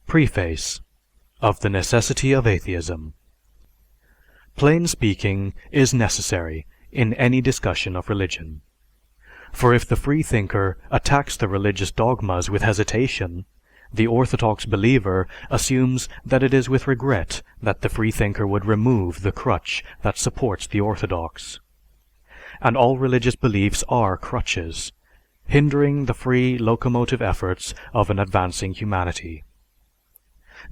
Preface of the Necessity of Atheism. Plain speaking is necessary in any discussion of religion. For if the freethinker attacks the religious dogmas with hesitation, the orthodox believer assumes that it is with regret that the freethinker would remove the crutch that supports the orthodox. And all religious beliefs are crutches, hindering the free locomotive efforts of an advancing humanity.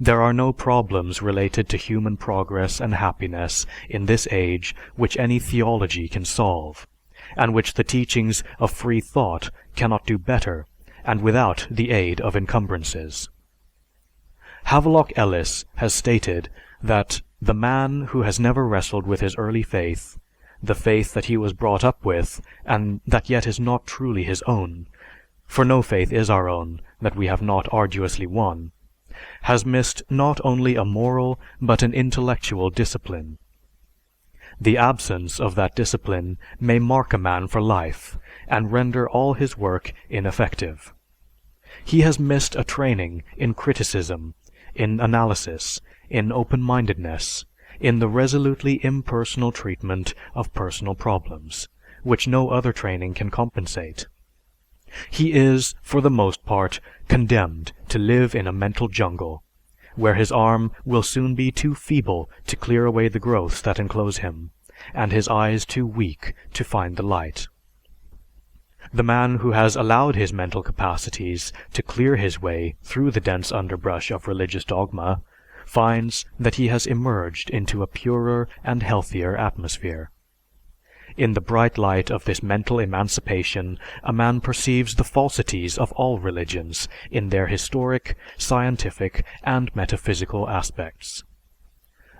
There are no problems related to human progress and happiness in this age which any theology can solve, and which the teachings of free thought cannot do better and without the aid of encumbrances. Havelock Ellis has stated that the man who has never wrestled with his early faith, the faith that he was brought up with and that yet is not truly his own, for no faith is our own that we have not arduously won, has missed not only a moral but an intellectual discipline. The absence of that discipline may mark a man for life and render all his work ineffective. He has missed a training in criticism, in analysis, in open-mindedness, in the resolutely impersonal treatment of personal problems, which no other training can compensate. He is, for the most part, condemned to live in a mental jungle, where his arm will soon be too feeble to clear away the growths that enclose him, and his eyes too weak to find the light. The man who has allowed his mental capacities to clear his way through the dense underbrush of religious dogma finds that he has emerged into a purer and healthier atmosphere. In the bright light of this mental emancipation, a man perceives the falsities of all religions in their historic, scientific, and metaphysical aspects.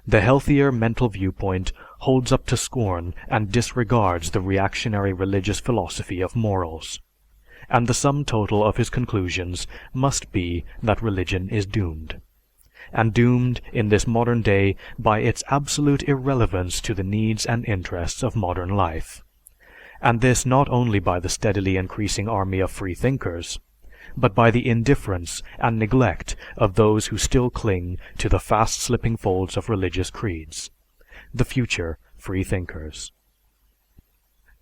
The healthier mental viewpoint holds up to scorn and disregards the reactionary religious philosophy of morals, and the sum total of his conclusions must be that religion is doomed, and doomed in this modern day by its absolute irrelevance to the needs and interests of modern life, and this not only by the steadily increasing army of freethinkers, but by the indifference and neglect of those who still cling to the fast-slipping folds of religious creeds, the future freethinkers.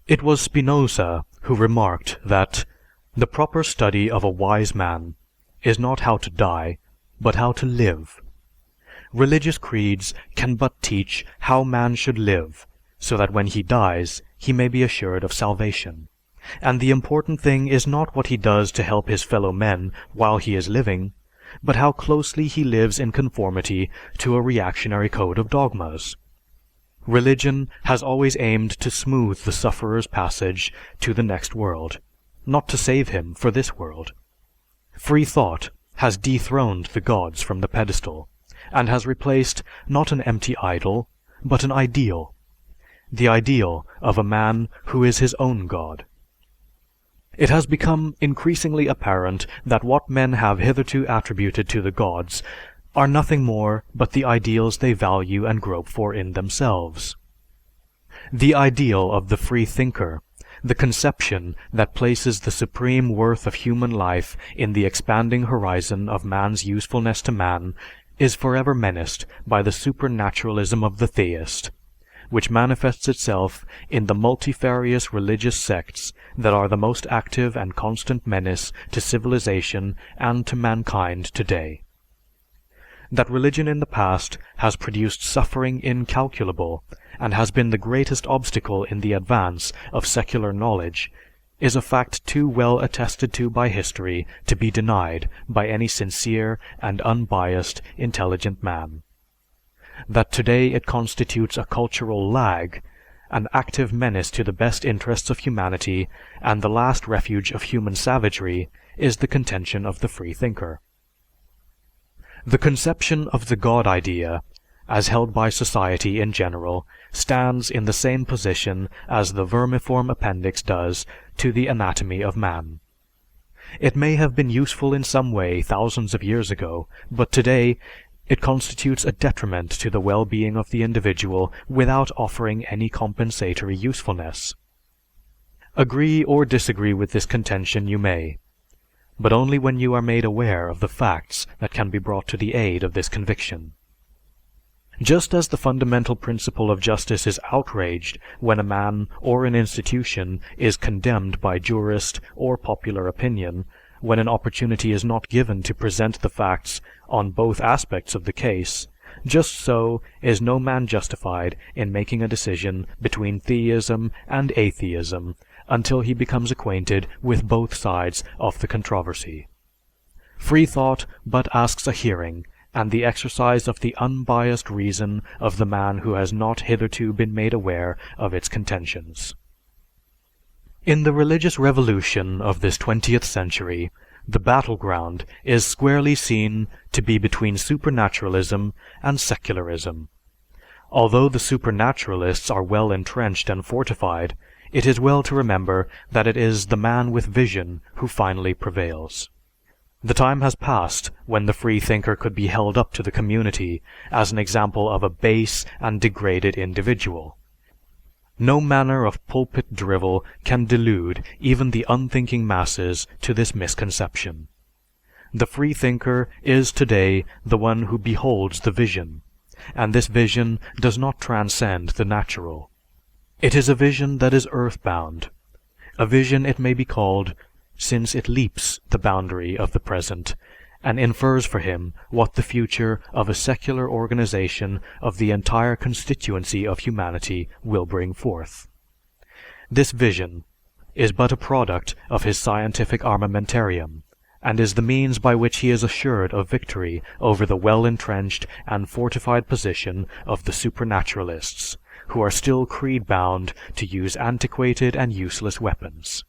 It was Spinoza who remarked that the proper study of a wise man is not how to die, but how to live. Religious creeds can but teach how man should live, so that when he dies, he may be assured of salvation. And the important thing is not what he does to help his fellow men while he is living, but how closely he lives in conformity to a reactionary code of dogmas. Religion has always aimed to smooth the sufferer's passage to the next world, not to save him for this world. Free thought has dethroned the gods from the pedestal, and has replaced not an empty idol, but an ideal, the ideal of a man who is his own god. It has become increasingly apparent that what men have hitherto attributed to the gods are nothing more but the ideals they value and grope for in themselves. The ideal of the free thinker, the conception that places the supreme worth of human life in the expanding horizon of man's usefulness to man, is forever menaced by the supernaturalism of the theist, which manifests itself in the multifarious religious sects that are the most active and constant menace to civilization and to mankind today. That religion in the past has produced suffering incalculable, and has been the greatest obstacle in the advance of secular knowledge, is a fact too well attested to by history to be denied by any sincere and unbiased intelligent man. That today it constitutes a cultural lag, an active menace to the best interests of humanity, and the last refuge of human savagery, is the contention of the freethinker. The conception of the God idea, as held by society in general, stands in the same position as the vermiform appendix does to the anatomy of man. It may have been useful in some way thousands of years ago, but today it constitutes a detriment to the well-being of the individual without offering any compensatory usefulness. Agree or disagree with this contention you may, but only when you are made aware of the facts that can be brought to the aid of this conviction. Just as the fundamental principle of justice is outraged when a man or an institution is condemned by jurist or popular opinion, when an opportunity is not given to present the facts on both aspects of the case, just so is no man justified in making a decision between theism and atheism until he becomes acquainted with both sides of the controversy. Free thought but asks a hearing and the exercise of the unbiased reason of the man who has not hitherto been made aware of its contentions. In the religious revolution of this 20th century, the battleground is squarely seen to be between supernaturalism and secularism. Although the supernaturalists are well entrenched and fortified, it is well to remember that it is the man with vision who finally prevails. The time has passed when the free thinker could be held up to the community as an example of a base and degraded individual. No manner of pulpit drivel can delude even the unthinking masses to this misconception. The free thinker is today the one who beholds the vision, and this vision does not transcend the natural. It is a vision that is earthbound. A vision, it may be called, since it leaps the boundary of the present and infers for him what the future of a secular organization of the entire constituency of humanity will bring forth. This vision is but a product of his scientific armamentarium, and is the means by which he is assured of victory over the well-entrenched and fortified position of the supernaturalists, who are still creed-bound to use antiquated and useless weapons.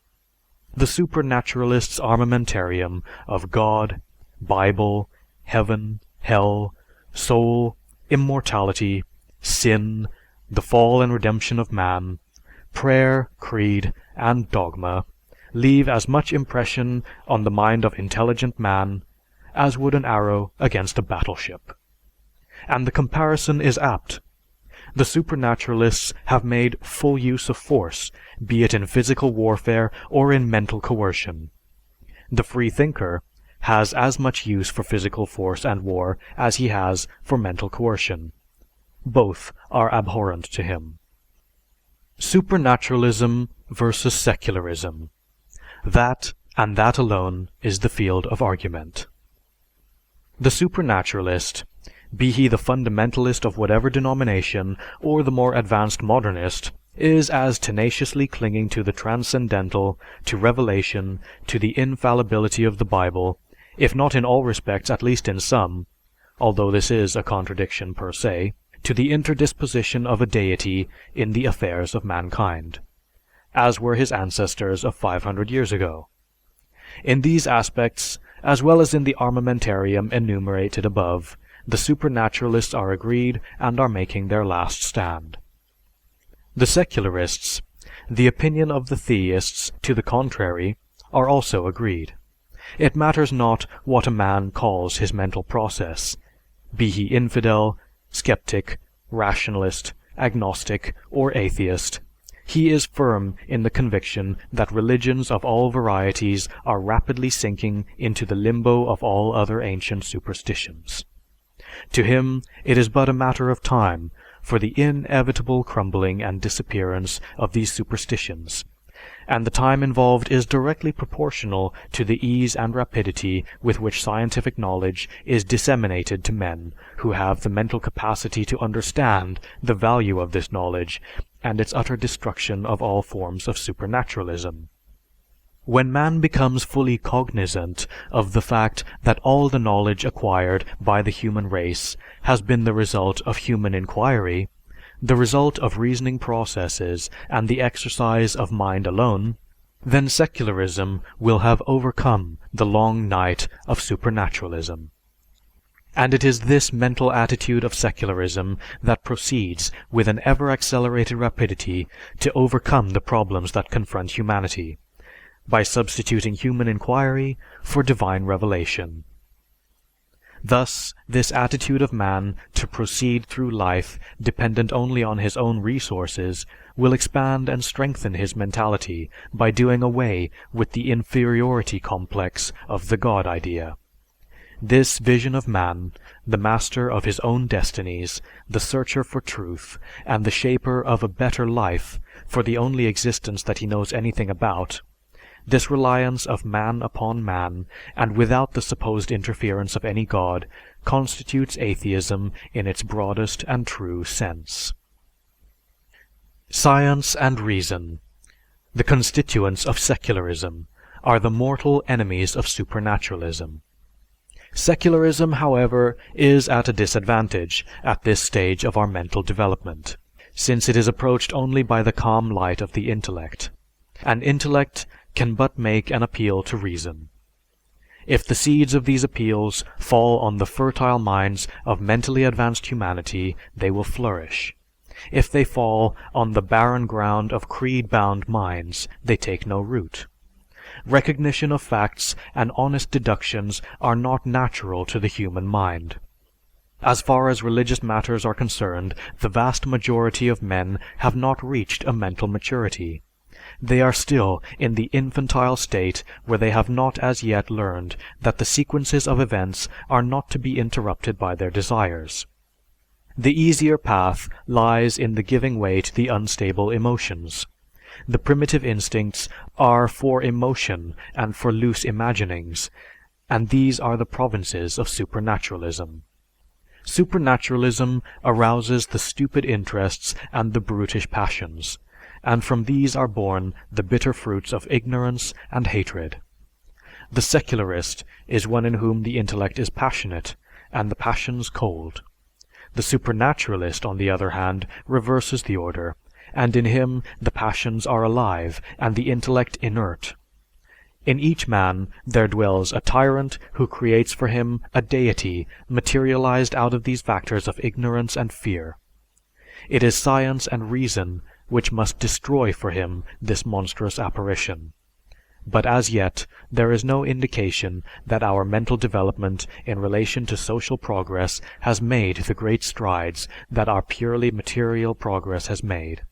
The supernaturalists' armamentarium of God, Bible, heaven, hell, soul, immortality, sin, the fall and redemption of man, prayer, creed, and dogma leave as much impression on the mind of intelligent man as would an arrow against a battleship. And the comparison is apt. The supernaturalists have made full use of force, be it in physical warfare or in mental coercion. The free thinker has as much use for physical force and war as he has for mental coercion. Both are abhorrent to him. Supernaturalism versus secularism. That, and that alone, is the field of argument. The supernaturalist, be he the fundamentalist of whatever denomination or the more advanced modernist, is as tenaciously clinging to the transcendental, to revelation, to the infallibility of the Bible, if not in all respects, at least in some, although this is a contradiction per se, to the interdisposition of a deity in the affairs of mankind, as were his ancestors of 500 years ago. In these aspects, as well as in the armamentarium enumerated above, the supernaturalists are agreed and are making their last stand. The secularists, the opinion of the theists to the contrary, are also agreed. It matters not what a man calls his mental process, be he infidel, skeptic, rationalist, agnostic, or atheist. He is firm in the conviction that religions of all varieties are rapidly sinking into the limbo of all other ancient superstitions. To him, it is but a matter of time for the inevitable crumbling and disappearance of these superstitions, and the time involved is directly proportional to the ease and rapidity with which scientific knowledge is disseminated to men who have the mental capacity to understand the value of this knowledge and its utter destruction of all forms of supernaturalism. When man becomes fully cognizant of the fact that all the knowledge acquired by the human race has been the result of human inquiry, the result of reasoning processes and the exercise of mind alone, then secularism will have overcome the long night of supernaturalism. And it is this mental attitude of secularism that proceeds with an ever-accelerated rapidity to overcome the problems that confront humanity, by substituting human inquiry for divine revelation. Thus, this attitude of man to proceed through life dependent only on his own resources will expand and strengthen his mentality by doing away with the inferiority complex of the God idea. This vision of man, the master of his own destinies, the searcher for truth, and the shaper of a better life for the only existence that he knows anything about, this reliance of man upon man, and without the supposed interference of any God, constitutes atheism in its broadest and true sense. Science and reason, the constituents of secularism, are the mortal enemies of supernaturalism. Secularism, however, is at a disadvantage at this stage of our mental development, since it is approached only by the calm light of the intellect, and intellect can but make an appeal to reason. If the seeds of these appeals fall on the fertile minds of mentally advanced humanity, they will flourish. If they fall on the barren ground of creed-bound minds, they take no root. Recognition of facts and honest deductions are not natural to the human mind. As far as religious matters are concerned, the vast majority of men have not reached a mental maturity. They are still in the infantile state where they have not as yet learned that the sequences of events are not to be interrupted by their desires. The easier path lies in the giving way to the unstable emotions. The primitive instincts are for emotion and for loose imaginings, and these are the provinces of supernaturalism. Supernaturalism arouses the stupid interests and the brutish passions, and from these are born the bitter fruits of ignorance and hatred. The secularist is one in whom the intellect is passionate and the passions cold. The supernaturalist, on the other hand, reverses the order, and in him the passions are alive and the intellect inert. In each man there dwells a tyrant who creates for him a deity materialized out of these factors of ignorance and fear. It is science and reason which must destroy for him this monstrous apparition. But as yet, there is no indication that our mental development in relation to social progress has made the great strides that our purely material progress has made.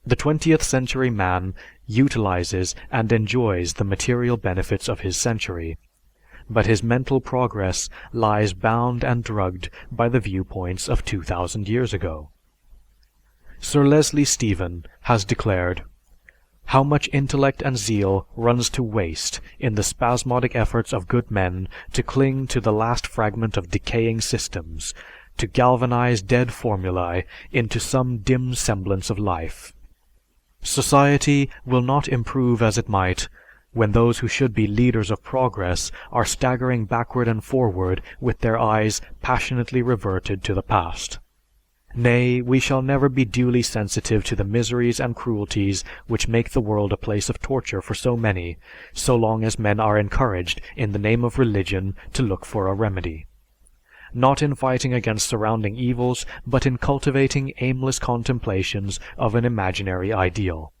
The 20th century man utilizes and enjoys the material benefits of his century, but his mental progress lies bound and drugged by the viewpoints of 2,000 years ago. Sir Leslie Stephen has declared, "How much intellect and zeal runs to waste in the spasmodic efforts of good men to cling to the last fragment of decaying systems, to galvanize dead formulae into some dim semblance of life. Society will not improve as it might when those who should be leaders of progress are staggering backward and forward with their eyes passionately reverted to the past. Nay, we shall never be duly sensitive to the miseries and cruelties which make the world a place of torture for so many, so long as men are encouraged in the name of religion to look for a remedy. Not in fighting against surrounding evils, but in cultivating aimless contemplations of an imaginary ideal.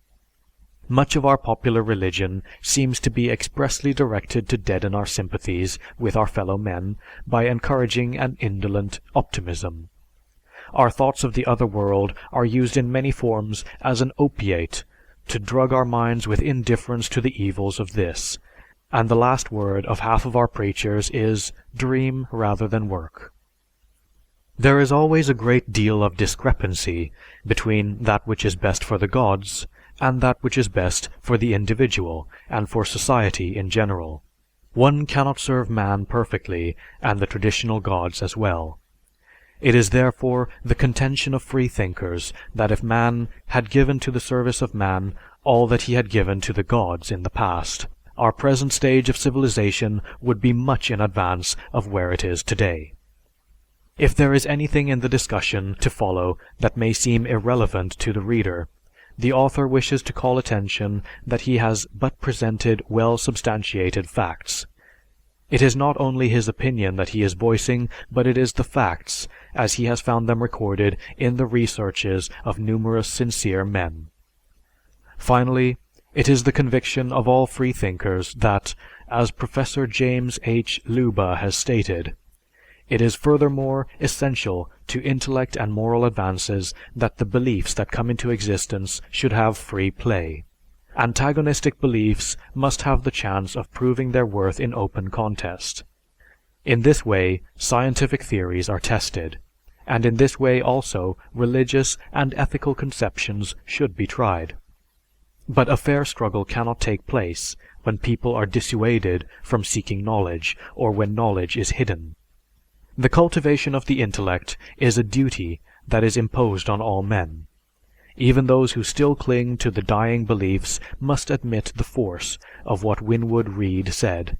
Much of our popular religion seems to be expressly directed to deaden our sympathies with our fellow men by encouraging an indolent optimism. Our thoughts of the other world are used in many forms as an opiate to drug our minds with indifference to the evils of this, and the last word of half of our preachers is, 'Dream rather than work.' There is always a great deal of discrepancy between that which is best for the gods and that which is best for the individual and for society in general. One cannot serve man perfectly and the traditional gods as well. It is therefore the contention of freethinkers that if man had given to the service of man all that he had given to the gods in the past, our present stage of civilization would be much in advance of where it is today. If there is anything in the discussion to follow that may seem irrelevant to the reader, the author wishes to call attention that he has but presented well substantiated facts. It is not only his opinion that he is voicing, but it is the facts, as he has found them recorded in the researches of numerous sincere men. Finally, it is the conviction of all freethinkers that, as Professor James H. Luba has stated, It is furthermore essential to intellect and moral advances that the beliefs that come into existence should have free play. Antagonistic beliefs must have the chance of proving their worth in open contest. In this way, scientific theories are tested, and in this way also religious and ethical conceptions should be tried. But a fair struggle cannot take place when people are dissuaded from seeking knowledge or when knowledge is hidden. The cultivation of the intellect is a duty that is imposed on all men. Even those who still cling to the dying beliefs must admit the force of what Winwood Reade said,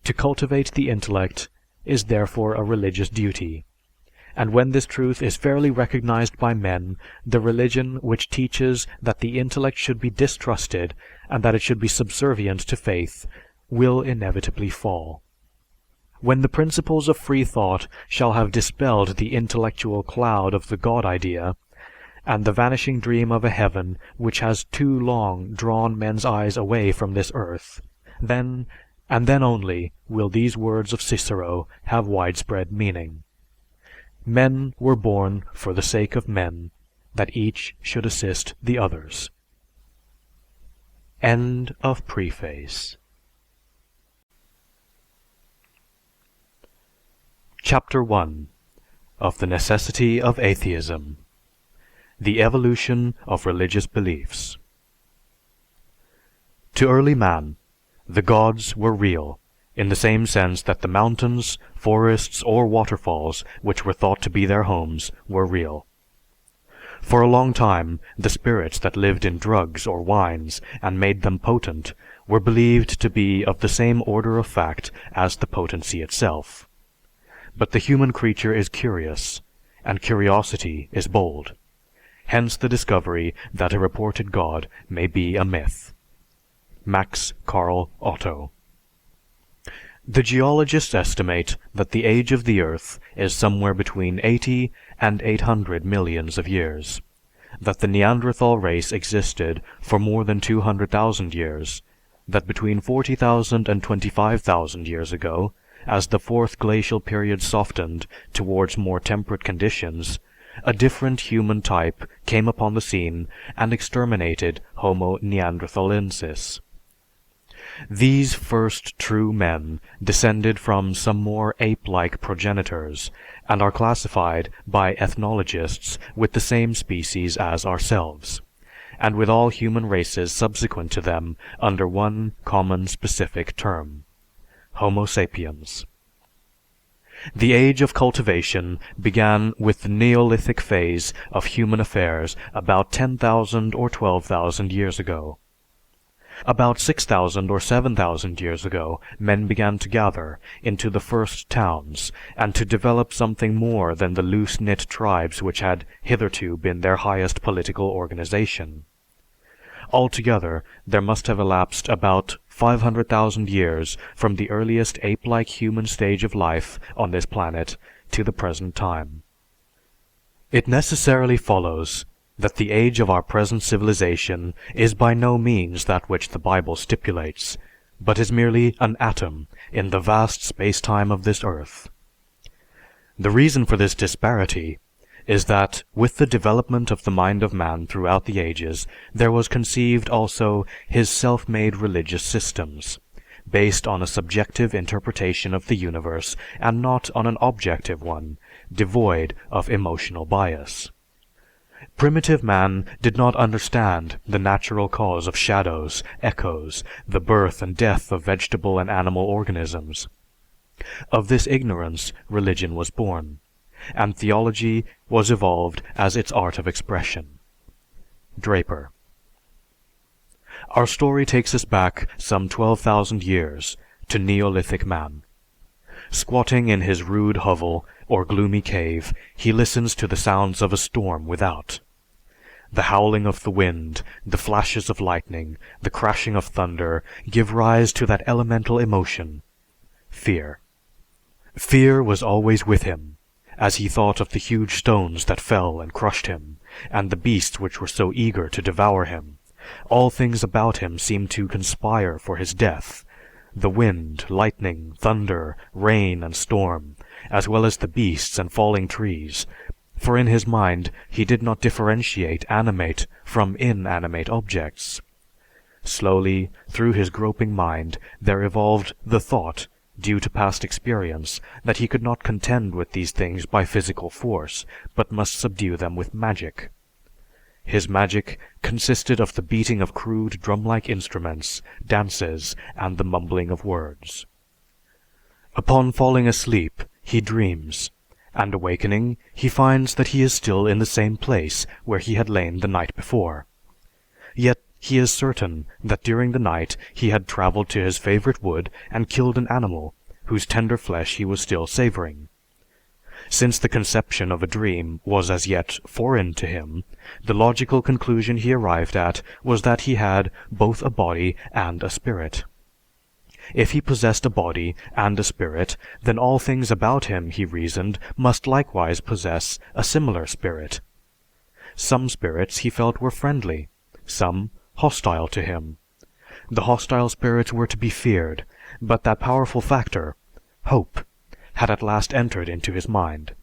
"To cultivate the intellect is therefore a religious duty." And when this truth is fairly recognized by men, the religion which teaches that the intellect should be distrusted and that it should be subservient to faith will inevitably fall. When the principles of free thought shall have dispelled the intellectual cloud of the God idea, and the vanishing dream of a heaven which has too long drawn men's eyes away from this earth, then, and then only, will these words of Cicero have widespread meaning. Men were born for the sake of men, that each should assist the others. End of Preface. Chapter 1 of the Necessity of Atheism. The Evolution of Religious Beliefs. To early man, the gods were real, in the same sense that the mountains, forests, or waterfalls which were thought to be their homes were real. For a long time, the spirits that lived in drugs or wines and made them potent were believed to be of the same order of fact as the potency itself. But the human creature is curious, and curiosity is bold. Hence the discovery that a reported God may be a myth. Max Carl Otto. The geologists estimate that the age of the Earth is somewhere between 80 and 800 millions of years, that the Neanderthal race existed for more than 200,000 years, that between 40,000 and 25,000 years ago, as the fourth glacial period softened towards more temperate conditions, a different human type came upon the scene and exterminated Homo neanderthalensis. These first true men descended from some more ape-like progenitors, and are classified by ethnologists with the same species as ourselves, and with all human races subsequent to them under one common specific term: Homo sapiens. The age of cultivation began with the Neolithic phase of human affairs about 10,000 or 12,000 years ago. About 6,000 or 7,000 years ago, men began to gather into the first towns and to develop something more than the loose-knit tribes which had hitherto been their highest political organization. Altogether, there must have elapsed about 500,000 years from the earliest ape-like human stage of life on this planet to the present time. It necessarily follows that the age of our present civilization is by no means that which the Bible stipulates, but is merely an atom in the vast space-time of this earth. The reason for this disparity is that, with the development of the mind of man throughout the ages, there was conceived also his self-made religious systems, based on a subjective interpretation of the universe and not on an objective one, devoid of emotional bias. Primitive man did not understand the natural cause of shadows, echoes, the birth and death of vegetable and animal organisms. Of this ignorance, religion was born, and theology was evolved as its art of expression. Draper. Our story takes us back some 12,000 years to Neolithic man. Squatting in his rude hovel or gloomy cave, he listens to the sounds of a storm without. The howling of the wind, the flashes of lightning, the crashing of thunder give rise to that elemental emotion, fear. Fear was always with him, as he thought of the huge stones that fell and crushed him, and the beasts which were so eager to devour him. All things about him seemed to conspire for his death, the wind, lightning, thunder, rain, and storm, as well as the beasts and falling trees, for in his mind he did not differentiate animate from inanimate objects. Slowly, through his groping mind, there evolved the thought, due to past experience, that he could not contend with these things by physical force, but must subdue them with magic. His magic consisted of the beating of crude drum-like instruments, dances, and the mumbling of words. Upon falling asleep, he dreams, and awakening, he finds that he is still in the same place where he had lain the night before. Yet he is certain that during the night he had traveled to his favorite wood and killed an animal whose tender flesh he was still savoring. Since the conception of a dream was as yet foreign to him, the logical conclusion he arrived at was that he had both a body and a spirit. If he possessed a body and a spirit, then all things about him, he reasoned, must likewise possess a similar spirit. Some spirits he felt were friendly, some hostile to him. The hostile spirits were to be feared, but that powerful factor, hope, had at last entered into his mind,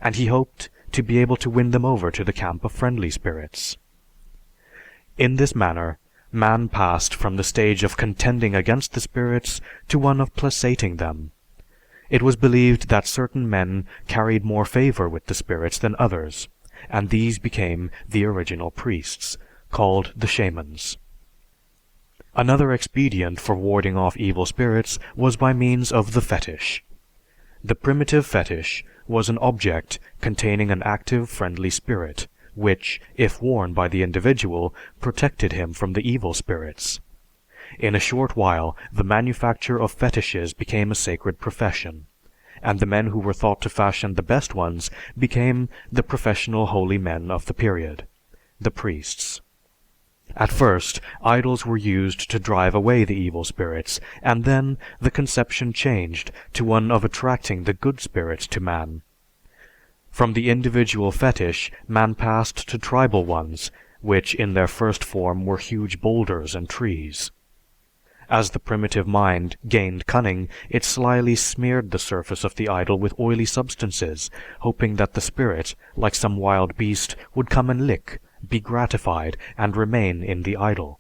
and he hoped to be able to win them over to the camp of friendly spirits. In this manner, man passed from the stage of contending against the spirits to one of placating them. It was believed that certain men carried more favor with the spirits than others, and these became the original priests, called the shamans. Another expedient for warding off evil spirits was by means of the fetish. The primitive fetish was an object containing an active, friendly spirit, which, if worn by the individual, protected him from the evil spirits. In a short while, the manufacture of fetishes became a sacred profession, and the men who were thought to fashion the best ones became the professional holy men of the period, the priests. At first, idols were used to drive away the evil spirits, and then the conception changed to one of attracting the good spirits to man. From the individual fetish, man passed to tribal ones, which in their first form were huge boulders and trees. As the primitive mind gained cunning, it slyly smeared the surface of the idol with oily substances, hoping that the spirit, like some wild beast, would come and lick, be gratified, and remain in the idol.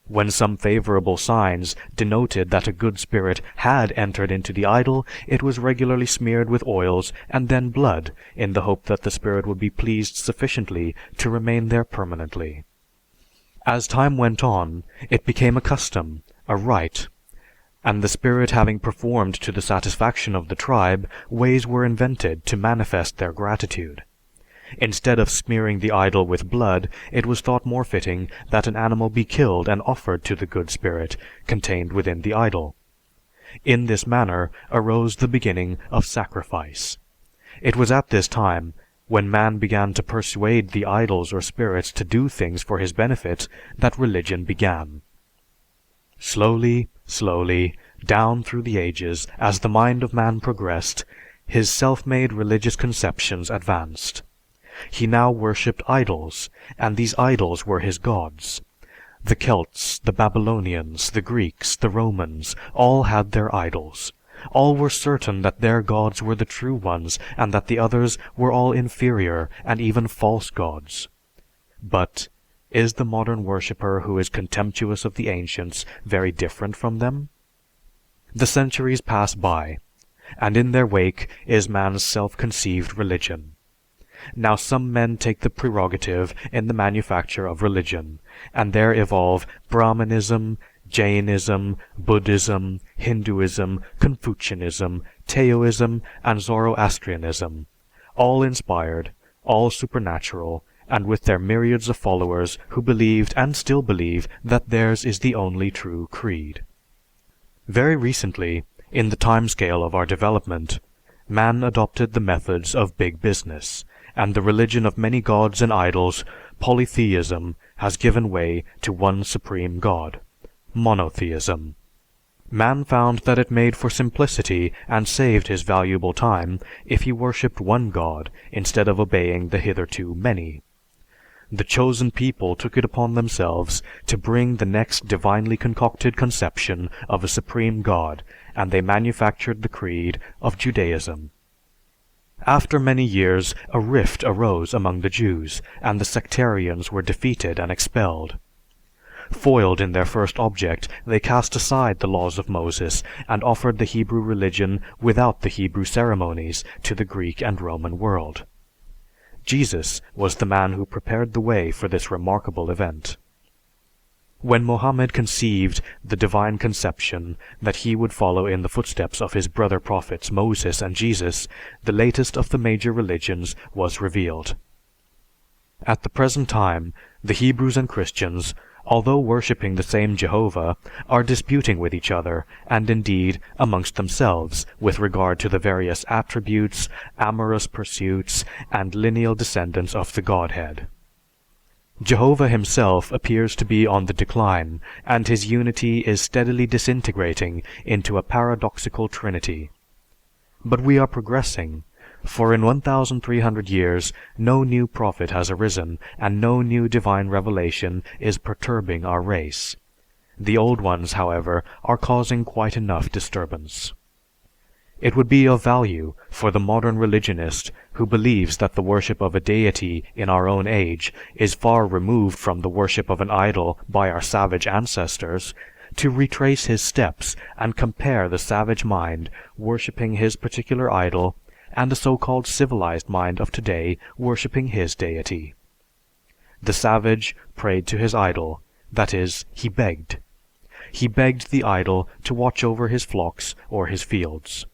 When some favorable signs denoted that a good spirit had entered into the idol, it was regularly smeared with oils and then blood, in the hope that the spirit would be pleased sufficiently to remain there permanently. As time went on, it became a custom, a rite, and the spirit having performed to the satisfaction of the tribe, ways were invented to manifest their gratitude. Instead of smearing the idol with blood, it was thought more fitting that an animal be killed and offered to the good spirit contained within the idol. In this manner arose the beginning of sacrifice. It was at this time, when man began to persuade the idols or spirits to do things for his benefit, that religion began. Slowly, slowly, down through the ages, as the mind of man progressed, his self-made religious conceptions advanced. He now worshipped idols, and these idols were his gods. The Celts, the Babylonians, the Greeks, the Romans, all had their idols. All were certain that their gods were the true ones, and that the others were all inferior and even false gods. But is the modern worshipper who is contemptuous of the ancients very different from them? The centuries pass by, and in their wake is man's self-conceived religion. Now some men take the prerogative in the manufacture of religion, and there evolve Brahmanism, Jainism, Buddhism, Hinduism, Confucianism, Taoism, and Zoroastrianism, all inspired, all supernatural, and with their myriads of followers who believed and still believe that theirs is the only true creed. Very recently, in the timescale of our development, man adopted the methods of big business, and the religion of many gods and idols, polytheism, has given way to one supreme God, monotheism. Man found that it made for simplicity and saved his valuable time if he worshipped one God instead of obeying the hitherto many. the chosen people took it upon themselves to bring the next divinely concocted conception of a supreme God, and they manufactured the creed of Judaism. After many years, a rift arose among the Jews, and the sectarians were defeated and expelled. Foiled in their first object, they cast aside the laws of Moses and offered the Hebrew religion without the Hebrew ceremonies to the Greek and Roman world. Jesus was the man who prepared the way for this remarkable event. When Mohammed conceived the divine conception that he would follow in the footsteps of his brother prophets Moses and Jesus, the latest of the major religions was revealed. At the present time, the Hebrews and Christians, although worshipping the same Jehovah, are disputing with each other, and indeed amongst themselves, with regard to the various attributes, amorous pursuits, and lineal descendants of the Godhead. Jehovah himself appears to be on the decline, and his unity is steadily disintegrating into a paradoxical trinity. But we are progressing, for in 1,300 years no new prophet has arisen, and no new divine revelation is perturbing our race. The old ones, however, are causing quite enough disturbance. It would be of value for the modern religionist who believes that the worship of a deity in our own age is far removed from the worship of an idol by our savage ancestors, to retrace his steps and compare the savage mind worshipping his particular idol and the so-called civilized mind of today worshipping his deity. The savage prayed to his idol, that is, he begged. He begged the idol to watch over his flocks or his fields.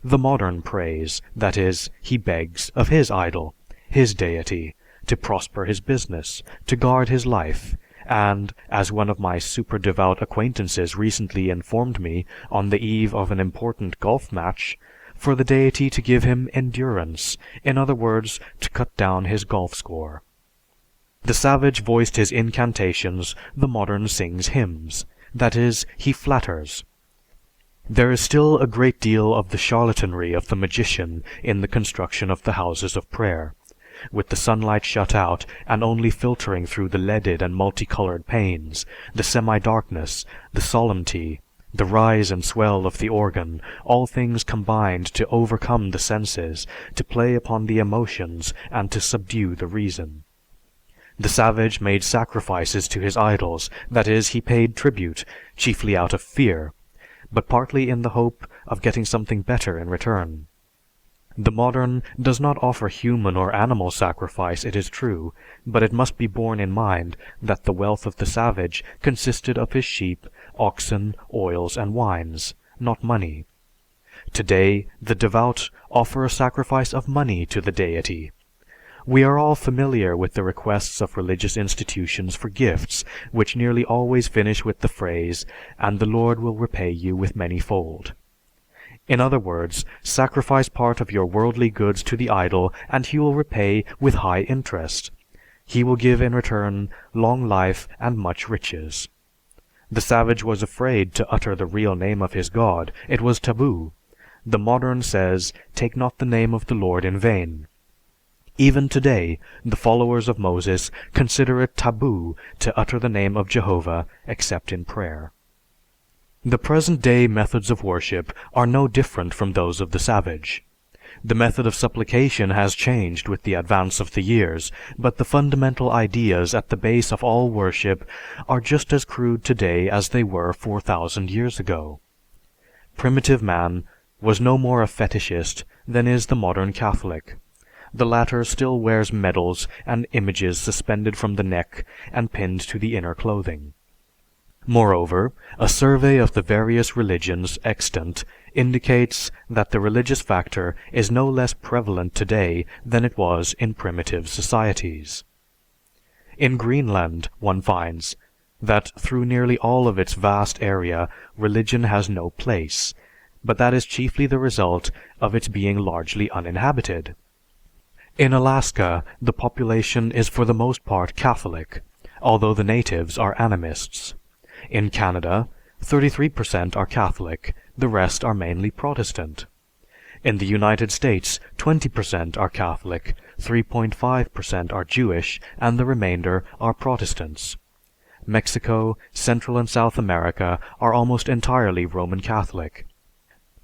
The modern prays, that is, he begs of his idol, his deity, to prosper his business, to guard his life, and, as one of my super-devout acquaintances recently informed me on the eve of an important golf match, for the deity to give him endurance, in other words, to cut down his golf score. The savage voiced his incantations, the modern sings hymns, that is, he flatters. There is still a great deal of the charlatanry of the magician in the construction of the houses of prayer, with the sunlight shut out and only filtering through the leaded and multicolored panes, the semi-darkness, the solemnity, the rise and swell of the organ, all things combined to overcome the senses, to play upon the emotions, and to subdue the reason. The savage made sacrifices to his idols, that is, he paid tribute, chiefly out of fear, but partly in the hope of getting something better in return. The modern does not offer human or animal sacrifice, it is true, but it must be borne in mind that the wealth of the savage consisted of his sheep, oxen, oils, and wines, not money. Today, the devout offer a sacrifice of money to the deity. We are all familiar with the requests of religious institutions for gifts, which nearly always finish with the phrase, "and the Lord will repay you with manyfold." In other words, sacrifice part of your worldly goods to the idol, and he will repay with high interest. He will give in return long life and much riches. The savage was afraid to utter the real name of his god. It was taboo. The modern says, "Take not the name of the Lord in vain." Even today, the followers of Moses consider it taboo to utter the name of Jehovah except in prayer. The present-day methods of worship are no different from those of the savage. The method of supplication has changed with the advance of the years, but the fundamental ideas at the base of all worship are just as crude today as they were 4,000 years ago. Primitive man was no more a fetishist than is the modern Catholic. The latter still wears medals and images suspended from the neck and pinned to the inner clothing. Moreover, a survey of the various religions extant indicates that the religious factor is no less prevalent today than it was in primitive societies. In Greenland, one finds that through nearly all of its vast area, religion has no place, but that is chiefly the result of its being largely uninhabited. In Alaska, the population is for the most part Catholic, although the natives are animists. In Canada, 33% are Catholic, the rest are mainly Protestant. In the United States, 20% are Catholic, 3.5% are Jewish, and the remainder are Protestants. Mexico, Central and South America are almost entirely Roman Catholic.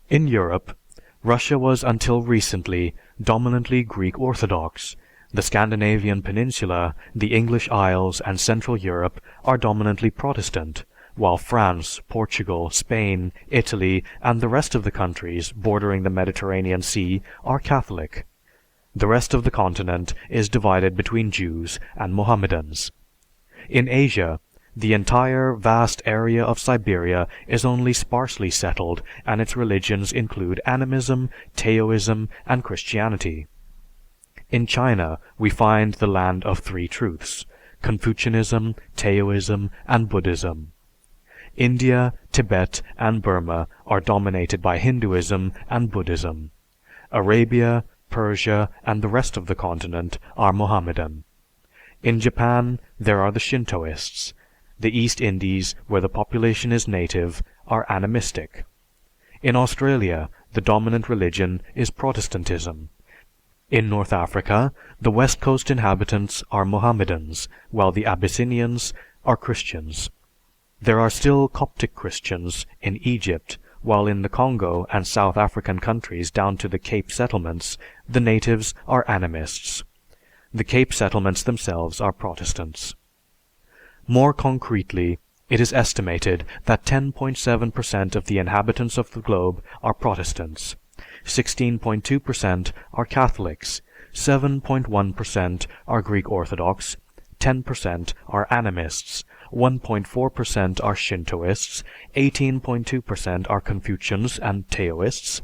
In Europe, Russia was until recently dominantly Greek Orthodox. The Scandinavian Peninsula, the English Isles, and Central Europe are dominantly Protestant, while France, Portugal, Spain, Italy, and the rest of the countries bordering the Mediterranean Sea are Catholic. The rest of the continent is divided between Jews and Mohammedans. In Asia, the entire vast area of Siberia is only sparsely settled, and its religions include animism, Taoism, and Christianity. In China, we find the land of three truths: Confucianism, Taoism, and Buddhism. India, Tibet, and Burma are dominated by Hinduism and Buddhism. Arabia, Persia, and the rest of the continent are Mohammedan. In Japan, there are the Shintoists. The East Indies, where the population is native, are animistic. In Australia, the dominant religion is Protestantism. In North Africa, the West Coast inhabitants are Mohammedans, while the Abyssinians are Christians. There are still Coptic Christians in Egypt, while in the Congo and South African countries down to the Cape settlements, the natives are animists. The Cape settlements themselves are Protestants. More concretely, it is estimated that 10.7% of the inhabitants of the globe are Protestants, 16.2% are Catholics, 7.1% are Greek Orthodox, 10% are animists, 1.4% are Shintoists, 18.2% are Confucians and Taoists,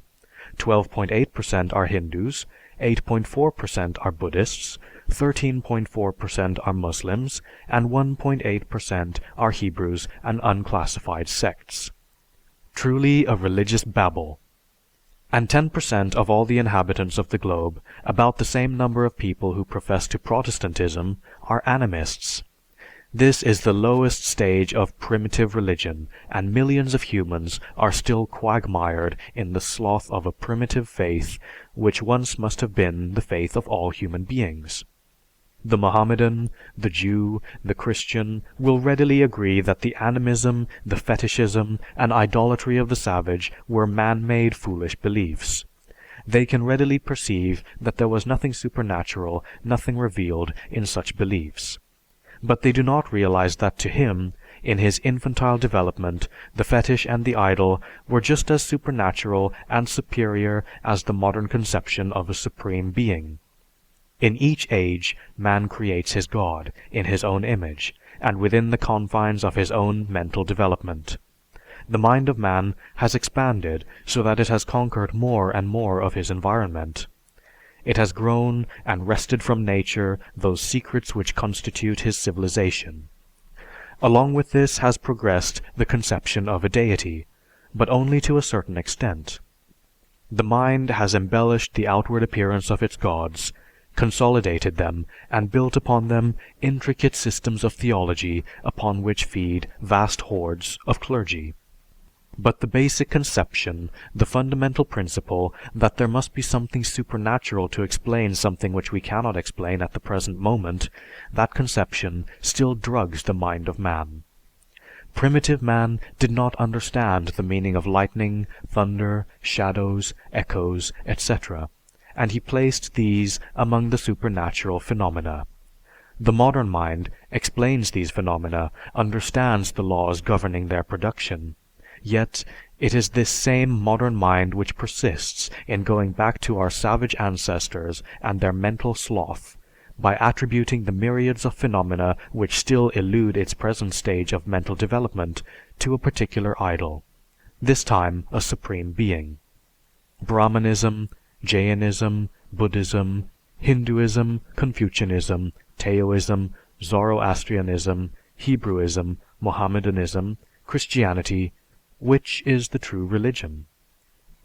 12.8% are Hindus, 8.4% are Buddhists, 13.4% are Muslims, and 1.8% are Hebrews and unclassified sects. Truly a religious Babel. And 10% of all the inhabitants of the globe, about the same number of people who profess to Protestantism, are animists. This is the lowest stage of primitive religion, and millions of humans are still quagmired in the sloth of a primitive faith which once must have been the faith of all human beings. The Mohammedan, the Jew, the Christian will readily agree that the animism, the fetishism, and idolatry of the savage were man-made foolish beliefs. They can readily perceive that there was nothing supernatural, nothing revealed in such beliefs. But they do not realize that to him, in his infantile development, the fetish and the idol were just as supernatural and superior as the modern conception of a supreme being. In each age, man creates his God in his own image, and within the confines of his own mental development. The mind of man has expanded so that it has conquered more and more of his environment. It has grown and wrested from nature those secrets which constitute his civilization. Along with this has progressed the conception of a deity, but only to a certain extent. The mind has embellished the outward appearance of its gods, consolidated them, and built upon them intricate systems of theology upon which feed vast hordes of clergy. But the basic conception, the fundamental principle that there must be something supernatural to explain something which we cannot explain at the present moment, that conception still drugs the mind of man. Primitive man did not understand the meaning of lightning, thunder, shadows, echoes, etc., and he placed these among the supernatural phenomena. The modern mind explains these phenomena, understands the laws governing their production. Yet, it is this same modern mind which persists in going back to our savage ancestors and their mental sloth, by attributing the myriads of phenomena which still elude its present stage of mental development to a particular idol, this time a supreme being. Brahmanism, Jainism, Buddhism, Hinduism, Confucianism, Taoism, Zoroastrianism, Hebrewism, Mohammedanism, Christianity, which is the true religion?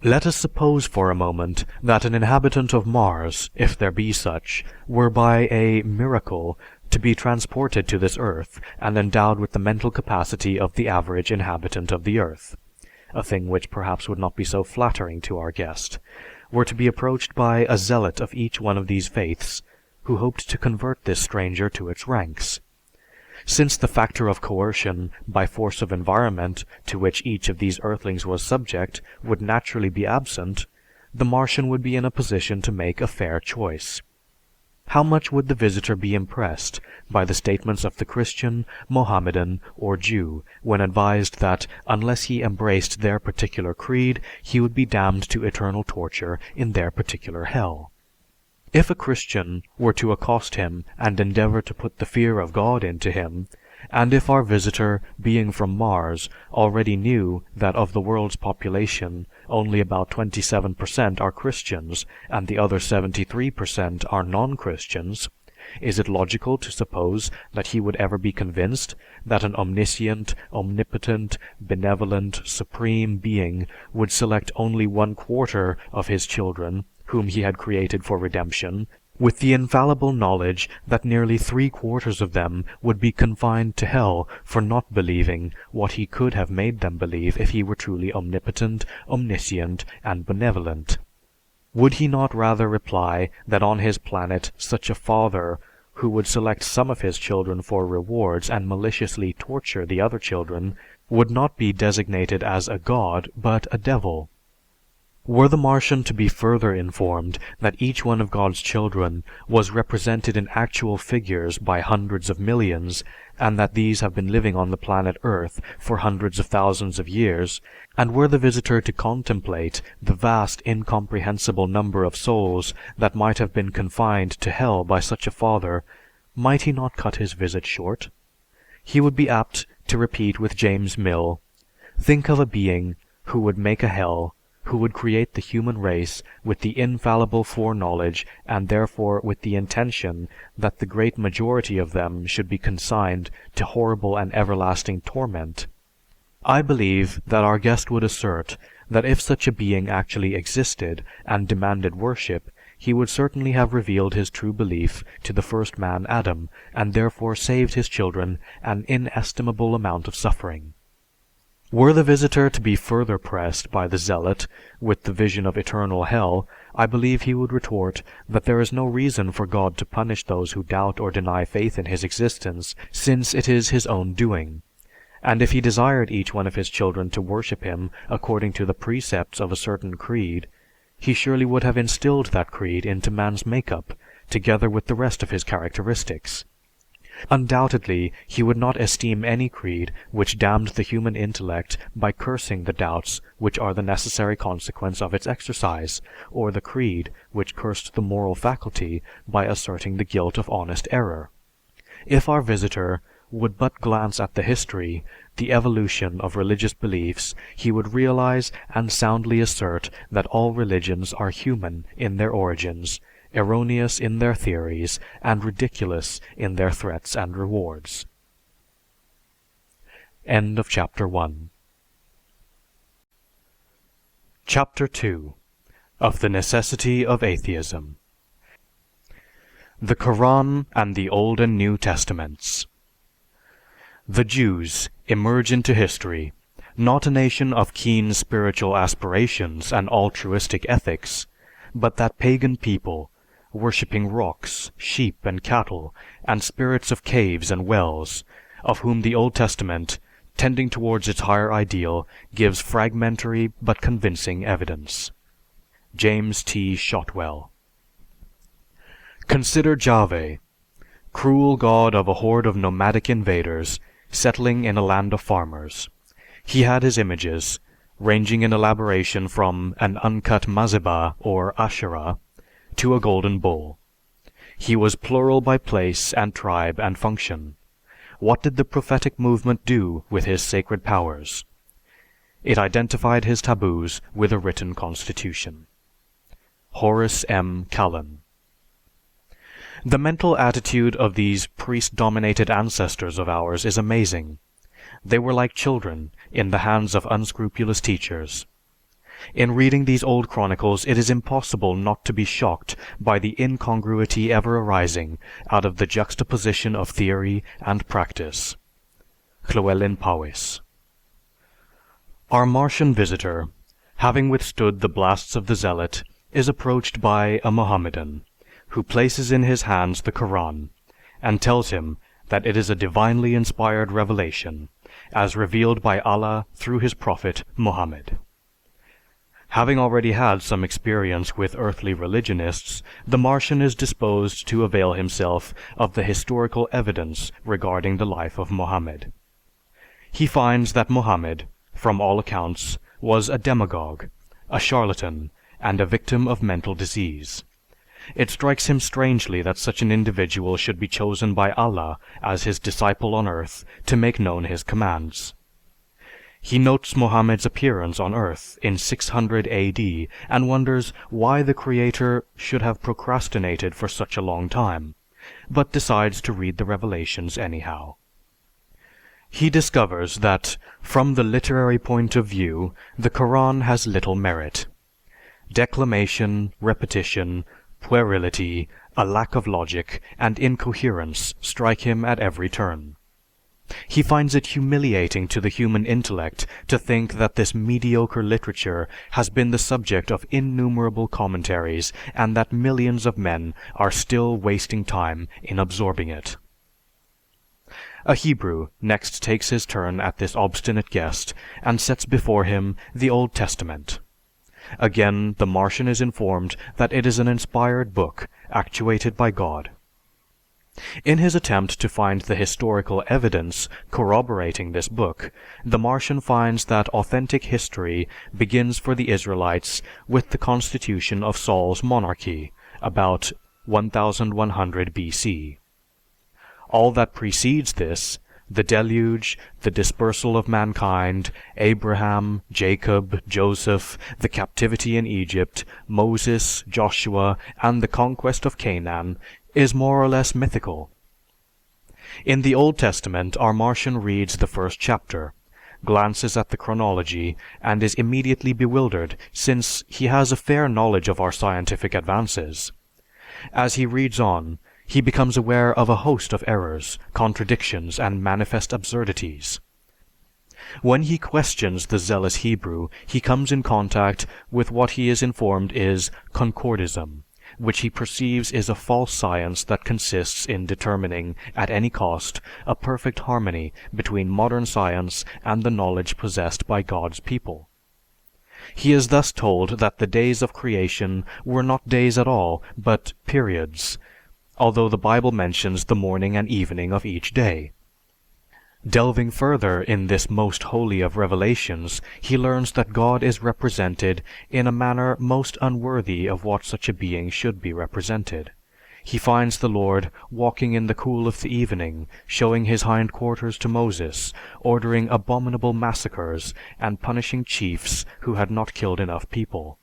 Let us suppose for a moment that an inhabitant of Mars, if there be such, were by a miracle to be transported to this earth and endowed with the mental capacity of the average inhabitant of the earth, a thing which perhaps would not be so flattering to our guest. were to be approached by a zealot of each one of these faiths, who hoped to convert this stranger to its ranks. Since the factor of coercion by force of environment to which each of these earthlings was subject would naturally be absent, the Martian would be in a position to make a fair choice. How much would the visitor be impressed by the statements of the Christian, Mohammedan, or Jew when advised that unless he embraced their particular creed, he would be damned to eternal torture in their particular hell? If a Christian were to accost him and endeavor to put the fear of God into him, and if our visitor, being from Mars, already knew that of the world's population only about 27% are Christians and the other 73% are non-Christians, is it logical to suppose that he would ever be convinced that an omniscient, omnipotent, benevolent, supreme being would select only 1/4 of his children, whom he had created for redemption, with the infallible knowledge that nearly 3/4 of them would be confined to hell for not believing what he could have made them believe if he were truly omnipotent, omniscient, and benevolent? Would he not rather reply that on his planet such a father, who would select some of his children for rewards and maliciously torture the other children, would not be designated as a god, but a devil? Were the Martian to be further informed that each one of God's children was represented in actual figures by hundreds of millions, and that these have been living on the planet Earth for hundreds of thousands of years, and were the visitor to contemplate the vast incomprehensible number of souls that might have been confined to hell by such a father, might he not cut his visit short? He would be apt to repeat with James Mill, "Think of a being who would make a hell, who would create the human race with the infallible foreknowledge and therefore with the intention that the great majority of them should be consigned to horrible and everlasting torment." I believe that our guest would assert that if such a being actually existed and demanded worship, he would certainly have revealed his true belief to the first man Adam, and therefore saved his children an inestimable amount of suffering. Were the visitor to be further pressed by the zealot with the vision of eternal hell, I believe he would retort that there is no reason for God to punish those who doubt or deny faith in his existence, since it is his own doing. And if he desired each one of his children to worship him according to the precepts of a certain creed, he surely would have instilled that creed into man's makeup, together with the rest of his characteristics. Undoubtedly, he would not esteem any creed which damned the human intellect by cursing the doubts which are the necessary consequence of its exercise, or the creed which cursed the moral faculty by asserting the guilt of honest error. If our visitor would but glance at the history, the evolution of religious beliefs, he would realize and soundly assert that all religions are human in their origins, erroneous in their theories, and ridiculous in their threats and rewards. End of Chapter 1. Chapter 2. Of the Necessity of Atheism. The Koran and the Old and New Testaments. The Jews emerge into history, not a nation of keen spiritual aspirations and altruistic ethics, but that pagan people, worshipping rocks, sheep and cattle, and spirits of caves and wells, of whom the Old Testament, tending towards its higher ideal, gives fragmentary but convincing evidence. James T. Shotwell. Consider Jahwe, cruel god of a horde of nomadic invaders, settling in a land of farmers. He had his images, ranging in elaboration from an uncut mazebah or Asherah to a golden bull. He was plural by place and tribe and function. What did the prophetic movement do with his sacred powers? It identified his taboos with a written constitution. Horace M. Callan. The mental attitude of these priest-dominated ancestors of ours is amazing. They were like children in the hands of unscrupulous teachers. In reading these old chronicles, it is impossible not to be shocked by the incongruity ever arising out of the juxtaposition of theory and practice. Llewellyn Powys. Our Martian visitor, having withstood the blasts of the zealot, is approached by a Mohammedan, who places in his hands the Koran, and tells him that it is a divinely inspired revelation, as revealed by Allah through His Prophet Mohammed. Having already had some experience with earthly religionists, the Martian is disposed to avail himself of the historical evidence regarding the life of Mohammed. He finds that Mohammed, from all accounts, was a demagogue, a charlatan, and a victim of mental disease. It strikes him strangely that such an individual should be chosen by Allah as His disciple on earth to make known His commands. He notes Mohammed's appearance on earth in 600 AD and wonders why the Creator should have procrastinated for such a long time, but decides to read the revelations anyhow. He discovers that, from the literary point of view, the Koran has little merit. Declamation, repetition, puerility, a lack of logic, and incoherence strike him at every turn. He finds it humiliating to the human intellect to think that this mediocre literature has been the subject of innumerable commentaries and that millions of men are still wasting time in absorbing it. A Hebrew next takes his turn at this obstinate guest and sets before him the Old Testament. Again, the Martian is informed that it is an inspired book actuated by God. In his attempt to find the historical evidence corroborating this book, the Martian finds that authentic history begins for the Israelites with the constitution of Saul's monarchy, about 1100 BC. All that precedes this, the deluge, the dispersal of mankind, Abraham, Jacob, Joseph, the captivity in Egypt, Moses, Joshua, and the conquest of Canaan, is more or less mythical. In the Old Testament, our Martian reads the first chapter, glances at the chronology, and is immediately bewildered since he has a fair knowledge of our scientific advances. As he reads on, he becomes aware of a host of errors, contradictions, and manifest absurdities. When he questions the zealous Hebrew, he comes in contact with what he is informed is concordism, which he perceives is a false science that consists in determining, at any cost, a perfect harmony between modern science and the knowledge possessed by God's people. He is thus told that the days of creation were not days at all, but periods, although the Bible mentions the morning and evening of each day. Delving further in this most holy of revelations, he learns that God is represented in a manner most unworthy of what such a being should be represented. He finds the Lord walking in the cool of the evening, showing his hindquarters to Moses, ordering abominable massacres, and punishing chiefs who had not killed enough people.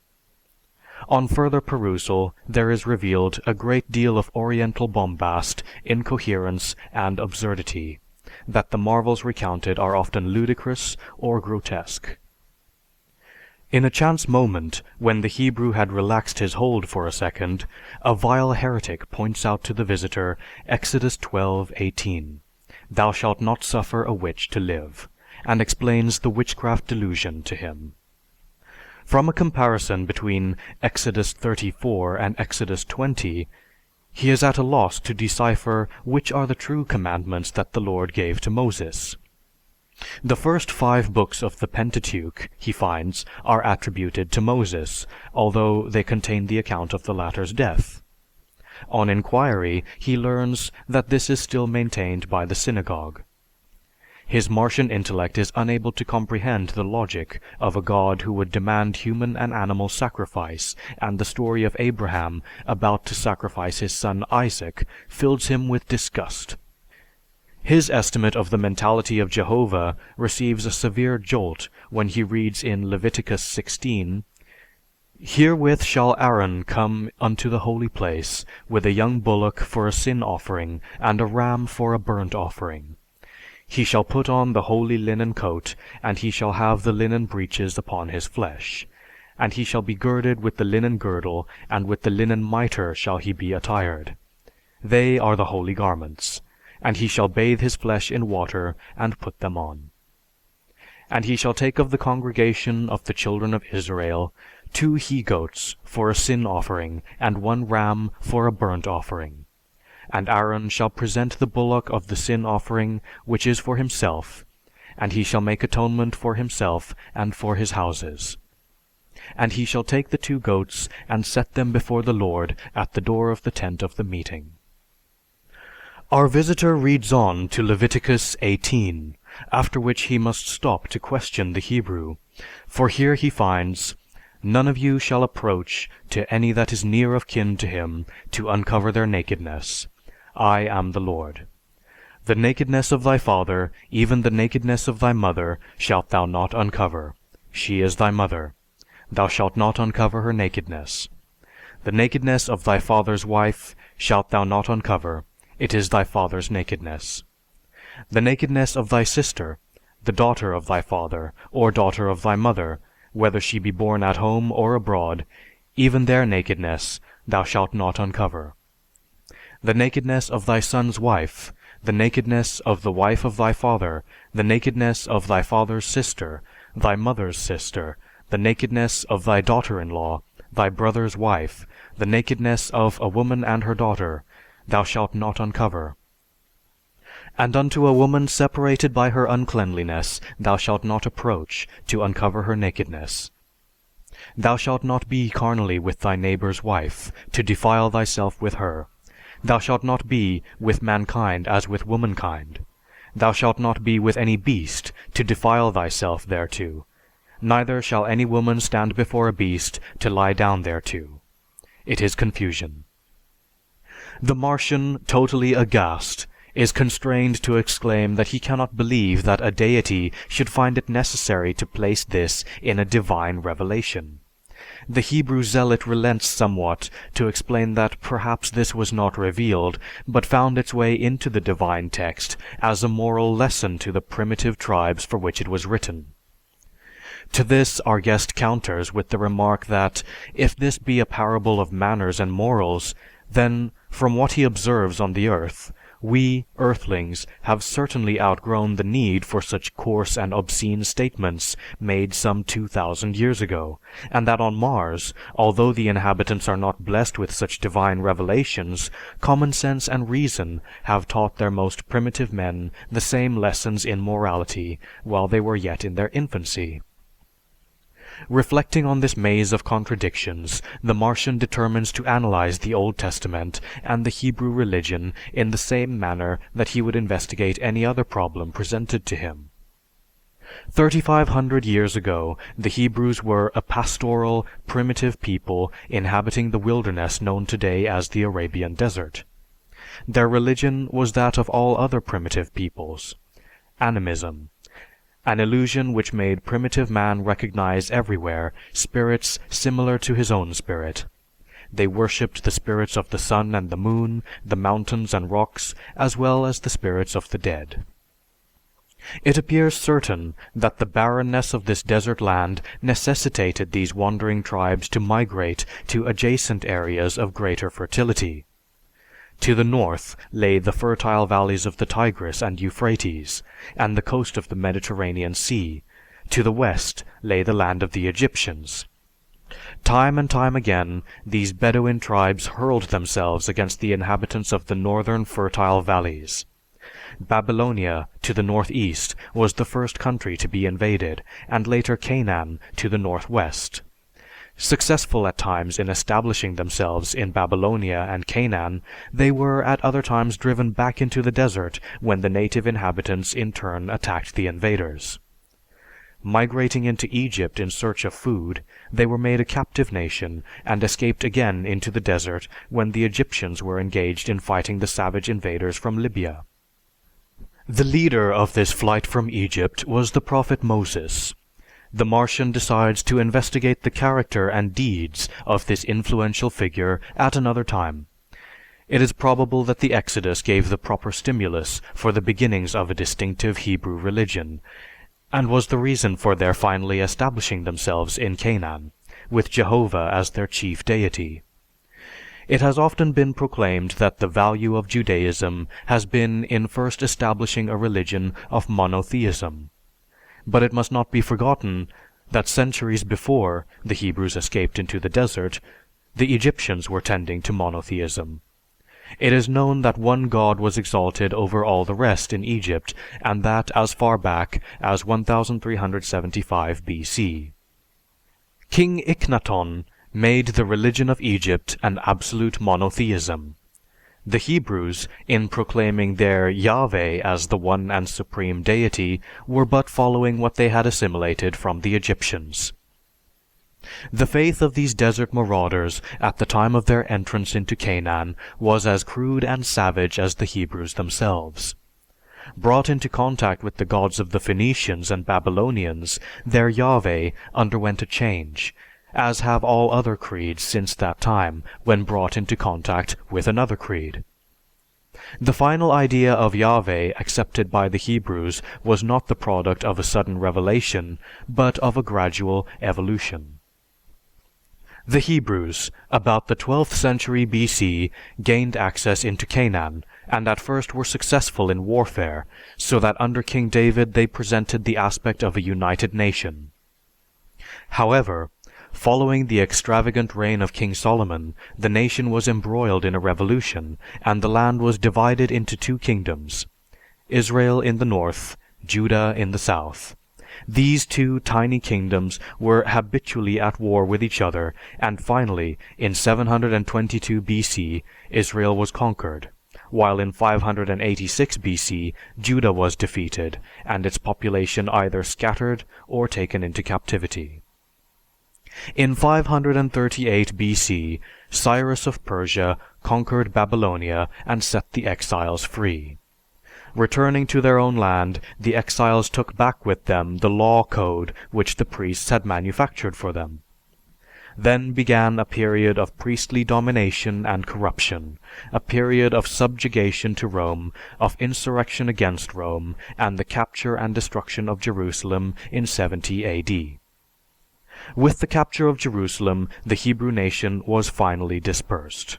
On further perusal, there is revealed a great deal of Oriental bombast, incoherence, and absurdity, that the marvels recounted are often ludicrous or grotesque. In a chance moment, when the Hebrew had relaxed his hold for a second, a vile heretic points out to the visitor Exodus 12:18, "Thou shalt not suffer a witch to live," and explains the witchcraft delusion to him. From a comparison between Exodus 34 and Exodus 20, he is at a loss to decipher which are the true commandments that the Lord gave to Moses. The first 5 books of the Pentateuch, he finds, are attributed to Moses, although they contain the account of the latter's death. On inquiry, he learns that this is still maintained by the synagogue. His Martian intellect is unable to comprehend the logic of a God who would demand human and animal sacrifice, and the story of Abraham about to sacrifice his son Isaac fills him with disgust. His estimate of the mentality of Jehovah receives a severe jolt when he reads in Leviticus 16, "Herewith shall Aaron come unto the holy place, with a young bullock for a sin offering, and a ram for a burnt offering. He shall put on the holy linen coat, and he shall have the linen breeches upon his flesh. And he shall be girded with the linen girdle, and with the linen mitre shall he be attired. They are the holy garments. And he shall bathe his flesh in water, and put them on. And he shall take of the congregation of the children of Israel 2 he-goats for a sin offering, and 1 ram for a burnt offering. And Aaron shall present the bullock of the sin offering, which is for himself, and he shall make atonement for himself and for his houses. And he shall take the 2 goats and set them before the Lord at the door of the tent of the meeting." Our visitor reads on to Leviticus 18, after which he must stop to question the Hebrew, for here he finds, "None of you shall approach to any that is near of kin to him to uncover their nakedness. I am the Lord. The nakedness of thy father, even the nakedness of thy mother, shalt thou not uncover. She is thy mother. Thou shalt not uncover her nakedness. The nakedness of thy father's wife shalt thou not uncover. It is thy father's nakedness. The nakedness of thy sister, the daughter of thy father, or daughter of thy mother, whether she be born at home or abroad, even their nakedness thou shalt not uncover. The nakedness of thy son's wife, the nakedness of the wife of thy father, the nakedness of thy father's sister, thy mother's sister, the nakedness of thy daughter-in-law, thy brother's wife, the nakedness of a woman and her daughter, thou shalt not uncover. And unto a woman separated by her uncleanliness thou shalt not approach to uncover her nakedness. Thou shalt not be carnally with thy neighbor's wife, to defile thyself with her. Thou shalt not be with mankind as with womankind. Thou shalt not be with any beast, to defile thyself thereto. Neither shall any woman stand before a beast to lie down thereto. It is confusion. The Martian, totally aghast, is constrained to exclaim that he cannot believe that a deity should find it necessary to place this in a divine revelation. The Hebrew zealot relents somewhat to explain that perhaps this was not revealed, but found its way into the divine text as a moral lesson to the primitive tribes for which it was written. To this our guest counters with the remark that if this be a parable of manners and morals, then, from what he observes on the earth, we, earthlings, have certainly outgrown the need for such coarse and obscene statements made some 2,000 years ago, and that on Mars, although the inhabitants are not blessed with such divine revelations, common sense and reason have taught their most primitive men the same lessons in morality while they were yet in their infancy. Reflecting on this maze of contradictions, the Martian determines to analyze the Old Testament and the Hebrew religion in the same manner that he would investigate any other problem presented to him. 3,500 years ago, the Hebrews were a pastoral, primitive people inhabiting the wilderness known today as the Arabian Desert. Their religion was that of all other primitive peoples, animism, an illusion which made primitive man recognize everywhere spirits similar to his own spirit. They worshipped the spirits of the sun and the moon, the mountains and rocks, as well as the spirits of the dead. It appears certain that the barrenness of this desert land necessitated these wandering tribes to migrate to adjacent areas of greater fertility. To the north lay the fertile valleys of the Tigris and Euphrates, and the coast of the Mediterranean Sea. To the west lay the land of the Egyptians. Time and time again, these Bedouin tribes hurled themselves against the inhabitants of the northern fertile valleys. Babylonia, to the northeast, was the first country to be invaded, and later Canaan to the northwest. Successful at times in establishing themselves in Babylonia and Canaan, they were at other times driven back into the desert when the native inhabitants in turn attacked the invaders. Migrating into Egypt in search of food, they were made a captive nation and escaped again into the desert when the Egyptians were engaged in fighting the savage invaders from Libya. The leader of this flight from Egypt was the prophet Moses. The Martian decides to investigate the character and deeds of this influential figure at another time. It is probable that the Exodus gave the proper stimulus for the beginnings of a distinctive Hebrew religion, and was the reason for their finally establishing themselves in Canaan, with Jehovah as their chief deity. It has often been proclaimed that the value of Judaism has been in first establishing a religion of monotheism. But it must not be forgotten that centuries before the Hebrews escaped into the desert, the Egyptians were tending to monotheism. It is known that one god was exalted over all the rest in Egypt, and that as far back as 1375 BC. King Iknaton made the religion of Egypt an absolute monotheism. The Hebrews, in proclaiming their Yahweh as the one and supreme deity, were but following what they had assimilated from the Egyptians. The faith of these desert marauders at the time of their entrance into Canaan was as crude and savage as the Hebrews themselves. Brought into contact with the gods of the Phoenicians and Babylonians, their Yahweh underwent a change, as have all other creeds since that time when brought into contact with another creed. The final idea of Yahweh accepted by the Hebrews was not the product of a sudden revelation, but of a gradual evolution. The Hebrews, about the 12th century BC, gained access into Canaan, and at first were successful in warfare, so that under King David they presented the aspect of a united nation. However, following the extravagant reign of King Solomon, the nation was embroiled in a revolution, and the land was divided into two kingdoms, Israel in the north, Judah in the south. These two tiny kingdoms were habitually at war with each other, and finally, in 722 BC, Israel was conquered, while in 586 BC, Judah was defeated, and its population either scattered or taken into captivity. In 538 BC, Cyrus of Persia conquered Babylonia and set the exiles free. Returning to their own land, the exiles took back with them the law code which the priests had manufactured for them. Then began a period of priestly domination and corruption, a period of subjugation to Rome, of insurrection against Rome, and the capture and destruction of Jerusalem in 70 AD. With the capture of Jerusalem, the Hebrew nation was finally dispersed.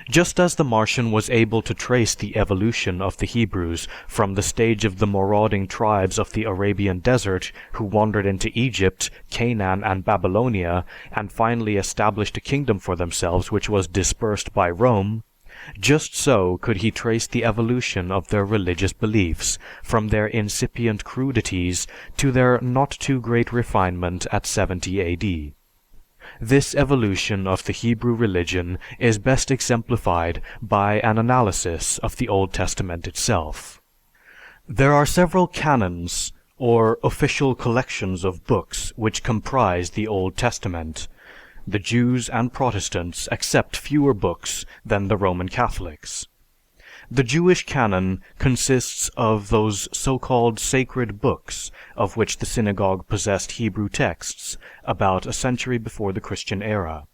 Just as the Martian was able to trace the evolution of the Hebrews from the stage of the marauding tribes of the Arabian desert who wandered into Egypt, Canaan, and Babylonia, and finally established a kingdom for themselves which was dispersed by Rome, just so could he trace the evolution of their religious beliefs from their incipient crudities to their not too great refinement at 70 AD. This evolution of the Hebrew religion is best exemplified by an analysis of the Old Testament itself. There are several canons, or official collections of books, which comprise the Old Testament. The Jews and Protestants accept fewer books than the Roman Catholics. The Jewish canon consists of those so-called sacred books, of which the synagogue possessed Hebrew texts about a century before the Christian era.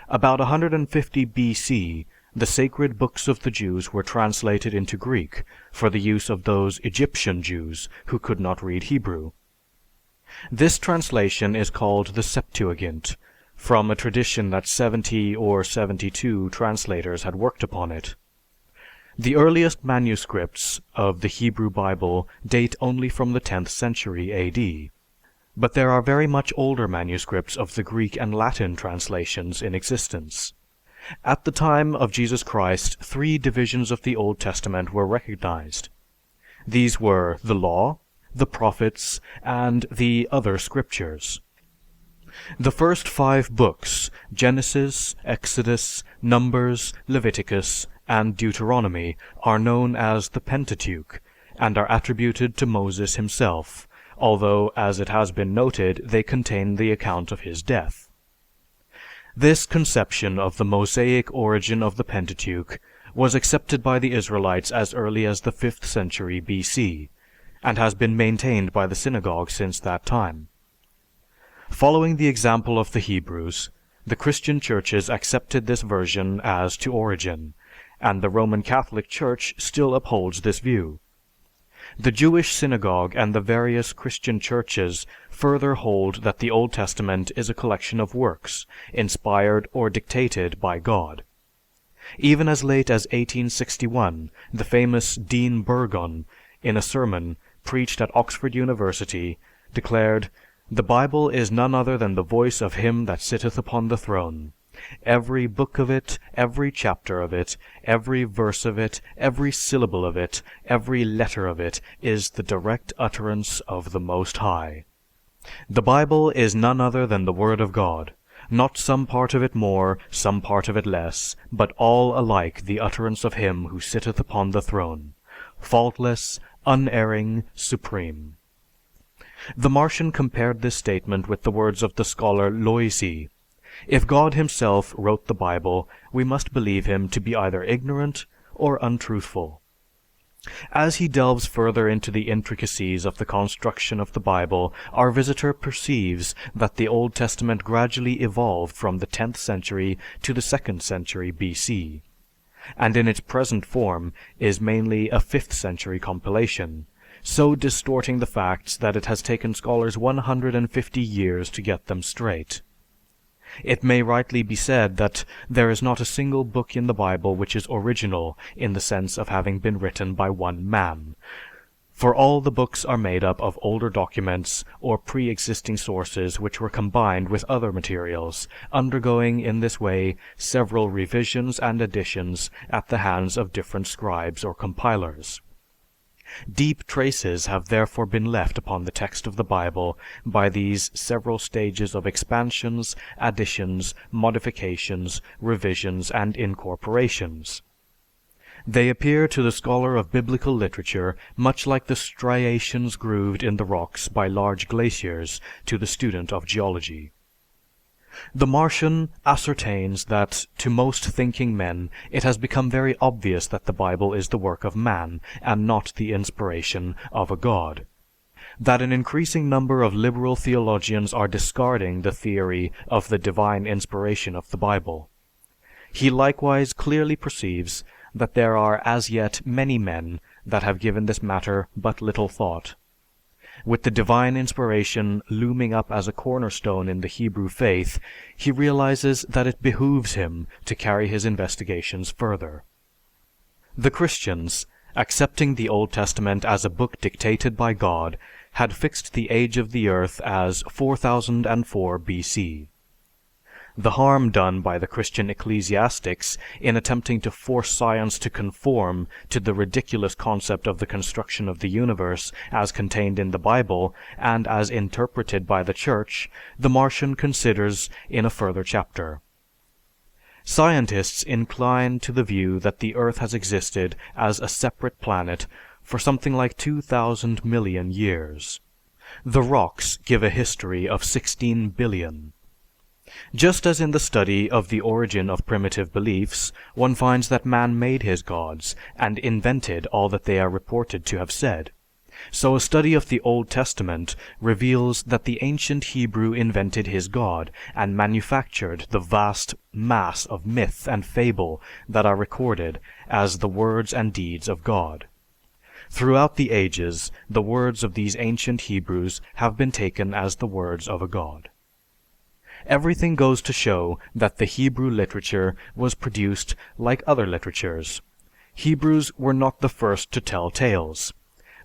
About 150 BC, the sacred books of the Jews were translated into Greek for the use of those Egyptian Jews who could not read Hebrew. This translation is called the Septuagint, from a tradition that 70 or 72 translators had worked upon it. The earliest manuscripts of the Hebrew Bible date only from the 10th century AD, but there are very much older manuscripts of the Greek and Latin translations in existence. At the time of Jesus Christ, three divisions of the Old Testament were recognized. These were the Law, the Prophets, and the other Scriptures. The first five books, Genesis, Exodus, Numbers, Leviticus, and Deuteronomy, are known as the Pentateuch, and are attributed to Moses himself, although, as it has been noted, they contain the account of his death. This conception of the Mosaic origin of the Pentateuch was accepted by the Israelites as early as the 5th century BC, and has been maintained by the synagogue since that time. Following the example of the Hebrews, the Christian churches accepted this version as to origin, and the Roman Catholic Church still upholds this view. The Jewish synagogue and the various Christian churches further hold that the Old Testament is a collection of works, inspired or dictated by God. Even as late as 1861, the famous Dean Burgon, in a sermon preached at Oxford University, declared, The Bible is none other than the voice of him that sitteth upon the throne. Every book of it, every chapter of it, every verse of it, every syllable of it, every letter of it, is the direct utterance of the Most High. The Bible is none other than the Word of God, not some part of it more, some part of it less, but all alike the utterance of him who sitteth upon the throne, faultless, unerring, supreme. The Martian compared this statement with the words of the scholar Loisy. If God himself wrote the Bible, we must believe him to be either ignorant or untruthful. As he delves further into the intricacies of the construction of the Bible, our visitor perceives that the Old Testament gradually evolved from the 10th century to the 2nd century BC, and in its present form is mainly a 5th century compilation, so distorting the facts that it has taken scholars 150 years to get them straight. It may rightly be said that there is not a single book in the Bible which is original in the sense of having been written by one man, for all the books are made up of older documents or pre-existing sources which were combined with other materials, undergoing in this way several revisions and additions at the hands of different scribes or compilers. Deep traces have therefore been left upon the text of the Bible by these several stages of expansions, additions, modifications, revisions, and incorporations. They appear to the scholar of biblical literature much like the striations grooved in the rocks by large glaciers to the student of geology. The Martian ascertains that to most thinking men it has become very obvious that the Bible is the work of man and not the inspiration of a god. That an increasing number of liberal theologians are discarding the theory of the divine inspiration of the Bible. He likewise clearly perceives that there are as yet many men that have given this matter but little thought. With the divine inspiration looming up as a cornerstone in the Hebrew faith, he realizes that it behooves him to carry his investigations further. The Christians, accepting the Old Testament as a book dictated by God, had fixed the age of the earth as 4004 BC. The harm done by the Christian ecclesiastics in attempting to force science to conform to the ridiculous concept of the construction of the universe as contained in the Bible and as interpreted by the Church, the Martian considers in a further chapter. Scientists incline to the view that the Earth has existed as a separate planet for something like 2,000 million years. The rocks give a history of 16 billion. Just as in the study of the origin of primitive beliefs, one finds that man made his gods and invented all that they are reported to have said, so a study of the Old Testament reveals that the ancient Hebrew invented his God and manufactured the vast mass of myth and fable that are recorded as the words and deeds of God. Throughout the ages, the words of these ancient Hebrews have been taken as the words of a god. Everything goes to show that the Hebrew literature was produced like other literatures. Hebrews were not the first to tell tales.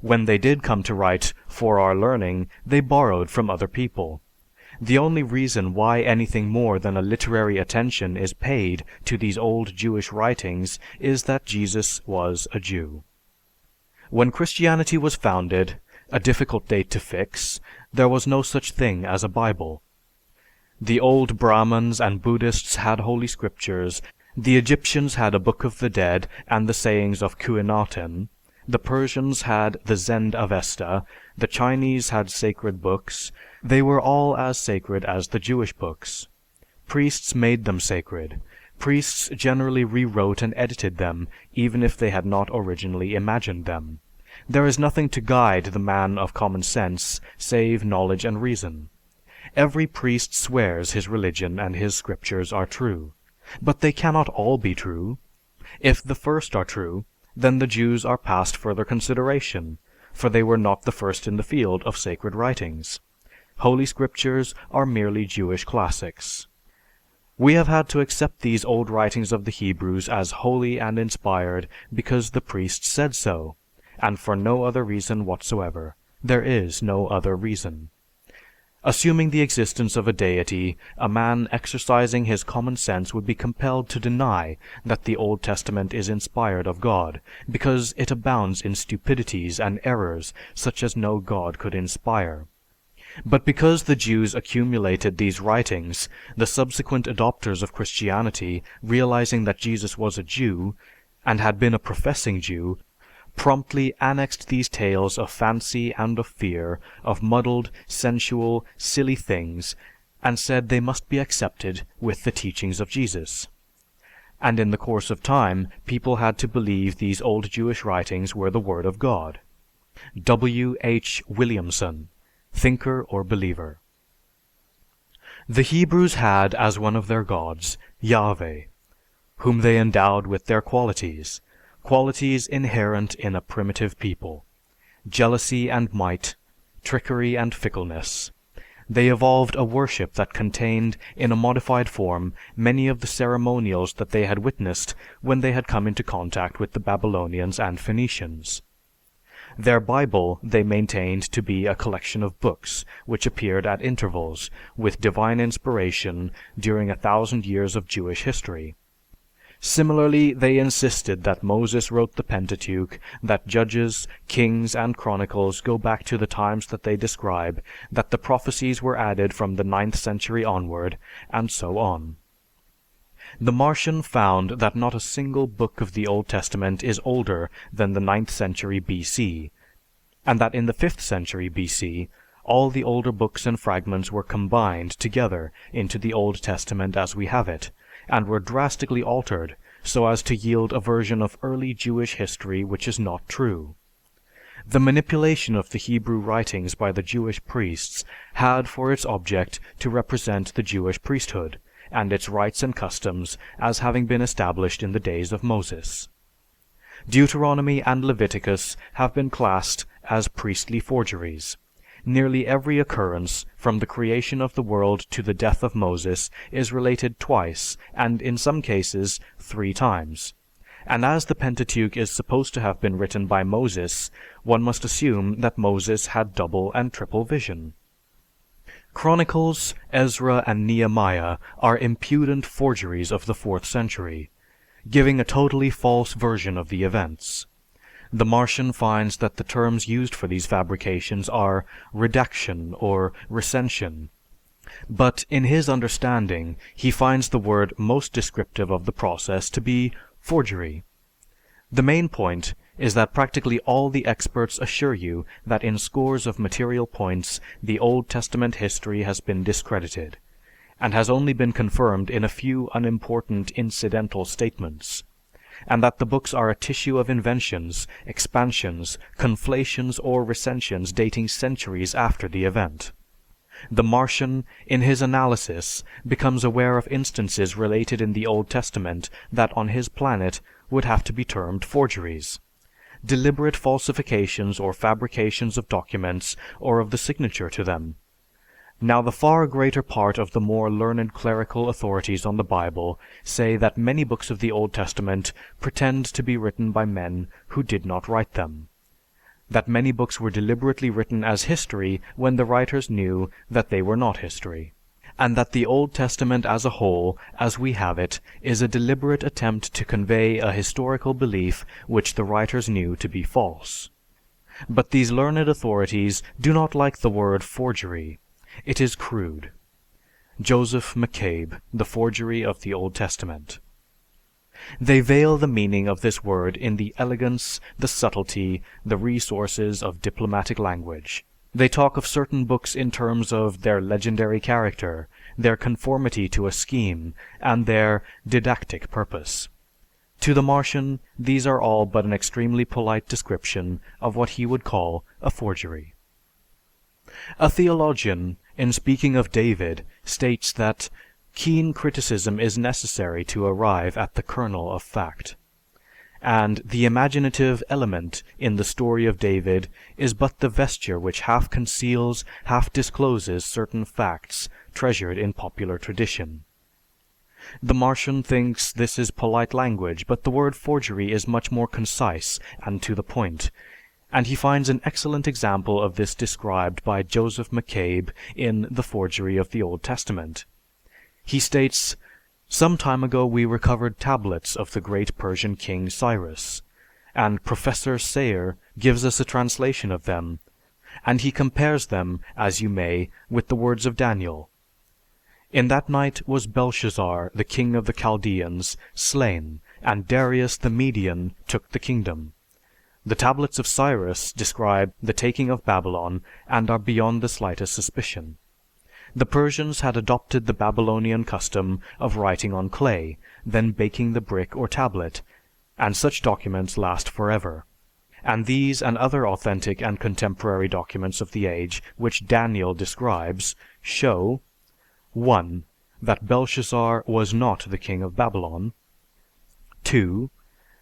When they did come to write for our learning, they borrowed from other people. The only reason why anything more than a literary attention is paid to these old Jewish writings is that Jesus was a Jew. When Christianity was founded, a difficult date to fix, there was no such thing as a Bible. The old Brahmins and Buddhists had holy scriptures, the Egyptians had a Book of the Dead and the sayings of Akhenaten, the Persians had the Zend Avesta, the Chinese had sacred books, they were all as sacred as the Jewish books. Priests made them sacred. Priests generally rewrote and edited them, even if they had not originally imagined them. There is nothing to guide the man of common sense save knowledge and reason. Every priest swears his religion and his scriptures are true, but they cannot all be true. If the first are true, then the Jews are past further consideration, for they were not the first in the field of sacred writings. Holy scriptures are merely Jewish classics. We have had to accept these old writings of the Hebrews as holy and inspired because the priests said so, and for no other reason whatsoever. There is no other reason. Assuming the existence of a deity, a man exercising his common sense would be compelled to deny that the Old Testament is inspired of God, because it abounds in stupidities and errors such as no God could inspire. But because the Jews accumulated these writings, the subsequent adopters of Christianity, realizing that Jesus was a Jew, and had been a professing Jew, promptly annexed these tales of fancy and of fear, of muddled, sensual, silly things, and said they must be accepted with the teachings of Jesus. And in the course of time, people had to believe these old Jewish writings were the Word of God. W. H. Williamson, Thinker or Believer. The Hebrews had as one of their gods, Yahweh, whom they endowed with their qualities, qualities inherent in a primitive people: jealousy and might, trickery and fickleness. They evolved a worship that contained, in a modified form, many of the ceremonials that they had witnessed when they had come into contact with the Babylonians and Phoenicians. Their Bible they maintained to be a collection of books which appeared at intervals, with divine inspiration, during 1,000 years of Jewish history. Similarly, they insisted that Moses wrote the Pentateuch, that Judges, Kings, and Chronicles go back to the times that they describe, that the prophecies were added from the 9th century onward, and so on. The Martian found that not a single book of the Old Testament is older than the 9th century BC, and that in the 5th century BC, all the older books and fragments were combined together into the Old Testament as we have it, and were drastically altered so as to yield a version of early Jewish history which is not true. The manipulation of the Hebrew writings by the Jewish priests had for its object to represent the Jewish priesthood, and its rites and customs as having been established in the days of Moses. Deuteronomy and Leviticus have been classed as priestly forgeries. Nearly every occurrence, from the creation of the world to the death of Moses, is related twice, and in some cases 3 times. And as the Pentateuch is supposed to have been written by Moses, one must assume that Moses had double and triple vision. Chronicles, Ezra, and Nehemiah are impudent forgeries of the 4th century, giving a totally false version of the events. The Martian finds that the terms used for these fabrications are redaction or recension, but in his understanding, he finds the word most descriptive of the process to be forgery. The main point is that practically all the experts assure you that in scores of material points the Old Testament history has been discredited, and has only been confirmed in a few unimportant incidental statements, and that the books are a tissue of inventions, expansions, conflations, or recensions dating centuries after the event. The Martian, in his analysis, becomes aware of instances related in the Old Testament that on his planet would have to be termed forgeries. Deliberate falsifications or fabrications of documents or of the signature to them. Now the far greater part of the more learned clerical authorities on the Bible say that many books of the Old Testament pretend to be written by men who did not write them. That many books were deliberately written as history when the writers knew that they were not history. And that the Old Testament as a whole, as we have it, is a deliberate attempt to convey a historical belief which the writers knew to be false. But these learned authorities do not like the word forgery. It is crude. Joseph McCabe, The Forgery of the Old Testament. They veil the meaning of this word in the elegance, the subtlety, the resources of diplomatic language. They talk of certain books in terms of their legendary character, their conformity to a scheme, and their didactic purpose. To the Martian, these are all but an extremely polite description of what he would call a forgery. A theologian, in speaking of David, states that keen criticism is necessary to arrive at the kernel of fact, and the imaginative element in the story of David is but the vesture which half conceals, half discloses certain facts treasured in popular tradition. The Martian thinks this is polite language, but the word forgery is much more concise and to the point, and he finds an excellent example of this described by Joseph McCabe in The Forgery of the Old Testament. He states, "Some time ago we recovered tablets of the great Persian king Cyrus, and Professor Sayre gives us a translation of them, and he compares them, as you may, with the words of Daniel. In that night was Belshazzar, the king of the Chaldeans, slain, and Darius the Median took the kingdom. The tablets of Cyrus describe the taking of Babylon and are beyond the slightest suspicion. The Persians had adopted the Babylonian custom of writing on clay, then baking the brick or tablet, and such documents last forever. And these and other authentic and contemporary documents of the age which Daniel describes show: 1. That Belshazzar was not the king of Babylon. 2.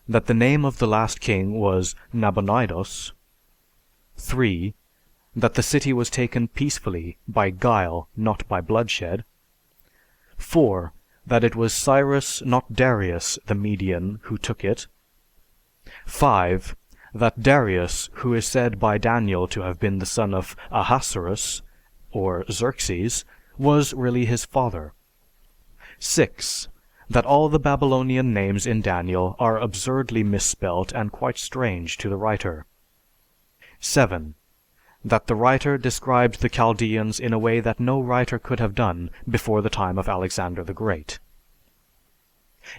That the name of the last king was Nabonidus. 3. That the city was taken peacefully, by guile, not by bloodshed. 4. That it was Cyrus, not Darius, the Median, who took it. 5. That Darius, who is said by Daniel to have been the son of Ahasuerus, or Xerxes, was really his father. 6. That all the Babylonian names in Daniel are absurdly misspelt and quite strange to the writer. 7. That the writer described the Chaldeans in a way that no writer could have done before the time of Alexander the Great.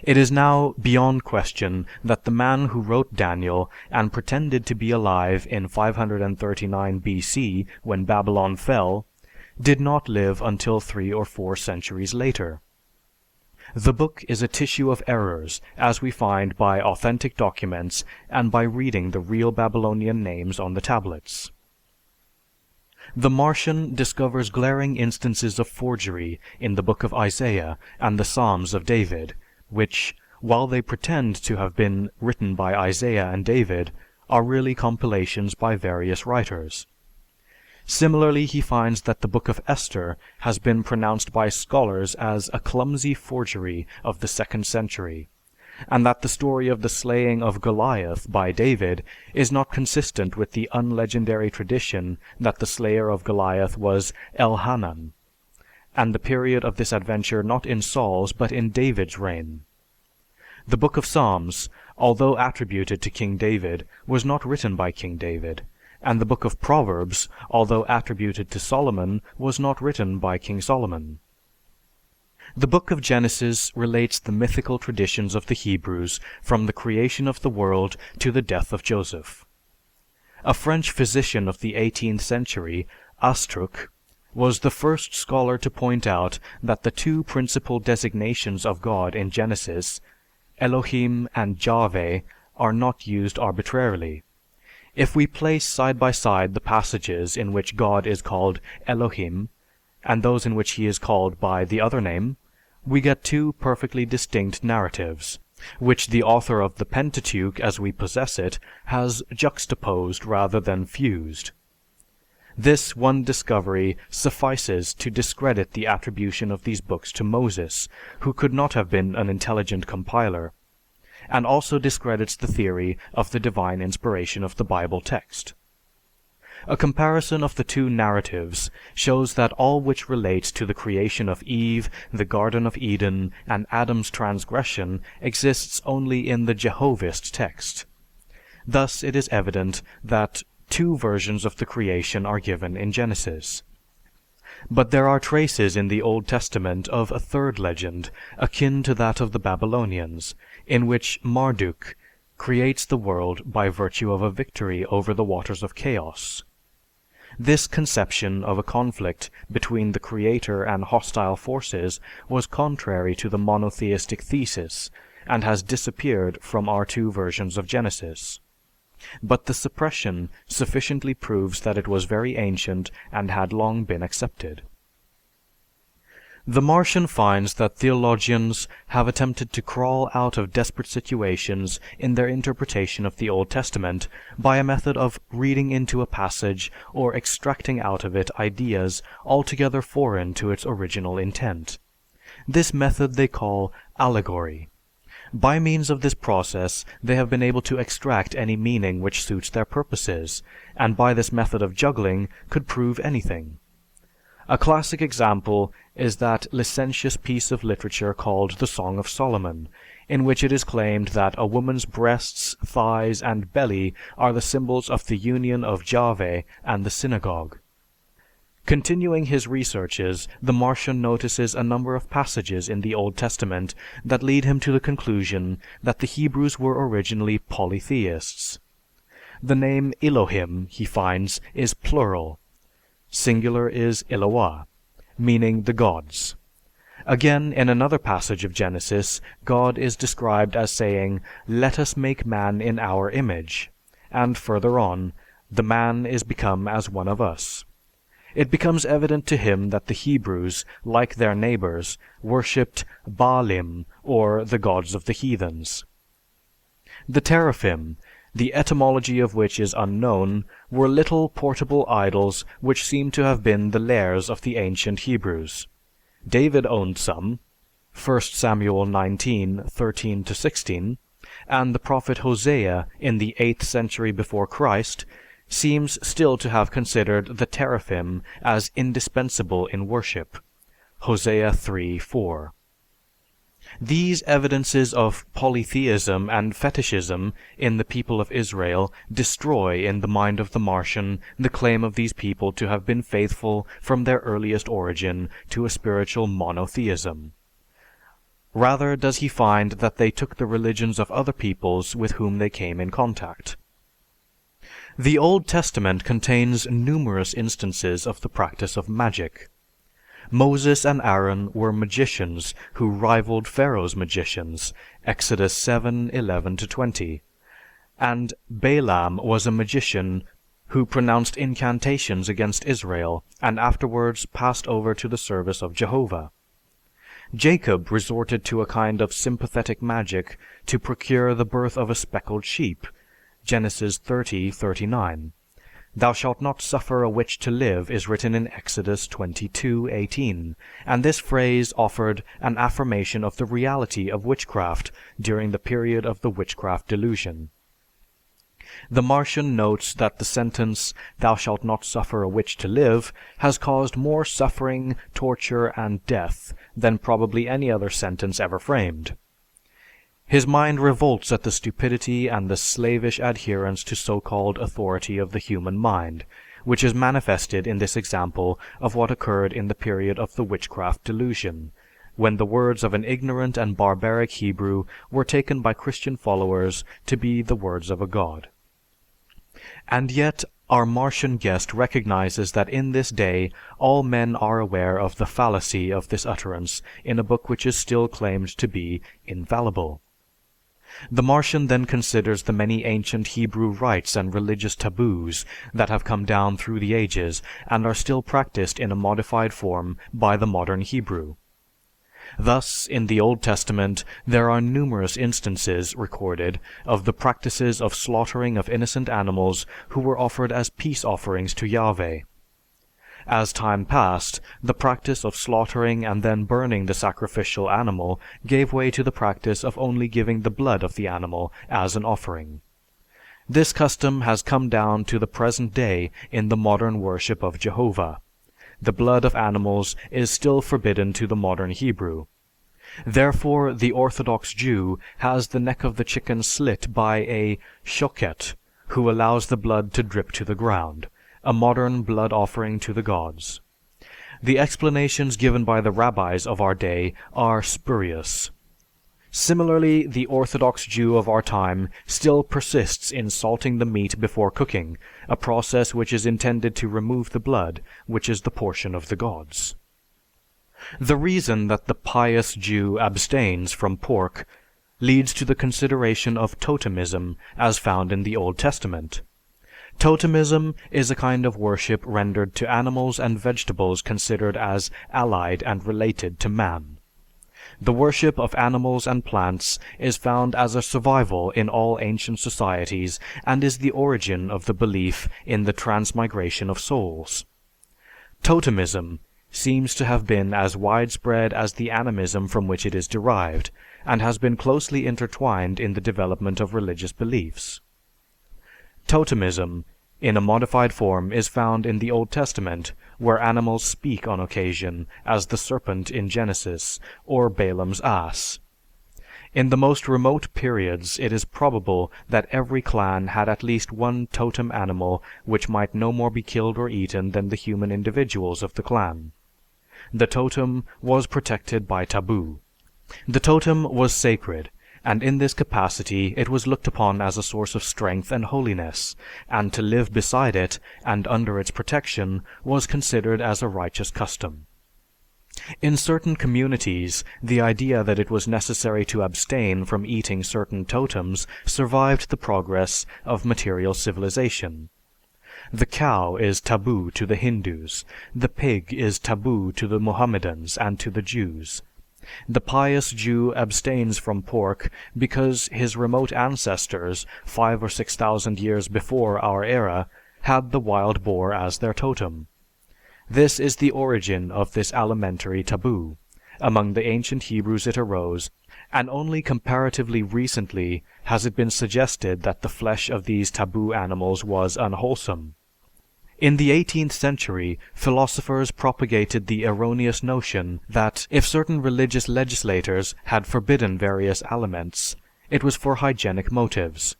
It is now beyond question that the man who wrote Daniel and pretended to be alive in 539 BC when Babylon fell, did not live until 3 or 4 centuries later. The book is a tissue of errors, as we find by authentic documents and by reading the real Babylonian names on the tablets. The Martian discovers glaring instances of forgery in the Book of Isaiah and the Psalms of David, which, while they pretend to have been written by Isaiah and David, are really compilations by various writers. Similarly, he finds that the Book of Esther has been pronounced by scholars as a clumsy forgery of the 2nd century, and that the story of the slaying of Goliath by David is not consistent with the unlegendary tradition that the slayer of Goliath was Elhanan, and the period of this adventure not in Saul's but in David's reign. The Book of Psalms, although attributed to King David, was not written by King David, and the Book of Proverbs, although attributed to Solomon, was not written by King Solomon. The Book of Genesis relates the mythical traditions of the Hebrews from the creation of the world to the death of Joseph. A French physician of the 18th century, Astruc, was the first scholar to point out that the 2 principal designations of God in Genesis, Elohim and Yahweh, are not used arbitrarily. If we place side by side the passages in which God is called Elohim and those in which he is called by the other name, we get 2 perfectly distinct narratives, which the author of the Pentateuch as we possess it has juxtaposed rather than fused. This one discovery suffices to discredit the attribution of these books to Moses, who could not have been an intelligent compiler, and also discredits the theory of the divine inspiration of the Bible text. A comparison of the 2 narratives shows that all which relates to the creation of Eve, the Garden of Eden, and Adam's transgression exists only in the Jehovist text. Thus it is evident that 2 versions of the creation are given in Genesis. But there are traces in the Old Testament of a 3rd legend, akin to that of the Babylonians, in which Marduk creates the world by virtue of a victory over the waters of chaos. This conception of a conflict between the creator and hostile forces was contrary to the monotheistic thesis, and has disappeared from our 2 versions of Genesis. But the suppression sufficiently proves that it was very ancient and had long been accepted. The Martian finds that theologians have attempted to crawl out of desperate situations in their interpretation of the Old Testament by a method of reading into a passage or extracting out of it ideas altogether foreign to its original intent. This method they call allegory. By means of this process, they have been able to extract any meaning which suits their purposes, and by this method of juggling could prove anything. A classic example is that licentious piece of literature called the Song of Solomon, in which it is claimed that a woman's breasts, thighs, and belly are the symbols of the union of Jahwe and the synagogue. Continuing his researches, the Martian notices a number of passages in the Old Testament that lead him to the conclusion that the Hebrews were originally polytheists. The name Elohim, he finds, is plural. Singular is Eloah, meaning the gods. Again, in another passage of Genesis, God is described as saying, "Let us make man in our image," and further on, "The man is become as one of us." It becomes evident to him that the Hebrews, like their neighbors, worshipped Baalim, or the gods of the heathens. The teraphim, the etymology of which is unknown, were little portable idols which seem to have been the lairs of the ancient Hebrews. David owned some, 1 Samuel 19:13-16, and the prophet Hosea in the 8th century before Christ seems still to have considered the teraphim as indispensable in worship. Hosea 3:4. These evidences of polytheism and fetishism in the people of Israel destroy in the mind of the Martian the claim of these people to have been faithful from their earliest origin to a spiritual monotheism. Rather does he find that they took the religions of other peoples with whom they came in contact. The Old Testament contains numerous instances of the practice of magic. Moses and Aaron were magicians who rivaled Pharaoh's magicians, Exodus 7:11-20, and Balaam was a magician who pronounced incantations against Israel and afterwards passed over to the service of Jehovah. Jacob resorted to a kind of sympathetic magic to procure the birth of a speckled sheep, Genesis 30:39. "Thou shalt not suffer a witch to live" is written in Exodus 22:18, and this phrase offered an affirmation of the reality of witchcraft during the period of the witchcraft delusion. The Martian notes that the sentence, "Thou shalt not suffer a witch to live," has caused more suffering, torture, and death than probably any other sentence ever framed. His mind revolts at the stupidity and the slavish adherence to so-called authority of the human mind, which is manifested in this example of what occurred in the period of the witchcraft delusion, when the words of an ignorant and barbaric Hebrew were taken by Christian followers to be the words of a god. And yet, our Martian guest recognizes that in this day all men are aware of the fallacy of this utterance in a book which is still claimed to be infallible. The Martian then considers the many ancient Hebrew rites and religious taboos that have come down through the ages and are still practiced in a modified form by the modern Hebrew. Thus, in the Old Testament, there are numerous instances recorded of the practices of slaughtering of innocent animals who were offered as peace offerings to Yahweh. As time passed, the practice of slaughtering and then burning the sacrificial animal gave way to the practice of only giving the blood of the animal as an offering. This custom has come down to the present day in the modern worship of Jehovah. The blood of animals is still forbidden to the modern Hebrew. Therefore, the Orthodox Jew has the neck of the chicken slit by a shochet, who allows the blood to drip to the ground, a modern blood offering to the gods. The explanations given by the rabbis of our day are spurious. Similarly, the Orthodox Jew of our time still persists in salting the meat before cooking, a process which is intended to remove the blood, which is the portion of the gods. The reason that the pious Jew abstains from pork leads to the consideration of totemism as found in the Old Testament. Totemism is a kind of worship rendered to animals and vegetables considered as allied and related to man. The worship of animals and plants is found as a survival in all ancient societies and is the origin of the belief in the transmigration of souls. Totemism seems to have been as widespread as the animism from which it is derived, and has been closely intertwined in the development of religious beliefs. Totemism, in a modified form, is found in the Old Testament, where animals speak on occasion, as the serpent in Genesis, or Balaam's ass. In the most remote periods, it is probable that every clan had at least one totem animal which might no more be killed or eaten than the human individuals of the clan. The totem was protected by taboo. The totem was sacred, and in this capacity it was looked upon as a source of strength and holiness, and to live beside it and under its protection was considered as a righteous custom. In certain communities, the idea that it was necessary to abstain from eating certain totems survived the progress of material civilization. The cow is taboo to the Hindus, the pig is taboo to the Mohammedans and to the Jews. The pious Jew abstains from pork because his remote ancestors, 5,000 or 6,000 years before our era, had the wild boar as their totem. This is the origin of this alimentary taboo. Among the ancient Hebrews it arose, and only comparatively recently has it been suggested that the flesh of these taboo animals was unwholesome. In the 18th century, philosophers propagated the erroneous notion that if certain religious legislators had forbidden various aliments, it was for hygienic motives.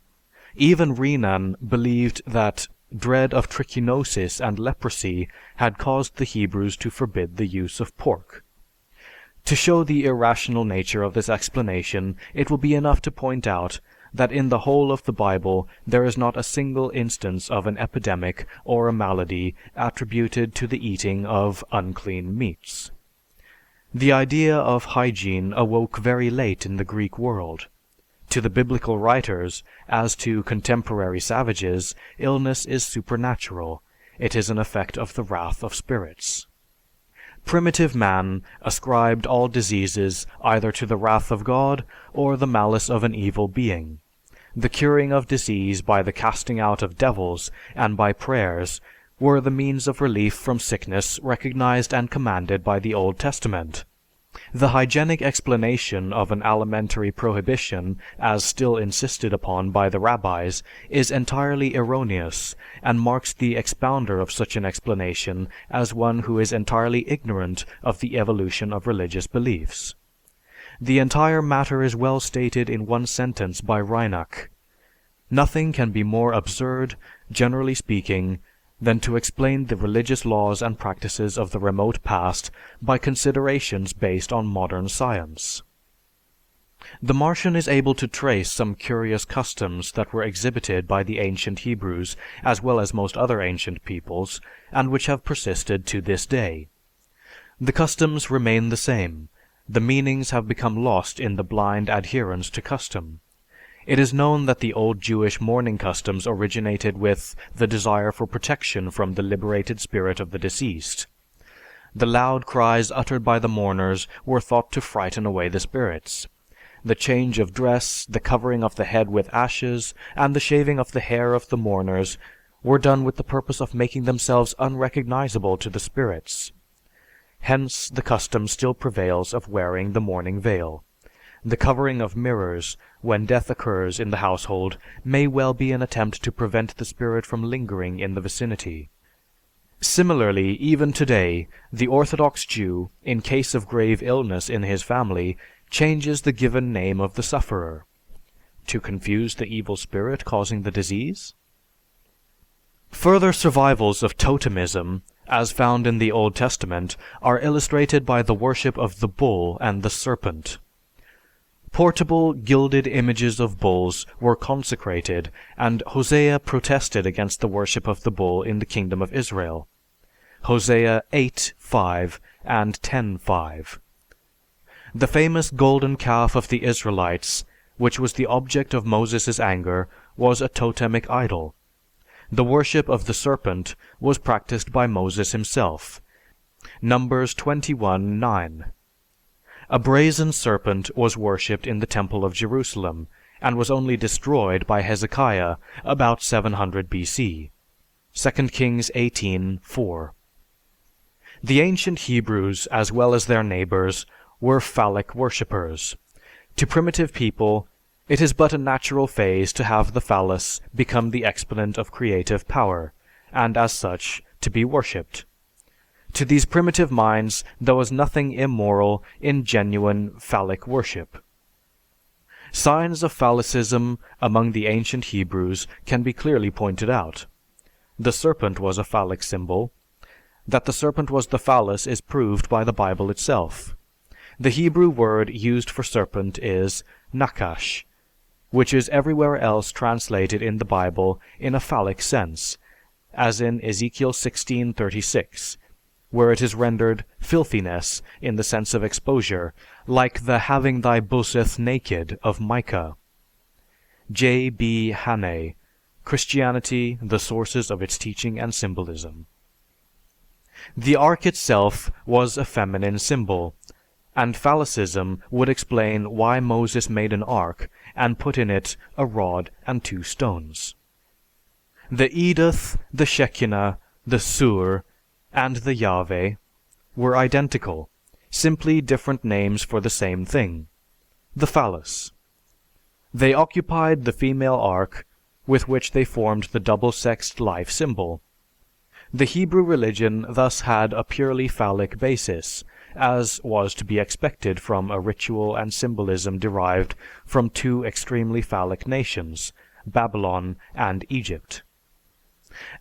Even Renan believed that dread of trichinosis and leprosy had caused the Hebrews to forbid the use of pork. To show the irrational nature of this explanation, it will be enough to point out that in the whole of the Bible there is not a single instance of an epidemic or a malady attributed to the eating of unclean meats. The idea of hygiene awoke very late in the Greek world. To the biblical writers, as to contemporary savages, illness is supernatural. It is an effect of the wrath of spirits. Primitive man ascribed all diseases either to the wrath of God or the malice of an evil being. The curing of disease by the casting out of devils and by prayers were the means of relief from sickness recognized and commanded by the Old Testament. The hygienic explanation of an alimentary prohibition, as still insisted upon by the rabbis, is entirely erroneous, and marks the expounder of such an explanation as one who is entirely ignorant of the evolution of religious beliefs. The entire matter is well stated in one sentence by Reinach. Nothing can be more absurd, generally speaking, than to explain the religious laws and practices of the remote past by considerations based on modern science. The Martian is able to trace some curious customs that were exhibited by the ancient Hebrews as well as most other ancient peoples, and which have persisted to this day. The customs remain the same. The meanings have become lost in the blind adherence to custom. It is known that the old Jewish mourning customs originated with the desire for protection from the liberated spirit of the deceased. The loud cries uttered by the mourners were thought to frighten away the spirits. The change of dress, the covering of the head with ashes, and the shaving of the hair of the mourners were done with the purpose of making themselves unrecognizable to the spirits. Hence the custom still prevails of wearing the mourning veil. The covering of mirrors, when death occurs in the household, may well be an attempt to prevent the spirit from lingering in the vicinity. Similarly, even today, the Orthodox Jew, in case of grave illness in his family, changes the given name of the sufferer. To confuse the evil spirit causing the disease? Further survivals of totemism, as found in the Old Testament, are illustrated by the worship of the bull and the serpent. Portable, gilded images of bulls were consecrated, and Hosea protested against the worship of the bull in the Kingdom of Israel. Hosea 8:5 and 10:5. The famous golden calf of the Israelites, which was the object of Moses' anger, was a totemic idol. The worship of the serpent was practiced by Moses himself. Numbers 21:9. A brazen serpent was worshipped in the Temple of Jerusalem, and was only destroyed by Hezekiah about 700 BC. 2 Kings 18:4. The ancient Hebrews, as well as their neighbors, were phallic worshippers. To primitive people, it is but a natural phase to have the phallus become the exponent of creative power, and as such, to be worshipped. To these primitive minds, there was nothing immoral in genuine phallic worship. Signs of phallicism among the ancient Hebrews can be clearly pointed out. The serpent was a phallic symbol. That the serpent was the phallus is proved by the Bible itself. The Hebrew word used for serpent is nakash, which is everywhere else translated in the Bible in a phallic sense, as in Ezekiel 16:36, where it is rendered filthiness in the sense of exposure, like the having thy boaseth naked of Micah. J. B. Hannay, Christianity, the Sources of Its Teaching and Symbolism. The ark itself was a feminine symbol, and phallicism would explain why Moses made an ark and put in it a rod and 2 stones. The Edith, the Shekinah, the Sur, and the Yahweh were identical, simply different names for the same thing, the phallus. They occupied the female ark with which they formed the double-sexed life symbol. The Hebrew religion thus had a purely phallic basis, as was to be expected from a ritual and symbolism derived from 2 extremely phallic nations, Babylon and Egypt.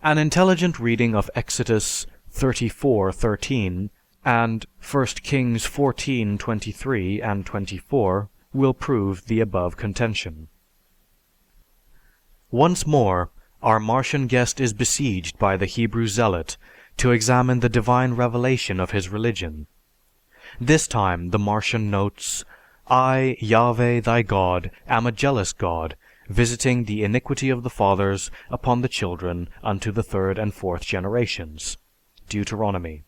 An intelligent reading of Exodus 34:13 and 1 Kings 14:23 and 24 will prove the above contention. Once more, our Martian guest is besieged by the Hebrew zealot to examine the divine revelation of his religion. This time the Martian notes, "I, Yahweh thy God, am a jealous God, visiting the iniquity of the fathers upon the children unto the 3rd and 4th generations." Deuteronomy,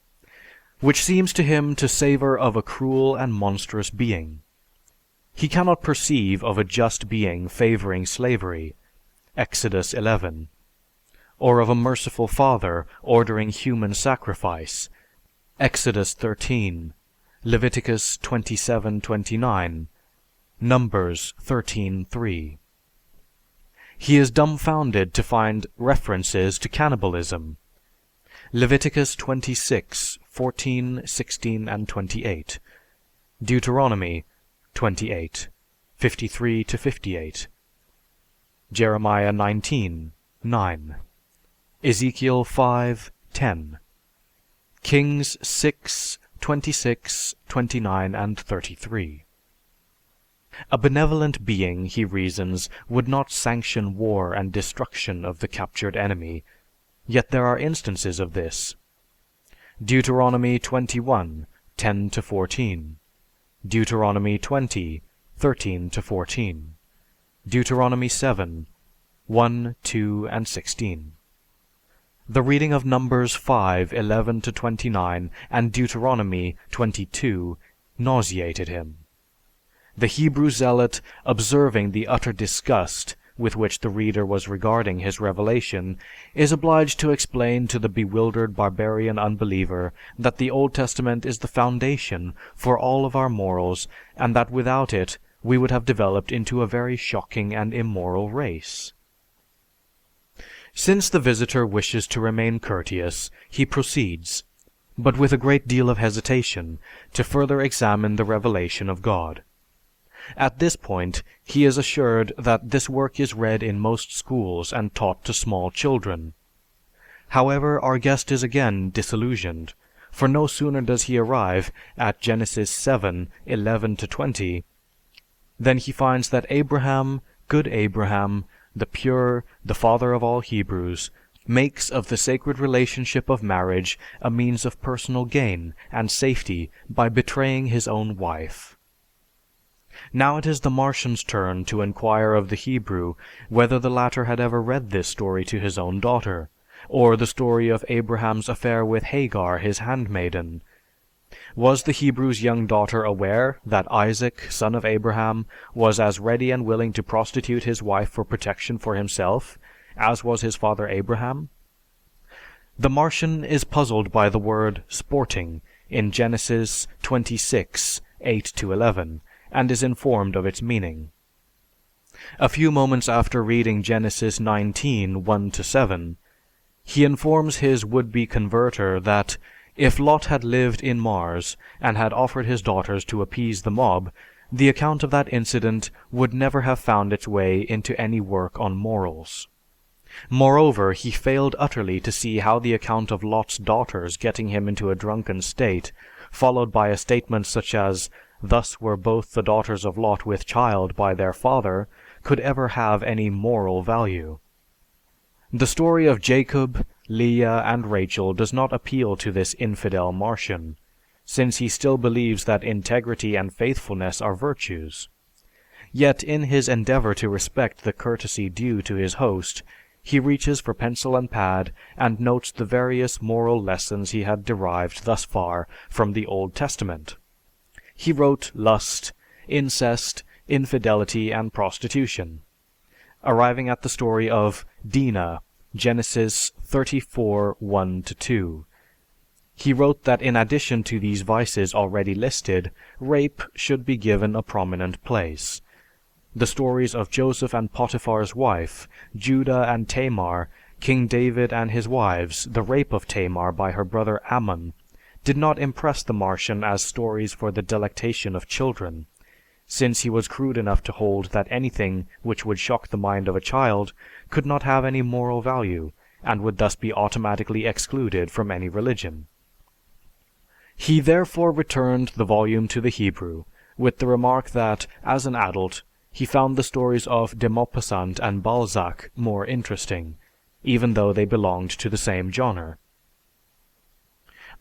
which seems to him to savor of a cruel and monstrous being. He cannot perceive of a just being favoring slavery, Exodus 11, or of a merciful father ordering human sacrifice, Exodus 13, Leviticus 27:29, Numbers 13:3. He is dumbfounded to find references to cannibalism, Leviticus 26:14, 16, and 28, Deuteronomy 28:53-58, Jeremiah 19:9, Ezekiel 5:10, Kings 6:26, 29, and 33. A benevolent being, he reasons, would not sanction war and destruction of the captured enemy, yet there are instances of this. Deuteronomy 21:10-14, Deuteronomy 20:13-14, Deuteronomy 7:1, 2, and 16. The reading of Numbers 5:11-29 and Deuteronomy 22 nauseated him. The Hebrew zealot, observing the utter disgust with which the reader was regarding his revelation, is obliged to explain to the bewildered barbarian unbeliever that the Old Testament is the foundation for all of our morals, and that without it we would have developed into a very shocking and immoral race. Since the visitor wishes to remain courteous, he proceeds, but with a great deal of hesitation, to further examine the revelation of God. At this point, he is assured that this work is read in most schools and taught to small children. However, our guest is again disillusioned, for no sooner does he arrive at Genesis 7:11-20 than he finds that Abraham, good Abraham, the pure, the father of all Hebrews, makes of the sacred relationship of marriage a means of personal gain and safety by betraying his own wife. Now it is the Martian's turn to inquire of the Hebrew whether the latter had ever read this story to his own daughter, or the story of Abraham's affair with Hagar, his handmaiden. Was the Hebrew's young daughter aware that Isaac, son of Abraham, was as ready and willing to prostitute his wife for protection for himself as was his father Abraham? The Martian is puzzled by the word "sporting" in Genesis 26:8-11, and is informed of its meaning. A few moments after reading Genesis 19, 1-7, he informs his would-be converter that if Lot had lived in Mars and had offered his daughters to appease the mob, the account of that incident would never have found its way into any work on morals. Moreover, he failed utterly to see how the account of Lot's daughters getting him into a drunken state, followed by a statement such as, "Thus were both the daughters of Lot with child by their father," could ever have any moral value. The story of Jacob, Leah, and Rachel does not appeal to this infidel Martian, since he still believes that integrity and faithfulness are virtues. Yet in his endeavor to respect the courtesy due to his host, he reaches for pencil and pad and notes the various moral lessons he had derived thus far from the Old Testament. He wrote lust, incest, infidelity, and prostitution, arriving at the story of Dinah, Genesis 34, 1-2. He wrote that in addition to these vices already listed, rape should be given a prominent place. The stories of Joseph and Potiphar's wife, Judah and Tamar, King David and his wives, the rape of Tamar by her brother Ammon, did not impress the Martian as stories for the delectation of children, since he was crude enough to hold that anything which would shock the mind of a child could not have any moral value, and would thus be automatically excluded from any religion. He therefore returned the volume to the Hebrew, with the remark that, as an adult, he found the stories of de Maupassant and Balzac more interesting, even though they belonged to the same genre.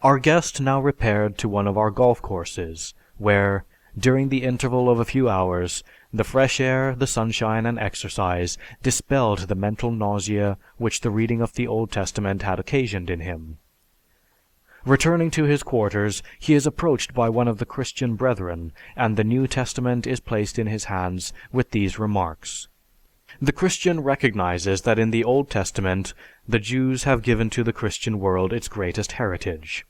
Our guest now repaired to one of our golf courses, where, during the interval of a few hours, the fresh air, the sunshine, and exercise dispelled the mental nausea which the reading of the Old Testament had occasioned in him. Returning to his quarters, he is approached by one of the Christian brethren, and the New Testament is placed in his hands with these remarks. The Christian recognizes that in the Old Testament, the Jews have given to the Christian world its greatest heritage.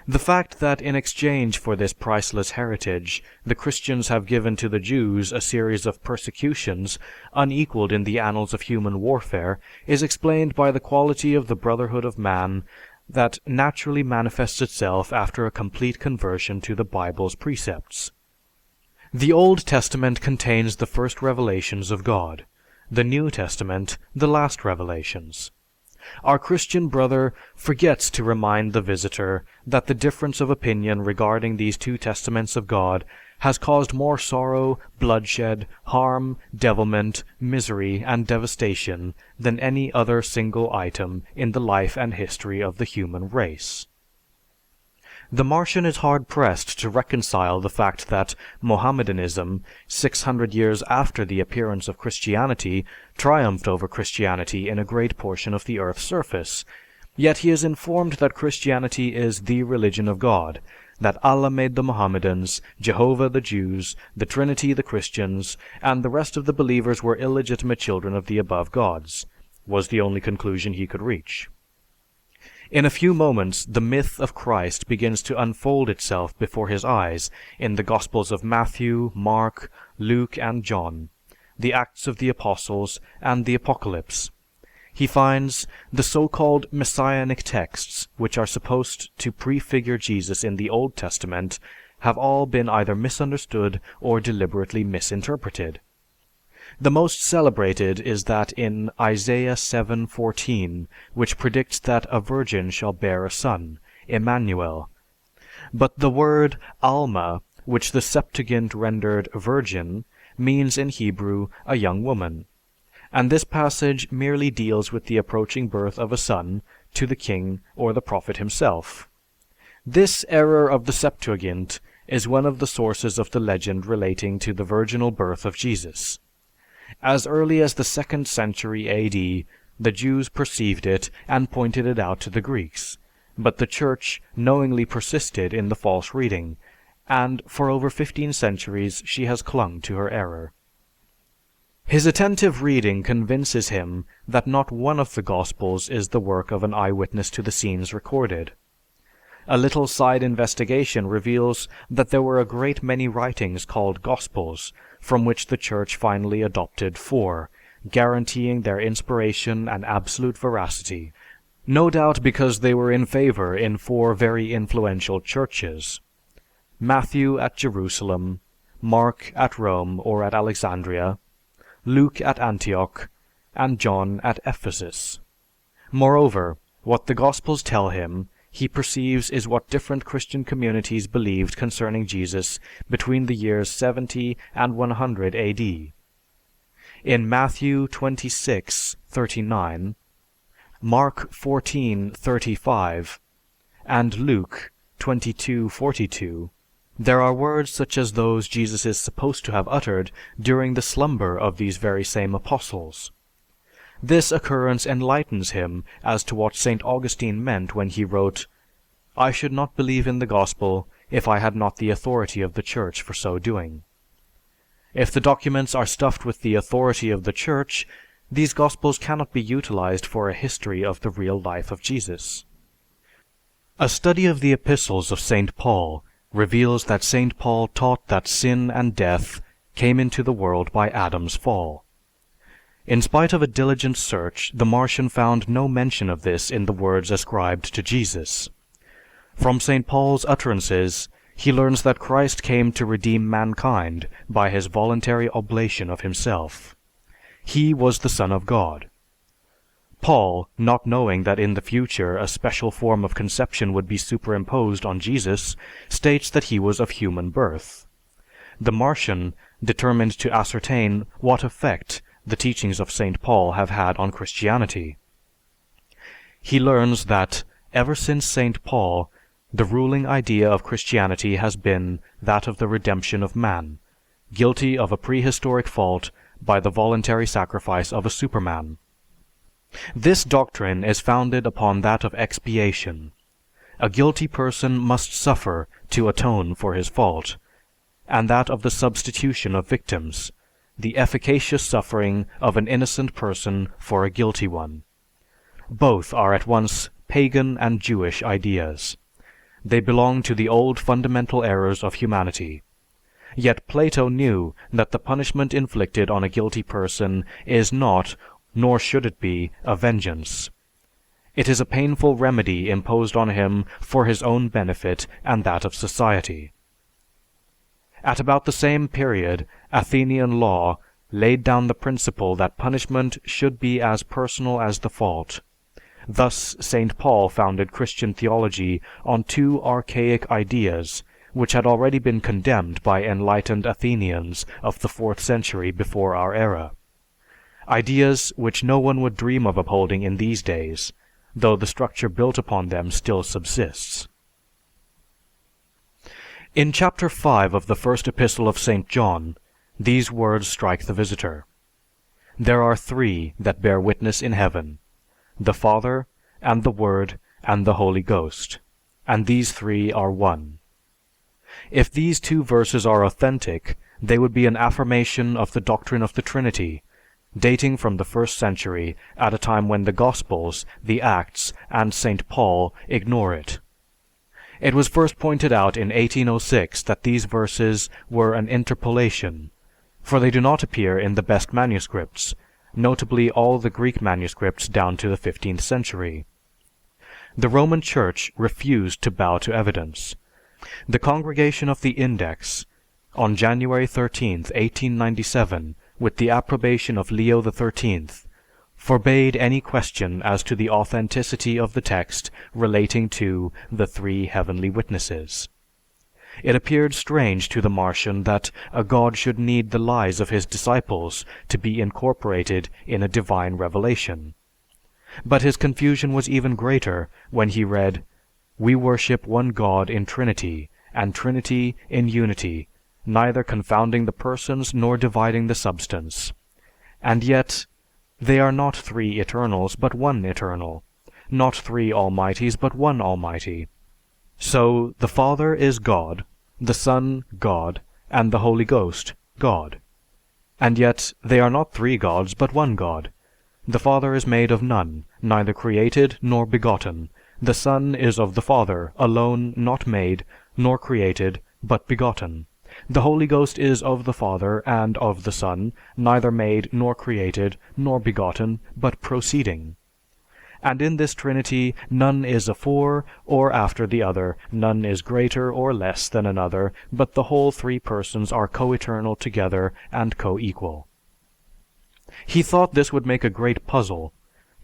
The fact that in exchange for this priceless heritage, the Christians have given to the Jews a series of persecutions unequaled in the annals of human warfare is explained by the quality of the brotherhood of man that naturally manifests itself after a complete conversion to the Bible's precepts. The Old Testament contains the first revelations of God, the New Testament the last revelations. Our Christian brother forgets to remind the visitor that the difference of opinion regarding these two testaments of God has caused more sorrow, bloodshed, harm, devilment, misery, and devastation than any other single item in the life and history of the human race. The Martian is hard-pressed to reconcile the fact that Mohammedanism, 600 years after the appearance of Christianity, triumphed over Christianity in a great portion of the Earth's surface, yet he is informed that Christianity is the religion of God, that Allah made the Mohammedans, Jehovah the Jews, the Trinity the Christians, and the rest of the believers were illegitimate children of the above gods, was the only conclusion he could reach. In a few moments, the myth of Christ begins to unfold itself before his eyes in the Gospels of Matthew, Mark, Luke, and John, the Acts of the Apostles, and the Apocalypse. He finds the so-called messianic texts, which are supposed to prefigure Jesus in the Old Testament, have all been either misunderstood or deliberately misinterpreted. The most celebrated is that in Isaiah 7:14, which predicts that a virgin shall bear a son, Emmanuel. But the word Alma, which the Septuagint rendered virgin, means in Hebrew a young woman, and this passage merely deals with the approaching birth of a son to the king or the prophet himself. This error of the Septuagint is one of the sources of the legend relating to the virginal birth of Jesus. As early as the 2nd century AD, the Jews perceived it and pointed it out to the Greeks, but the Church knowingly persisted in the false reading, and for over 15 centuries she has clung to her error. His attentive reading convinces him that not one of the Gospels is the work of an eyewitness to the scenes recorded. a little side investigation reveals that there were a great many writings called Gospels, from which the Church finally adopted 4, guaranteeing their inspiration and absolute veracity, no doubt because they were in favor in 4 very influential churches: Matthew at Jerusalem, Mark at Rome or at Alexandria, Luke at Antioch, and John at Ephesus. Moreover, what the Gospels tell him, he perceives is what different Christian communities believed concerning Jesus between the years 70 and 100 AD. In Matthew 26:39, Mark 14:35, and Luke 22:42, there are words such as those Jesus is supposed to have uttered during the slumber of these very same apostles. This occurrence enlightens him as to what St. Augustine meant when he wrote, "I should not believe in the Gospel if I had not the authority of the Church for so doing." If the documents are stuffed with the authority of the Church, these Gospels cannot be utilized for a history of the real life of Jesus. A study of the epistles of St. Paul reveals that St. Paul taught that sin and death came into the world by Adam's fall. In spite of a diligent search, the Martian found no mention of this in the words ascribed to Jesus. From St. Paul's utterances, he learns that Christ came to redeem mankind by his voluntary oblation of himself. He was the Son of God. Paul, not knowing that in the future a special form of conception would be superimposed on Jesus, states that he was of human birth. The Martian, determined to ascertain what effect the teachings of St. Paul have had on Christianity. He learns that, ever since St. Paul, the ruling idea of Christianity has been that of the redemption of man, guilty of a prehistoric fault by the voluntary sacrifice of a Superman. This doctrine is founded upon that of expiation. A guilty person must suffer to atone for his fault, and that of the substitution of victims, the efficacious suffering of an innocent person for a guilty one. Both are at once pagan and Jewish ideas. They belong to the old fundamental errors of humanity. Yet Plato knew that the punishment inflicted on a guilty person is not, nor should it be, a vengeance. It is a painful remedy imposed on him for his own benefit and that of society. At about the same period, Athenian law laid down the principle that punishment should be as personal as the fault. Thus, St. Paul founded Christian theology on 2 archaic ideas which had already been condemned by enlightened Athenians of the 4th century before our era. Ideas which no one would dream of upholding in these days, though the structure built upon them still subsists. In chapter 5 of the first epistle of St. John, these words strike the visitor. There are 3 that bear witness in heaven, the Father, and the Word, and the Holy Ghost, and these 3 are one. If these 2 verses are authentic, they would be an affirmation of the doctrine of the Trinity, dating from the 1st century, at a time when the Gospels, the Acts, and St. Paul ignore it. It was first pointed out in 1806 that these verses were an interpolation, for they do not appear in the best manuscripts, notably all the Greek manuscripts down to the 15th century. The Roman Church refused to bow to evidence. The Congregation of the Index, on January 13, 1897, with the approbation of Leo XIII, forbade any question as to the authenticity of the text relating to the 3 heavenly witnesses. It appeared strange to the Martian that a god should need the lies of his disciples to be incorporated in a divine revelation. But his confusion was even greater when he read, "We worship one God in Trinity, and Trinity in unity, neither confounding the persons nor dividing the substance. And yet, they are not 3 eternals, but one eternal; not 3 almighties, but one almighty. So, the Father is God, the Son God, and the Holy Ghost God. And yet, they are not 3 gods, but one God. The Father is made of none, neither created nor begotten, The Son is of the Father, alone, not made, nor created, but begotten. The Holy Ghost is of the Father and of the Son, neither made, nor created, nor begotten, but proceeding. And in this Trinity none is afore or after the other, none is greater or less than another, but the whole three persons are co-eternal together and co-equal. He thought this would make a great puzzle,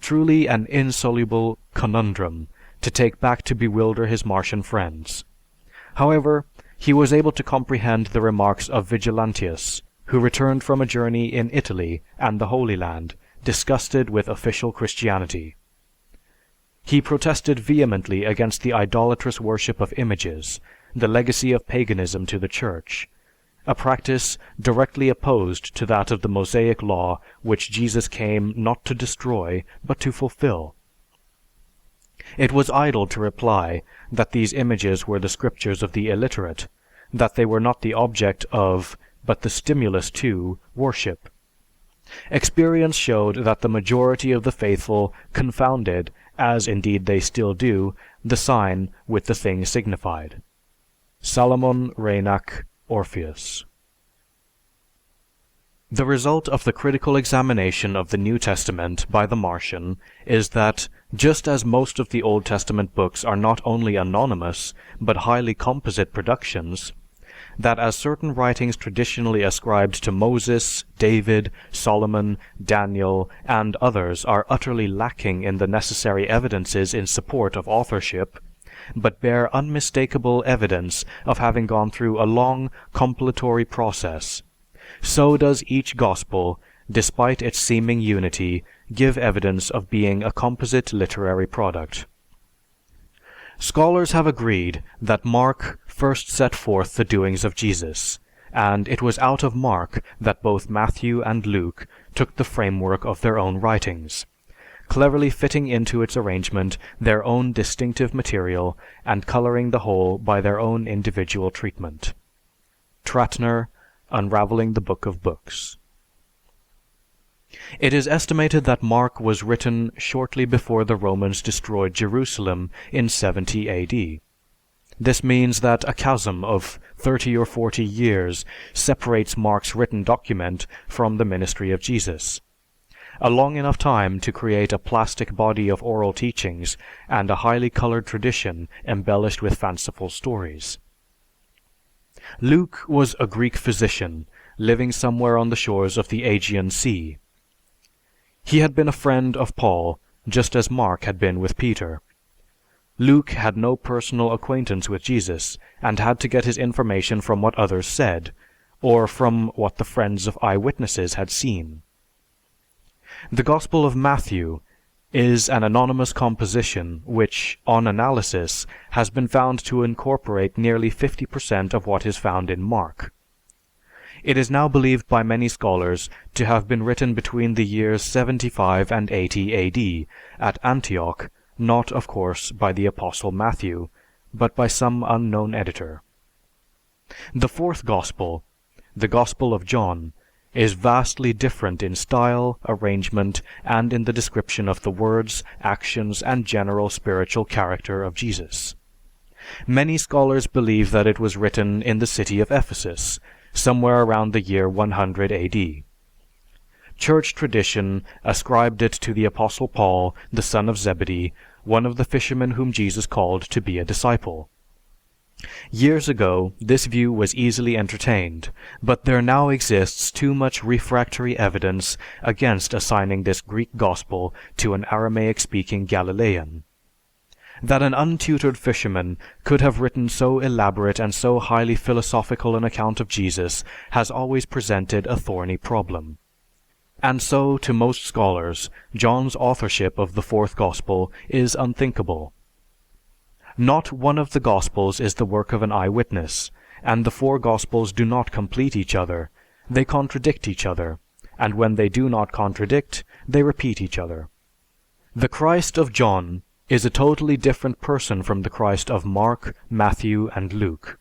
truly an insoluble conundrum, to take back to bewilder his Martian friends. However, he was able to comprehend the remarks of Vigilantius, who returned from a journey in Italy and the Holy Land, disgusted with official Christianity. He protested vehemently against the idolatrous worship of images, the legacy of paganism to the Church, a practice directly opposed to that of the Mosaic Law which Jesus came not to destroy but to fulfill. It was idle to reply that these images were the scriptures of the illiterate, that they were not the object of, but the stimulus to, worship. Experience showed that the majority of the faithful confounded, as indeed they still do, the sign with the thing signified. Salomon Reinach, Orpheus. The result of the critical examination of the New Testament by the Martian is that, just as most of the Old Testament books are not only anonymous, but highly composite productions, that as certain writings traditionally ascribed to Moses, David, Solomon, Daniel, and others are utterly lacking in the necessary evidences in support of authorship, but bear unmistakable evidence of having gone through a long compilatory process, so does each Gospel, despite its seeming unity, give evidence of being a composite literary product. Scholars have agreed that Mark first set forth the doings of Jesus, and it was out of Mark that both Matthew and Luke took the framework of their own writings, cleverly fitting into its arrangement their own distinctive material and coloring the whole by their own individual treatment. Trattner, Unraveling the Book of Books. It is estimated that Mark was written shortly before the Romans destroyed Jerusalem in 70 AD. This means that a chasm of 30 or 40 years separates Mark's written document from the ministry of Jesus, a long enough time to create a plastic body of oral teachings and a highly colored tradition embellished with fanciful stories. Luke was a Greek physician living somewhere on the shores of the Aegean Sea. He had been a friend of Paul, just as Mark had been with Peter. Luke had no personal acquaintance with Jesus and had to get his information from what others said, or from what the friends of eyewitnesses had seen. The Gospel of Matthew is an anonymous composition which, on analysis, has been found to incorporate nearly 50% of what is found in Mark. It is now believed by many scholars to have been written between the years 75 and 80 AD at Antioch, not, of course, by the Apostle Matthew, but by some unknown editor. The fourth Gospel, the Gospel of John, is vastly different in style, arrangement, and in the description of the words, actions, and general spiritual character of Jesus. Many scholars believe that it was written in the city of Ephesus, somewhere around the year 100 AD. Church tradition ascribed it to the Apostle Paul, the son of Zebedee, one of the fishermen whom Jesus called to be a disciple. Years ago, this view was easily entertained, but there now exists too much refractory evidence against assigning this Greek gospel to an Aramaic-speaking Galilean. That an untutored fisherman could have written so elaborate and so highly philosophical an account of Jesus has always presented a thorny problem. And so, to most scholars, John's authorship of the fourth gospel is unthinkable. Not one of the Gospels is the work of an eyewitness, and the four Gospels do not complete each other. They contradict each other, and when they do not contradict, they repeat each other. The Christ of John is a totally different person from the Christ of Mark, Matthew, and Luke.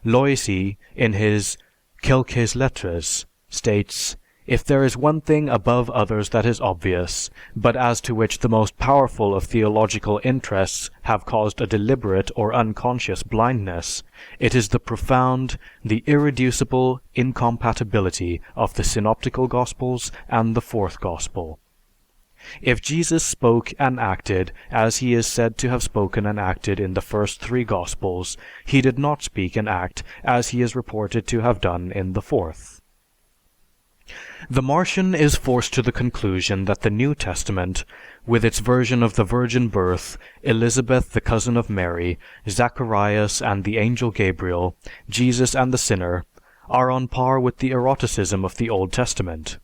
Loisy, in his Quelques Lettres, states, If there is one thing above others that is obvious, but as to which the most powerful of theological interests have caused a deliberate or unconscious blindness, it is the profound, the irreducible incompatibility of the Synoptical Gospels and the Fourth Gospel. If Jesus spoke and acted as he is said to have spoken and acted in the first three Gospels, he did not speak and act as he is reported to have done in the fourth. The Martian is forced to the conclusion that the New Testament, with its version of the virgin birth, Elizabeth the cousin of Mary, Zacharias and the angel Gabriel, Jesus and the sinner, are on par with the eroticism of the Old Testament.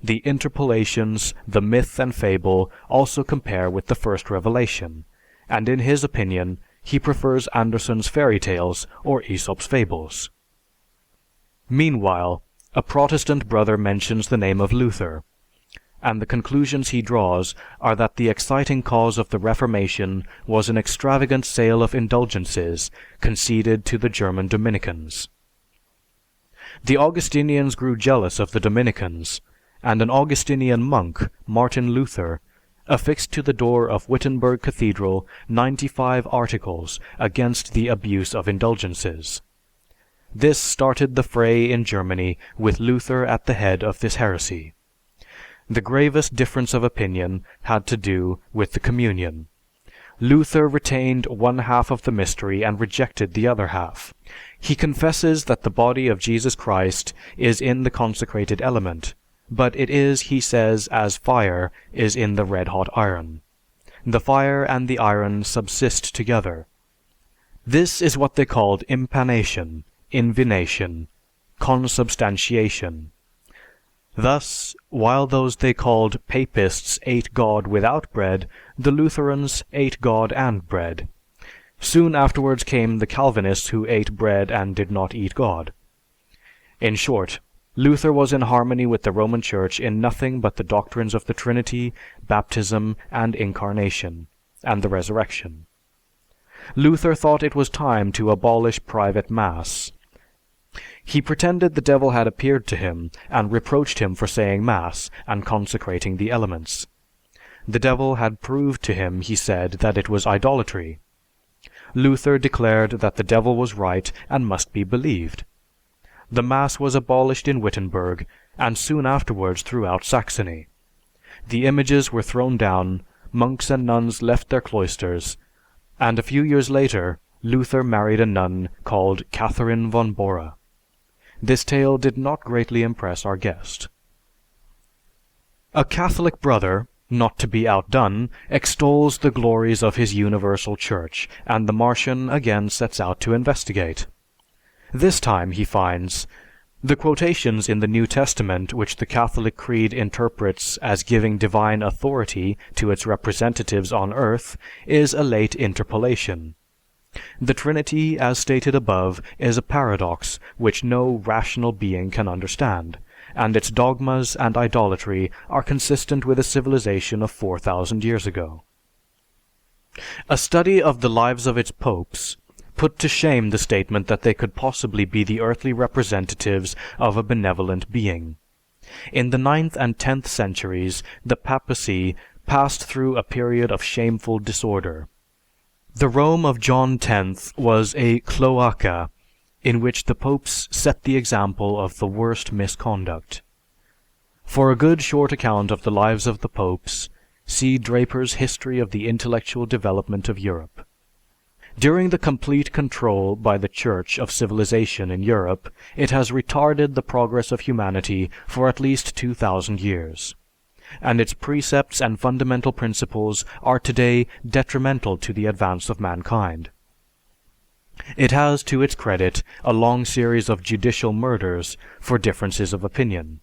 The interpolations, the myth and fable also compare with the first revelation, and in his opinion, he prefers Andersen's fairy tales or Aesop's fables. Meanwhile, a Protestant brother mentions the name of Luther, and the conclusions he draws are that the exciting cause of the Reformation was an extravagant sale of indulgences conceded to the German Dominicans. The Augustinians grew jealous of the Dominicans, and an Augustinian monk, Martin Luther, affixed to the door of Wittenberg Cathedral 95 articles against the abuse of indulgences. This started the fray in Germany with Luther at the head of this heresy. The gravest difference of opinion had to do with the communion. Luther retained one half of the mystery and rejected the other half. He confesses that the body of Jesus Christ is in the consecrated element, but it is, he says, as fire is in the red-hot iron. The fire and the iron subsist together. This is what they called impanation, invination, consubstantiation. Thus, while those they called Papists ate God without bread, the Lutherans ate God and bread. Soon afterwards came the Calvinists who ate bread and did not eat God. In short, Luther was in harmony with the Roman Church in nothing but the doctrines of the Trinity, baptism, and incarnation, and the resurrection. Luther thought it was time to abolish private Mass. He pretended the devil had appeared to him and reproached him for saying Mass and consecrating the elements. The devil had proved to him, he said, that it was idolatry. Luther declared that the devil was right and must be believed. The Mass was abolished in Wittenberg, and soon afterwards throughout Saxony. The images were thrown down, monks and nuns left their cloisters, and a few years later, Luther married a nun called Catherine von Bora. This tale did not greatly impress our guest. A Catholic brother, not to be outdone, extols the glories of his universal church, and the Martian again sets out to investigate. This time, he finds, the quotations in the New Testament which the Catholic Creed interprets as giving divine authority to its representatives on earth is a late interpolation. The Trinity, as stated above, is a paradox which no rational being can understand, and its dogmas and idolatry are consistent with a civilization of 4,000 years ago. A study of the lives of its popes put to shame the statement that they could possibly be the earthly representatives of a benevolent being. In the 9th and 10th centuries, the papacy passed through a period of shameful disorder. The Rome of John X was a cloaca in which the popes set the example of the worst misconduct. For a good short account of the lives of the popes, see Draper's History of the Intellectual Development of Europe. During the complete control by the Church of civilization in Europe, it has retarded the progress of humanity for at least 2,000 years, and its precepts and fundamental principles are today detrimental to the advance of mankind. It has to its credit a long series of judicial murders for differences of opinion.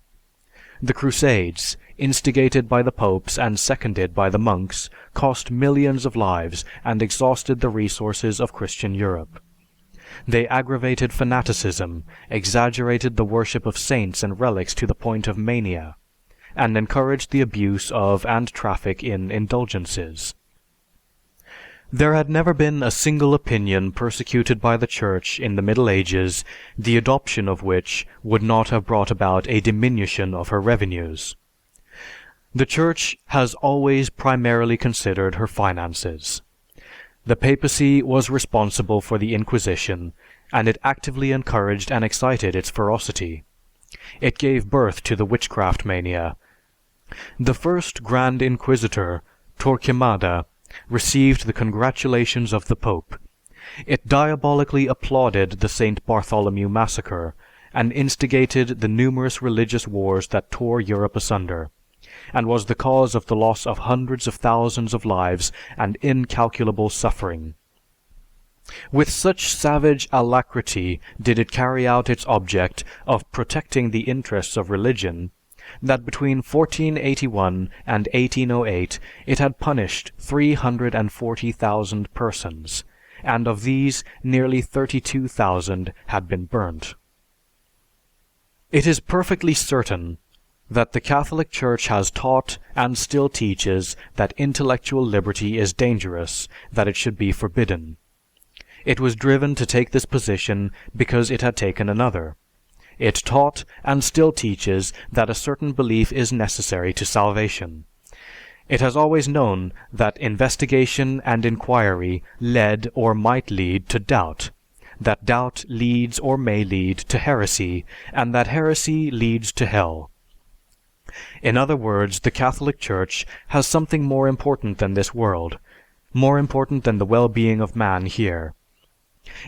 The Crusades, instigated by the popes and seconded by the monks, cost millions of lives and exhausted the resources of Christian Europe. They aggravated fanaticism, exaggerated the worship of saints and relics to the point of mania, and encouraged the abuse of and traffic in indulgences. There had never been a single opinion persecuted by the Church in the Middle Ages, the adoption of which would not have brought about a diminution of her revenues. The Church has always primarily considered her finances. The papacy was responsible for the Inquisition, and it actively encouraged and excited its ferocity. It gave birth to the witchcraft mania. The first Grand Inquisitor, Torquemada, received the congratulations of the Pope. It diabolically applauded the St. Bartholomew massacre, and instigated the numerous religious wars that tore Europe asunder, and was the cause of the loss of hundreds of thousands of lives and incalculable suffering. With such savage alacrity did it carry out its object of protecting the interests of religion, that between 1481 and 1808 it had punished 340,000 persons, and of these nearly 32,000 had been burnt. It is perfectly certain that the Catholic Church has taught and still teaches that intellectual liberty is dangerous, that it should be forbidden. It was driven to take this position because it had taken another. It taught and still teaches that a certain belief is necessary to salvation. It has always known that investigation and inquiry led or might lead to doubt, that doubt leads or may lead to heresy, and that heresy leads to hell. In other words, the Catholic Church has something more important than this world, more important than the well-being of man here.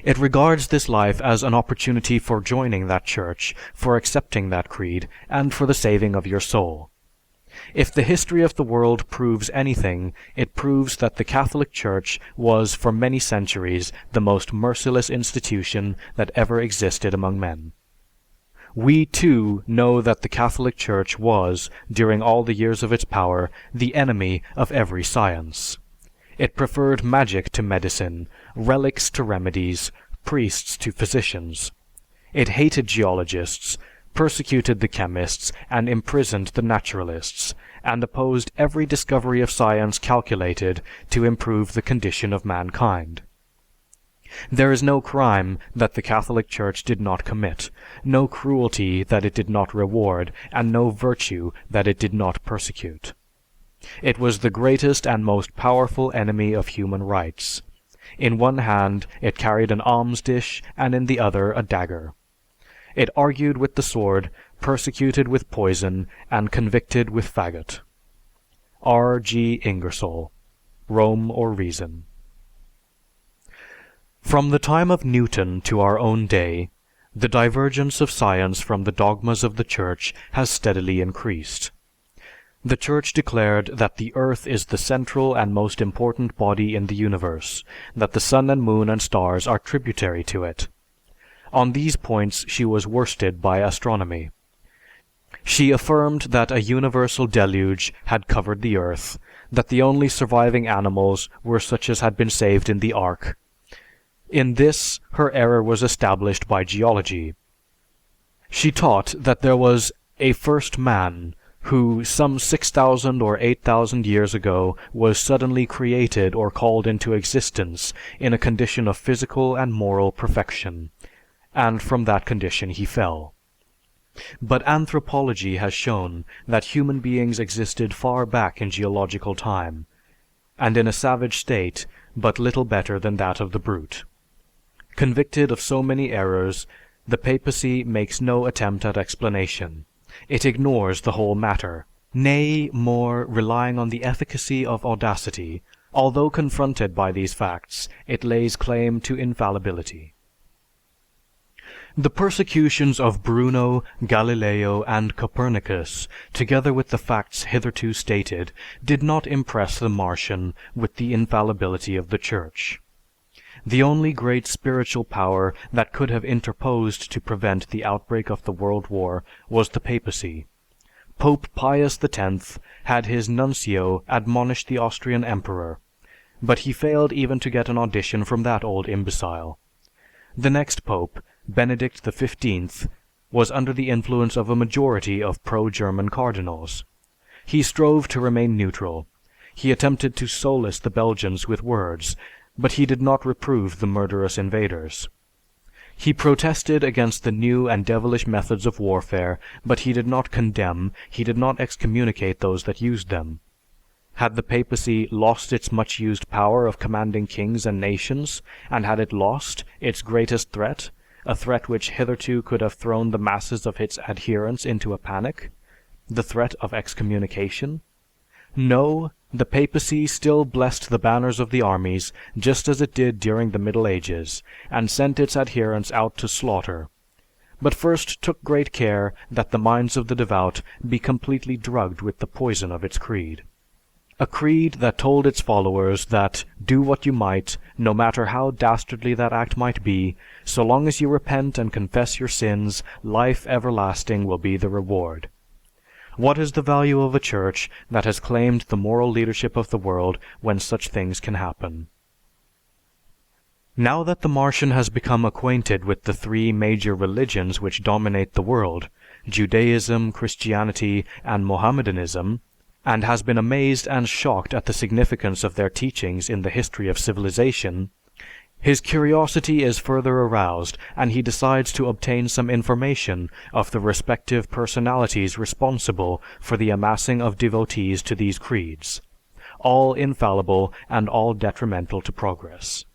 It regards this life as an opportunity for joining that church, for accepting that creed, and for the saving of your soul. If the history of the world proves anything, it proves that the Catholic Church was for many centuries the most merciless institution that ever existed among men. We, too, know that the Catholic Church was, during all the years of its power, the enemy of every science. It preferred magic to medicine, relics to remedies, priests to physicians. It hated geologists, persecuted the chemists, and imprisoned the naturalists, and opposed every discovery of science calculated to improve the condition of mankind. There is no crime that the Catholic Church did not commit, no cruelty that it did not reward, and no virtue that it did not persecute. It was the greatest and most powerful enemy of human rights. In one hand it carried an alms dish, and in the other a dagger. It argued with the sword, persecuted with poison, and convicted with faggot. R. G. Ingersoll, Rome or Reason. From the time of Newton to our own day, the divergence of science from the dogmas of the Church has steadily increased. The Church declared that the earth is the central and most important body in the universe, that the sun and moon and stars are tributary to it. On these points she was worsted by astronomy. She affirmed that a universal deluge had covered the earth, that the only surviving animals were such as had been saved in the ark. In this, her error was established by geology. She taught that there was a first man who, some 6,000 or 8,000 years ago, was suddenly created or called into existence in a condition of physical and moral perfection, and from that condition he fell. But anthropology has shown that human beings existed far back in geological time, and in a savage state but little better than that of the brute. Convicted of so many errors, the papacy makes no attempt at explanation. It ignores the whole matter. Nay, more, relying on the efficacy of audacity, although confronted by these facts, it lays claim to infallibility. The persecutions of Bruno, Galileo, and Copernicus, together with the facts hitherto stated, did not impress the Martian with the infallibility of the Church. The only great spiritual power that could have interposed to prevent the outbreak of the World War was the papacy. Pope Pius X had his nuncio admonish the Austrian emperor, but he failed even to get an audition from that old imbecile. The next pope, Benedict XV, was under the influence of a majority of pro-German cardinals. He strove to remain neutral. He attempted to solace the Belgians with words, but he did not reprove the murderous invaders. He protested against the new and devilish methods of warfare, but he did not condemn, he did not excommunicate those that used them. Had the papacy lost its much used power of commanding kings and nations, and had it lost its greatest threat, a threat which hitherto could have thrown the masses of its adherents into a panic, the threat of excommunication? No, the papacy still blessed the banners of the armies just as it did during the Middle Ages, and sent its adherents out to slaughter, but first took great care that the minds of the devout be completely drugged with the poison of its creed. A creed that told its followers that, do what you might, no matter how dastardly that act might be, so long as you repent and confess your sins, life everlasting will be the reward. What is the value of a church that has claimed the moral leadership of the world when such things can happen? Now that the Martian has become acquainted with the three major religions which dominate the world, Judaism, Christianity, and Mohammedanism, and has been amazed and shocked at the significance of their teachings in the history of civilization, his curiosity is further aroused and he decides to obtain some information of the respective personalities responsible for the amassing of devotees to these creeds, all infallible and all detrimental to progress.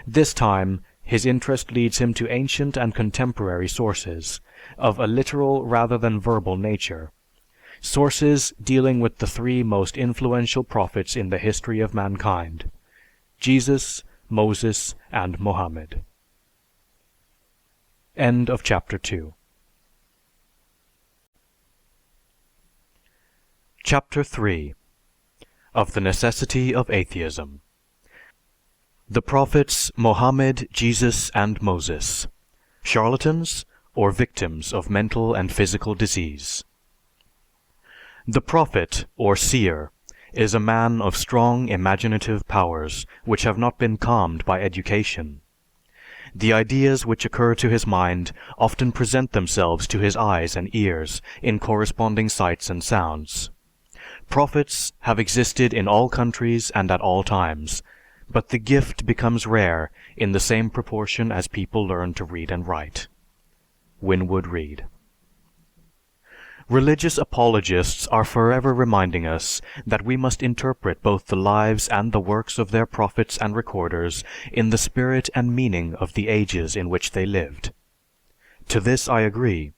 This time, his interest leads him to ancient and contemporary sources, of a literal rather than verbal nature, sources dealing with the three most influential prophets in the history of mankind: Jesus, Moses, and Mohammed. End of chapter 2. Chapter 3. Of the necessity of atheism. The prophets Mohammed, Jesus, and Moses. Charlatans or victims of mental and physical disease. The prophet, or seer, is a man of strong imaginative powers which have not been calmed by education. The ideas which occur to his mind often present themselves to his eyes and ears in corresponding sights and sounds. Prophets have existed in all countries and at all times, but the gift becomes rare in the same proportion as people learn to read and write. Winwood Reade. Religious apologists are forever reminding us that we must interpret both the lives and the works of their prophets and recorders in the spirit and meaning of the ages in which they lived. To this I agree,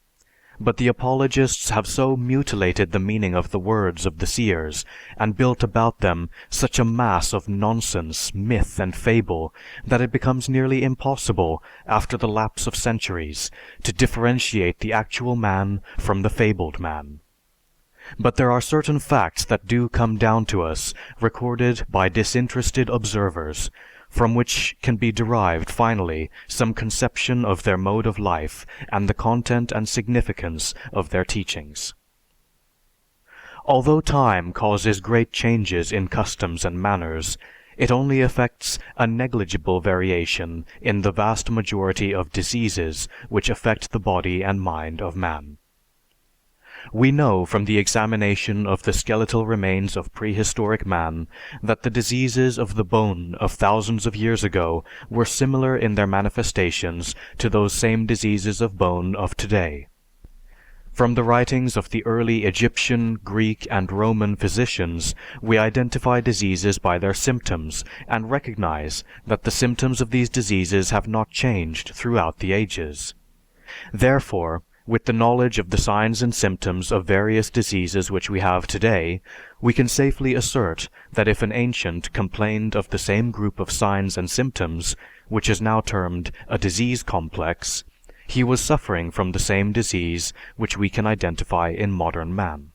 but the apologists have so mutilated the meaning of the words of the seers and built about them such a mass of nonsense, myth, and fable that it becomes nearly impossible, after the lapse of centuries, to differentiate the actual man from the fabled man. But there are certain facts that do come down to us, recorded by disinterested observers, from which can be derived finally some conception of their mode of life and the content and significance of their teachings. Although time causes great changes in customs and manners, it only affects a negligible variation in the vast majority of diseases which affect the body and mind of man. We know from the examination of the skeletal remains of prehistoric man that the diseases of the bone of thousands of years ago were similar in their manifestations to those same diseases of bone of today. From the writings of the early Egyptian, Greek, and Roman physicians, we identify diseases by their symptoms and recognize that the symptoms of these diseases have not changed throughout the ages. Therefore, with the knowledge of the signs and symptoms of various diseases which we have today, we can safely assert that if an ancient complained of the same group of signs and symptoms, which is now termed a disease complex, he was suffering from the same disease which we can identify in modern man.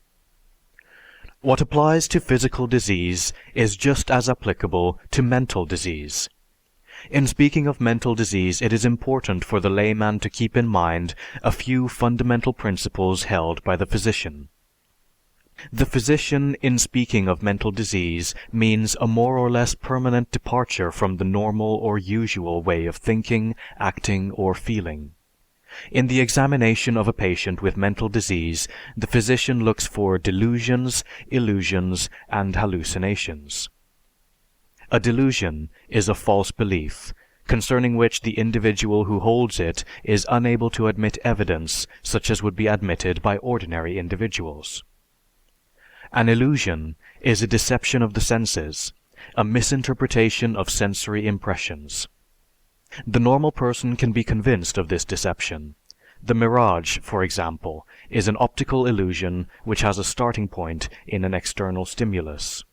What applies to physical disease is just as applicable to mental disease. In speaking of mental disease, it is important for the layman to keep in mind a few fundamental principles held by the physician. The physician, in speaking of mental disease, means a more or less permanent departure from the normal or usual way of thinking, acting, or feeling. In the examination of a patient with mental disease, the physician looks for delusions, illusions, and hallucinations. A delusion is a false belief, concerning which the individual who holds it is unable to admit evidence such as would be admitted by ordinary individuals. An illusion is a deception of the senses, a misinterpretation of sensory impressions. The normal person can be convinced of this deception. The mirage, for example, is an optical illusion which has a starting point in an external stimulus.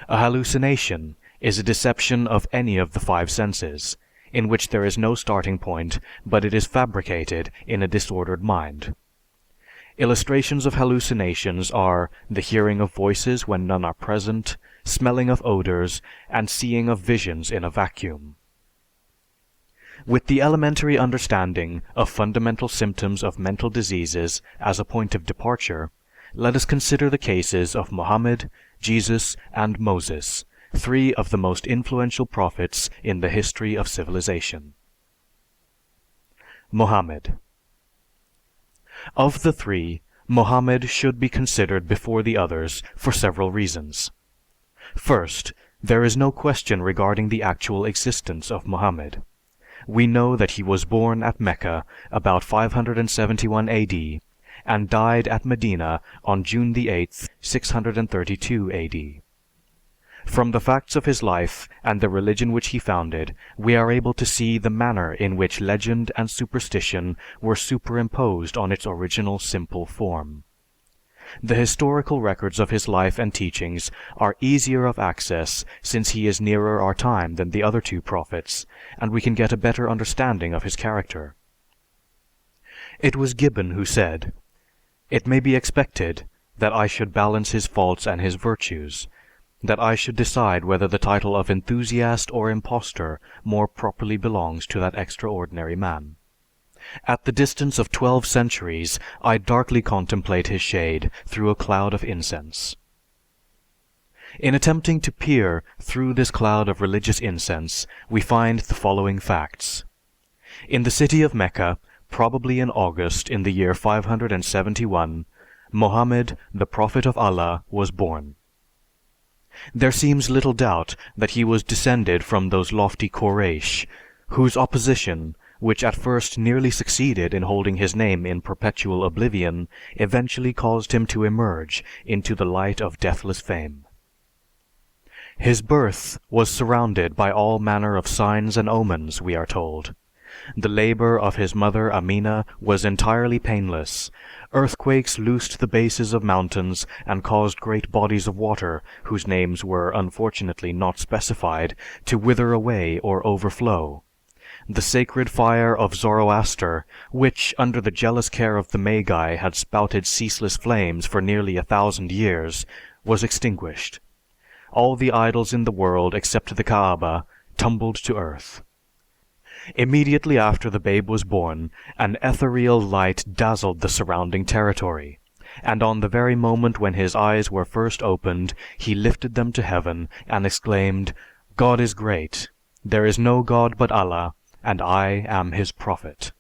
A hallucination is a deception of any of the five senses, in which there is no starting point, but it is fabricated in a disordered mind. Illustrations of hallucinations are the hearing of voices when none are present, smelling of odors, and seeing of visions in a vacuum. With the elementary understanding of fundamental symptoms of mental diseases as a point of departure, let us consider the cases of Mohammed, Jesus, and Moses, three of the most influential prophets in the history of civilization. Mohammed. Of the three, Mohammed should be considered before the others for several reasons. First, there is no question regarding the actual existence of Mohammed. We know that he was born at Mecca about 571 AD and died at Medina on June the 8th, 632 AD. From the facts of his life and the religion which he founded, we are able to see the manner in which legend and superstition were superimposed on its original simple form. The historical records of his life and teachings are easier of access since he is nearer our time than the other two prophets, and we can get a better understanding of his character. It was Gibbon who said, "It may be expected that I should balance his faults and his virtues, that I should decide whether the title of enthusiast or impostor more properly belongs to that extraordinary man. At the distance of 12 centuries, I darkly contemplate his shade through a cloud of incense." In attempting to peer through this cloud of religious incense, we find the following facts. In the city of Mecca, probably in August in the year 571, Mohammed, the Prophet of Allah, was born. There seems little doubt that he was descended from those lofty Quraysh, whose opposition, which at first nearly succeeded in holding his name in perpetual oblivion, eventually caused him to emerge into the light of deathless fame. His birth was surrounded by all manner of signs and omens, we are told. The labor of his mother Amina was entirely painless. Earthquakes loosed the bases of mountains and caused great bodies of water, whose names were unfortunately not specified, to wither away or overflow. The sacred fire of Zoroaster, which under the jealous care of the Magi had spouted ceaseless flames for nearly 1,000 years, was extinguished. All the idols in the world except the Kaaba tumbled to earth. Immediately after the babe was born, an ethereal light dazzled the surrounding territory, and on the very moment when his eyes were first opened, he lifted them to heaven and exclaimed, "God is great. There is no God but Allah, and I am his prophet."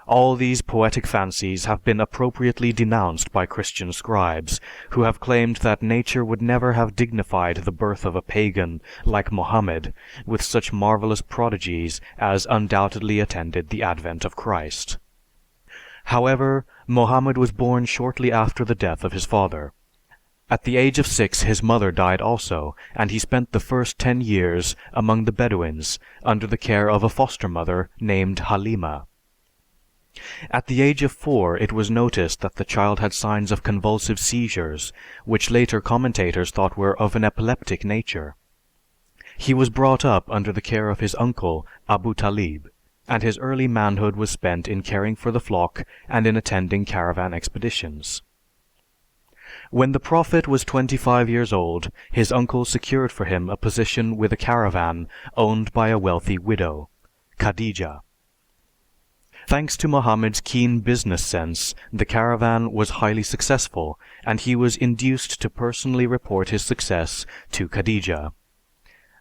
All these poetic fancies have been appropriately denounced by Christian scribes, who have claimed that nature would never have dignified the birth of a pagan like Mohammed with such marvelous prodigies as undoubtedly attended the advent of Christ. However, Mohammed was born shortly after the death of his father. At the age of 6 his mother died also, and he spent the first 10 years among the Bedouins under the care of a foster mother named Halima. At the age of 4, it was noticed that the child had signs of convulsive seizures, which later commentators thought were of an epileptic nature. He was brought up under the care of his uncle, Abu Talib, and his early manhood was spent in caring for the flock and in attending caravan expeditions. When the Prophet was 25 years old, his uncle secured for him a position with a caravan owned by a wealthy widow, Khadija. Thanks to Mohammed's keen business sense, the caravan was highly successful, and he was induced to personally report his success to Khadija.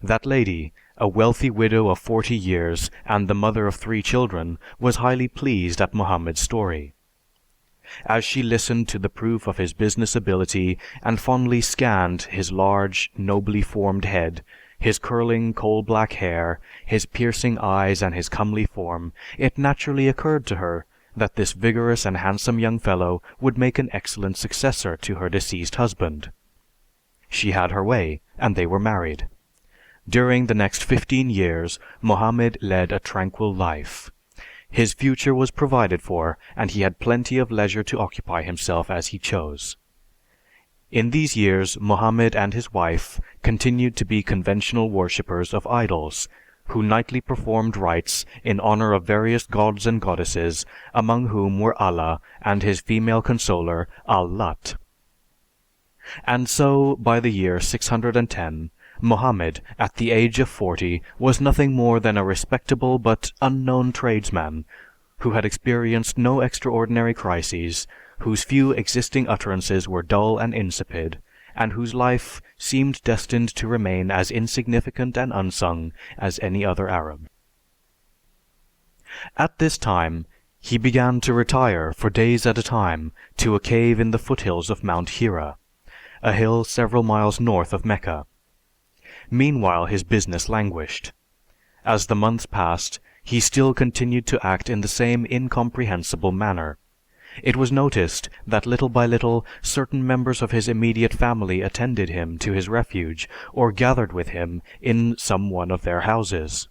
That lady, a wealthy widow of 40 years and the mother of 3 children, was highly pleased at Mohammed's story. as she listened to the proof of his business ability and fondly scanned his large, nobly formed head, his curling coal-black hair, his piercing eyes, and his comely form, it naturally occurred to her that this vigorous and handsome young fellow would make an excellent successor to her deceased husband. She had her way, and they were married. During the next 15 years, Mohammed led a tranquil life. His future was provided for, and he had plenty of leisure to occupy himself as he chose. In these years, Mohammed and his wife continued to be conventional worshippers of idols, who nightly performed rites in honor of various gods and goddesses, among whom were Allah and his female consoler, Al-Lat. And so, by the year 610, Mohammed, at the age of 40, was nothing more than a respectable but unknown tradesman who had experienced no extraordinary crises, whose few existing utterances were dull and insipid, and whose life seemed destined to remain as insignificant and unsung as any other Arab. At this time, he began to retire for days at a time to a cave in the foothills of Mount Hira, a hill several miles north of Mecca. Meanwhile his business languished. As the months passed, he still continued to act in the same incomprehensible manner. It was noticed that little by little certain members of his immediate family attended him to his refuge or gathered with him in some one of their houses.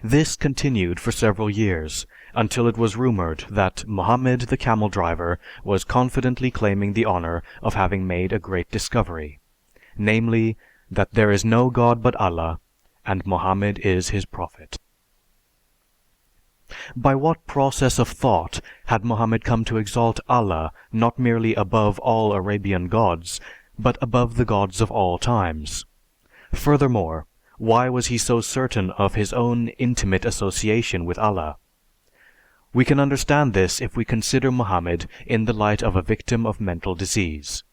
This continued for several years, until it was rumored that Mohammed the camel driver was confidently claiming the honor of having made a great discovery, namely, that there is no God but Allah, and Mohammed is his prophet. By what process of thought had Mohammed come to exalt Allah not merely above all Arabian gods, but above the gods of all times? Furthermore, why was he so certain of his own intimate association with Allah? We can understand this if we consider Mohammed in the light of a victim of mental disease.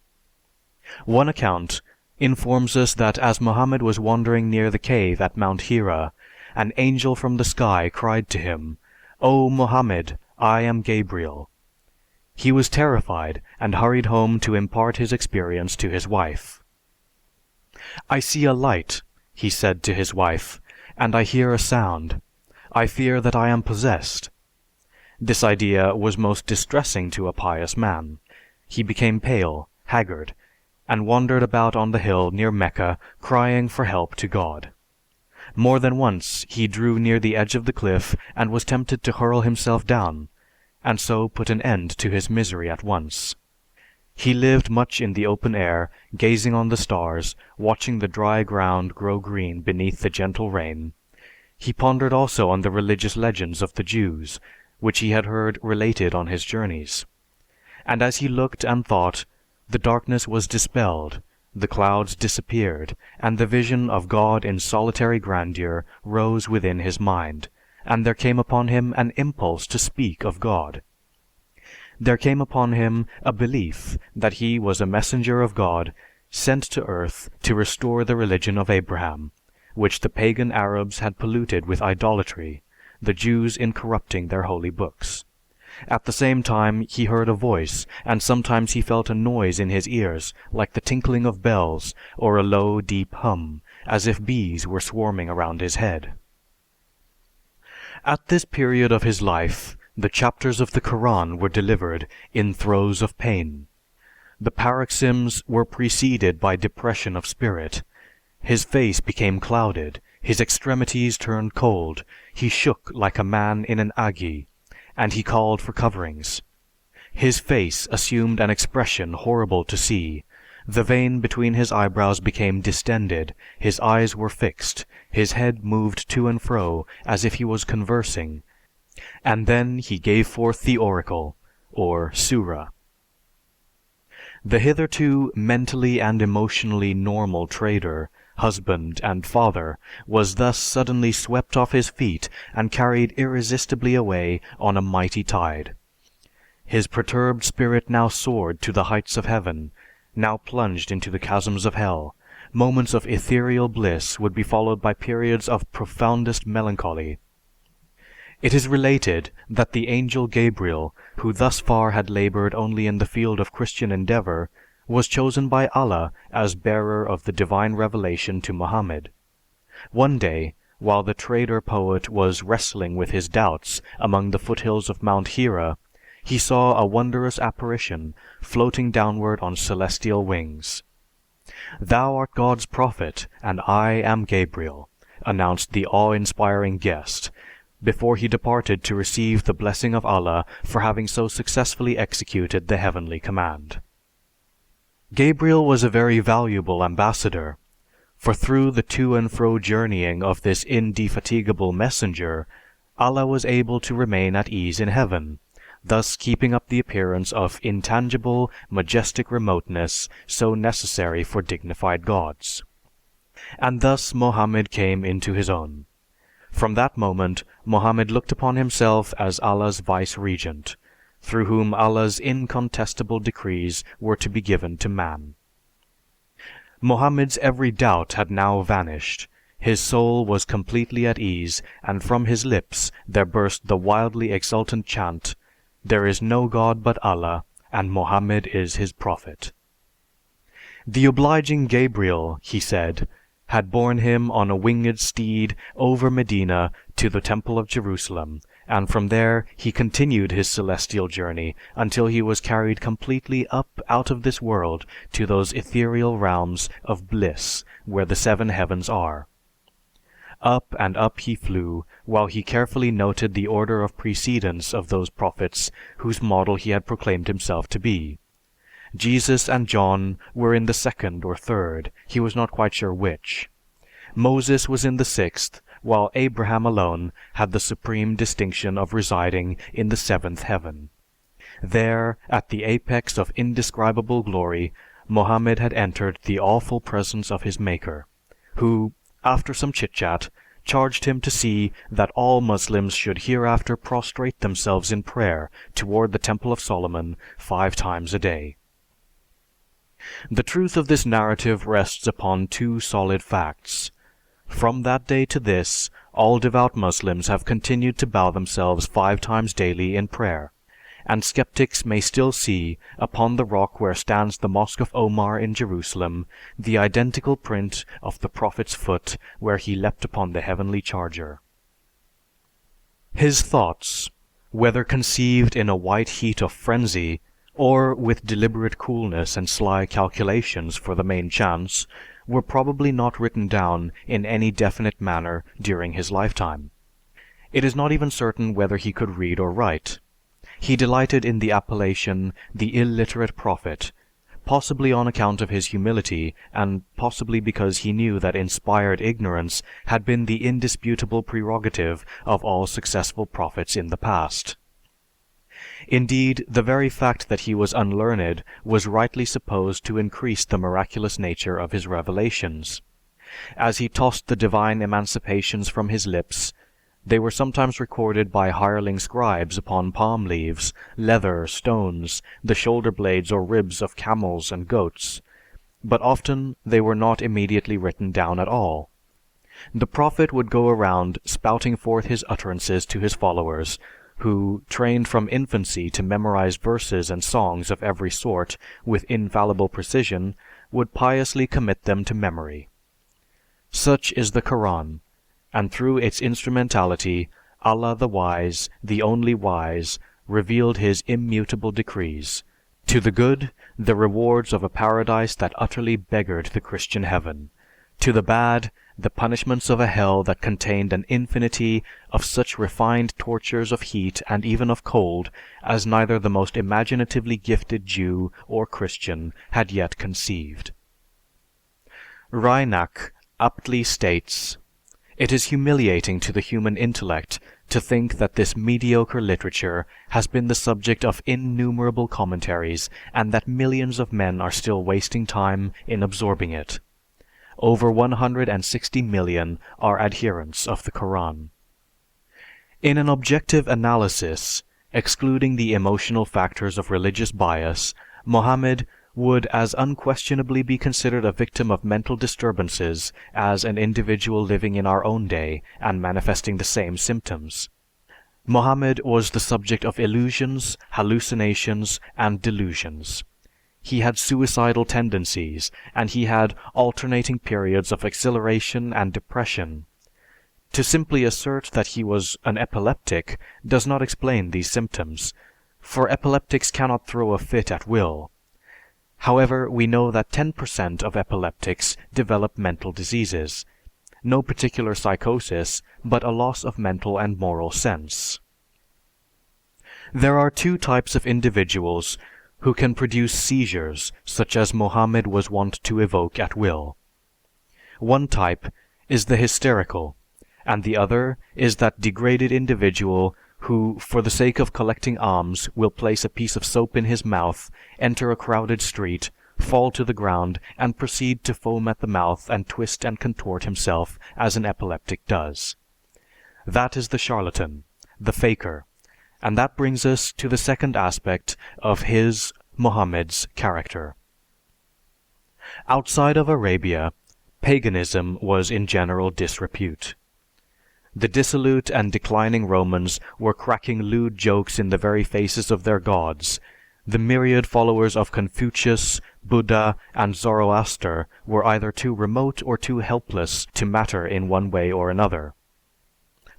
One account informs us that as Mohammed was wandering near the cave at Mount Hira, an angel from the sky cried to him, "O Mohammed, I am Gabriel." He was terrified and hurried home to impart his experience to his wife. "I see a light," he said to his wife, "and I hear a sound. I fear that I am possessed." This idea was most distressing to a pious man. He became pale, haggard, and wandered about on the hill near Mecca, crying for help to God. More than once he drew near the edge of the cliff and was tempted to hurl himself down, and so put an end to his misery at once. He lived much in the open air, gazing on the stars, watching the dry ground grow green beneath the gentle rain. He pondered also on the religious legends of the Jews, which he had heard related on his journeys. And as he looked and thought, the darkness was dispelled, the clouds disappeared, and the vision of God in solitary grandeur rose within his mind, and there came upon him an impulse to speak of God. There came upon him a belief that he was a messenger of God sent to earth to restore the religion of Abraham, which the pagan Arabs had polluted with idolatry, the Jews in corrupting their holy books. At the same time he heard a voice, and sometimes he felt a noise in his ears like the tinkling of bells or a low, deep hum, as if bees were swarming around his head. At this period of his life, the chapters of the Koran were delivered in throes of pain. The paroxysms were preceded by depression of spirit. His face became clouded, his extremities turned cold, he shook like a man in an ague, and he called for coverings. His face assumed an expression horrible to see. The vein between his eyebrows became distended, his eyes were fixed, his head moved to and fro as if he was conversing, and then he gave forth the oracle, or surah. The hitherto mentally and emotionally normal trader, husband, and father was thus suddenly swept off his feet and carried irresistibly away on a mighty tide. His perturbed spirit now soared to the heights of heaven, now plunged into the chasms of hell. Moments of ethereal bliss would be followed by periods of profoundest melancholy. It is related that the angel Gabriel, who thus far had labored only in the field of Christian endeavor, was chosen by Allah as bearer of the divine revelation to Mohammed. One day, while the trader poet was wrestling with his doubts among the foothills of Mount Hira, he saw a wondrous apparition floating downward on celestial wings. "Thou art God's prophet, and I am Gabriel," announced the awe-inspiring guest, before he departed to receive the blessing of Allah for having so successfully executed the heavenly command. Gabriel was a very valuable ambassador, for through the to and fro journeying of this indefatigable messenger, Allah was able to remain at ease in heaven, thus keeping up the appearance of intangible, majestic remoteness so necessary for dignified gods. And thus Mohammed came into his own. From that moment, Mohammed looked upon himself as Allah's vice-regent, through whom Allah's incontestable decrees were to be given to man. Mohammed's every doubt had now vanished, his soul was completely at ease, and from his lips there burst the wildly exultant chant, "There is no God but Allah, and Mohammed is his prophet." The obliging Gabriel, he said, had borne him on a winged steed over Medina to the Temple of Jerusalem, and from there he continued his celestial journey until he was carried completely up out of this world to those ethereal realms of bliss where the seven heavens are. Up and up he flew, while he carefully noted the order of precedence of those prophets whose model he had proclaimed himself to be. Jesus and John were in the second or third, he was not quite sure which. Moses was in the sixth, while Abraham alone had the supreme distinction of residing in the seventh heaven. There, at the apex of indescribable glory, Mohammed had entered the awful presence of his Maker, who, after some chit-chat, charged him to see that all Muslims should hereafter prostrate themselves in prayer toward the Temple of Solomon 5 times a day. The truth of this narrative rests upon 2 solid facts. From that day to this, all devout Muslims have continued to bow themselves 5 times daily in prayer, and skeptics may still see, upon the rock where stands the Mosque of Omar in Jerusalem, the identical print of the Prophet's foot where he leapt upon the heavenly charger. His thoughts, whether conceived in a white heat of frenzy, or with deliberate coolness and sly calculations for the main chance, were probably not written down in any definite manner during his lifetime. It is not even certain whether he could read or write. He delighted in the appellation the illiterate prophet, possibly on account of his humility, and possibly because he knew that inspired ignorance had been the indisputable prerogative of all successful prophets in the past. Indeed, the very fact that he was unlearned was rightly supposed to increase the miraculous nature of his revelations. As he tossed the divine emancipations from his lips, they were sometimes recorded by hireling scribes upon palm leaves, leather, stones, the shoulder blades or ribs of camels and goats, but often they were not immediately written down at all. The prophet would go around spouting forth his utterances to his followers, who, trained from infancy to memorize verses and songs of every sort with infallible precision, would piously commit them to memory. Such is the Koran, and through its instrumentality, Allah the Wise, the only wise, revealed His immutable decrees. To the good, the rewards of a paradise that utterly beggared the Christian heaven. To the bad, the punishments of a hell that contained an infinity of such refined tortures of heat and even of cold as neither the most imaginatively gifted Jew or Christian had yet conceived. Reinach aptly states, "It is humiliating to the human intellect to think that this mediocre literature has been the subject of innumerable commentaries and that millions of men are still wasting time in absorbing it. Over 160 million are adherents of the Koran." In an objective analysis, excluding the emotional factors of religious bias, Mohammed would as unquestionably be considered a victim of mental disturbances as an individual living in our own day and manifesting the same symptoms. Mohammed was the subject of illusions, hallucinations, and delusions. He had suicidal tendencies, and he had alternating periods of exhilaration and depression. To simply assert that he was an epileptic does not explain these symptoms, for epileptics cannot throw a fit at will. However, we know that 10% of epileptics develop mental diseases, no particular psychosis, but a loss of mental and moral sense. There are two types of individuals who can produce seizures such as Mohammed was wont to evoke at will. One type is the hysterical, and the other is that degraded individual who, for the sake of collecting alms, will place a piece of soap in his mouth, enter a crowded street, fall to the ground, and proceed to foam at the mouth and twist and contort himself as an epileptic does. That is the charlatan, the faker, and that brings us to the second aspect of his, Mohammed's, character. Outside of Arabia, paganism was in general disrepute. The dissolute and declining Romans were cracking lewd jokes in the very faces of their gods. The myriad followers of Confucius, Buddha, and Zoroaster were either too remote or too helpless to matter in one way or another.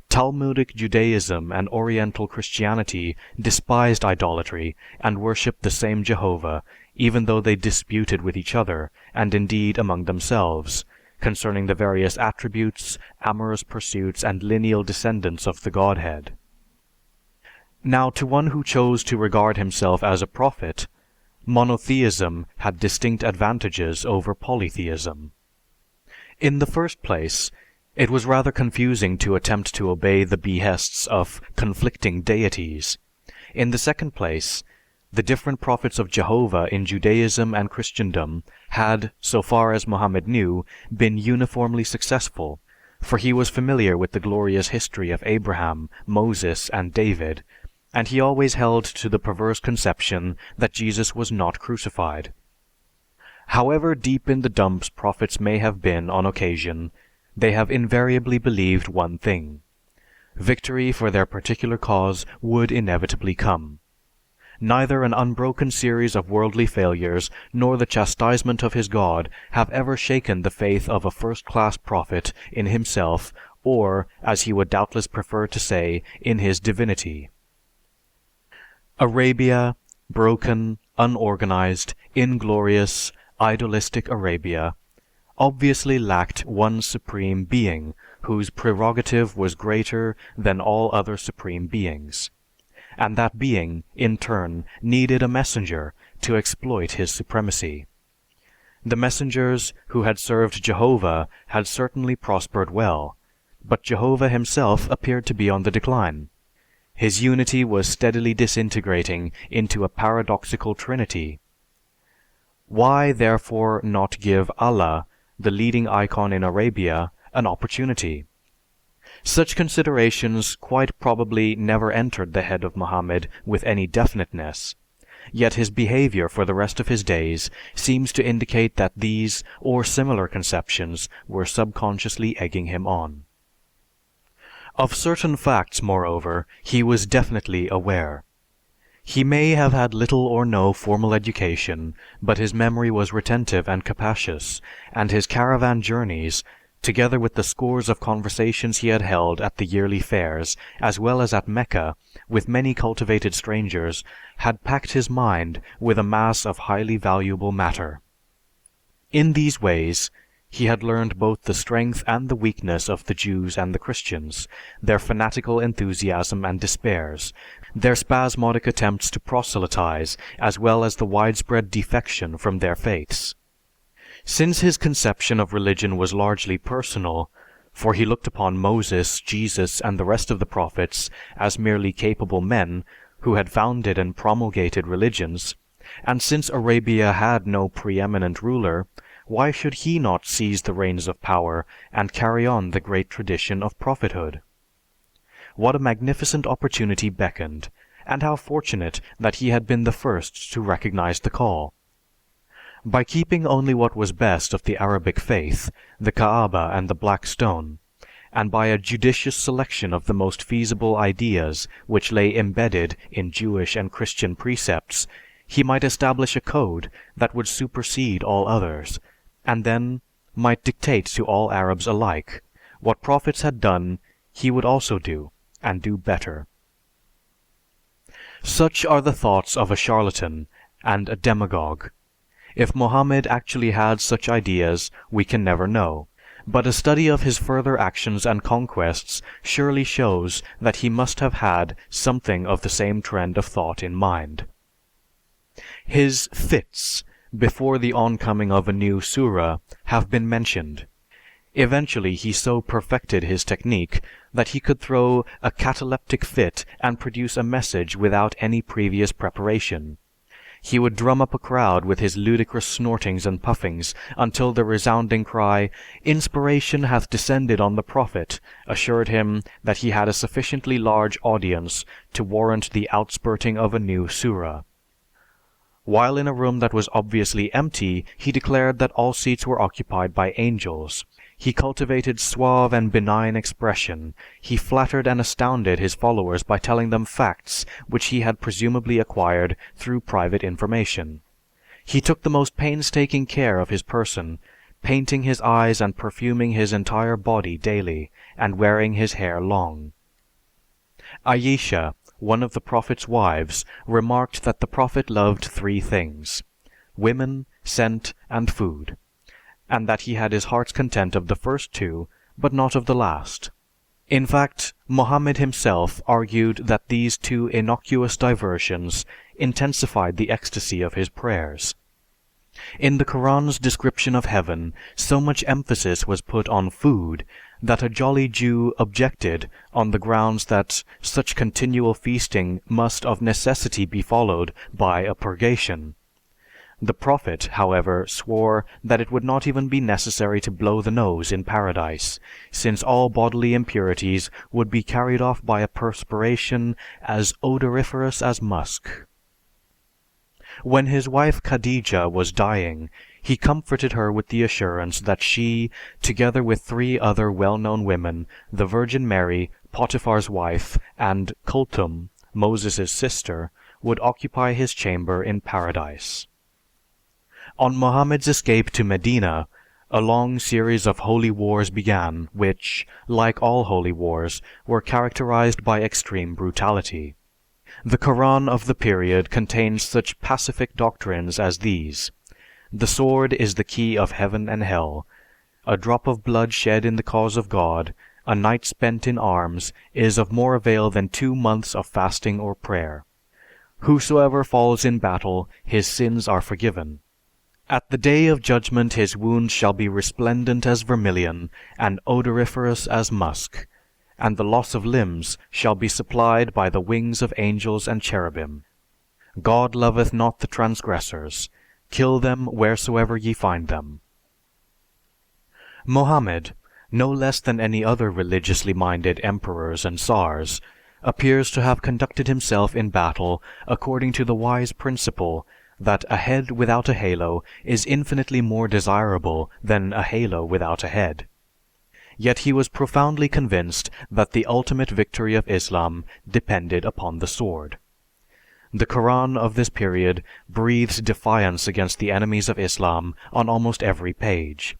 Talmudic Judaism and Oriental Christianity despised idolatry and worshipped the same Jehovah, even though they disputed with each other, and indeed among themselves, concerning the various attributes, amorous pursuits, and lineal descendants of the Godhead. Now, to one who chose to regard himself as a prophet, monotheism had distinct advantages over polytheism. In the first place, it was rather confusing to attempt to obey the behests of conflicting deities. In the second place, the different prophets of Jehovah in Judaism and Christendom had, so far as Mohammed knew, been uniformly successful, for he was familiar with the glorious history of Abraham, Moses, and David, and he always held to the perverse conception that Jesus was not crucified. However deep in the dumps prophets may have been on occasion, they have invariably believed one thing: victory for their particular cause would inevitably come. Neither an unbroken series of worldly failures nor the chastisement of his God have ever shaken the faith of a first-class prophet in himself, or, as he would doubtless prefer to say, in his divinity. Arabia, broken, unorganized, inglorious, idolistic Arabia, obviously lacked one supreme being whose prerogative was greater than all other supreme beings. And that being, in turn, needed a messenger to exploit his supremacy. The messengers who had served Jehovah had certainly prospered well, but Jehovah himself appeared to be on the decline. His unity was steadily disintegrating into a paradoxical trinity. Why, therefore, not give Allah, the leading icon in Arabia, an opportunity? Such considerations quite probably never entered the head of Mohammed with any definiteness, yet his behavior for the rest of his days seems to indicate that these or similar conceptions were subconsciously egging him on. Of certain facts, moreover, he was definitely aware. He may have had little or no formal education, but his memory was retentive and capacious, and his caravan journeys, together with the scores of conversations he had held at the yearly fairs, as well as at Mecca, with many cultivated strangers, had packed his mind with a mass of highly valuable matter. In these ways, he had learned both the strength and the weakness of the Jews and the Christians, their fanatical enthusiasm and despairs, their spasmodic attempts to proselytize, as well as the widespread defection from their faiths. Since his conception of religion was largely personal, for he looked upon Moses, Jesus, and the rest of the prophets as merely capable men who had founded and promulgated religions, and since Arabia had no preeminent ruler, why should he not seize the reins of power and carry on the great tradition of prophethood? What a magnificent opportunity beckoned, and how fortunate that he had been the first to recognize the call. By keeping only what was best of the Arabic faith, the Kaaba and the Black Stone, and by a judicious selection of the most feasible ideas which lay embedded in Jewish and Christian precepts, he might establish a code that would supersede all others, and then might dictate to all Arabs alike what prophets had done he would also do, and do better. Such are the thoughts of a charlatan and a demagogue. If Mohammed actually had such ideas, we can never know, but a study of his further actions and conquests surely shows that he must have had something of the same trend of thought in mind. His fits before the oncoming of a new surah have been mentioned. Eventually he so perfected his technique that he could throw a cataleptic fit and produce a message without any previous preparation. He would drum up a crowd with his ludicrous snortings and puffings until the resounding cry, "Inspiration hath descended on the Prophet," assured him that he had a sufficiently large audience to warrant the outspurting of a new surah. While in a room that was obviously empty, he declared that all seats were occupied by angels. He cultivated suave and benign expression. He flattered and astounded his followers by telling them facts which he had presumably acquired through private information. He took the most painstaking care of his person, painting his eyes and perfuming his entire body daily, and wearing his hair long. Ayesha, one of the Prophet's wives, remarked that the Prophet loved three things: women, scent, and food, and that he had his heart's content of the first two, but not of the last. In fact, Mohammed himself argued that these two innocuous diversions intensified the ecstasy of his prayers. In the Koran's description of heaven, so much emphasis was put on food that a jolly Jew objected on the grounds that such continual feasting must of necessity be followed by a purgation. The Prophet, however, swore that it would not even be necessary to blow the nose in paradise, since all bodily impurities would be carried off by a perspiration as odoriferous as musk. When his wife Khadija was dying, he comforted her with the assurance that she, together with three other well-known women, the Virgin Mary, Potiphar's wife, and Kulthum, Moses' sister, would occupy his chamber in paradise. On Mohammed's escape to Medina, a long series of holy wars began, which, like all holy wars, were characterized by extreme brutality. The Koran of the period contains such pacific doctrines as these: the sword is the key of heaven and hell; a drop of blood shed in the cause of God, a night spent in arms, is of more avail than 2 months of fasting or prayer. Whosoever falls in battle, his sins are forgiven. At the day of judgment his wounds shall be resplendent as vermilion, and odoriferous as musk, and the loss of limbs shall be supplied by the wings of angels and cherubim. God loveth not the transgressors. Kill them wheresoever ye find them. Mohammed, no less than any other religiously minded emperors and tsars, appears to have conducted himself in battle according to the wise principle that a head without a halo is infinitely more desirable than a halo without a head. Yet he was profoundly convinced that the ultimate victory of Islam depended upon the sword. The Koran of this period breathes defiance against the enemies of Islam on almost every page.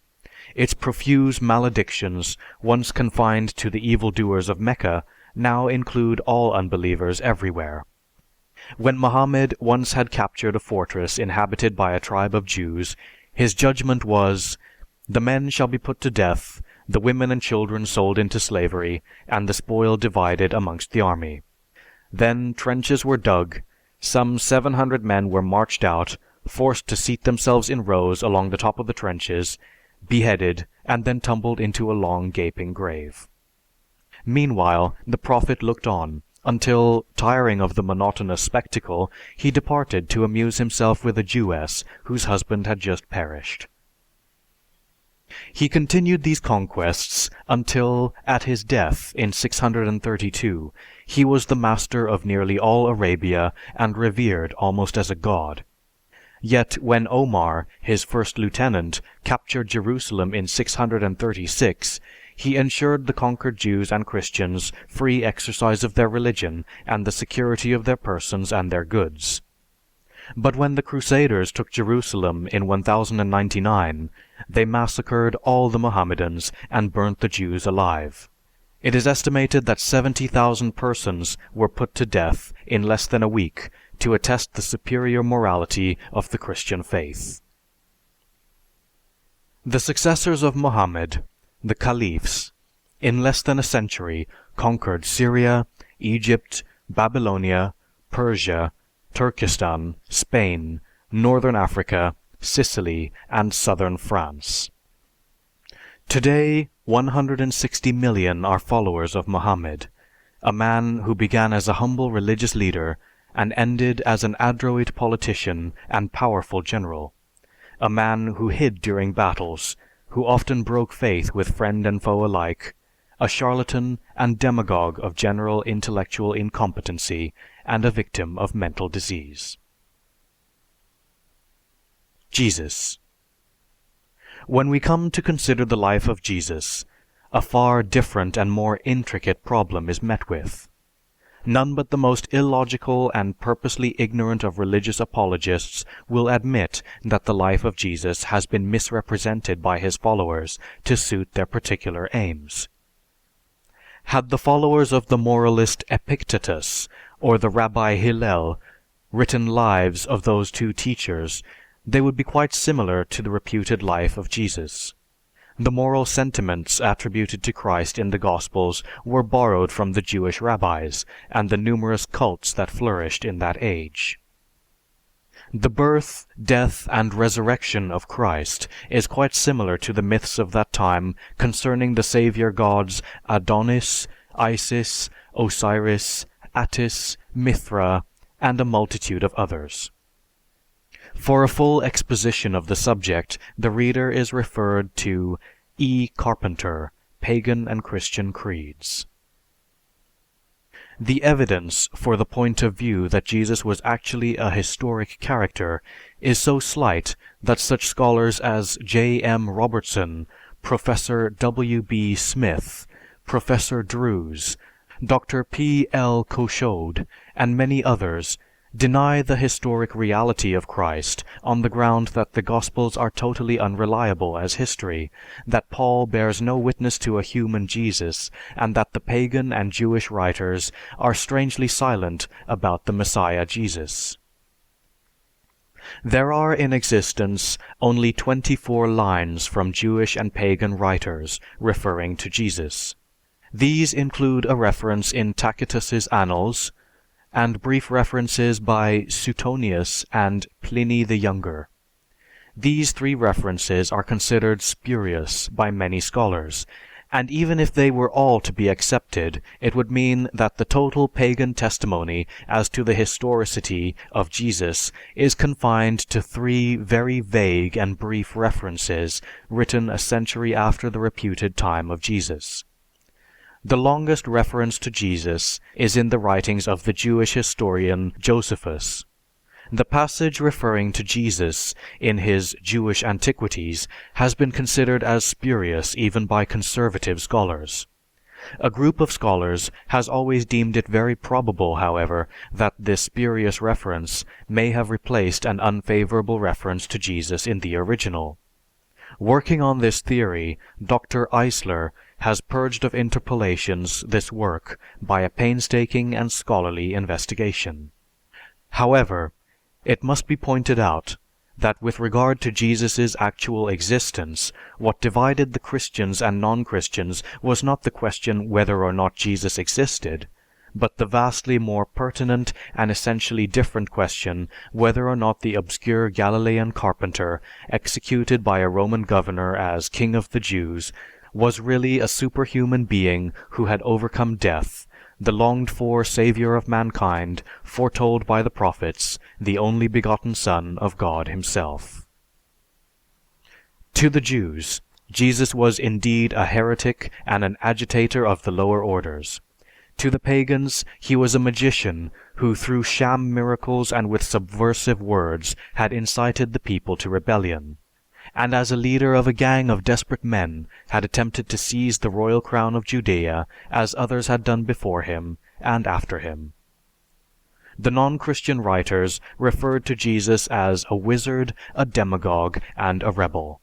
Its profuse maledictions, once confined to the evildoers of Mecca, now include all unbelievers everywhere. When Mohammed once had captured a fortress inhabited by a tribe of Jews, his judgment was, "The men shall be put to death, the women and children sold into slavery, and the spoil divided amongst the army." Then trenches were dug, some 700 men were marched out, forced to seat themselves in rows along the top of the trenches, beheaded, and then tumbled into a long gaping grave. Meanwhile, the Prophet looked on, until, tiring of the monotonous spectacle, he departed to amuse himself with a Jewess whose husband had just perished. He continued these conquests until, at his death in 632, he was the master of nearly all Arabia and revered almost as a god. Yet when Omar, his first lieutenant, captured Jerusalem in 636, he ensured the conquered Jews and Christians free exercise of their religion and the security of their persons and their goods. But when the Crusaders took Jerusalem in 1099, they massacred all the Mohammedans and burnt the Jews alive. It is estimated that 70,000 persons were put to death in less than a week to attest the superior morality of the Christian faith. The successors of Mohammed, the Caliphs, in less than a century conquered Syria, Egypt, Babylonia, Persia, Turkestan, Spain, northern Africa, Sicily, and southern France. Today, 160 million are followers of Mohammed, a man who began as a humble religious leader and ended as an adroit politician and powerful general, a man who hid during battles, who often broke faith with friend and foe alike, a charlatan and demagogue of general intellectual incompetency, and a victim of mental disease. Jesus. When we come to consider the life of Jesus, a far different and more intricate problem is met with. None but the most illogical and purposely ignorant of religious apologists will admit that the life of Jesus has been misrepresented by his followers to suit their particular aims. Had the followers of the moralist Epictetus or the Rabbi Hillel written lives of those two teachers, they would be quite similar to the reputed life of Jesus. The moral sentiments attributed to Christ in the Gospels were borrowed from the Jewish rabbis and the numerous cults that flourished in that age. The birth, death, and resurrection of Christ is quite similar to the myths of that time concerning the savior gods Adonis, Isis, Osiris, Attis, Mithra, and a multitude of others. For a full exposition of the subject, the reader is referred to E. Carpenter, Pagan and Christian Creeds. The evidence for the point of view that Jesus was actually a historic character is so slight that such scholars as J. M. Robertson, Professor W. B. Smith, Professor Drews, Dr. P. L. Cochaud, and many others deny the historic reality of Christ on the ground that the Gospels are totally unreliable as history, that Paul bears no witness to a human Jesus, and that the pagan and Jewish writers are strangely silent about the Messiah Jesus. There are in existence only 24 lines from Jewish and pagan writers referring to Jesus. These include a reference in Tacitus's Annals, and brief references by Suetonius and Pliny the Younger. These three references are considered spurious by many scholars, and even if they were all to be accepted, it would mean that the total pagan testimony as to the historicity of Jesus is confined to three very vague and brief references written a century after the reputed time of Jesus. The longest reference to Jesus is in the writings of the Jewish historian Josephus. The passage referring to Jesus in his Jewish Antiquities has been considered as spurious even by conservative scholars. A group of scholars has always deemed it very probable, however, that this spurious reference may have replaced an unfavorable reference to Jesus in the original. Working on this theory, Dr. Eisler has purged of interpolations this work by a painstaking and scholarly investigation. However, it must be pointed out that with regard to Jesus' actual existence, what divided the Christians and non-Christians was not the question whether or not Jesus existed, but the vastly more pertinent and essentially different question whether or not the obscure Galilean carpenter, executed by a Roman governor as King of the Jews, was really a superhuman being who had overcome death, the longed-for Savior of mankind, foretold by the prophets, the only begotten Son of God himself. To the Jews, Jesus was indeed a heretic and an agitator of the lower orders. To the pagans, he was a magician who through sham miracles and with subversive words had incited the people to rebellion. and as a leader of a gang of desperate men had attempted to seize the royal crown of Judea as others had done before him and after him. The non-Christian writers referred to Jesus as a wizard, a demagogue, and a rebel.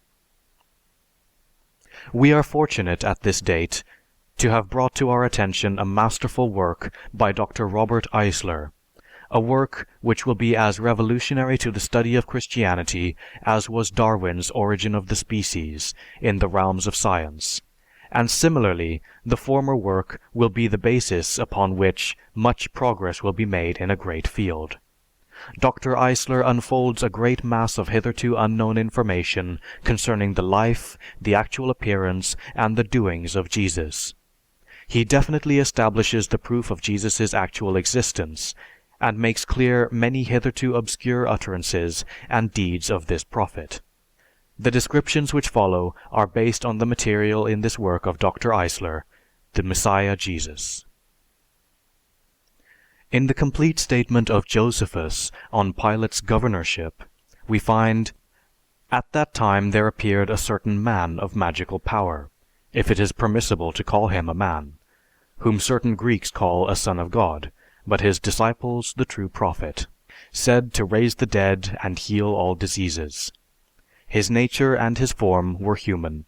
We are fortunate at this date to have brought to our attention a masterful work by Dr. Robert Eisler, a work which will be as revolutionary to the study of Christianity as was Darwin's Origin of the Species in the realms of science, and similarly, the former work will be the basis upon which much progress will be made in a great field. Dr. Eisler unfolds a great mass of hitherto unknown information concerning the life, the actual appearance, and the doings of Jesus. He definitely establishes the proof of Jesus' actual existence, and makes clear many hitherto obscure utterances and deeds of this prophet. The descriptions which follow are based on the material in this work of Dr. Eisler, the Messiah Jesus. In the complete statement of Josephus on Pilate's governorship, we find, "At that time there appeared a certain man of magical power, if it is permissible to call him a man, whom certain Greeks call a son of God, but his disciples the true prophet, said to raise the dead and heal all diseases. His nature and his form were human,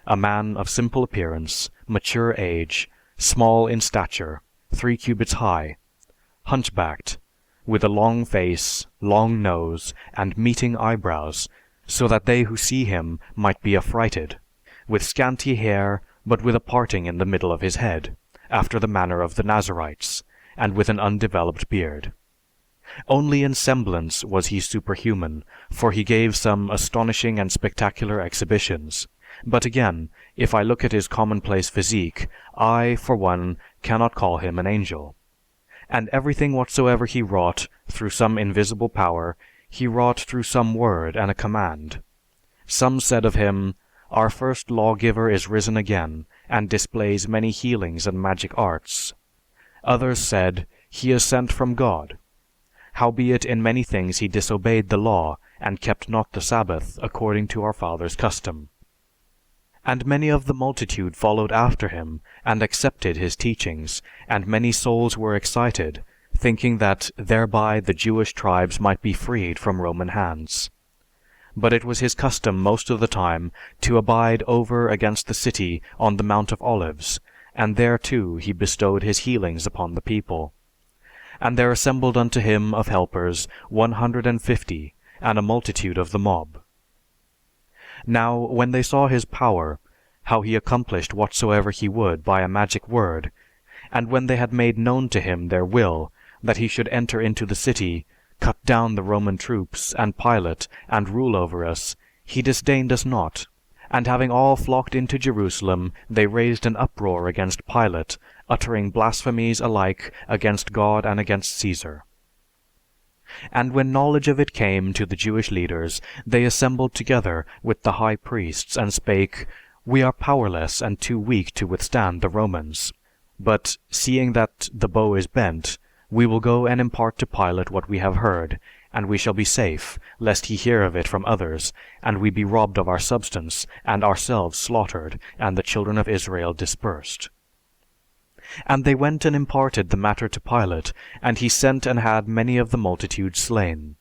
a man of simple appearance, mature age, small in stature, 3 cubits high, hunchbacked, with a long face, long nose, and meeting eyebrows, so that they who see him might be affrighted, with scanty hair, but with a parting in the middle of his head, after the manner of the Nazarites, and with an undeveloped beard. Only in semblance was he superhuman, for he gave some astonishing and spectacular exhibitions. But again, if I look at his commonplace physique, I, for one, cannot call him an angel. And everything whatsoever he wrought through some invisible power, he wrought through some word and a command. Some said of him, 'Our first lawgiver is risen again, and displays many healings and magic arts.' Others said, 'He is sent from God.' Howbeit in many things he disobeyed the law, and kept not the Sabbath, according to our fathers' custom. And many of the multitude followed after him, and accepted his teachings, and many souls were excited, thinking that thereby the Jewish tribes might be freed from Roman hands. But it was his custom most of the time to abide over against the city on the Mount of Olives, and there too he bestowed his healings upon the people. And there assembled unto him of helpers 150, and a multitude of the mob. Now when they saw his power, how he accomplished whatsoever he would by a magic word, and when they had made known to him their will, that he should enter into the city, cut down the Roman troops, and Pilate, and rule over us, he disdained us not. And having all flocked into Jerusalem, they raised an uproar against Pilate, uttering blasphemies alike against God and against Caesar. And when knowledge of it came to the Jewish leaders, they assembled together with the high priests, and spake, 'We are powerless and too weak to withstand the Romans. But, seeing that the bow is bent, we will go and impart to Pilate what we have heard, and we shall be safe, lest he hear of it from others, and we be robbed of our substance, and ourselves slaughtered, and the children of Israel dispersed.' And they went and imparted the matter to Pilate, and he sent and had many of the multitude slain.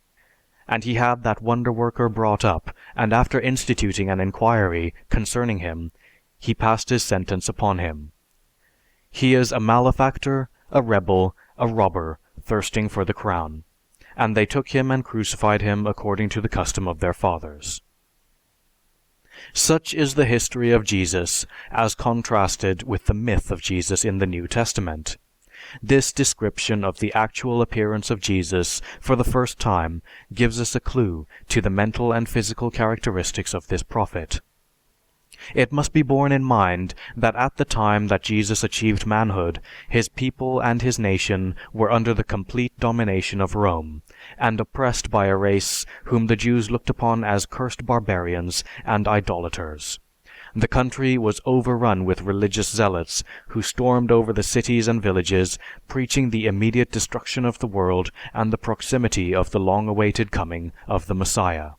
And he had that wonder worker brought up, and after instituting an inquiry concerning him, he passed his sentence upon him. He is a malefactor, a rebel, a robber, thirsting for the crown. And they took him and crucified him according to the custom of their fathers." Such is the history of Jesus as contrasted with the myth of Jesus in the New Testament. This description of the actual appearance of Jesus for the first time gives us a clue to the mental and physical characteristics of this prophet. It must be borne in mind that at the time that Jesus achieved manhood, his people and his nation were under the complete domination of Rome, and oppressed by a race whom the Jews looked upon as cursed barbarians and idolaters. The country was overrun with religious zealots who stormed over the cities and villages, preaching the immediate destruction of the world and the proximity of the long-awaited coming of the Messiah.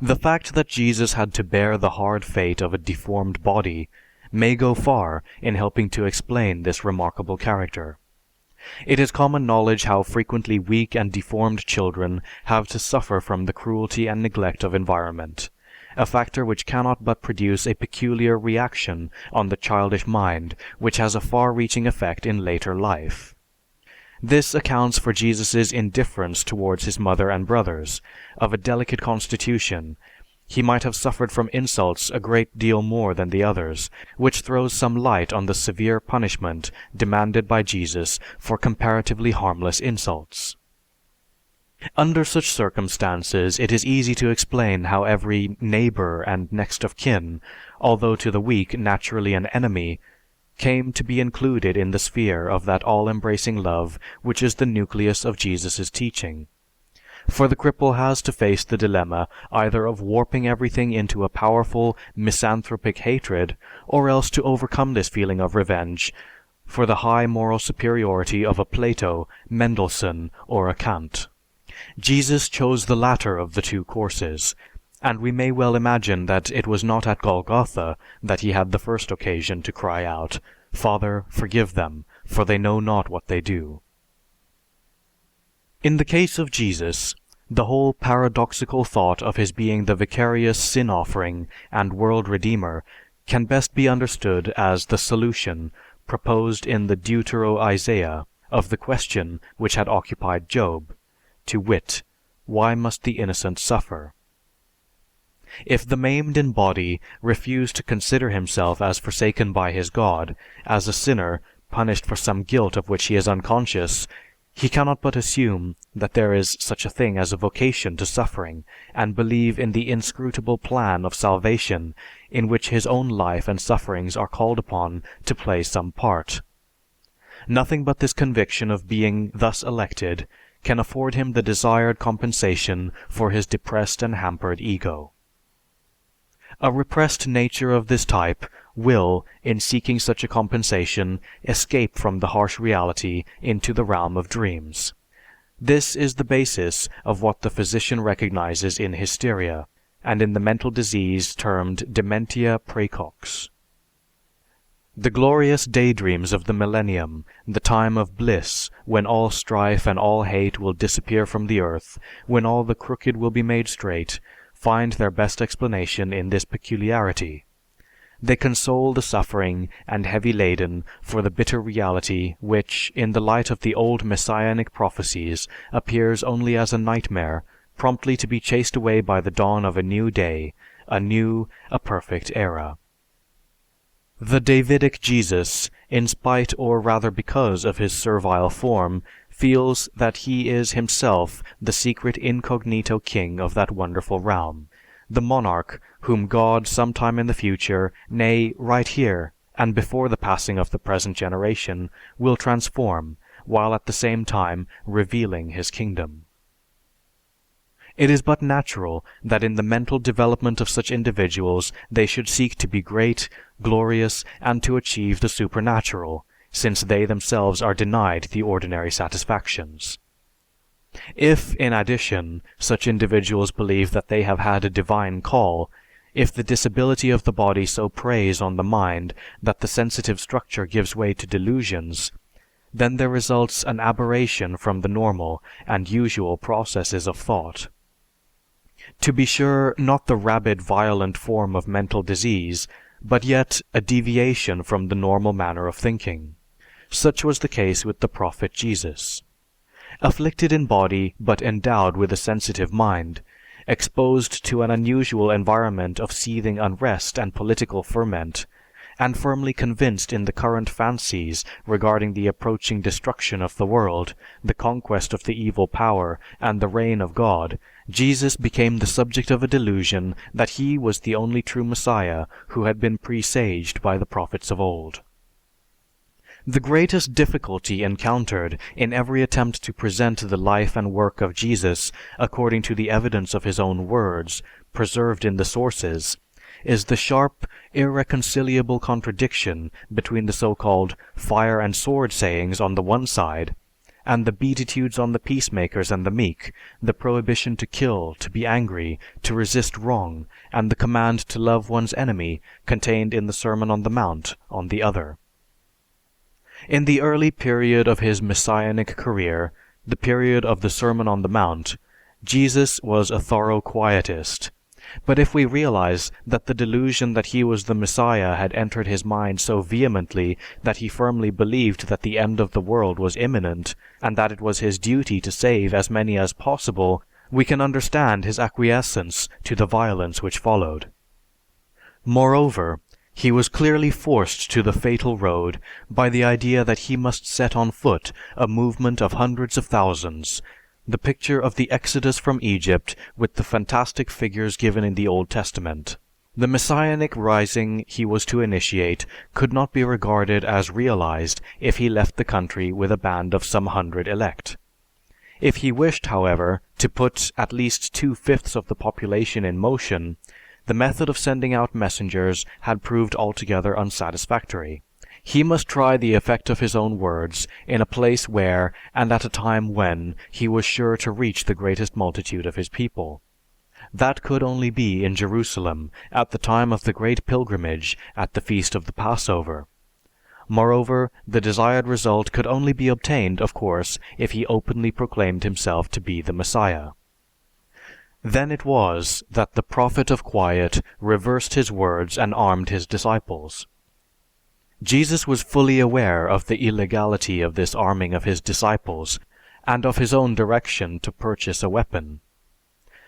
The fact that Jesus had to bear the hard fate of a deformed body may go far in helping to explain this remarkable character. It is common knowledge how frequently weak and deformed children have to suffer from the cruelty and neglect of environment, a factor which cannot but produce a peculiar reaction on the childish mind which has a far-reaching effect in later life. This accounts for Jesus' indifference towards his mother and brothers. Of a delicate constitution, he might have suffered from insults a great deal more than the others, which throws some light on the severe punishment demanded by Jesus for comparatively harmless insults. Under such circumstances, it is easy to explain how every neighbor and next of kin, although to the weak naturally an enemy, came to be included in the sphere of that all-embracing love which is the nucleus of Jesus' teaching. For the cripple has to face the dilemma either of warping everything into a powerful, misanthropic hatred, or else to overcome this feeling of revenge for the high moral superiority of a Plato, Mendelssohn, or a Kant. Jesus chose the latter of the two courses, and we may well imagine that it was not at Golgotha that he had the first occasion to cry out, "Father, forgive them, for they know not what they do." In the case of Jesus, the whole paradoxical thought of his being the vicarious sin offering and world redeemer can best be understood as the solution, proposed in the Deutero-Isaiah, of the question which had occupied Job, to wit, why must the innocent suffer? If the maimed in body refuse to consider himself as forsaken by his God, as a sinner punished for some guilt of which he is unconscious, he cannot but assume that there is such a thing as a vocation to suffering, and believe in the inscrutable plan of salvation in which his own life and sufferings are called upon to play some part. Nothing but this conviction of being thus elected can afford him the desired compensation for his depressed and hampered ego. A repressed nature of this type will, in seeking such a compensation, escape from the harsh reality into the realm of dreams. This is the basis of what the physician recognizes in hysteria, and in the mental disease termed dementia praecox. The glorious daydreams of the millennium, the time of bliss, when all strife and all hate will disappear from the earth, when all the crooked will be made straight, find their best explanation in this peculiarity. They console the suffering and heavy laden for the bitter reality which, in the light of the old messianic prophecies, appears only as a nightmare, promptly to be chased away by the dawn of a new day, a perfect era. The Davidic Jesus, in spite or rather because of his servile form, feels that he is himself the secret incognito king of that wonderful realm, the monarch whom God sometime in the future, nay, right here, and before the passing of the present generation, will transform, while at the same time revealing his kingdom. It is but natural that in the mental development of such individuals they should seek to be great, glorious, and to achieve the supernatural, since they themselves are denied the ordinary satisfactions. If, in addition, such individuals believe that they have had a divine call, if the disability of the body so preys on the mind that the sensitive structure gives way to delusions, then there results an aberration from the normal and usual processes of thought. To be sure, not the rabid, violent form of mental disease, but yet a deviation from the normal manner of thinking. Such was the case with the prophet Jesus. Afflicted in body but endowed with a sensitive mind, exposed to an unusual environment of seething unrest and political ferment, and firmly convinced in the current fancies regarding the approaching destruction of the world, the conquest of the evil power, and the reign of God, Jesus became the subject of a delusion that he was the only true Messiah who had been presaged by the prophets of old. The greatest difficulty encountered in every attempt to present the life and work of Jesus according to the evidence of his own words, preserved in the sources, is the sharp, irreconcilable contradiction between the so-called fire and sword sayings on the one side, and the beatitudes on the peacemakers and the meek, the prohibition to kill, to be angry, to resist wrong, and the command to love one's enemy contained in the Sermon on the Mount on the other. In the early period of his messianic career, the period of the Sermon on the Mount, Jesus was a thorough quietist. But if we realize that the delusion that he was the Messiah had entered his mind so vehemently that he firmly believed that the end of the world was imminent, and that it was his duty to save as many as possible, we can understand his acquiescence to the violence which followed. Moreover, he was clearly forced to the fatal road by the idea that he must set on foot a movement of hundreds of thousands, the picture of the Exodus from Egypt with the fantastic figures given in the Old Testament. The messianic rising he was to initiate could not be regarded as realized if he left the country with a band of some 100 elect. If he wished, however, to put at least 2/5 of the population in motion, the method of sending out messengers had proved altogether unsatisfactory. He must try the effect of his own words in a place where, and at a time when, he was sure to reach the greatest multitude of his people. That could only be in Jerusalem, at the time of the great pilgrimage at the feast of the Passover. Moreover, the desired result could only be obtained, of course, if he openly proclaimed himself to be the Messiah. Then it was that the prophet of quiet reversed his words and armed his disciples. Jesus was fully aware of the illegality of this arming of his disciples, and of his own direction to purchase a weapon.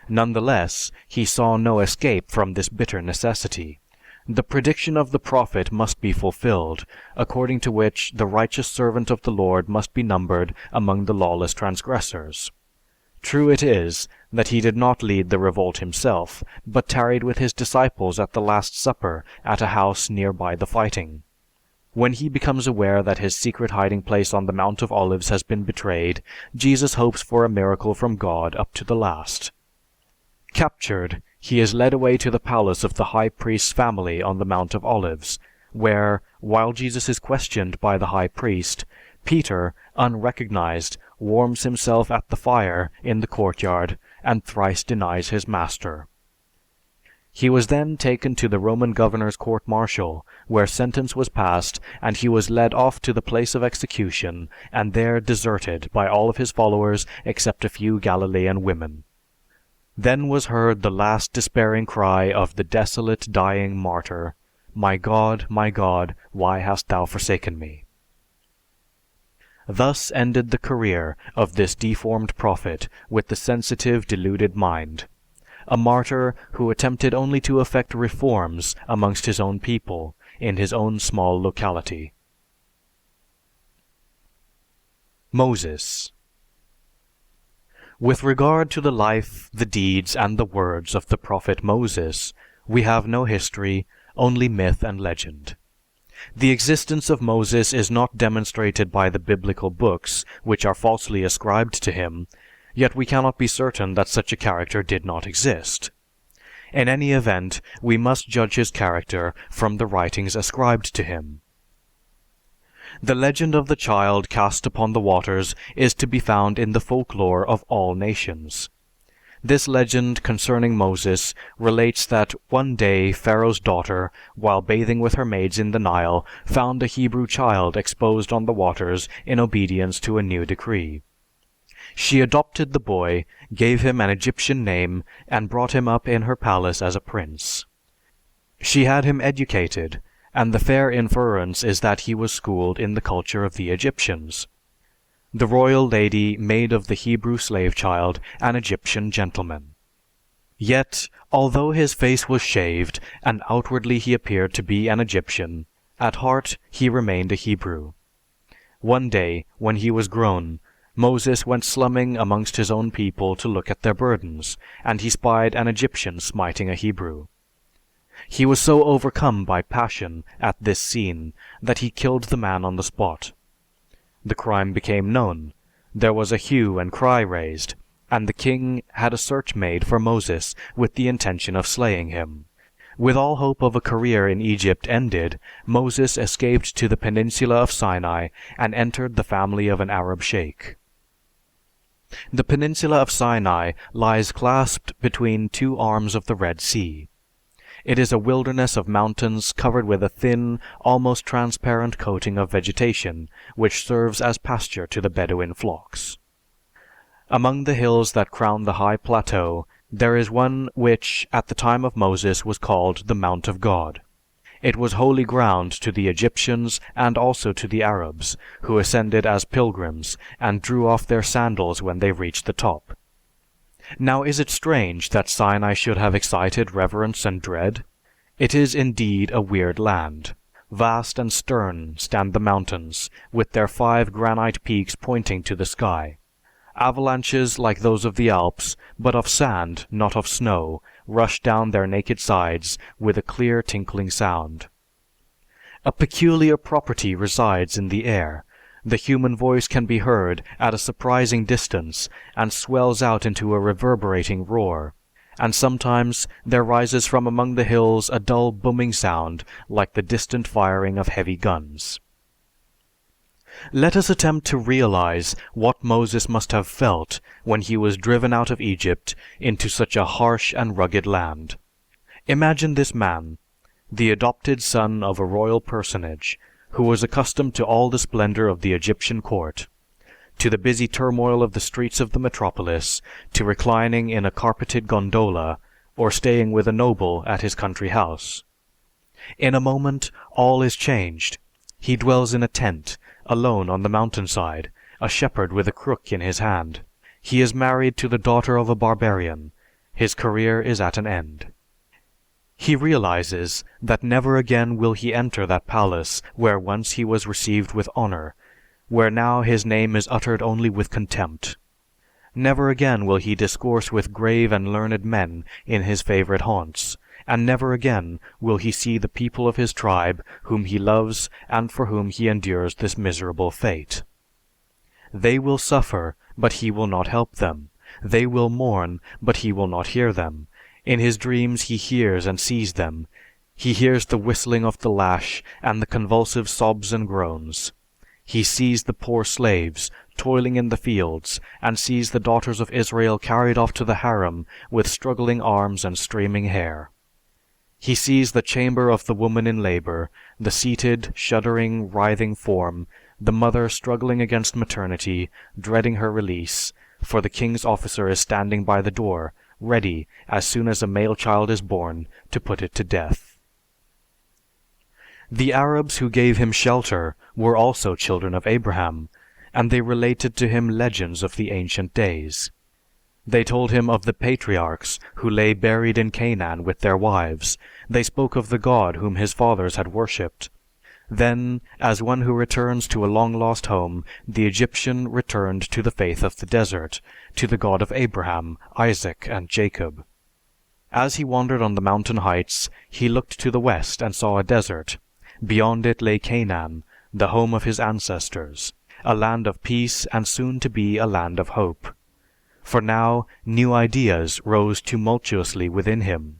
Nonetheless, he saw no escape from this bitter necessity. The prediction of the prophet must be fulfilled, according to which the righteous servant of the Lord must be numbered among the lawless transgressors. True it is that he did not lead the revolt himself, but tarried with his disciples at the Last Supper at a house near by the fighting. When he becomes aware that his secret hiding place on the Mount of Olives has been betrayed, Jesus hopes for a miracle from God up to the last. Captured, he is led away to the palace of the high priest's family on the Mount of Olives, where, while Jesus is questioned by the high priest, Peter, unrecognized, warms himself at the fire in the courtyard and thrice denies his master. He was then taken to the Roman governor's court-martial, where sentence was passed, and he was led off to the place of execution, and there deserted by all of his followers except a few Galilean women. Then was heard the last despairing cry of the desolate, dying martyr, my God, why hast thou forsaken me?" Thus ended the career of this deformed prophet with the sensitive, deluded mind. A martyr who attempted only to effect reforms amongst his own people, in his own small locality. Moses. With regard to the life, the deeds, and the words of the prophet Moses, we have no history, only myth and legend. The existence of Moses is not demonstrated by the biblical books which are falsely ascribed to him, yet we cannot be certain that such a character did not exist. In any event, we must judge his character from the writings ascribed to him. The legend of the child cast upon the waters is to be found in the folklore of all nations. This legend concerning Moses relates that one day Pharaoh's daughter, while bathing with her maids in the Nile, found a Hebrew child exposed on the waters in obedience to a new decree. She adopted the boy, gave him an Egyptian name, and brought him up in her palace as a prince. She had him educated, and the fair inference is that he was schooled in the culture of the Egyptians. The royal lady made of the Hebrew slave child an Egyptian gentleman. Yet, although his face was shaved, and outwardly he appeared to be an Egyptian, at heart he remained a Hebrew. One day, when he was grown, Moses went slumming amongst his own people to look at their burdens, and he spied an Egyptian smiting a Hebrew. He was so overcome by passion at this scene that he killed the man on the spot. The crime became known, there was a hue and cry raised, and the king had a search made for Moses with the intention of slaying him. With all hope of a career in Egypt ended, Moses escaped to the peninsula of Sinai and entered the family of an Arab sheikh. The peninsula of Sinai lies clasped between two arms of the Red Sea. It is a wilderness of mountains covered with a thin, almost transparent coating of vegetation, which serves as pasture to the Bedouin flocks. Among the hills that crown the high plateau, there is one which, at the time of Moses, was called the Mount of God. It was holy ground to the Egyptians and also to the Arabs, who ascended as pilgrims and drew off their sandals when they reached the top. Now is it strange that Sinai should have excited reverence and dread? It is indeed a weird land. Vast and stern stand the mountains, with their 5 granite peaks pointing to the sky. Avalanches like those of the Alps, but of sand, not of snow, rush down their naked sides with a clear tinkling sound. A peculiar property resides in the air. The human voice can be heard at a surprising distance and swells out into a reverberating roar, and sometimes there rises from among the hills a dull booming sound like the distant firing of heavy guns. Let us attempt to realize what Moses must have felt when he was driven out of Egypt into such a harsh and rugged land. Imagine this man, the adopted son of a royal personage, who was accustomed to all the splendor of the Egyptian court, to the busy turmoil of the streets of the metropolis, to reclining in a carpeted gondola, or staying with a noble at his country house. In a moment, all is changed. He dwells in a tent, alone on the mountainside, a shepherd with a crook in his hand. He is married to the daughter of a barbarian. His career is at an end. He realizes that never again will he enter that palace where once he was received with honor, where now his name is uttered only with contempt. Never again will he discourse with grave and learned men in his favorite haunts, and never again will he see the people of his tribe whom he loves and for whom he endures this miserable fate. They will suffer, but he will not help them. They will mourn, but he will not hear them. In his dreams he hears and sees them. He hears the whistling of the lash and the convulsive sobs and groans. He sees the poor slaves toiling in the fields, and sees the daughters of Israel carried off to the harem with struggling arms and streaming hair. He sees the chamber of the woman in labor, the seated, shuddering, writhing form, the mother struggling against maternity, dreading her release, for the king's officer is standing by the door, ready, as soon as a male child is born, to put it to death. The Arabs who gave him shelter were also children of Abraham, and they related to him legends of the ancient days. They told him of the patriarchs who lay buried in Canaan with their wives. They spoke of the God whom his fathers had worshipped. Then, as one who returns to a long-lost home, the Egyptian returned to the faith of the desert, to the God of Abraham, Isaac, and Jacob. As he wandered on the mountain heights, he looked to the west and saw a desert. Beyond it lay Canaan, the home of his ancestors, a land of peace and soon to be a land of hope. For now, new ideas rose tumultuously within him.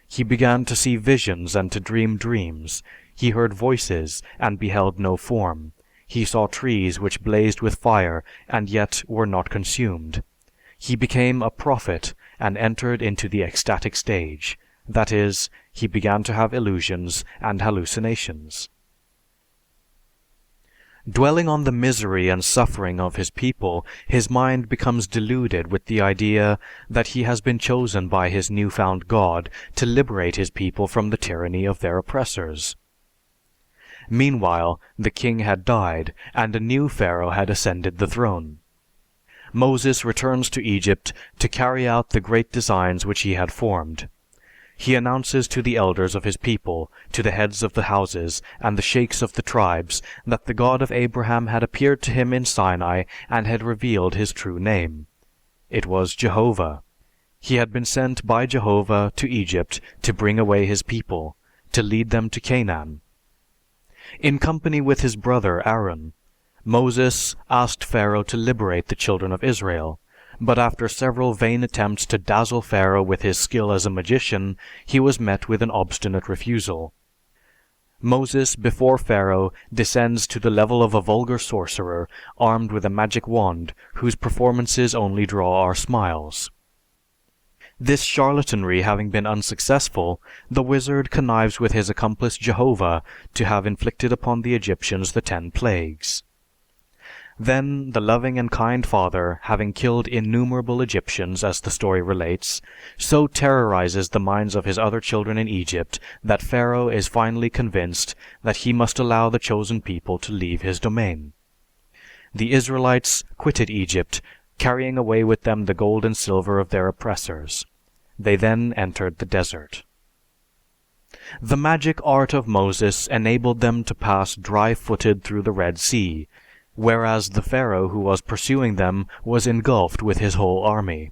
He began to see visions and to dream dreams. He heard voices and beheld no form. He saw trees which blazed with fire and yet were not consumed. He became a prophet and entered into the ecstatic stage. That is, he began to have illusions and hallucinations. Dwelling on the misery and suffering of his people, his mind becomes deluded with the idea that he has been chosen by his newfound God to liberate his people from the tyranny of their oppressors. Meanwhile, the king had died, and a new pharaoh had ascended the throne. Moses returns to Egypt to carry out the great designs which he had formed. He announces to the elders of his people, to the heads of the houses, and the sheikhs of the tribes, that the God of Abraham had appeared to him in Sinai and had revealed his true name. It was Jehovah. He had been sent by Jehovah to Egypt to bring away his people, to lead them to Canaan. In company with his brother Aaron, Moses asked Pharaoh to liberate the children of Israel. But after several vain attempts to dazzle Pharaoh with his skill as a magician, he was met with an obstinate refusal. Moses, before Pharaoh, descends to the level of a vulgar sorcerer armed with a magic wand whose performances only draw our smiles. This charlatanry having been unsuccessful, the wizard connives with his accomplice Jehovah to have inflicted upon the Egyptians the 10 plagues. Then the loving and kind father, having killed innumerable Egyptians as the story relates, so terrorizes the minds of his other children in Egypt that Pharaoh is finally convinced that he must allow the chosen people to leave his domain. The Israelites quitted Egypt, carrying away with them the gold and silver of their oppressors. They then entered the desert. The magic art of Moses enabled them to pass dry-footed through the Red Sea, whereas the Pharaoh who was pursuing them was engulfed with his whole army.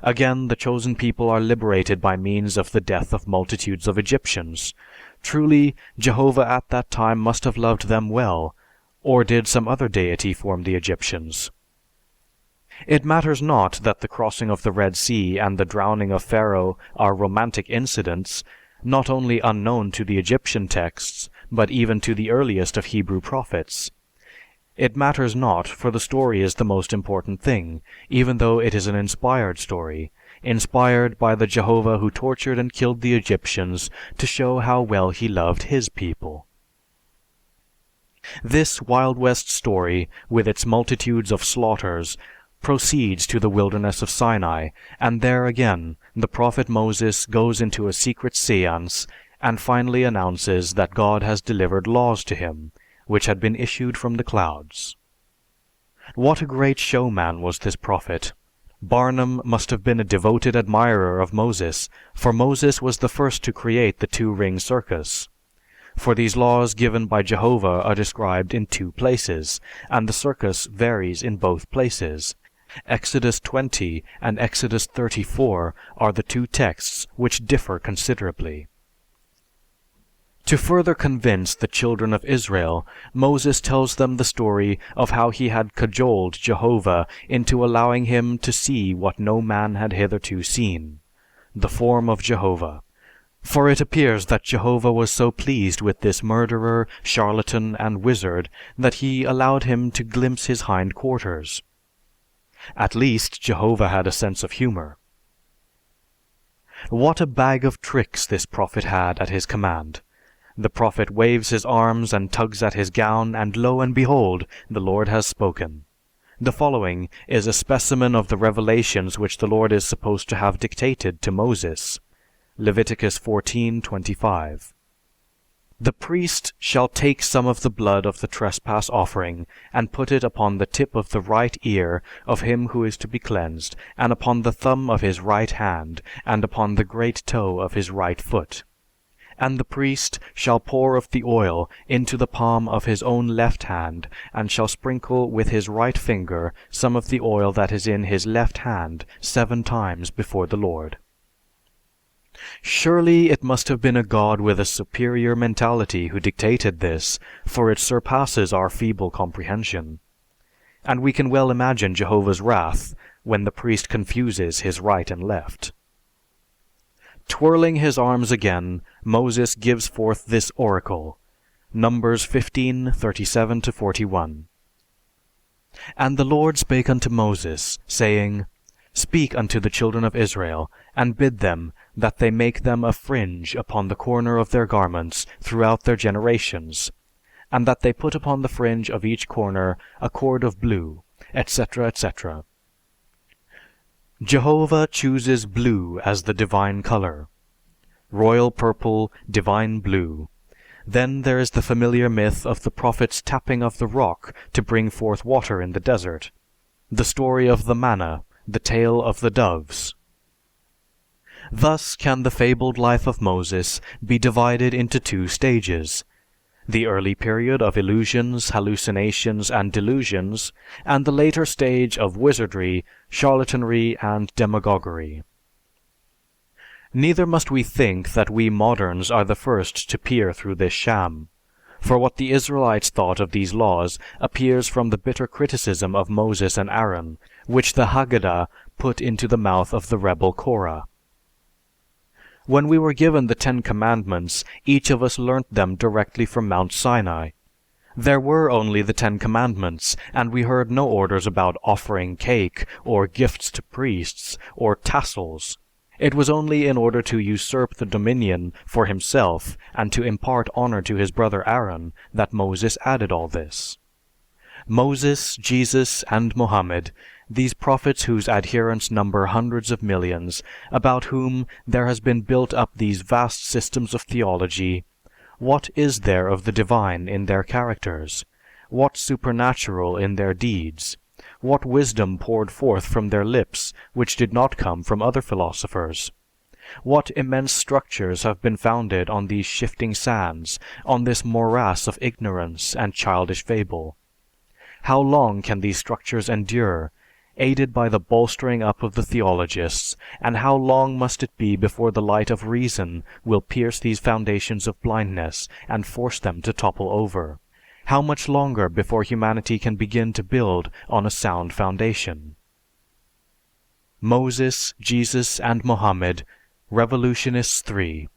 Again, the chosen people are liberated by means of the death of multitudes of Egyptians. Truly, Jehovah at that time must have loved them well, or did some other deity form the Egyptians? It matters not that the crossing of the Red Sea and the drowning of Pharaoh are romantic incidents, not only unknown to the Egyptian texts, but even to the earliest of Hebrew prophets. It matters not, for the story is the most important thing, even though it is an inspired story, inspired by the Jehovah who tortured and killed the Egyptians to show how well he loved his people. This Wild West story, with its multitudes of slaughters, proceeds to the wilderness of Sinai, and there again the prophet Moses goes into a secret seance and finally announces that God has delivered laws to him, which had been issued from the clouds. What a great showman was this prophet! Barnum must have been a devoted admirer of Moses, for Moses was the first to create the 2-ring circus. For these laws given by Jehovah are described in 2 places, and the circus varies in both places. Exodus 20 and Exodus 34 are the 2 texts which differ considerably. To further convince the children of Israel, Moses tells them the story of how he had cajoled Jehovah into allowing him to see what no man had hitherto seen, the form of Jehovah. For it appears that Jehovah was so pleased with this murderer, charlatan, and wizard that he allowed him to glimpse his hind quarters. At least Jehovah had a sense of humor. What a bag of tricks this prophet had at his command. The prophet waves his arms and tugs at his gown, and lo and behold, the Lord has spoken. The following is a specimen of the revelations which the Lord is supposed to have dictated to Moses. Leviticus 14:25. The priest shall take some of the blood of the trespass offering, and put it upon the tip of the right ear of him who is to be cleansed, and upon the thumb of his right hand, and upon the great toe of his right foot. And the priest shall pour of the oil into the palm of his own left hand, and shall sprinkle with his right finger some of the oil that is in his left hand 7 times before the Lord. Surely it must have been a God with a superior mentality who dictated this, for it surpasses our feeble comprehension. And we can well imagine Jehovah's wrath when the priest confuses his right and left. Twirling his arms again, Moses gives forth this oracle. Numbers 15:37-41. And the Lord spake unto Moses, saying, Speak unto the children of Israel, and bid them that they make them a fringe upon the corner of their garments throughout their generations, and that they put upon the fringe of each corner a cord of blue, etc., etc. Jehovah chooses blue as the divine color. Royal purple, divine blue. Then there is the familiar myth of the prophet's tapping of the rock to bring forth water in the desert, the story of the manna, the tale of the doves. Thus can the fabled life of Moses be divided into 2 stages: the early period of illusions, hallucinations, and delusions, and the later stage of wizardry, charlatanry, and demagoguery. Neither must we think that we moderns are the first to peer through this sham, for what the Israelites thought of these laws appears from the bitter criticism of Moses and Aaron, which the Haggadah put into the mouth of the rebel Korah. When we were given the 10 Commandments, each of us learnt them directly from Mount Sinai. There were only the 10 Commandments, and we heard no orders about offering cake, or gifts to priests, or tassels. It was only in order to usurp the dominion for himself and to impart honor to his brother Aaron that Moses added all this. Moses, Jesus, and Mohammed, these prophets whose adherents number hundreds of millions, about whom there has been built up these vast systems of theology, what is there of the divine in their characters? What supernatural in their deeds? What wisdom poured forth from their lips which did not come from other philosophers? What immense structures have been founded on these shifting sands, on this morass of ignorance and childish fable? How long can these structures endure, aided by the bolstering up of the theologists, and how long must it be before the light of reason will pierce these foundations of blindness and force them to topple over? How much longer before humanity can begin to build on a sound foundation? Moses, Jesus, and Mohammed, revolutionists 3.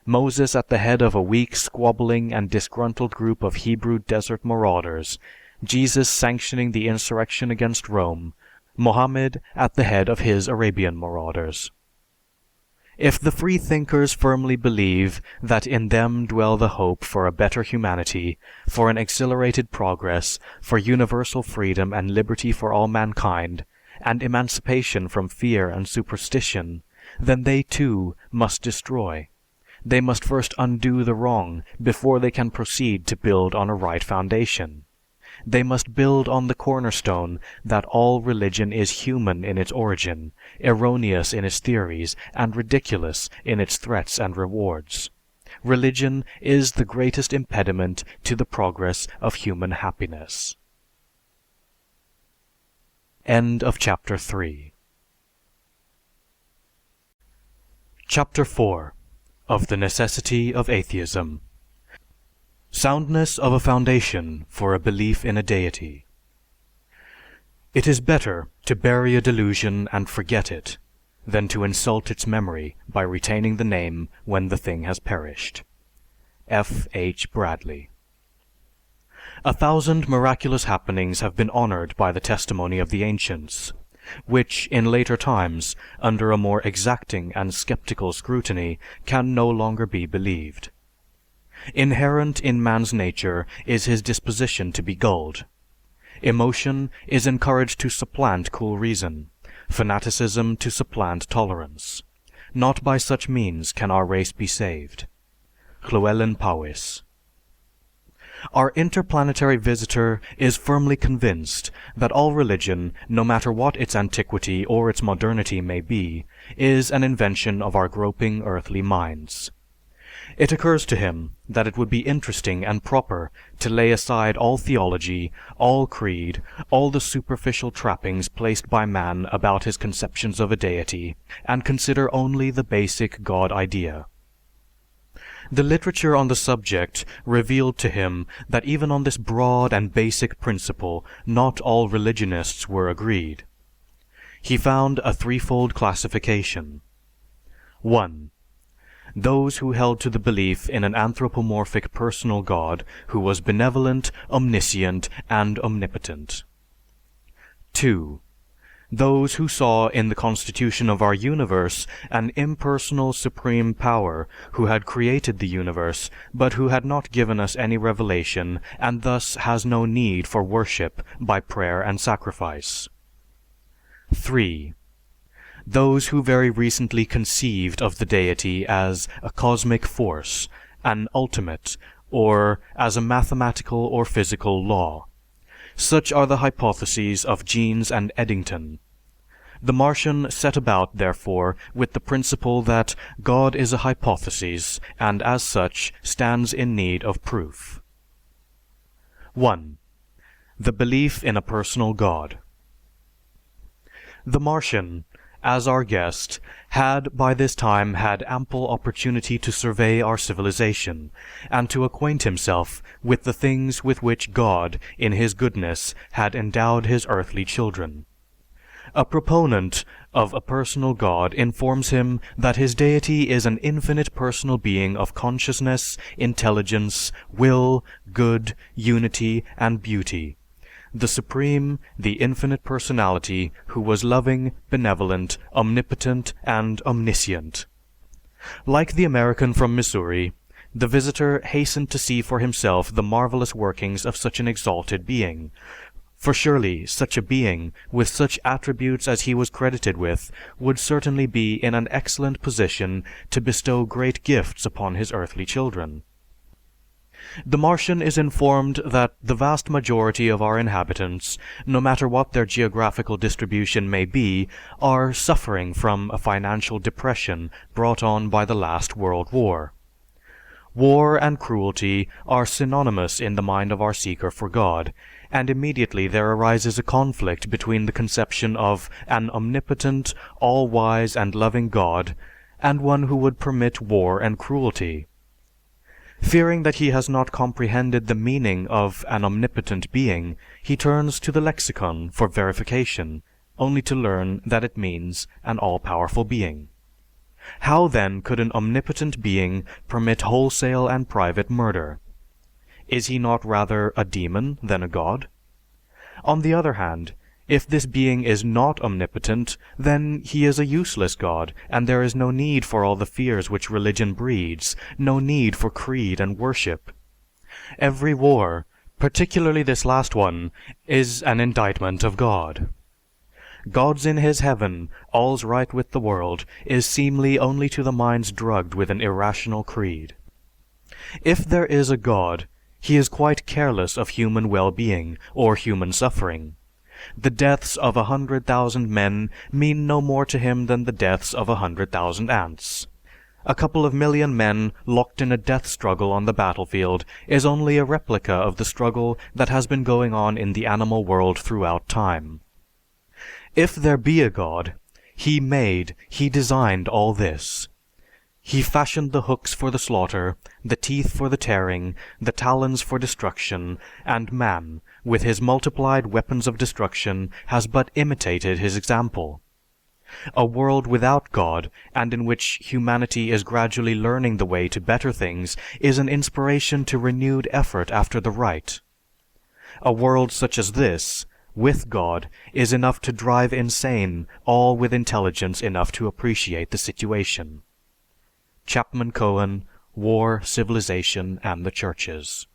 Moses at the head of a weak, squabbling, and disgruntled group of Hebrew desert marauders, Jesus sanctioning the insurrection against Rome, Mohammed at the head of his Arabian marauders. If the freethinkers firmly believe that in them dwell the hope for a better humanity, for an accelerated progress, for universal freedom and liberty for all mankind, and emancipation from fear and superstition, then they too must destroy. They must first undo the wrong before they can proceed to build on a right foundation. They must build on the cornerstone that all religion is human in its origin, erroneous in its theories, and ridiculous in its threats and rewards. Religion is the greatest impediment to the progress of human happiness. End of chapter 3. Chapter 4. Of the necessity of atheism. Soundness of a foundation for a belief in a deity. It is better to bury a delusion and forget it, than to insult its memory by retaining the name when the thing has perished. F. H. Bradley. 1,000 miraculous happenings have been honored by the testimony of the ancients, which in later times, under a more exacting and skeptical scrutiny, can no longer be believed. Inherent in man's nature is his disposition to be gulled. Emotion is encouraged to supplant cool reason, fanaticism to supplant tolerance. Not by such means can our race be saved. Llewellyn Powys. Our interplanetary visitor is firmly convinced that all religion, no matter what its antiquity or its modernity may be, is an invention of our groping earthly minds. It occurs to him that it would be interesting and proper to lay aside all theology, all creed, all the superficial trappings placed by man about his conceptions of a deity, and consider only the basic God idea. The literature on the subject revealed to him that even on this broad and basic principle not all religionists were agreed. He found a threefold classification. 1. Those who held to the belief in an anthropomorphic personal God who was benevolent, omniscient, and omnipotent. 2. Those who saw in the constitution of our universe an impersonal supreme power who had created the universe, but who had not given us any revelation and thus has no need for worship by prayer and sacrifice. 3. Those who very recently conceived of the deity as a cosmic force, an ultimate, or as a mathematical or physical law. Such are the hypotheses of Jeans and Eddington. The Martian set about, therefore, with the principle that God is a hypothesis, and as such stands in need of proof. 1. The belief in a personal God. The Martian, as our guest, had by this time had ample opportunity to survey our civilization, and to acquaint himself with the things with which God, in his goodness, had endowed his earthly children. A proponent of a personal God informs him that his deity is an infinite personal being of consciousness, intelligence, will, good, unity, and beauty, the supreme, the infinite personality who was loving, benevolent, omnipotent, and omniscient. Like the American from Missouri, the visitor hastened to see for himself the marvelous workings of such an exalted being, for surely such a being, with such attributes as he was credited with, would certainly be in an excellent position to bestow great gifts upon his earthly children. The Martian is informed that the vast majority of our inhabitants, no matter what their geographical distribution may be, are suffering from a financial depression brought on by the last World War. War and cruelty are synonymous in the mind of our seeker for God, and immediately there arises a conflict between the conception of an omnipotent, all-wise, and loving God, and one who would permit war and cruelty. Fearing that he has not comprehended the meaning of an omnipotent being, he turns to the lexicon for verification, only to learn that it means an all-powerful being. How then could an omnipotent being permit wholesale and private murder? Is he not rather a demon than a god? On the other hand, if this being is not omnipotent, then he is a useless god, and there is no need for all the fears which religion breeds, no need for creed and worship. Every war, particularly this last one, is an indictment of God. God's in his heaven, all's right with the world, is seemly only to the minds drugged with an irrational creed. If there is a God, he is quite careless of human well-being or human suffering. The deaths of 100,000 men mean no more to him than the deaths of 100,000 ants. A couple of million men locked in a death struggle on the battlefield is only a replica of the struggle that has been going on in the animal world throughout time. If there be a God, he designed all this. He fashioned the hooks for the slaughter, the teeth for the tearing, the talons for destruction, and man, with his multiplied weapons of destruction, has but imitated his example. A world without God, and in which humanity is gradually learning the way to better things, is an inspiration to renewed effort after the right. A world such as this, with God, is enough to drive insane all with intelligence enough to appreciate the situation. Chapman Cohen, War, Civilization, and the Churches.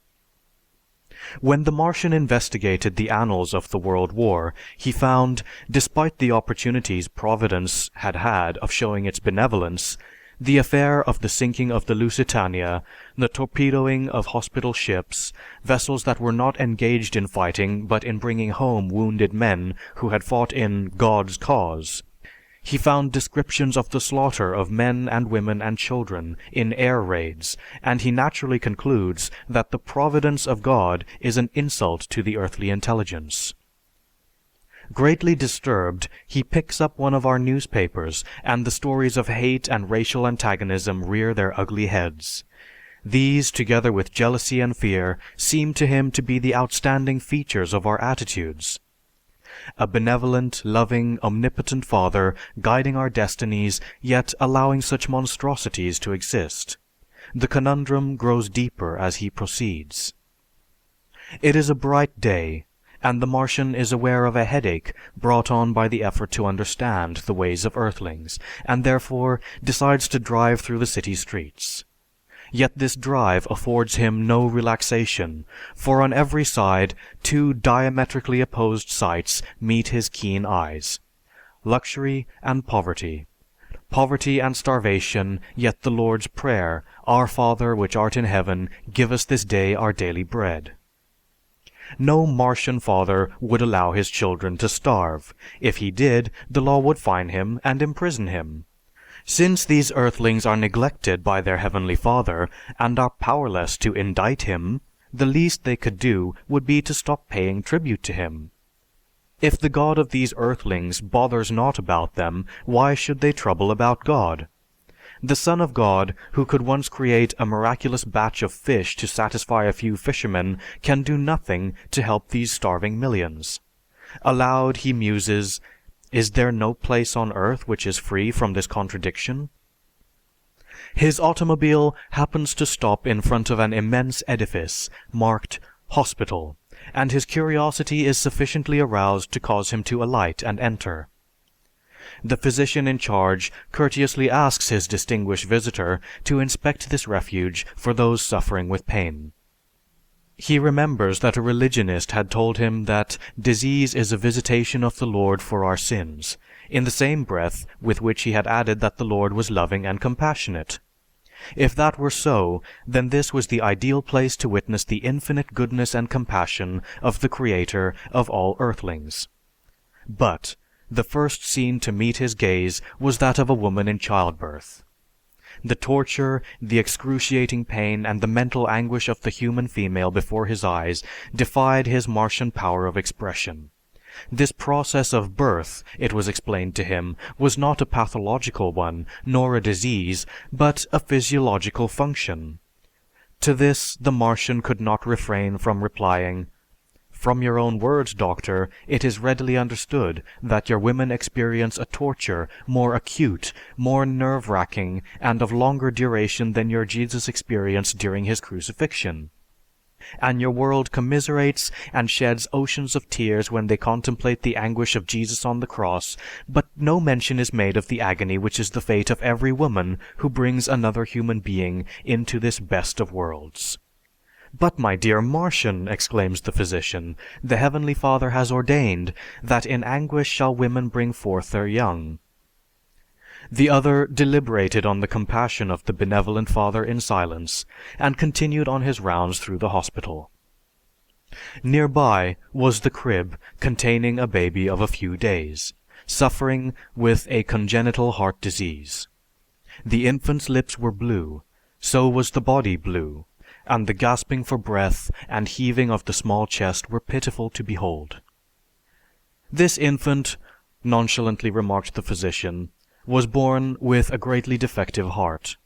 When the Martian investigated the annals of the World War, he found, despite the opportunities Providence had had of showing its benevolence, the affair of the sinking of the Lusitania, the torpedoing of hospital ships, vessels that were not engaged in fighting but in bringing home wounded men who had fought in God's cause. He found descriptions of the slaughter of men and women and children in air raids, and he naturally concludes that the providence of God is an insult to the earthly intelligence. Greatly disturbed, he picks up one of our newspapers, and the stories of hate and racial antagonism rear their ugly heads. These, together with jealousy and fear, seem to him to be the outstanding features of our attitudes. A benevolent, loving, omnipotent Father guiding our destinies, yet allowing such monstrosities to exist. The conundrum grows deeper as he proceeds. It is a bright day, and the Martian is aware of a headache brought on by the effort to understand the ways of Earthlings, and therefore decides to drive through the city streets. Yet this drive affords him no relaxation, for on every side two diametrically opposed sights meet his keen eyes: luxury and poverty. Poverty and starvation, yet the Lord's Prayer, "Our Father which art in heaven, give us this day our daily bread." No Martian father would allow his children to starve. If he did, the law would fine him and imprison him. Since these earthlings are neglected by their Heavenly Father, and are powerless to indict him, the least they could do would be to stop paying tribute to him. If the God of these earthlings bothers not about them, why should they trouble about God? The Son of God, who could once create a miraculous batch of fish to satisfy a few fishermen, can do nothing to help these starving millions. Aloud he muses, Is there no place on earth which is free from this contradiction? His automobile happens to stop in front of an immense edifice marked "Hospital," and his curiosity is sufficiently aroused to cause him to alight and enter. The physician in charge courteously asks his distinguished visitor to inspect this refuge for those suffering with pain. He remembers that a religionist had told him that disease is a visitation of the Lord for our sins, in the same breath with which he had added that the Lord was loving and compassionate. If that were so, then this was the ideal place to witness the infinite goodness and compassion of the Creator of all earthlings. But the first scene to meet his gaze was that of a woman in childbirth. The torture, the excruciating pain, and the mental anguish of the human female before his eyes defied his Martian power of expression. This process of birth, it was explained to him, was not a pathological one, nor a disease, but a physiological function. To this the Martian could not refrain from replying, "From your own words, doctor, it is readily understood that your women experience a torture more acute, more nerve-wracking, and of longer duration than your Jesus experienced during his crucifixion. And your world commiserates and sheds oceans of tears when they contemplate the anguish of Jesus on the cross, but no mention is made of the agony which is the fate of every woman who brings another human being into this best of worlds." "But, my dear Martian," exclaims the physician, "the Heavenly Father has ordained that in anguish shall women bring forth their young." The other deliberated on the compassion of the benevolent Father in silence, and continued on his rounds through the hospital. Nearby was the crib containing a baby of a few days, suffering with a congenital heart disease. The infant's lips were blue, so was the body blue, and the gasping for breath and heaving of the small chest were pitiful to behold. "This infant," nonchalantly remarked the physician, "was born with a greatly defective heart.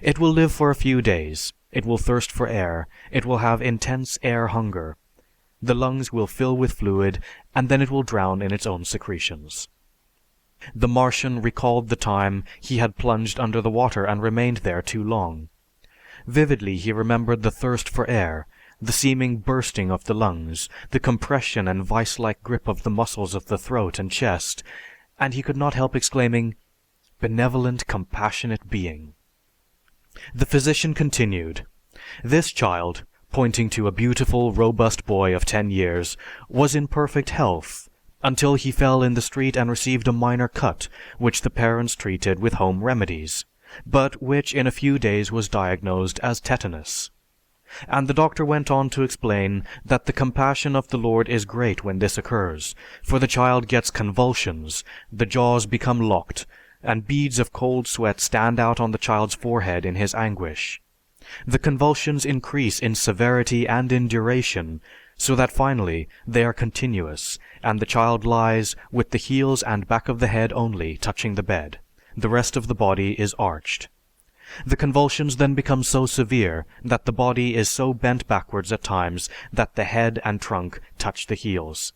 It will live for a few days, it will thirst for air, it will have intense air hunger, the lungs will fill with fluid, and then it will drown in its own secretions." The Martian recalled the time he had plunged under the water and remained there too long. Vividly he remembered the thirst for air, the seeming bursting of the lungs, the compression and vice-like grip of the muscles of the throat and chest, and he could not help exclaiming, "Benevolent, compassionate being." The physician continued, "This child," pointing to a beautiful, robust boy of 10 years, "was in perfect health until he fell in the street and received a minor cut, which the parents treated with home remedies, but which in a few days was diagnosed as tetanus." And the doctor went on to explain that the compassion of the Lord is great when this occurs, for the child gets convulsions, the jaws become locked, and beads of cold sweat stand out on the child's forehead in his anguish. The convulsions increase in severity and in duration, so that finally they are continuous, and the child lies with the heels and back of the head only touching the bed. The rest of the body is arched. The convulsions then become so severe that the body is so bent backwards at times that the head and trunk touch the heels.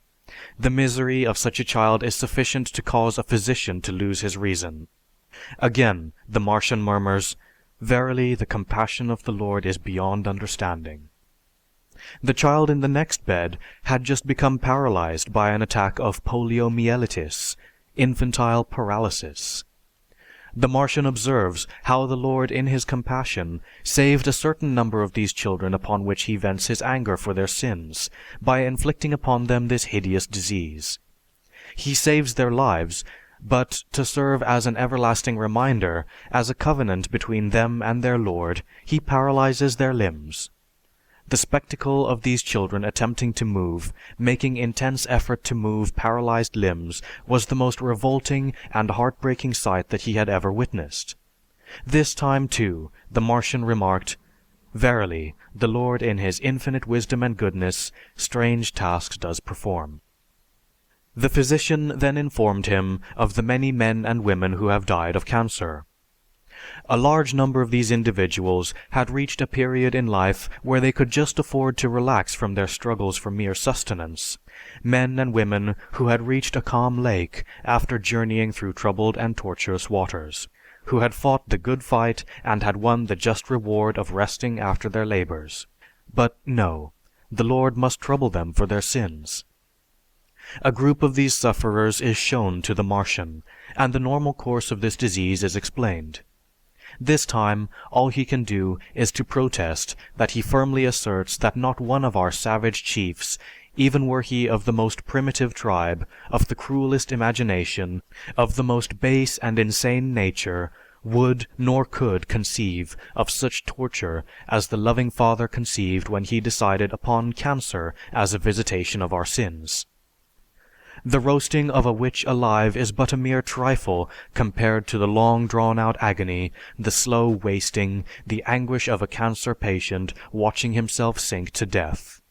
The misery of such a child is sufficient to cause a physician to lose his reason. Again the Martian murmurs, "Verily, the compassion of the Lord is beyond understanding." The child in the next bed had just become paralyzed by an attack of poliomyelitis, infantile paralysis. The Martian observes how the Lord in his compassion saved a certain number of these children upon which he vents his anger for their sins, by inflicting upon them this hideous disease. He saves their lives, but to serve as an everlasting reminder, as a covenant between them and their Lord, he paralyzes their limbs. The spectacle of these children attempting to move, making intense effort to move paralyzed limbs, was the most revolting and heartbreaking sight that he had ever witnessed. This time, too, the Martian remarked, "Verily, the Lord in his infinite wisdom and goodness, strange tasks does perform." The physician then informed him of the many men and women who have died of cancer. A large number of these individuals had reached a period in life where they could just afford to relax from their struggles for mere sustenance, men and women who had reached a calm lake after journeying through troubled and tortuous waters, who had fought the good fight and had won the just reward of resting after their labors. But no, the Lord must trouble them for their sins. A group of these sufferers is shown to the Martian, and the normal course of this disease is explained. This time, all he can do is to protest that he firmly asserts that not one of our savage chiefs, even were he of the most primitive tribe, of the cruelest imagination, of the most base and insane nature, would nor could conceive of such torture as the loving Father conceived when he decided upon cancer as a visitation of our sins. The roasting of a witch alive is but a mere trifle compared to the long drawn out agony, the slow wasting, the anguish of a cancer patient watching himself sink to death.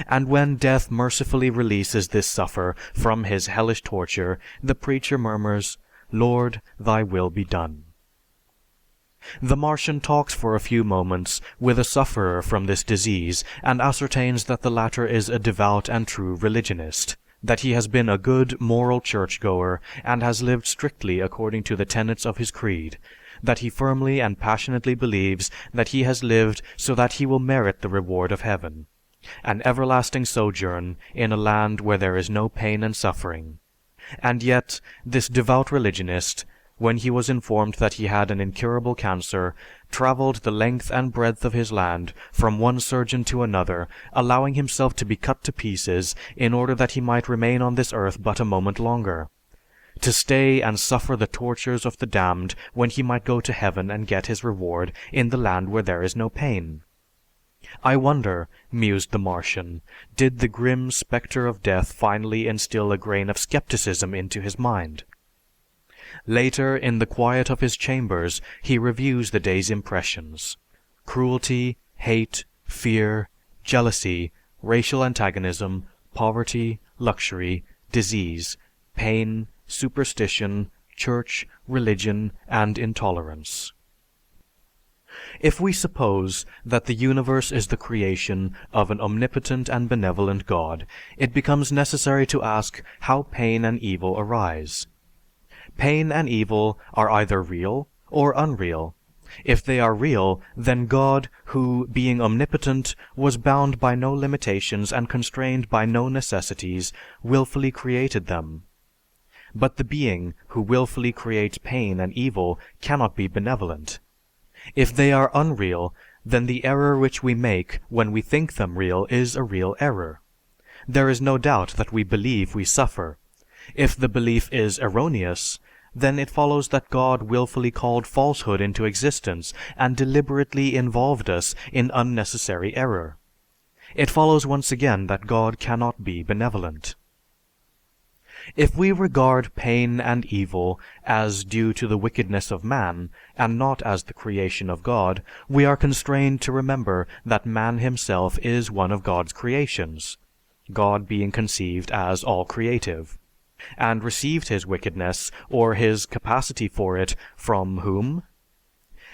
And when death mercifully releases this sufferer from his hellish torture, the preacher murmurs, "Lord, thy will be done." The Martian talks for a few moments with a sufferer from this disease and ascertains that the latter is a devout and true religionist, that he has been a good, moral churchgoer and has lived strictly according to the tenets of his creed, that he firmly and passionately believes that he has lived so that he will merit the reward of heaven, an everlasting sojourn in a land where there is no pain and suffering. And yet, this devout religionist, when he was informed that he had an incurable cancer, traveled the length and breadth of his land, from one surgeon to another, allowing himself to be cut to pieces in order that he might remain on this earth but a moment longer, to stay and suffer the tortures of the damned when he might go to heaven and get his reward in the land where there is no pain. I wonder, mused the Martian, did the grim specter of death finally instill a grain of skepticism into his mind? Later, in the quiet of his chambers, he reviews the day's impressions. Cruelty, hate, fear, jealousy, racial antagonism, poverty, luxury, disease, pain, superstition, church, religion, and intolerance. If we suppose that the universe is the creation of an omnipotent and benevolent God, it becomes necessary to ask how pain and evil arise. Pain and evil are either real or unreal. If they are real, then God, who, being omnipotent, was bound by no limitations and constrained by no necessities, willfully created them. But the being who willfully creates pain and evil cannot be benevolent. If they are unreal, then the error which we make when we think them real is a real error. There is no doubt that we believe we suffer. If the belief is erroneous, then it follows that God willfully called falsehood into existence and deliberately involved us in unnecessary error. It follows once again that God cannot be benevolent. If we regard pain and evil as due to the wickedness of man, and not as the creation of God, we are constrained to remember that man himself is one of God's creations, God being conceived as all creative, and received his wickedness, or his capacity for it, from whom?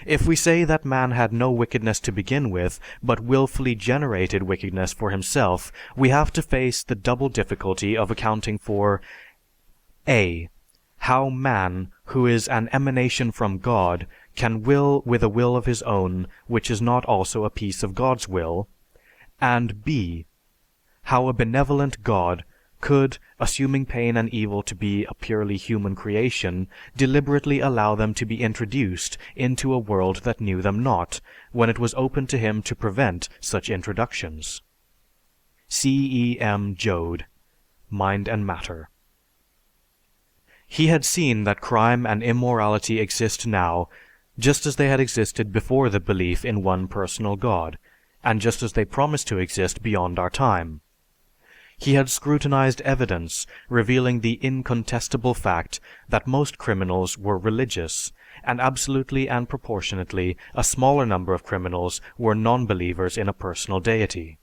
If we say that man had no wickedness to begin with, but willfully generated wickedness for himself, we have to face the double difficulty of accounting for a. How man, who is an emanation from God, can will with a will of his own, which is not also a piece of God's will, and b. How a benevolent God could, assuming pain and evil to be a purely human creation, deliberately allow them to be introduced into a world that knew them not, when it was open to him to prevent such introductions. C.E.M. Joad, Mind and Matter. He had seen that crime and immorality exist now, just as they had existed before the belief in one personal God, and just as they promise to exist beyond our time. He had scrutinized evidence revealing the incontestable fact that most criminals were religious, and absolutely and proportionately a smaller number of criminals were non-believers in a personal deity.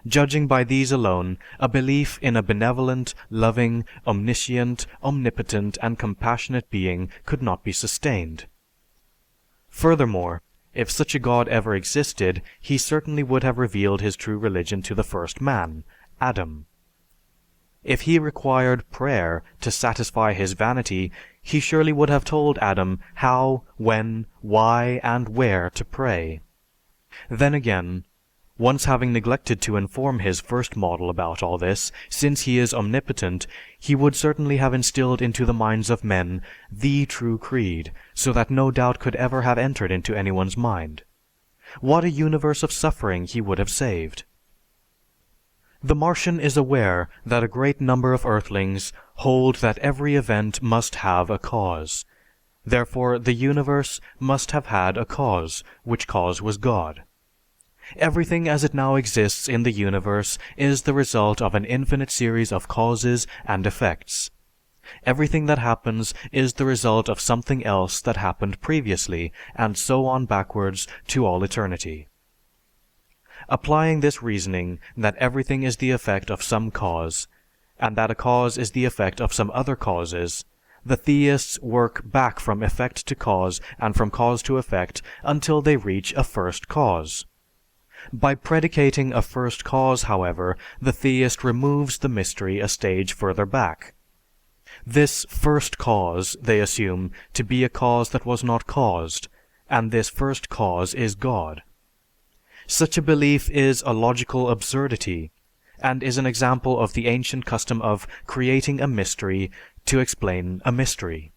Judging by these alone, a belief in a benevolent, loving, omniscient, omnipotent, and compassionate being could not be sustained. Furthermore, if such a God ever existed, he certainly would have revealed his true religion to the first man, Adam. If he required prayer to satisfy his vanity, he surely would have told Adam how, when, why, and where to pray. Then again, once having neglected to inform his first model about all this, since he is omnipotent, he would certainly have instilled into the minds of men the true creed, so that no doubt could ever have entered into anyone's mind. What a universe of suffering he would have saved! The Martian is aware that a great number of Earthlings hold that every event must have a cause. Therefore, the universe must have had a cause, which cause was God. Everything as it now exists in the universe is the result of an infinite series of causes and effects. Everything that happens is the result of something else that happened previously, and so on backwards to all eternity. Applying this reasoning that everything is the effect of some cause, and that a cause is the effect of some other causes, the theists work back from effect to cause and from cause to effect until they reach a first cause. By predicating a first cause, however, the theist removes the mystery a stage further back. This first cause they assume to be a cause that was not caused, and this first cause is God. Such a belief is a logical absurdity, and is an example of the ancient custom of creating a mystery to explain a mystery.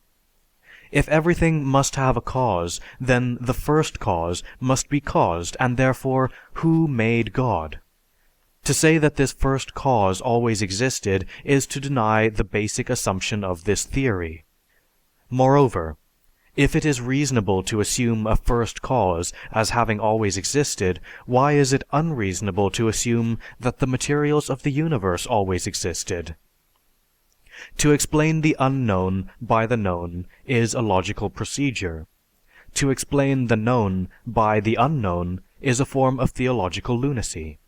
If everything must have a cause, then the first cause must be caused, and therefore, who made God? To say that this first cause always existed is to deny the basic assumption of this theory. Moreover, if it is reasonable to assume a first cause as having always existed, why is it unreasonable to assume that the materials of the universe always existed? To explain the unknown by the known is a logical procedure. To explain the known by the unknown is a form of theological lunacy.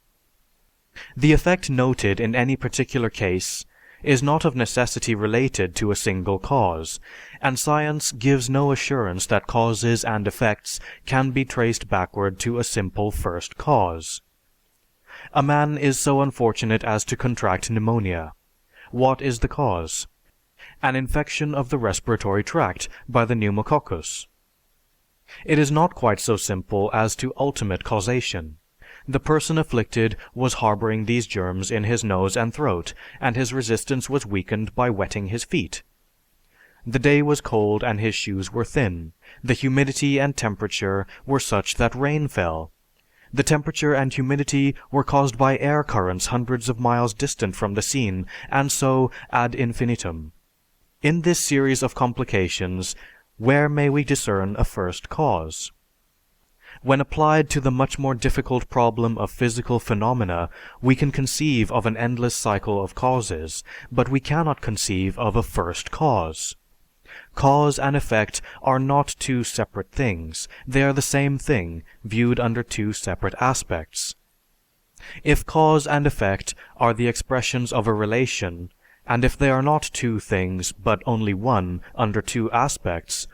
The effect noted in any particular case is not of necessity related to a single cause, and science gives no assurance that causes and effects can be traced backward to a simple first cause. A man is so unfortunate as to contract pneumonia. What is the cause? An infection of the respiratory tract by the pneumococcus. It is not quite so simple as to ultimate causation. The person afflicted was harboring these germs in his nose and throat, and his resistance was weakened by wetting his feet. The day was cold and his shoes were thin. The humidity and temperature were such that rain fell. The temperature and humidity were caused by air currents hundreds of miles distant from the scene, and so ad infinitum. In this series of complications, where may we discern a first cause? When applied to the much more difficult problem of physical phenomena, we can conceive of an endless cycle of causes, but we cannot conceive of a first cause. Cause and effect are not two separate things. They are the same thing, viewed under two separate aspects. If cause and effect are the expressions of a relation, and if they are not two things but only one under two aspects,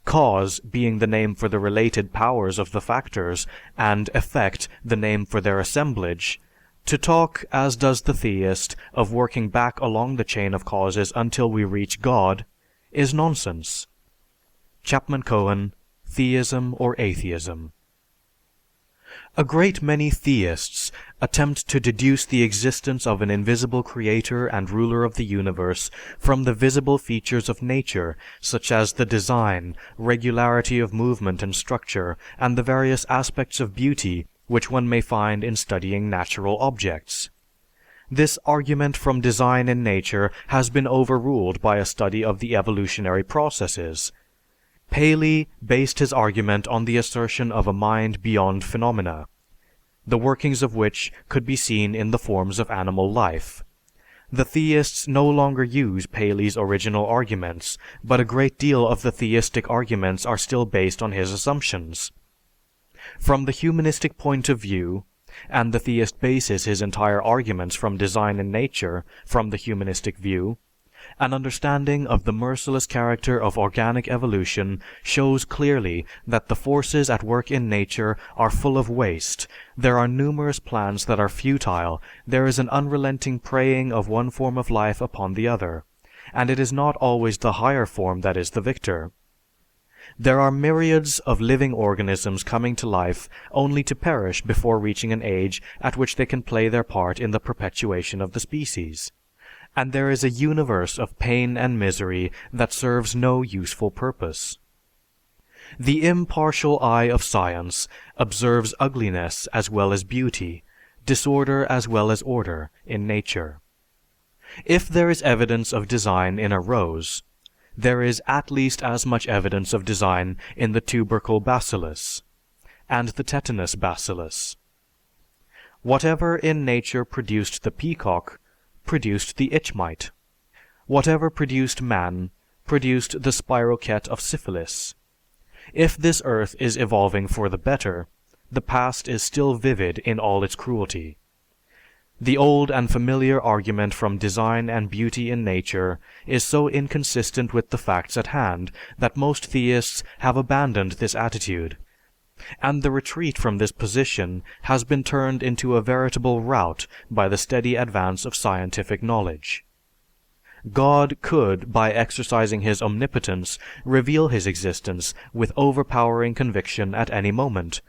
cause being the name for the related powers of the factors, and effect the name for their assemblage, to talk, as does the theist, of working back along the chain of causes until we reach God, is nonsense. Chapman Cohen, Theism or Atheism. A great many theists attempt to deduce the existence of an invisible creator and ruler of the universe from the visible features of nature, such as the design, regularity of movement and structure, and the various aspects of beauty which one may find in studying natural objects. This argument from design in nature has been overruled by a study of the evolutionary processes. Paley based his argument on the assertion of a mind beyond phenomena, the workings of which could be seen in the forms of animal life. The theists no longer use Paley's original arguments, but a great deal of the theistic arguments are still based on his assumptions. From the humanistic point of view, and the theist bases his entire arguments from design in nature from the humanistic view, An understanding of the merciless character of organic evolution shows clearly that the forces at work in nature are full of waste, there are numerous plans that are futile, there is an unrelenting preying of one form of life upon the other, and it is not always the higher form that is the victor. There are myriads of living organisms coming to life only to perish before reaching an age at which they can play their part in the perpetuation of the species. And there is a universe of pain and misery that serves no useful purpose. The impartial eye of science observes ugliness as well as beauty, disorder as well as order, in nature. If there is evidence of design in a rose, there is at least as much evidence of design in the tubercle bacillus and the tetanus bacillus. Whatever in nature produced the peacock produced the itch mite. Whatever produced man produced the spirochete of syphilis. If this earth is evolving for the better, the past is still vivid in all its cruelty. The old and familiar argument from design and beauty in nature is so inconsistent with the facts at hand that most theists have abandoned this attitude, and the retreat from this position has been turned into a veritable rout by the steady advance of scientific knowledge. God could, by exercising his omnipotence, reveal his existence with overpowering conviction at any moment,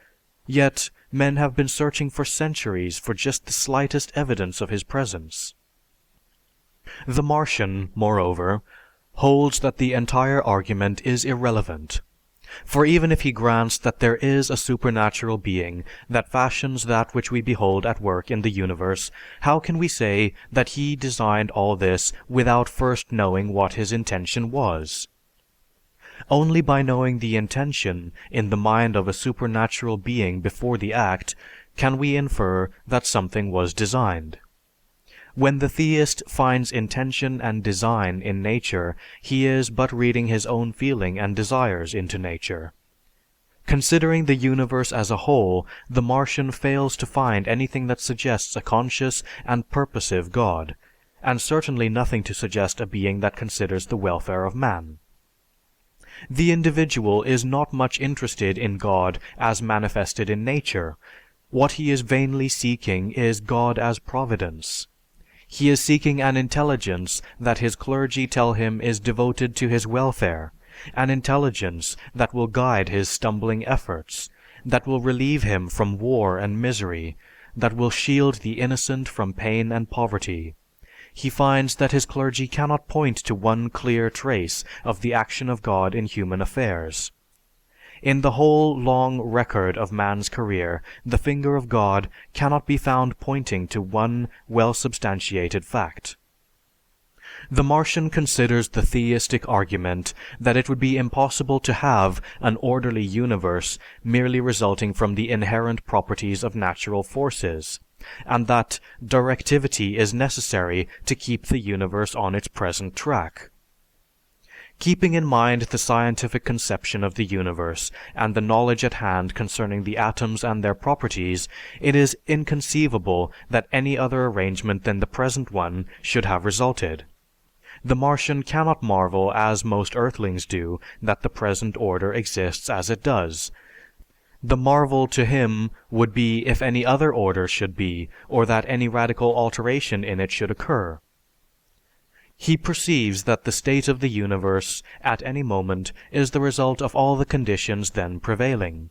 yet men have been searching for centuries for just the slightest evidence of his presence. The Martian, moreover, holds that the entire argument is irrelevant. For even if he grants that there is a supernatural being that fashions that which we behold at work in the universe, how can we say that he designed all this without first knowing what his intention was? Only by knowing the intention in the mind of a supernatural being before the act can we infer that something was designed. When the theist finds intention and design in nature, he is but reading his own feeling and desires into nature. Considering the universe as a whole, the Martian fails to find anything that suggests a conscious and purposive God, and certainly nothing to suggest a being that considers the welfare of man. The individual is not much interested in God as manifested in nature. What he is vainly seeking is God as providence. He is seeking an intelligence that his clergy tell him is devoted to his welfare, an intelligence that will guide his stumbling efforts, that will relieve him from war and misery, that will shield the innocent from pain and poverty. He finds that his clergy cannot point to one clear trace of the action of God in human affairs. In the whole long record of man's career, the finger of God cannot be found pointing to one well-substantiated fact. The Martian considers the theistic argument that it would be impossible to have an orderly universe merely resulting from the inherent properties of natural forces, and that directivity is necessary to keep the universe on its present track. Keeping in mind the scientific conception of the universe and the knowledge at hand concerning the atoms and their properties, it is inconceivable that any other arrangement than the present one should have resulted. The Martian cannot marvel as most earthlings do that the present order exists as it does. The marvel to him would be if any other order should be, or that any radical alteration in it should occur. He perceives that the state of the universe at any moment is the result of all the conditions then prevailing,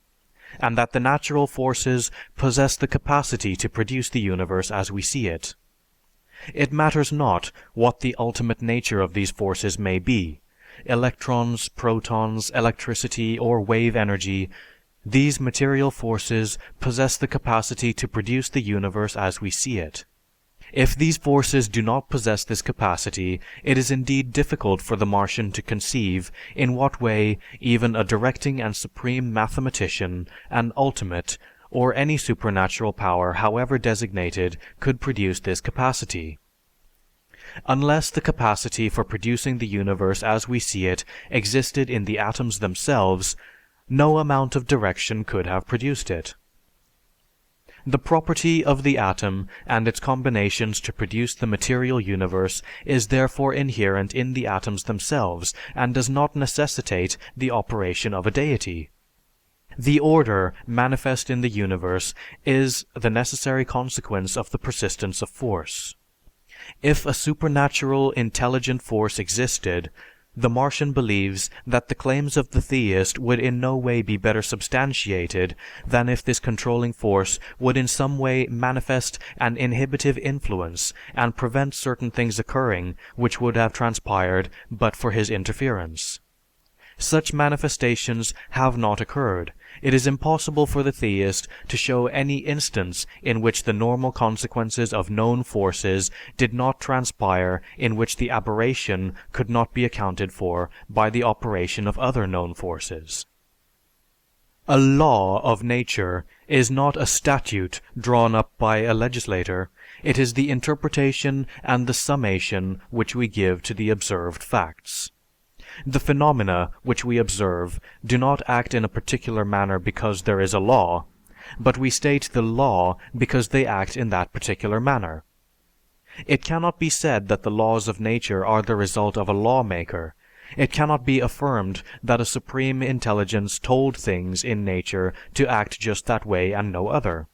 and that the natural forces possess the capacity to produce the universe as we see it. It matters not what the ultimate nature of these forces may be, electrons, protons, electricity, or wave energy, these material forces possess the capacity to produce the universe as we see it. If these forces do not possess this capacity, it is indeed difficult for the Martian to conceive in what way even a directing and supreme mathematician, an ultimate, or any supernatural power however designated, could produce this capacity. Unless the capacity for producing the universe as we see it existed in the atoms themselves, no amount of direction could have produced it. The property of the atom and its combinations to produce the material universe is therefore inherent in the atoms themselves and does not necessitate the operation of a deity. The order manifest in the universe is the necessary consequence of the persistence of force. If a supernatural intelligent force existed, the Martian believes that the claims of the theist would in no way be better substantiated than if this controlling force would in some way manifest an inhibitive influence and prevent certain things occurring which would have transpired but for his interference. Such manifestations have not occurred. It is impossible for the theist to show any instance in which the normal consequences of known forces did not transpire in which the aberration could not be accounted for by the operation of other known forces. A law of nature is not a statute drawn up by a legislator. It is the interpretation and the summation which we give to the observed facts. The phenomena which we observe do not act in a particular manner because there is a law, but we state the law because they act in that particular manner. It cannot be said that the laws of nature are the result of a lawmaker. It cannot be affirmed that a supreme intelligence told things in nature to act just that way and no other.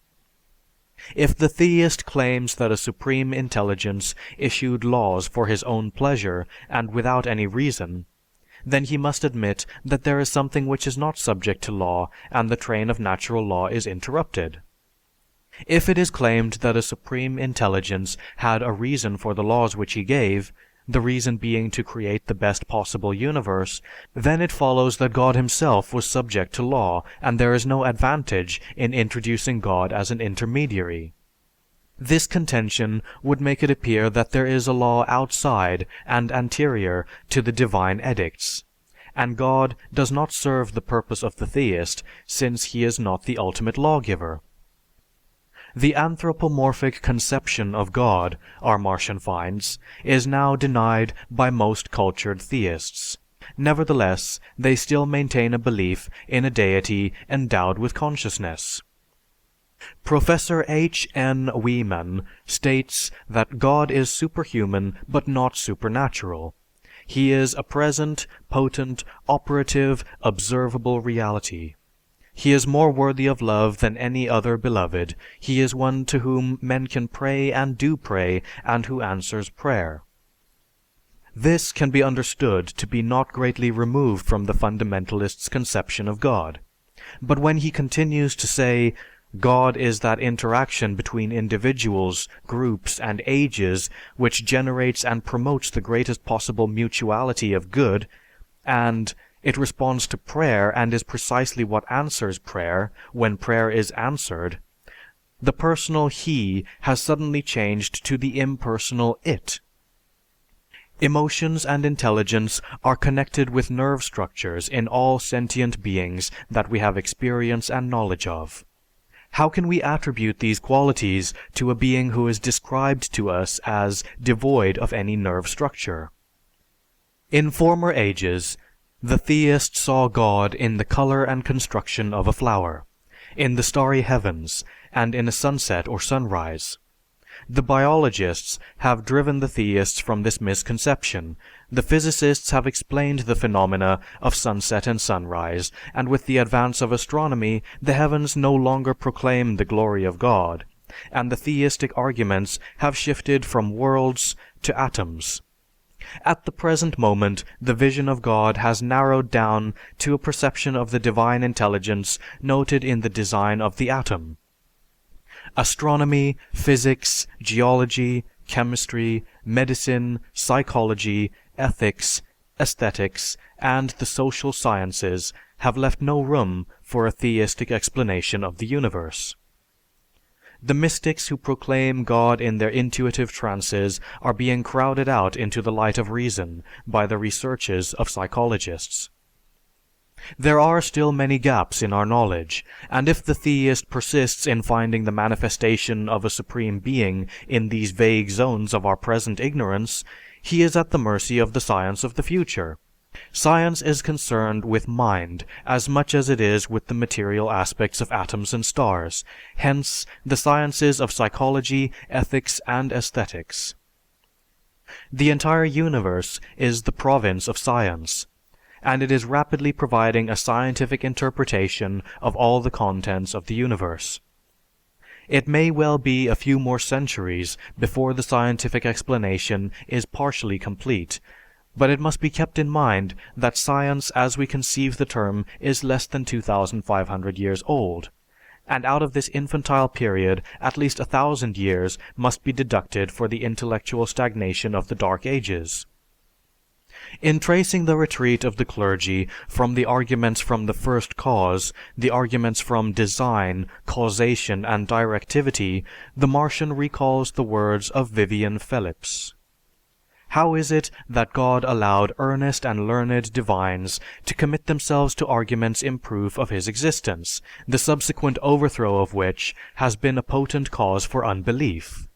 If the theist claims that a supreme intelligence issued laws for his own pleasure and without any reason, then he must admit that there is something which is not subject to law and the train of natural law is interrupted. If it is claimed that a supreme intelligence had a reason for the laws which he gave, the reason being to create the best possible universe, then it follows that God himself was subject to law and there is no advantage in introducing God as an intermediary. This contention would make it appear that there is a law outside and anterior to the divine edicts, and God does not serve the purpose of the theist since he is not the ultimate lawgiver. The anthropomorphic conception of God, our Martian finds, is now denied by most cultured theists. Nevertheless, they still maintain a belief in a deity endowed with consciousness. Professor H. N. Wieman states that God is superhuman but not supernatural. He is a present, potent, operative, observable reality. He is more worthy of love than any other beloved. He is one to whom men can pray and do pray and who answers prayer. This can be understood to be not greatly removed from the fundamentalist's conception of God. But when he continues to say, God is that interaction between individuals, groups, and ages which generates and promotes the greatest possible mutuality of good, and it responds to prayer and is precisely what answers prayer when prayer is answered, the personal he has suddenly changed to the impersonal it. Emotions and intelligence are connected with nerve structures in all sentient beings that we have experience and knowledge of. How can we attribute these qualities to a being who is described to us as devoid of any nerve structure? In former ages, the theist saw God in the color and construction of a flower, in the starry heavens, and in a sunset or sunrise. The biologists have driven the theists from this misconception. The physicists have explained the phenomena of sunset and sunrise, and with the advance of astronomy, the heavens no longer proclaim the glory of God, and the theistic arguments have shifted from worlds to atoms. At the present moment, the vision of God has narrowed down to a perception of the divine intelligence noted in the design of the atom. Astronomy, physics, geology, chemistry, medicine, psychology, ethics, aesthetics, and the social sciences have left no room for a theistic explanation of the universe. The mystics who proclaim God in their intuitive trances are being crowded out into the light of reason by the researches of psychologists. There are still many gaps in our knowledge, and if the theist persists in finding the manifestation of a supreme being in these vague zones of our present ignorance, he is at the mercy of the science of the future. Science is concerned with mind as much as it is with the material aspects of atoms and stars, hence the sciences of psychology, ethics, and aesthetics. The entire universe is the province of science, and it is rapidly providing a scientific interpretation of all the contents of the universe. It may well be a few more centuries before the scientific explanation is partially complete, but it must be kept in mind that science as we conceive the term is less than 2,500 years old, and out of this infantile period at least 1,000 years must be deducted for the intellectual stagnation of the Dark Ages. In tracing the retreat of the clergy from the arguments from the first cause, the arguments from design, causation, and directivity, the Martian recalls the words of Vivian Phillips. How is it that God allowed earnest and learned divines to commit themselves to arguments in proof of his existence, the subsequent overthrow of which has been a potent cause for unbelief?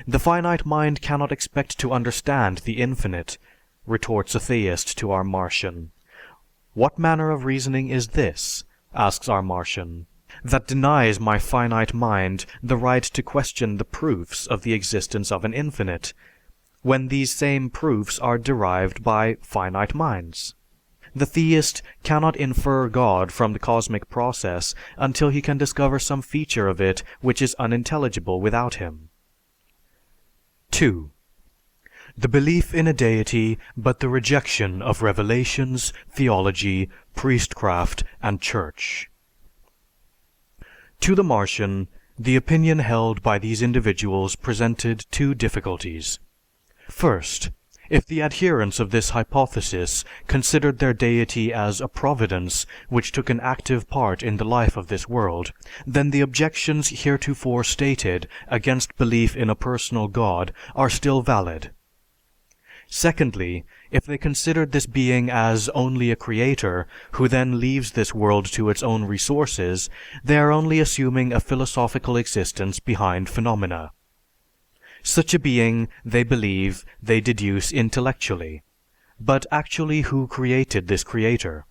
The finite mind cannot expect to understand the infinite, retorts a theist to our Martian. What manner of reasoning is this, asks our Martian, that denies my finite mind the right to question the proofs of the existence of an infinite, when these same proofs are derived by finite minds? The theist cannot infer God from the cosmic process until he can discover some feature of it which is unintelligible without him. 2. The belief in a deity, but the rejection of revelations, theology, priestcraft, and church. To the Martian, the opinion held by these individuals presented two difficulties. First, if the adherents of this hypothesis considered their deity as a providence which took an active part in the life of this world, then the objections heretofore stated against belief in a personal God are still valid. Secondly, if they considered this being as only a creator who then leaves this world to its own resources, they are only assuming a philosophical existence behind phenomena. Such a being, they believe, they deduce intellectually. But actually who created this creator?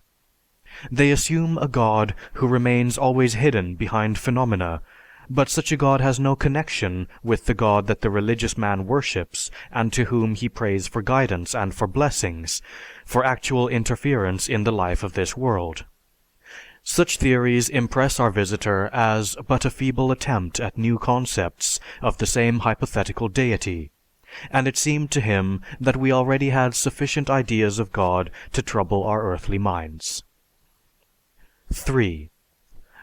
They assume a God who remains always hidden behind phenomena, but such a God has no connection with the God that the religious man worships and to whom he prays for guidance and for blessings, for actual interference in the life of this world. Such theories impress our visitor as but a feeble attempt at new concepts of the same hypothetical deity, and it seemed to him that we already had sufficient ideas of God to trouble our earthly minds. 3.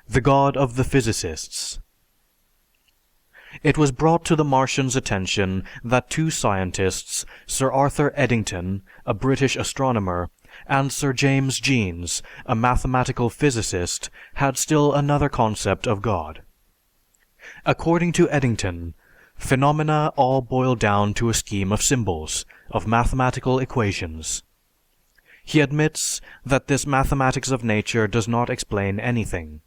The God of the physicists. It was brought to the Martian's attention that two scientists, Sir Arthur Eddington, a British astronomer, and Sir James Jeans, a mathematical physicist, had still another concept of God. According to Eddington, phenomena all boil down to a scheme of symbols, of mathematical equations. He admits that this mathematics of nature does not explain anything.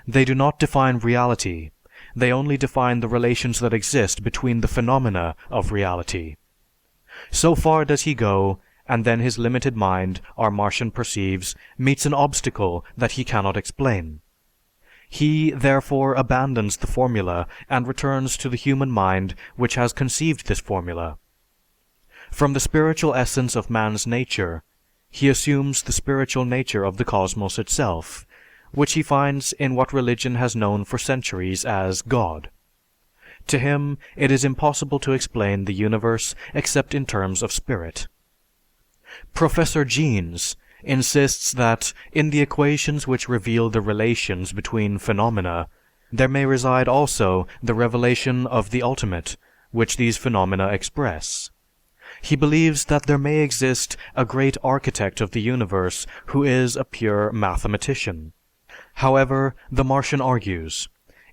They do not define reality. They only define the relations that exist between the phenomena of reality. So far does he go, and then his limited mind, our Martian perceives, meets an obstacle that he cannot explain. He, therefore, abandons the formula and returns to the human mind which has conceived this formula. From the spiritual essence of man's nature, he assumes the spiritual nature of the cosmos itself, which he finds in what religion has known for centuries as God. To him, it is impossible to explain the universe except in terms of spirit. Professor Jeans insists that in the equations which reveal the relations between phenomena, there may reside also the revelation of the ultimate, which these phenomena express. He believes that there may exist a great architect of the universe who is a pure mathematician. However, the Martian argues,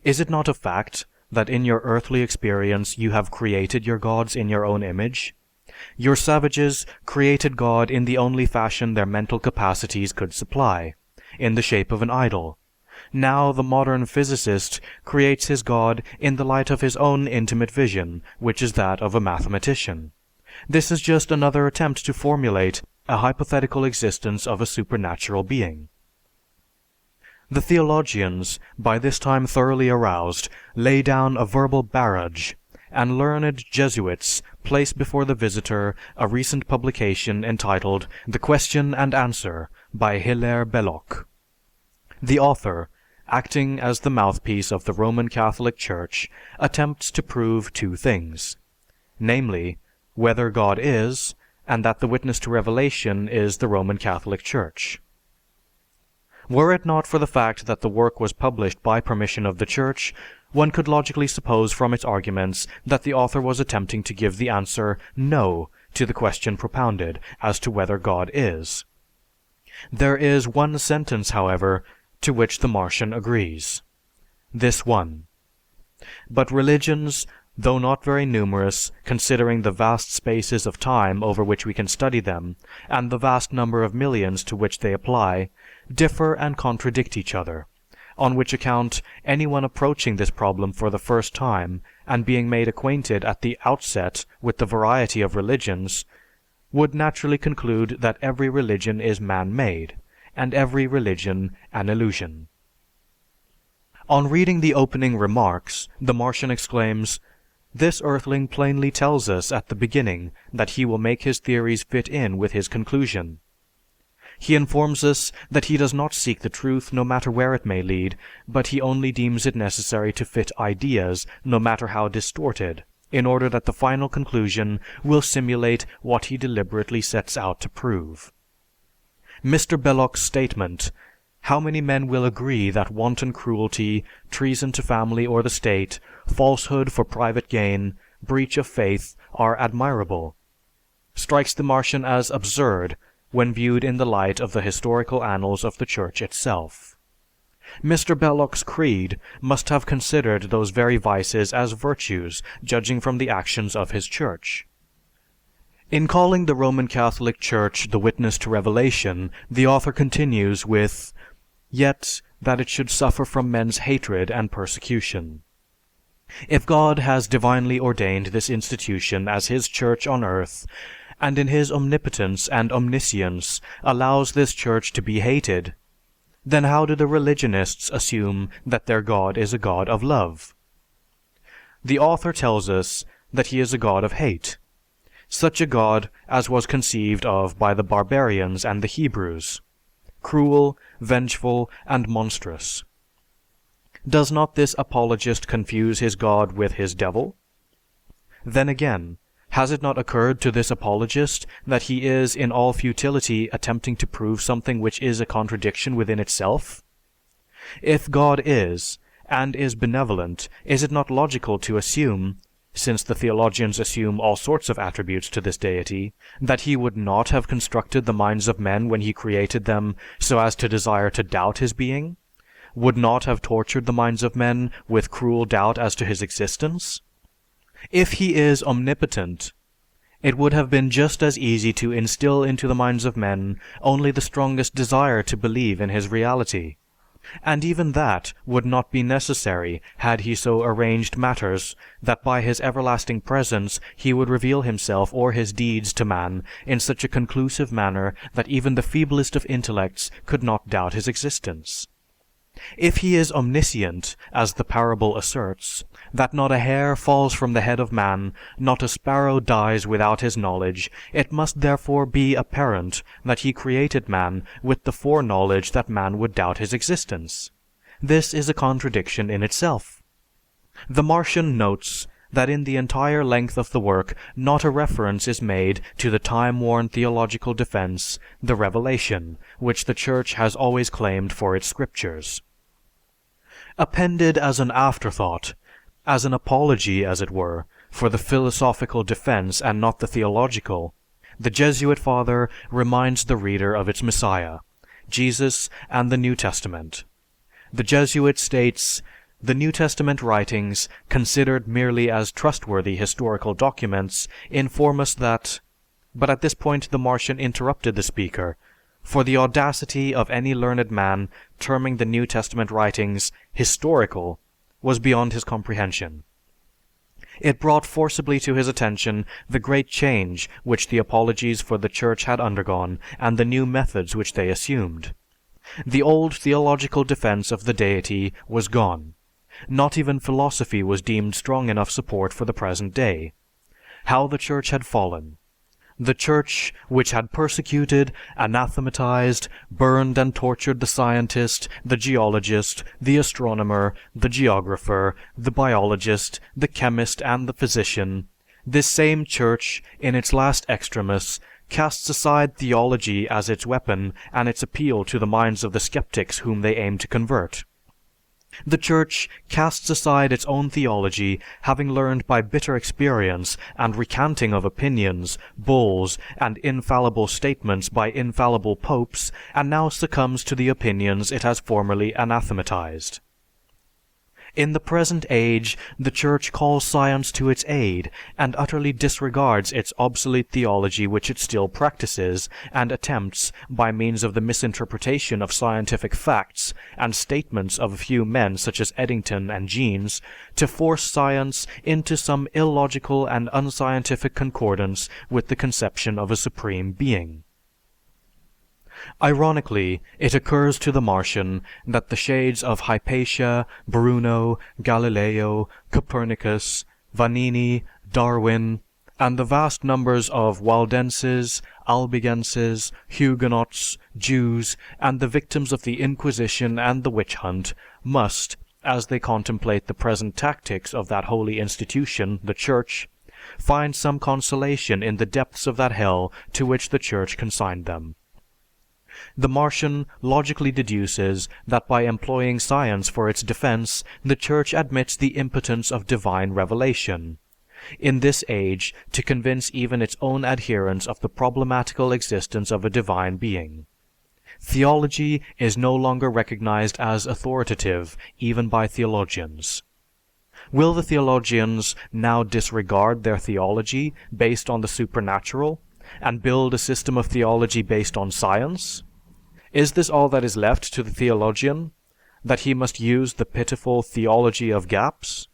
is it not a fact that in your earthly experience you have created your gods in your own image? Your savages created God in the only fashion their mental capacities could supply, in the shape of an idol. Now the modern physicist creates his God in the light of his own intimate vision, which is that of a mathematician. This is just another attempt to formulate a hypothetical existence of a supernatural being. The theologians, by this time thoroughly aroused, lay down a verbal barrage, and learned Jesuits place before the visitor a recent publication entitled The Question and Answer by Hilaire Belloc. The author, acting as the mouthpiece of the Roman Catholic Church, attempts to prove two things, namely, whether God is, and that the witness to revelation is the Roman Catholic Church. Were it not for the fact that the work was published by permission of the Church, one could logically suppose from its arguments that the author was attempting to give the answer "no" to the question propounded as to whether God is. There is one sentence, however, to which the Martian agrees. This one: "But religions, though not very numerous, considering the vast spaces of time over which we can study them, and the vast number of millions to which they apply, differ and contradict each other, on which account anyone approaching this problem for the first time, and being made acquainted at the outset with the variety of religions, would naturally conclude that every religion is man-made, and every religion an illusion." On reading the opening remarks, the Martian exclaims, "This earthling plainly tells us at the beginning that he will make his theories fit in with his conclusion. He informs us that he does not seek the truth no matter where it may lead, but he only deems it necessary to fit ideas, no matter how distorted, in order that the final conclusion will simulate what he deliberately sets out to prove. Mr. Belloc's statement, 'How many men will agree that wanton cruelty, treason to family or the state, falsehood for private gain, breach of faith are admirable,' strikes the Martian as absurd when viewed in the light of the historical annals of the Church itself. Mr. Belloc's creed must have considered those very vices as virtues, judging from the actions of his Church." In calling the Roman Catholic Church the witness to revelation, the author continues with, "Yet that it should suffer from men's hatred and persecution. If God has divinely ordained this institution as His Church on earth, and in His omnipotence and omniscience allows this Church to be hated, then how do the religionists assume that their God is a God of love? The author tells us that He is a God of hate, such a God as was conceived of by the barbarians and the Hebrews, cruel, vengeful, and monstrous. Does not this apologist confuse his God with his devil? Then again, has it not occurred to this apologist that he is in all futility attempting to prove something which is a contradiction within itself? If God is, and is benevolent, is it not logical to assume, since the theologians assume all sorts of attributes to this deity, that He would not have constructed the minds of men when He created them so as to desire to doubt His being? Would not have tortured the minds of men with cruel doubt as to His existence? If He is omnipotent, it would have been just as easy to instill into the minds of men only the strongest desire to believe in His reality. And even that would not be necessary had He so arranged matters that by His everlasting presence He would reveal Himself or His deeds to man in such a conclusive manner that even the feeblest of intellects could not doubt His existence. If He is omniscient, as the parable asserts, that not a hair falls from the head of man, not a sparrow dies without His knowledge, it must therefore be apparent that He created man with the foreknowledge that man would doubt His existence. This is a contradiction in itself. The Martian notes that in the entire length of the work not a reference is made to the time-worn theological defense, the revelation, which the Church has always claimed for its scriptures. Appended as an afterthought, as an apology, as it were, for the philosophical defense and not the theological, the Jesuit father reminds the reader of its Messiah, Jesus and the New Testament. The Jesuit states, "The New Testament writings, considered merely as trustworthy historical documents, inform us that..." But at this point the Martian interrupted the speaker, for the audacity of any learned man terming the New Testament writings historical was beyond his comprehension. It brought forcibly to his attention the great change which the apologies for the Church had undergone and the new methods which they assumed. The old theological defense of the Deity was gone. Not even philosophy was deemed strong enough support for the present day. How the Church had fallen! The Church, which had persecuted, anathematized, burned and tortured the scientist, the geologist, the astronomer, the geographer, the biologist, the chemist, and the physician, this same Church, in its last extremis, casts aside theology as its weapon and its appeal to the minds of the skeptics whom they aim to convert. The Church casts aside its own theology, having learned by bitter experience and recanting of opinions, bulls, and infallible statements by infallible popes, and now succumbs to the opinions it has formerly anathematized. In the present age, the Church calls science to its aid, and utterly disregards its obsolete theology which it still practices, and attempts, by means of the misinterpretation of scientific facts and statements of a few men such as Eddington and Jeans, to force science into some illogical and unscientific concordance with the conception of a supreme being. Ironically, it occurs to the Martian that the shades of Hypatia, Bruno, Galileo, Copernicus, Vanini, Darwin, and the vast numbers of Waldenses, Albigenses, Huguenots, Jews, and the victims of the Inquisition and the witch hunt must, as they contemplate the present tactics of that holy institution, the Church, find some consolation in the depths of that hell to which the Church consigned them. The Martian logically deduces that by employing science for its defense, the Church admits the impotence of divine revelation, in this age, to convince even its own adherents of the problematical existence of a divine being. Theology is no longer recognized as authoritative, even by theologians. Will the theologians now disregard their theology based on the supernatural, and build a system of theology based on science? Is this all that is left to the theologian? That he must use the pitiful theology of gaps?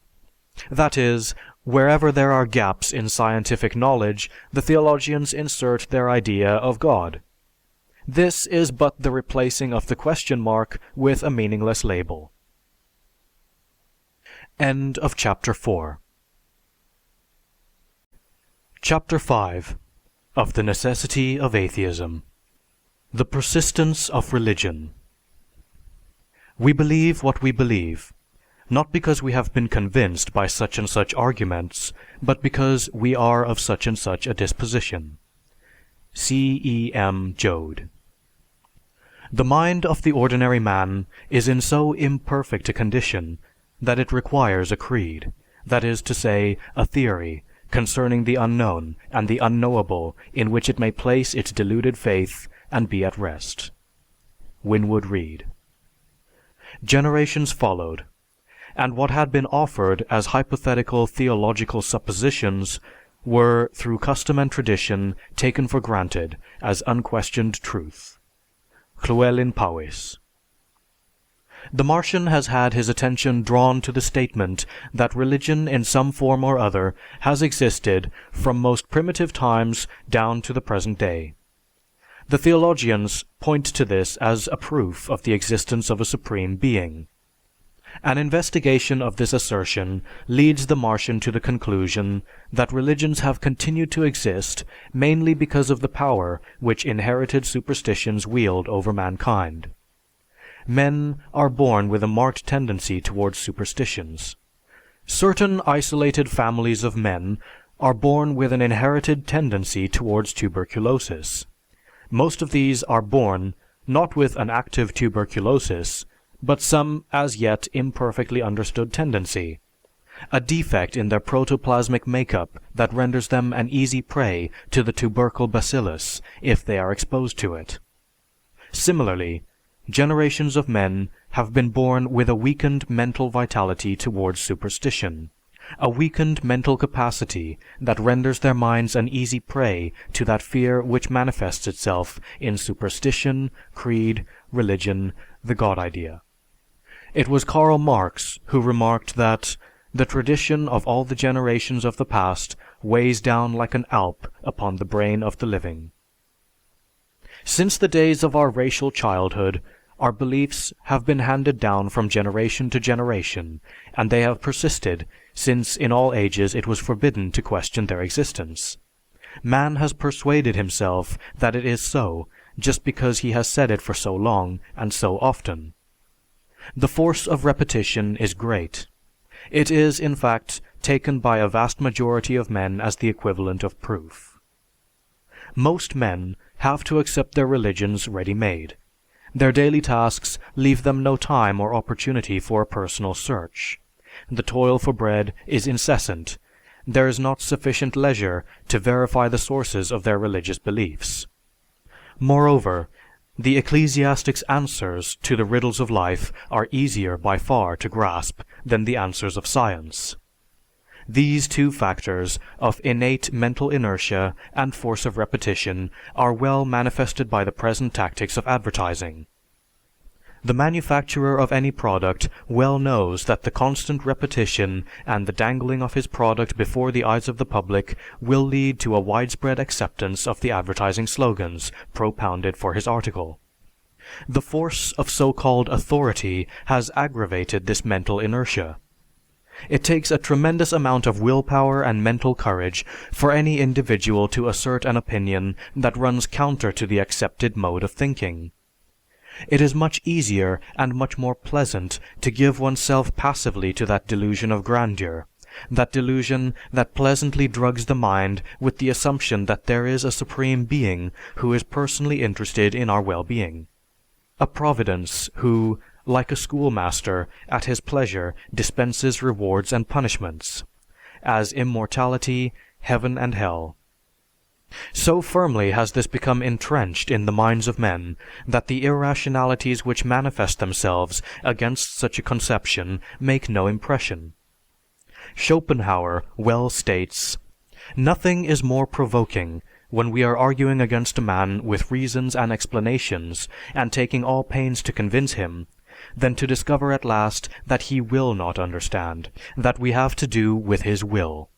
That is, wherever there are gaps in scientific knowledge, the theologians insert their idea of God. This is but the replacing of the question mark with a meaningless label. End of chapter 4. Chapter 5. Of the necessity of atheism. The persistence of religion. We believe what we believe, not because we have been convinced by such and such arguments, but because we are of such and such a disposition. C. E. M. Joad. The mind of the ordinary man is in so imperfect a condition that it requires a creed, that is to say, a theory, concerning the unknown and the unknowable in which it may place its deluded faith and be at rest. Winwood Reade. Generations followed, and what had been offered as hypothetical theological suppositions were, through custom and tradition, taken for granted as unquestioned truth. Llewellyn Powys. The Martian has had his attention drawn to the statement that religion in some form or other has existed from most primitive times down to the present day. The theologians point to this as a proof of the existence of a supreme being. An investigation of this assertion leads the Martian to the conclusion that religions have continued to exist mainly because of the power which inherited superstitions wield over mankind. Men are born with a marked tendency towards superstitions. Certain isolated families of men are born with an inherited tendency towards tuberculosis. Most of these are born not with an active tuberculosis, but some as yet imperfectly understood tendency, a defect in their protoplasmic makeup that renders them an easy prey to the tubercle bacillus if they are exposed to it. Similarly, generations of men have been born with a weakened mental vitality towards superstition, a weakened mental capacity that renders their minds an easy prey to that fear which manifests itself in superstition, creed, religion, the God idea. It was Karl Marx who remarked that the tradition of all the generations of the past weighs down like an Alp upon the brain of the living. Since the days of our racial childhood, our beliefs have been handed down from generation to generation, and they have persisted since in all ages it was forbidden to question their existence. Man has persuaded himself that it is so, just because he has said it for so long and so often. The force of repetition is great. It is, in fact, taken by a vast majority of men as the equivalent of proof. Most men have to accept their religions ready-made. Their daily tasks leave them no time or opportunity for a personal search. The toil for bread is incessant. There is not sufficient leisure to verify the sources of their religious beliefs. Moreover, the ecclesiastic's answers to the riddles of life are easier by far to grasp than the answers of science. These two factors of innate mental inertia and force of repetition are well manifested by the present tactics of advertising. The manufacturer of any product well knows that the constant repetition and the dangling of his product before the eyes of the public will lead to a widespread acceptance of the advertising slogans propounded for his article. The force of so-called authority has aggravated this mental inertia. It takes a tremendous amount of willpower and mental courage for any individual to assert an opinion that runs counter to the accepted mode of thinking. It is much easier and much more pleasant to give oneself passively to that delusion of grandeur, that delusion that pleasantly drugs the mind with the assumption that there is a supreme being who is personally interested in our well-being, a providence who, like a schoolmaster, at his pleasure dispenses rewards and punishments, as immortality, heaven and hell. So firmly has this become entrenched in the minds of men that the irrationalities which manifest themselves against such a conception make no impression. Schopenhauer well states, "Nothing is more provoking when we are arguing against a man with reasons and explanations, and taking all pains to convince him, than to discover at last that he will not understand, that we have to do with his will."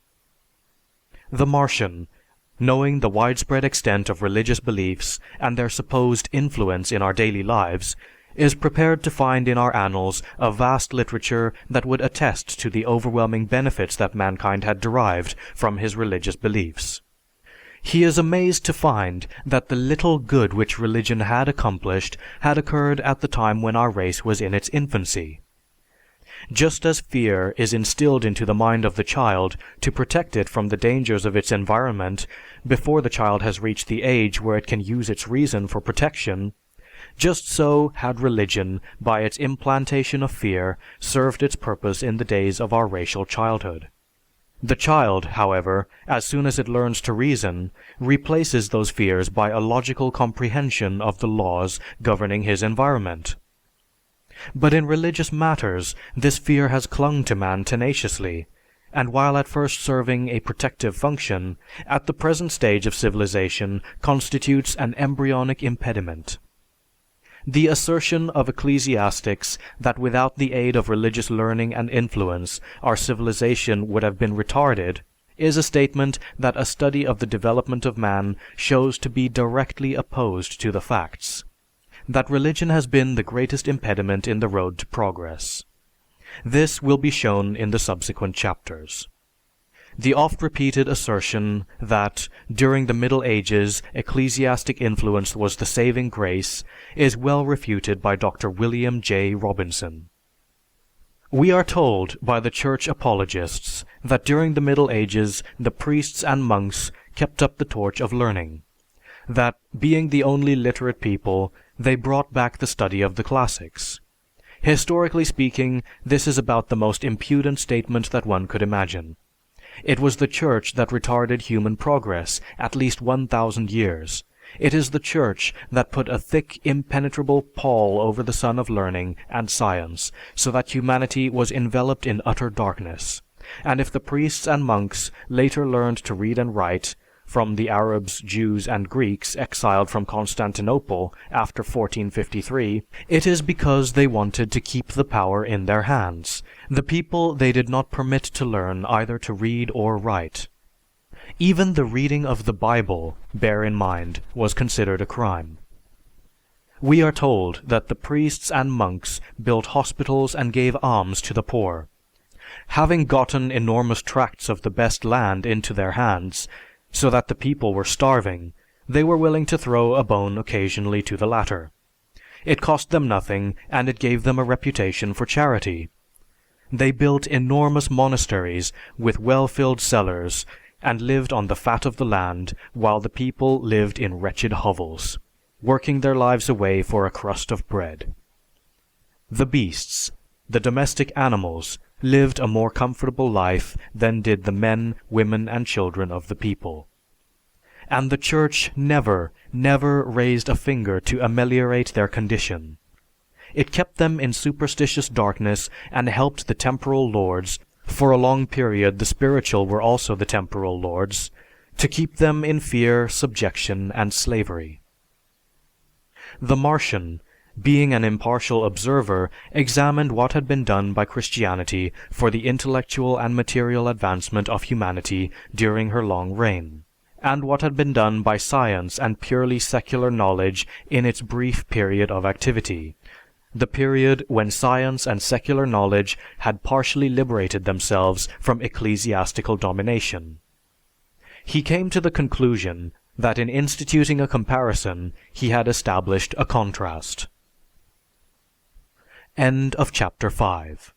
The Martian, knowing the widespread extent of religious beliefs and their supposed influence in our daily lives, is prepared to find in our annals a vast literature that would attest to the overwhelming benefits that mankind had derived from his religious beliefs. He is amazed to find that the little good which religion had accomplished had occurred at the time when our race was in its infancy. Just as fear is instilled into the mind of the child to protect it from the dangers of its environment before the child has reached the age where it can use its reason for protection, just so had religion, by its implantation of fear, served its purpose in the days of our racial childhood. The child, however, as soon as it learns to reason, replaces those fears by a logical comprehension of the laws governing his environment. But in religious matters, this fear has clung to man tenaciously, and while at first serving a protective function, at the present stage of civilization constitutes an embryonic impediment. The assertion of ecclesiastics that without the aid of religious learning and influence our civilization would have been retarded is a statement that a study of the development of man shows to be directly opposed to the facts, that religion has been the greatest impediment in the road to progress. This will be shown in the subsequent chapters. The oft-repeated assertion that, during the Middle Ages, ecclesiastic influence was the saving grace is well refuted by Dr. William J. Robinson. We are told by the church apologists that during the Middle Ages the priests and monks kept up the torch of learning, that, being the only literate people, they brought back the study of the classics. Historically speaking, this is about the most impudent statement that one could imagine. It was the Church that retarded human progress at least 1,000 years. It is the Church that put a thick, impenetrable pall over the sun of learning and science, so that humanity was enveloped in utter darkness. And if the priests and monks later learned to read and write, from the Arabs, Jews, and Greeks exiled from Constantinople after 1453, it is because they wanted to keep the power in their hands. The people they did not permit to learn either to read or write. Even the reading of the Bible, bear in mind, was considered a crime. We are told that the priests and monks built hospitals and gave alms to the poor. Having gotten enormous tracts of the best land into their hands, so that the people were starving, they were willing to throw a bone occasionally to the latter. It cost them nothing, and it gave them a reputation for charity. They built enormous monasteries with well-filled cellars, and lived on the fat of the land, while the people lived in wretched hovels, working their lives away for a crust of bread. The beasts, the domestic animals, lived a more comfortable life than did the men, women, and children of the people. And the Church never raised a finger to ameliorate their condition. It kept them in superstitious darkness and helped the temporal lords, for a long period the spiritual were also the temporal lords, to keep them in fear, subjection, and slavery. The Martian, being an impartial observer, examined what had been done by Christianity for the intellectual and material advancement of humanity during her long reign, and what had been done by science and purely secular knowledge in its brief period of activity, the period when science and secular knowledge had partially liberated themselves from ecclesiastical domination. He came to the conclusion that in instituting a comparison, he had established a contrast. End of chapter 5.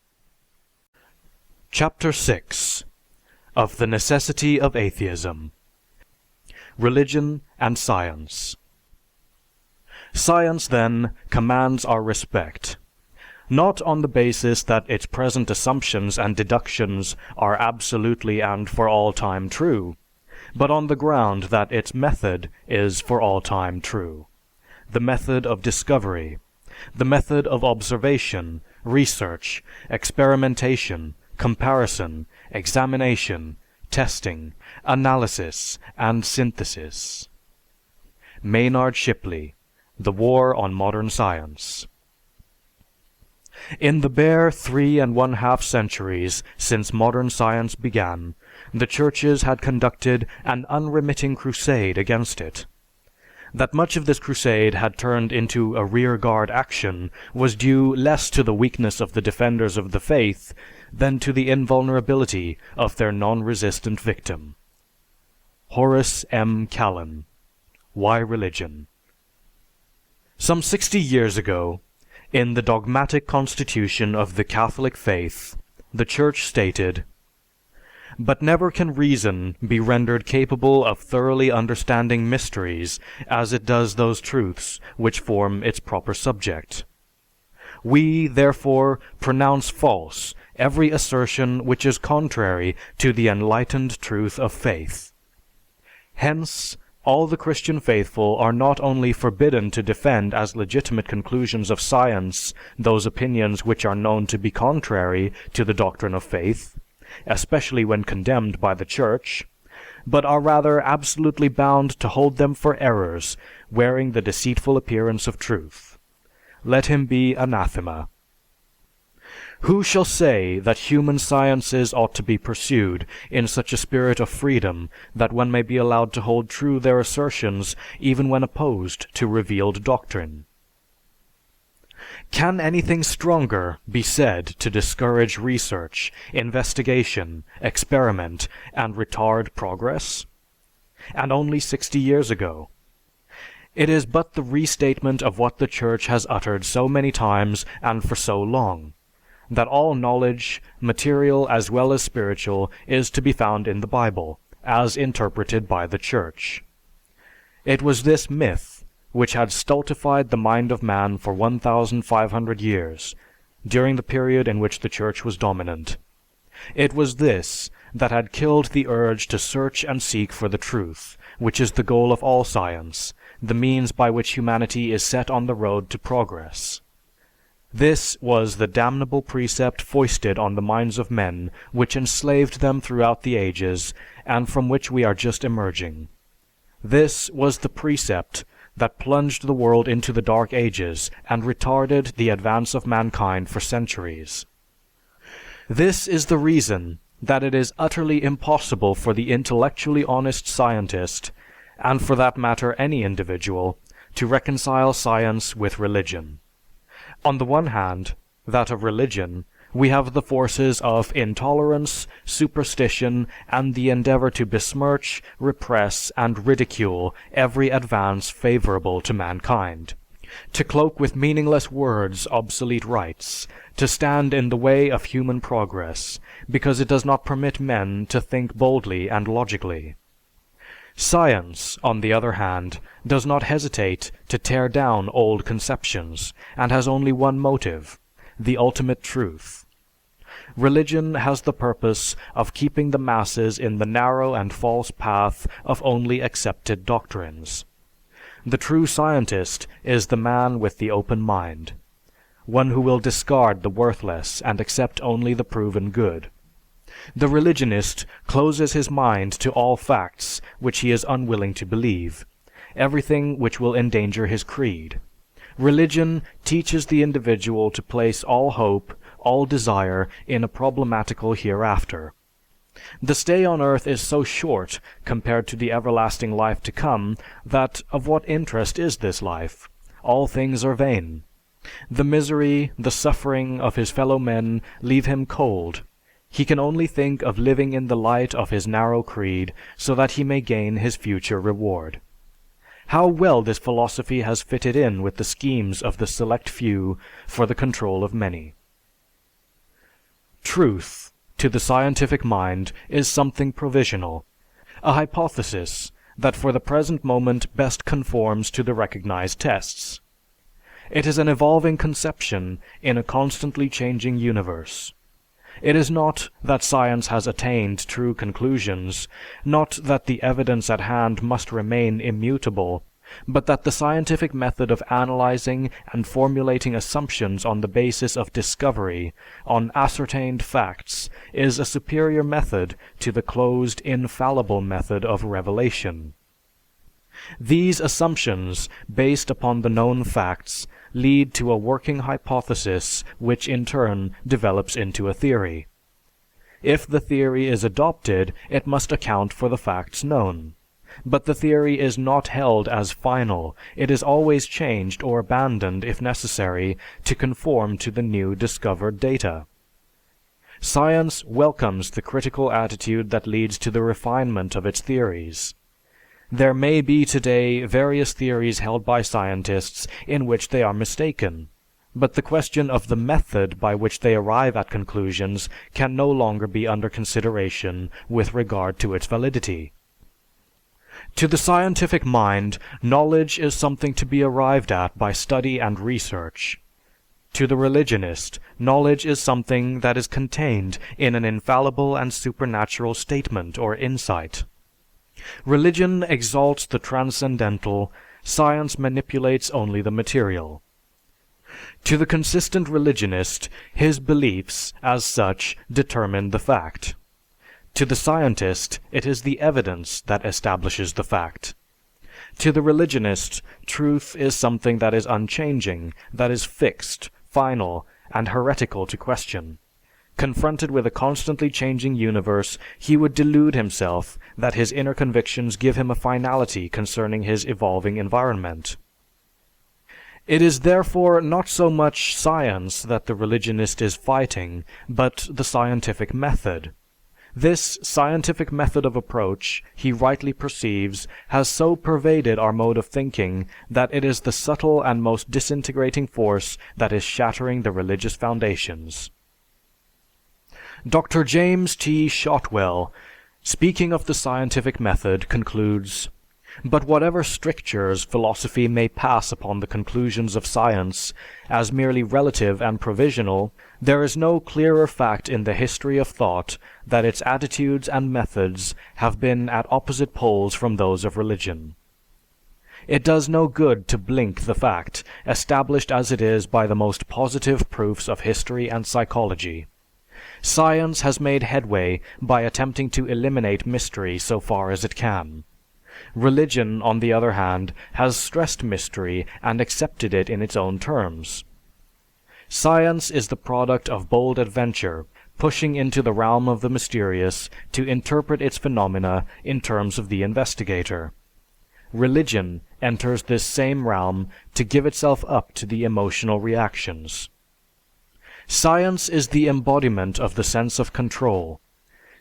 Chapter 6. Of the necessity of atheism. Religion and science. Science, then, commands our respect, not on the basis that its present assumptions and deductions are absolutely and for all time true, but on the ground that its method is for all time true, the method of discovery, the method of observation, research, experimentation, comparison, examination, testing, analysis, and synthesis. Maynard Shipley, The War on Modern Science. In the bare 3½ centuries since modern science began, the churches had conducted an unremitting crusade against it. That much of this crusade had turned into a rearguard action was due less to the weakness of the defenders of the faith than to the invulnerability of their non-resistant victim. Horace M. Callan, Why Religion? Some 60 years ago, in the dogmatic constitution of the Catholic faith, the Church stated, "But never can reason be rendered capable of thoroughly understanding mysteries as it does those truths which form its proper subject. We, therefore, pronounce false every assertion which is contrary to the enlightened truth of faith. Hence, all the Christian faithful are not only forbidden to defend as legitimate conclusions of science those opinions which are known to be contrary to the doctrine of faith, especially when condemned by the Church, but are rather absolutely bound to hold them for errors, wearing the deceitful appearance of truth. Let him be anathema. Who shall say that human sciences ought to be pursued in such a spirit of freedom that one may be allowed to hold true their assertions even when opposed to revealed doctrine? Can anything stronger be said to discourage research, investigation, experiment, and retard progress? And only 60 years ago. It is but the restatement of what the Church has uttered so many times and for so long, that all knowledge, material as well as spiritual, is to be found in the Bible, as interpreted by the Church. It was this myth which had stultified the mind of man for 1,500 years, during the period in which the Church was dominant. It was this that had killed the urge to search and seek for the truth, which is the goal of all science, the means by which humanity is set on the road to progress. This was the damnable precept foisted on the minds of men which enslaved them throughout the ages, and from which we are just emerging. This was the precept that plunged the world into the Dark Ages and retarded the advance of mankind for centuries. This is the reason that it is utterly impossible for the intellectually honest scientist, and for that matter any individual, to reconcile science with religion. On the one hand, that of religion, we have the forces of intolerance, superstition, and the endeavor to besmirch, repress, and ridicule every advance favorable to mankind, to cloak with meaningless words obsolete rights, to stand in the way of human progress, because it does not permit men to think boldly and logically. Science, on the other hand, does not hesitate to tear down old conceptions, and has only one motive, the ultimate truth. Religion has the purpose of keeping the masses in the narrow and false path of only accepted doctrines. The true scientist is the man with the open mind, one who will discard the worthless and accept only the proven good. The religionist closes his mind to all facts which he is unwilling to believe, everything which will endanger his creed. Religion teaches the individual to place all hope, all desire in a problematical hereafter. The stay on earth is so short compared to the everlasting life to come that of what interest is this life? All things are vain. The misery, the suffering of his fellow men leave him cold. He can only think of living in the light of his narrow creed so that he may gain his future reward. How well this philosophy has fitted in with the schemes of the select few for the control of many. Truth, to the scientific mind, is something provisional, a hypothesis that for the present moment best conforms to the recognized tests. It is an evolving conception in a constantly changing universe. It is not that science has attained true conclusions, not that the evidence at hand must remain immutable, but that the scientific method of analyzing and formulating assumptions on the basis of discovery, on ascertained facts, is a superior method to the closed, infallible method of revelation. These assumptions, based upon the known facts, lead to a working hypothesis which in turn develops into a theory. If the theory is adopted, it must account for the facts known. But the theory is not held as final, it is always changed or abandoned if necessary to conform to the new discovered data. Science welcomes the critical attitude that leads to the refinement of its theories. There may be today various theories held by scientists in which they are mistaken, but the question of the method by which they arrive at conclusions can no longer be under consideration with regard to its validity. To the scientific mind, knowledge is something to be arrived at by study and research. To the religionist, knowledge is something that is contained in an infallible and supernatural statement or insight. Religion exalts the transcendental, science manipulates only the material. To the consistent religionist, his beliefs, as such, determine the fact. To the scientist, it is the evidence that establishes the fact. To the religionist, truth is something that is unchanging, that is fixed, final, and heretical to question. Confronted with a constantly changing universe, he would delude himself that his inner convictions give him a finality concerning his evolving environment. It is therefore not so much science that the religionist is fighting, but the scientific method. This scientific method of approach, he rightly perceives, has so pervaded our mode of thinking that it is the subtle and most disintegrating force that is shattering the religious foundations. Dr. James T. Shotwell, speaking of the scientific method, concludes, "But whatever strictures philosophy may pass upon the conclusions of science as merely relative and provisional, there is no clearer fact in the history of thought that its attitudes and methods have been at opposite poles from those of religion. It does no good to blink the fact, established as it is by the most positive proofs of history and psychology. Science has made headway by attempting to eliminate mystery so far as it can. Religion, on the other hand, has stressed mystery and accepted it in its own terms. Science is the product of bold adventure, pushing into the realm of the mysterious to interpret its phenomena in terms of the investigator. Religion enters this same realm to give itself up to the emotional reactions. Science is the embodiment of the sense of control.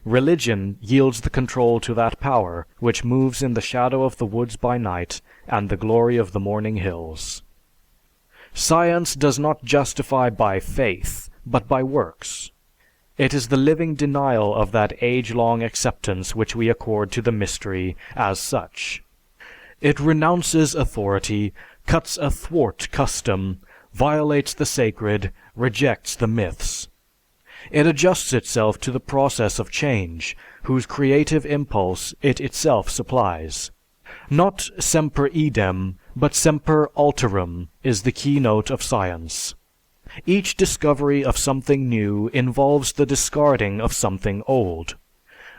Religion yields the control to that power which moves in the shadow of the woods by night and the glory of the morning hills. Science does not justify by faith, but by works. It is the living denial of that age-long acceptance which we accord to the mystery as such. It renounces authority, cuts athwart custom, violates the sacred, rejects the myths. It adjusts itself to the process of change, whose creative impulse it itself supplies. Not semper idem, but semper alterum is the keynote of science. Each discovery of something new involves the discarding of something old.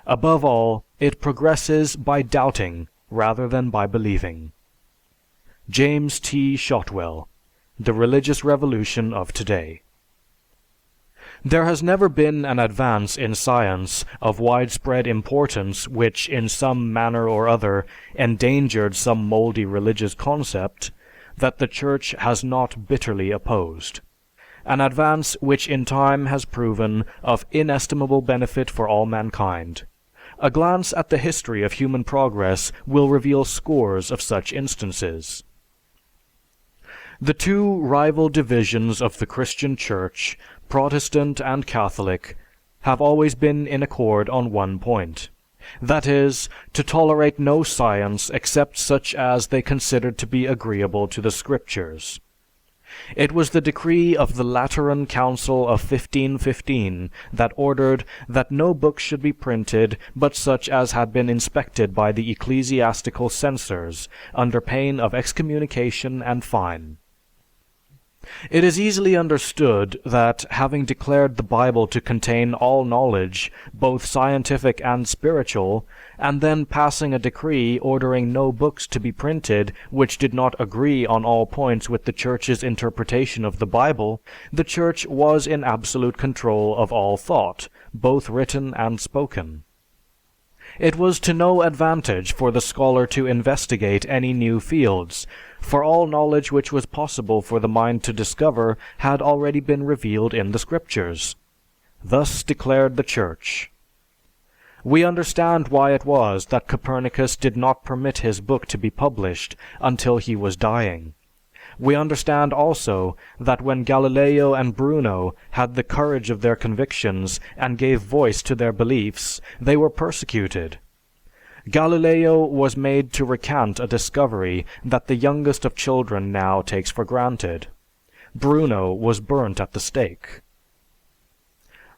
Above all, it progresses by doubting rather than by believing. James T. Shotwell, The Religious Revolution of Today. There has never been an advance in science of widespread importance which in some manner or other endangered some moldy religious concept that the Church has not bitterly opposed. An advance which in time has proven of inestimable benefit for all mankind. A glance at the history of human progress will reveal scores of such instances. The two rival divisions of the Christian Church, Protestant and Catholic, have always been in accord on one point. That is, to tolerate no science except such as they considered to be agreeable to the Scriptures. It was the decree of the Lateran Council of 1515 that ordered that no books should be printed but such as had been inspected by the ecclesiastical censors, under pain of excommunication and fine. It is easily understood that, having declared the Bible to contain all knowledge, both scientific and spiritual, and then passing a decree ordering no books to be printed which did not agree on all points with the Church's interpretation of the Bible, the Church was in absolute control of all thought, both written and spoken. It was to no advantage for the scholar to investigate any new fields, for all knowledge which was possible for the mind to discover had already been revealed in the Scriptures. Thus declared the Church. We understand why it was that Copernicus did not permit his book to be published until he was dying. We understand also that when Galileo and Bruno had the courage of their convictions and gave voice to their beliefs, they were persecuted. Galileo was made to recant a discovery that the youngest of children now takes for granted. Bruno was burnt at the stake.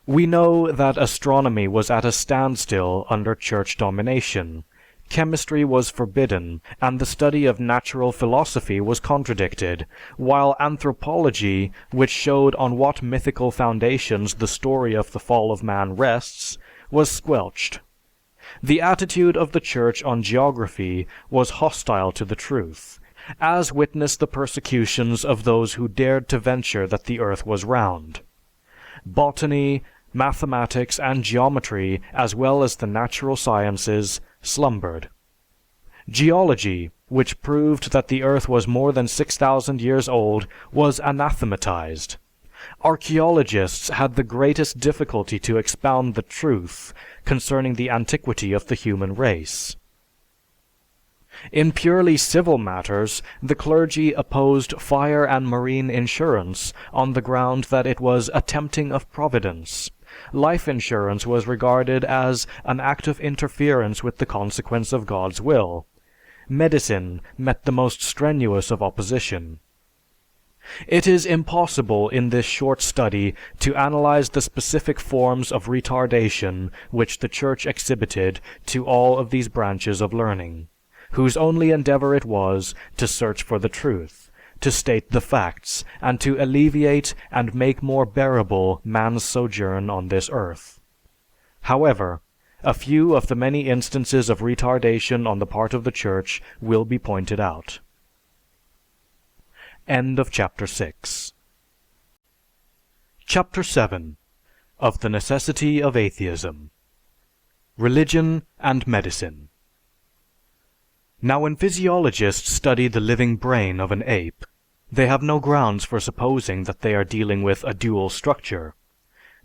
We know that astronomy was at a standstill under Church domination. Chemistry was forbidden, and the study of natural philosophy was contradicted, while anthropology, which showed on what mythical foundations the story of the fall of man rests, was squelched. The attitude of the Church on geography was hostile to the truth, as witnessed the persecutions of those who dared to venture that the earth was round. Botany, mathematics, and geometry, as well as the natural sciences, slumbered. Geology, which proved that the earth was more than 6,000 years old, was anathematized. Archaeologists had the greatest difficulty to expound the truth concerning the antiquity of the human race. In purely civil matters, the clergy opposed fire and marine insurance on the ground that it was a tempting of providence. Life insurance was regarded as an act of interference with the consequence of God's will. Medicine met the most strenuous of opposition. It is impossible in this short study to analyze the specific forms of retardation which the Church exhibited to all of these branches of learning, whose only endeavor it was to search for the truth, to state the facts, and to alleviate and make more bearable man's sojourn on this earth. However, a few of the many instances of retardation on the part of the Church will be pointed out. End of chapter 6. Chapter 7. Of the necessity of atheism. Religion and medicine. Now when physiologists study the living brain of an ape, they have no grounds for supposing that they are dealing with a dual structure.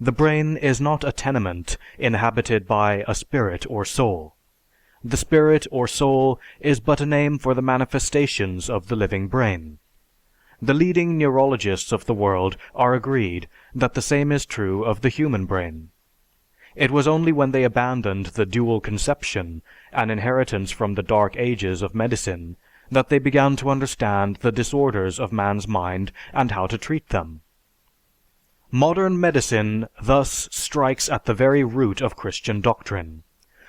The brain is not a tenement inhabited by a spirit or soul. The spirit or soul is but a name for the manifestations of the living brain. The leading neurologists of the world are agreed that the same is true of the human brain. It was only when they abandoned the dual conception, an inheritance from the dark ages of medicine, that they began to understand the disorders of man's mind and how to treat them. Modern medicine thus strikes at the very root of Christian doctrine.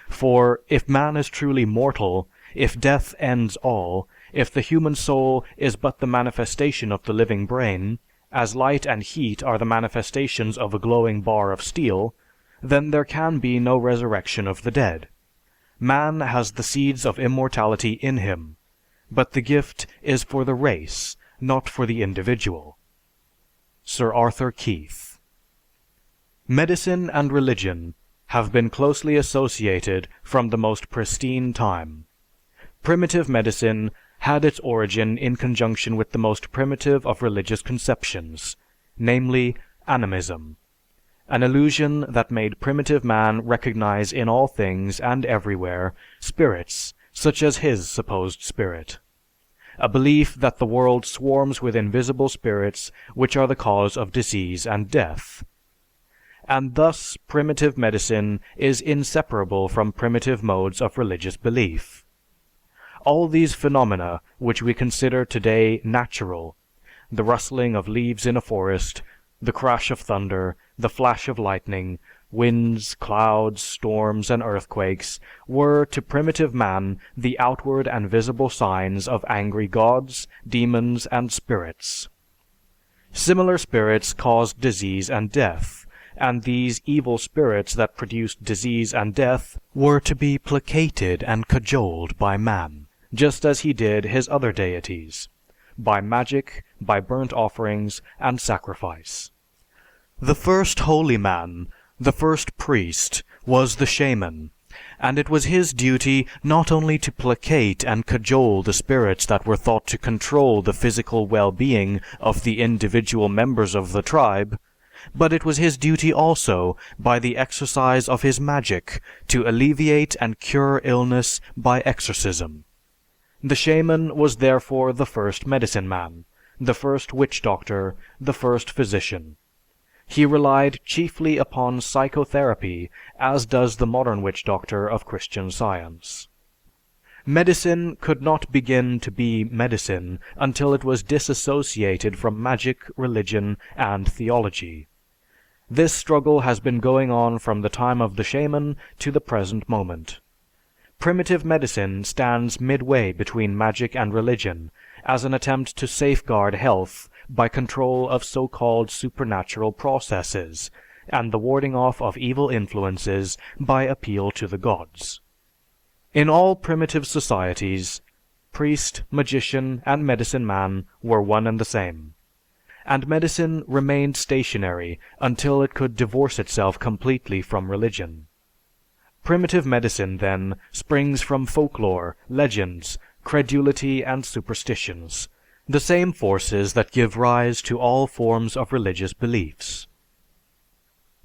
For if man is truly mortal, if death ends all, if the human soul is but the manifestation of the living brain, as light and heat are the manifestations of a glowing bar of steel, then there can be no resurrection of the dead. Man has the seeds of immortality in him, but the gift is for the race, not for the individual. Sir Arthur Keith. Medicine and religion have been closely associated from the most pristine time. Primitive medicine had its origin in conjunction with the most primitive of religious conceptions, namely animism, an illusion that made primitive man recognize in all things and everywhere spirits such as his supposed spirit, a belief that the world swarms with invisible spirits which are the cause of disease and death. And thus primitive medicine is inseparable from primitive modes of religious belief. All these phenomena which we consider today natural, the rustling of leaves in a forest, the crash of thunder, the flash of lightning, winds, clouds, storms, and earthquakes, were to primitive man the outward and visible signs of angry gods, demons, and spirits. Similar spirits caused disease and death, and these evil spirits that produced disease and death were to be placated and cajoled by man, just as he did his other deities, by magic, by burnt offerings, and sacrifice. The first holy man, the first priest, was the shaman, and it was his duty not only to placate and cajole the spirits that were thought to control the physical well-being of the individual members of the tribe, but it was his duty also, by the exercise of his magic, to alleviate and cure illness by exorcism. The shaman was therefore the first medicine man, the first witch doctor, the first physician. He relied chiefly upon psychotherapy, as does the modern witch doctor of Christian Science. Medicine could not begin to be medicine until it was disassociated from magic, religion, and theology. This struggle has been going on from the time of the shaman to the present moment. Primitive medicine stands midway between magic and religion, as an attempt to safeguard health by control of so-called supernatural processes, and the warding off of evil influences by appeal to the gods. In all primitive societies, priest, magician, and medicine man were one and the same, and medicine remained stationary until it could divorce itself completely from religion. Primitive medicine, then, springs from folklore, legends, credulity, and superstitions, the same forces that give rise to all forms of religious beliefs.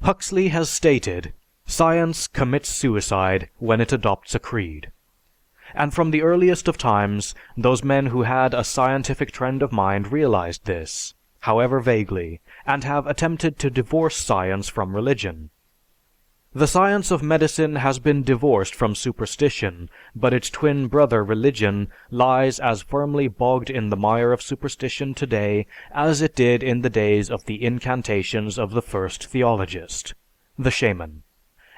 Huxley has stated, "Science commits suicide when it adopts a creed." And from the earliest of times, those men who had a scientific trend of mind realized this, however vaguely, and have attempted to divorce science from religion. The science of medicine has been divorced from superstition, but its twin brother religion lies as firmly bogged in the mire of superstition today as it did in the days of the incantations of the first theologist, the shaman.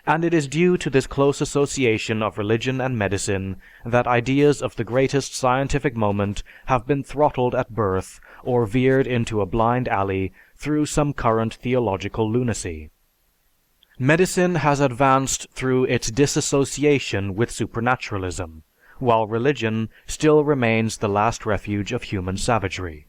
And it is due to this close association of religion and medicine that ideas of the greatest scientific moment have been throttled at birth or veered into a blind alley through some current theological lunacy. Medicine has advanced through its disassociation with supernaturalism, while religion still remains the last refuge of human savagery.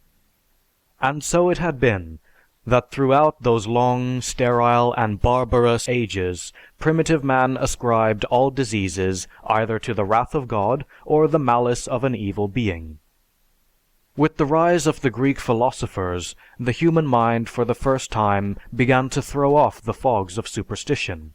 And so it had been, that throughout those long, sterile, and barbarous ages, primitive man ascribed all diseases either to the wrath of God or the malice of an evil being. With the rise of the Greek philosophers, the human mind for the first time began to throw off the fogs of superstition.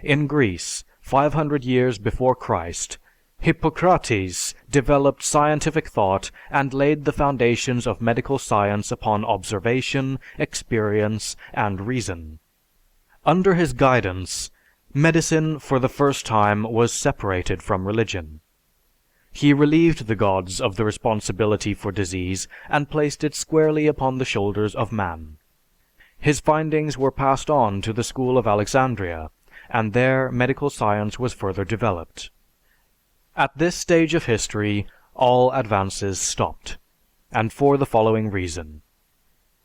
In Greece, 500 years before Christ, Hippocrates developed scientific thought and laid the foundations of medical science upon observation, experience, and reason. Under his guidance, medicine for the first time was separated from religion. He relieved the gods of the responsibility for disease and placed it squarely upon the shoulders of man. His findings were passed on to the school of Alexandria, and there medical science was further developed. At this stage of history, all advances stopped, and for the following reason.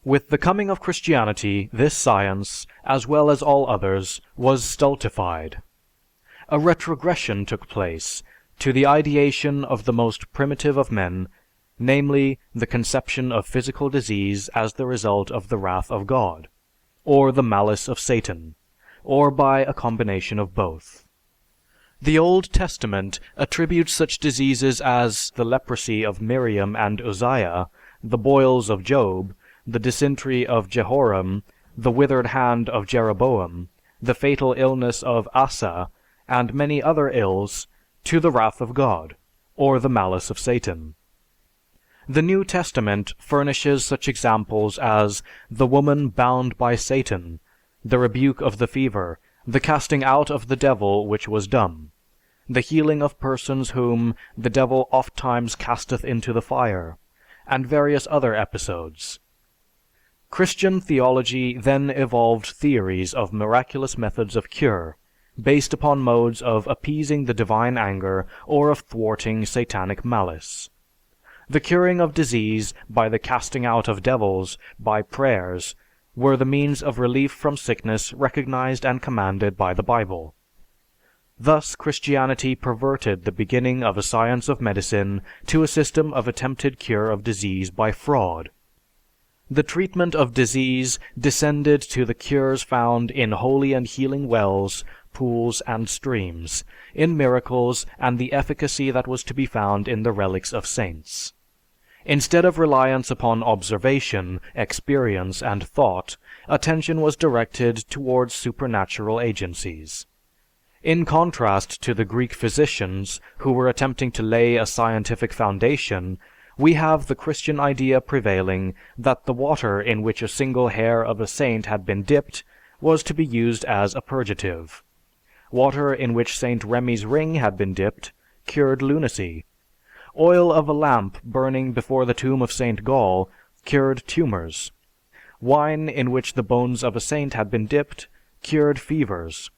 With the coming of Christianity, this science, as well as all others, was stultified. A retrogression took place to the ideation of the most primitive of men, namely, the conception of physical disease as the result of the wrath of God, or the malice of Satan, or by a combination of both. The Old Testament attributes such diseases as the leprosy of Miriam and Uzziah, the boils of Job, the dysentery of Jehoram, the withered hand of Jeroboam, the fatal illness of Asa, and many other ills, to the wrath of God, or the malice of Satan. The New Testament furnishes such examples as the woman bound by Satan, the rebuke of the fever, the casting out of the devil which was dumb, the healing of persons whom the devil ofttimes casteth into the fire, and various other episodes. Christian theology then evolved theories of miraculous methods of cure, based upon modes of appeasing the divine anger or of thwarting satanic malice. The curing of disease by the casting out of devils by prayers were the means of relief from sickness recognized and commanded by the Bible. Thus Christianity perverted the beginning of a science of medicine to a system of attempted cure of disease by fraud. The treatment of disease descended to the cures found in holy and healing wells, pools, and streams, in miracles and the efficacy that was to be found in the relics of saints. Instead of reliance upon observation, experience, and thought, attention was directed towards supernatural agencies. In contrast to the Greek physicians who were attempting to lay a scientific foundation, we have the Christian idea prevailing that the water in which a single hair of a saint had been dipped was to be used as a purgative. Water in which Saint Remy's ring had been dipped cured lunacy. Oil of a lamp burning before the tomb of Saint Gall cured tumors. Wine in which the bones of a saint had been dipped cured fevers.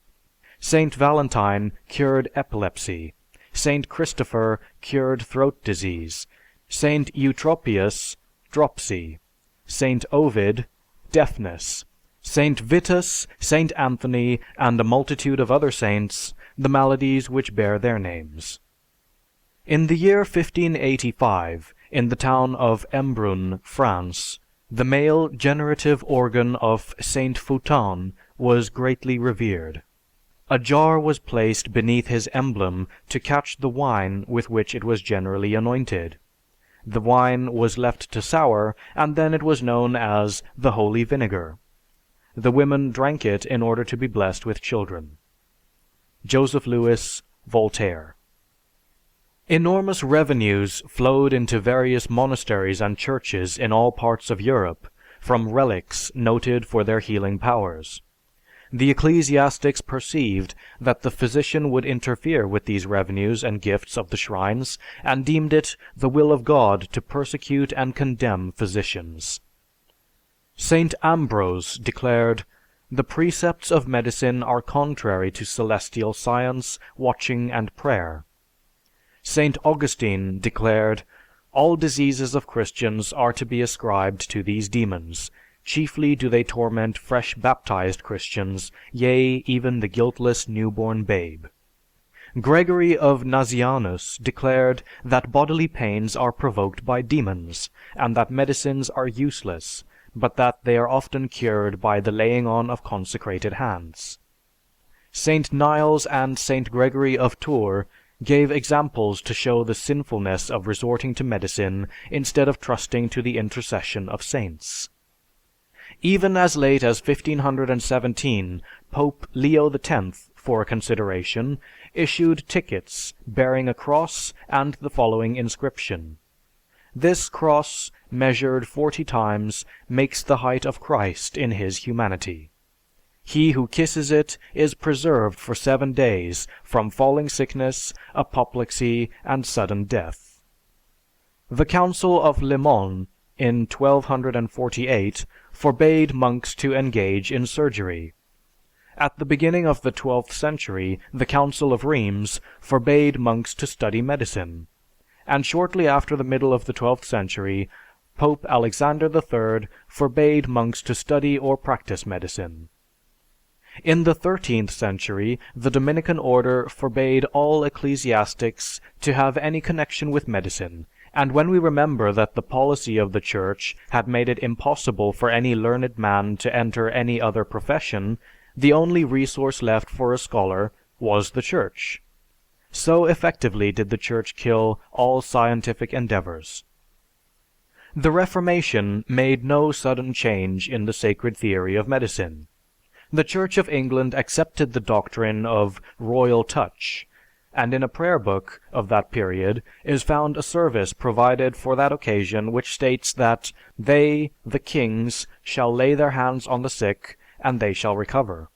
Saint Valentine cured epilepsy. Saint Christopher cured throat disease. Saint Eutropius, dropsy. Saint Ovid, deafness. Saint Vitus, Saint Anthony, and a multitude of other saints, the maladies which bear their names. In the year 1585, in the town of Embrun, France, the male generative organ of Saint Foutan was greatly revered. A jar was placed beneath his emblem to catch the wine with which it was generally anointed. The wine was left to sour, and then it was known as the holy vinegar. The women drank it in order to be blessed with children. Joseph Louis, Voltaire. Enormous revenues flowed into various monasteries and churches in all parts of Europe from relics noted for their healing powers. The ecclesiastics perceived that the physician would interfere with these revenues and gifts of the shrines, and deemed it the will of God to persecute and condemn physicians. Saint Ambrose declared, "The precepts of medicine are contrary to celestial science, watching, and prayer." Saint Augustine declared, "All diseases of Christians are to be ascribed to these demons, chiefly do they torment fresh baptized Christians, yea, even the guiltless newborn babe. Gregory of Nazianzus declared that bodily pains are provoked by demons, and that medicines are useless, but that they are often cured by the laying on of consecrated hands. Saint Niles and Saint Gregory of Tours gave examples to show the sinfulness of resorting to medicine instead of trusting to the intercession of saints. Even as late as 1517, Pope Leo X, for consideration, issued tickets bearing a cross and the following inscription: "This cross, measured 40 times, makes the height of Christ in his humanity. He who kisses it is preserved for 7 days from falling sickness, apoplexy, and sudden death." The Council of Le Mans in 1248 forbade monks to engage in surgery. At the beginning of the 12th century, the Council of Rheims forbade monks to study medicine, and shortly after the middle of the 12th century, Pope Alexander III forbade monks to study or practice medicine. In the 13th century, the Dominican order forbade all ecclesiastics to have any connection with medicine, and when we remember that the policy of the Church had made it impossible for any learned man to enter any other profession, the only resource left for a scholar was the Church. So effectively did the Church kill all scientific endeavors. The Reformation made no sudden change in the sacred theory of medicine. The Church of England accepted the doctrine of "royal touch," and in a prayer book of that period is found a service provided for that occasion which states that "they, the kings, shall lay their hands on the sick, and they shall recover."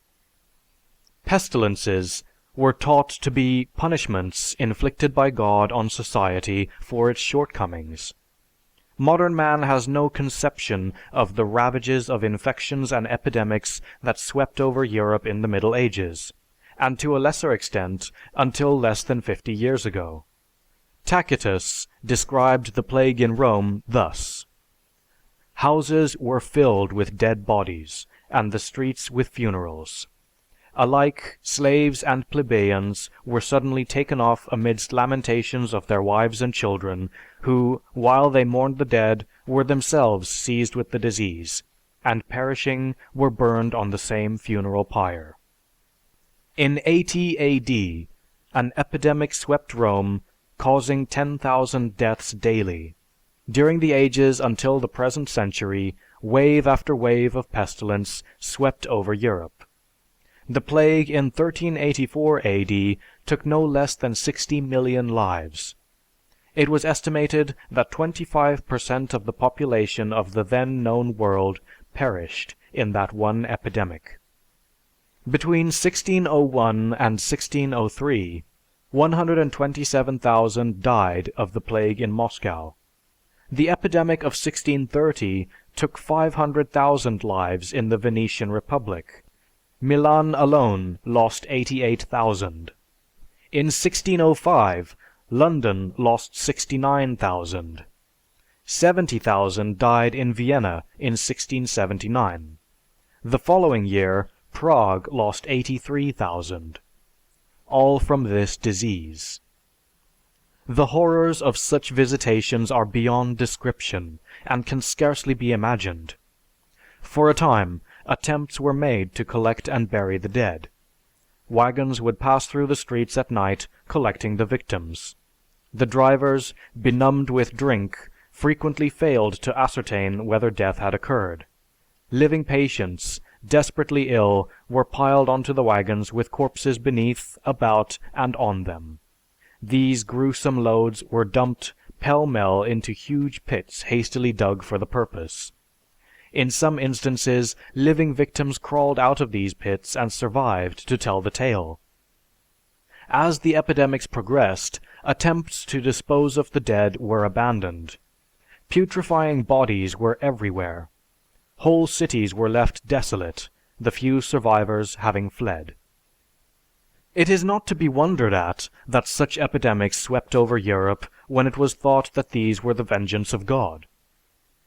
Pestilences were taught to be punishments inflicted by God on society for its shortcomings. Modern man has no conception of the ravages of infections and epidemics that swept over Europe in the Middle Ages, and to a lesser extent until less than 50 years ago. Tacitus described the plague in Rome thus: "Houses were filled with dead bodies, and the streets with funerals. Alike slaves and plebeians were suddenly taken off amidst lamentations of their wives and children, who, while they mourned the dead, were themselves seized with the disease, and perishing were burned on the same funeral pyre." In 80 AD, an epidemic swept Rome, causing 10,000 deaths daily. During the ages until the present century, wave after wave of pestilence swept over Europe. The plague in 1384 AD took no less than 60 million lives. It was estimated that 25% of the population of the then known world perished in that one epidemic. Between 1601 and 1603, 127,000 died of the plague in Moscow. The epidemic of 1630 took 500,000 lives in the Venetian Republic. Milan alone lost 88,000. In 1605, London lost 69,000. 70,000 died in Vienna in 1679. The following year, Prague lost 83,000. All from this disease. The horrors of such visitations are beyond description, and can scarcely be imagined. For a time, attempts were made to collect and bury the dead. Wagons would pass through the streets at night, collecting the victims. The drivers, benumbed with drink, frequently failed to ascertain whether death had occurred. Living patients, desperately ill, were piled onto the wagons with corpses beneath, about, and on them. These gruesome loads were dumped pell-mell into huge pits hastily dug for the purpose. In some instances, living victims crawled out of these pits and survived to tell the tale. As the epidemics progressed, attempts to dispose of the dead were abandoned. Putrefying bodies were everywhere. Whole cities were left desolate, the few survivors having fled. It is not to be wondered at that such epidemics swept over Europe when it was thought that these were the vengeance of God.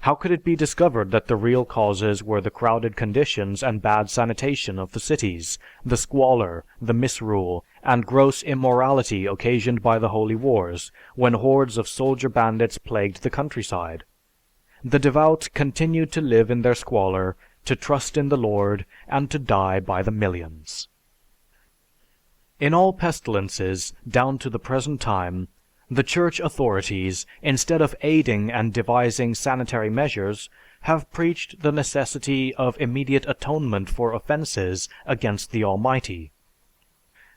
How could it be discovered that the real causes were the crowded conditions and bad sanitation of the cities, the squalor, the misrule, and gross immorality occasioned by the holy wars, when hordes of soldier bandits plagued the countryside? The devout continued to live in their squalor, to trust in the Lord, and to die by the millions. In all pestilences, down to the present time, the church authorities, instead of aiding and devising sanitary measures, have preached the necessity of immediate atonement for offenses against the Almighty.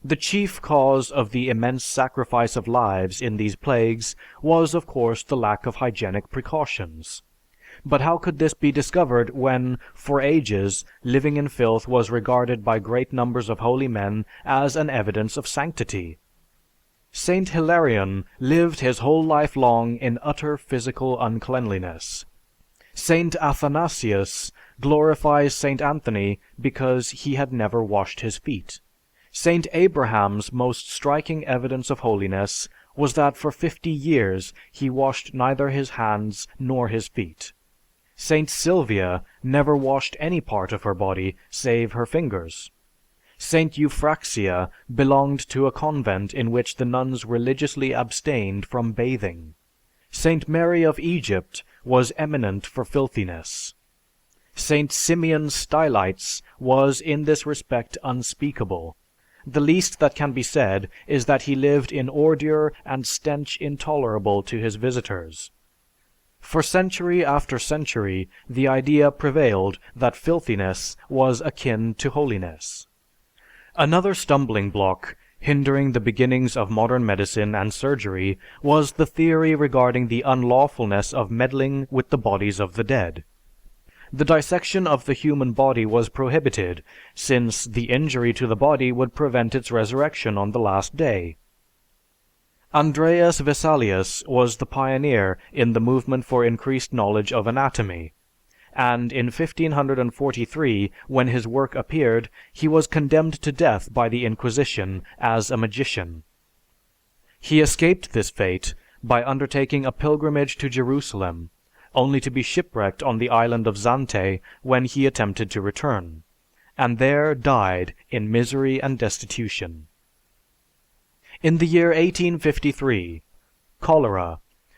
The chief cause of the immense sacrifice of lives in these plagues was, of course, the lack of hygienic precautions. But how could this be discovered when, for ages, living in filth was regarded by great numbers of holy men as an evidence of sanctity? Saint Hilarion lived his whole life long in utter physical uncleanliness. Saint Athanasius glorifies Saint Anthony because he had never washed his feet. Saint Abraham's most striking evidence of holiness was that for 50 years he washed neither his hands nor his feet. Saint Sylvia never washed any part of her body save her fingers. Saint Euphraxia belonged to a convent in which the nuns religiously abstained from bathing. Saint Mary of Egypt was eminent for filthiness. Saint Simeon Stylites was in this respect unspeakable. The least that can be said is that he lived in ordure and stench intolerable to his visitors. For century after century, the idea prevailed that filthiness was akin to holiness. Another stumbling block, hindering the beginnings of modern medicine and surgery, was the theory regarding the unlawfulness of meddling with the bodies of the dead. The dissection of the human body was prohibited, since the injury to the body would prevent its resurrection on the last day. Andreas Vesalius was the pioneer in the movement for increased knowledge of anatomy, and in 1543, when his work appeared, he was condemned to death by the Inquisition as a magician. He escaped this fate by undertaking a pilgrimage to Jerusalem, only to be shipwrecked on the island of Zante when he attempted to return, and there died in misery and destitution. In the year 1853, cholera,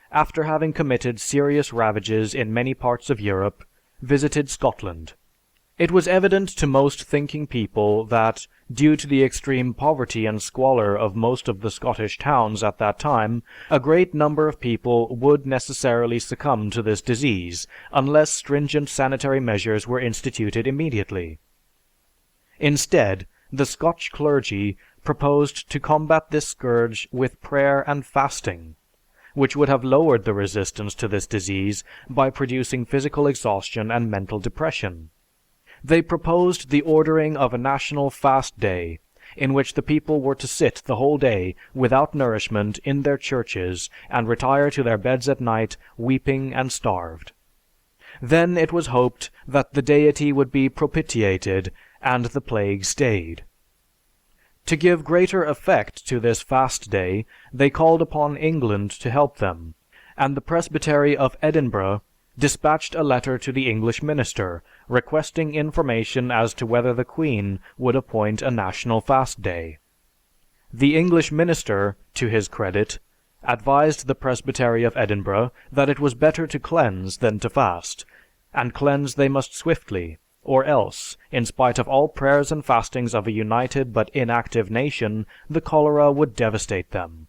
after having committed serious ravages in many parts of Europe, visited Scotland. It was evident to most thinking people that, due to the extreme poverty and squalor of most of the Scottish towns at that time, a great number of people would necessarily succumb to this disease unless stringent sanitary measures were instituted immediately. Instead, the Scotch clergy proposed to combat this scourge with prayer and fasting, which would have lowered the resistance to this disease by producing physical exhaustion and mental depression. They proposed the ordering of a national fast day, in which the people were to sit the whole day without nourishment in their churches and retire to their beds at night weeping and starved. Then it was hoped that the deity would be propitiated and the plague stayed. To give greater effect to this fast day, they called upon England to help them, and the Presbytery of Edinburgh dispatched a letter to the English minister, requesting information as to whether the Queen would appoint a national fast day. The English minister, to his credit, advised the Presbytery of Edinburgh that it was better to cleanse than to fast, and cleanse they must swiftly, or else, in spite of all prayers and fastings of a united but inactive nation, the cholera would devastate them.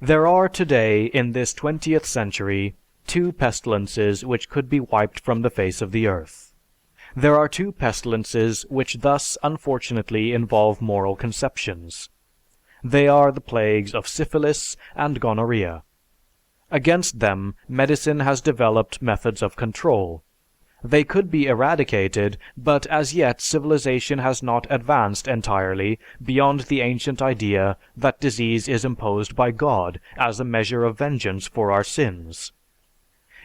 There are today, in this 20th century, 2 pestilences which could be wiped from the face of the earth. There are 2 pestilences which thus unfortunately involve moral conceptions. They are the plagues of syphilis and gonorrhea. Against them, medicine has developed methods of control. They could be eradicated, but as yet civilization has not advanced entirely beyond the ancient idea that disease is imposed by God as a measure of vengeance for our sins.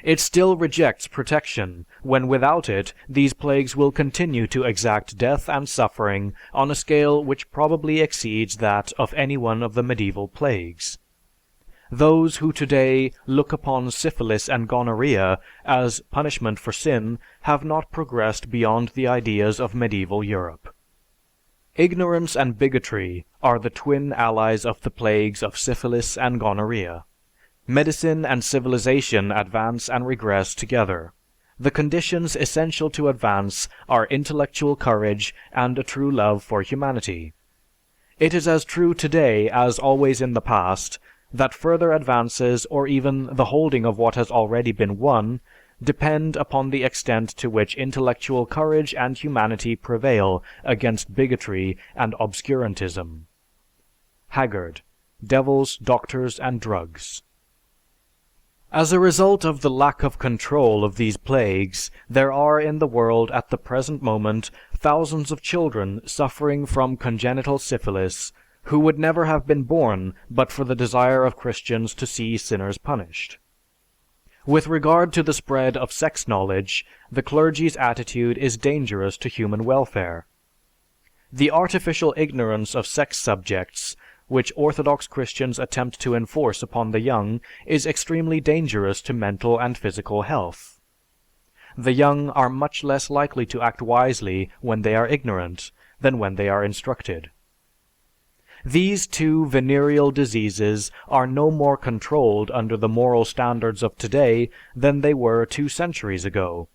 It still rejects protection, when without it, these plagues will continue to exact death and suffering on a scale which probably exceeds that of any one of the medieval plagues. those who today look upon syphilis and gonorrhea as punishment for sin have not progressed beyond the ideas of medieval Europe. Ignorance and bigotry are the twin allies of the plagues of syphilis and gonorrhea. Medicine and civilization advance and regress together. The conditions essential to advance are intellectual courage and a true love for humanity. It is as true today as always in the past that further advances or even the holding of what has already been won depend upon the extent to which intellectual courage and humanity prevail against bigotry and obscurantism. Haggard, Devils, Doctors, and Drugs. As a result of the lack of control of these plagues, there are in the world at the present moment thousands of children suffering from congenital syphilis who would never have been born but for the desire of Christians to see sinners punished. With regard to the spread of sex knowledge, the clergy's attitude is dangerous to human welfare. The artificial ignorance of sex subjects, which Orthodox Christians attempt to enforce upon the young, is extremely dangerous to mental and physical health. The young are much less likely to act wisely when they are ignorant than when they are instructed. These two venereal diseases are no more controlled under the moral standards of today than they were 2 centuries ago.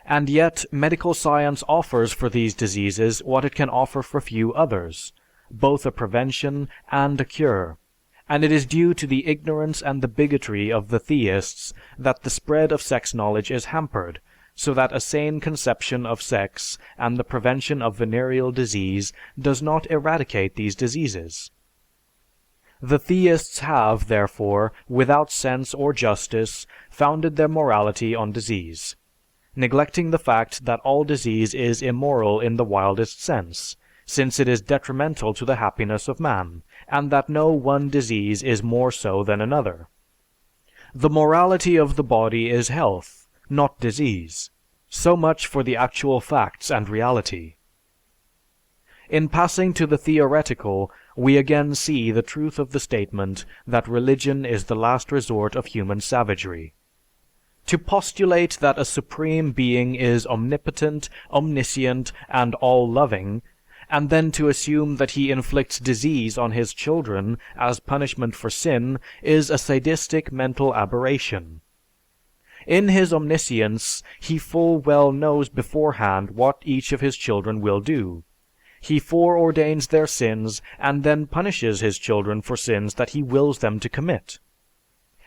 And yet, medical science offers for these diseases what it can offer for few others, both a prevention and a cure, and it is due to the ignorance and the bigotry of the theists that the spread of sex knowledge is hampered, so that a sane conception of sex and the prevention of venereal disease does not eradicate these diseases. The theists have, therefore, without sense or justice, founded their morality on disease, neglecting the fact that all disease is immoral in the wildest sense, since it is detrimental to the happiness of man, and that no one disease is more so than another. The morality of the body is health, not disease. So much for the actual facts and reality. In passing to the theoretical, we again see the truth of the statement that religion is the last resort of human savagery. To postulate that a supreme being is omnipotent, omniscient, and all-loving, and then to assume that he inflicts disease on his children as punishment for sin, is a sadistic mental aberration. In his omniscience, he full well knows beforehand what each of his children will do. He foreordains their sins and then punishes his children for sins that he wills them to commit.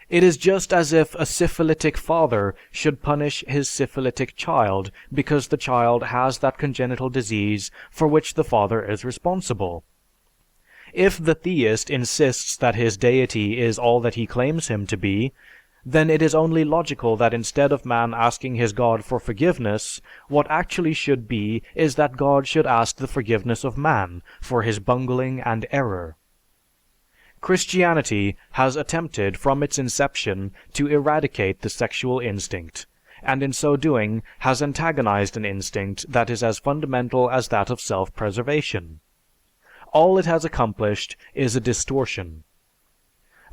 It is just as if a syphilitic father should punish his syphilitic child because the child has that congenital disease for which the father is responsible. If the theist insists that his deity is all that he claims him to be, then it is only logical that instead of man asking his God for forgiveness, what actually should be is that God should ask the forgiveness of man for his bungling and error. Christianity has attempted from its inception to eradicate the sexual instinct, and in so doing has antagonized an instinct that is as fundamental as that of self-preservation. All it has accomplished is a distortion.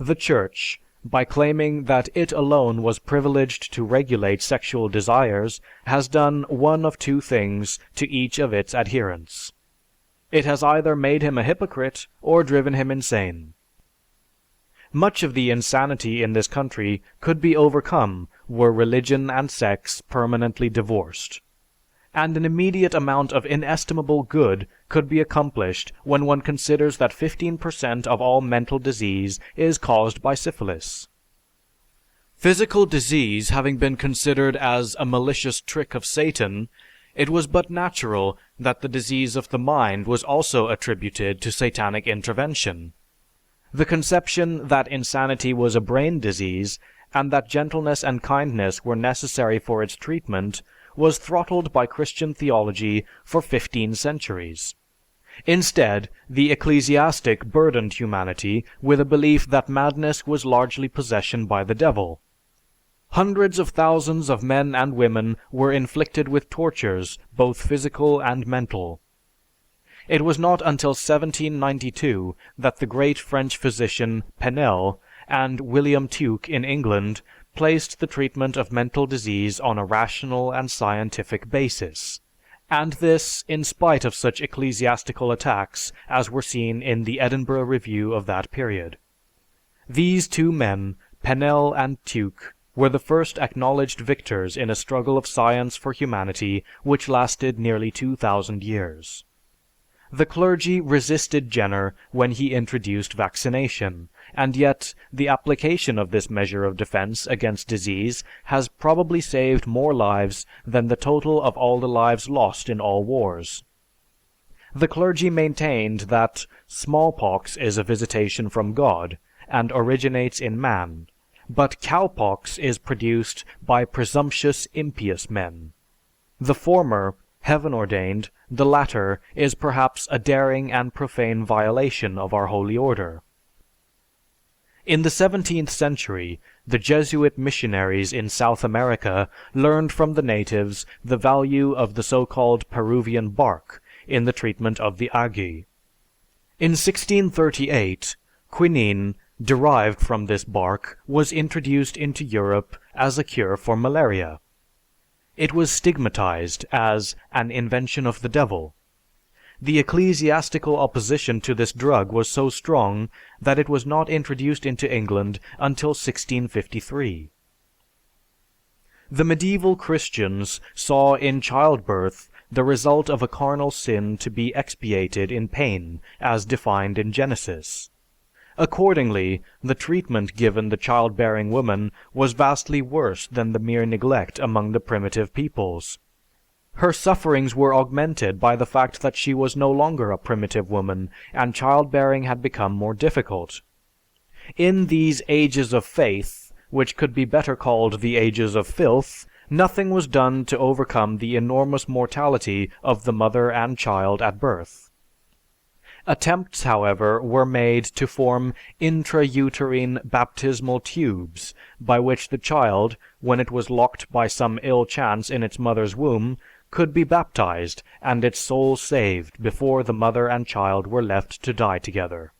The Church, by claiming that it alone was privileged to regulate sexual desires, has done one of two things to each of its adherents. It has either made him a hypocrite or driven him insane. Much of the insanity in this country could be overcome were religion and sex permanently divorced. And an immediate amount of inestimable good could be accomplished when one considers that 15% of all mental disease is caused by syphilis. Physical disease having been considered as a malicious trick of Satan, it was but natural that the disease of the mind was also attributed to satanic intervention. The conception that insanity was a brain disease and that gentleness and kindness were necessary for its treatment was throttled by Christian theology for 15 centuries. Instead, the ecclesiastic burdened humanity with a belief that madness was largely possession by the devil. Hundreds of thousands of men and women were inflicted with tortures, both physical and mental. It was not until 1792 that the great French physician Penel and William Tuke in England placed the treatment of mental disease on a rational and scientific basis, and this in spite of such ecclesiastical attacks as were seen in the Edinburgh Review of that period. These two men, Pennell and Tuke, were the first acknowledged victors in a struggle of science for humanity which lasted nearly 2,000 years. The clergy resisted Jenner when he introduced vaccination, and yet the application of this measure of defense against disease has probably saved more lives than the total of all the lives lost in all wars. The clergy maintained that smallpox is a visitation from God and originates in man, but cowpox is produced by presumptuous, impious men. The former, heaven-ordained, the latter is perhaps a daring and profane violation of our holy order. In the 17th century, the Jesuit missionaries in South America learned from the natives the value of the so-called Peruvian bark in the treatment of the ague. In 1638, quinine, derived from this bark, was introduced into Europe as a cure for malaria. It was stigmatized as an invention of the devil. The ecclesiastical opposition to this drug was so strong that it was not introduced into England until 1653. The medieval Christians saw in childbirth the result of a carnal sin to be expiated in pain, as defined in Genesis. Accordingly, the treatment given the childbearing woman was vastly worse than the mere neglect among the primitive peoples. Her sufferings were augmented by the fact that she was no longer a primitive woman, and childbearing had become more difficult. In these ages of faith, which could be better called the ages of filth, nothing was done to overcome the enormous mortality of the mother and child at birth. Attempts, however, were made to form intrauterine baptismal tubes, by which the child, when it was locked by some ill chance in its mother's womb, could be baptized and its soul saved before the mother and child were left to die together.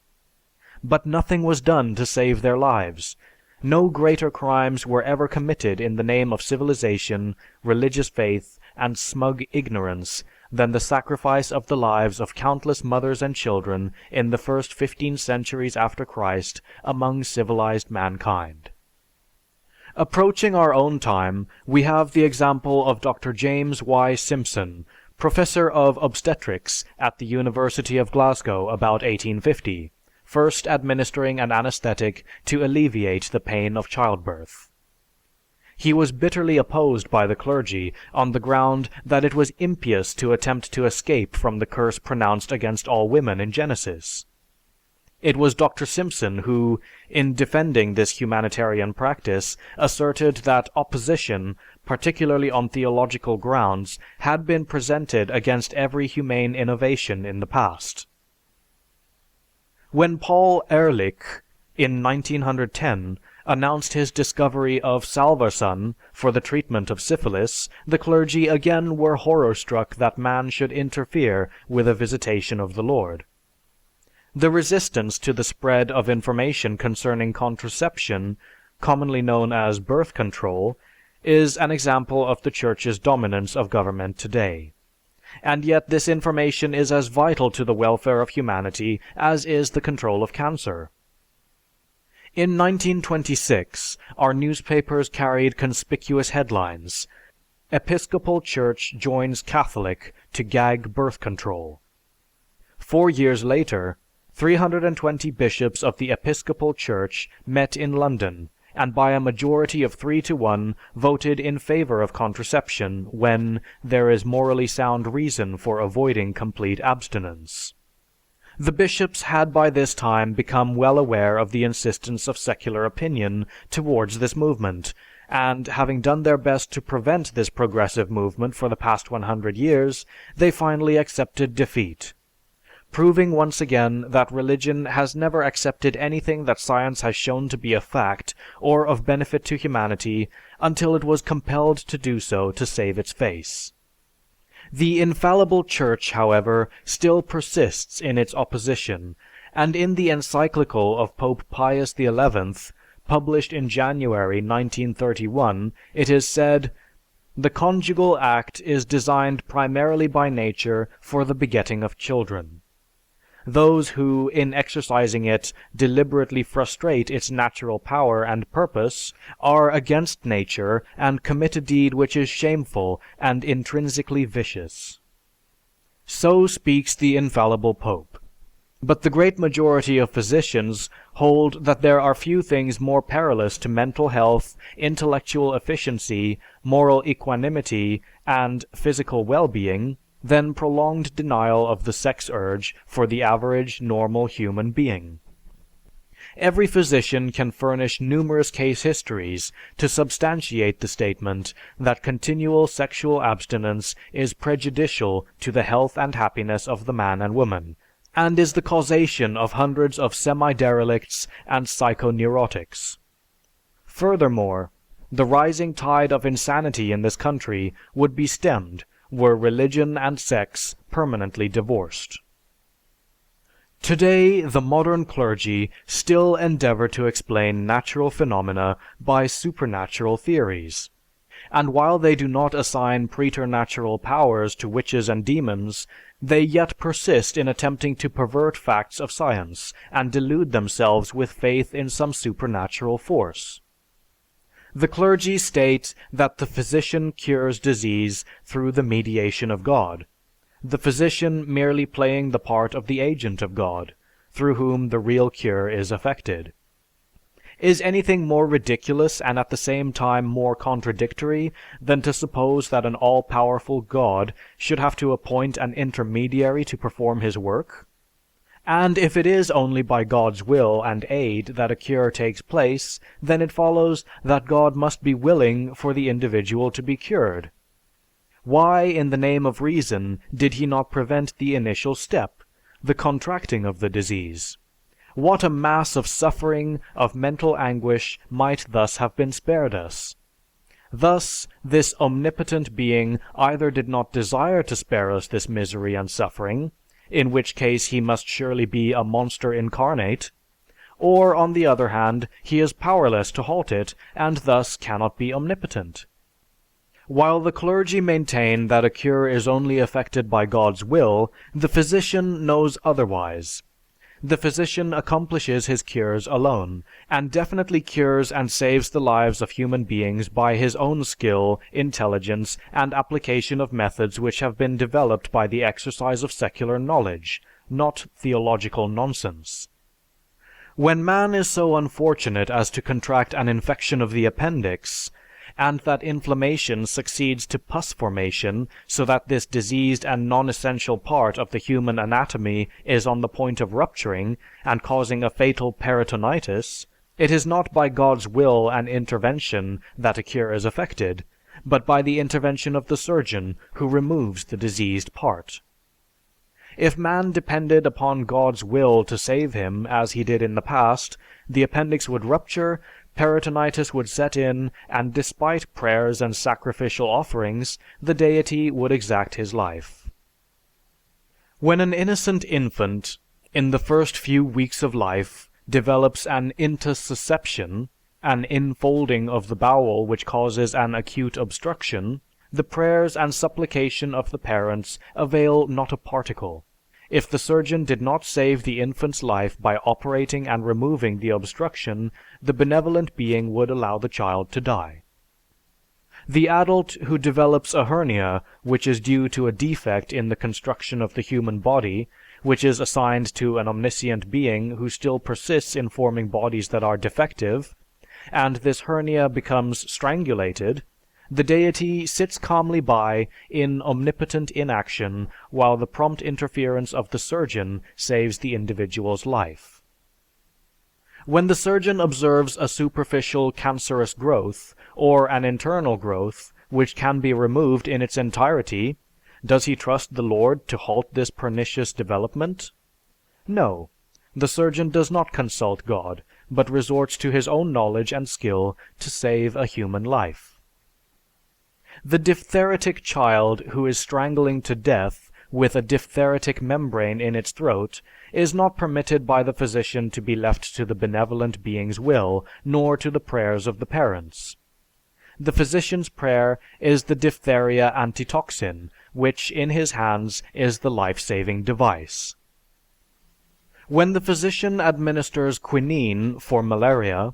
But nothing was done to save their lives. No greater crimes were ever committed in the name of civilization, religious faith, and smug ignorance than the sacrifice of the lives of countless mothers and children in the first 15 centuries after Christ among civilized mankind. Approaching our own time, we have the example of Dr. James Y. Simpson, professor of obstetrics at the University of Glasgow about 1850, first administering an anesthetic to alleviate the pain of childbirth. He was bitterly opposed by the clergy on the ground that it was impious to attempt to escape from the curse pronounced against all women in Genesis. It was Dr. Simpson who, in defending this humanitarian practice, asserted that opposition, particularly on theological grounds, had been presented against every humane innovation in the past. When Paul Ehrlich, in 1910, announced his discovery of salvarsan for the treatment of syphilis, the clergy again were horror-struck that man should interfere with a visitation of the Lord. The resistance to the spread of information concerning contraception, commonly known as birth control, is an example of the Church's dominance of government today. And yet this information is as vital to the welfare of humanity as is the control of cancer. In 1926, our newspapers carried conspicuous headlines, "Episcopal Church Joins Catholic to Gag Birth Control." 4 years later, 320 bishops of the Episcopal Church met in London, and by a majority of 3-1 voted in favor of contraception when there is morally sound reason for avoiding complete abstinence. The bishops had by this time become well aware of the insistence of secular opinion towards this movement, and having done their best to prevent this progressive movement for the past 100 years, they finally accepted defeat, proving once again that religion has never accepted anything that science has shown to be a fact or of benefit to humanity until it was compelled to do so to save its face. The infallible Church, however, still persists in its opposition, And in the encyclical of Pope Pius XI, published in January 1931, it is said, "The conjugal act is designed primarily by nature for the begetting of children. Those who, in exercising it, deliberately frustrate its natural power and purpose, are against nature and commit a deed which is shameful and intrinsically vicious." So speaks the infallible Pope. But the great majority of physicians hold that there are few things more perilous to mental health, intellectual efficiency, moral equanimity, and physical well-being than prolonged denial of the sex urge for the average, normal human being. Every physician can furnish numerous case histories to substantiate the statement that continual sexual abstinence is prejudicial to the health and happiness of the man and woman, and is the causation of hundreds of semi-derelicts and psychoneurotics. Furthermore, the rising tide of insanity in this country would be stemmed were religion and sex permanently divorced. Today, the modern clergy still endeavor to explain natural phenomena by supernatural theories. And while they do not assign preternatural powers to witches and demons, they yet persist in attempting to pervert facts of science and delude themselves with faith in some supernatural force. The clergy state that the physician cures disease through the mediation of God, the physician merely playing the part of the agent of God, through whom the real cure is effected. Is anything more ridiculous and at the same time more contradictory than to suppose that an all-powerful God should have to appoint an intermediary to perform his work? And if it is only by God's will and aid that a cure takes place, then it follows that God must be willing for the individual to be cured. Why, in the name of reason, did he not prevent the initial step, the contracting of the disease? What a mass of suffering, of mental anguish might thus have been spared us. Thus, this omnipotent being either did not desire to spare us this misery and suffering, in which case he must surely be a monster incarnate, or on the other hand, he is powerless to halt it and thus cannot be omnipotent. While the clergy maintain that a cure is only effected by God's will, the physician knows otherwise. The physician accomplishes his cures alone, and definitely cures and saves the lives of human beings by his own skill, intelligence, and application of methods which have been developed by the exercise of secular knowledge, not theological nonsense. When man is so unfortunate as to contract an infection of the appendix, and that inflammation succeeds to pus formation so that this diseased and non-essential part of the human anatomy is on the point of rupturing and causing a fatal peritonitis, it is not by God's will and intervention that a cure is effected, but by the intervention of the surgeon who removes the diseased part. If man depended upon God's will to save him as he did in the past, the appendix would rupture, peritonitis would set in, and despite prayers and sacrificial offerings, the deity would exact his life. When an innocent infant, in the first few weeks of life, develops an intussusception, an infolding of the bowel which causes an acute obstruction, the prayers and supplication of the parents avail not a particle. If the surgeon did not save the infant's life by operating and removing the obstruction, the benevolent being would allow the child to die. The adult who develops a hernia, which is due to a defect in the construction of the human body, which is assigned to an omniscient being who still persists in forming bodies that are defective, and this hernia becomes strangulated, the deity sits calmly by in omnipotent inaction while the prompt interference of the surgeon saves the individual's life. When the surgeon observes a superficial cancerous growth, or an internal growth, which can be removed in its entirety, does he trust the Lord to halt this pernicious development? No. The surgeon does not consult God, but resorts to his own knowledge and skill to save a human life. The diphtheritic child who is strangling to death with a diphtheritic membrane in its throat is not permitted by the physician to be left to the benevolent being's will, nor to the prayers of the parents. The physician's prayer is the diphtheria antitoxin, which in his hands is the life-saving device. When the physician administers quinine for malaria,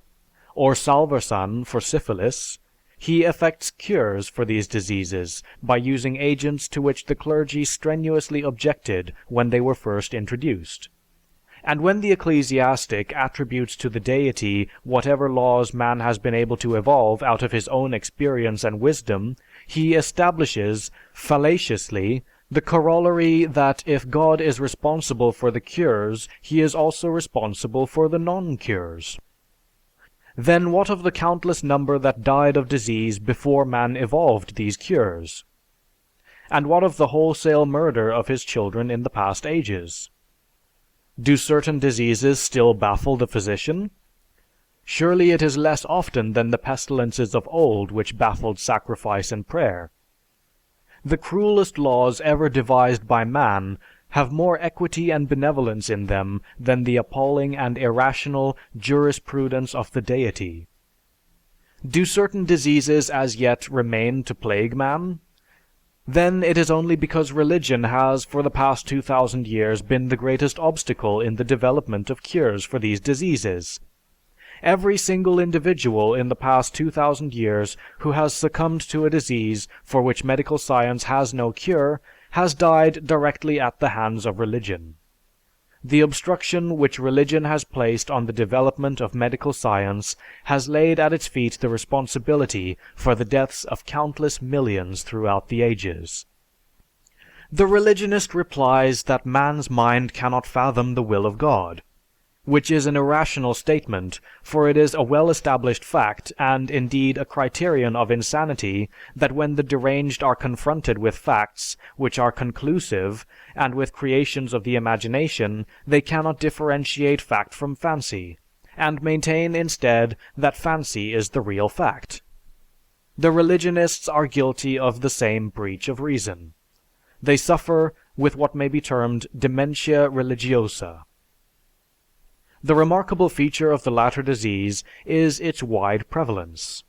or salvarsan for syphilis, he effects cures for these diseases by using agents to which the clergy strenuously objected when they were first introduced. And when the ecclesiastic attributes to the deity whatever laws man has been able to evolve out of his own experience and wisdom, he establishes, fallaciously, the corollary that if God is responsible for the cures, he is also responsible for the non-cures. Then what of the countless number that died of disease before man evolved these cures? And what of the wholesale murder of his children in the past ages? Do certain diseases still baffle the physician? Surely it is less often than the pestilences of old which baffled sacrifice and prayer. The cruelest laws ever devised by man have more equity and benevolence in them than the appalling and irrational jurisprudence of the deity. Do certain diseases as yet remain to plague man? Then it is only because religion has for the past 2,000 years been the greatest obstacle in the development of cures for these diseases. Every single individual in the past 2,000 years who has succumbed to a disease for which medical science has no cure has died directly at the hands of religion. The obstruction which religion has placed on the development of medical science has laid at its feet the responsibility for the deaths of countless millions throughout the ages. The religionist replies that man's mind cannot fathom the will of God, which is an irrational statement, for it is a well-established fact, and indeed a criterion of insanity, that when the deranged are confronted with facts which are conclusive, and with creations of the imagination, they cannot differentiate fact from fancy, and maintain instead that fancy is the real fact. The religionists are guilty of the same breach of reason. They suffer with what may be termed dementia religiosa. The remarkable feature of the latter disease is its wide prevalence.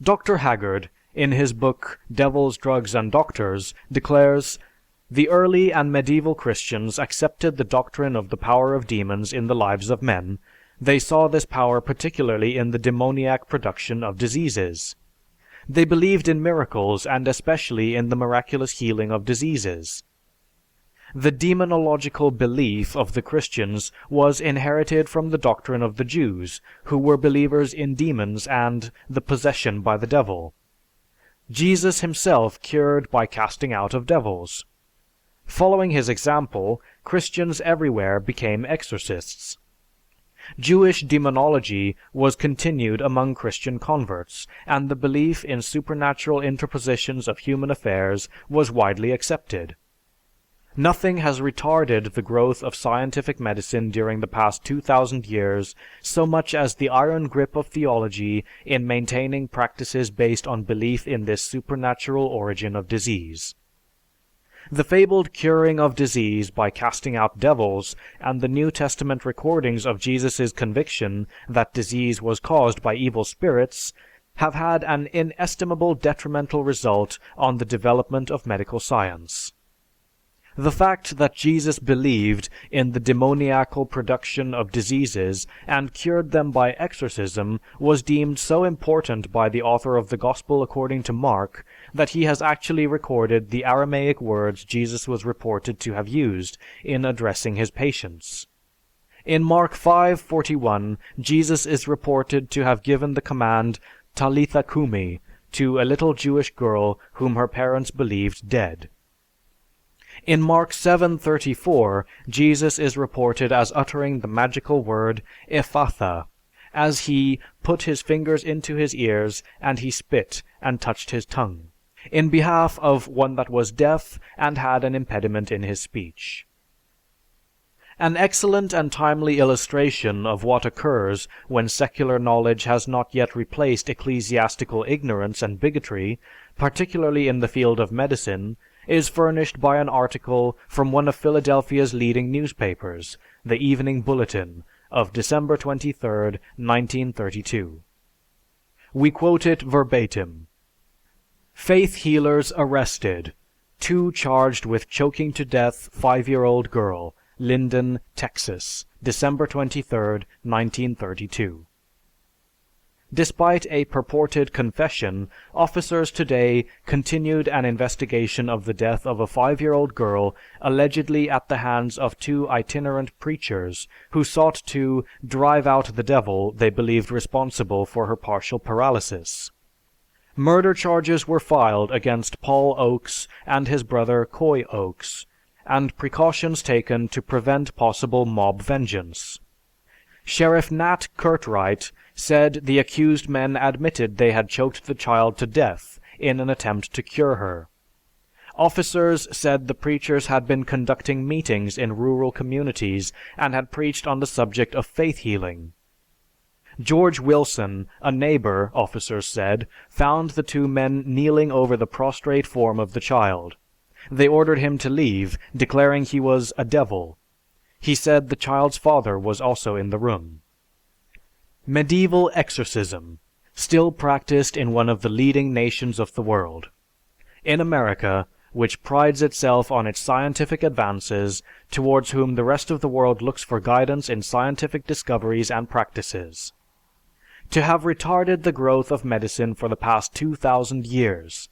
Dr. Haggard, in his book Devils, Drugs, and Doctors, declares, "The early and medieval Christians accepted the doctrine of the power of demons in the lives of men. They saw this power particularly in the demoniac production of diseases. They believed in miracles and especially in the miraculous healing of diseases. The demonological belief of the Christians was inherited from the doctrine of the Jews, who were believers in demons and the possession by the devil. Jesus himself cured by casting out of devils. Following his example, Christians everywhere became exorcists. Jewish demonology was continued among Christian converts, and the belief in supernatural interpositions of human affairs was widely accepted. Nothing has retarded the growth of scientific medicine during the past 2,000 years so much as the iron grip of theology in maintaining practices based on belief in this supernatural origin of disease. The fabled curing of disease by casting out devils and the New Testament recordings of Jesus' conviction that disease was caused by evil spirits have had an inestimable detrimental result on the development of medical science. The fact that Jesus believed in the demoniacal production of diseases and cured them by exorcism was deemed so important by the author of the Gospel according to Mark that he has actually recorded the Aramaic words Jesus was reported to have used in addressing his patients. In Mark 5:41, Jesus is reported to have given the command Talitha Kumi to a little Jewish girl whom her parents believed dead. In Mark 7:34, Jesus is reported as uttering the magical word Ephatha, as he put his fingers into his ears and he spit and touched his tongue, in behalf of one that was deaf and had an impediment in his speech. An excellent and timely illustration of what occurs when secular knowledge has not yet replaced ecclesiastical ignorance and bigotry, particularly in the field of medicine, is furnished by an article from one of Philadelphia's leading newspapers, the Evening Bulletin, of December 23, 1932. We quote it verbatim. "Faith healers arrested. 2 charged with choking to death 5-year-old girl, Linden, Texas, December 23, 1932." Despite a purported confession, officers today continued an investigation of the death of a 5-year-old girl allegedly at the hands of 2 itinerant preachers who sought to drive out the devil they believed responsible for her partial paralysis. Murder charges were filed against Paul Oakes and his brother Coy Oakes, and precautions taken to prevent possible mob vengeance. Sheriff Nat Curtright said the accused men admitted they had choked the child to death in an attempt to cure her. Officers said the preachers had been conducting meetings in rural communities and had preached on the subject of faith healing. George Wilson, a neighbor, officers said, found the 2 men kneeling over the prostrate form of the child. They ordered him to leave, declaring he was a devil. He said the child's father was also in the room. Medieval exorcism, still practiced in one of the leading nations of the world. In America, which prides itself on its scientific advances, towards whom the rest of the world looks for guidance in scientific discoveries and practices. To have retarded the growth of medicine for the past 2,000 years.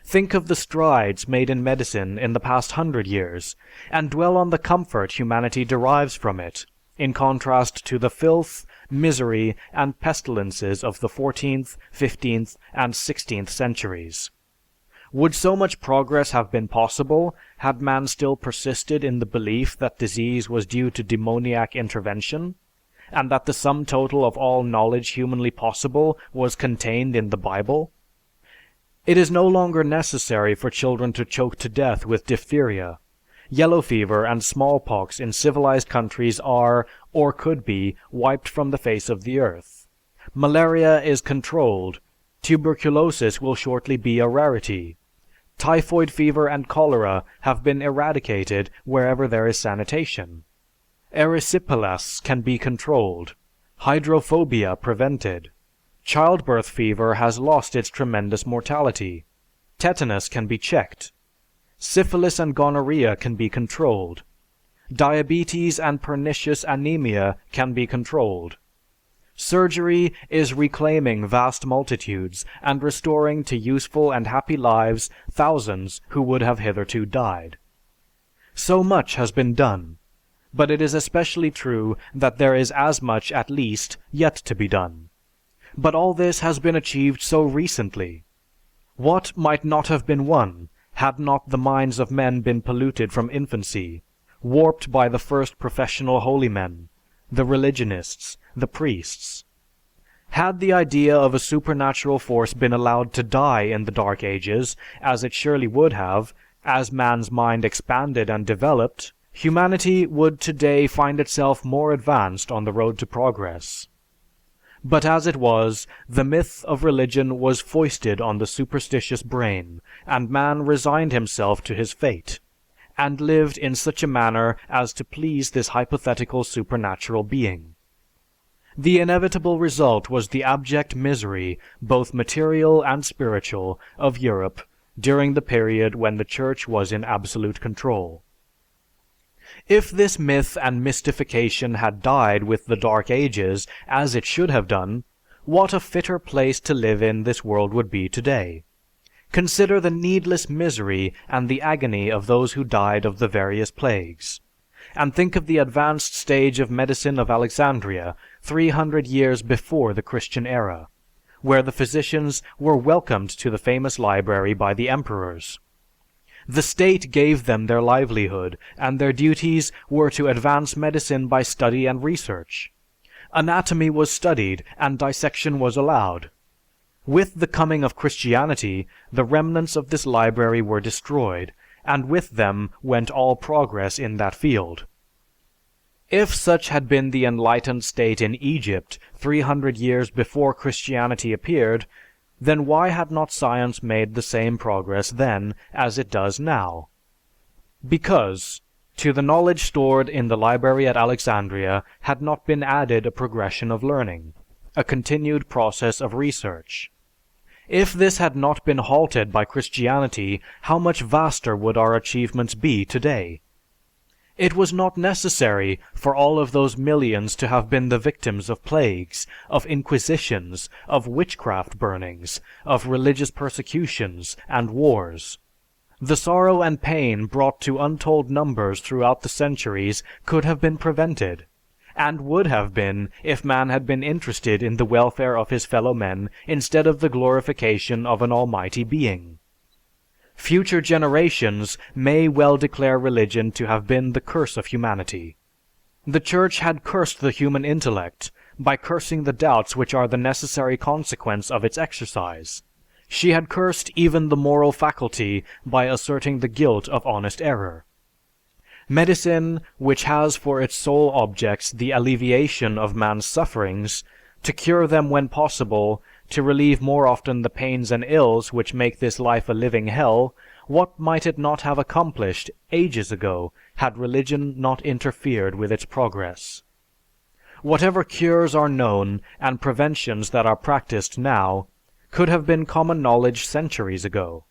Think of the strides made in medicine in the past 100 years, and dwell on the comfort humanity derives from it, in contrast to the filth, misery, and pestilences of the 14th, 15th, and 16th centuries. Would so much progress have been possible had man still persisted in the belief that disease was due to demoniac intervention, and that the sum total of all knowledge humanly possible was contained in the Bible? It is no longer necessary for children to choke to death with diphtheria. Yellow fever and smallpox in civilized countries are, or could be, wiped from the face of the earth. Malaria is controlled. Tuberculosis will shortly be a rarity. Typhoid fever and cholera have been eradicated wherever there is sanitation. Erysipelas can be controlled. Hydrophobia prevented. Childbirth fever has lost its tremendous mortality. Tetanus can be checked. Syphilis and gonorrhea can be controlled. Diabetes and pernicious anemia can be controlled. Surgery is reclaiming vast multitudes and restoring to useful and happy lives thousands who would have hitherto died. So much has been done, but it is especially true that there is as much at least yet to be done. But all this has been achieved so recently. What might not have been won had not the minds of men been polluted from infancy, warped by the first professional holy men, the religionists, the priests? Had the idea of a supernatural force been allowed to die in the Dark Ages, as it surely would have, as man's mind expanded and developed, humanity would today find itself more advanced on the road to progress. But as it was, the myth of religion was foisted on the superstitious brain, and man resigned himself to his fate, and lived in such a manner as to please this hypothetical supernatural being. The inevitable result was the abject misery, both material and spiritual, of Europe during the period when the Church was in absolute control. If this myth and mystification had died with the Dark Ages, as it should have done, what a fitter place to live in this world would be today. Consider the needless misery and the agony of those who died of the various plagues. And think of the advanced stage of medicine of Alexandria, 300 years before the Christian era, where the physicians were welcomed to the famous library by the emperors. The state gave them their livelihood, and their duties were to advance medicine by study and research. Anatomy was studied, and dissection was allowed. With the coming of Christianity, the remnants of this library were destroyed, and with them went all progress in that field. If such had been the enlightened state in Egypt 300 years before Christianity appeared, then why had not science made the same progress then as it does now? Because, to the knowledge stored in the library at Alexandria had not been added a progression of learning, a continued process of research. If this had not been halted by Christianity, how much vaster would our achievements be today? It was not necessary for all of those millions to have been the victims of plagues, of inquisitions, of witchcraft burnings, of religious persecutions and wars. The sorrow and pain brought to untold numbers throughout the centuries could have been prevented, and would have been if man had been interested in the welfare of his fellow men instead of the glorification of an almighty being. Future generations may well declare religion to have been the curse of humanity. The Church had cursed the human intellect by cursing the doubts which are the necessary consequence of its exercise. She had cursed even the moral faculty by asserting the guilt of honest error. Medicine, which has for its sole objects the alleviation of man's sufferings, to cure them when possible, to relieve more often the pains and ills which make this life a living hell, what might it not have accomplished ages ago had religion not interfered with its progress? Whatever cures are known and preventions that are practiced now could have been common knowledge centuries ago.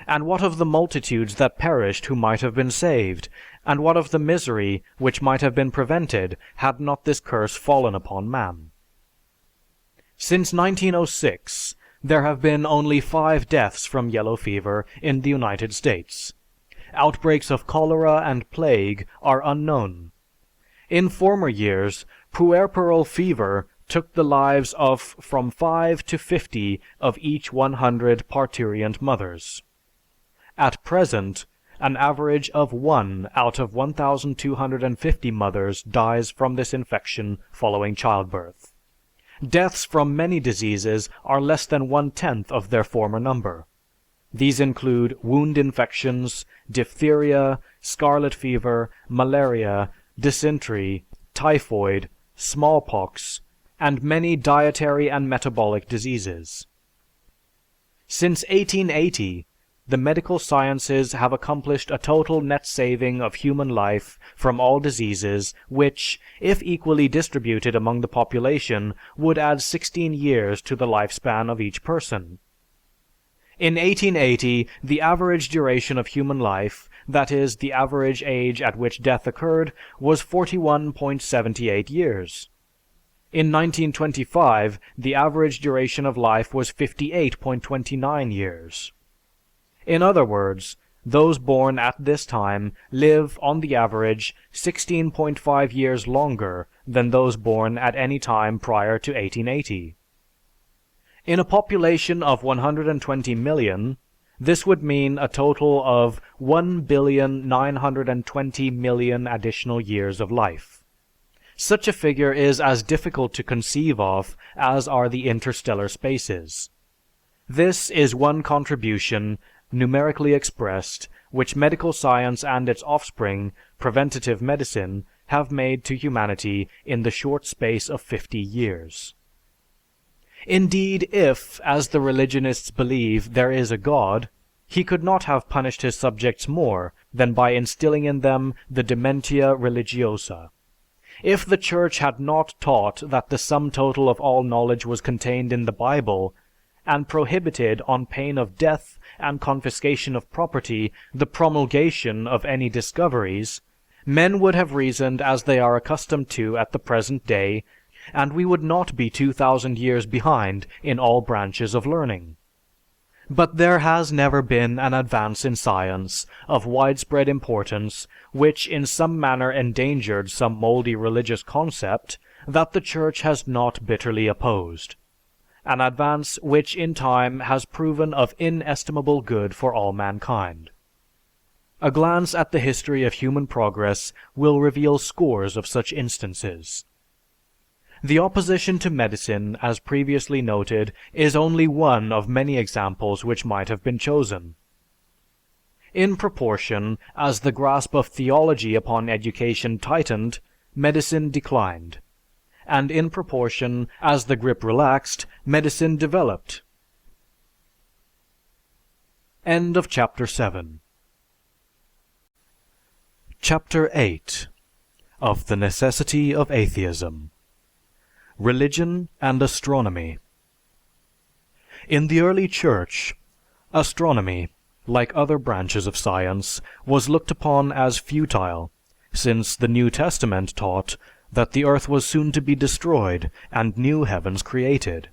And what of the multitudes that perished who might have been saved? And what of the misery which might have been prevented had not this curse fallen upon man? Since 1906, there have been only 5 deaths from yellow fever in the United States. Outbreaks of cholera and plague are unknown. In former years, puerperal fever took the lives of from 5 to 50 of each 100 parturient mothers. At present, an average of 1 out of 1,250 mothers dies from this infection following childbirth. Deaths from many diseases are less than 1/10 of their former number. These include wound infections, diphtheria, scarlet fever, malaria, dysentery, typhoid, smallpox, and many dietary and metabolic diseases. Since 1880, the medical sciences have accomplished a total net saving of human life from all diseases which, if equally distributed among the population, would add 16 years to the lifespan of each person. In 1880, the average duration of human life, that is, the average age at which death occurred, was 41.78 years. In 1925, the average duration of life was 58.29 years. In other words, those born at this time live, on the average, 16.5 years longer than those born at any time prior to 1880. In a population of 120 million, this would mean a total of 1,920,000,000 additional years of life. Such a figure is as difficult to conceive of as are the interstellar spaces. This is one contribution, numerically expressed, which medical science and its offspring, preventative medicine, have made to humanity in the short space of 50 years. Indeed, if, as the religionists believe, there is a God, he could not have punished his subjects more than by instilling in them the dementia religiosa. If the Church had not taught that the sum total of all knowledge was contained in the Bible, and prohibited on pain of death and confiscation of property the promulgation of any discoveries, men would have reasoned as they are accustomed to at the present day, and we would not be 2,000 years behind in all branches of learning. But there has never been an advance in science of widespread importance which in some manner endangered some moldy religious concept that the Church has not bitterly opposed. An advance which in time has proven of inestimable good for all mankind. A glance at the history of human progress will reveal scores of such instances. The opposition to medicine, as previously noted, is only one of many examples which might have been chosen. In proportion as the grasp of theology upon education tightened, medicine declined. And in proportion as the grip relaxed, medicine developed. End of Chapter 7. Chapter 8. Of the Necessity of Atheism. Religion and Astronomy. In the early Church, astronomy, like other branches of science, was looked upon as futile, since the New Testament taught that the earth was soon to be destroyed and new heavens created.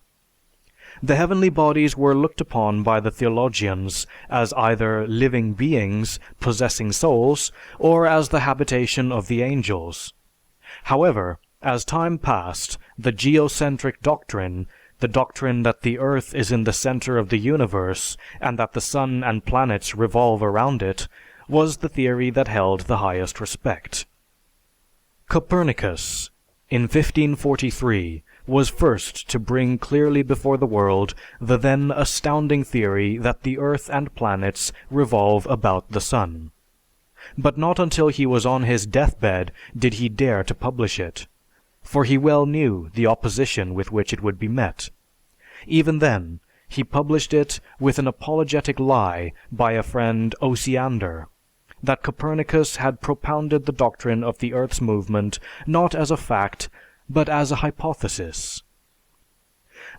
The heavenly bodies were looked upon by the theologians as either living beings possessing souls, or as the habitation of the angels. However, as time passed, the geocentric doctrine, the doctrine that the earth is in the center of the universe and that the sun and planets revolve around it, was the theory that held the highest respect. Copernicus, in 1543, was first to bring clearly before the world the then astounding theory that the earth and planets revolve about the sun. But not until he was on his deathbed did he dare to publish it, for he well knew the opposition with which it would be met. Even then, he published it with an apologetic lie by a friend Osiander, that Copernicus had propounded the doctrine of the earth's movement not as a fact, but as a hypothesis.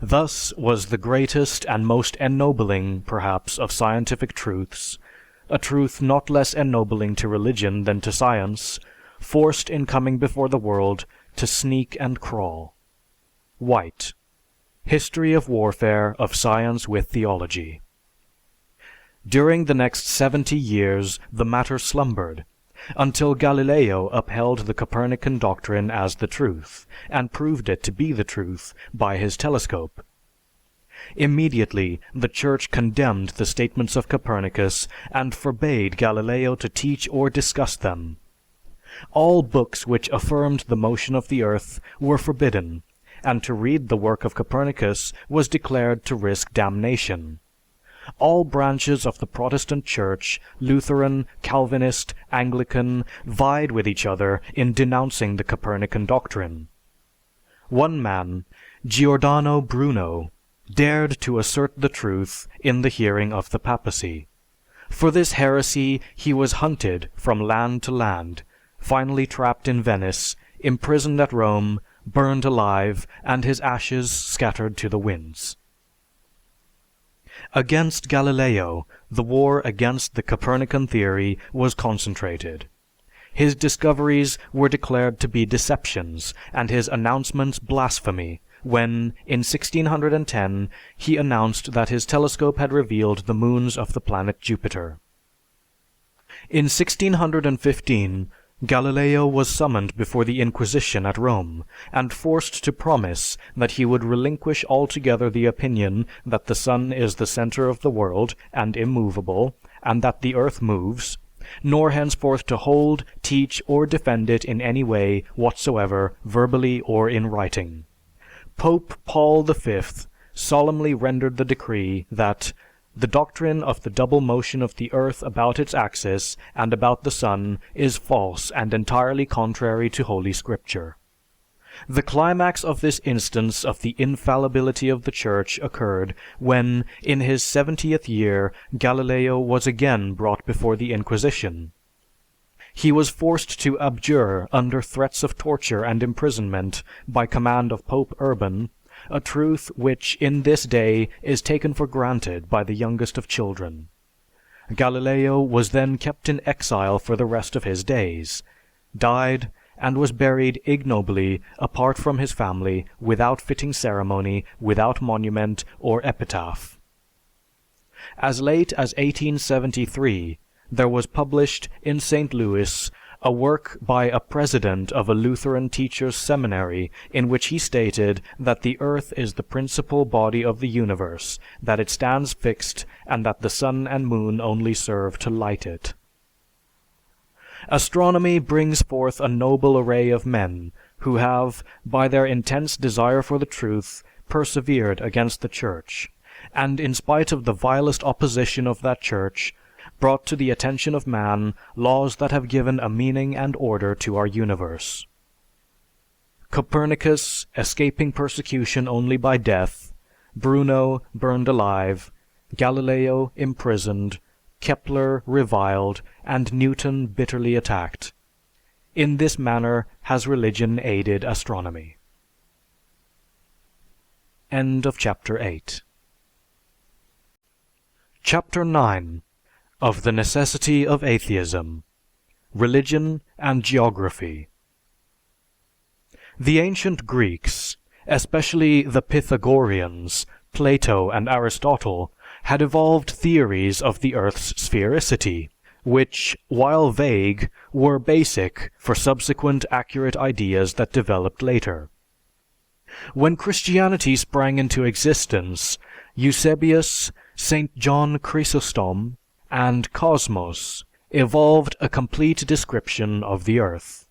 Thus was the greatest and most ennobling, perhaps, of scientific truths, a truth not less ennobling to religion than to science, forced in coming before the world to sneak and crawl. White, History of Warfare of Science with Theology. During the next 70 years the matter slumbered, until Galileo upheld the Copernican doctrine as the truth, and proved it to be the truth by his telescope. Immediately the Church condemned the statements of Copernicus and forbade Galileo to teach or discuss them. All books which affirmed the motion of the earth were forbidden, and to read the work of Copernicus was declared to risk damnation. All branches of the Protestant Church, Lutheran, Calvinist, Anglican, vied with each other in denouncing the Copernican doctrine. One man, Giordano Bruno, dared to assert the truth in the hearing of the papacy. For this heresy he was hunted from land to land, finally trapped in Venice, imprisoned at Rome, burned alive, and his ashes scattered to the winds. Against Galileo, the war against the Copernican theory was concentrated. His discoveries were declared to be deceptions, and his announcements blasphemy, when, in 1610, he announced that his telescope had revealed the moons of the planet Jupiter. In 1615, Galileo was summoned before the Inquisition at Rome, and forced to promise that he would relinquish altogether the opinion that the sun is the center of the world and immovable, and that the earth moves, nor henceforth to hold, teach, or defend it in any way whatsoever, verbally or in writing. Pope Paul V solemnly rendered the decree that the doctrine of the double motion of the earth about its axis and about the sun is false and entirely contrary to Holy Scripture. The climax of this instance of the infallibility of the Church occurred when, in his 70th year, Galileo was again brought before the Inquisition. He was forced to abjure under threats of torture and imprisonment by command of Pope Urban, a truth which in this day is taken for granted by the youngest of children. Galileo was then kept in exile for the rest of his days, died, and was buried ignobly apart from his family, without fitting ceremony, without monument or epitaph. As late as 1873, there was published in St. Louis a work by a president of a Lutheran teachers' seminary in which he stated that the earth is the principal body of the universe, that it stands fixed, and that the sun and moon only serve to light it. Astronomy brings forth a noble array of men who have, by their intense desire for the truth, persevered against the Church, and in spite of the vilest opposition of that Church, brought to the attention of man laws that have given a meaning and order to our universe. Copernicus escaping persecution only by death, Bruno burned alive, Galileo imprisoned, Kepler reviled, and Newton bitterly attacked. In this manner has religion aided astronomy. End of chapter 8. Chapter 9. Of the necessity of atheism. Religion and geography. The ancient Greeks, especially the Pythagoreans, Plato, and Aristotle, had evolved theories of the Earth's sphericity, which, while vague, were basic for subsequent accurate ideas that developed later. When Christianity sprang into existence, Eusebius, St. John Chrysostom, and Cosmos evolved a complete description of the Earth.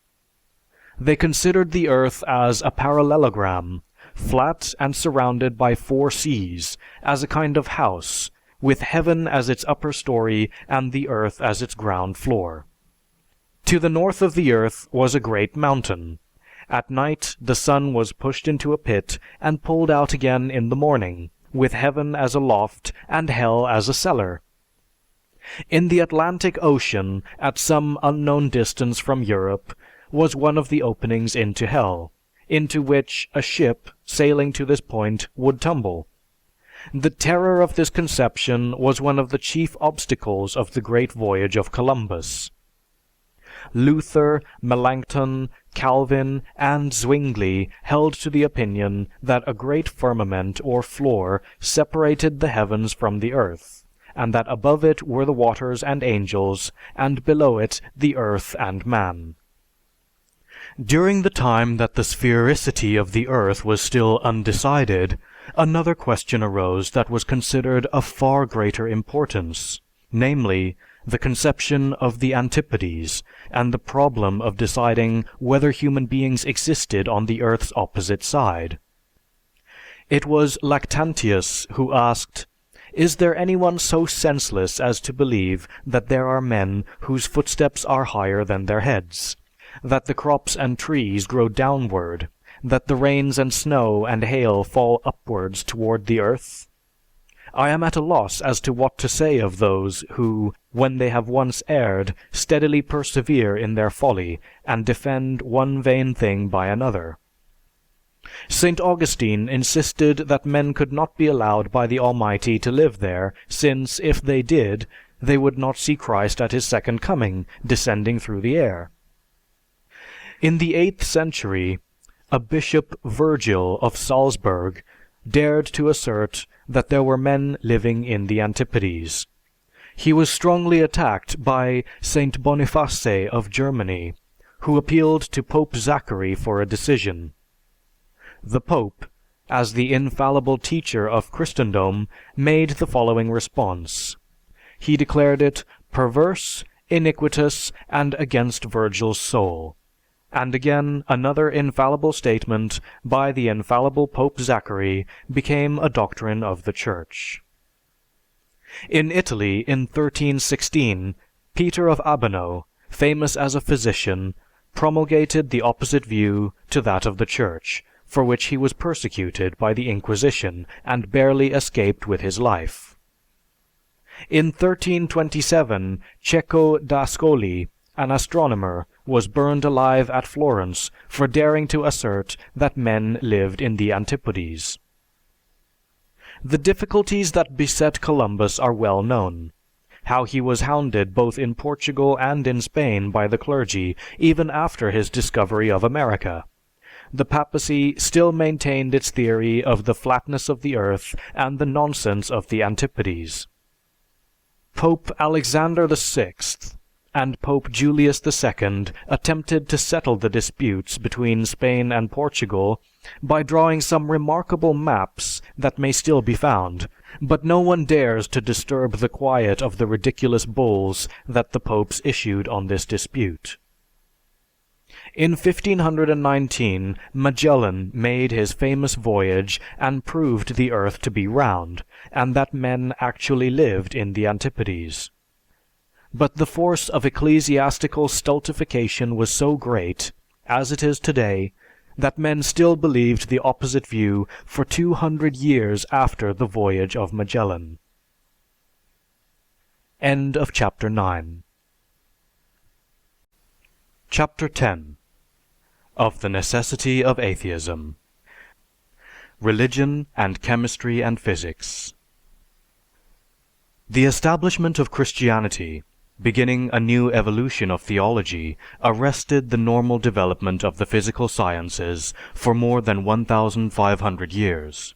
They considered the Earth as a parallelogram, flat and surrounded by 4 seas, as a kind of house, with heaven as its upper story and the earth as its ground floor. To the north of the earth was a great mountain. At night the sun was pushed into a pit and pulled out again in the morning, with heaven as a loft and hell as a cellar. In the Atlantic Ocean, at some unknown distance from Europe, was one of the openings into hell, into which a ship sailing to this point would tumble. The terror of this conception was one of the chief obstacles of the great voyage of Columbus. Luther, Melanchthon, Calvin, and Zwingli held to the opinion that a great firmament or floor separated the heavens from the earth, and that above it were the waters and angels, and below it the earth and man. During the time that the sphericity of the earth was still undecided, another question arose that was considered of far greater importance, namely, the conception of the antipodes, and the problem of deciding whether human beings existed on the earth's opposite side. It was Lactantius who asked, "Is there anyone so senseless as to believe that there are men whose footsteps are higher than their heads, that the crops and trees grow downward, that the rains and snow and hail fall upwards toward the earth? I am at a loss as to what to say of those who, when they have once erred, steadily persevere in their folly, and defend one vain thing by another." St. Augustine insisted that men could not be allowed by the Almighty to live there, since, if they did, they would not see Christ at his second coming, descending through the air. In the 8th century, a Bishop Virgil of Salzburg dared to assert that there were men living in the antipodes. He was strongly attacked by Saint Boniface of Germany, who appealed to Pope Zachary for a decision. The Pope, as the infallible teacher of Christendom, made the following response. He declared it perverse, iniquitous, and against Virgil's soul. And again, another infallible statement by the infallible Pope Zachary became a doctrine of the Church. In Italy, in 1316, Peter of Abano, famous as a physician, promulgated the opposite view to that of the Church, for which he was persecuted by the Inquisition and barely escaped with his life. In 1327, Cecco d'Ascoli, an astronomer, was burned alive at Florence for daring to assert that men lived in the antipodes. The difficulties that beset Columbus are well known. How he was hounded both in Portugal and in Spain by the clergy even after his discovery of America. The papacy still maintained its theory of the flatness of the earth and the nonsense of the antipodes. Pope Alexander VI and Pope Julius II attempted to settle the disputes between Spain and Portugal by drawing some remarkable maps that may still be found, but no one dares to disturb the quiet of the ridiculous bulls that the popes issued on this dispute. In 1519, Magellan made his famous voyage and proved the earth to be round, and that men actually lived in the antipodes. But the force of ecclesiastical stultification was so great, as it is today, that men still believed the opposite view for 200 years after the voyage of Magellan. End of chapter 9. Chapter 10. Of the Necessity of Atheism. Religion and Chemistry and Physics. The establishment of Christianity, beginning a new evolution of theology, arrested the normal development of the physical sciences for more than 1,500 years.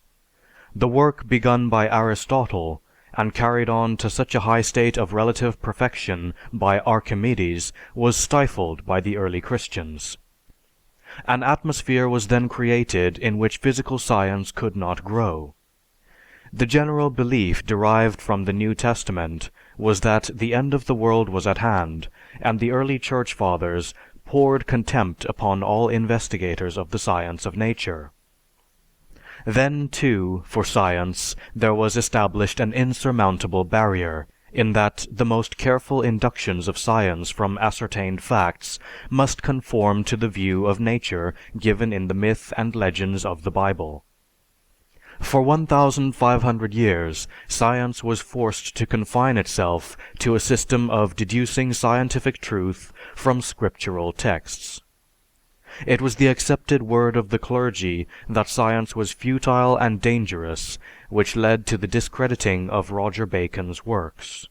The work begun by Aristotle and carried on to such a high state of relative perfection by Archimedes was stifled by the early Christians. An atmosphere was then created in which physical science could not grow. The general belief derived from the New Testament was that the end of the world was at hand, and the early Church Fathers poured contempt upon all investigators of the science of nature. Then, too, for science, there was established an insurmountable barrier, in that the most careful inductions of science from ascertained facts must conform to the view of nature given in the myth and legends of the Bible. For 1,500 years, science was forced to confine itself to a system of deducing scientific truth from scriptural texts. It was the accepted word of the clergy that science was futile and dangerous, which led to the discrediting of Roger Bacon's works.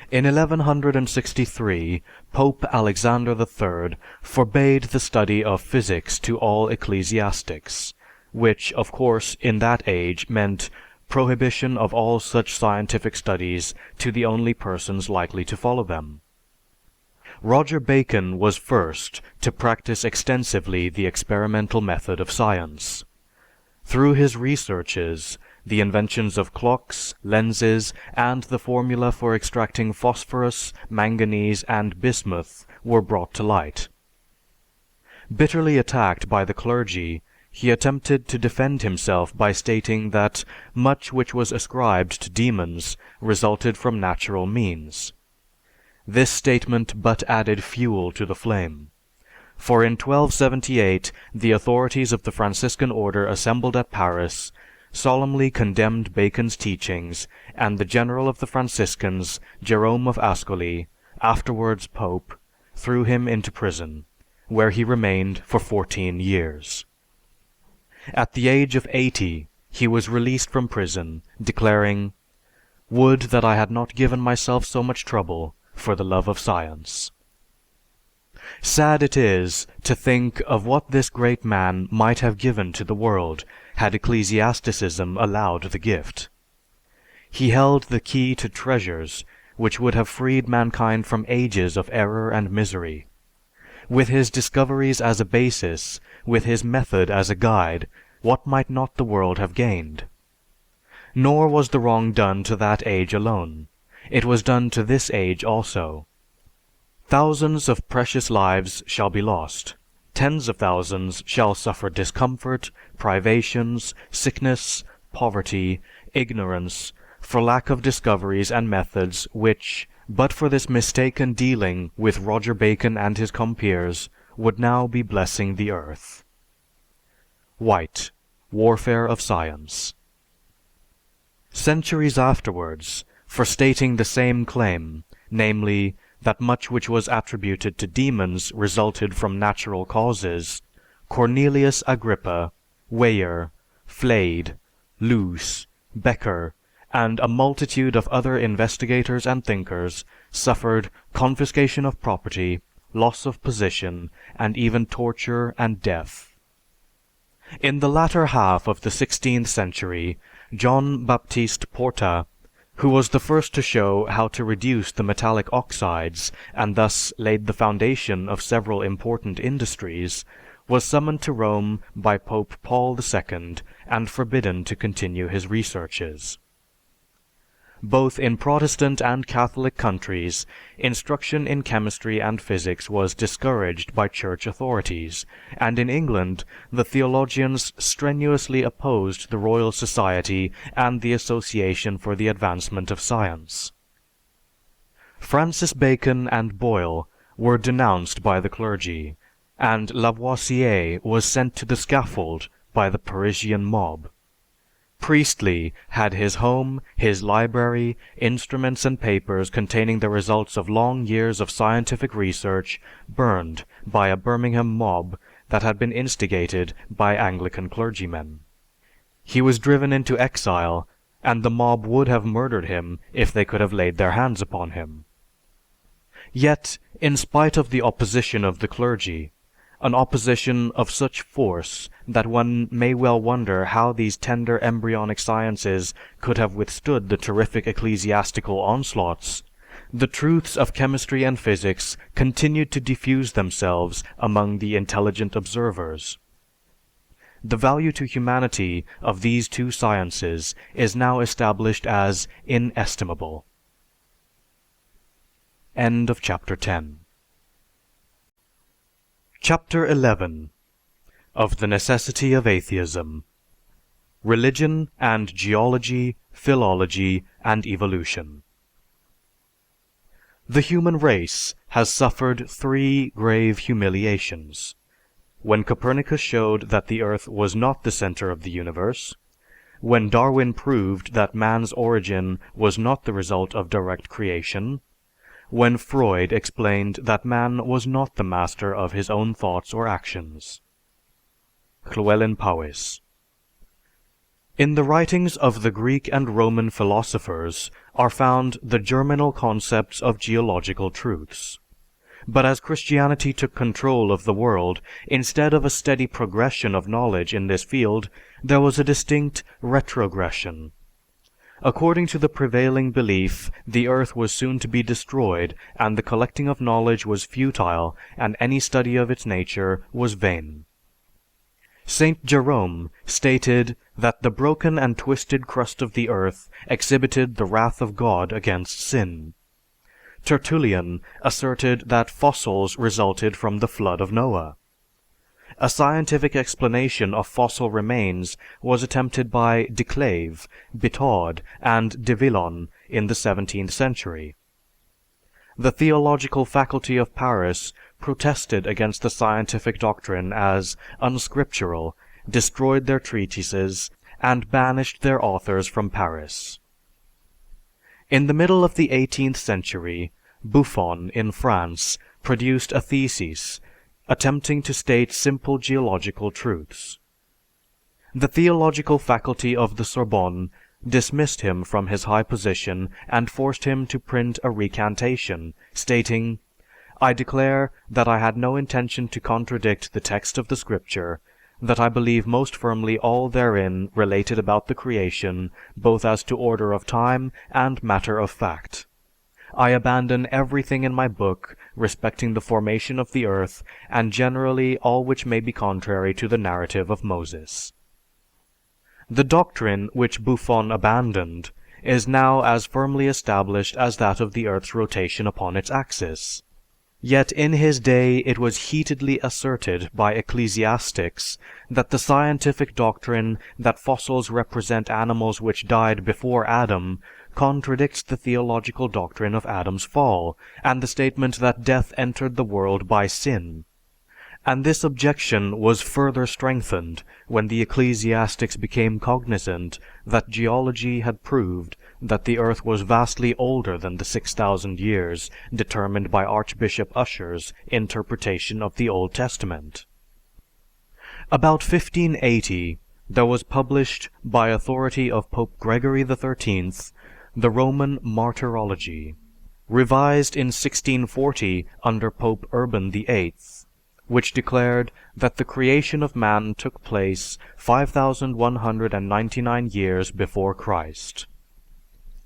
In 1163, Pope Alexander III forbade the study of physics to all ecclesiastics, which, of course, in that age meant prohibition of all such scientific studies to the only persons likely to follow them. Roger Bacon was first to practice extensively the experimental method of science. Through his researches, the inventions of clocks, lenses, and the formula for extracting phosphorus, manganese, and bismuth were brought to light. Bitterly attacked by the clergy, he attempted to defend himself by stating that much which was ascribed to demons resulted from natural means. This statement but added fuel to the flame, for in 1278 the authorities of the Franciscan order assembled at Paris solemnly condemned Bacon's teachings, and the general of the Franciscans, Jerome of Ascoli, afterwards Pope, threw him into prison, where he remained for 14 years. At the age of 80, he was released from prison, declaring, "Would that I had not given myself so much trouble for the love of science." Sad it is to think of what this great man might have given to the world had ecclesiasticism allowed the gift. He held the key to treasures which would have freed mankind from ages of error and misery. With his discoveries as a basis, with his method as a guide, what might not the world have gained? Nor was the wrong done to that age alone. It was done to this age also. Thousands of precious lives shall be lost. Tens of thousands shall suffer discomfort, privations, sickness, poverty, ignorance, for lack of discoveries and methods which, but for this mistaken dealing with Roger Bacon and his compeers, would now be blessing the earth. White, Warfare of Science. Centuries afterwards, for stating the same claim, namely, that much which was attributed to demons resulted from natural causes, Cornelius Agrippa, Weyer, Flade, Luce, Becker, and a multitude of other investigators and thinkers suffered confiscation of property, loss of position, and even torture and death. In the latter half of the 16th century, John Baptiste Porta, who was the first to show how to reduce the metallic oxides and thus laid the foundation of several important industries, was summoned to Rome by Pope Paul II and forbidden to continue his researches. Both in Protestant and Catholic countries, instruction in chemistry and physics was discouraged by church authorities, and in England the theologians strenuously opposed the Royal Society and the Association for the Advancement of Science. Francis Bacon and Boyle were denounced by the clergy, and Lavoisier was sent to the scaffold by the Parisian mob. Priestley had his home, his library, instruments and papers containing the results of long years of scientific research burned by a Birmingham mob that had been instigated by Anglican clergymen. He was driven into exile, and the mob would have murdered him if they could have laid their hands upon him. Yet, in spite of the opposition of the clergy, an opposition of such force that one may well wonder how these tender embryonic sciences could have withstood the terrific ecclesiastical onslaughts, the truths of chemistry and physics continued to diffuse themselves among the intelligent observers. The value to humanity of these two sciences is now established as inestimable. End of chapter 10. Chapter 11. Of the Necessity of Atheism. Religion and Geology, Philology, and Evolution. The human race has suffered three grave humiliations: when Copernicus showed that the earth was not the center of the universe, when Darwin proved that man's origin was not the result of direct creation, when Freud explained that man was not the master of his own thoughts or actions. Llewellyn Powys. In the writings of the Greek and Roman philosophers are found the germinal concepts of geological truths. But as Christianity took control of the world, instead of a steady progression of knowledge in this field, there was a distinct retrogression. According to the prevailing belief, the earth was soon to be destroyed, and the collecting of knowledge was futile, and any study of its nature was vain. Saint Jerome stated that the broken and twisted crust of the earth exhibited the wrath of God against sin. Tertullian asserted that fossils resulted from the flood of Noah. A scientific explanation of fossil remains was attempted by de Clave, Bitaud, and de Villon in the 17th century. The theological faculty of Paris protested against the scientific doctrine as unscriptural, destroyed their treatises, and banished their authors from Paris. In the middle of the 18th century, Buffon in France produced a thesis attempting to state simple geological truths. The theological faculty of the Sorbonne dismissed him from his high position and forced him to print a recantation, stating, "I declare that I had no intention to contradict the text of the Scripture, that I believe most firmly all therein related about the creation, both as to order of time and matter of fact. I abandon everything in my book respecting the formation of the earth, and generally all which may be contrary to the narrative of Moses." The doctrine which Buffon abandoned is now as firmly established as that of the earth's rotation upon its axis. Yet in his day it was heatedly asserted by ecclesiastics that the scientific doctrine that fossils represent animals which died before Adam contradicts the theological doctrine of Adam's fall, and the statement that death entered the world by sin. And this objection was further strengthened when the ecclesiastics became cognizant that geology had proved that the earth was vastly older than the 6,000 years determined by Archbishop Usher's interpretation of the Old Testament. About 1580, there was published, by authority of Pope Gregory XIII, the Roman Martyrology, revised in 1640 under Pope Urban VIII, which declared that the creation of man took place 5,199 years before Christ.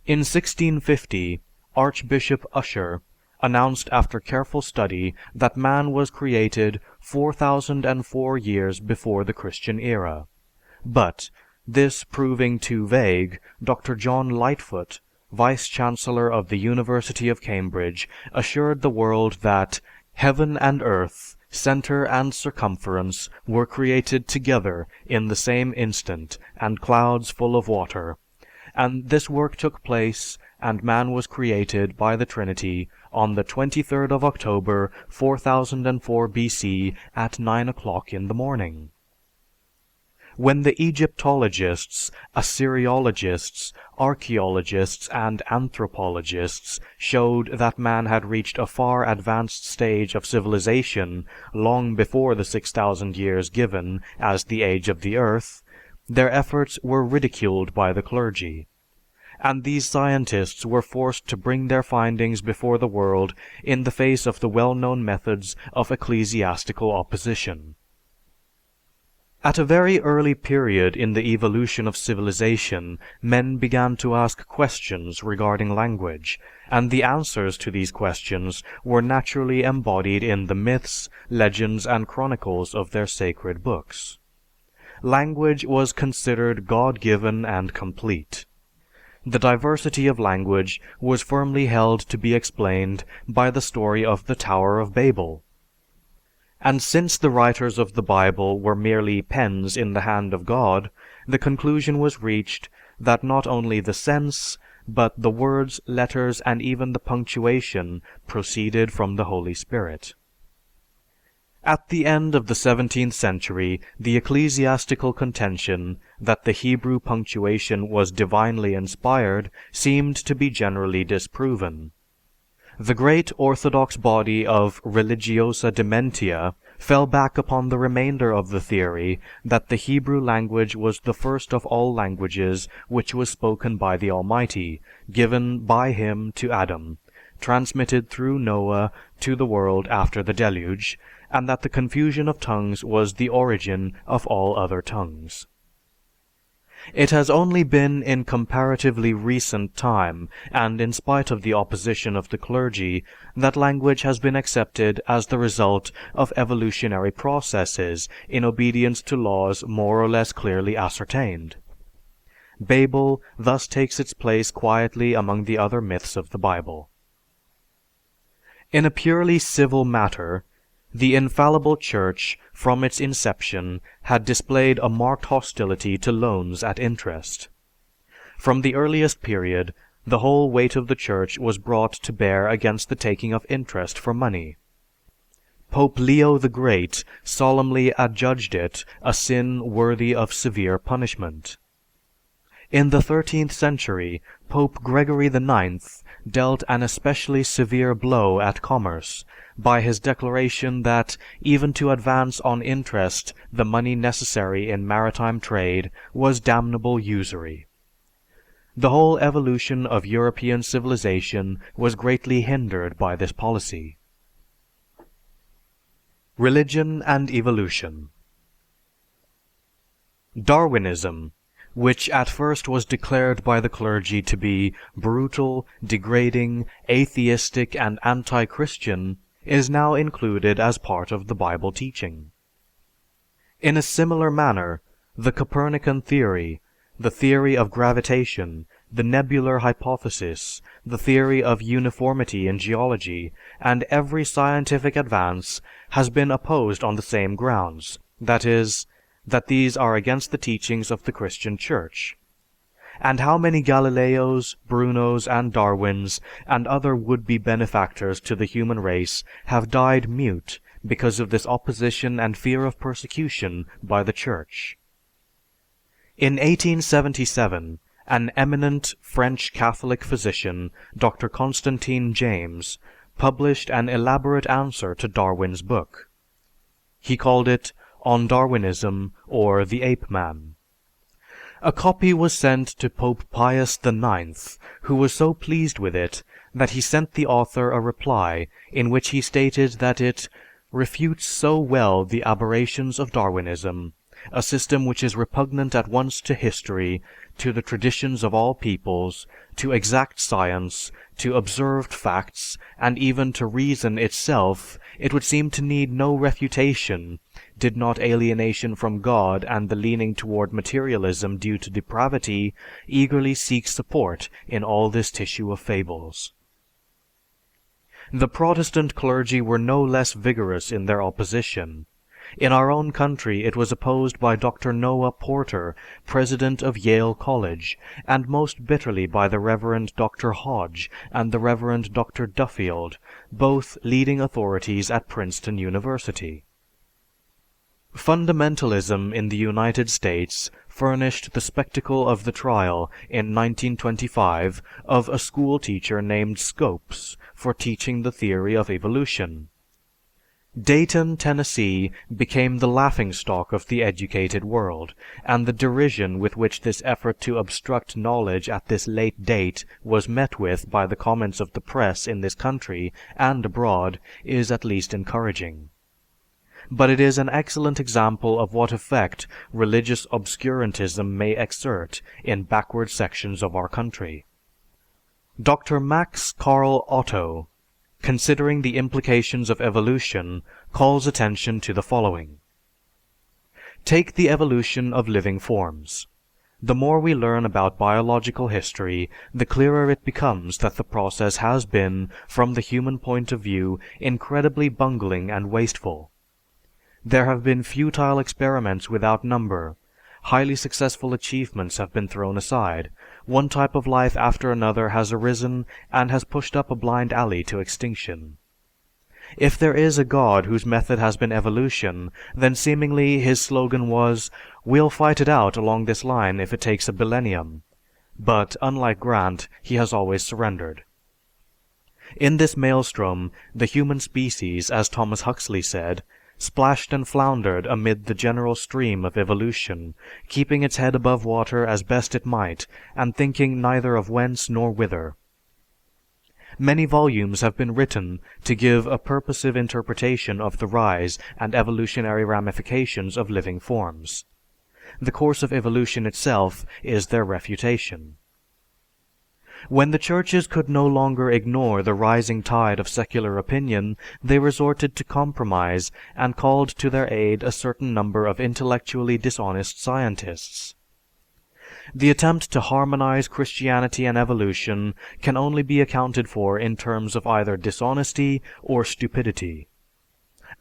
In 1650, Archbishop Usher announced after careful study that man was created 4,004 years before the Christian era. But, this proving too vague, Dr. John Lightfoot, Vice-Chancellor of the University of Cambridge, assured the world that heaven and earth, center and circumference, were created together in the same instant, and clouds full of water, and this work took place, and man was created by the Trinity on the 23rd of October, 4004 BC at 9 o'clock in the morning. When the Egyptologists, Assyriologists, archaeologists, and anthropologists showed that man had reached a far advanced stage of civilization long before the 6,000 years given as the age of the earth, their efforts were ridiculed by the clergy, and these scientists were forced to bring their findings before the world in the face of the well-known methods of ecclesiastical opposition. At a very early period in the evolution of civilization, men began to ask questions regarding language, and the answers to these questions were naturally embodied in the myths, legends, and chronicles of their sacred books. Language was considered God-given and complete. The diversity of language was firmly held to be explained by the story of the Tower of Babel. And since the writers of the Bible were merely pens in the hand of God, the conclusion was reached that not only the sense, but the words, letters, and even the punctuation proceeded from the Holy Spirit. At the end of the 17th century, the ecclesiastical contention that the Hebrew punctuation was divinely inspired seemed to be generally disproven. The great Orthodox body of Religiosa Dementia fell back upon the remainder of the theory that the Hebrew language was the first of all languages which was spoken by the Almighty, given by Him to Adam, transmitted through Noah to the world after the deluge, and that the confusion of tongues was the origin of all other tongues. It has only been in comparatively recent time, and in spite of the opposition of the clergy, that language has been accepted as the result of evolutionary processes in obedience to laws more or less clearly ascertained. Babel thus takes its place quietly among the other myths of the Bible. In a purely civil matter, the infallible Church, from its inception, had displayed a marked hostility to loans at interest. From the earliest period, the whole weight of the Church was brought to bear against the taking of interest for money. Pope Leo the Great solemnly adjudged it a sin worthy of severe punishment. In the 13th century, Pope Gregory IX dealt an especially severe blow at commerce by his declaration that even to advance on interest the money necessary in maritime trade was damnable usury. The whole evolution of European civilization was greatly hindered by this policy. Religion and evolution. Darwinism, which at first was declared by the clergy to be brutal, degrading, atheistic, and anti-Christian, is now included as part of the Bible teaching. In a similar manner, the Copernican theory, the theory of gravitation, the nebular hypothesis, the theory of uniformity in geology, and every scientific advance has been opposed on the same grounds, that is, that these are against the teachings of the Christian Church. And how many Galileos, Brunos, and Darwins, and other would-be benefactors to the human race have died mute because of this opposition and fear of persecution by the Church. In 1877, an eminent French Catholic physician, Dr. Constantine James, published an elaborate answer to Darwin's book. He called it On Darwinism or the Ape Man. A copy was sent to Pope Pius IX, who was so pleased with it that he sent the author a reply in which he stated that it refutes so well the aberrations of Darwinism, a system which is repugnant at once to history, to the traditions of all peoples, to exact science, to observed facts, and even to reason itself. It would seem to need no refutation, did not alienation from God and the leaning toward materialism due to depravity eagerly seek support in all this tissue of fables. The Protestant clergy were no less vigorous in their opposition. In our own country it was opposed by Dr. Noah Porter, president of Yale College, and most bitterly by the Reverend Dr. Hodge and the Reverend Dr. Duffield, both leading authorities at Princeton University. Fundamentalism in the United States furnished the spectacle of the trial in 1925 of a school teacher named Scopes for teaching the theory of evolution. Dayton, Tennessee became the laughingstock of the educated world, and the derision with which this effort to obstruct knowledge at this late date was met with by the comments of the press in this country and abroad is at least encouraging. But it is an excellent example of what effect religious obscurantism may exert in backward sections of our country. Dr. Max Carl Otto, considering the implications of evolution, calls attention to the following. Take the evolution of living forms. The more we learn about biological history, the clearer it becomes that the process has been, from the human point of view, incredibly bungling and wasteful. There have been futile experiments without number. Highly successful achievements have been thrown aside. One type of life after another has arisen and has pushed up a blind alley to extinction. If there is a God whose method has been evolution, then seemingly his slogan was, "We'll fight it out along this line if it takes a millennium." But unlike Grant, he has always surrendered. In this maelstrom, the human species, as Thomas Huxley said, splashed and floundered amid the general stream of evolution, keeping its head above water as best it might, and thinking neither of whence nor whither. Many volumes have been written to give a purposive interpretation of the rise and evolutionary ramifications of living forms. The course of evolution itself is their refutation. When the churches could no longer ignore the rising tide of secular opinion, they resorted to compromise and called to their aid a certain number of intellectually dishonest scientists. The attempt to harmonize Christianity and evolution can only be accounted for in terms of either dishonesty or stupidity.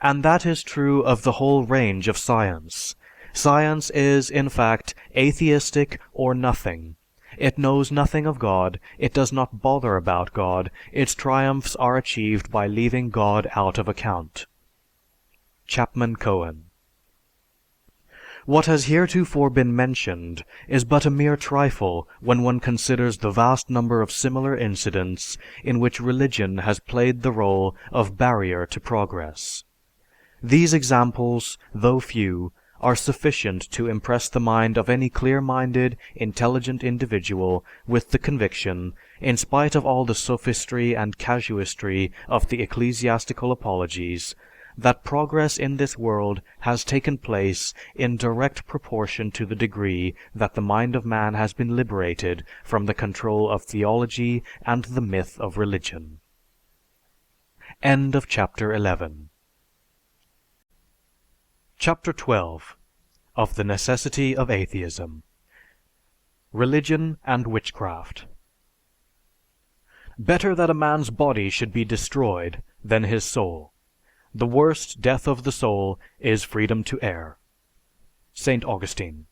And that is true of the whole range of science. Science is, in fact, atheistic or nothing. It knows nothing of God, it does not bother about God, its triumphs are achieved by leaving God out of account. Chapman Cohen. What has heretofore been mentioned is but a mere trifle when one considers the vast number of similar incidents in which religion has played the role of barrier to progress. These examples, though few, are sufficient to impress the mind of any clear-minded, intelligent individual with the conviction, in spite of all the sophistry and casuistry of the ecclesiastical apologies, that progress in this world has taken place in direct proportion to the degree that the mind of man has been liberated from the control of theology and the myth of religion. End of chapter 11. Chapter 12 of the Necessity of Atheism. Religion and Witchcraft. Better that a man's body should be destroyed than his soul. The worst death of the soul is freedom to err. St. Augustine.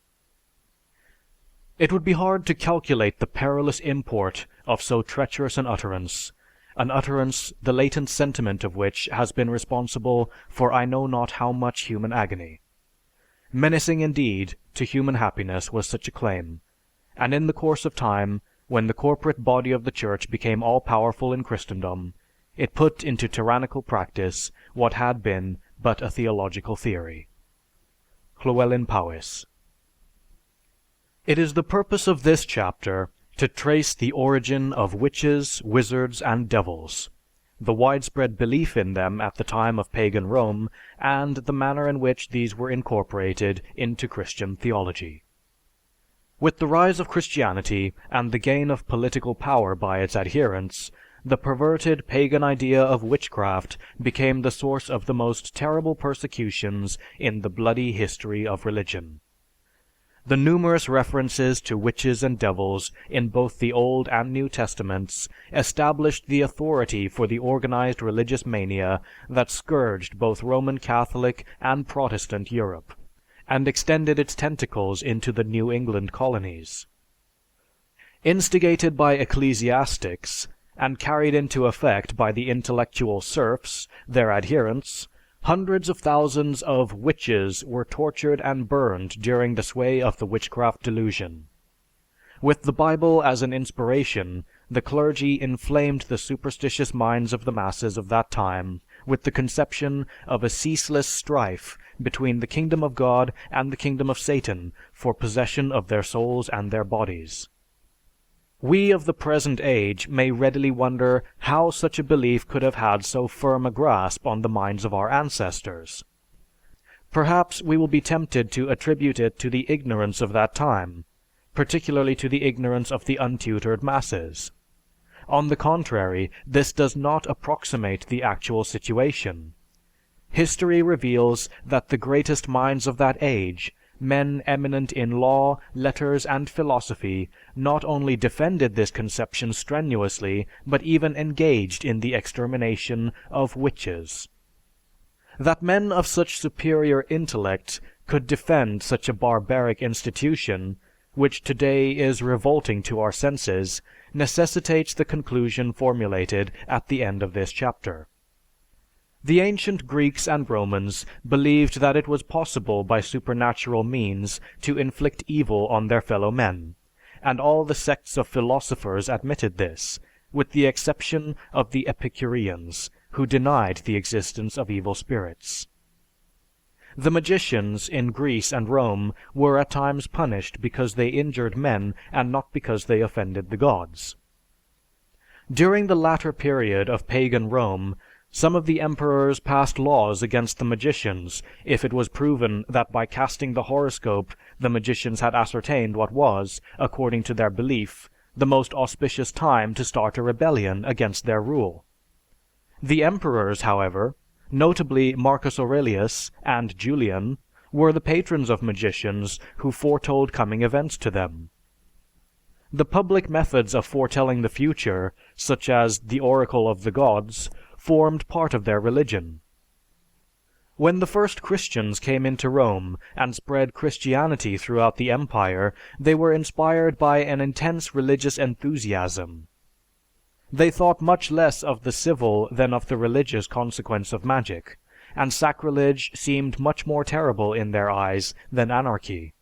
It would be hard to calculate the perilous import of so treacherous an utterance the latent sentiment of which has been responsible for I know not how much human agony. Menacing indeed to human happiness was such a claim, and in the course of time, when the corporate body of the Church became all-powerful in Christendom, it put into tyrannical practice what had been but a theological theory. Llewellyn Powys. It is the purpose of this chapter to trace the origin of witches, wizards, and devils, the widespread belief in them at the time of pagan Rome, and the manner in which these were incorporated into Christian theology. With the rise of Christianity and the gain of political power by its adherents, the perverted pagan idea of witchcraft became the source of the most terrible persecutions in the bloody history of religion. The numerous references to witches and devils in both the Old and New Testaments established the authority for the organized religious mania that scourged both Roman Catholic and Protestant Europe, and extended its tentacles into the New England colonies. Instigated by ecclesiastics, and carried into effect by the intellectual serfs, their adherents, Hundreds of thousands of witches were tortured and burned during the sway of the witchcraft delusion. With the Bible as an inspiration, the clergy inflamed the superstitious minds of the masses of that time with the conception of a ceaseless strife between the kingdom of God and the kingdom of Satan for possession of their souls and their bodies. We of the present age may readily wonder how such a belief could have had so firm a grasp on the minds of our ancestors. Perhaps we will be tempted to attribute it to the ignorance of that time, particularly to the ignorance of the untutored masses. On the contrary, this does not approximate the actual situation. History reveals that the greatest minds of that age, men eminent in law, letters, and philosophy, not only defended this conception strenuously, but even engaged in the extermination of witches. That men of such superior intellect could defend such a barbaric institution, which today is revolting to our senses, necessitates the conclusion formulated at the end of this chapter. The ancient Greeks and Romans believed that it was possible by supernatural means to inflict evil on their fellow men, and all the sects of philosophers admitted this, with the exception of the Epicureans, who denied the existence of evil spirits. The magicians in Greece and Rome were at times punished because they injured men and not because they offended the gods. During the latter period of pagan Rome, some of the emperors passed laws against the magicians if it was proven that by casting the horoscope the magicians had ascertained what was, according to their belief, the most auspicious time to start a rebellion against their rule. The emperors, however, notably Marcus Aurelius and Julian, were the patrons of magicians who foretold coming events to them. The public methods of foretelling the future, such as the oracle of the gods, formed part of their religion. When the first Christians came into Rome and spread Christianity throughout the empire, they were inspired by an intense religious enthusiasm. They thought much less of the civil than of the religious consequence of magic, and sacrilege seemed much more terrible in their eyes than anarchy.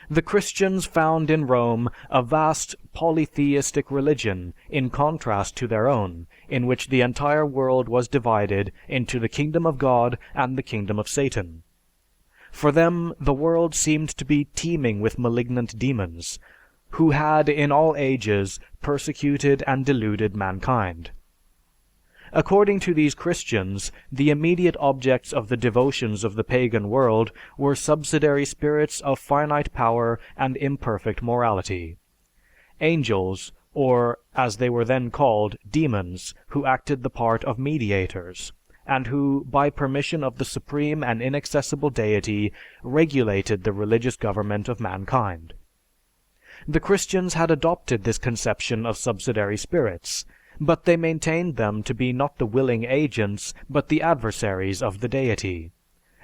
The Christians found in Rome a vast polytheistic religion in contrast to their own, in which the entire world was divided into the kingdom of God and the kingdom of Satan. For them, the world seemed to be teeming with malignant demons, who had in all ages persecuted and deluded mankind. According to these Christians, the immediate objects of the devotions of the pagan world were subsidiary spirits of finite power and imperfect morality. Angels, or as they were then called, demons, who acted the part of mediators, and who, by permission of the supreme and inaccessible deity, regulated the religious government of mankind. The Christians had adopted this conception of subsidiary spirits, but they maintained them to be not the willing agents, but the adversaries of the deity,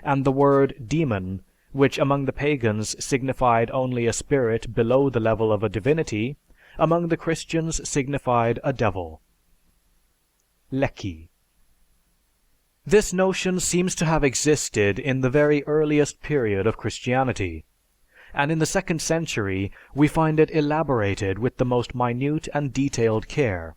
and the word demon, which among the pagans signified only a spirit below the level of a divinity, among the Christians signified a devil. Lekki. This notion seems to have existed in the very earliest period of Christianity, and in the 2nd century we find it elaborated with the most minute and detailed care.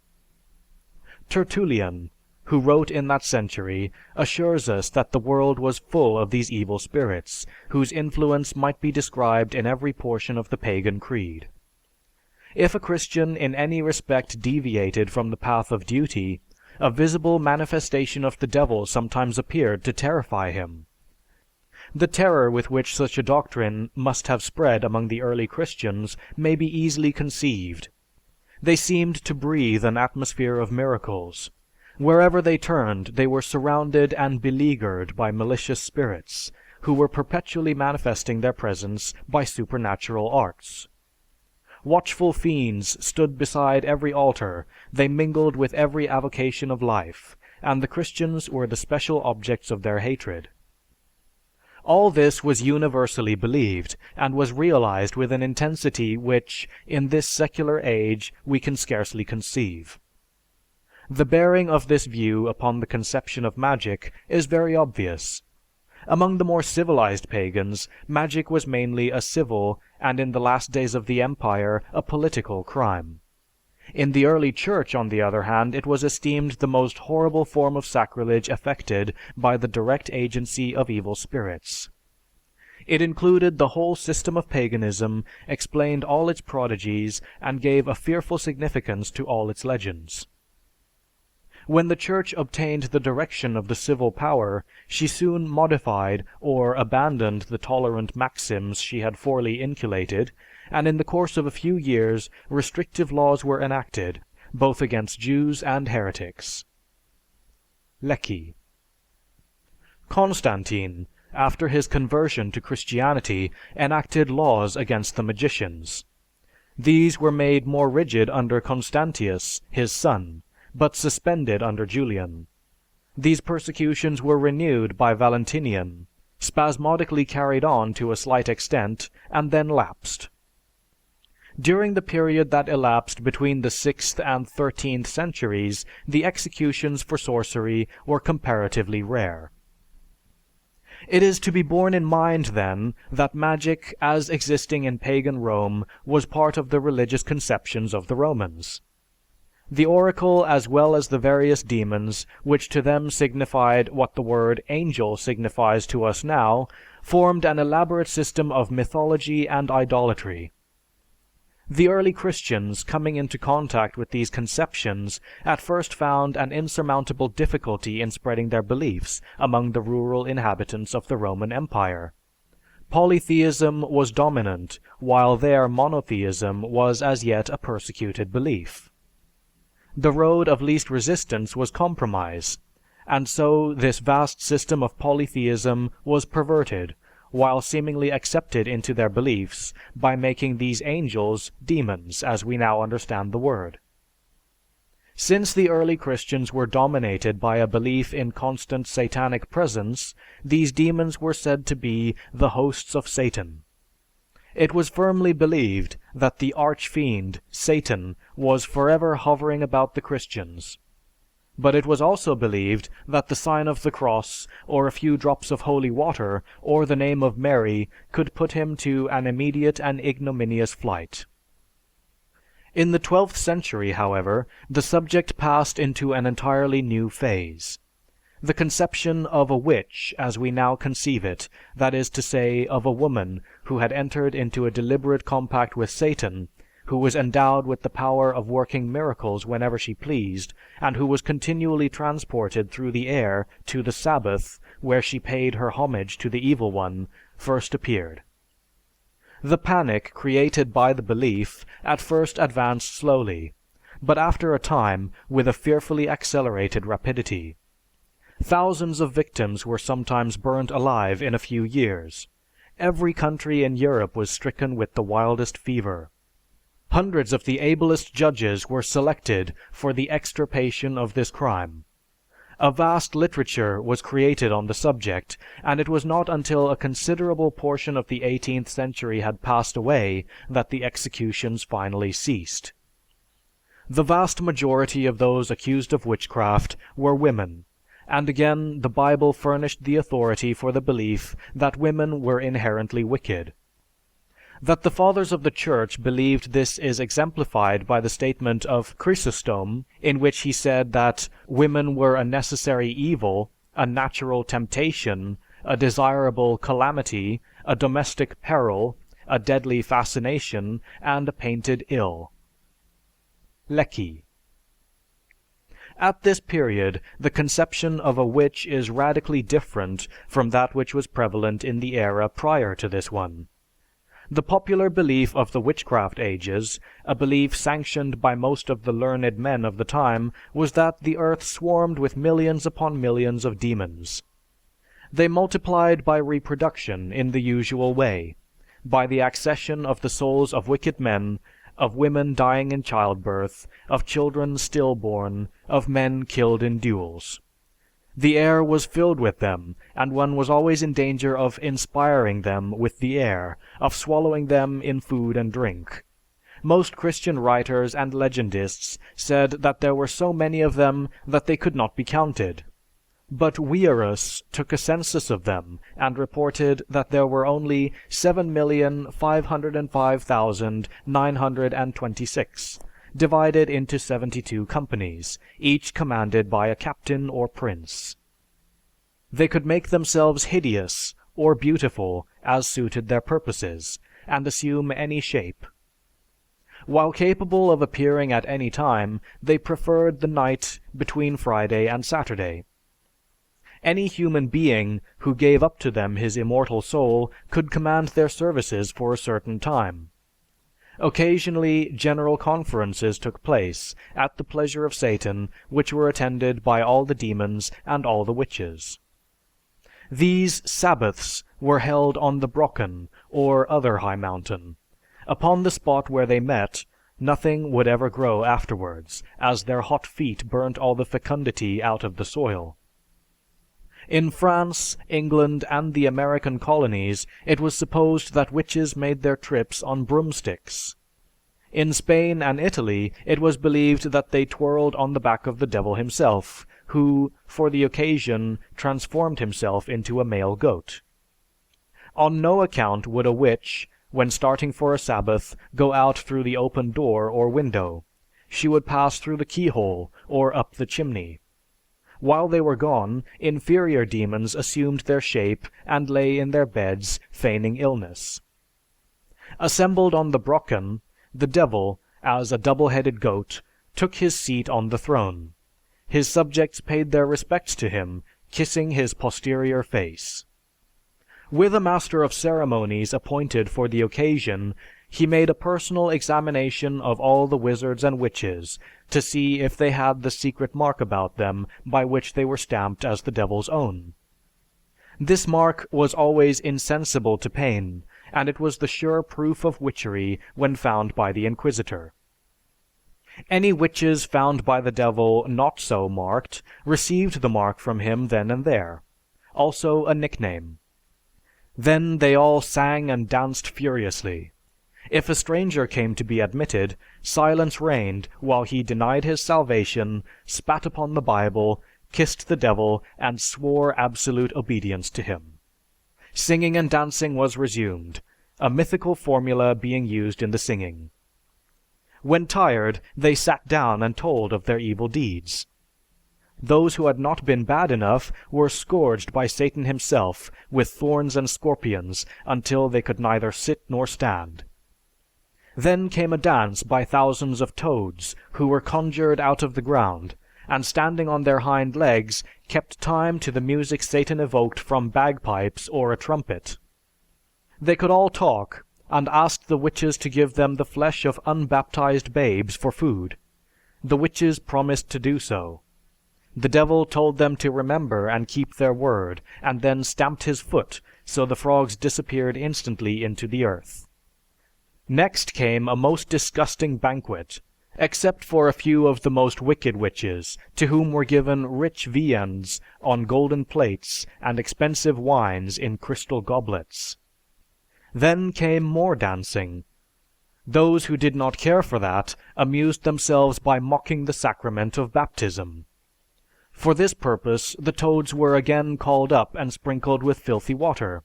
Tertullian, who wrote in that century, assures us that the world was full of these evil spirits, whose influence might be described in every portion of the pagan creed. If a Christian in any respect deviated from the path of duty, a visible manifestation of the devil sometimes appeared to terrify him. The terror with which such a doctrine must have spread among the early Christians may be easily conceived. They seemed to breathe an atmosphere of miracles. Wherever they turned, they were surrounded and beleaguered by malicious spirits, who were perpetually manifesting their presence by supernatural arts. Watchful fiends stood beside every altar, they mingled with every avocation of life, and the Christians were the special objects of their hatred. All this was universally believed, and was realized with an intensity which, in this secular age, we can scarcely conceive. The bearing of this view upon the conception of magic is very obvious. Among the more civilized pagans, magic was mainly a civil, and in the last days of the empire, a political crime. In the early church, on the other hand, it was esteemed the most horrible form of sacrilege effected by the direct agency of evil spirits. It included the whole system of paganism, explained all its prodigies, and gave a fearful significance to all its legends. When the Church obtained the direction of the civil power, she soon modified or abandoned the tolerant maxims she had formerly inculcated, and in the course of a few years restrictive laws were enacted, both against Jews and heretics. Lecky. Constantine, after his conversion to Christianity, enacted laws against the magicians. These were made more rigid under Constantius, his son, but suspended under Julian. These persecutions were renewed by Valentinian, spasmodically carried on to a slight extent, and then lapsed. During the period that elapsed between the 6th and 13th centuries, the executions for sorcery were comparatively rare. It is to be borne in mind, then, that magic as existing in pagan Rome was part of the religious conceptions of the Romans. The oracle as well as the various demons, which to them signified what the word angel signifies to us now, formed an elaborate system of mythology and idolatry. The early Christians, coming into contact with these conceptions, at first found an insurmountable difficulty in spreading their beliefs among the rural inhabitants of the Roman Empire. Polytheism was dominant, while their monotheism was as yet a persecuted belief. The road of least resistance was compromise, and so this vast system of polytheism was perverted, while seemingly accepted into their beliefs, by making these angels demons as we now understand the word. Since the early Christians were dominated by a belief in constant satanic presence, these demons were said to be the hosts of Satan. It was firmly believed that the arch-fiend, Satan, was forever hovering about the Christians. But it was also believed that the sign of the cross, or a few drops of holy water, or the name of Mary could put him to an immediate and ignominious flight. In the 12th century, however, the subject passed into an entirely new phase. The conception of a witch as we now conceive it, that is to say, of a woman who had entered into a deliberate compact with Satan, who was endowed with the power of working miracles whenever she pleased, and who was continually transported through the air to the Sabbath, where she paid her homage to the evil one, first appeared. The panic created by the belief at first advanced slowly, but after a time with a fearfully accelerated rapidity. Thousands of victims were sometimes burnt alive in a few years. Every country in Europe was stricken with the wildest fever. Hundreds of the ablest judges were selected for the extirpation of this crime. A vast literature was created on the subject, and it was not until a considerable portion of the 18th century had passed away that the executions finally ceased. The vast majority of those accused of witchcraft were women, and again the Bible furnished the authority for the belief that women were inherently wicked. That the Fathers of the Church believed this is exemplified by the statement of Chrysostom, in which he said that women were a necessary evil, a natural temptation, a desirable calamity, a domestic peril, a deadly fascination, and a painted ill. Lecky. At this period, the conception of a witch is radically different from that which was prevalent in the era prior to this one. The popular belief of the Witchcraft ages, a belief sanctioned by most of the learned men of the time, was that the earth swarmed with millions upon millions of demons. They multiplied by reproduction in the usual way, by the accession of the souls of wicked men, of women dying in childbirth, of children stillborn, of men killed in duels. The air was filled with them, and one was always in danger of inspiring them with the air, of swallowing them in food and drink. Most Christian writers and legendists said that there were so many of them that they could not be counted. But Wierus took a census of them and reported that there were only 7,505,926, divided into 72 companies, each commanded by a captain or prince. They could make themselves hideous or beautiful as suited their purposes, and assume any shape. While capable of appearing at any time, they preferred the night between Friday and Saturday. Any human being who gave up to them his immortal soul could command their services for a certain time. Occasionally, general conferences took place, at the pleasure of Satan, which were attended by all the demons and all the witches. These Sabbaths were held on the Brocken, or other high mountain. Upon the spot where they met, nothing would ever grow afterwards, as their hot feet burnt all the fecundity out of the soil. In France, England, and the American colonies, it was supposed that witches made their trips on broomsticks. In Spain and Italy, it was believed that they twirled on the back of the devil himself, who, for the occasion, transformed himself into a male goat. On no account would a witch, when starting for a Sabbath, go out through the open door or window. She would pass through the keyhole or up the chimney. While they were gone, inferior demons assumed their shape and lay in their beds, feigning illness. Assembled on the Brocken, the devil, as a double-headed goat, took his seat on the throne. His subjects paid their respects to him, kissing his posterior face. With a master of ceremonies appointed for the occasion, he made a personal examination of all the wizards and witches to see if they had the secret mark about them by which they were stamped as the devil's own. This mark was always insensible to pain, and it was the sure proof of witchery when found by the Inquisitor. Any witches found by the devil not so marked received the mark from him then and there, also a nickname. Then they all sang and danced furiously. If a stranger came to be admitted, silence reigned while he denied his salvation, spat upon the Bible, kissed the devil, and swore absolute obedience to him. Singing and dancing was resumed, a mythical formula being used in the singing. When tired, they sat down and told of their evil deeds. Those who had not been bad enough were scourged by Satan himself with thorns and scorpions until they could neither sit nor stand. Then came a dance by thousands of toads who were conjured out of the ground, and standing on their hind legs, kept time to the music Satan evoked from bagpipes or a trumpet. They could all talk, and asked the witches to give them the flesh of unbaptized babes for food. The witches promised to do so. The devil told them to remember and keep their word, and then stamped his foot, so the frogs disappeared instantly into the earth. Next came a most disgusting banquet, except for a few of the most wicked witches, to whom were given rich viands on golden plates and expensive wines in crystal goblets. Then came more dancing. Those who did not care for that amused themselves by mocking the sacrament of baptism. For this purpose, the toads were again called up and sprinkled with filthy water,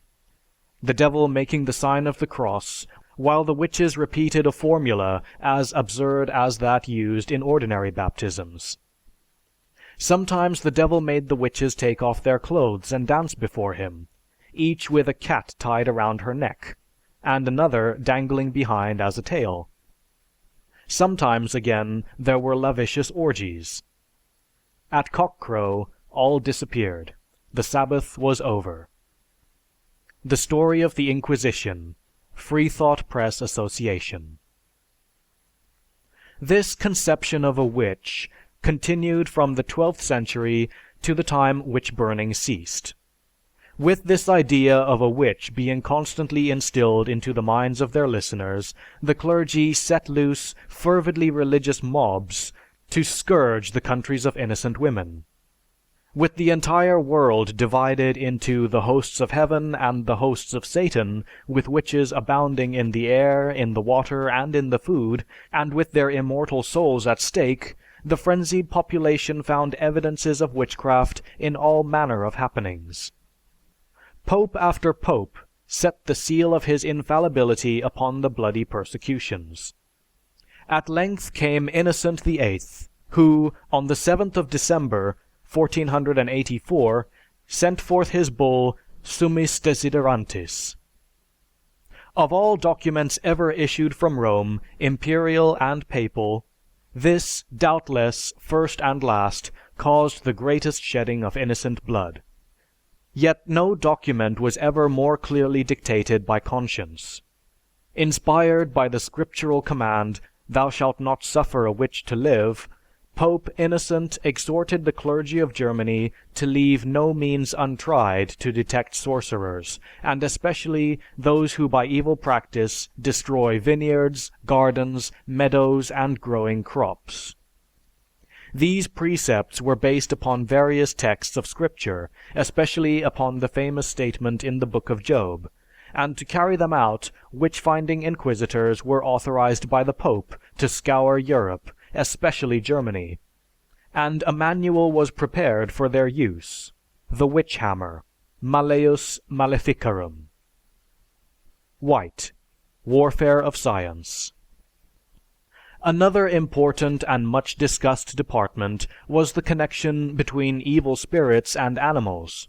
the devil making the sign of the cross, while the witches repeated a formula as absurd as that used in ordinary baptisms. Sometimes the devil made the witches take off their clothes and dance before him, each with a cat tied around her neck, and another dangling behind as a tail. Sometimes, again, there were lascivious orgies. At cockcrow, all disappeared. The Sabbath was over. The Story of the Inquisition, Freethought Press Association. This conception of a witch continued from the 12th century to the time witch burning ceased. With this idea of a witch being constantly instilled into the minds of their listeners, the clergy set loose fervidly religious mobs to scourge the countries of innocent women. With the entire world divided into the hosts of heaven and the hosts of Satan, with witches abounding in the air, in the water, and in the food, and with their immortal souls at stake, the frenzied population found evidences of witchcraft in all manner of happenings. Pope after pope set the seal of his infallibility upon the bloody persecutions. At length came Innocent VIII, who, on the 7th of December, 1484, sent forth his bull Summis Desiderantis. Of all documents ever issued from Rome, imperial and papal, this, doubtless, first and last, caused the greatest shedding of innocent blood. Yet no document was ever more clearly dictated by conscience. Inspired by the scriptural command, "Thou shalt not suffer a witch to live," Pope Innocent exhorted the clergy of Germany to leave no means untried to detect sorcerers, and especially those who by evil practice destroy vineyards, gardens, meadows, and growing crops. These precepts were based upon various texts of Scripture, especially upon the famous statement in the Book of Job, and to carry them out, witch-finding inquisitors were authorized by the Pope to scour Europe, especially Germany, and a manual was prepared for their use, the Witch Hammer, Malleus Maleficarum. White, Warfare of Science. Another important and much discussed department was the connection between evil spirits and animals.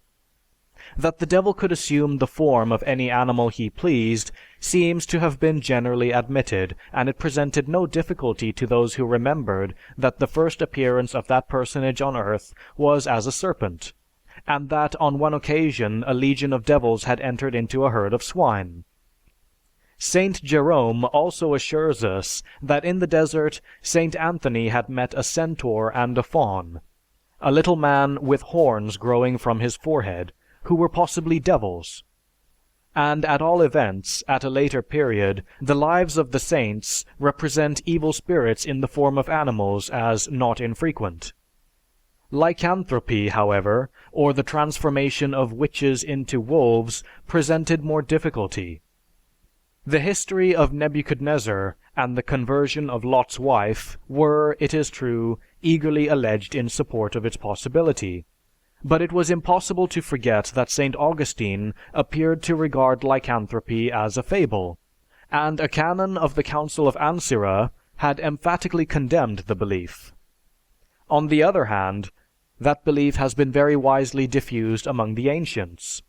That the devil could assume the form of any animal he pleased seems to have been generally admitted, and it presented no difficulty to those who remembered that the first appearance of that personage on earth was as a serpent, and that on one occasion a legion of devils had entered into a herd of swine. Saint Jerome also assures us that in the desert Saint Anthony had met a centaur and a faun, a little man with horns growing from his forehead, who were possibly devils. And at all events, at a later period, the lives of the saints represent evil spirits in the form of animals as not infrequent. Lycanthropy, however, or the transformation of witches into wolves, presented more difficulty. The history of Nebuchadnezzar and the conversion of Lot's wife were, it is true, eagerly alleged in support of its possibility, but it was impossible to forget that St. Augustine appeared to regard lycanthropy as a fable, and a canon of the Council of Ancyra had emphatically condemned the belief. On the other hand, that belief has been very wisely diffused among the ancients.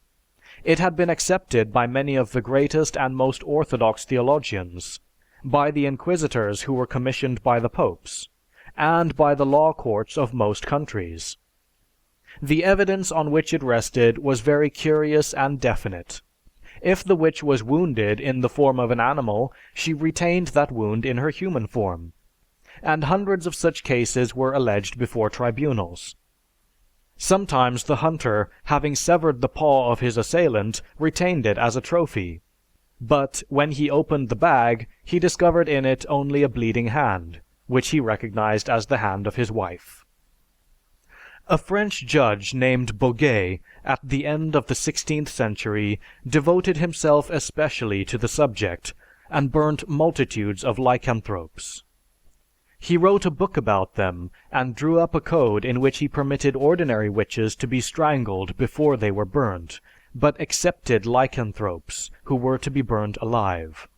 It had been accepted by many of the greatest and most orthodox theologians, by the inquisitors who were commissioned by the popes, and by the law courts of most countries. The evidence on which it rested was very curious and definite. If the witch was wounded in the form of an animal, she retained that wound in her human form, and hundreds of such cases were alleged before tribunals. Sometimes the hunter, having severed the paw of his assailant, retained it as a trophy, but when he opened the bag, he discovered in it only a bleeding hand, which he recognized as the hand of his wife. A French judge named Boguet, at the end of the 16th century, devoted himself especially to the subject, and burnt multitudes of lycanthropes. He wrote a book about them, and drew up a code in which he permitted ordinary witches to be strangled before they were burnt, but accepted lycanthropes, who were to be burned alive.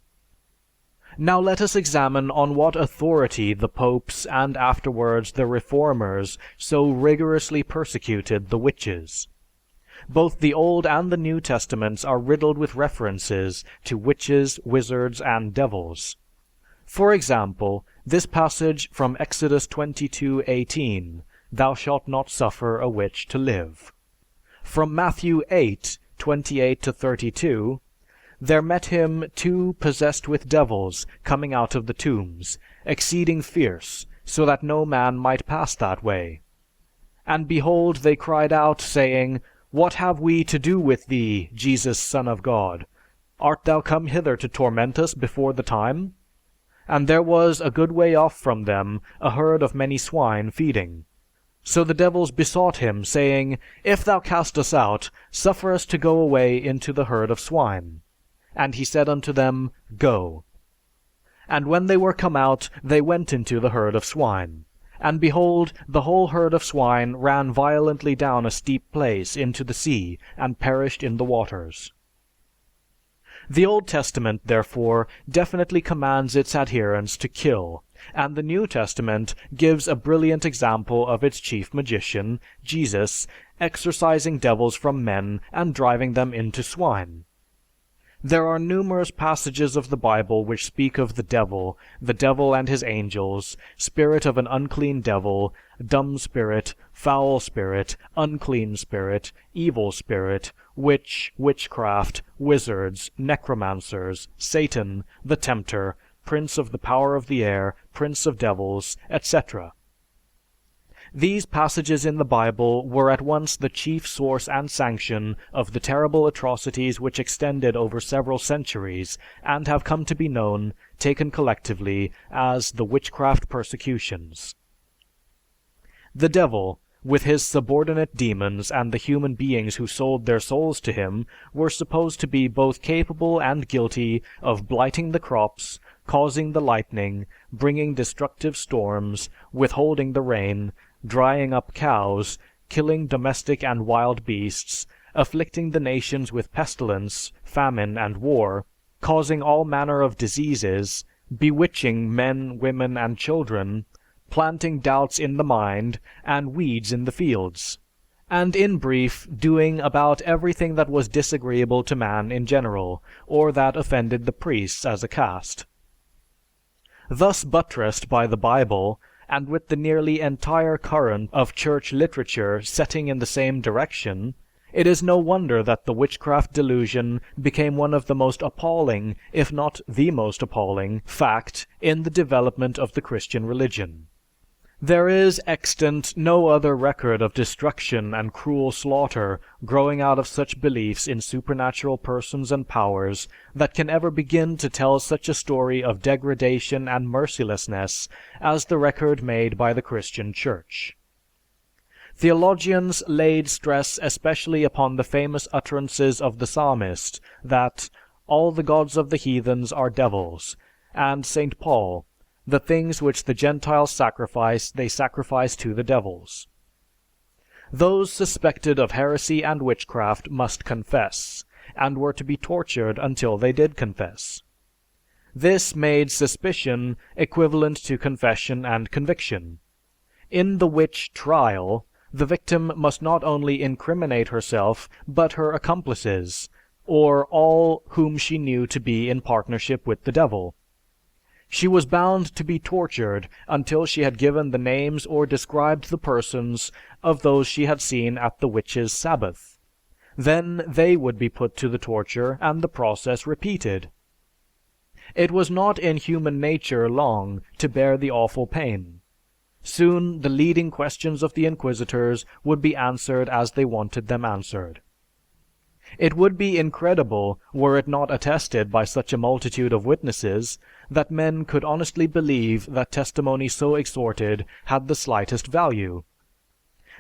Now let us examine on what authority the popes and afterwards the reformers so rigorously persecuted the witches. Both the Old and the New Testaments are riddled with references to witches, wizards, and devils. For example, this passage from Exodus 22:18, "Thou shalt not suffer a witch to live." From Matthew 8:28-32, "There met him two possessed with devils coming out of the tombs, exceeding fierce, so that no man might pass that way. And behold, they cried out, saying, What have we to do with thee, Jesus, Son of God? Art thou come hither to torment us before the time? And there was a good way off from them a herd of many swine feeding. So the devils besought him, saying, "If thou cast us out, suffer us to go away into the herd of swine." And he said unto them, "Go." And when they were come out, they went into the herd of swine. And behold, the whole herd of swine ran violently down a steep place into the sea, and perished in the waters. The Old Testament, therefore, definitely commands its adherents to kill, and the New Testament gives a brilliant example of its chief magician, Jesus, exorcising devils from men and driving them into swine. There are numerous passages of the Bible which speak of the devil and his angels, spirit of an unclean devil, dumb spirit, foul spirit, unclean spirit, evil spirit, witch, witchcraft, wizards, necromancers, Satan, the tempter, prince of the power of the air, prince of devils, etc. These passages in the Bible were at once the chief source and sanction of the terrible atrocities which extended over several centuries and have come to be known, taken collectively, as the witchcraft persecutions. The devil, with his subordinate demons and the human beings who sold their souls to him, were supposed to be both capable and guilty of blighting the crops, causing the lightning, bringing destructive storms, withholding the rain, drying up cows, killing domestic and wild beasts, afflicting the nations with pestilence, famine, and war, causing all manner of diseases, bewitching men, women, and children, planting doubts in the mind, and weeds in the fields, and in brief, doing about everything that was disagreeable to man in general, or that offended the priests as a caste. Thus buttressed by the Bible, and with the nearly entire current of church literature setting in the same direction, it is no wonder that the witchcraft delusion became one of the most appalling, if not the most appalling, fact in the development of the Christian religion. There is extant no other record of destruction and cruel slaughter growing out of such beliefs in supernatural persons and powers that can ever begin to tell such a story of degradation and mercilessness as the record made by the Christian Church. Theologians laid stress especially upon the famous utterances of the psalmist that all the gods of the heathens are devils, and St. Paul, the things which the Gentiles sacrifice, they sacrifice to the devils. Those suspected of heresy and witchcraft must confess, and were to be tortured until they did confess. This made suspicion equivalent to confession and conviction. In the witch trial, the victim must not only incriminate herself, but her accomplices, or all whom she knew to be in partnership with the devil. She was bound to be tortured until she had given the names or described the persons of those she had seen at the witch's Sabbath. Then they would be put to the torture and the process repeated. It was not in human nature long to bear the awful pain. Soon the leading questions of the inquisitors would be answered as they wanted them answered. It would be incredible, were it not attested by such a multitude of witnesses, that men could honestly believe that testimony so extorted had the slightest value.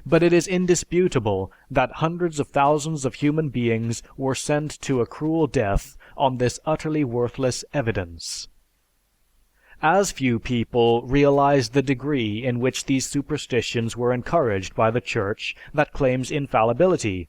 But it is indisputable that hundreds of thousands of human beings were sent to a cruel death on this utterly worthless evidence. As few people realize the degree in which these superstitions were encouraged by the Church that claims infallibility,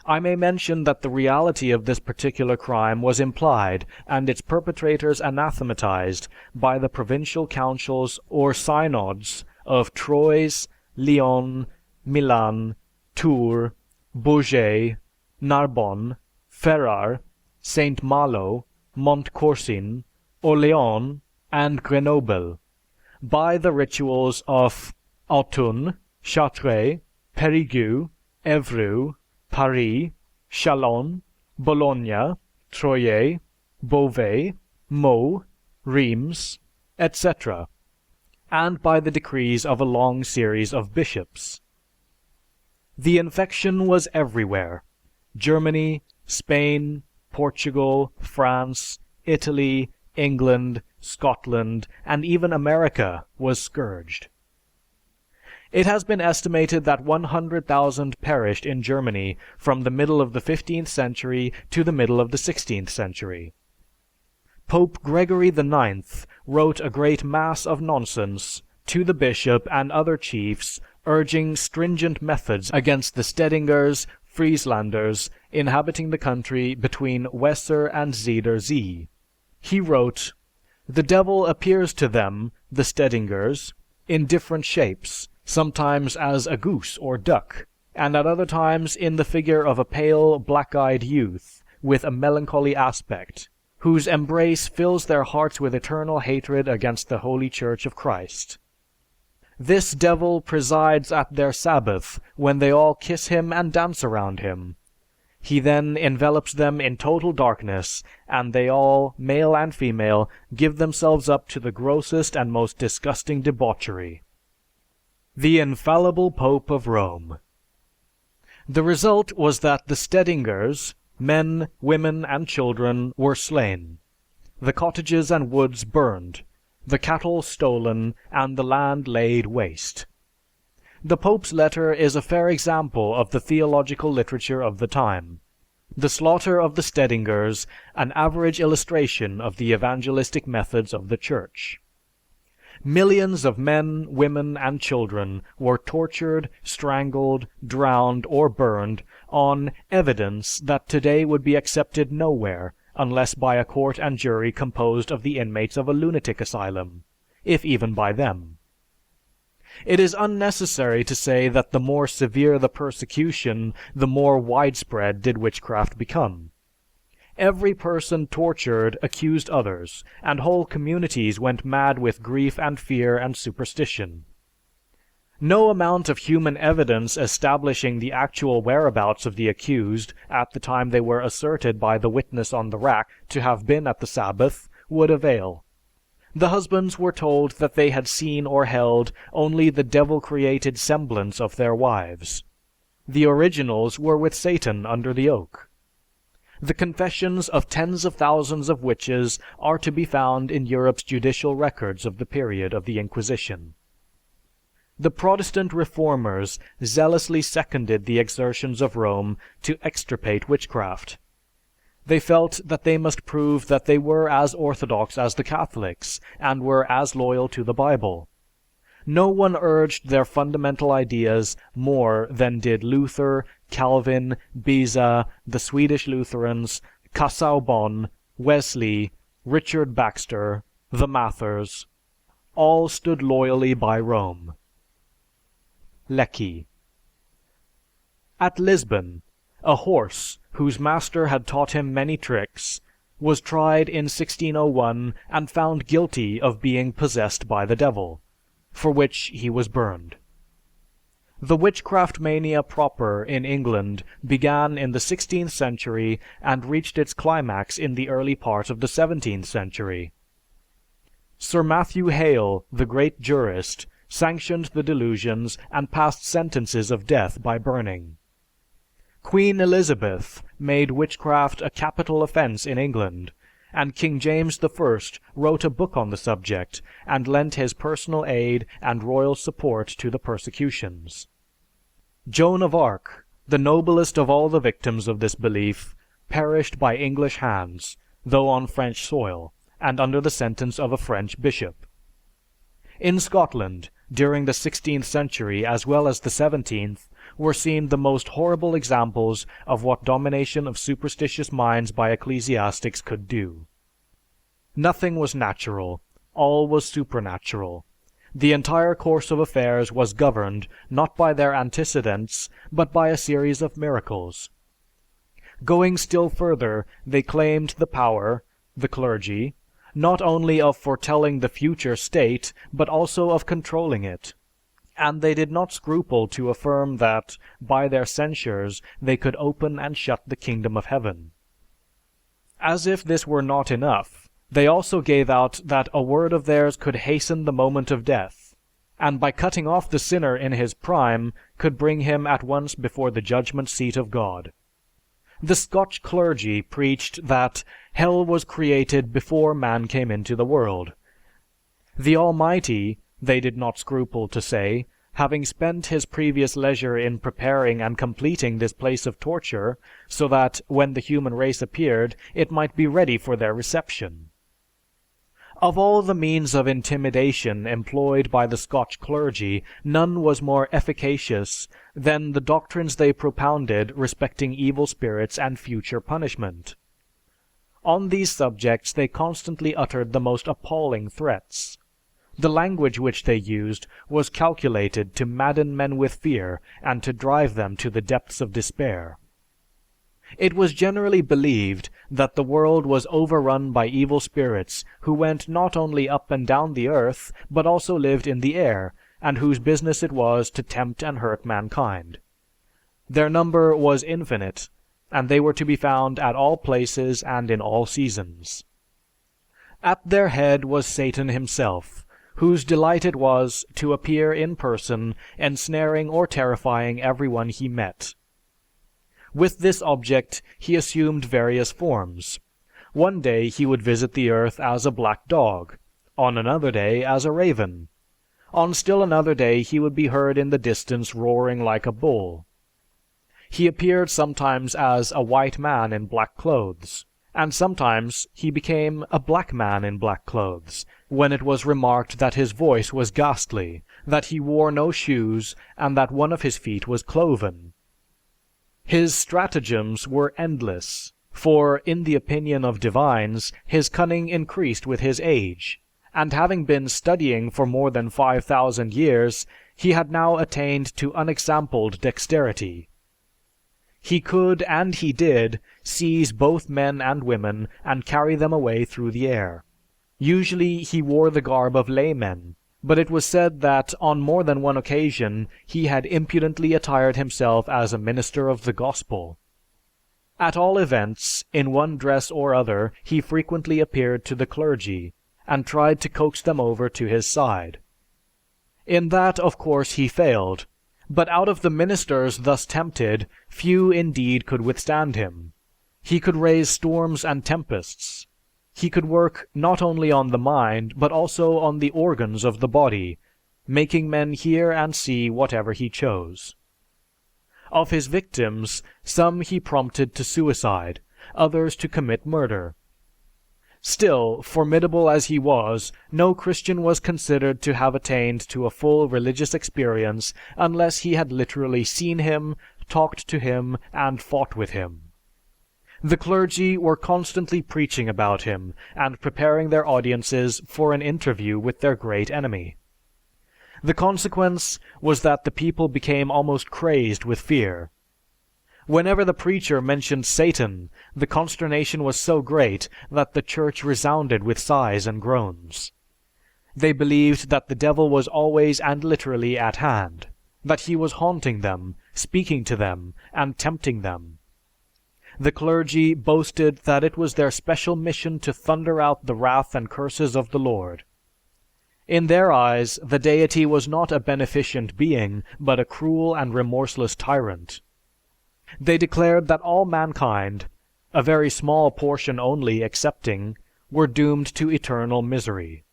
I may mention that the reality of this particular crime was implied and its perpetrators anathematized by the provincial councils or synods of Troyes, Lyon, Milan, Tours, Bourges, Narbonne, Ferrare, Saint Malo, Montcorsin, Orléans, and Grenoble, by the rituals of Autun, Chartres, Périgueux, Évreux, Paris, Chalon, Bologna, Troyes, Beauvais, Meaux, Reims, etc., and by the decrees of a long series of bishops. The infection was everywhere. Germany, Spain, Portugal, France, Italy, England, Scotland, and even America was scourged. It has been estimated that 100,000 perished in Germany from the middle of the 15th century to the middle of the 16th century. Pope Gregory IX wrote a great mass of nonsense to the bishop and other chiefs urging stringent methods against the Stedingers, Frieslanders, inhabiting the country between Weser and Zeder Zee. He wrote, "The devil appears to them, the Stedingers, in different shapes, sometimes as a goose or duck, and at other times in the figure of a pale, black-eyed youth, with a melancholy aspect, whose embrace fills their hearts with eternal hatred against the Holy Church of Christ. This devil presides at their Sabbath, when they all kiss him and dance around him. He then envelops them in total darkness, and they all, male and female, give themselves up to the grossest and most disgusting debauchery." The infallible Pope of Rome. The result was that the Stedingers, men, women, and children, were slain, the cottages and woods burned, the cattle stolen, and the land laid waste. The Pope's letter is a fair example of the theological literature of the time. The slaughter of the Stedingers, an average illustration of the evangelistic methods of the Church. Millions of men, women, and children were tortured, strangled, drowned, or burned on evidence that today would be accepted nowhere unless by a court and jury composed of the inmates of a lunatic asylum, if even by them. It is unnecessary to say that the more severe the persecution, the more widespread did witchcraft become. Every person tortured accused others, and whole communities went mad with grief and fear and superstition. No amount of human evidence establishing the actual whereabouts of the accused at the time they were asserted by the witness on the rack to have been at the Sabbath would avail. The husbands were told that they had seen or held only the devil-created semblance of their wives. The originals were with Satan under the oak. The confessions of tens of thousands of witches are to be found in Europe's judicial records of the period of the Inquisition. The Protestant reformers zealously seconded the exertions of Rome to extirpate witchcraft. They felt that they must prove that they were as orthodox as the Catholics and were as loyal to the Bible. No one urged their fundamental ideas more than did Luther, Calvin, Beza, the Swedish Lutherans, Casaubon, Wesley, Richard Baxter, the Mathers. All stood loyally by Rome. Lecky. At Lisbon, a horse, whose master had taught him many tricks, was tried in 1601 and found guilty of being possessed by the devil, for which he was burned. The witchcraft mania proper in England began in the 16th century and reached its climax in the early part of the 17th century. Sir Matthew Hale, the great jurist, sanctioned the delusions and passed sentences of death by burning. Queen Elizabeth made witchcraft a capital offense in England, and King James I wrote a book on the subject and lent his personal aid and royal support to the persecutions. Joan of Arc, the noblest of all the victims of this belief, perished by English hands, though on French soil, and under the sentence of a French bishop. In Scotland, during the 16th century as well as the 17th, were seen the most horrible examples of what domination of superstitious minds by ecclesiastics could do. Nothing was natural, all was supernatural. The entire course of affairs was governed not by their antecedents, but by a series of miracles. Going still further, they claimed the power, the clergy, not only of foretelling the future state, but also of controlling it. And they did not scruple to affirm that, by their censures, they could open and shut the kingdom of heaven. As if this were not enough, they also gave out that a word of theirs could hasten the moment of death, and by cutting off the sinner in his prime, could bring him at once before the judgment seat of God. The Scotch clergy preached that hell was created before man came into the world. The Almighty, they did not scruple to say, having spent his previous leisure in preparing and completing this place of torture so that, when the human race appeared, it might be ready for their reception. Of all the means of intimidation employed by the Scotch clergy, none was more efficacious than the doctrines they propounded respecting evil spirits and future punishment. On these subjects they constantly uttered the most appalling threats. The language which they used was calculated to madden men with fear and to drive them to the depths of despair. It was generally believed that the world was overrun by evil spirits who went not only up and down the earth, but also lived in the air, and whose business it was to tempt and hurt mankind. Their number was infinite, and they were to be found at all places and in all seasons. At their head was Satan himself, whose delight it was to appear in person, ensnaring or terrifying everyone he met. With this object, he assumed various forms. One day he would visit the earth as a black dog, on another day as a raven. On still another day he would be heard in the distance roaring like a bull. He appeared sometimes as a white man in black clothes, and sometimes he became a black man in black clothes, when it was remarked that his voice was ghastly, that he wore no shoes, and that one of his feet was cloven. His stratagems were endless, for, in the opinion of divines, his cunning increased with his age, and having been studying for more than 5,000 years, he had now attained to unexampled dexterity. He could, and he did, seize both men and women and carry them away through the air. Usually he wore the garb of laymen, but it was said that on more than one occasion he had impudently attired himself as a minister of the gospel. At all events, in one dress or other, he frequently appeared to the clergy, and tried to coax them over to his side. In that, of course, he failed, but out of the ministers thus tempted, few indeed could withstand him. He could raise storms and tempests. He could work not only on the mind, but also on the organs of the body, making men hear and see whatever he chose. Of his victims, some he prompted to suicide, others to commit murder. Still, formidable as he was, no Christian was considered to have attained to a full religious experience unless he had literally seen him, talked to him, and fought with him. The clergy were constantly preaching about him and preparing their audiences for an interview with their great enemy. The consequence was that the people became almost crazed with fear. Whenever the preacher mentioned Satan, the consternation was so great that the church resounded with sighs and groans. They believed that the devil was always and literally at hand, that he was haunting them, speaking to them, and tempting them. The clergy boasted that it was their special mission to thunder out the wrath and curses of the Lord. In their eyes, the Deity was not a beneficent being, but a cruel and remorseless tyrant. They declared that all mankind, a very small portion only excepting, were doomed to eternal misery.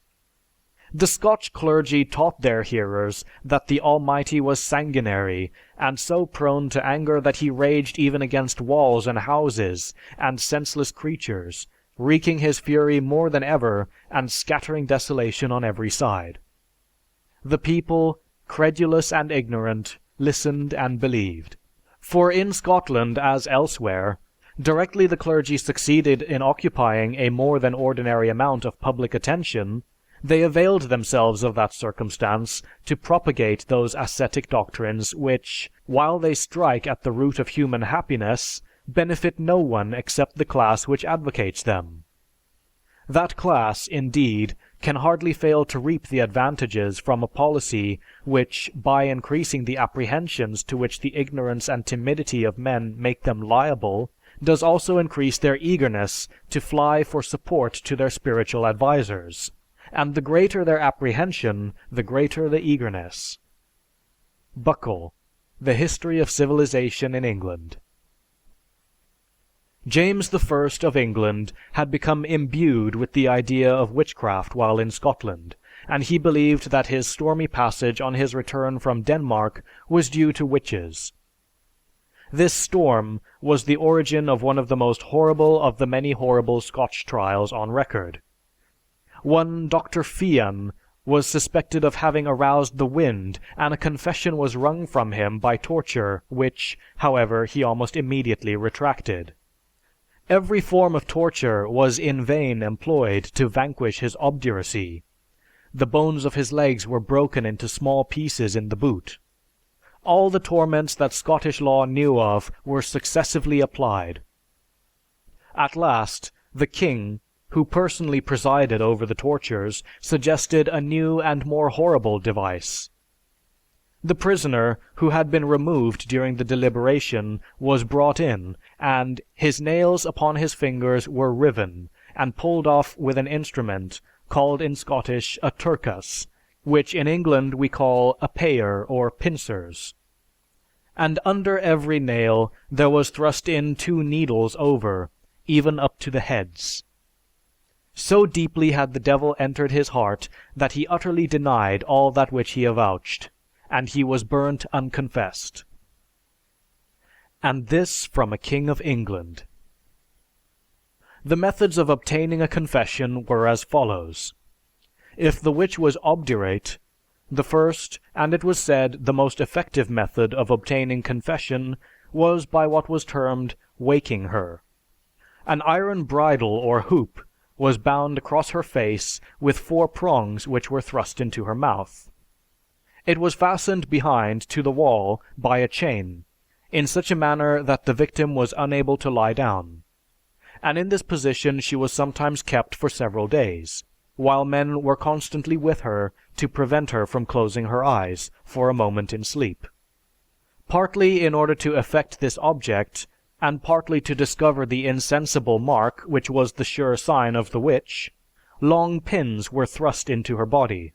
The Scotch clergy taught their hearers that the Almighty was sanguinary, and so prone to anger that he raged even against walls and houses and senseless creatures, wreaking his fury more than ever and scattering desolation on every side. The people, credulous and ignorant, listened and believed. For in Scotland, as elsewhere, directly the clergy succeeded in occupying a more than ordinary amount of public attention, they availed themselves of that circumstance to propagate those ascetic doctrines which, while they strike at the root of human happiness, benefit no one except the class which advocates them. That class, indeed, can hardly fail to reap the advantages from a policy which, by increasing the apprehensions to which the ignorance and timidity of men make them liable, does also increase their eagerness to fly for support to their spiritual advisors. And the greater their apprehension, the greater the eagerness. Buckle, The History of Civilization in England. James I of England had become imbued with the idea of witchcraft while in Scotland, and he believed that his stormy passage on his return from Denmark was due to witches. This storm was the origin of one of the most horrible of the many horrible Scotch trials on record. One Dr. Fian was suspected of having aroused the wind, and a confession was wrung from him by torture, which, however, he almost immediately retracted. Every form of torture was in vain employed to vanquish his obduracy. The bones of his legs were broken into small pieces in the boot. All the torments that Scottish law knew of were successively applied. At last, the king, who personally presided over the tortures, suggested a new and more horrible device. The prisoner, who had been removed during the deliberation, was brought in, and his nails upon his fingers were riven, and pulled off with an instrument, called in Scottish a turkas, which in England we call a payer or pincers. And under every nail there was thrust in 2 needles over, even up to the heads. So deeply had the devil entered his heart that he utterly denied all that which he avouched, and he was burnt unconfessed. And this from a king of England. The methods of obtaining a confession were as follows. If the witch was obdurate, the first, and it was said the most effective method of obtaining confession was by what was termed waking her. An iron bridle or hoop was bound across her face with 4 prongs which were thrust into her mouth. It was fastened behind to the wall by a chain, in such a manner that the victim was unable to lie down, and in this position she was sometimes kept for several days, while men were constantly with her to prevent her from closing her eyes for a moment in sleep. Partly in order to effect this object, and partly to discover the insensible mark which was the sure sign of the witch, long pins were thrust into her body.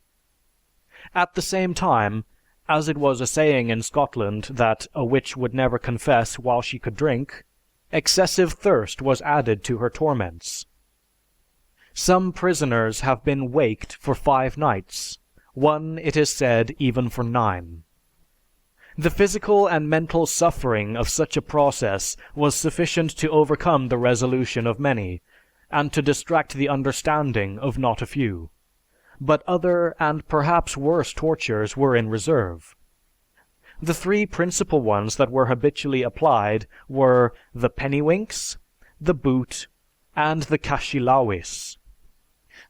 At the same time, as it was a saying in Scotland that a witch would never confess while she could drink, excessive thirst was added to her torments. Some prisoners have been waked for 5 nights, one, it is said, even for 9. The physical and mental suffering of such a process was sufficient to overcome the resolution of many, and to distract the understanding of not a few. But other and perhaps worse tortures were in reserve. The 3 principal ones that were habitually applied were the pennywinks, the boot, and the cashilawis.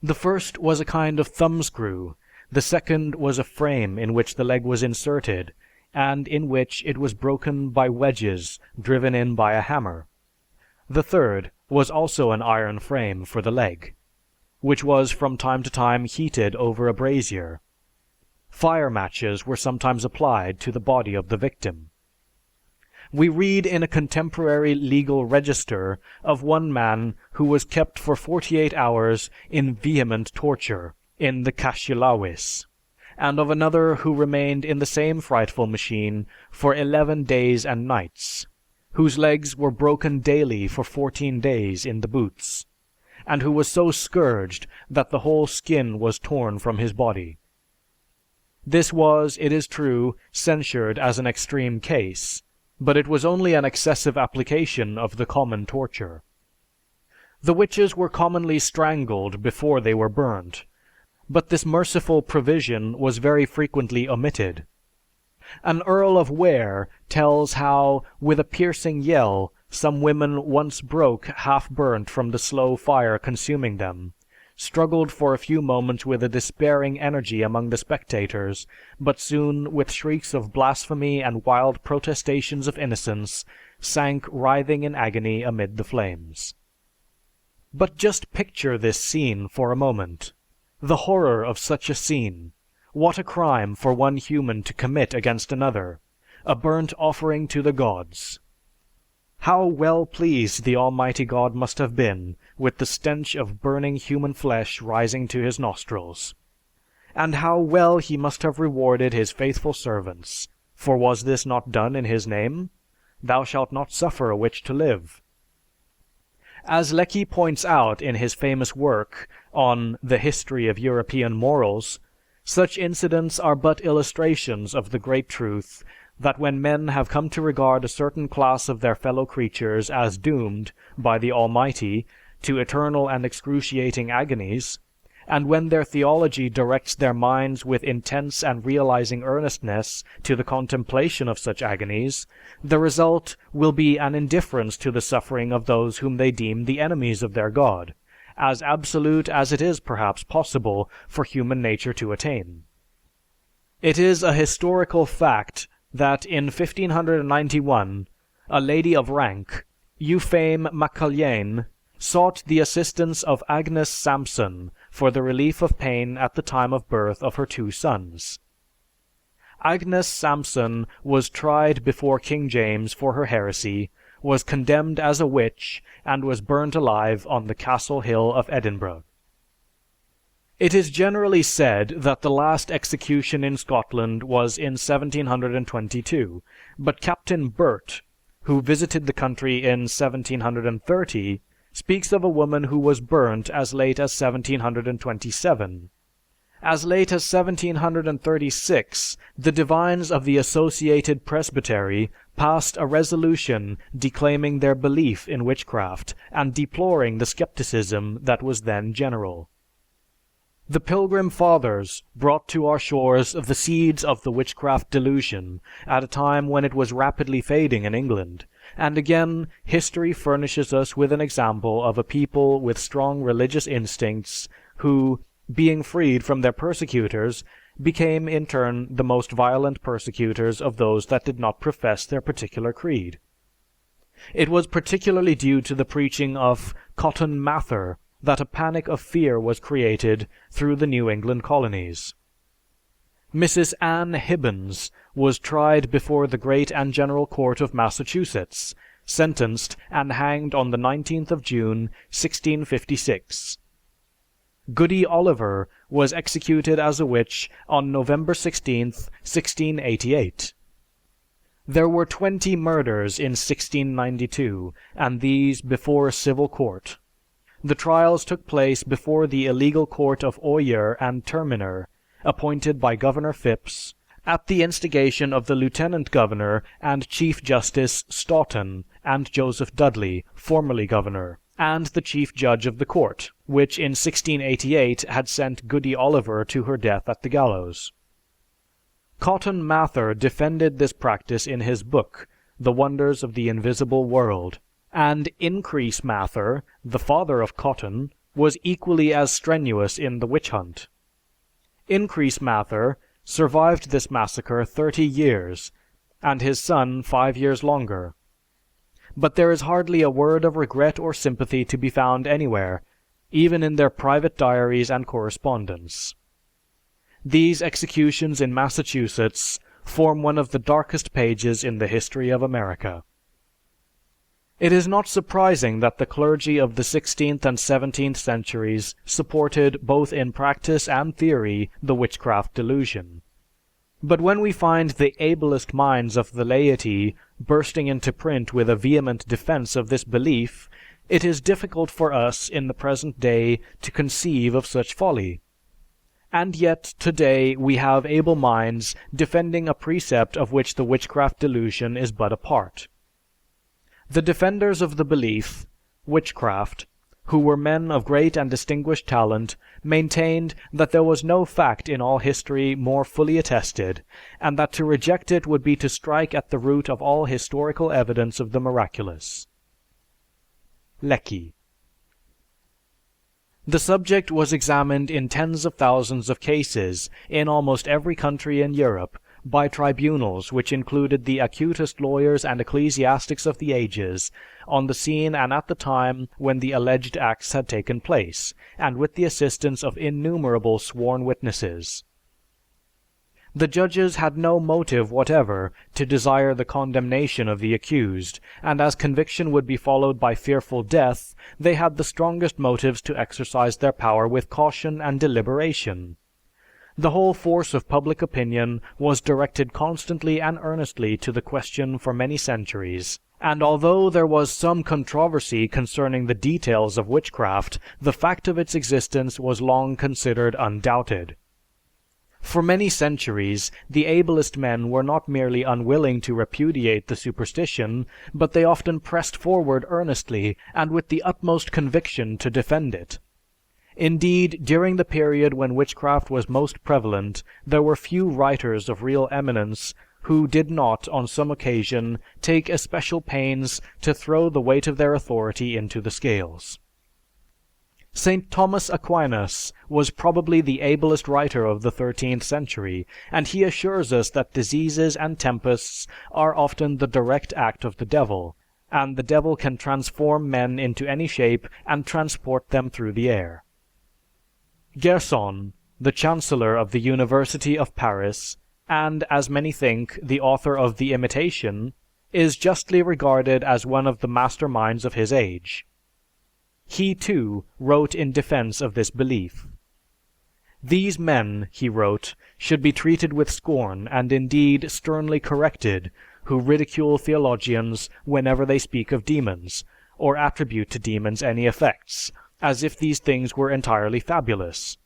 The first was a kind of thumbscrew, the second was a frame in which the leg was inserted, and in which it was broken by wedges driven in by a hammer. The third was also an iron frame for the leg, which was from time to time heated over a brazier. Fire matches were sometimes applied to the body of the victim. We read in a contemporary legal register of one man who was kept for 48 hours in vehement torture in the cashilawis, and of another who remained in the same frightful machine for 11 days and nights, whose legs were broken daily for 14 days in the boots, and who was so scourged that the whole skin was torn from his body. This was, it is true, censured as an extreme case, but it was only an excessive application of the common torture. The witches were commonly strangled before they were burned, but this merciful provision was very frequently omitted. An Earl of Ware tells how, with a piercing yell, some women once broke half burnt from the slow fire consuming them, struggled for a few moments with a despairing energy among the spectators, but soon, with shrieks of blasphemy and wild protestations of innocence, sank writhing in agony amid the flames. But just picture this scene for a moment. The horror of such a scene! What a crime for one human to commit against another! A burnt offering to the gods! How well pleased the Almighty God must have been with the stench of burning human flesh rising to his nostrils. And how well he must have rewarded his faithful servants, for was this not done in his name? Thou shalt not suffer a witch to live. As Lecky points out in his famous work on the history of European morals, Such incidents are but illustrations of the great truth that when men have come to regard a certain class of their fellow creatures as doomed, by the Almighty, to eternal and excruciating agonies, and when their theology directs their minds with intense and realizing earnestness to the contemplation of such agonies, the result will be an indifference to the suffering of those whom they deem the enemies of their God, as absolute as it is perhaps possible for human nature to attain. It is a historical fact that in 1591, a lady of rank, Euphame Macaulay, sought the assistance of Agnes Sampson for the relief of pain at the time of birth of her 2 sons. Agnes Sampson was tried before King James for her heresy, was condemned as a witch, and was burnt alive on the Castle Hill of Edinburgh. It is generally said that the last execution in Scotland was in 1722, but Captain Burt, who visited the country in 1730, speaks of a woman who was burnt as late as 1727. As late as 1736, the divines of the Associated Presbytery passed a resolution declaiming their belief in witchcraft and deploring the skepticism that was then general. The Pilgrim Fathers brought to our shores the seeds of the witchcraft delusion at a time when it was rapidly fading in England, and again history furnishes us with an example of a people with strong religious instincts who, being freed from their persecutors, became in turn the most violent persecutors of those that did not profess their particular creed. It was particularly due to the preaching of Cotton Mather that a panic of fear was created through the New England colonies. Mrs. Anne Hibbins was tried before the Great and General Court of Massachusetts, sentenced and hanged on the 19th of June, 1656. Goody Oliver was executed as a witch on November 16th, 1688. There were 20 murders in 1692, and these before a civil court. The trials took place before the illegal court of Oyer and Terminer, appointed by Governor Phipps, at the instigation of the Lieutenant Governor and Chief Justice Stoughton and Joseph Dudley, formerly governor, and the Chief Judge of the court, which in 1688 had sent Goody Oliver to her death at the gallows. Cotton Mather defended this practice in his book, The Wonders of the Invisible World, and Increase Mather, the father of Cotton, was equally as strenuous in the witch hunt. Increase Mather survived this massacre 30 years, and his son 5 years longer. But there is hardly a word of regret or sympathy to be found anywhere, even in their private diaries and correspondence. These executions in Massachusetts form one of the darkest pages in the history of America. It is not surprising that the clergy of the 16th and 17th centuries supported both in practice and theory the witchcraft delusion. But when we find the ablest minds of the laity bursting into print with a vehement defense of this belief, it is difficult for us in the present day to conceive of such folly. And yet today we have able minds defending a precept of which the witchcraft delusion is but a part. The defenders of the belief, witchcraft, who were men of great and distinguished talent, maintained that there was no fact in all history more fully attested, and that to reject it would be to strike at the root of all historical evidence of the miraculous. Lecky. The subject was examined in tens of thousands of cases in almost every country in Europe, by tribunals which included the acutest lawyers and ecclesiastics of the ages, on the scene and at the time when the alleged acts had taken place, and with the assistance of innumerable sworn witnesses. The judges had no motive whatever to desire the condemnation of the accused, and as conviction would be followed by fearful death, they had the strongest motives to exercise their power with caution and deliberation. The whole force of public opinion was directed constantly and earnestly to the question for many centuries, and although there was some controversy concerning the details of witchcraft, the fact of its existence was long considered undoubted. For many centuries, the ablest men were not merely unwilling to repudiate the superstition, but they often pressed forward earnestly and with the utmost conviction to defend it. Indeed, during the period when witchcraft was most prevalent, there were few writers of real eminence who did not, on some occasion, take especial pains to throw the weight of their authority into the scales. St. Thomas Aquinas was probably the ablest writer of the 13th century, and he assures us that diseases and tempests are often the direct act of the devil, and the devil can transform men into any shape and transport them through the air. Gerson, the chancellor of the University of Paris, and, as many think, the author of The Imitation, is justly regarded as one of the masterminds of his age. He, too, wrote in defense of this belief. "These men," he wrote, "should be treated with scorn and indeed sternly corrected, who ridicule theologians whenever they speak of demons, or attribute to demons any effects, as if these things were entirely fabulous.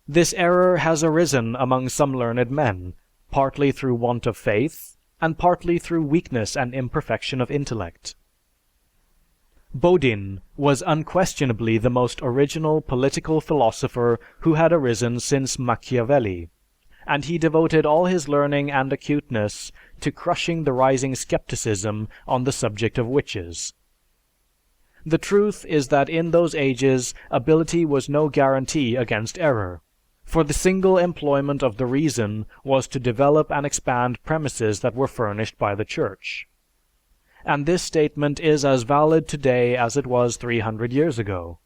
This error has arisen among some learned men, partly through want of faith, and partly through weakness and imperfection of intellect." Bodin was unquestionably the most original political philosopher who had arisen since Machiavelli, and he devoted all his learning and acuteness to crushing the rising skepticism on the subject of witches. The truth is that in those ages ability was no guarantee against error, for the single employment of the reason was to develop and expand premises that were furnished by the Church. And this statement is as valid today as it was 300 years ago.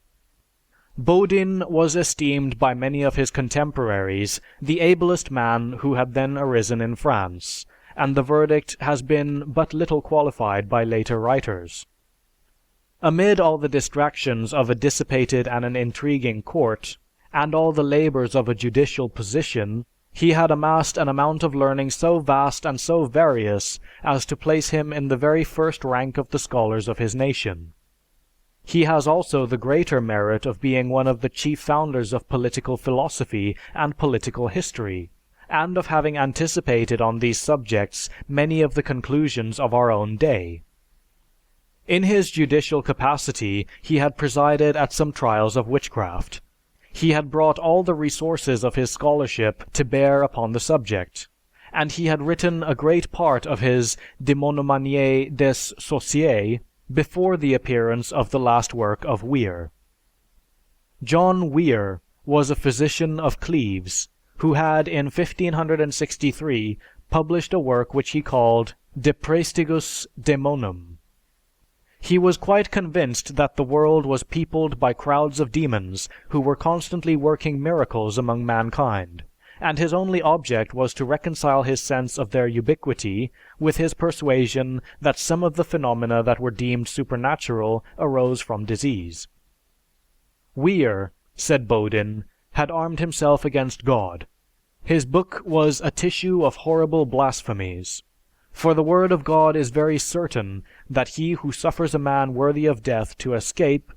Bodin was esteemed by many of his contemporaries the ablest man who had then arisen in France, and the verdict has been but little qualified by later writers. Amid all the distractions of a dissipated and an intriguing court, and all the labors of a judicial position, he had amassed an amount of learning so vast and so various as to place him in the very first rank of the scholars of his nation. He has also the greater merit of being one of the chief founders of political philosophy and political history, and of having anticipated on these subjects many of the conclusions of our own day. In his judicial capacity, he had presided at some trials of witchcraft. He had brought all the resources of his scholarship to bear upon the subject, and he had written a great part of his De Monomanie des Sorciers before the appearance of the last work of Weir. John Weir was a physician of Cleves, who had in 1563 published a work which he called De Praestigus Daemonum. He was quite convinced that the world was peopled by crowds of demons who were constantly working miracles among mankind, and his only object was to reconcile his sense of their ubiquity with his persuasion that some of the phenomena that were deemed supernatural arose from disease. Weir, said Bodin, had armed himself against God. His book was a tissue of horrible blasphemies. For the word of God is very certain that he who suffers a man worthy of death to escape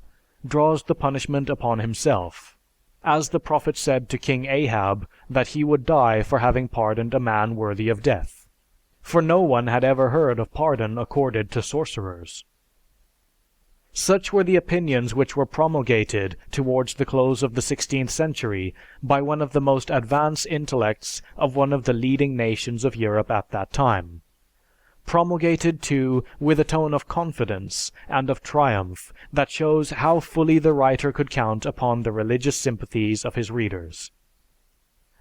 draws the punishment upon himself, as the prophet said to King Ahab that he would die for having pardoned a man worthy of death, for no one had ever heard of pardon accorded to sorcerers. Such were the opinions which were promulgated towards the close of the 16th century by one of the most advanced intellects of one of the leading nations of Europe at that time. Promulgated, too, with a tone of confidence and of triumph that shows how fully the writer could count upon the religious sympathies of his readers.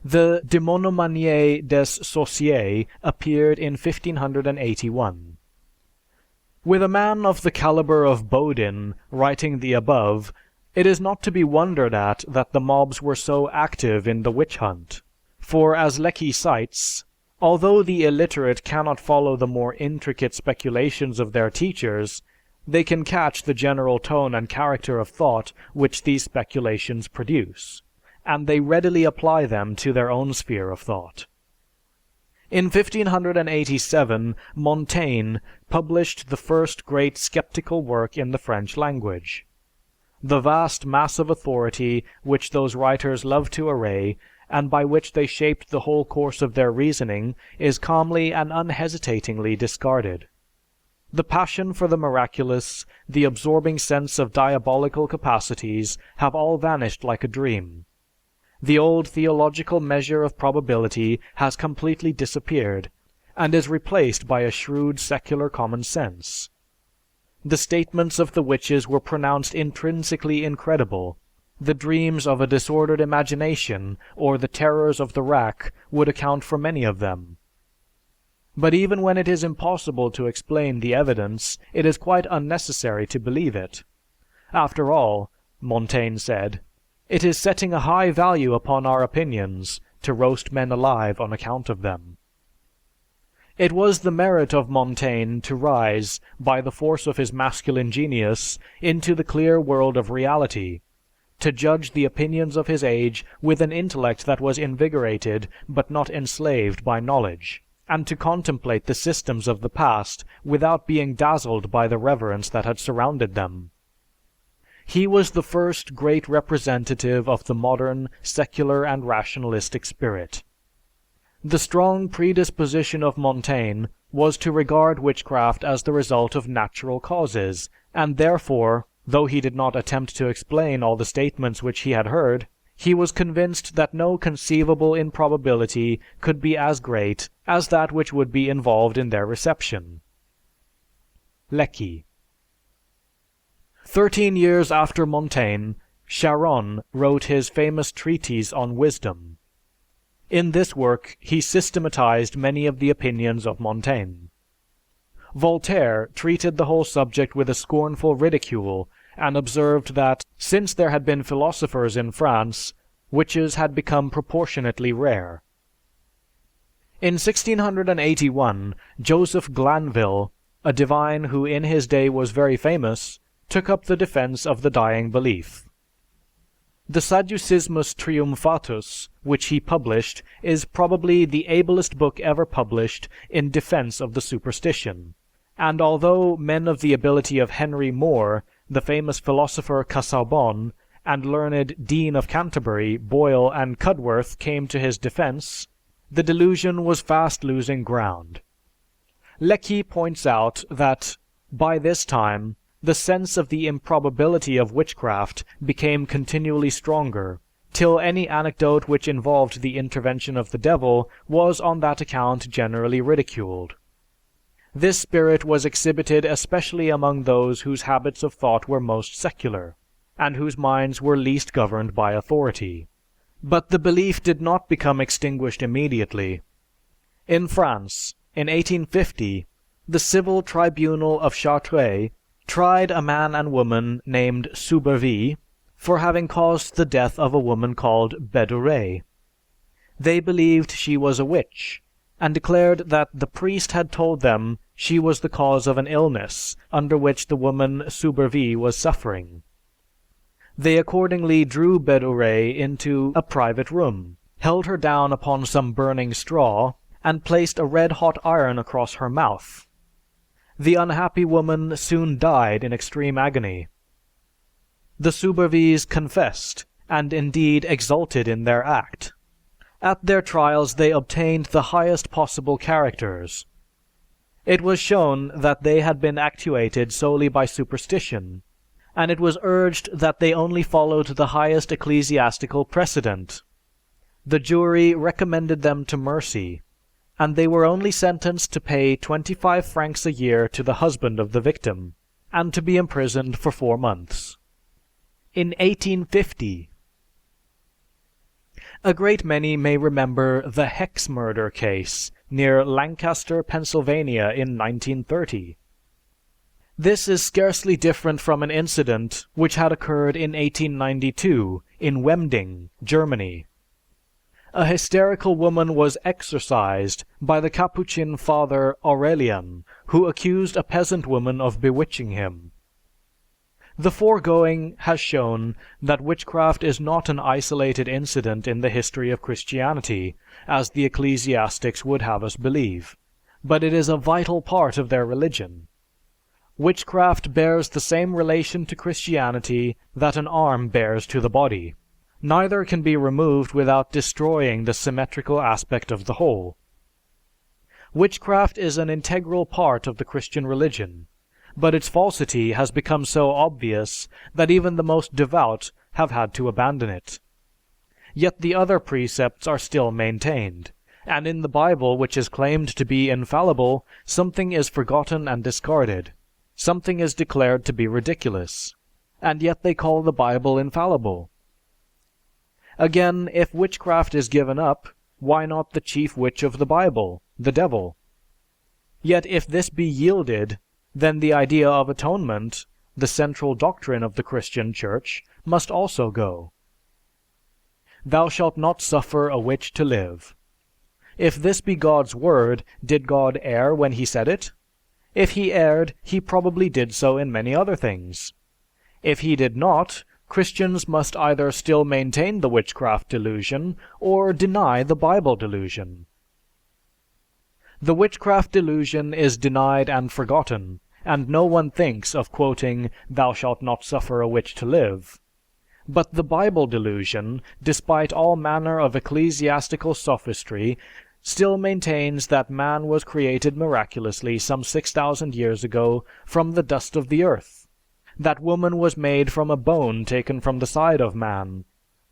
The De Monomanie des Sorciers appeared in 1581. With a man of the caliber of Bodin writing the above, it is not to be wondered at that the mobs were so active in the witch hunt, for as Lecky cites, although the illiterate cannot follow the more intricate speculations of their teachers, they can catch the general tone and character of thought which these speculations produce, and they readily apply them to their own sphere of thought. In 1587, Montaigne published the first great skeptical work in the French language. The vast mass of authority which those writers love to array, and by which they shaped the whole course of their reasoning is calmly and unhesitatingly discarded. The passion for the miraculous, the absorbing sense of diabolical capacities have all vanished like a dream. The old theological measure of probability has completely disappeared, and is replaced by a shrewd secular common sense. The statements of the witches were pronounced intrinsically incredible. The dreams of a disordered imagination or the terrors of the rack would account for many of them. But even when it is impossible to explain the evidence, it is quite unnecessary to believe it. After all, Montaigne said, "It is setting a high value upon our opinions to roast men alive on account of them." It was the merit of Montaigne to rise, by the force of his masculine genius, into the clear world of reality, to judge the opinions of his age with an intellect that was invigorated but not enslaved by knowledge, and to contemplate the systems of the past without being dazzled by the reverence that had surrounded them. He was the first great representative of the modern, secular, and rationalistic spirit. The strong predisposition of Montaigne was to regard witchcraft as the result of natural causes, and therefore, though he did not attempt to explain all the statements which he had heard, he was convinced that no conceivable improbability could be as great as that which would be involved in their reception. Lecky. 13 years after Montaigne, Charron wrote his famous treatise on wisdom. In this work, he systematized many of the opinions of Montaigne. Voltaire treated the whole subject with a scornful ridicule, and observed that, since there had been philosophers in France, witches had become proportionately rare. In 1681, Joseph Glanville, a divine who in his day was very famous, took up the defense of the dying belief. The Sadducismus Triumphatus, which he published, is probably the ablest book ever published in defense of the superstition, and although men of the ability of Henry More, the famous philosopher Casaubon, and learned Dean of Canterbury, Boyle, and Cudworth came to his defense, the delusion was fast losing ground. Lecky points out that, by this time, the sense of the improbability of witchcraft became continually stronger, till any anecdote which involved the intervention of the devil was on that account generally ridiculed. This spirit was exhibited especially among those whose habits of thought were most secular, and whose minds were least governed by authority. But the belief did not become extinguished immediately. In France, in 1850, the civil tribunal of Chartres tried a man and woman named Soubervie for having caused the death of a woman called Bedouret. They believed she was a witch, and declared that the priest had told them she was the cause of an illness under which the woman Soubervie was suffering. They accordingly drew Bedouret into a private room, held her down upon some burning straw, and placed a red-hot iron across her mouth. The unhappy woman soon died in extreme agony. The Soubervies confessed, and indeed exulted in their act. At their trials they obtained the highest possible characters. It was shown that they had been actuated solely by superstition, and it was urged that they only followed the highest ecclesiastical precedent. The jury recommended them to mercy, and they were only sentenced to pay 25 francs a year to the husband of the victim, and to be imprisoned for 4 months. In 1850, a great many may remember the Hex murder case near Lancaster, Pennsylvania in 1930. This is scarcely different from an incident which had occurred in 1892 in Wemding, Germany. A hysterical woman was exorcised by the Capuchin Father Aurelian, who accused a peasant woman of bewitching him. The foregoing has shown that witchcraft is not an isolated incident in the history of Christianity, as the ecclesiastics would have us believe, but it is a vital part of their religion. Witchcraft bears the same relation to Christianity that an arm bears to the body. neither can be removed without destroying the symmetrical aspect of the whole. Witchcraft is an integral part of the Christian religion, but its falsity has become so obvious that even the most devout have had to abandon it. Yet the other precepts are still maintained, and in the Bible, which is claimed to be infallible, something is forgotten and discarded, something is declared to be ridiculous, and yet they call the Bible infallible. Again, if witchcraft is given up, why not the chief witch of the Bible, the devil? Yet if this be yielded, then the idea of atonement, the central doctrine of the Christian Church, must also go. Thou shalt not suffer a witch to live. If this be God's word, did God err when he said it? If he erred, he probably did so in many other things. If he did not, Christians must either still maintain the witchcraft delusion or deny the Bible delusion. The witchcraft delusion is denied and forgotten, and no one thinks of quoting, "Thou shalt not suffer a witch to live." But the Bible delusion, despite all manner of ecclesiastical sophistry, still maintains that man was created miraculously some 6,000 years ago from the dust of the earth, that woman was made from a bone taken from the side of man,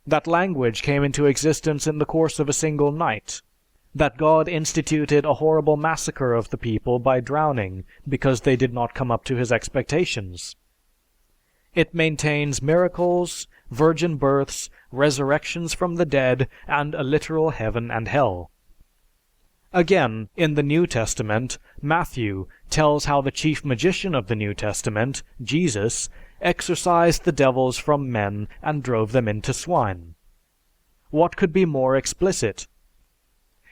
that language came into existence in the course of a single night, that God instituted a horrible massacre of the people by drowning because they did not come up to his expectations. It maintains miracles, virgin births, resurrections from the dead, and a literal heaven and hell. Again, in the New Testament, Matthew tells how the chief magician of the New Testament, Jesus, exorcised the devils from men and drove them into swine. What could be more explicit?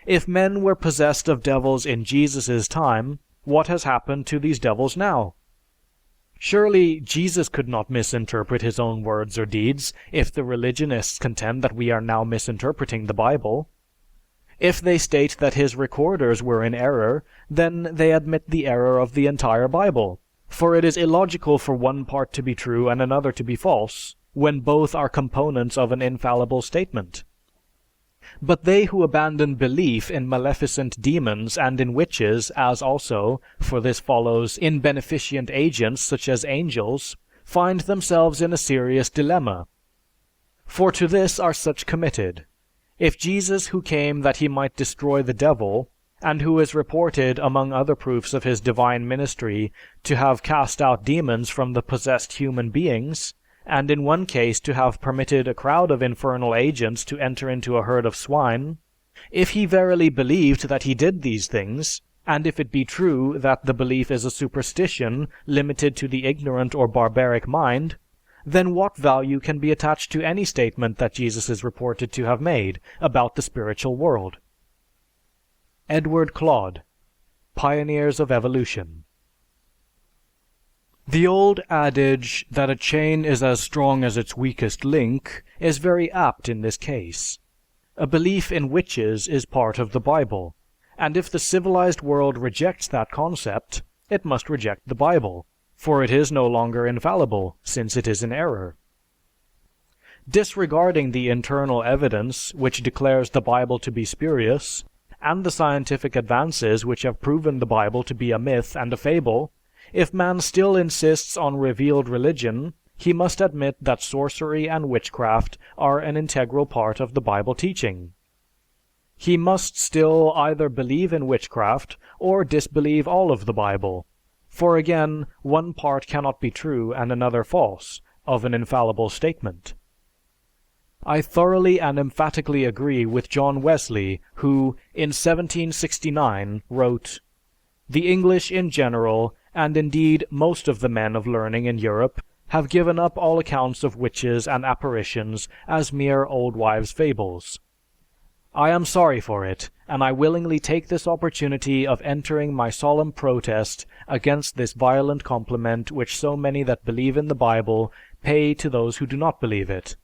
If men were possessed of devils in Jesus' time, what has happened to these devils now? Surely Jesus could not misinterpret his own words or deeds if the religionists contend that we are now misinterpreting the Bible. If they state that his recorders were in error, then they admit the error of the entire Bible, for it is illogical for one part to be true and another to be false, when both are components of an infallible statement. But they who abandon belief in maleficent demons and in witches, as also, for this follows, in beneficent agents such as angels, find themselves in a serious dilemma. For to this are such committed. If Jesus, who came that he might destroy the devil, and who is reported, among other proofs of his divine ministry, to have cast out demons from the possessed human beings, and in one case to have permitted a crowd of infernal agents to enter into a herd of swine, if he verily believed that he did these things, and if it be true that the belief is a superstition limited to the ignorant or barbaric mind, then what value can be attached to any statement that Jesus is reported to have made about the spiritual world? Edward Clodd, Pioneers of Evolution. The old adage that a chain is as strong as its weakest link is very apt in this case. A belief in witches is part of the Bible, and if the civilized world rejects that concept, it must reject the Bible, for it is no longer infallible, since it is in error. Disregarding the internal evidence which declares the Bible to be spurious, and the scientific advances which have proven the Bible to be a myth and a fable, if man still insists on revealed religion, he must admit that sorcery and witchcraft are an integral part of the Bible teaching. He must still either believe in witchcraft or disbelieve all of the Bible, for again, one part cannot be true and another false of an infallible statement. I thoroughly and emphatically agree with John Wesley, who, in 1769, wrote, "The English in general, and indeed most of the men of learning in Europe, have given up all accounts of witches and apparitions as mere old wives' fables. I am sorry for it, and I willingly take this opportunity of entering my solemn protest against this violent compliment which so many that believe in the Bible pay to those who do not believe it.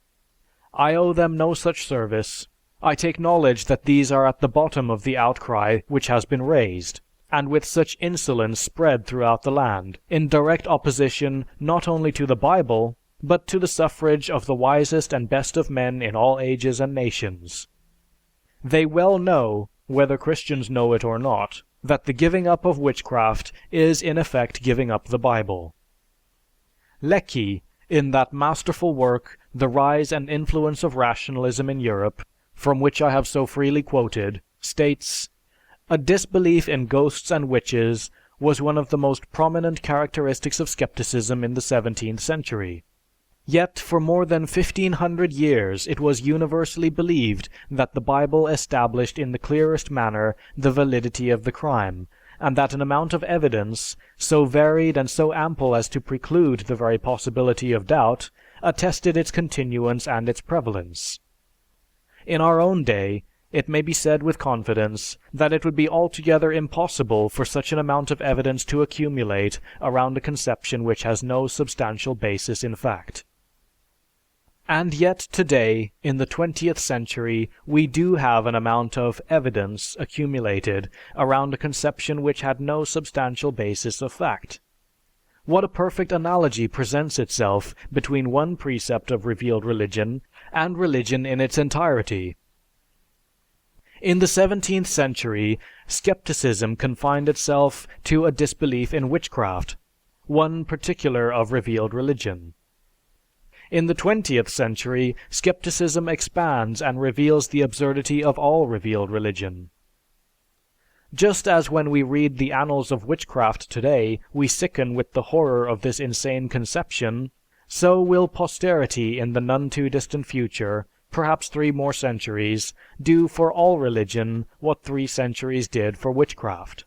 I owe them no such service. I take knowledge that these are at the bottom of the outcry which has been raised, and with such insolence spread throughout the land, in direct opposition not only to the Bible, but to the suffrage of the wisest and best of men in all ages and nations. They well know, whether Christians know it or not, that the giving up of witchcraft is in effect giving up the Bible. Lecky, in that masterful work, The Rise and Influence of Rationalism in Europe, from which I have so freely quoted, states, "A disbelief in ghosts and witches was one of the most prominent characteristics of skepticism in the 17th century. Yet for more than 1500 years it was universally believed that the Bible established in the clearest manner the validity of the crime, and that an amount of evidence, so varied and so ample as to preclude the very possibility of doubt, attested its continuance and its prevalence. In our own day, it may be said with confidence that it would be altogether impossible for such an amount of evidence to accumulate around a conception which has no substantial basis in fact. And yet today, in the 20th century, we do have an amount of evidence accumulated around a conception which had no substantial basis of fact. What a perfect analogy presents itself between one precept of revealed religion and religion in its entirety. In the 17th century, skepticism confined itself to a disbelief in witchcraft, one particular of revealed religion. In the 20th century, skepticism expands and reveals the absurdity of all revealed religion. Just as when we read the annals of witchcraft today, we sicken with the horror of this insane conception, so will posterity in the none too distant future, perhaps 3 more centuries, do for all religion what 3 centuries did for witchcraft.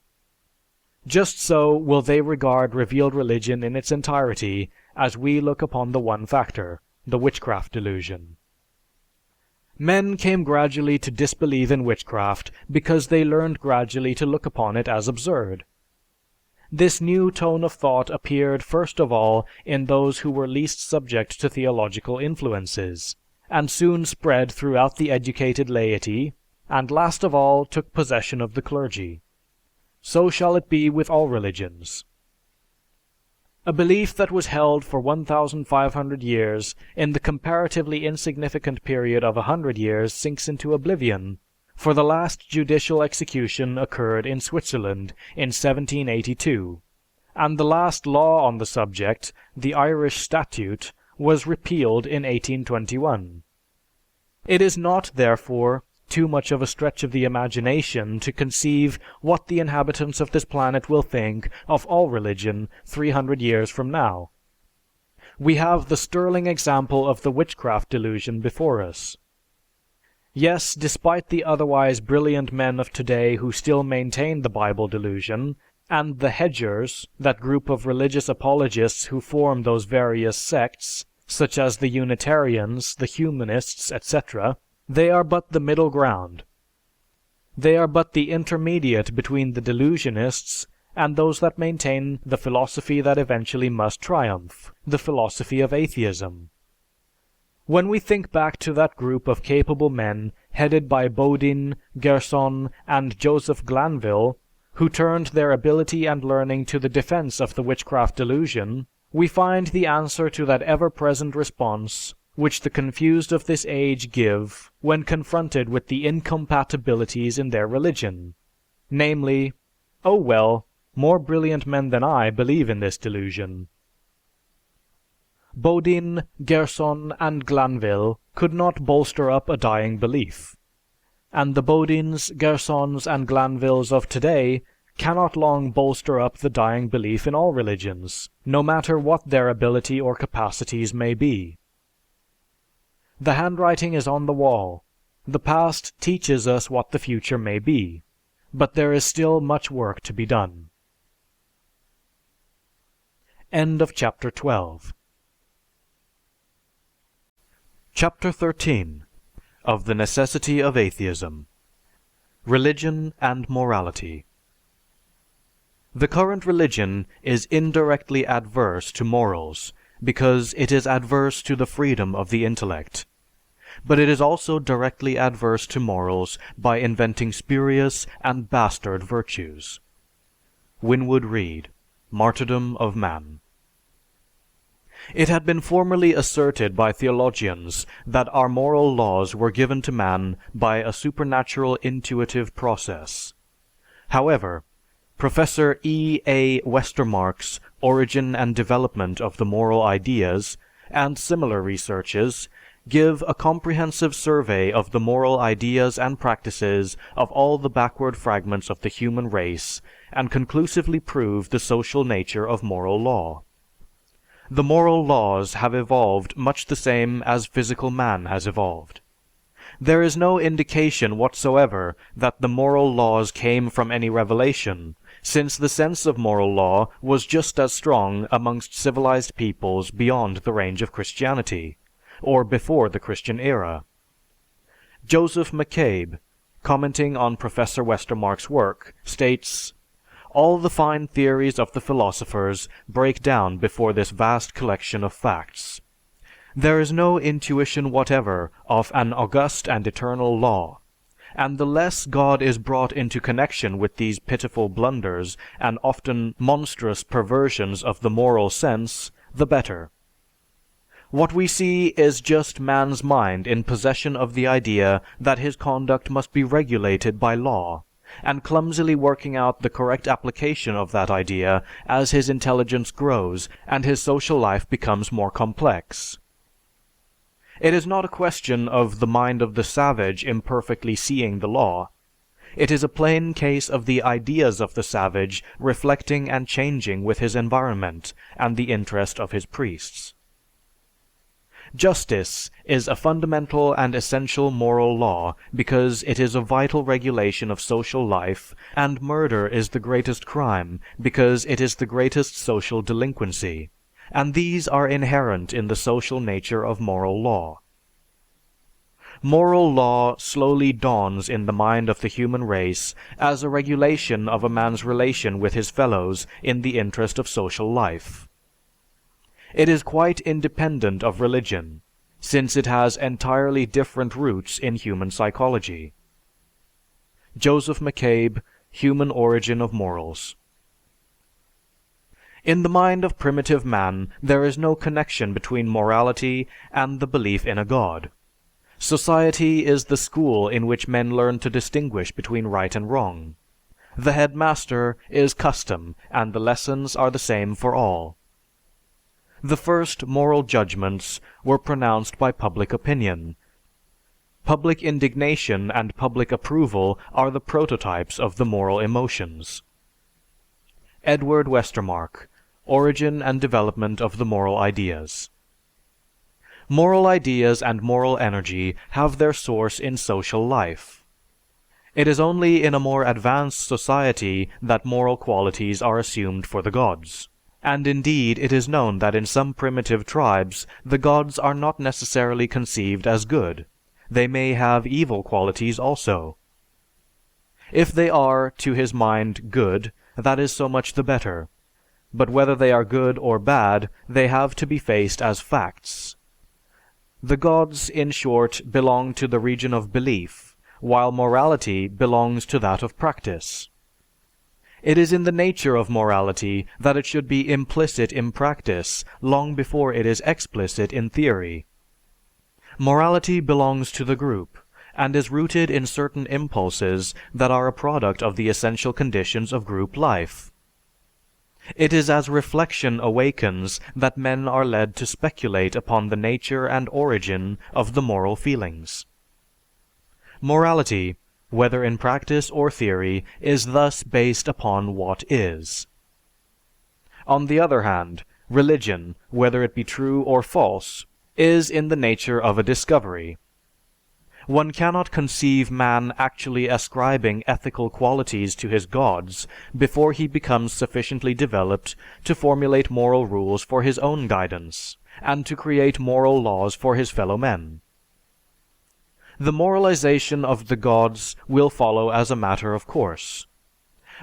Just so will they regard revealed religion in its entirety as we look upon the one factor, the witchcraft delusion. Men came gradually to disbelieve in witchcraft because they learned gradually to look upon it as absurd. This new tone of thought appeared first of all in those who were least subject to theological influences, and soon spread throughout the educated laity, and last of all took possession of the clergy. So shall it be with all religions. A belief that was held for 1,500 years in the comparatively insignificant period of 100 years sinks into oblivion, for the last judicial execution occurred in Switzerland in 1782, and the last law on the subject, the Irish Statute, was repealed in 1821. It is not, therefore, too much of a stretch of the imagination to conceive what the inhabitants of this planet will think of all religion 300 years from now. We have the sterling example of the witchcraft delusion before us. Yes, despite the otherwise brilliant men of today who still maintain the Bible delusion, and the hedgers, that group of religious apologists who form those various sects, such as the Unitarians, the Humanists, etc., they are but the middle ground. They are but the intermediate between the delusionists and those that maintain the philosophy that eventually must triumph, the philosophy of atheism. When we think back to that group of capable men headed by Bodin, Gerson, and Joseph Glanville, who turned their ability and learning to the defense of the witchcraft delusion, we find the answer to that ever-present response which the confused of this age give when confronted with the incompatibilities in their religion, namely, "Oh well, more brilliant men than I believe in this delusion." Bodin, Gerson, and Glanville could not bolster up a dying belief, and the Bodins, Gersons, and Glanvilles of today cannot long bolster up the dying belief in all religions, no matter what their ability or capacities may be. The handwriting is on the wall. The past teaches us what the future may be, but there is still much work to be done. End of chapter 12. Chapter 13. Of the Necessity of Atheism. Religion and Morality. The current religion is indirectly adverse to morals, because it is adverse to the freedom of the intellect. But it is also directly adverse to morals by inventing spurious and bastard virtues. Winwood Reade, Martyrdom of Man. It had been formerly asserted by theologians that our moral laws were given to man by a supernatural intuitive process. However, Professor E. A. Westermarck's Origin and Development of the Moral Ideas and similar researches give a comprehensive survey of the moral ideas and practices of all the backward fragments of the human race and conclusively prove the social nature of moral law. The moral laws have evolved much the same as physical man has evolved. There is no indication whatsoever that the moral laws came from any revelation, since the sense of moral law was just as strong amongst civilized peoples beyond the range of Christianity, or before the Christian era. Joseph McCabe, commenting on Professor Westermarck's work, states, "All the fine theories of the philosophers break down before this vast collection of facts. There is no intuition whatever of an august and eternal law, and the less God is brought into connection with these pitiful blunders and often monstrous perversions of the moral sense, the better. What we see is just man's mind in possession of the idea that his conduct must be regulated by law, and clumsily working out the correct application of that idea as his intelligence grows and his social life becomes more complex. It is not a question of the mind of the savage imperfectly seeing the law. It is a plain case of the ideas of the savage reflecting and changing with his environment and the interest of his priests. Justice is a fundamental and essential moral law because it is a vital regulation of social life, and murder is the greatest crime because it is the greatest social delinquency, and these are inherent in the social nature of moral law. Moral law slowly dawns in the mind of the human race as a regulation of a man's relation with his fellows in the interest of social life. It is quite independent of religion, since it has entirely different roots in human psychology. Joseph McCabe, Human Origin of Morals. In the mind of primitive man, there is no connection between morality and the belief in a god. Society is the school in which men learn to distinguish between right and wrong. The headmaster is custom, and the lessons are the same for all. The first moral judgments were pronounced by public opinion. Public indignation and public approval are the prototypes of the moral emotions. Edward Westermarck, Origin and Development of the Moral Ideas. Moral ideas and moral energy have their source in social life. It is only in a more advanced society that moral qualities are assumed for the gods. And indeed, it is known that in some primitive tribes, the gods are not necessarily conceived as good. They may have evil qualities also. If they are, to his mind, good, that is so much the better. But whether they are good or bad, they have to be faced as facts. The gods, in short, belong to the region of belief, while morality belongs to that of practice. It is in the nature of morality that it should be implicit in practice long before it is explicit in theory. Morality belongs to the group, and is rooted in certain impulses that are a product of the essential conditions of group life. It is as reflection awakens that men are led to speculate upon the nature and origin of the moral feelings. Morality, whether in practice or theory, is thus based upon what is. On the other hand, religion, whether it be true or false, is in the nature of a discovery. One cannot conceive man actually ascribing ethical qualities to his gods before he becomes sufficiently developed to formulate moral rules for his own guidance, and to create moral laws for his fellow men. The moralization of the gods will follow as a matter of course.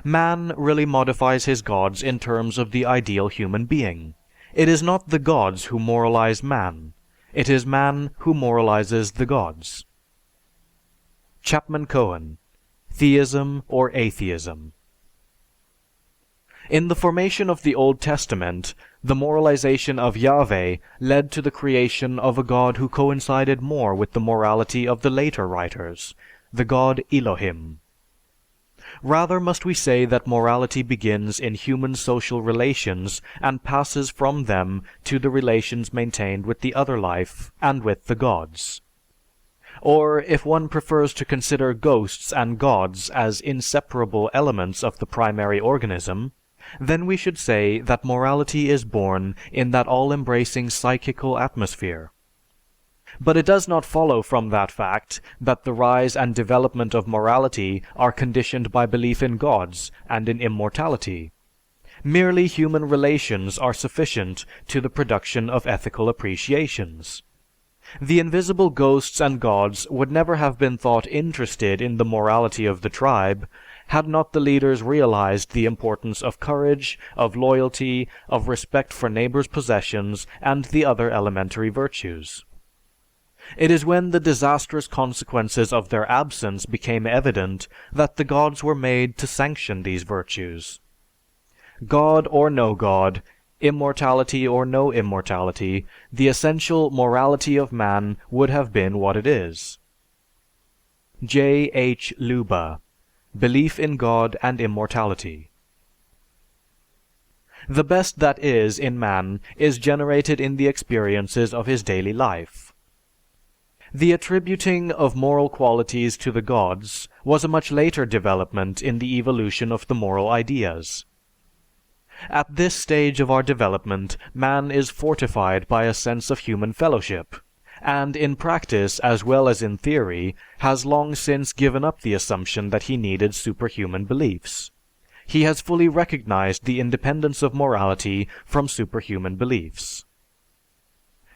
Man really modifies his gods in terms of the ideal human being. It is not the gods who moralize man. It is man who moralizes the gods. Chapman Cohen, Theism or Atheism. In the formation of the Old Testament, The moralization of Yahweh led to the creation of a god who coincided more with the morality of the later writers, the god Elohim. Rather must we say that morality begins in human social relations and passes from them to the relations maintained with the other life and with the gods. Or, if one prefers to consider ghosts and gods as inseparable elements of the primary organism, then we should say that morality is born in that all-embracing psychical atmosphere. But it does not follow from that fact that the rise and development of morality are conditioned by belief in gods and in immortality. Merely human relations are sufficient to the production of ethical appreciations. The invisible ghosts and gods would never have been thought interested in the morality of the tribe had not the leaders realized the importance of courage, of loyalty, of respect for neighbors' possessions, and the other elementary virtues. It is when the disastrous consequences of their absence became evident that the gods were made to sanction these virtues. God or no God, immortality or no immortality, the essential morality of man would have been what it is. J. H. Luba, Belief in God and Immortality. The best that is in man is generated in the experiences of his daily life. The attributing of moral qualities to the gods was a much later development in the evolution of the moral ideas. At this stage of our development, man is fortified by a sense of human fellowship, and in practice as well as in theory, has long since given up the assumption that he needed superhuman beliefs. He has fully recognized the independence of morality from superhuman beliefs.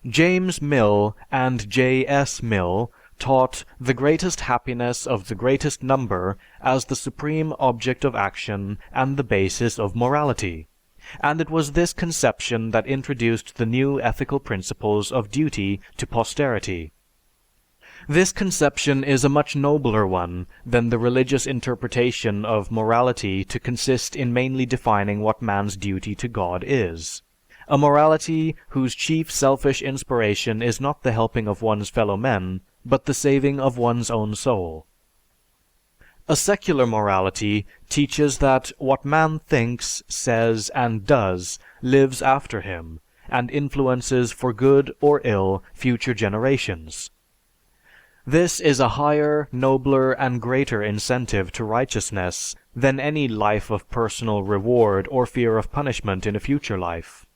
James Mill and J. S. Mill taught the greatest happiness of the greatest number as the supreme object of action and the basis of morality, and it was this conception that introduced the new ethical principles of duty to posterity. This conception is a much nobler one than the religious interpretation of morality to consist in mainly defining what man's duty to God is. A morality whose chief selfish inspiration is not the helping of one's fellow men, but the saving of one's own soul. A secular morality teaches that what man thinks, says, and does lives after him, and influences for good or ill future generations. This is a higher, nobler, and greater incentive to righteousness than any life of personal reward or fear of punishment in a future life.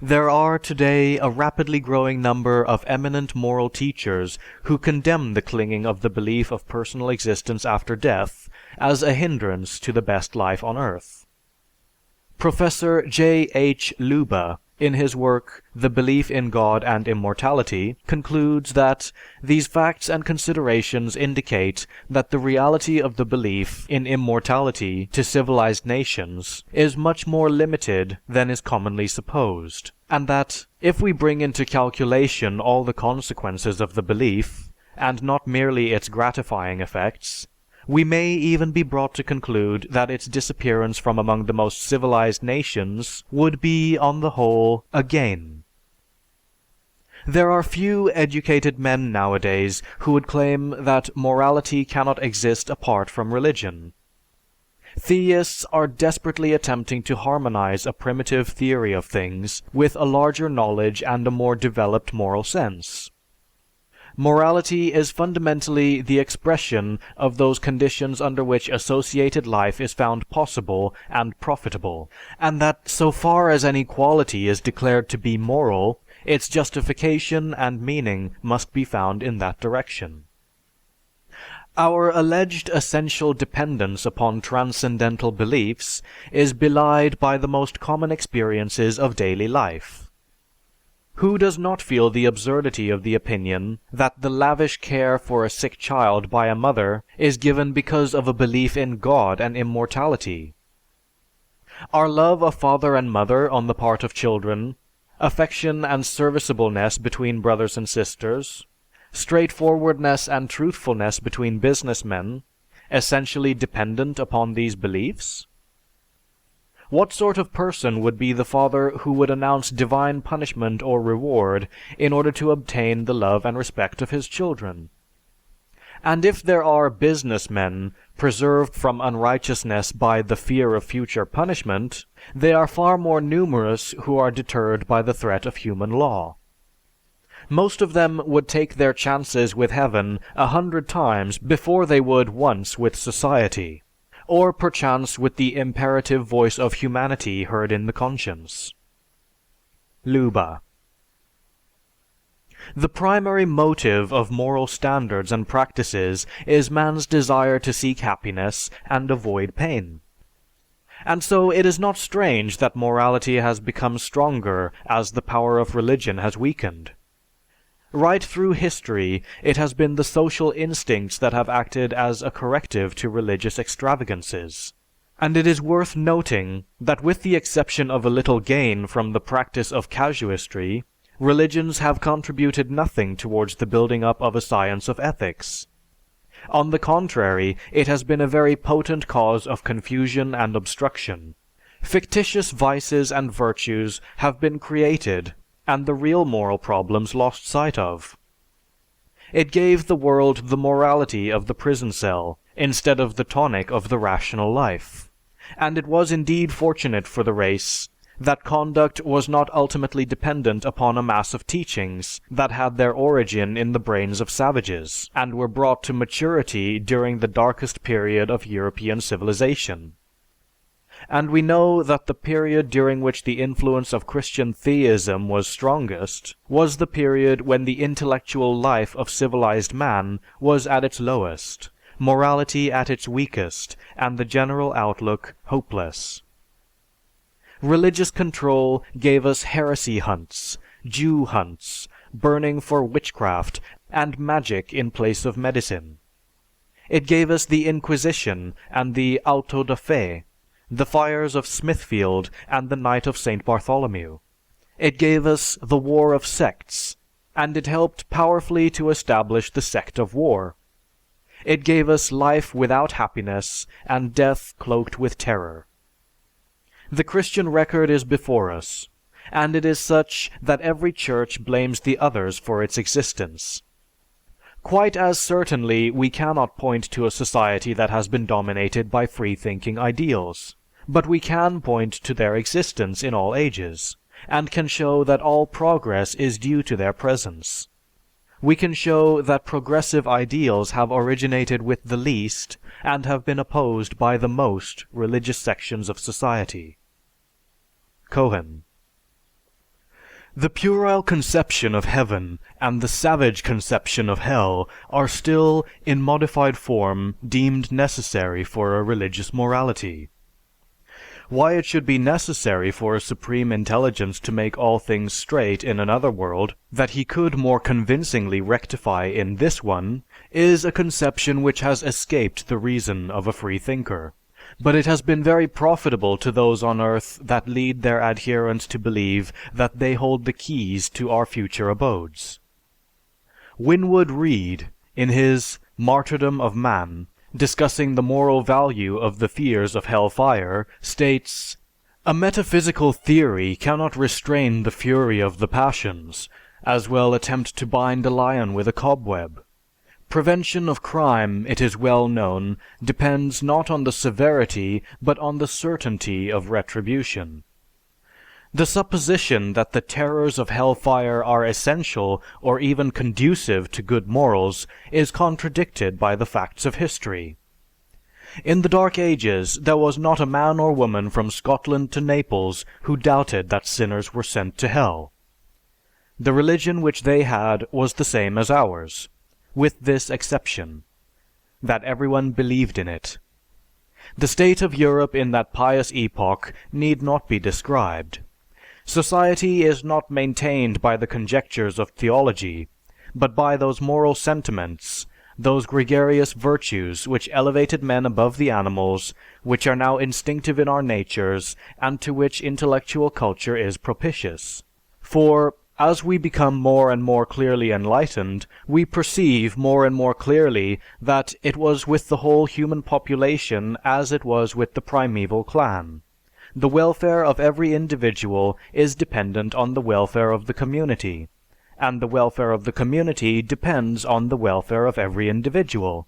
There are today a rapidly growing number of eminent moral teachers who condemn the clinging of the belief of personal existence after death as a hindrance to the best life on earth. Professor J. H. Luba, in his work The Belief in God and Immortality, concludes that these facts and considerations indicate that the reality of the belief in immortality to civilized nations is much more limited than is commonly supposed, and that if we bring into calculation all the consequences of the belief, and not merely its gratifying effects, we may even be brought to conclude that its disappearance from among the most civilized nations would be, on the whole, a gain. There are few educated men nowadays who would claim that morality cannot exist apart from religion. Theists are desperately attempting to harmonize a primitive theory of things with a larger knowledge and a more developed moral sense. Morality is fundamentally the expression of those conditions under which associated life is found possible and profitable, and that so far as any quality is declared to be moral, its justification and meaning must be found in that direction. Our alleged essential dependence upon transcendental beliefs is belied by the most common experiences of daily life. Who does not feel the absurdity of the opinion that the lavish care for a sick child by a mother is given because of a belief in God and immortality? Are love of father and mother on the part of children, affection and serviceableness between brothers and sisters, straightforwardness and truthfulness between businessmen, essentially dependent upon these beliefs? What sort of person would be the father who would announce divine punishment or reward in order to obtain the love and respect of his children? And if there are businessmen preserved from unrighteousness by the fear of future punishment, they are far more numerous who are deterred by the threat of human law. Most of them would take their chances with heaven 100 times before they would once with society, or perchance with the imperative voice of humanity heard in the conscience. Luba. The primary motive of moral standards and practices is man's desire to seek happiness and avoid pain. And so it is not strange that morality has become stronger as the power of religion has weakened. Right through history, it has been the social instincts that have acted as a corrective to religious extravagances. And it is worth noting that with the exception of a little gain from the practice of casuistry, religions have contributed nothing towards the building up of a science of ethics. On the contrary, it has been a very potent cause of confusion and obstruction. Fictitious vices and virtues have been created and the real moral problems lost sight of. It gave the world the morality of the prison cell instead of the tonic of the rational life. And it was indeed fortunate for the race that conduct was not ultimately dependent upon a mass of teachings that had their origin in the brains of savages and were brought to maturity during the darkest period of European civilization. And we know that the period during which the influence of Christian theism was strongest was the period when the intellectual life of civilized man was at its lowest, morality at its weakest, and the general outlook hopeless. Religious control gave us heresy hunts, Jew hunts, burning for witchcraft, and magic in place of medicine. It gave us the Inquisition and the auto da fe, the fires of Smithfield and the night of St. Bartholomew. It gave us the war of sects, and it helped powerfully to establish the sect of war. It gave us life without happiness and death cloaked with terror. The Christian record is before us, and it is such that every church blames the others for its existence. Quite as certainly we cannot point to a society that has been dominated by free-thinking ideals, but we can point to their existence in all ages, and can show that all progress is due to their presence. We can show that progressive ideals have originated with the least and have been opposed by the most religious sections of society. Cohen. The puerile conception of heaven and the savage conception of hell are still, in modified form, deemed necessary for a religious morality. Why it should be necessary for a supreme intelligence to make all things straight in another world that he could more convincingly rectify in this one is a conception which has escaped the reason of a free thinker. But it has been very profitable to those on earth that lead their adherents to believe that they hold the keys to our future abodes. Winwood Reade, in his Martyrdom of Man, discussing the moral value of the fears of hellfire, states, "A metaphysical theory cannot restrain the fury of the passions, as well attempt to bind a lion with a cobweb. Prevention of crime, it is well known, depends not on the severity, but on the certainty of retribution. The supposition that the terrors of hellfire are essential or even conducive to good morals is contradicted by the facts of history. In the Dark Ages, there was not a man or woman from Scotland to Naples who doubted that sinners were sent to hell. The religion which they had was the same as ours, with this exception, that everyone believed in it. The state of Europe in that pious epoch need not be described. Society is not maintained by the conjectures of theology, but by those moral sentiments, those gregarious virtues which elevated men above the animals, which are now instinctive in our natures, and to which intellectual culture is propitious. For, as we become more and more clearly enlightened, we perceive more and more clearly that it was with the whole human population as it was with the primeval clan. the welfare of every individual is dependent on the welfare of the community, and the welfare of the community depends on the welfare of every individual.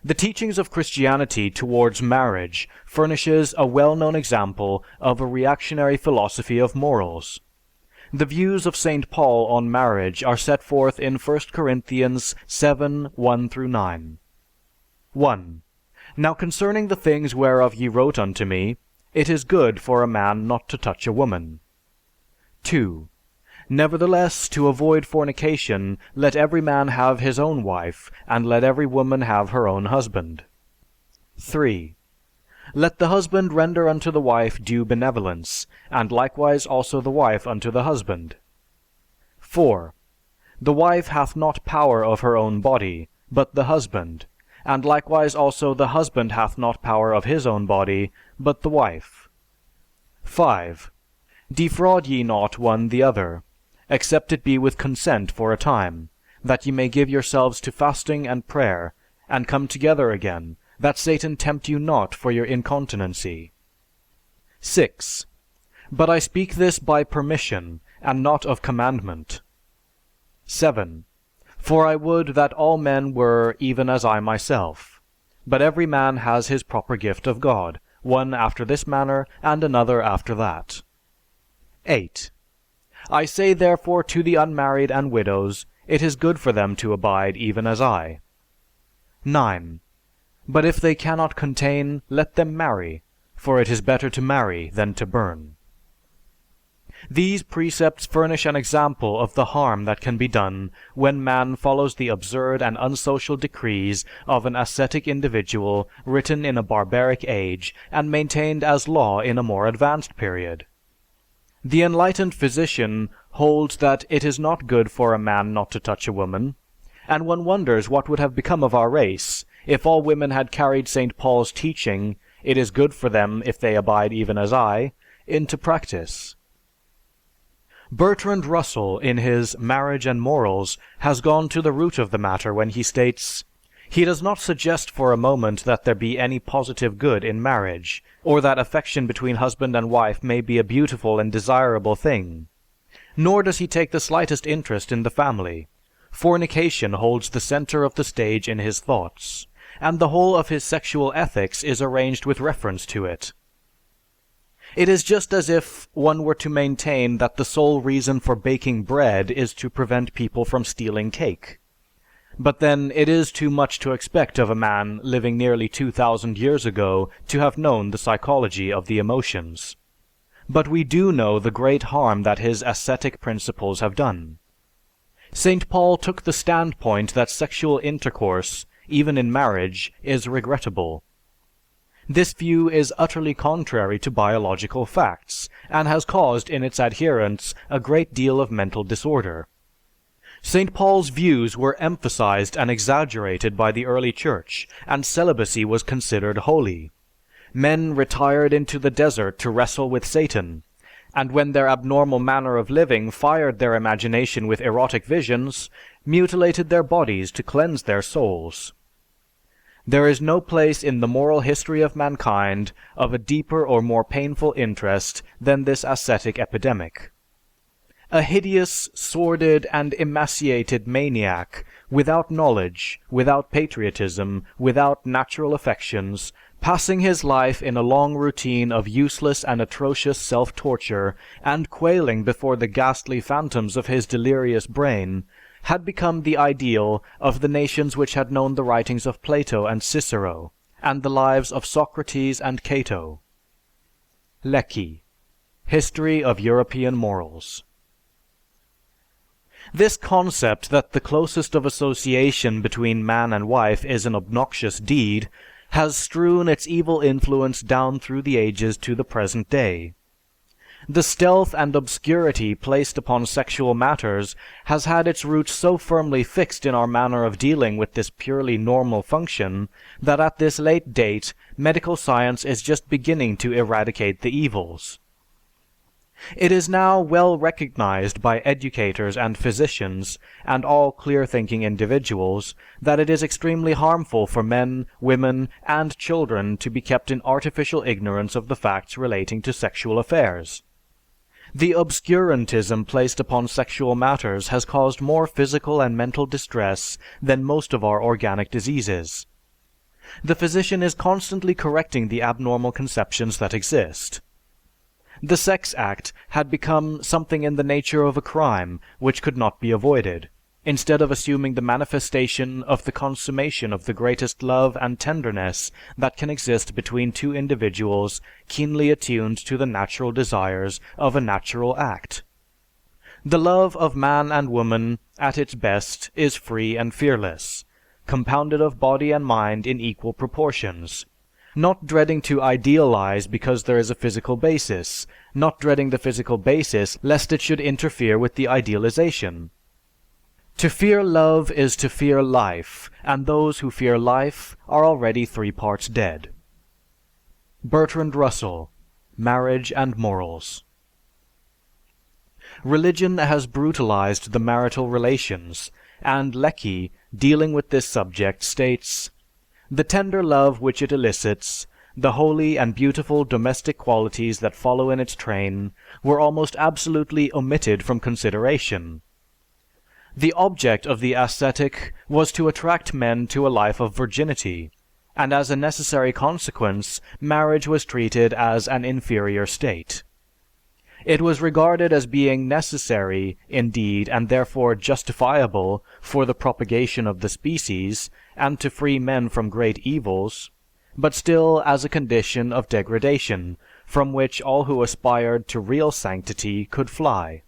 The teachings of Christianity towards marriage furnishes a well-known example of a reactionary philosophy of morals. The views of St. Paul on marriage are set forth in 1 Corinthians 7:1-9. 1. Now concerning the things whereof ye wrote unto me, it is good for a man not to touch a woman. 2. Nevertheless, to avoid fornication, let every man have his own wife, and let every woman have her own husband. 3. Let the husband render unto the wife due benevolence, and likewise also the wife unto the husband. 4. The wife hath not power of her own body, but the husband, and likewise also the husband hath not power of his own body, but the wife. 5. Defraud ye not one the other, except it be with consent for a time, that ye may give yourselves to fasting and prayer, and come together again, that Satan tempt you not for your incontinency. 6. But I speak this by permission, and not of commandment. 7. For I would that all men were even as I myself. But every man has his proper gift of God, one after this manner, and another after that. 8. I say therefore to the unmarried and widows, it is good for them to abide even as I. 9. But if they cannot contain, let them marry, for it is better to marry than to burn. These precepts furnish an example of the harm that can be done when man follows the absurd and unsocial decrees of an ascetic individual written in a barbaric age and maintained as law in a more advanced period. The enlightened physician holds that it is not good for a man not to touch a woman, and one wonders what would have become of our race if all women had carried St. Paul's teaching, "It is good for them if they abide even as I," into practice. Bertrand Russell, in his Marriage and Morals, has gone to the root of the matter when he states, "He does not suggest for a moment that there be any positive good in marriage, or that affection between husband and wife may be a beautiful and desirable thing. Nor does he take the slightest interest in the family. Fornication holds the center of the stage in his thoughts, and the whole of his sexual ethics is arranged with reference to it. It is just as if one were to maintain that the sole reason for baking bread is to prevent people from stealing cake. But then it is too much to expect of a man living nearly 2,000 years ago to have known the psychology of the emotions. But we do know the great harm that his ascetic principles have done. St. Paul took the standpoint that sexual intercourse, even in marriage, is regrettable. This view is utterly contrary to biological facts, and has caused in its adherents a great deal of mental disorder. St. Paul's views were emphasized and exaggerated by the early church, and celibacy was considered holy. Men retired into the desert to wrestle with Satan, and when their abnormal manner of living fired their imagination with erotic visions, mutilated their bodies to cleanse their souls. There is no place in the moral history of mankind of a deeper or more painful interest than this ascetic epidemic. A hideous, sordid, and emaciated maniac, without knowledge, without patriotism, without natural affections, passing his life in a long routine of useless and atrocious self-torture, and quailing before the ghastly phantoms of his delirious brain, had become the ideal of the nations which had known the writings of Plato and Cicero, and the lives of Socrates and Cato. Lecky, History of European Morals. This concept that the closest of association between man and wife is an obnoxious deed has strewn its evil influence down through the ages to the present day. The stealth and obscurity placed upon sexual matters has had its roots so firmly fixed in our manner of dealing with this purely normal function that at this late date medical science is just beginning to eradicate the evils. It is now well recognized by educators and physicians and all clear-thinking individuals that it is extremely harmful for men, women, and children to be kept in artificial ignorance of the facts relating to sexual affairs. The obscurantism placed upon sexual matters has caused more physical and mental distress than most of our organic diseases. The physician is constantly correcting the abnormal conceptions that exist. The sex act had become something in the nature of a crime which could not be avoided, instead of assuming the manifestation of the consummation of the greatest love and tenderness that can exist between two individuals keenly attuned to the natural desires of a natural act. The love of man and woman at its best is free and fearless, compounded of body and mind in equal proportions, not dreading to idealize because there is a physical basis, not dreading the physical basis lest it should interfere with the idealization. To fear love is to fear life, and those who fear life are already 3 parts dead. Bertrand Russell, Marriage and Morals. Religion has brutalized the marital relations, and Lecky, dealing with this subject, states, "The tender love which it elicits, the holy and beautiful domestic qualities that follow in its train, were almost absolutely omitted from consideration. The object of the ascetic was to attract men to a life of virginity, and as a necessary consequence, marriage was treated as an inferior state. It was regarded as being necessary, indeed, and therefore justifiable for the propagation of the species, and to free men from great evils, but still as a condition of degradation, from which all who aspired to real sanctity could fly.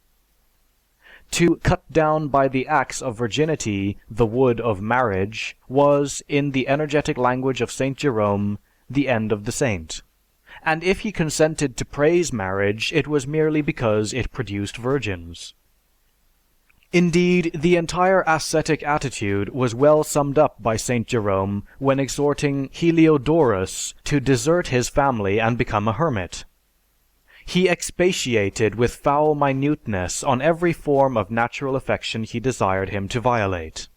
To cut down by the axe of virginity the wood of marriage was, in the energetic language of Saint Jerome, the end of the saint. And if he consented to praise marriage, it was merely because it produced virgins." Indeed, the entire ascetic attitude was well summed up by Saint Jerome when exhorting Heliodorus to desert his family and become a hermit. He expatiated with foul minuteness on every form of natural affection he desired him to violate.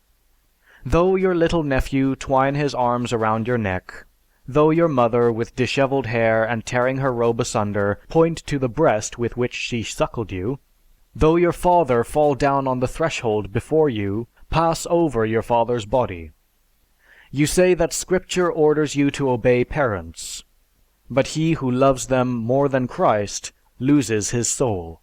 "Though your little nephew twine his arms around your neck, though your mother with disheveled hair and tearing her robe asunder point to the breast with which she suckled you, though your father fall down on the threshold before you, pass over your father's body. You say that Scripture orders you to obey parents, but he who loves them more than Christ loses his soul."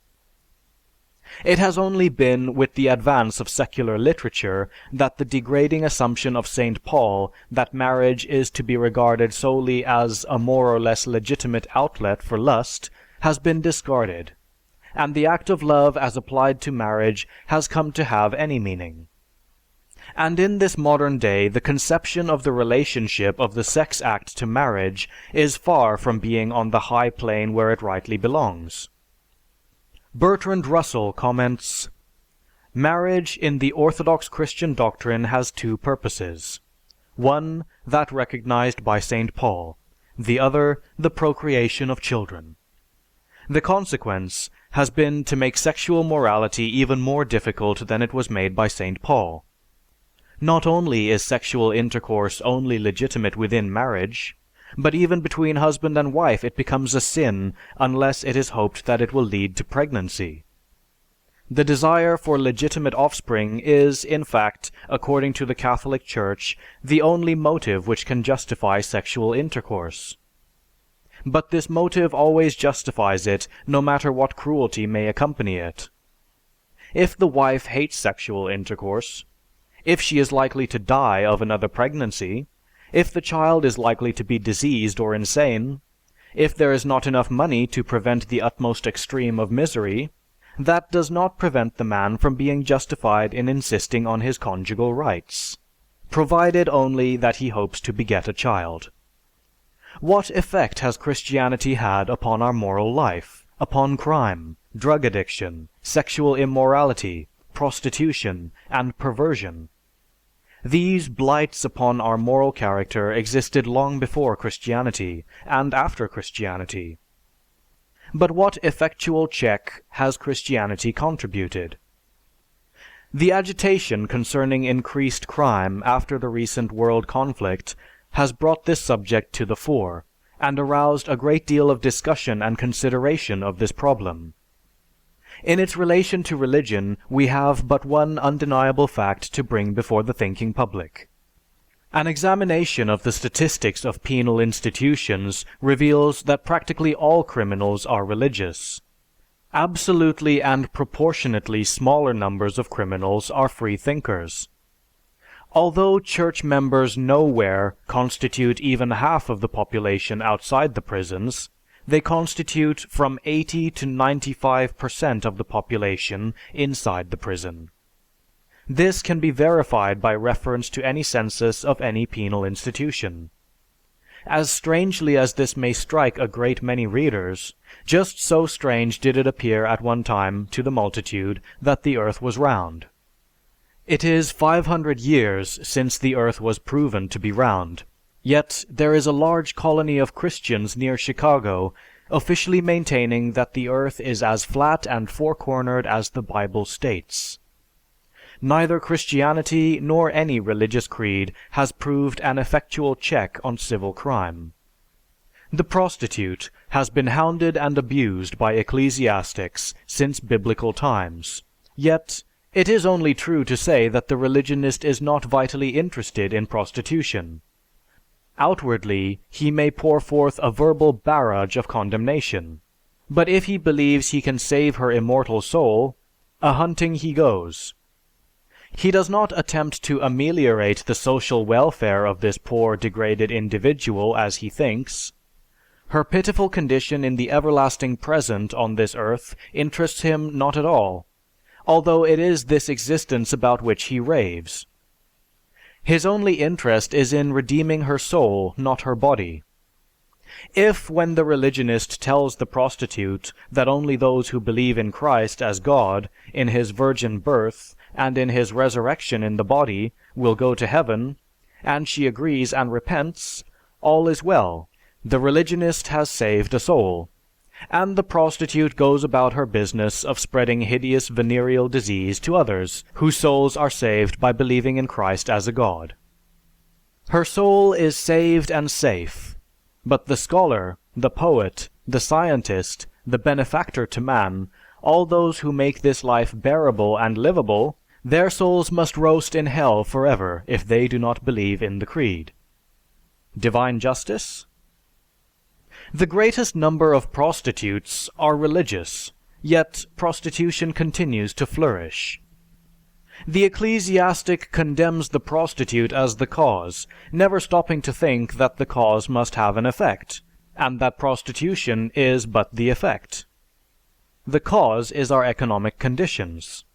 It has only been with the advance of secular literature that the degrading assumption of St. Paul that marriage is to be regarded solely as a more or less legitimate outlet for lust has been discarded, and the act of love as applied to marriage has come to have any meaning. And in this modern day, the conception of the relationship of the sex act to marriage is far from being on the high plane where it rightly belongs. Bertrand Russell comments, "Marriage in the Orthodox Christian doctrine has 2 purposes. One, that recognized by St. Paul; the other, the procreation of children. The consequence has been to make sexual morality even more difficult than it was made by St. Paul. Not only is sexual intercourse only legitimate within marriage, but even between husband and wife it becomes a sin unless it is hoped that it will lead to pregnancy. The desire for legitimate offspring is, in fact, according to the Catholic Church, the only motive which can justify sexual intercourse. But this motive always justifies it, no matter what cruelty may accompany it. If the wife hates sexual intercourse, if she is likely to die of another pregnancy, if the child is likely to be diseased or insane, if there is not enough money to prevent the utmost extreme of misery, that does not prevent the man from being justified in insisting on his conjugal rights, provided only that he hopes to beget a child. What effect has Christianity had upon our moral life, upon crime, drug addiction, sexual immorality, prostitution, and perversion? These blights upon our moral character existed long before Christianity, and after Christianity. But what effectual check has Christianity contributed? The agitation concerning increased crime after the recent world conflict has brought this subject to the fore, and aroused a great deal of discussion and consideration of this problem. In its relation to religion, we have but one undeniable fact to bring before the thinking public. An examination of the statistics of penal institutions reveals that practically all criminals are religious. Absolutely and proportionately smaller numbers of criminals are free thinkers. Although church members nowhere constitute even half of the population outside the prisons, they constitute from 80 to 95% of the population inside the prison. This can be verified by reference to any census of any penal institution. As strangely as this may strike a great many readers, just so strange did it appear at one time to the multitude that the earth was round. It is 500 years since the earth was proven to be round, yet there is a large colony of Christians near Chicago officially maintaining that the earth is as flat and four-cornered as the Bible states. Neither Christianity nor any religious creed has proved an effectual check on civil crime. The prostitute has been hounded and abused by ecclesiastics since biblical times, yet it is only true to say that the religionist is not vitally interested in prostitution. Outwardly, he may pour forth a verbal barrage of condemnation, but if he believes he can save her immortal soul, a-hunting he goes. He does not attempt to ameliorate the social welfare of this poor, degraded individual as he thinks. Her pitiful condition in the everlasting present on this earth interests him not at all, although it is this existence about which he raves. His only interest is in redeeming her soul, not her body. If, when the religionist tells the prostitute that only those who believe in Christ as God, in his virgin birth, and in his resurrection in the body, will go to heaven, and she agrees and repents, all is well. The religionist has saved a soul, and the prostitute goes about her business of spreading hideous venereal disease to others whose souls are saved by believing in Christ as a God. Her soul is saved and safe, but the scholar, the poet, the scientist, the benefactor to man, all those who make this life bearable and livable, their souls must roast in hell forever if they do not believe in the creed. Divine justice? The greatest number of prostitutes are religious, yet prostitution continues to flourish. The ecclesiastic condemns the prostitute as the cause, never stopping to think that the cause must have an effect, and that prostitution is but the effect. The cause is our economic conditions.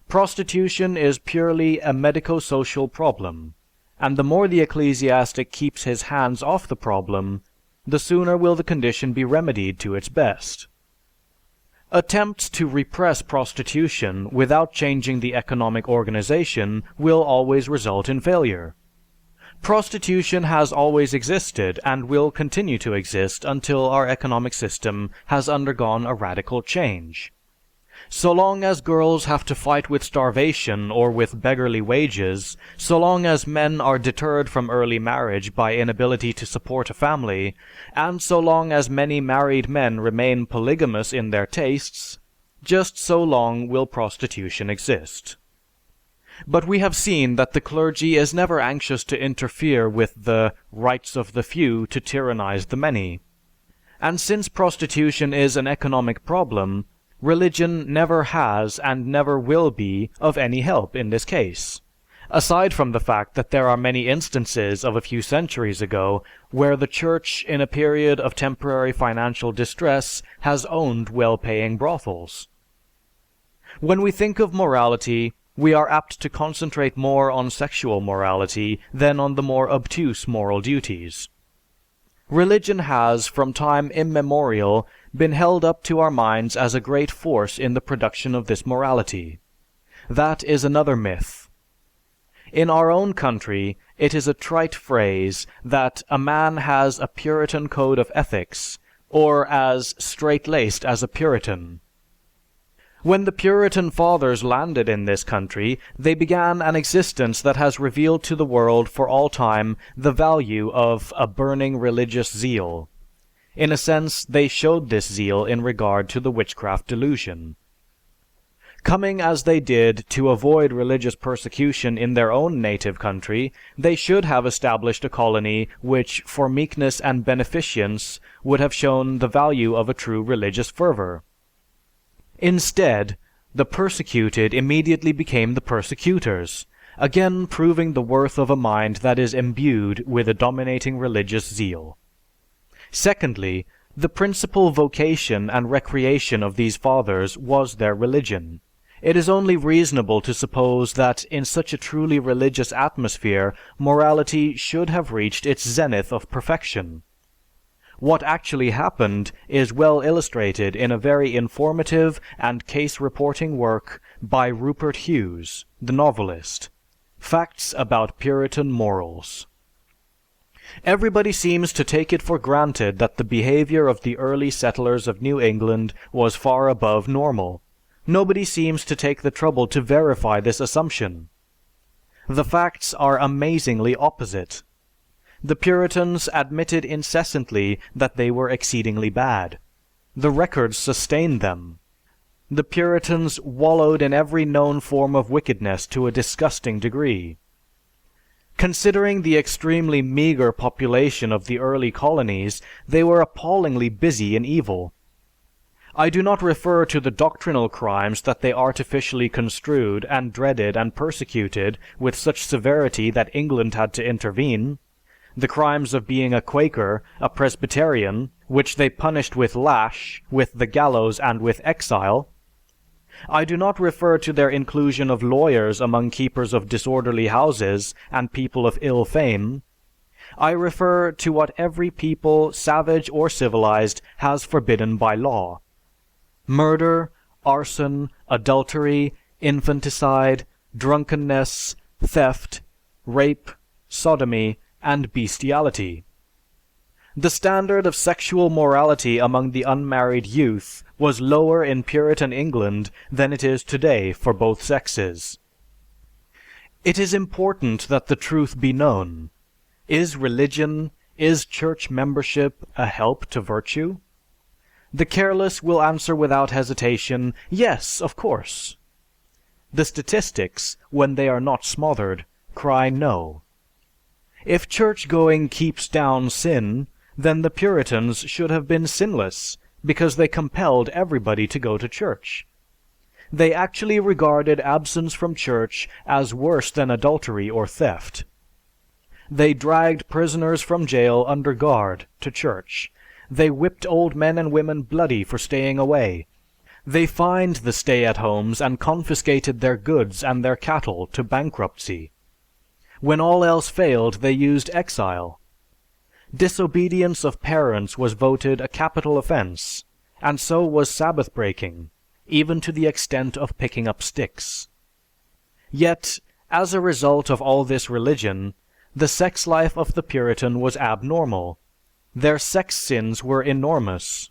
Prostitution is purely a medico-social problem, and the more the ecclesiastic keeps his hands off the problem, the sooner will the condition be remedied to its best. Attempts to repress prostitution without changing the economic organization will always result in failure. Prostitution has always existed and will continue to exist until our economic system has undergone a radical change. So long as girls have to fight with starvation or with beggarly wages, so long as men are deterred from early marriage by inability to support a family, and so long as many married men remain polygamous in their tastes, just so long will prostitution exist. But we have seen that the clergy is never anxious to interfere with the rights of the few to tyrannize the many. And since prostitution is an economic problem, religion never has and never will be of any help in this case, aside from the fact that there are many instances of a few centuries ago where the church in a period of temporary financial distress has owned well-paying brothels. When we think of morality, we are apt to concentrate more on sexual morality than on the more obtuse moral duties. Religion has, from time immemorial, been held up to our minds as a great force in the production of this morality. That is another myth. In our own country, it is a trite phrase that a man has a Puritan code of ethics or as straight-laced as a Puritan. When the Puritan fathers landed in this country, they began an existence that has revealed to the world for all time the value of a burning religious zeal. In a sense, they showed this zeal in regard to the witchcraft delusion. Coming as they did to avoid religious persecution in their own native country, they should have established a colony which, for meekness and beneficence, would have shown the value of a true religious fervor. Instead, the persecuted immediately became the persecutors, again proving the worth of a mind that is imbued with a dominating religious zeal. Secondly, the principal vocation and recreation of these fathers was their religion. It is only reasonable to suppose that in such a truly religious atmosphere, morality should have reached its zenith of perfection. What actually happened is well illustrated in a very informative and case-reporting work by Rupert Hughes, the novelist, Facts About Puritan Morals. Everybody seems to take it for granted that the behavior of the early settlers of New England was far above normal. Nobody seems to take the trouble to verify this assumption. The facts are amazingly opposite. The Puritans admitted incessantly that they were exceedingly bad. The records sustained them. The Puritans wallowed in every known form of wickedness to a disgusting degree. Considering the extremely meager population of the early colonies, they were appallingly busy in evil. I do not refer to the doctrinal crimes that they artificially construed and dreaded and persecuted with such severity that England had to intervene. The crimes of being a Quaker, a Presbyterian, which they punished with lash, with the gallows, and with exile. I do not refer to their inclusion of lawyers among keepers of disorderly houses and people of ill fame. I refer to what every people, savage or civilized, has forbidden by law: murder, arson, adultery, infanticide, drunkenness, theft, rape, sodomy, and bestiality. The standard of sexual morality among the unmarried youth was lower in Puritan England than it is today for both sexes. It is important that the truth be known. Is religion, is church membership a help to virtue? The careless will answer without hesitation, yes, of course. The statistics, when they are not smothered, cry no. If church-going keeps down sin, then the Puritans should have been sinless, because they compelled everybody to go to church. They actually regarded absence from church as worse than adultery or theft. They dragged prisoners from jail under guard to church. They whipped old men and women bloody for staying away. They fined the stay-at-homes and confiscated their goods and their cattle to bankruptcy. When all else failed, they used exile. Disobedience of parents was voted a capital offense, and so was Sabbath breaking, even to the extent of picking up sticks. Yet, as a result of all this religion, the sex life of the Puritan was abnormal. Their sex sins were enormous.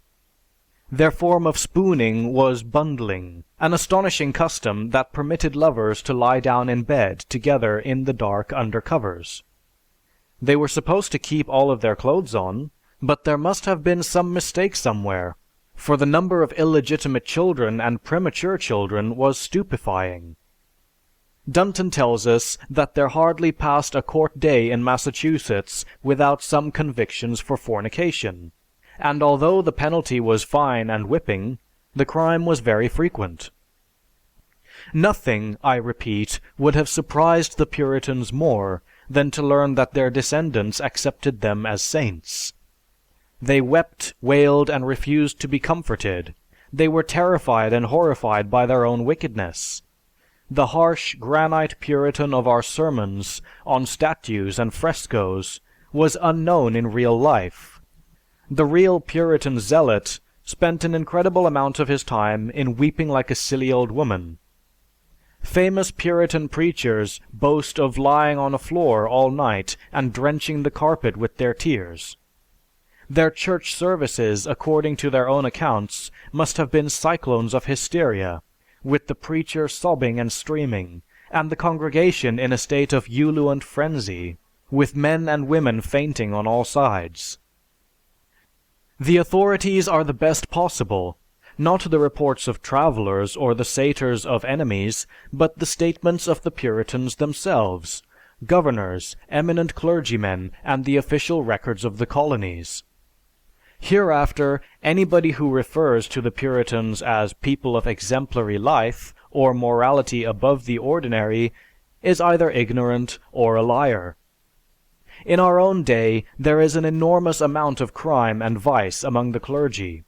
Their form of spooning was bundling, an astonishing custom that permitted lovers to lie down in bed together in the dark under covers. They were supposed to keep all of their clothes on, but there must have been some mistake somewhere, for the number of illegitimate children and premature children was stupefying. Dunton tells us that there hardly passed a court day in Massachusetts without some convictions for fornication, and although the penalty was fine and whipping, the crime was very frequent. Nothing, I repeat, would have surprised the Puritans more than to learn that their descendants accepted them as saints. They wept, wailed, and refused to be comforted. They were terrified and horrified by their own wickedness. The harsh granite Puritan of our sermons on statues and frescoes was unknown in real life. The real Puritan zealot spent an incredible amount of his time in weeping like a silly old woman. Famous Puritan preachers boast of lying on a floor all night and drenching the carpet with their tears. Their church services, according to their own accounts, must have been cyclones of hysteria, with the preacher sobbing and streaming, and the congregation in a state of ululent frenzy, with men and women fainting on all sides. The authorities are the best possible, not the reports of travelers or the satires of enemies, but the statements of the Puritans themselves, governors, eminent clergymen, and the official records of the colonies. Hereafter, anybody who refers to the Puritans as people of exemplary life or morality above the ordinary is either ignorant or a liar. In our own day, there is an enormous amount of crime and vice among the clergy.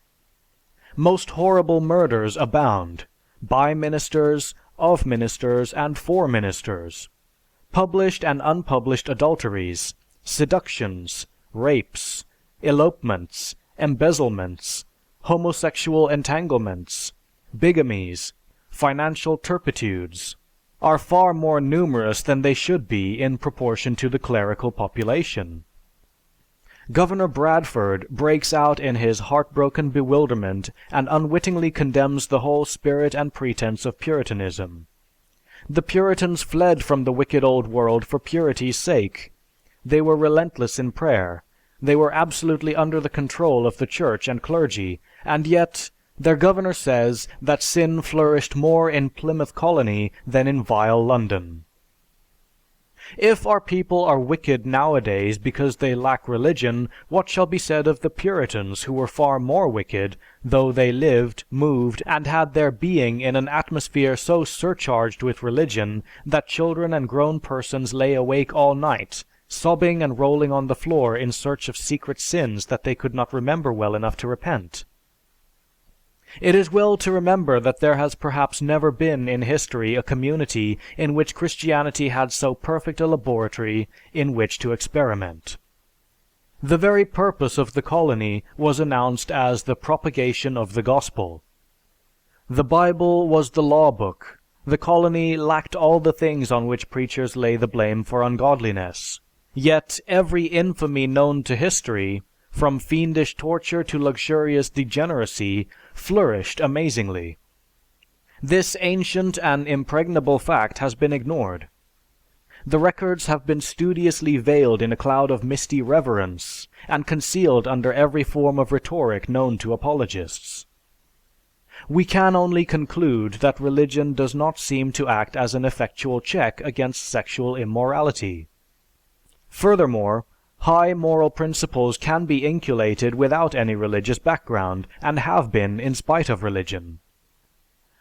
Most horrible murders abound, by ministers, of ministers, and for ministers. Published and unpublished adulteries, seductions, rapes, elopements, embezzlements, homosexual entanglements, bigamies, financial turpitudes, are far more numerous than they should be in proportion to the clerical population. Governor Bradford breaks out in his heartbroken bewilderment and unwittingly condemns the whole spirit and pretense of Puritanism. The Puritans fled from the wicked old world for purity's sake. They were relentless in prayer. They were absolutely under the control of the church and clergy, and yet their governor says that sin flourished more in Plymouth Colony than in vile London. If our people are wicked nowadays because they lack religion, what shall be said of the Puritans who were far more wicked, though they lived, moved, and had their being in an atmosphere so surcharged with religion that children and grown persons lay awake all night, sobbing and rolling on the floor in search of secret sins that they could not remember well enough to repent? It is well to remember that there has perhaps never been in history a community in which Christianity had so perfect a laboratory in which to experiment. The very purpose of the colony was announced as the propagation of the gospel. The Bible was the law book. The colony lacked all the things on which preachers lay the blame for ungodliness. Yet every infamy known to history, from fiendish torture to luxurious degeneracy, flourished amazingly. This ancient and impregnable fact has been ignored. The records have been studiously veiled in a cloud of misty reverence, and concealed under every form of rhetoric known to apologists. We can only conclude that religion does not seem to act as an effectual check against sexual immorality. Furthermore, high moral principles can be inculcated without any religious background, and have been in spite of religion.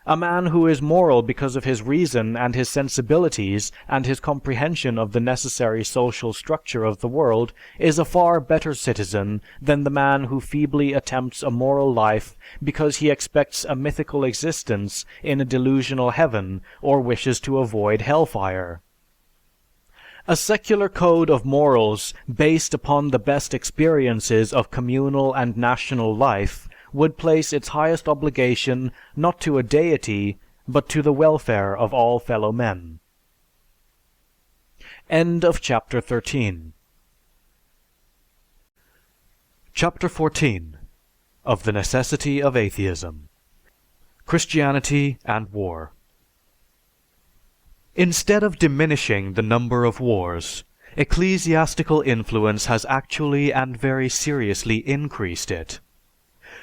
A man who is moral because of his reason and his sensibilities and his comprehension of the necessary social structure of the world is a far better citizen than the man who feebly attempts a moral life because he expects a mythical existence in a delusional heaven or wishes to avoid hellfire. A secular code of morals based upon the best experiences of communal and national life would place its highest obligation not to a deity, but to the welfare of all fellow men. End of chapter 13. Chapter 14 of the Necessity of Atheism. Christianity and War. Instead of diminishing the number of wars, ecclesiastical influence has actually and very seriously increased it.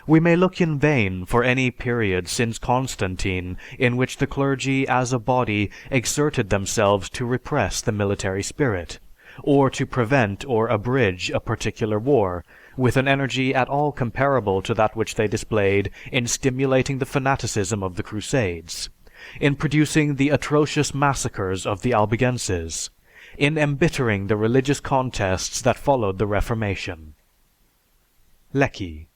We may look in vain for any period since Constantine in which the clergy as a body exerted themselves to repress the military spirit, or to prevent or abridge a particular war, with an energy at all comparable to that which they displayed in stimulating the fanaticism of the Crusades, in producing the atrocious massacres of the Albigenses, in embittering the religious contests that followed the Reformation. Lecky.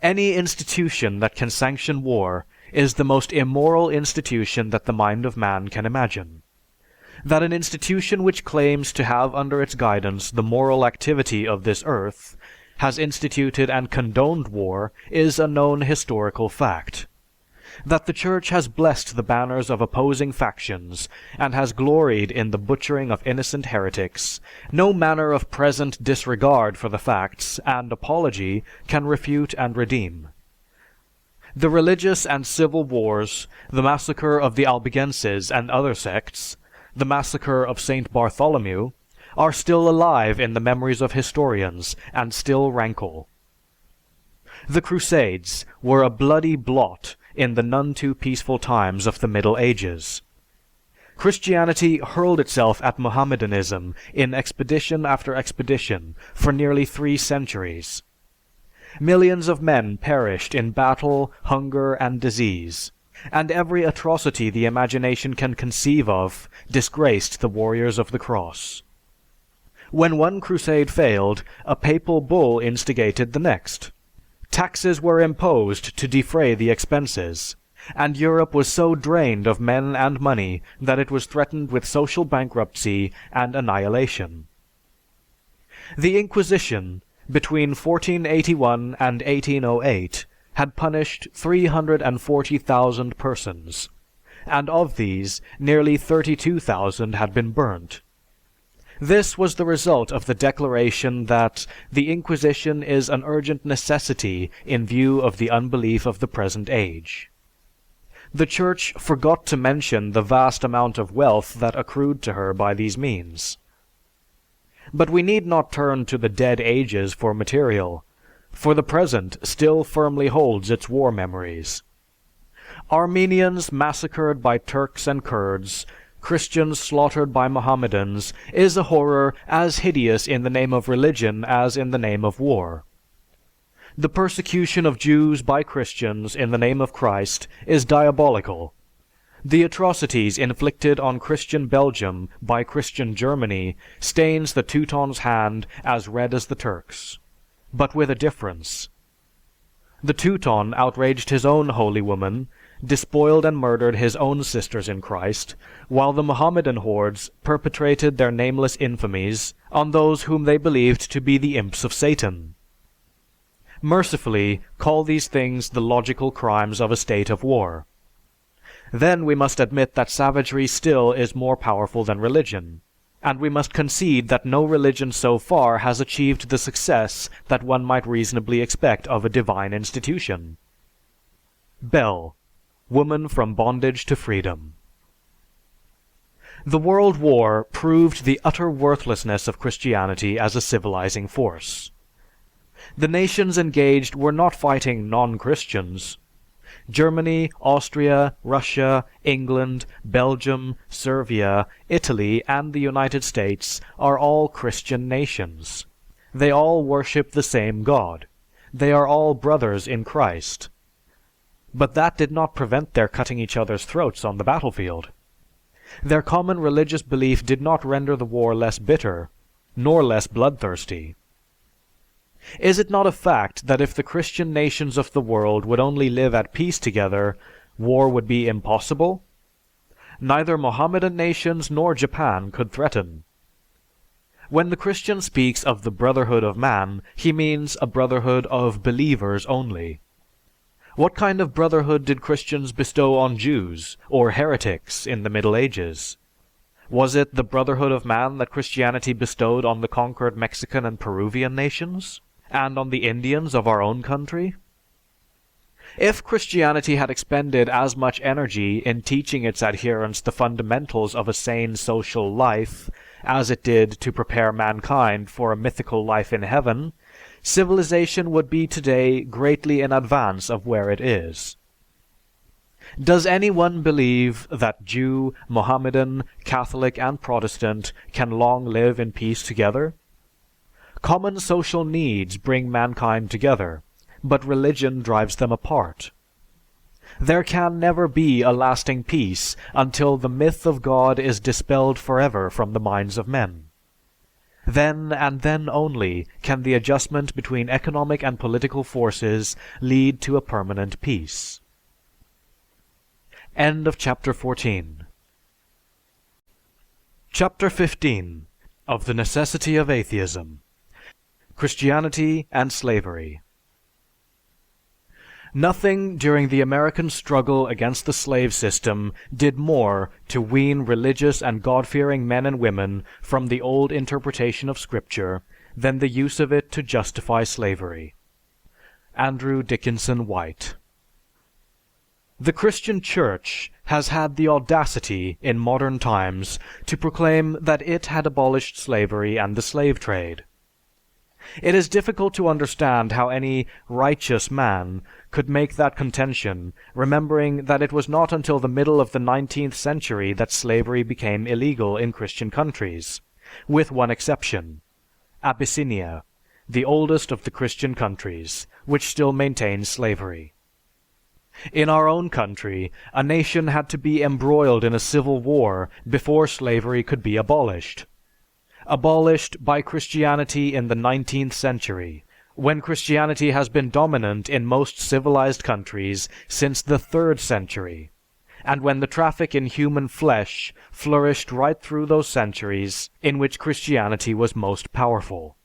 Any institution that can sanction war is the most immoral institution that the mind of man can imagine. That an institution which claims to have under its guidance the moral activity of this earth has instituted and condoned war is a known historical fact. that the Church has blessed the banners of opposing factions and has gloried in the butchering of innocent heretics, no manner of present disregard for the facts and apology can refute and redeem. The religious and civil wars, the massacre of the Albigenses and other sects, the massacre of Saint Bartholomew, are still alive in the memories of historians and still rankle. The Crusades were a bloody blot in the none too peaceful times of the Middle Ages. Christianity hurled itself at Mohammedanism in expedition after expedition for nearly 3 centuries. Millions of men perished in battle, hunger, and disease, and every atrocity the imagination can conceive of disgraced the warriors of the cross. When one crusade failed, a papal bull instigated the next. Taxes were imposed to defray the expenses, and Europe was so drained of men and money that it was threatened with social bankruptcy and annihilation. The Inquisition, between 1481 and 1808, had punished 340,000 persons, and of these, nearly 32,000 had been burnt. This was the result of the declaration that the Inquisition is an urgent necessity in view of the unbelief of the present age. The Church forgot to mention the vast amount of wealth that accrued to her by these means. But we need not turn to the dead ages for material, for the present still firmly holds its war memories. Armenians massacred by Turks and Kurds, Christians slaughtered by Mohammedans, is a horror as hideous in the name of religion as in the name of war. The persecution of Jews by Christians in the name of Christ is diabolical. The atrocities inflicted on Christian Belgium by Christian Germany stains the Teuton's hand as red as the Turks, but with a difference. The Teuton outraged his own holy woman, despoiled and murdered his own sisters in Christ, while the Mohammedan hordes perpetrated their nameless infamies on those whom they believed to be the imps of Satan. Mercifully, call these things the logical crimes of a state of war. Then we must admit that savagery still is more powerful than religion, and we must concede that no religion so far has achieved the success that one might reasonably expect of a divine institution. Bell, Woman from Bondage to Freedom. The World War proved the utter worthlessness of Christianity as a civilizing force. The nations engaged were not fighting non-Christians. Germany, Austria, Russia, England, Belgium, Serbia, Italy, and the United States are all Christian nations. They all worship the same God. They are all brothers in Christ. But that did not prevent their cutting each other's throats on the battlefield. Their common religious belief did not render the war less bitter, nor less bloodthirsty. Is it not a fact that if the Christian nations of the world would only live at peace together, war would be impossible? Neither Mohammedan nations nor Japan could threaten. When the Christian speaks of the brotherhood of man, he means a brotherhood of believers only. What kind of brotherhood did Christians bestow on Jews or heretics in the Middle Ages? Was it the brotherhood of man that Christianity bestowed on the conquered Mexican and Peruvian nations? And on the Indians of our own country? If Christianity had expended as much energy in teaching its adherents the fundamentals of a sane social life as it did to prepare mankind for a mythical life in heaven, civilization would be today greatly in advance of where it is. Does anyone believe that Jew, Mohammedan, Catholic, and Protestant can long live in peace together? Common social needs bring mankind together, but religion drives them apart. There can never be a lasting peace until the myth of God is dispelled forever from the minds of men. Then and then only can the adjustment between economic and political forces lead to a permanent peace. End of chapter 14. Chapter 15 of the Necessity of Atheism. Christianity and Slavery. Nothing during the American struggle against the slave system did more to wean religious and God-fearing men and women from the old interpretation of Scripture than the use of it to justify slavery. Andrew Dickinson White. The Christian Church has had the audacity in modern times to proclaim that it had abolished slavery and the slave trade. It is difficult to understand how any righteous man could make that contention, remembering that it was not until the middle of the 19th century that slavery became illegal in Christian countries, with one exception, Abyssinia, the oldest of the Christian countries, which still maintains slavery. In our own country, a nation had to be embroiled in a civil war before slavery could be abolished. Abolished by Christianity in the 19th century, when Christianity has been dominant in most civilized countries since the 3rd century, and when the traffic in human flesh flourished right through those centuries in which Christianity was most powerful.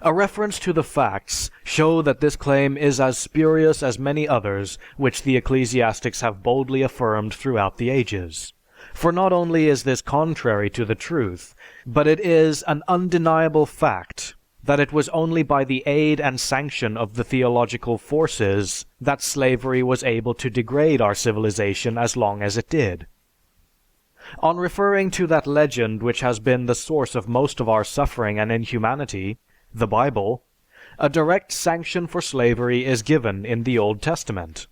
A reference to the facts show that this claim is as spurious as many others which the ecclesiastics have boldly affirmed throughout the ages. For not only is this contrary to the truth, but it is an undeniable fact that it was only by the aid and sanction of the theological forces that slavery was able to degrade our civilization as long as it did. On referring to that legend which has been the source of most of our suffering and inhumanity, the Bible, a direct sanction for slavery is given in the Old Testament.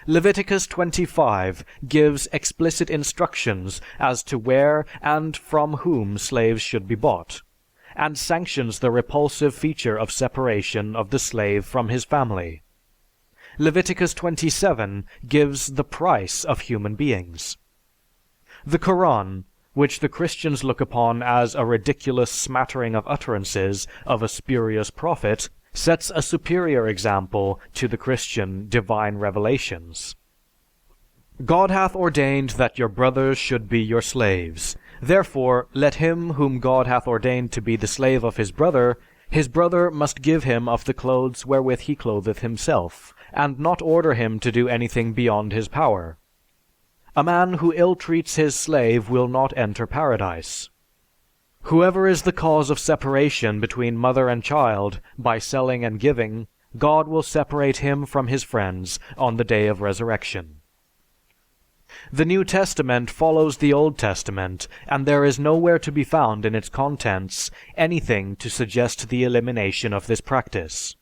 Leviticus 25 gives explicit instructions as to where and from whom slaves should be bought, and sanctions the repulsive feature of separation of the slave from his family. Leviticus 27 gives the price of human beings. The Koran, which the Christians look upon as a ridiculous smattering of utterances of a spurious prophet, sets a superior example to the Christian divine revelations. God hath ordained that your brothers should be your slaves. Therefore, let him whom God hath ordained to be the slave of his brother must give him of the clothes wherewith he clotheth himself, and not order him to do anything beyond his power. A man who ill-treats his slave will not enter paradise. Whoever is the cause of separation between mother and child by selling and giving, God will separate him from his friends on the day of resurrection. The New Testament follows the Old Testament, and there is nowhere to be found in its contents anything to suggest the elimination of this practice.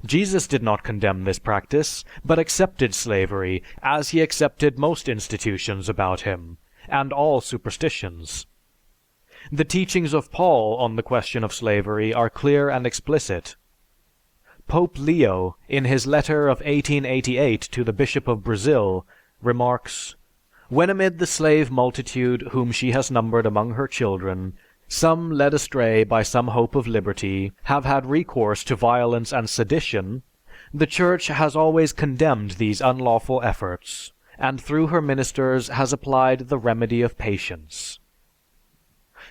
Jesus did not condemn this practice, but accepted slavery as he accepted most institutions about him, and all superstitions. The teachings of Paul on the question of slavery are clear and explicit. Pope Leo, in his letter of 1888 to the Bishop of Brazil, remarks, "When amid the slave multitude whom she has numbered among her children, some led astray by some hope of liberty have had recourse to violence and sedition, the Church has always condemned these unlawful efforts, and through her ministers has applied the remedy of patience."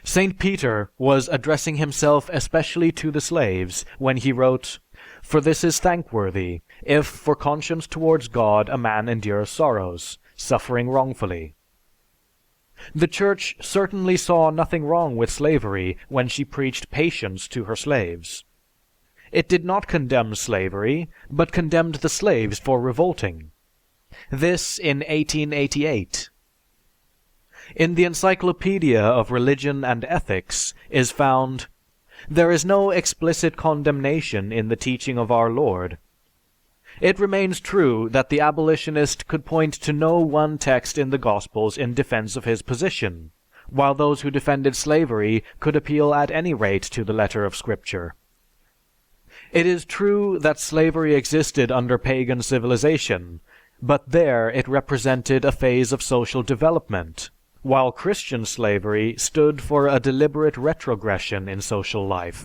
Saint Peter was addressing himself especially to the slaves when he wrote, "For this is thankworthy, if for conscience towards God a man endure sorrows, suffering wrongfully." The Church certainly saw nothing wrong with slavery when she preached patience to her slaves. It did not condemn slavery, but condemned the slaves for revolting. This in 1888. In the Encyclopedia of Religion and Ethics is found, "There is no explicit condemnation in the teaching of our Lord. It remains true that the abolitionist could point to no one text in the Gospels in defense of his position, while those who defended slavery could appeal at any rate to the letter of Scripture. It is true that slavery existed under pagan civilization, but there it represented a phase of social development, while Christian slavery stood for a deliberate retrogression in social life.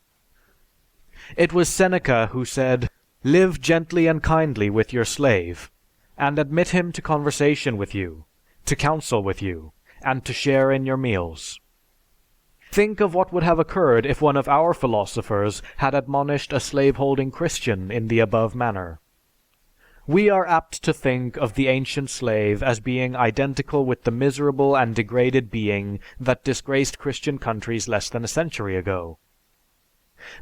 It was Seneca who said, 'Live gently and kindly with your slave, and admit him to conversation with you, to counsel with you, and to share in your meals.' Think of what would have occurred if one of our philosophers had admonished a slave-holding Christian in the above manner. We are apt to think of the ancient slave as being identical with the miserable and degraded being that disgraced Christian countries less than a century ago.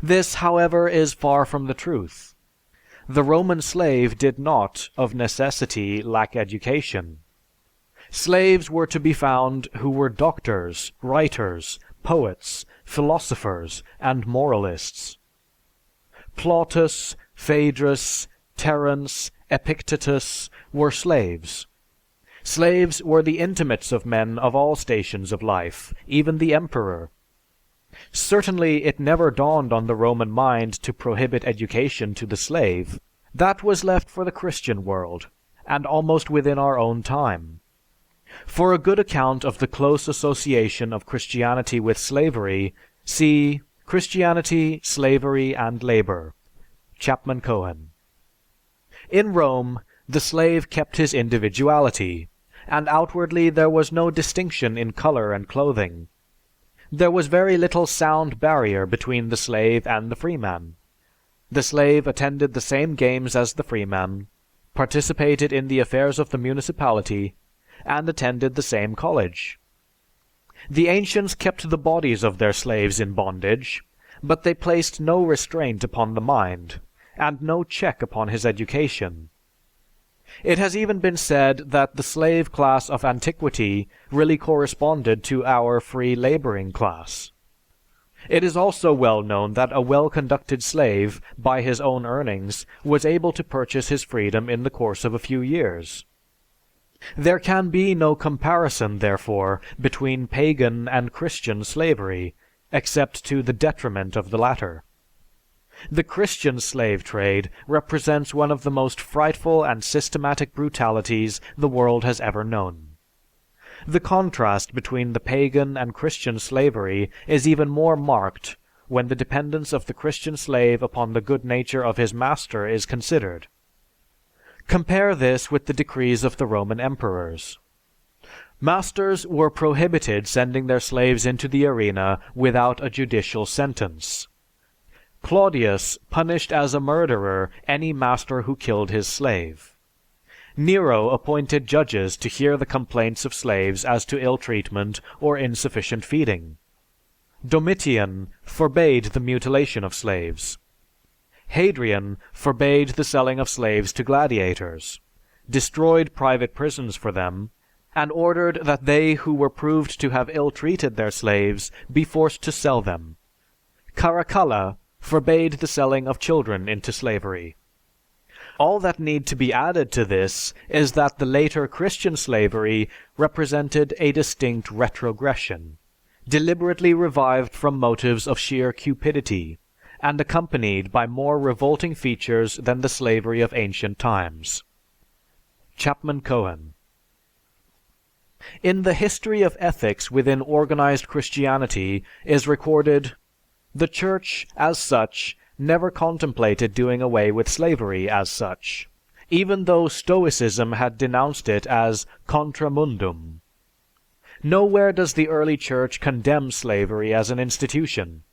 This, however, is far from the truth. The Roman slave did not, of necessity, lack education. Slaves were to be found who were doctors, writers, poets, philosophers, and moralists. Plautus, Phaedrus, Terence, Epictetus were slaves. Slaves were the intimates of men of all stations of life, even the emperor. Certainly it never dawned on the Roman mind to prohibit education to the slave. That was left for the Christian world, and almost within our own time. For a good account of the close association of Christianity with slavery, see Christianity, Slavery, and Labor, Chapman Cohen. In Rome, the slave kept his individuality, and outwardly there was no distinction in color and clothing. There was very little sound barrier between the slave and the freeman. The slave attended the same games as the freeman, participated in the affairs of the municipality, and attended the same college. The ancients kept the bodies of their slaves in bondage, but they placed no restraint upon the mind, and no check upon his education. It has even been said that the slave class of antiquity really corresponded to our free laboring class. It is also well known that a well-conducted slave, by his own earnings, was able to purchase his freedom in the course of a few years. There can be no comparison, therefore, between pagan and Christian slavery, except to the detriment of the latter. The Christian slave trade represents one of the most frightful and systematic brutalities the world has ever known. The contrast between the pagan and Christian slavery is even more marked when the dependence of the Christian slave upon the good nature of his master is considered. Compare this with the decrees of the Roman emperors. Masters were prohibited sending their slaves into the arena without a judicial sentence. Claudius punished as a murderer any master who killed his slave. Nero appointed judges to hear the complaints of slaves as to ill treatment or insufficient feeding. Domitian forbade the mutilation of slaves. Hadrian forbade the selling of slaves to gladiators, destroyed private prisons for them, and ordered that they who were proved to have ill-treated their slaves be forced to sell them. Caracalla forbade the selling of children into slavery. All that need to be added to this is that the later Christian slavery represented a distinct retrogression, deliberately revived from motives of sheer cupidity, and accompanied by more revolting features than the slavery of ancient times. Chapman Cohen. In the history of ethics within organized Christianity is recorded, "The Church, as such, never contemplated doing away with slavery as such, even though Stoicism had denounced it as contra mundum. Nowhere does the early Church condemn slavery as an institution.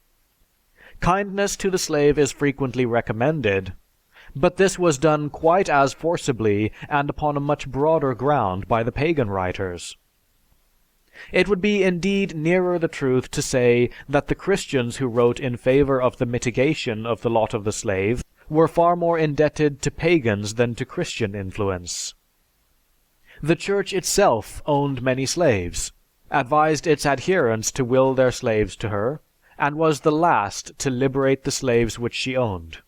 Kindness to the slave is frequently recommended, but this was done quite as forcibly and upon a much broader ground by the pagan writers. It would be indeed nearer the truth to say that the Christians who wrote in favor of the mitigation of the lot of the slave were far more indebted to pagans than to Christian influence. The Church itself owned many slaves, advised its adherents to will their slaves to her, and was the last to liberate the slaves which she owned.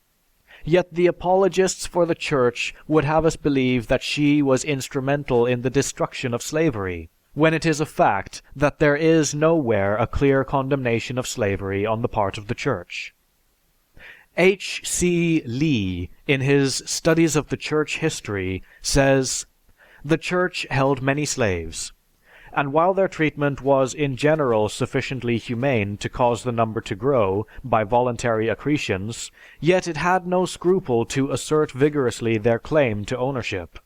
Yet the apologists for the Church would have us believe that she was instrumental in the destruction of slavery, when it is a fact that there is nowhere a clear condemnation of slavery on the part of the Church. H. C. Lee, in his Studies of the Church History, says, "The Church held many slaves, and while their treatment was in general sufficiently humane to cause the number to grow by voluntary accretions, yet it had no scruple to assert vigorously their claim to ownership.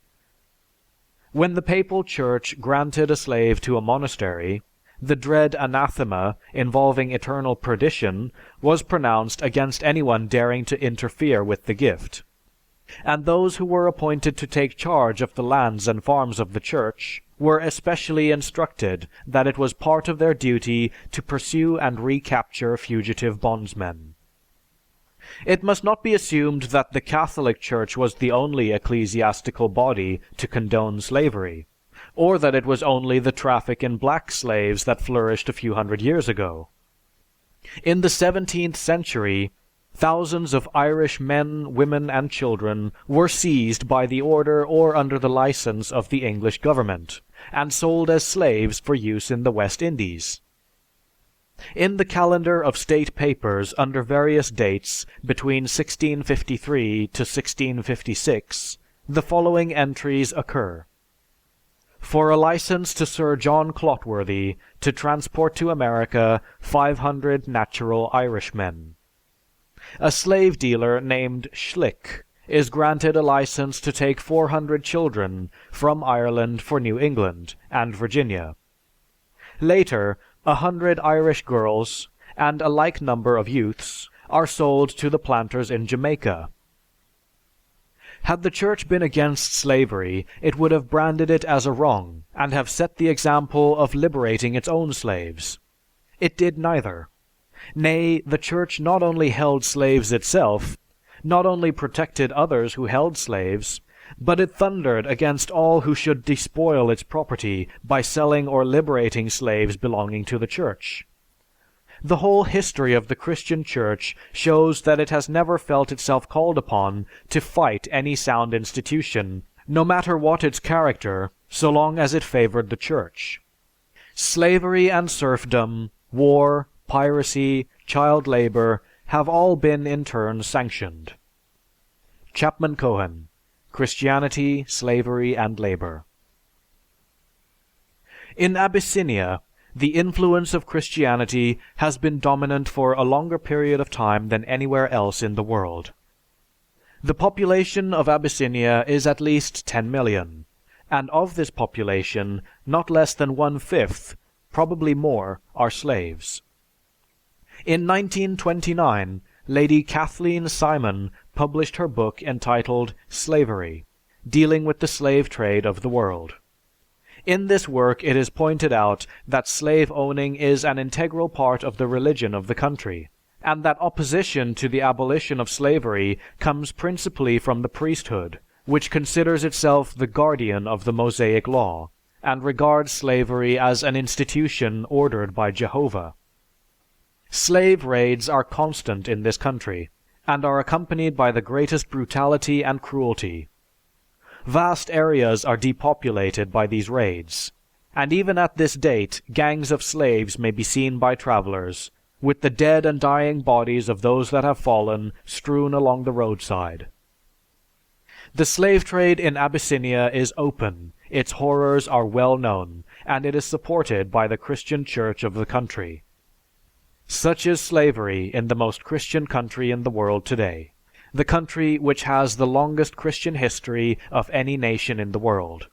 When the Papal Church granted a slave to a monastery, the dread anathema involving eternal perdition was pronounced against anyone daring to interfere with the gift. and those who were appointed to take charge of the lands and farms of the church were especially instructed that it was part of their duty to pursue and recapture fugitive bondsmen. It must not be assumed that the Catholic Church was the only ecclesiastical body to condone slavery, or that it was only the traffic in black slaves that flourished a few hundred years ago. In the 17th century, thousands of Irish men, women, and children were seized by the order or under the license of the English government, and sold as slaves for use in the West Indies. In the calendar of state papers under various dates between 1653 to 1656, the following entries occur. For a license to Sir John Clotworthy to transport to America 500 natural Irishmen. A slave dealer named Schlick is granted a license to take 400 children from Ireland for New England and Virginia. Later, 100 Irish girls and a like number of youths are sold to the planters in Jamaica. Had the church been against slavery, it would have branded it as a wrong and have set the example of liberating its own slaves. It did neither. Nay, the church not only held slaves itself, not only protected others who held slaves, but it thundered against all who should despoil its property by selling or liberating slaves belonging to the church. The whole history of the Christian church shows that it has never felt itself called upon to fight any sound institution, no matter what its character, so long as it favored the church. Slavery and serfdom, war, piracy, child labor have all been in turn sanctioned. Chapman Cohen, Christianity, Slavery, and Labor. In Abyssinia, the influence of Christianity has been dominant for a longer period of time than anywhere else in the world. The population of Abyssinia is at least 10 million, and of this population, not less than 1/5, probably more, are slaves. In 1929, Lady Kathleen Simon published her book entitled Slavery, dealing with the slave trade of the world. In this work, it is pointed out that slave owning is an integral part of the religion of the country, and that opposition to the abolition of slavery comes principally from the priesthood, which considers itself the guardian of the Mosaic law, and regards slavery as an institution ordered by Jehovah. Slave raids are constant in this country, and are accompanied by the greatest brutality and cruelty. Vast areas are depopulated by these raids, and even at this date, gangs of slaves may be seen by travelers, with the dead and dying bodies of those that have fallen strewn along the roadside. The slave trade in Abyssinia is open, its horrors are well known, and it is supported by the Christian church of the country. Such is slavery in the most Christian country in the world today, the country which has the longest Christian history of any nation in the world.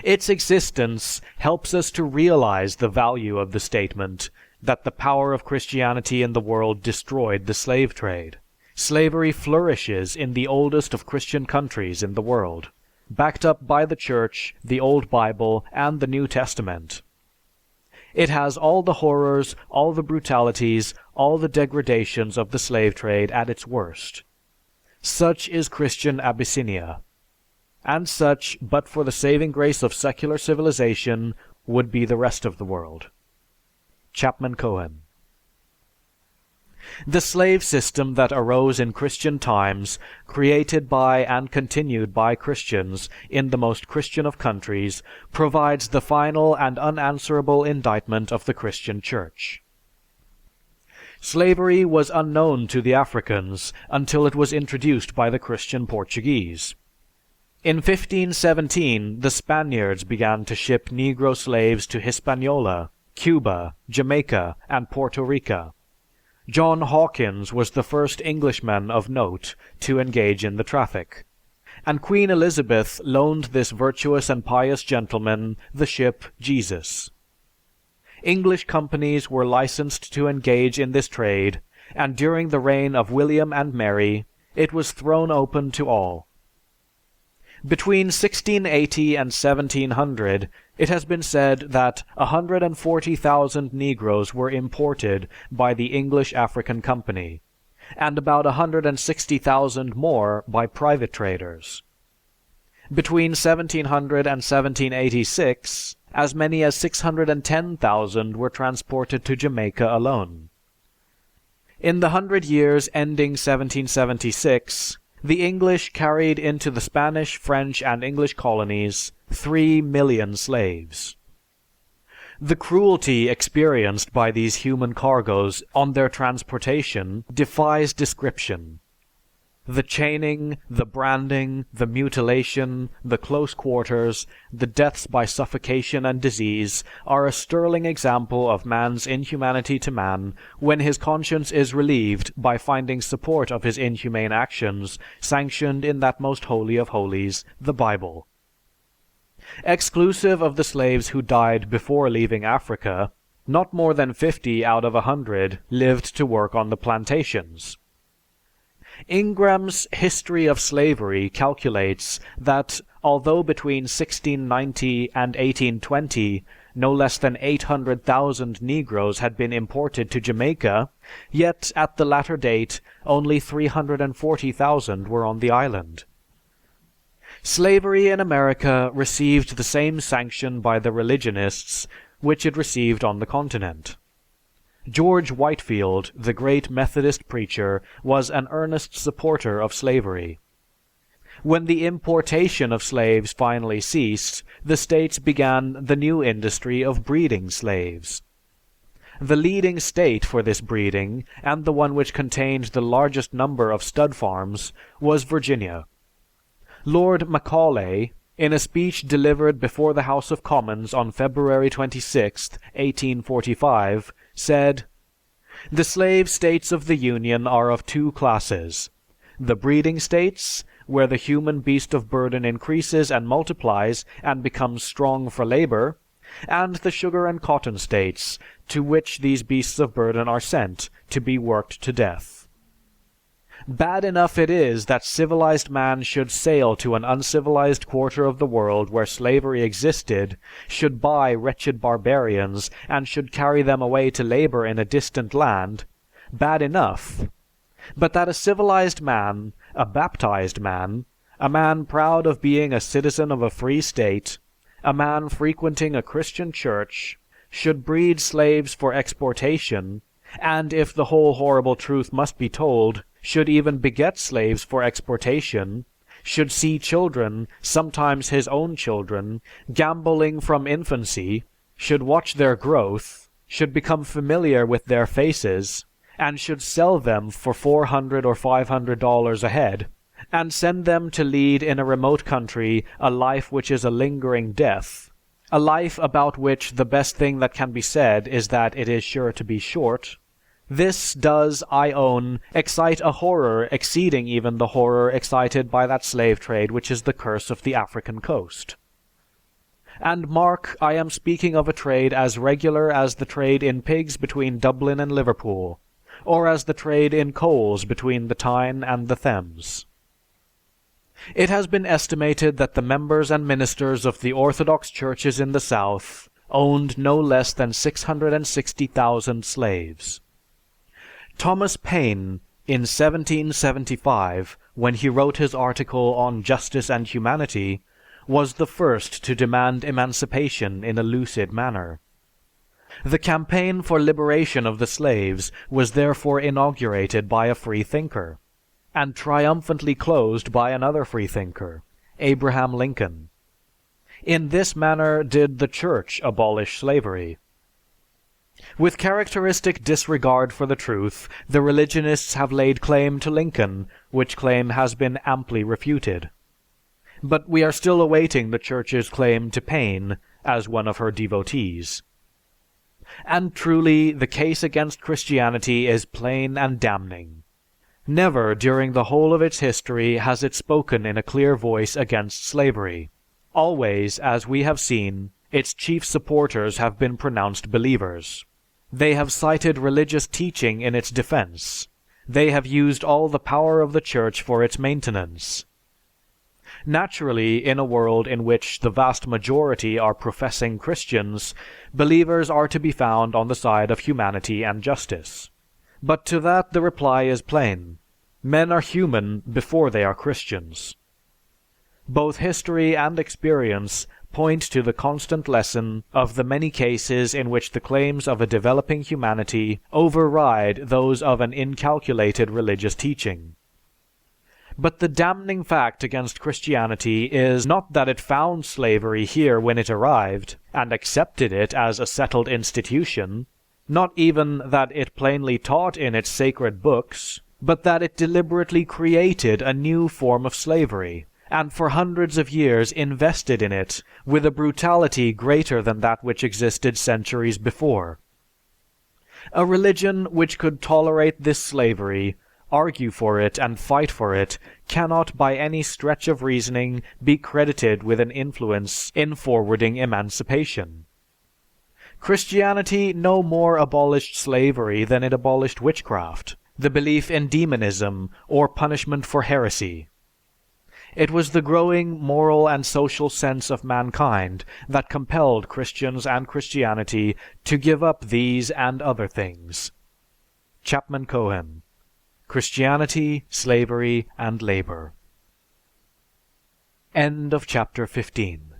Its existence helps us to realize the value of the statement that the power of Christianity in the world destroyed the slave trade. Slavery flourishes in the oldest of Christian countries in the world, backed up by the Church, the Old Bible, and the New Testament. It has all the horrors, all the brutalities, all the degradations of the slave trade at its worst. Such is Christian Abyssinia, and such, but for the saving grace of secular civilization, would be the rest of the world. Chapman Cohen. The slave system that arose in Christian times, created by and continued by Christians in the most Christian of countries, provides the final and unanswerable indictment of the Christian Church. Slavery was unknown to the Africans until it was introduced by the Christian Portuguese. In 1517, the Spaniards began to ship Negro slaves to Hispaniola, Cuba, Jamaica, and Puerto Rico. John Hawkins was the first Englishman of note to engage in the traffic, and Queen Elizabeth loaned this virtuous and pious gentleman the ship Jesus. English companies were licensed to engage in this trade, and during the reign of William and Mary, it was thrown open to all. Between 1680 and 1700, it has been said that 140,000 Negroes were imported by the English African Company, and about 160,000 more by private traders. Between 1700 and 1786, as many as 610,000 were transported to Jamaica alone. In the 100 years ending 1776, the English carried into the Spanish, French, and English colonies 3 million slaves. The cruelty experienced by these human cargoes on their transportation defies description. The chaining, the branding, the mutilation, the close quarters, the deaths by suffocation and disease are a sterling example of man's inhumanity to man when his conscience is relieved by finding support of his inhumane actions sanctioned in that most holy of holies, the Bible. Exclusive of the slaves who died before leaving Africa, not more than 50 out of 100 lived to work on the plantations. Ingram's History of Slavery calculates that although between 1690 and 1820 no less than 800,000 Negroes had been imported to Jamaica, yet at the latter date only 340,000 were on the island. Slavery in America received the same sanction by the religionists which it received on the continent. George Whitefield, the great Methodist preacher, was an earnest supporter of slavery. When the importation of slaves finally ceased, the states began the new industry of breeding slaves. The leading state for this breeding, and the one which contained the largest number of stud farms, was Virginia. Lord Macaulay, in a speech delivered before the House of Commons on February 26, 1845, said, "The slave states of the Union are of two classes: the breeding states, where the human beast of burden increases and multiplies and becomes strong for labor, and the sugar and cotton states, to which these beasts of burden are sent to be worked to death. Bad enough it is that civilized man should sail to an uncivilized quarter of the world where slavery existed, should buy wretched barbarians, and should carry them away to labor in a distant land. Bad enough. But that a civilized man, a baptized man, a man proud of being a citizen of a free state, a man frequenting a Christian church, should breed slaves for exportation, and if the whole horrible truth must be told, should even beget slaves for exportation, should see children, sometimes his own children, gamboling from infancy, should watch their growth, should become familiar with their faces, and should sell them for $400 or $500 a head, and send them to lead in a remote country a life which is a lingering death, a life about which the best thing that can be said is that it is sure to be short, this does, I own, excite a horror exceeding even the horror excited by that slave trade which is the curse of the African coast. And mark, I am speaking of a trade as regular as the trade in pigs between Dublin and Liverpool, or as the trade in coals between the Tyne and the Thames. It has been estimated that the members and ministers of the Orthodox churches in the South owned no less than 660,000 slaves. Thomas Paine, in 1775, when he wrote his article on Justice and Humanity, was the first to demand emancipation in a lucid manner. The campaign for liberation of the slaves was therefore inaugurated by a freethinker, and triumphantly closed by another freethinker, Abraham Lincoln. In this manner did the Church abolish slavery. With characteristic disregard for the truth, the religionists have laid claim to Lincoln, which claim has been amply refuted. But we are still awaiting the Church's claim to Paine as one of her devotees. And truly, the case against Christianity is plain and damning. Never during the whole of its history has it spoken in a clear voice against slavery. Always, as we have seen, its chief supporters have been pronounced believers. They have cited religious teaching in its defense. they have used all the power of the church for its maintenance. Naturally, in a world in which the vast majority are professing Christians, believers are to be found on the side of humanity and justice. But to that the reply is plain. Men are human before they are Christians. Both history and experience point to the constant lesson of the many cases in which the claims of a developing humanity override those of an incalculated religious teaching. But the damning fact against Christianity is not that it found slavery here when it arrived, and accepted it as a settled institution, not even that it plainly taught in its sacred books, but that it deliberately created a new form of slavery, and for hundreds of years invested in it with a brutality greater than that which existed centuries before. A religion which could tolerate this slavery, argue for it, and fight for it, cannot by any stretch of reasoning be credited with an influence in forwarding emancipation. Christianity no more abolished slavery than it abolished witchcraft, the belief in demonism, or punishment for heresy. It was the growing moral and social sense of mankind that compelled Christians and Christianity to give up these and other things. Chapman Cohen, Christianity, Slavery, and Labor. End of chapter 15.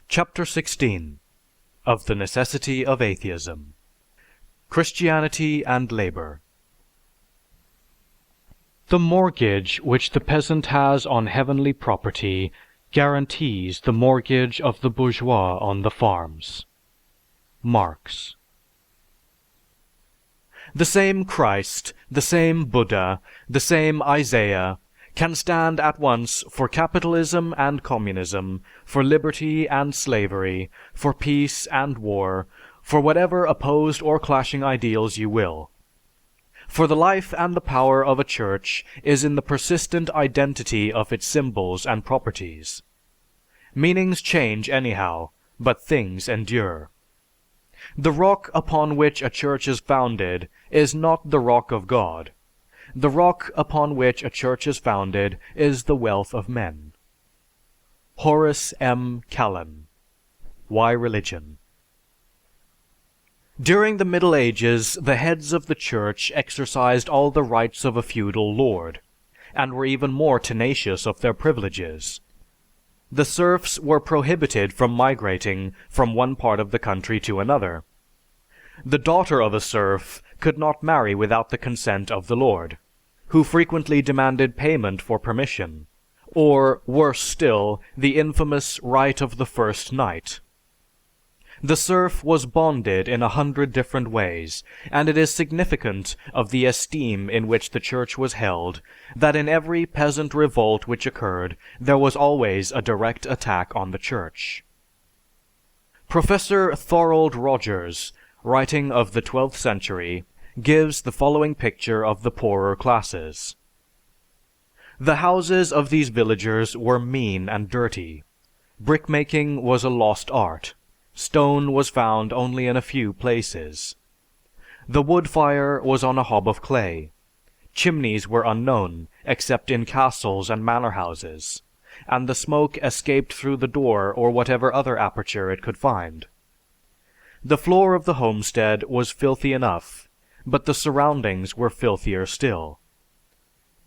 Chapter 16. Of the Necessity of Atheism. Christianity and Labor. The mortgage which the peasant has on heavenly property guarantees the mortgage of the bourgeois on the farms. Marx. The same Christ, the same Buddha, the same Isaiah, can stand at once for capitalism and communism, for liberty and slavery, for peace and war, for whatever opposed or clashing ideals you will. For the life and the power of a church is in the persistent identity of its symbols and properties. Meanings change anyhow, but things endure. The rock upon which a church is founded is not the rock of God. The rock upon which a church is founded is the wealth of men. Horace M. Callan, Why Religion? During the Middle Ages, the heads of the church exercised all the rights of a feudal lord, and were even more tenacious of their privileges. The serfs were prohibited from migrating from one part of the country to another. The daughter of a serf could not marry without the consent of the lord, who frequently demanded payment for permission, or, worse still, the infamous right of the first night. The serf was bonded in 100 different ways, and it is significant of the esteem in which the church was held that in every peasant revolt which occurred, there was always a direct attack on the church. Professor Thorold Rogers, writing of the 12th century, gives the following picture of the poorer classes. The houses of these villagers were mean and dirty. Brickmaking was a lost art. Stone was found only in a few places. The wood fire was on a hob of clay. Chimneys were unknown, except in castles and manor houses, and the smoke escaped through the door or whatever other aperture it could find. The floor of the homestead was filthy enough, but the surroundings were filthier still.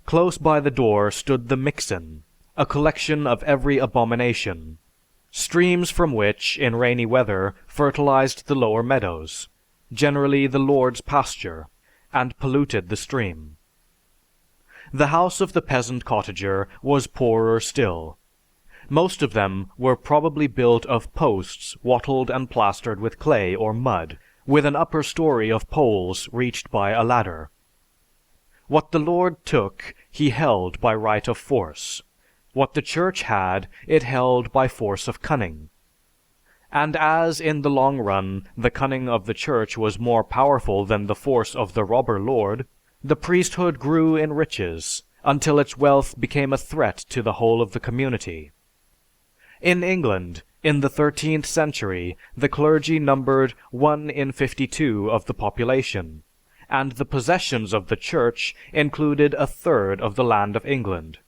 Close by the door stood the mixen, a collection of every abomination, streams from which, in rainy weather, fertilized the lower meadows, generally the lord's pasture, and polluted the stream. The house of the peasant cottager was poorer still. Most of them were probably built of posts wattled and plastered with clay or mud, with an upper story of poles reached by a ladder. What the Lord took, he held by right of force. What the church had, it held by force of cunning. And as in the long run the cunning of the church was more powerful than the force of the robber lord, the priesthood grew in riches until its wealth became a threat to the whole of the community. In England, in the 13th century, the clergy numbered 1 in 52 of the population, and the possessions of the Church included a third of the land of England.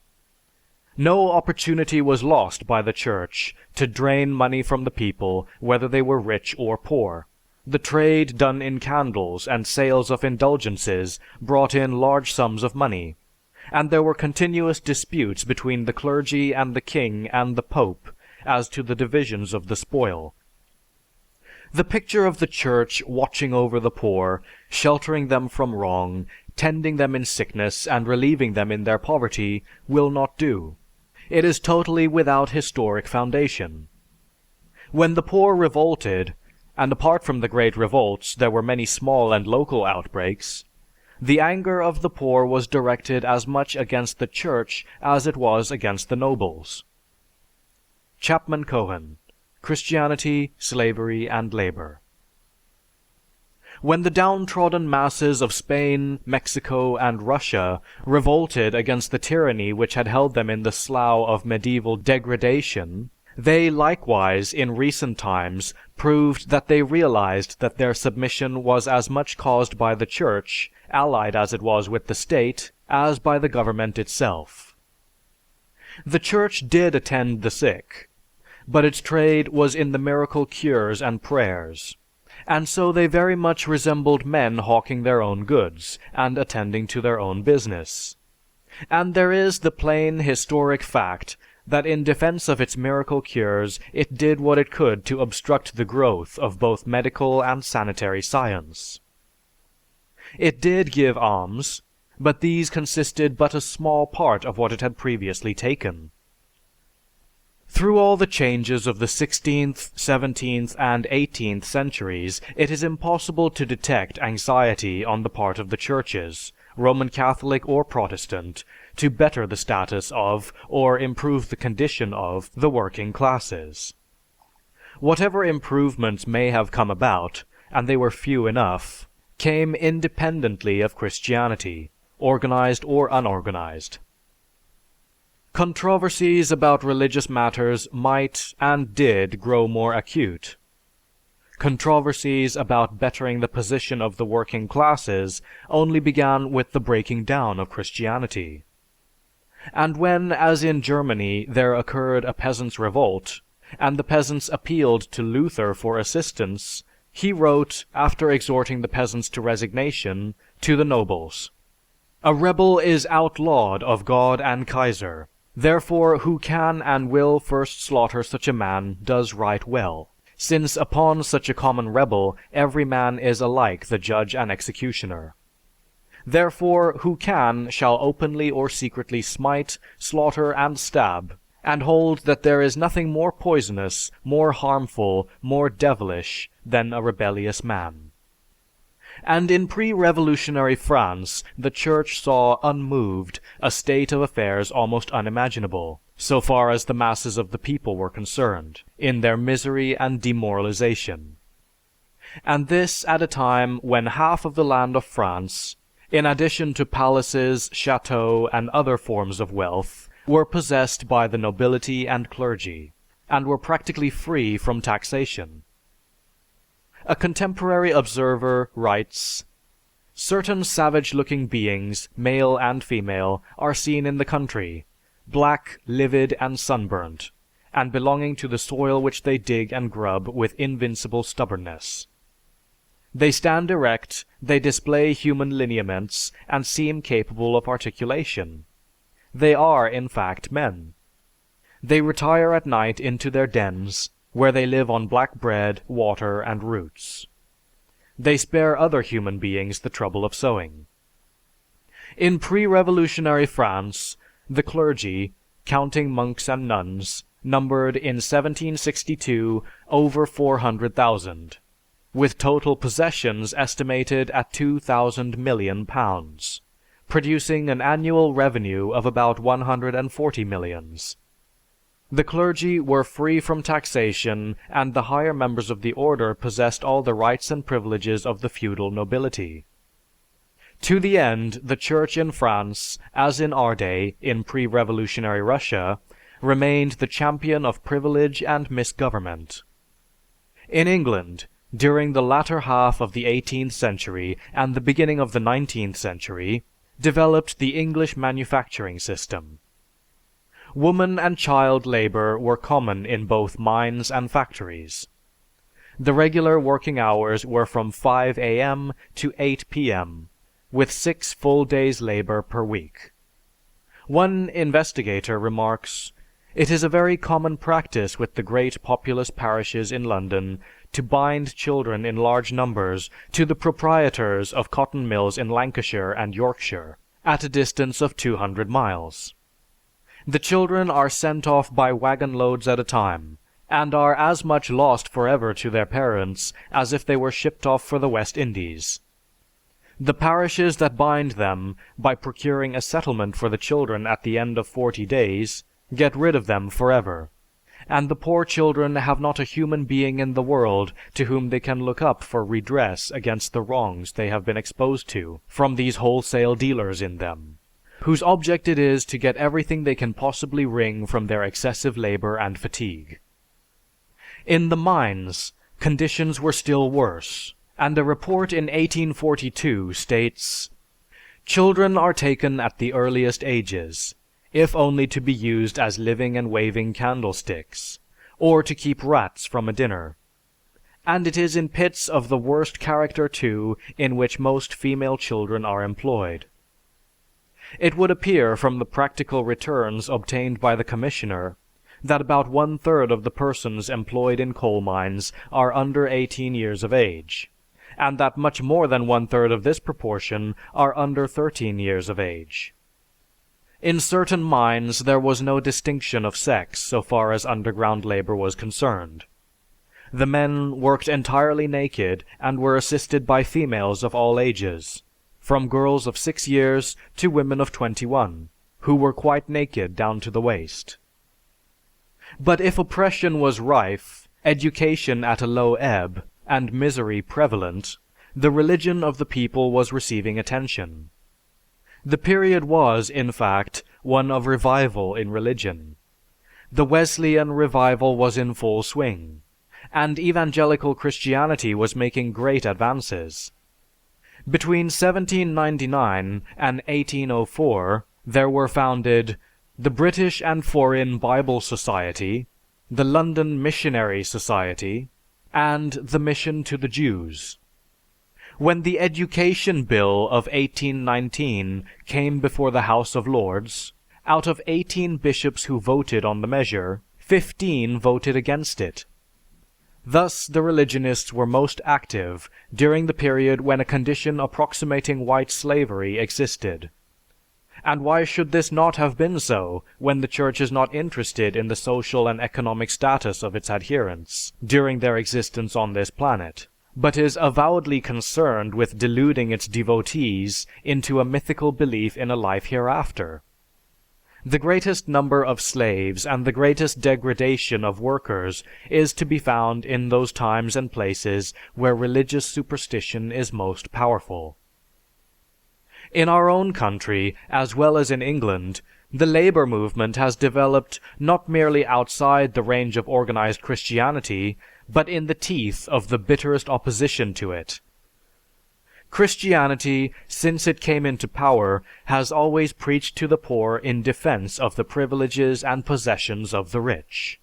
No opportunity was lost by the Church to drain money from the people, whether they were rich or poor. The trade done in candles and sales of indulgences brought in large sums of money, and there were continuous disputes between the clergy and the king and the pope as to the divisions of the spoil. The picture of the Church watching over the poor, sheltering them from wrong, tending them in sickness, and relieving them in their poverty will not do. It is totally without historic foundation. When the poor revolted, and apart from the great revolts there were many small and local outbreaks, the anger of the poor was directed as much against the Church as it was against the nobles. Chapman Cohen, Christianity, Slavery, and Labor. When the downtrodden masses of Spain, Mexico, and Russia revolted against the tyranny which had held them in the slough of medieval degradation, they likewise, in recent times, proved that they realized that their submission was as much caused by the Church, allied as it was with the state, as by the government itself. The Church did attend the sick, but its trade was in the miracle cures and prayers, and so they very much resembled men hawking their own goods, and attending to their own business. And there is the plain historic fact that in defense of its miracle cures, it did what it could to obstruct the growth of both medical and sanitary science. It did give alms, but these consisted but a small part of what it had previously taken. Through all the changes of the 16th, 17th, and 18th centuries, it is impossible to detect anxiety on the part of the churches, Roman Catholic or Protestant, to better the status of, or improve the condition of, the working classes. Whatever improvements may have come about, and they were few enough, came independently of Christianity, organized or unorganized. Controversies about religious matters might and did grow more acute. Controversies about bettering the position of the working classes only began with the breaking down of Christianity. And when, as in Germany, there occurred a peasants' revolt, and the peasants appealed to Luther for assistance, he wrote, after exhorting the peasants to resignation, to the nobles, "A rebel is outlawed of God and Kaiser. Therefore, who can and will first slaughter such a man does right well, since upon such a common rebel every man is alike the judge and executioner. Therefore, who can shall openly or secretly smite, slaughter, and stab, and hold that there is nothing more poisonous, more harmful, more devilish than a rebellious man." And in pre-revolutionary France, the Church saw unmoved a state of affairs almost unimaginable, so far as the masses of the people were concerned, in their misery and demoralization. And this at a time when half of the land of France, in addition to palaces, chateaux, and other forms of wealth, were possessed by the nobility and clergy, and were practically free from taxation. A contemporary observer writes, "Certain savage-looking beings, male and female, are seen in the country, black, livid, and sunburnt, and belonging to the soil which they dig and grub with invincible stubbornness. They stand erect, they display human lineaments, and seem capable of articulation. They are, in fact, men. They retire at night into their dens, where they live on black bread, water, and roots. They spare other human beings the trouble of sewing." In pre-revolutionary France, the clergy, counting monks and nuns, numbered in 1762 over 400,000, with total possessions estimated at £2,000 million, producing an annual revenue of about 140 millions. The clergy were free from taxation, and the higher members of the order possessed all the rights and privileges of the feudal nobility. To the end, the Church in France, as in our day in pre-revolutionary Russia, remained the champion of privilege and misgovernment. In England, during the latter half of the 18th century and the beginning of the 19th century, developed the English manufacturing system. Woman and child labor were common in both mines and factories. The regular working hours were from 5 a.m. to 8 p.m., with 6 full days' labor per week. One investigator remarks, "It is a very common practice with the great populous parishes in London to bind children in large numbers to the proprietors of cotton mills in Lancashire and Yorkshire, at a distance of 200 miles. The children are sent off by wagon loads at a time, and are as much lost forever to their parents as if they were shipped off for the West Indies. The parishes that bind them, by procuring a settlement for the children at the end of 40 days, get rid of them forever, and the poor children have not a human being in the world to whom they can look up for redress against the wrongs they have been exposed to from these wholesale dealers in them, whose object it is to get everything they can possibly wring from their excessive labor and fatigue." In the mines, conditions were still worse, and a report in 1842 states, "Children are taken at the earliest ages, if only to be used as living and waving candlesticks, or to keep rats from a dinner. And it is in pits of the worst character, too, in which most female children are employed." It would appear from the practical returns obtained by the Commissioner that about 1/3 of the persons employed in coal mines are under 18 years of age, and that much more than 1/3 of this proportion are under 13 years of age. In certain mines there was no distinction of sex so far as underground labor was concerned. The men worked entirely naked and were assisted by females of all ages, from girls of 6 years to women of 21, who were quite naked down to the waist. But if oppression was rife, education at a low ebb, and misery prevalent, the religion of the people was receiving attention. The period was, in fact, one of revival in religion. The Wesleyan revival was in full swing, and evangelical Christianity was making great advances. Between 1799 and 1804, there were founded the British and Foreign Bible Society, the London Missionary Society, and the Mission to the Jews. When the Education Bill of 1819 came before the House of Lords, out of 18 bishops who voted on the measure, 15 voted against it. Thus the religionists were most active during the period when a condition approximating white slavery existed. And why should this not have been so when the Church is not interested in the social and economic status of its adherents during their existence on this planet, but is avowedly concerned with deluding its devotees into a mythical belief in a life hereafter? The greatest number of slaves and the greatest degradation of workers is to be found in those times and places where religious superstition is most powerful. In our own country, as well as in England, the labor movement has developed not merely outside the range of organized Christianity, but in the teeth of the bitterest opposition to it. Christianity, since it came into power, has always preached to the poor in defense of the privileges and possessions of the rich.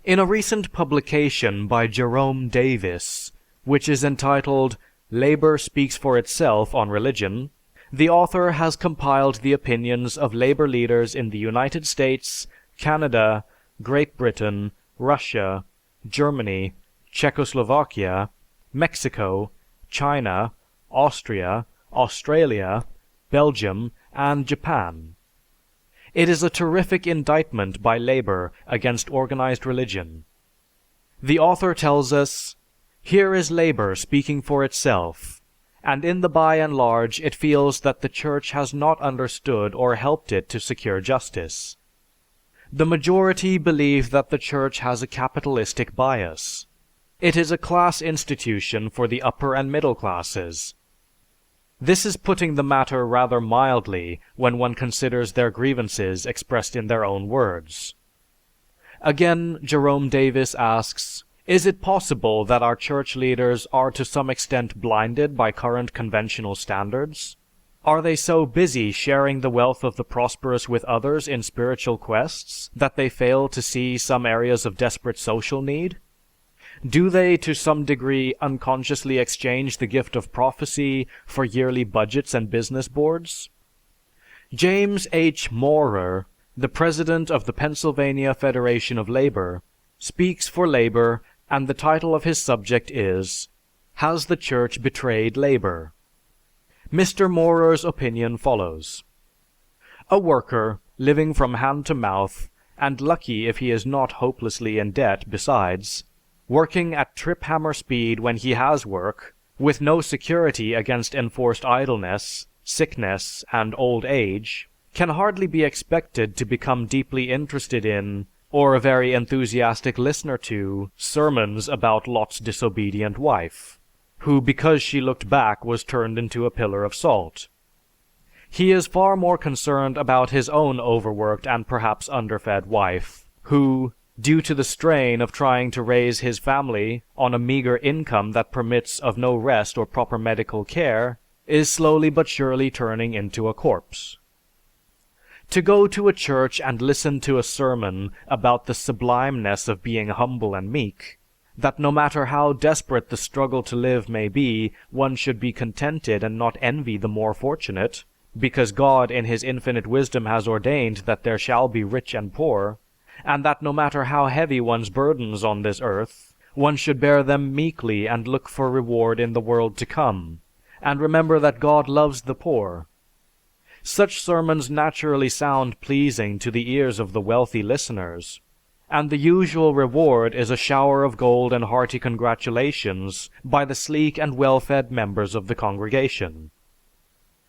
In a recent publication by Jerome Davis, which is entitled "Labor Speaks for Itself on Religion," the author has compiled the opinions of labor leaders in the United States, Canada, Great Britain, Russia, Germany, Czechoslovakia, Mexico, China, Austria, Australia, Belgium, and Japan. It is a terrific indictment by labor against organized religion. The author tells us, "Here is labor speaking for itself, and in the by and large it feels that the Church has not understood or helped it to secure justice. The majority believe that the Church has a capitalistic bias. It is a class institution for the upper and middle classes. This is putting the matter rather mildly when one considers their grievances expressed in their own words." Again, Jerome Davis asks, Is it possible that our church leaders are to some extent blinded by current conventional standards? Are they so busy sharing the wealth of the prosperous with others in spiritual quests that they fail to see some areas of desperate social need? Do they, to some degree, unconsciously exchange the gift of prophecy for yearly budgets and business boards? James H. Maurer, the president of the Pennsylvania Federation of Labor, speaks for labor, and the title of his subject is, "Has the Church Betrayed Labor?" Mr. Maurer's opinion follows: a worker, living from hand to mouth, and lucky if he is not hopelessly in debt besides, working at trip hammer speed when he has work, with no security against enforced idleness, sickness, and old age, can hardly be expected to become deeply interested in, or a very enthusiastic listener to, sermons about Lot's disobedient wife, who because she looked back was turned into a pillar of salt. He is far more concerned about his own overworked and perhaps underfed wife, who, due to the strain of trying to raise his family on a meager income that permits of no rest or proper medical care, is slowly but surely turning into a corpse. To go to a church and listen to a sermon about the sublimeness of being humble and meek, that no matter how desperate the struggle to live may be, one should be contented and not envy the more fortunate, because God in His infinite wisdom has ordained that there shall be rich and poor, and that no matter how heavy one's burdens on this earth, one should bear them meekly and look for reward in the world to come, and remember that God loves the poor. Such sermons naturally sound pleasing to the ears of the wealthy listeners, and the usual reward is a shower of gold and hearty congratulations by the sleek and well-fed members of the congregation.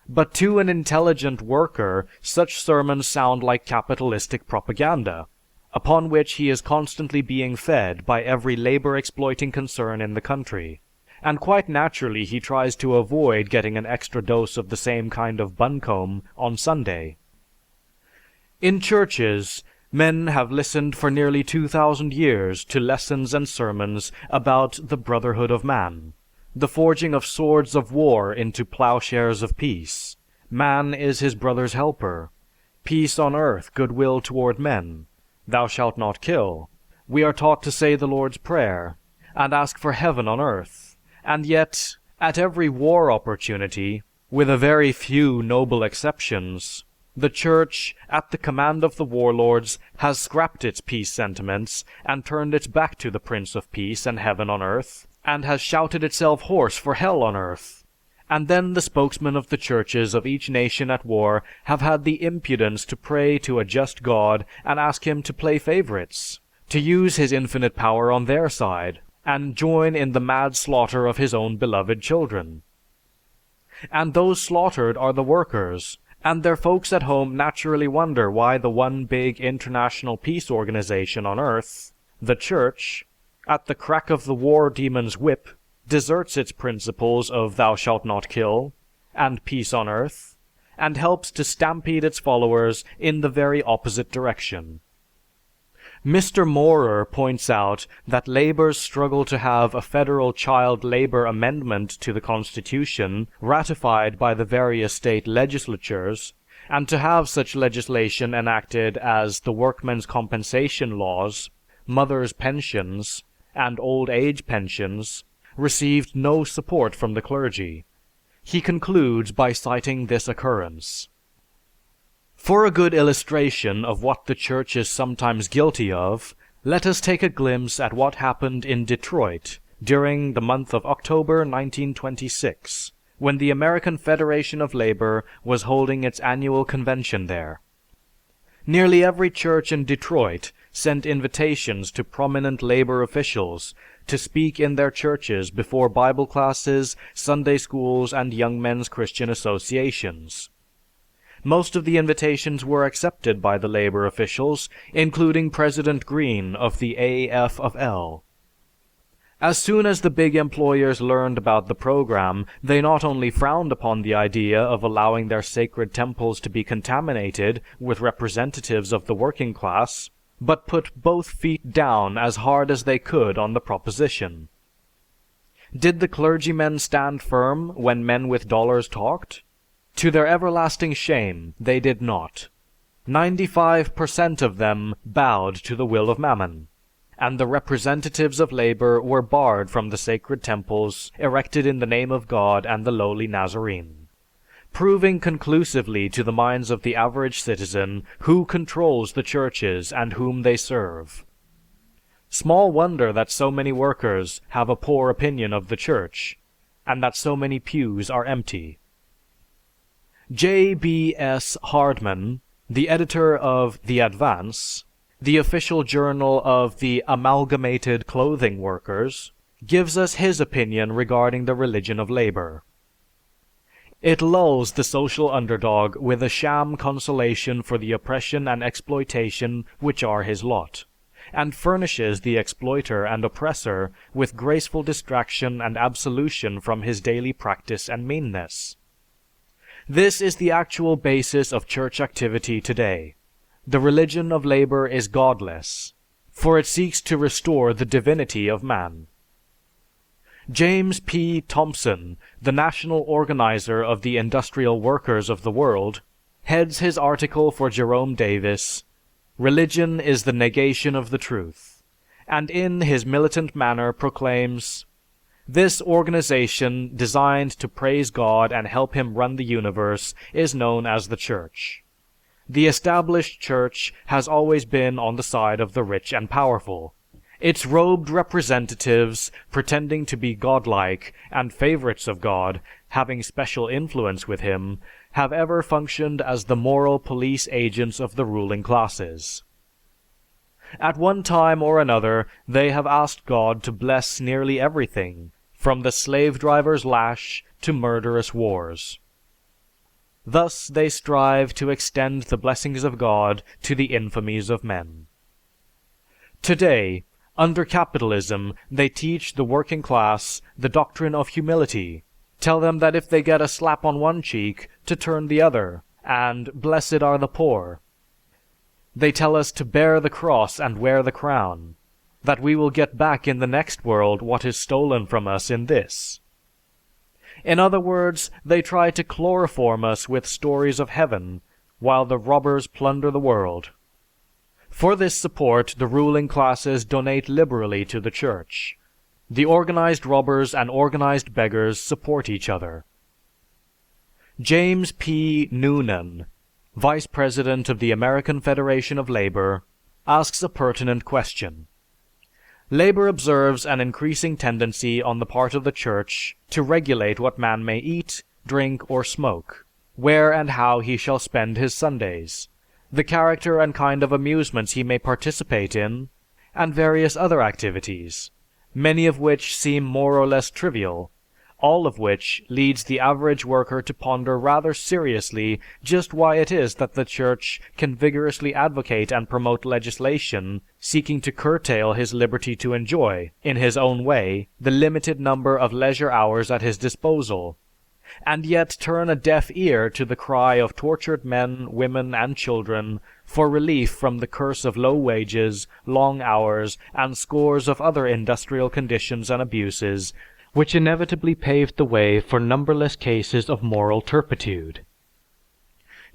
But to an intelligent worker, such sermons sound like capitalistic propaganda, upon which he is constantly being fed by every labor-exploiting concern in the country, and quite naturally he tries to avoid getting an extra dose of the same kind of buncombe on Sunday. In churches, men have listened for nearly 2,000 years to lessons and sermons about the brotherhood of man, the forging of swords of war into plowshares of peace. Man is his brother's helper. Peace on earth, goodwill toward men. Thou shalt not kill. We are taught to say the Lord's Prayer, and ask for heaven on earth. And yet, at every war opportunity, with a very few noble exceptions, the Church, at the command of the warlords, has scrapped its peace sentiments and turned its back to the Prince of Peace and heaven on earth, and has shouted itself hoarse for hell on earth. And then the spokesmen of the churches of each nation at war have had the impudence to pray to a just God and ask Him to play favorites, to use His infinite power on their side, and join in the mad slaughter of His own beloved children. And those slaughtered are the workers, and their folks at home naturally wonder why the one big international peace organization on earth, the Church, at the crack of the war demon's whip, deserts its principles of thou shalt not kill, and peace on earth, and helps to stampede its followers in the very opposite direction. Mr. Maurer points out that labor's struggle to have a federal child labor amendment to the Constitution ratified by the various state legislatures, and to have such legislation enacted as the workmen's compensation laws, mothers' pensions, and old age pensions, received no support from the clergy. He concludes by citing this occurrence. For a good illustration of what the Church is sometimes guilty of, let us take a glimpse at what happened in Detroit during the month of October 1926, when the American Federation of Labor was holding its annual convention there. Nearly every church in Detroit sent invitations to prominent labor officials to speak in their churches before Bible classes, Sunday schools, and young men's Christian associations. Most of the invitations were accepted by the labor officials, including President Green of the AFL. As soon as the big employers learned about the program, they not only frowned upon the idea of allowing their sacred temples to be contaminated with representatives of the working class, but put both feet down as hard as they could on the proposition. Did the clergymen stand firm when men with dollars talked? To their everlasting shame, they did not. 95% of them bowed to the will of Mammon, and the representatives of labor were barred from the sacred temples erected in the name of God and the lowly Nazarene, proving conclusively to the minds of the average citizen who controls the churches and whom they serve. Small wonder that so many workers have a poor opinion of the church, and that so many pews are empty. J.B.S. Hardman, the editor of The Advance, the official journal of the Amalgamated Clothing Workers, gives us his opinion regarding the religion of labor. It lulls the social underdog with a sham consolation for the oppression and exploitation which are his lot, and furnishes the exploiter and oppressor with graceful distraction and absolution from his daily practice and meanness. This is the actual basis of church activity today. The religion of labor is godless, for it seeks to restore the divinity of man. James P. Thompson, the national organizer of the industrial workers of the world, heads his article for Jerome Davis, "Religion is the negation of the truth," and in his militant manner proclaims, "This organization designed to praise God and help him run the universe is known as the Church. The established Church has always been on the side of the rich and powerful. Its robed representatives, pretending to be godlike and favorites of God, having special influence with him, have ever functioned as the moral police agents of the ruling classes. At one time or another, they have asked God to bless nearly everything, from the slave driver's lash to murderous wars. Thus they strive to extend the blessings of God to the infamies of men. Today, under capitalism, they teach the working class the doctrine of humility, tell them that if they get a slap on one cheek, to turn the other, and blessed are the poor. They tell us to bear the cross and wear the crown, that we will get back in the next world what is stolen from us in this. In other words, they try to chloroform us with stories of heaven, while the robbers plunder the world. For this support, the ruling classes donate liberally to the church. The organized robbers and organized beggars support each other. James P. Noonan, vice president of the American Federation of Labor, asks a pertinent question. Labor observes an increasing tendency on the part of the church to regulate what man may eat, drink, or smoke, where and how he shall spend his Sundays, the character and kind of amusements he may participate in, and various other activities, many of which seem more or less trivial, all of which leads the average worker to ponder rather seriously just why it is that the church can vigorously advocate and promote legislation seeking to curtail his liberty to enjoy, in his own way, the limited number of leisure hours at his disposal, and yet turn a deaf ear to the cry of tortured men, women, and children for relief from the curse of low wages, long hours, and scores of other industrial conditions and abuses which inevitably paved the way for numberless cases of moral turpitude.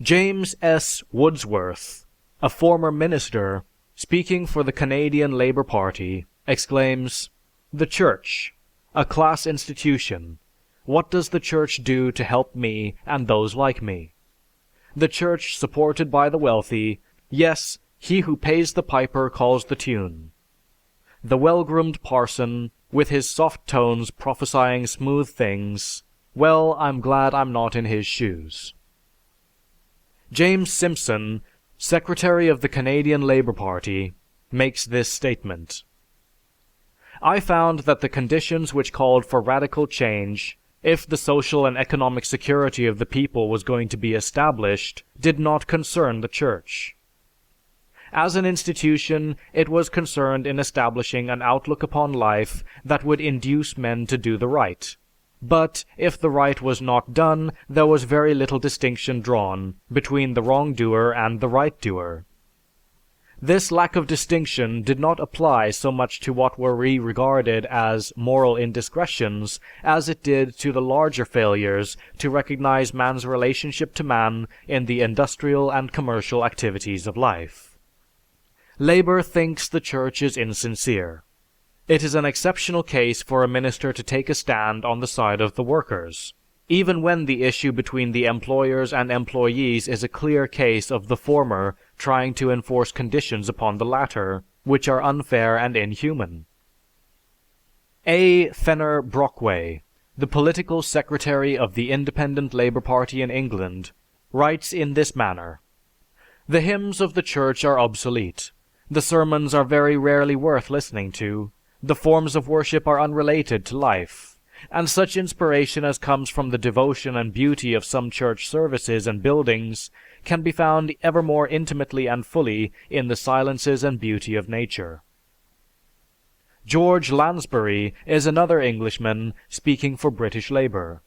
James S. Woodsworth, a former minister, speaking for the Canadian Labour Party, exclaims, "The Church, a class institution. What does the Church do to help me and those like me? The Church supported by the wealthy, yes, he who pays the piper calls the tune. The well-groomed parson, with his soft tones prophesying smooth things, well, I'm glad I'm not in his shoes." James Simpson, secretary of the Canadian Labour Party, makes this statement. "I found that the conditions which called for radical change, if the social and economic security of the people was going to be established, did not concern the Church. As an institution, it was concerned in establishing an outlook upon life that would induce men to do the right. But if the right was not done, there was very little distinction drawn between the wrongdoer and the right doer. This lack of distinction did not apply so much to what were regarded as moral indiscretions as it did to the larger failures to recognize man's relationship to man in the industrial and commercial activities of life. Labor thinks the church is insincere. It is an exceptional case for a minister to take a stand on the side of the workers, even when the issue between the employers and employees is a clear case of the former trying to enforce conditions upon the latter, which are unfair and inhuman. A. Fenner Brockway, the political secretary of the Independent Labour Party in England, writes in this manner: "The hymns of the church are obsolete. The sermons are very rarely worth listening to. The forms of worship are unrelated to life, and such inspiration as comes from the devotion and beauty of some church services and buildings can be found ever more intimately and fully in the silences and beauty of nature." George Lansbury is another Englishman speaking for British Labour,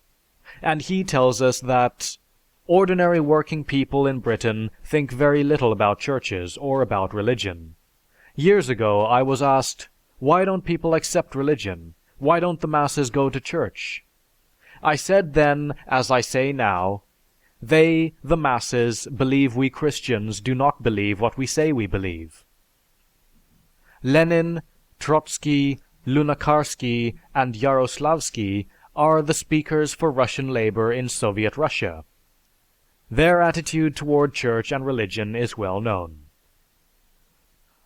and he tells us that ordinary working people in Britain think very little about churches or about religion. Years ago I was asked, "Why don't people accept religion? Why don't the masses go to church?" I said then, as I say now, they, the masses, believe we Christians do not believe what we say we believe. Lenin, Trotsky, Lunacharsky, and Yaroslavsky are the speakers for Russian labor in Soviet Russia. Their attitude toward church and religion is well known.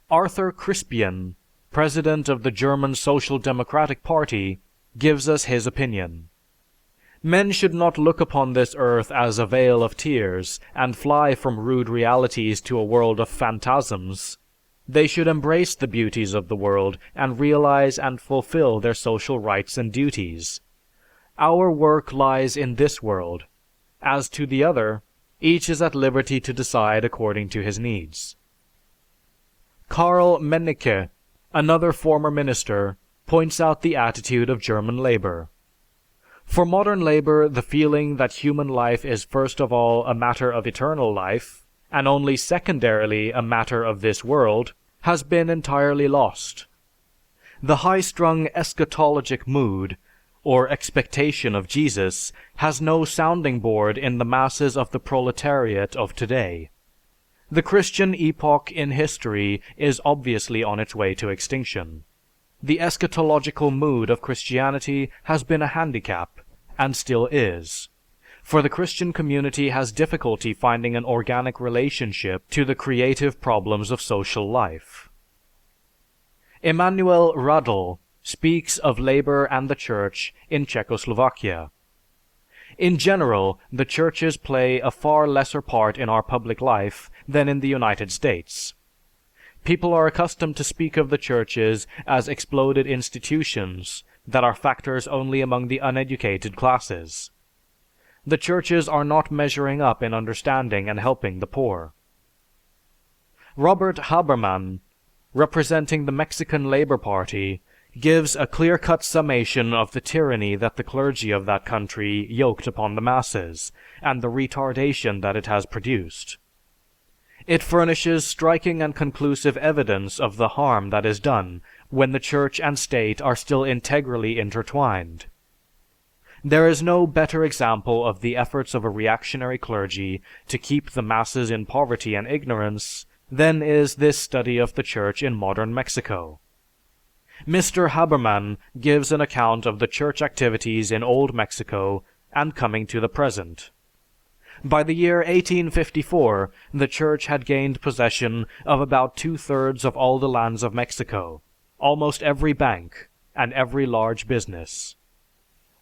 Arthur Crispian, president of the German Social Democratic Party, gives us his opinion. "Men should not look upon this earth as a vale of tears and fly from rude realities to a world of phantasms. They should embrace the beauties of the world and realize and fulfill their social rights and duties. Our work lies in this world. As to the other, each is at liberty to decide according to his needs." Karl Mennecke, another former minister, points out the attitude of German labor. "For modern labor, the feeling that human life is first of all a matter of eternal life, and only secondarily a matter of this world, has been entirely lost. The high-strung eschatologic mood, or expectation of Jesus, has no sounding board in the masses of the proletariat of today. The Christian epoch in history is obviously on its way to extinction. The eschatological mood of Christianity has been a handicap, and still is, for the Christian community has difficulty finding an organic relationship to the creative problems of social life." Emanuel Radl speaks of labor and the church in Czechoslovakia. "In general, the churches play a far lesser part in our public life than in the United States. People are accustomed to speak of the churches as exploded institutions that are factors only among the uneducated classes. The churches are not measuring up in understanding and helping the poor." Robert Haberman, representing the Mexican Labor Party, gives a clear-cut summation of the tyranny that the clergy of that country yoked upon the masses, and the retardation that it has produced. It furnishes striking and conclusive evidence of the harm that is done when the church and state are still integrally intertwined. There is no better example of the efforts of a reactionary clergy to keep the masses in poverty and ignorance than is this study of the church in modern Mexico. Mr. Haberman gives an account of the church activities in Old Mexico and coming to the present. By the year 1854, the church had gained possession of about 2/3 of all the lands of Mexico, almost every bank, and every large business.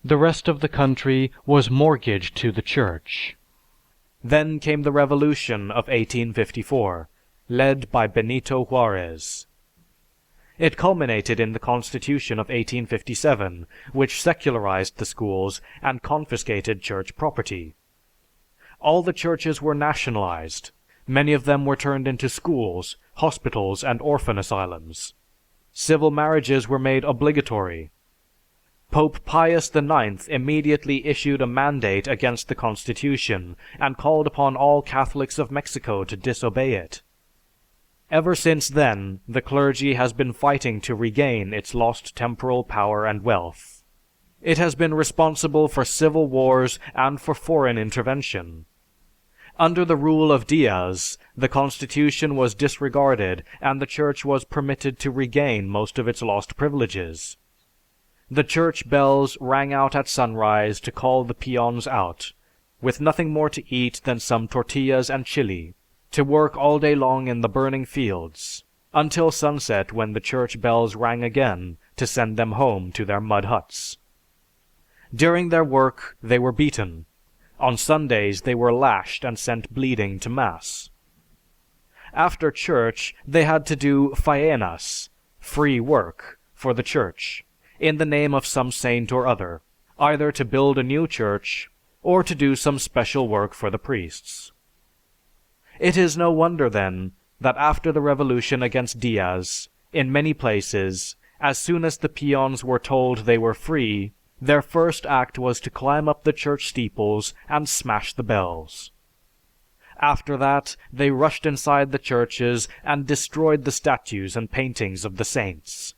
The rest of the country was mortgaged to the church. Then came the revolution of 1854, led by Benito Juarez. It culminated in the Constitution of 1857, which secularized the schools and confiscated church property. All the churches were nationalized. Many of them were turned into schools, hospitals, and orphan asylums. Civil marriages were made obligatory. Pope Pius IX immediately issued a mandate against the Constitution and called upon all Catholics of Mexico to disobey it. Ever since then, the clergy has been fighting to regain its lost temporal power and wealth. It has been responsible for civil wars and for foreign intervention. Under the rule of Diaz, the constitution was disregarded and the church was permitted to regain most of its lost privileges. The church bells rang out at sunrise to call the peons out, with nothing more to eat than some tortillas and chili, to work all day long in the burning fields, until sunset when the church bells rang again to send them home to their mud huts. During their work, they were beaten. On Sundays, they were lashed and sent bleeding to Mass. After church, they had to do faenas, free work, for the church, in the name of some saint or other, either to build a new church or to do some special work for the priests. It is no wonder, then, that after the revolution against Diaz, in many places, as soon as the peons were told they were free, their first act was to climb up the church steeples and smash the bells. After that, they rushed inside the churches and destroyed the statues and paintings of the saints.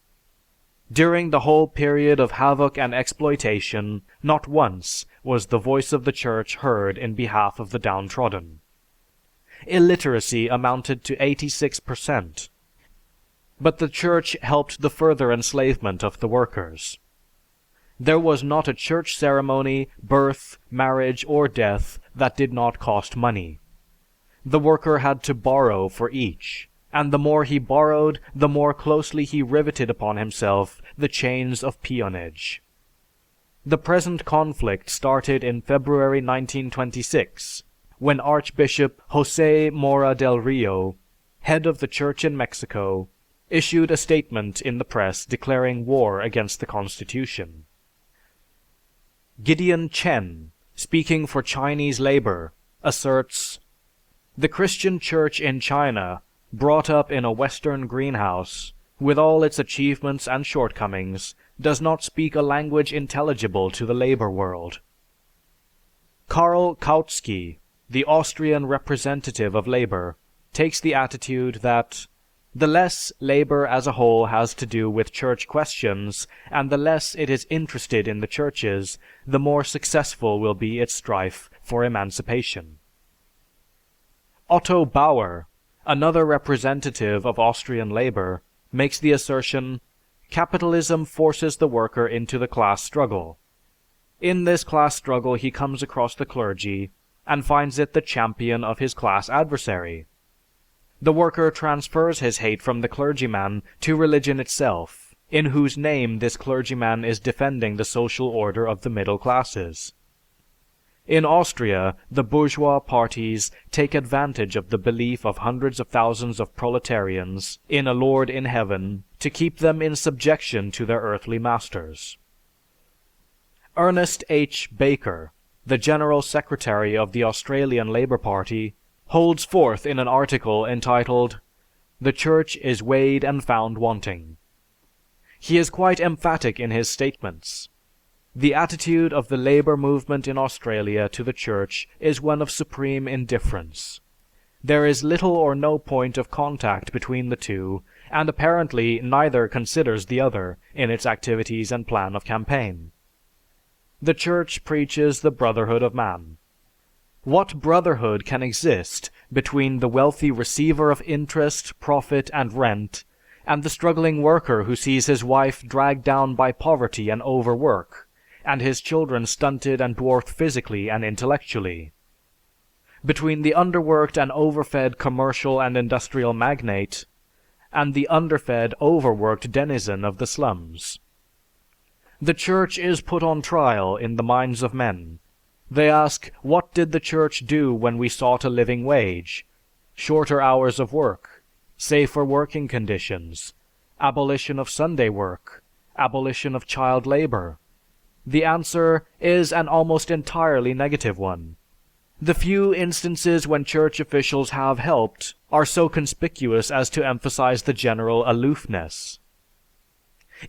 During the whole period of havoc and exploitation, not once was the voice of the church heard in behalf of the downtrodden. Illiteracy amounted to 86%, but the church helped the further enslavement of the workers. There was not a church ceremony, birth, marriage, or death that did not cost money. The worker had to borrow for each, and the more he borrowed, the more closely he riveted upon himself the chains of peonage. The present conflict started in February 1926, when Archbishop José Mora del Rio, head of the church in Mexico, issued a statement in the press declaring war against the Constitution. Gideon Chen, speaking for Chinese labor, asserts, "The Christian church in China, brought up in a Western greenhouse, with all its achievements and shortcomings, does not speak a language intelligible to the labor world." Karl Kautsky, the Austrian representative of labor, takes the attitude that the less labor as a whole has to do with church questions, and the less it is interested in the churches, the more successful will be its strife for emancipation. Otto Bauer, another representative of Austrian labor, makes the assertion, "Capitalism forces the worker into the class struggle. In this class struggle he comes across the clergy, and finds it the champion of his class adversary. The worker transfers his hate from the clergyman to religion itself, in whose name this clergyman is defending the social order of the middle classes. In Austria, the bourgeois parties take advantage of the belief of hundreds of thousands of proletarians in a Lord in heaven to keep them in subjection to their earthly masters." Ernest H. Baker, the General Secretary of the Australian Labor Party, holds forth in an article entitled, "The Church is Weighed and Found Wanting." He is quite emphatic in his statements. The attitude of the labor movement in Australia to the Church is one of supreme indifference. There is little or no point of contact between the two, and apparently neither considers the other in its activities and plan of campaign. The Church preaches the brotherhood of man. What brotherhood can exist between the wealthy receiver of interest, profit, and rent, and the struggling worker who sees his wife dragged down by poverty and overwork, and his children stunted and dwarfed physically and intellectually? Between the underworked and overfed commercial and industrial magnate, and the underfed, overworked denizen of the slums? The Church is put on trial in the minds of men. They ask, what did the Church do when we sought a living wage, shorter hours of work, safer working conditions, abolition of Sunday work, abolition of child labor? The answer is an almost entirely negative one. The few instances when church officials have helped are so conspicuous as to emphasize the general aloofness.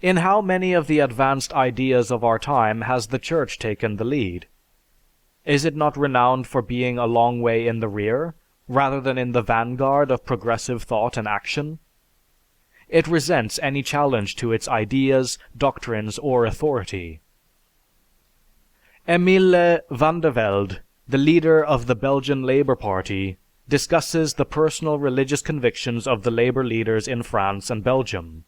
In how many of the advanced ideas of our time has the Church taken the lead? Is it not renowned for being a long way in the rear, rather than in the vanguard of progressive thought and action. It resents any challenge to its ideas, doctrines, or authority. Emile van der Velde, the leader of the Belgian Labor Party, discusses the personal religious convictions of the labor leaders in France and Belgium.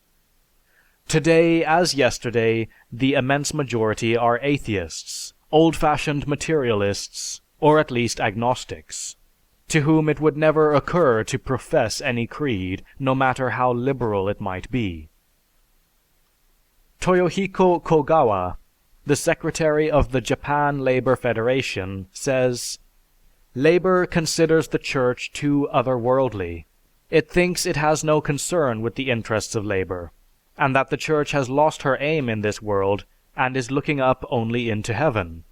Today, as yesterday, the immense majority are atheists, old-fashioned materialists, or at least agnostics, to whom it would never occur to profess any creed, no matter how liberal it might be. Toyohiko Kogawa, the secretary of the Japan Labor Federation, says, "Labor considers the church too otherworldly. It thinks it has no concern with the interests of labor, and that the church has lost her aim in this world and is looking up only into heaven.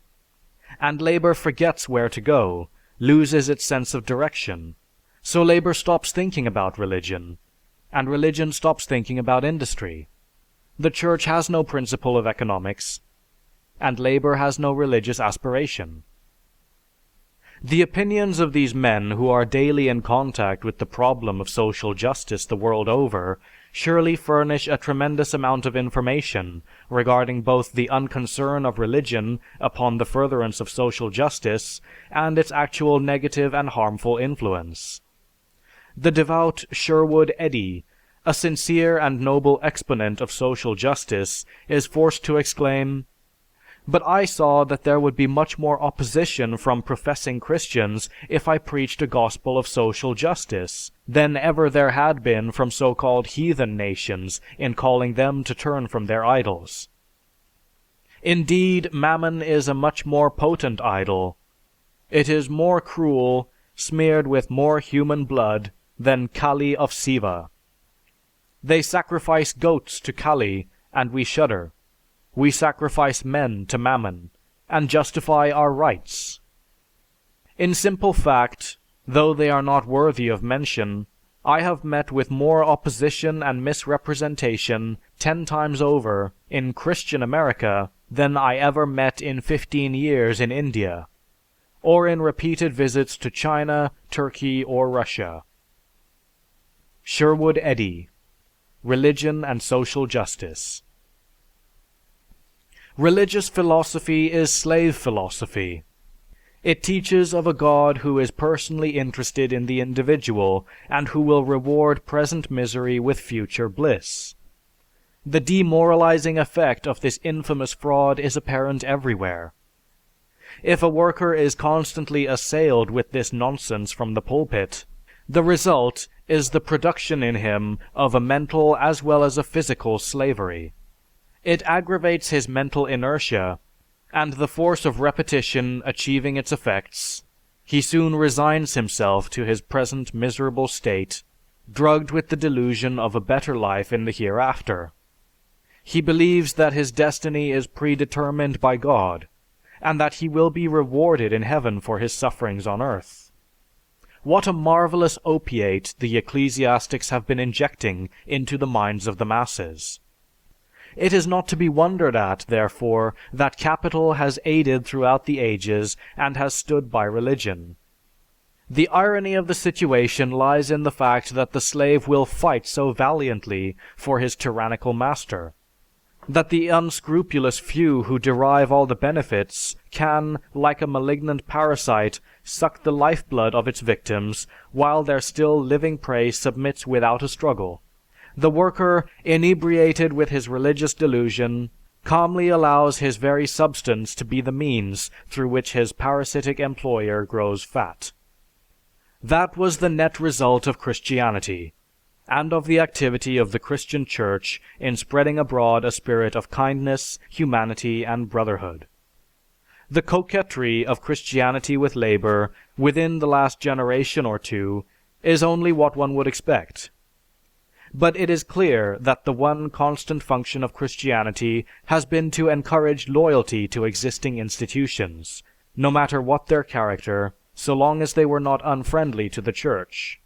And labor forgets where to go, loses its sense of direction. So labor stops thinking about religion, and religion stops thinking about industry. The church has no principle of economics, and labor has no religious aspiration." The opinions of these men who are daily in contact with the problem of social justice the world over surely furnish a tremendous amount of information regarding both the unconcern of religion upon the furtherance of social justice and its actual negative and harmful influence. The devout Sherwood Eddy, a sincere and noble exponent of social justice, is forced to exclaim, "But I saw that there would be much more opposition from professing Christians if I preached a gospel of social justice than ever there had been from so-called heathen nations in calling them to turn from their idols. Indeed, Mammon is a much more potent idol. It is more cruel, smeared with more human blood, than Kali of Siva. They sacrifice goats to Kali, and we shudder. We sacrifice men to Mammon, and justify our rights. In simple fact, though they are not worthy of mention, I have met with more opposition and misrepresentation 10 times over in Christian America than I ever met in 15 years in India, or in repeated visits to China, Turkey, or Russia." Sherwood Eddy, Religion and Social Justice. Religious philosophy is slave philosophy. It teaches of a God who is personally interested in the individual and who will reward present misery with future bliss. The demoralizing effect of this infamous fraud is apparent everywhere. If a worker is constantly assailed with this nonsense from the pulpit, the result is the production in him of a mental as well as a physical slavery. It aggravates his mental inertia, and the force of repetition achieving its effects, he soon resigns himself to his present miserable state, drugged with the delusion of a better life in the hereafter. He believes that his destiny is predetermined by God, and that he will be rewarded in heaven for his sufferings on earth. What a marvelous opiate the ecclesiastics have been injecting into the minds of the masses! It is not to be wondered at, therefore, that capital has aided throughout the ages and has stood by religion. The irony of the situation lies in the fact that the slave will fight so valiantly for his tyrannical master, that the unscrupulous few who derive all the benefits can, like a malignant parasite, suck the lifeblood of its victims, while their still living prey submits without a struggle. The worker, inebriated with his religious delusion, calmly allows his very substance to be the means through which his parasitic employer grows fat. That was the net result of Christianity, and of the activity of the Christian Church in spreading abroad a spirit of kindness, humanity, and brotherhood. The coquetry of Christianity with labor within the last generation or two is only what one would expect. But it is clear that the one constant function of Christianity has been to encourage loyalty to existing institutions, no matter what their character, so long as they were not unfriendly to the Church.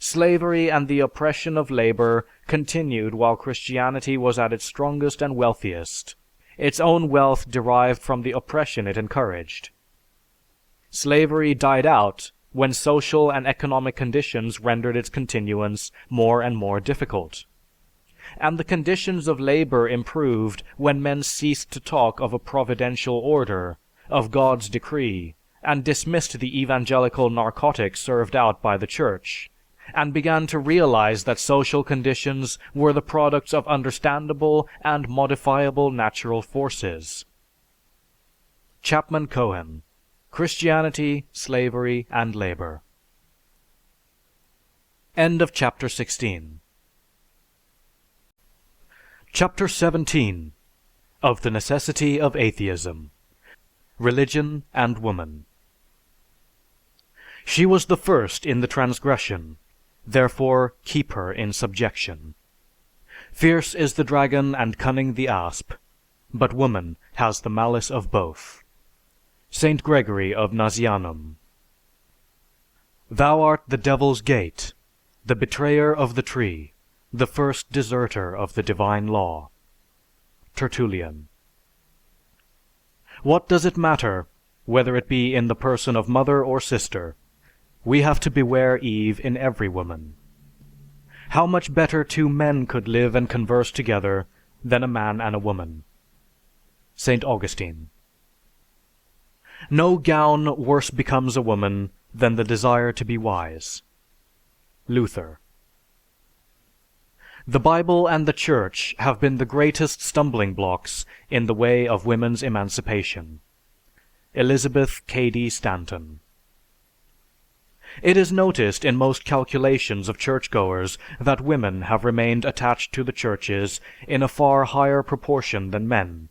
Slavery and the oppression of labor continued while Christianity was at its strongest and wealthiest, its own wealth derived from the oppression it encouraged. Slavery died out when social and economic conditions rendered its continuance more and more difficult. And the conditions of labor improved when men ceased to talk of a providential order, of God's decree, and dismissed the evangelical narcotic served out by the church, and began to realize that social conditions were the products of understandable and modifiable natural forces. Chapman Cohen, Christianity, Slavery, and Labor. End of chapter 16. Chapter 17 of the Necessity of Atheism. Religion and Woman. She was the first in the transgression, therefore keep her in subjection. Fierce is the dragon and cunning the asp, but woman has the malice of both. Saint Gregory of Nazianzum. Thou art the devil's gate, the betrayer of the tree, the first deserter of the divine law. Tertullian. What does it matter, whether it be in the person of mother or sister? We have to beware Eve in every woman. How much better two men could live and converse together than a man and a woman. Saint Augustine. No gown worse becomes a woman than the desire to be wise. Luther. The Bible and the Church have been the greatest stumbling blocks in the way of women's emancipation. Elizabeth Cady Stanton. It is noticed in most calculations of churchgoers that women have remained attached to the churches in a far higher proportion than men.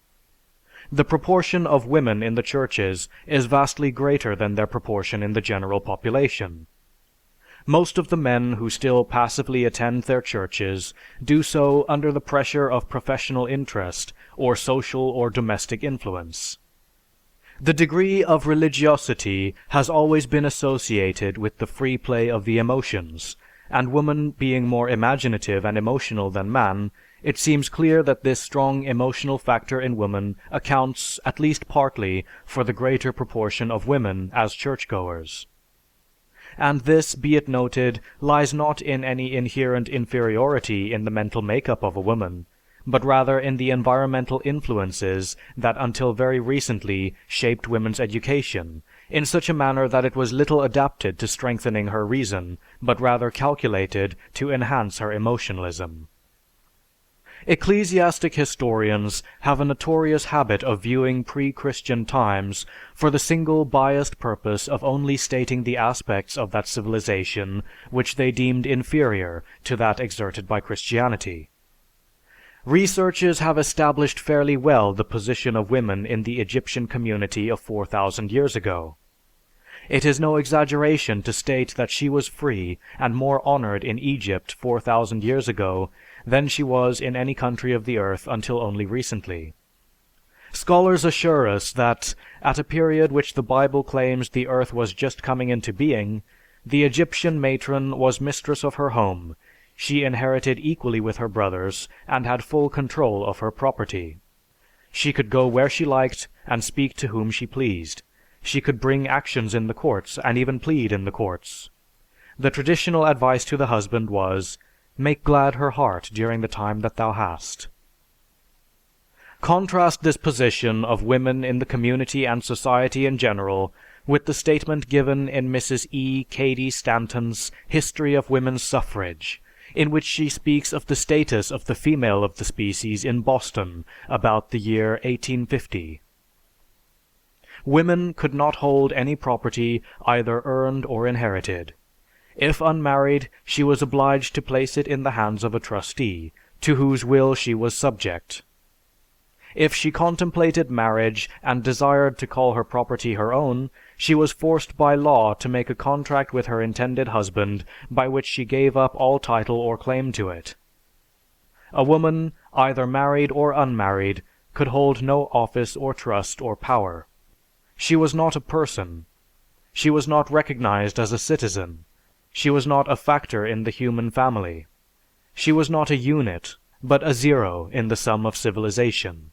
The proportion of women in the churches is vastly greater than their proportion in the general population. Most of the men who still passively attend their churches do so under the pressure of professional interest or social or domestic influence. The degree of religiosity has always been associated with the free play of the emotions, and woman being more imaginative and emotional than man, it seems clear that this strong emotional factor in woman accounts, at least partly, for the greater proportion of women as churchgoers. And this, be it noted, lies not in any inherent inferiority in the mental makeup of a woman, but rather in the environmental influences that until very recently shaped women's education, in such a manner that it was little adapted to strengthening her reason, but rather calculated to enhance her emotionalism. Ecclesiastic historians have a notorious habit of viewing pre-Christian times for the single biased purpose of only stating the aspects of that civilization which they deemed inferior to that exerted by Christianity. Researchers have established fairly well the position of women in the Egyptian community of 4,000 years ago. It is no exaggeration to state that she was free and more honored in Egypt 4,000 years ago than she was in any country of the earth until only recently. Scholars assure us that, at a period which the Bible claims the earth was just coming into being, the Egyptian matron was mistress of her home, she inherited equally with her brothers, and had full control of her property. She could go where she liked and speak to whom she pleased. She could bring actions in the courts and even plead in the courts. The traditional advice to the husband was, "Make glad her heart during the time that thou hast." Contrast this position of women in the community and society in general with the statement given in Mrs. E. Cady Stanton's History of Women's Suffrage, in which she speaks of the status of the female of the species in Boston about the year 1850. Women could not hold any property either earned or inherited. If unmarried, she was obliged to place it in the hands of a trustee, to whose will she was subject. If she contemplated marriage and desired to call her property her own, she was forced by law to make a contract with her intended husband by which she gave up all title or claim to it. A woman, either married or unmarried, could hold no office or trust or power. She was not a person. She was not recognized as a citizen. She was not a factor in the human family. She was not a unit, but a zero in the sum of civilization.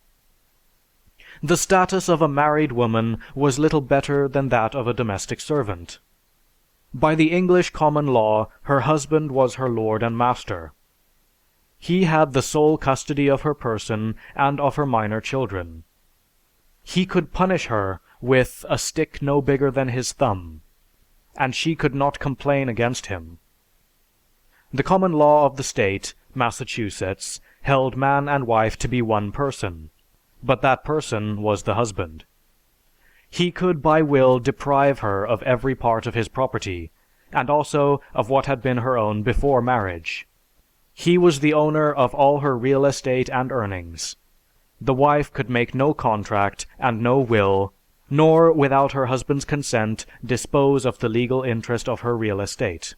The status of a married woman was little better than that of a domestic servant. By the English common law, her husband was her lord and master. He had the sole custody of her person and of her minor children. He could punish her with a stick no bigger than his thumb, and she could not complain against him. The common law of the state, Massachusetts, held man and wife to be one person, but that person was the husband. He could by will deprive her of every part of his property, and also of what had been her own before marriage. He was the owner of all her real estate and earnings. The wife could make no contract and no will, nor without her husband's consent dispose of the legal interest of her real estate.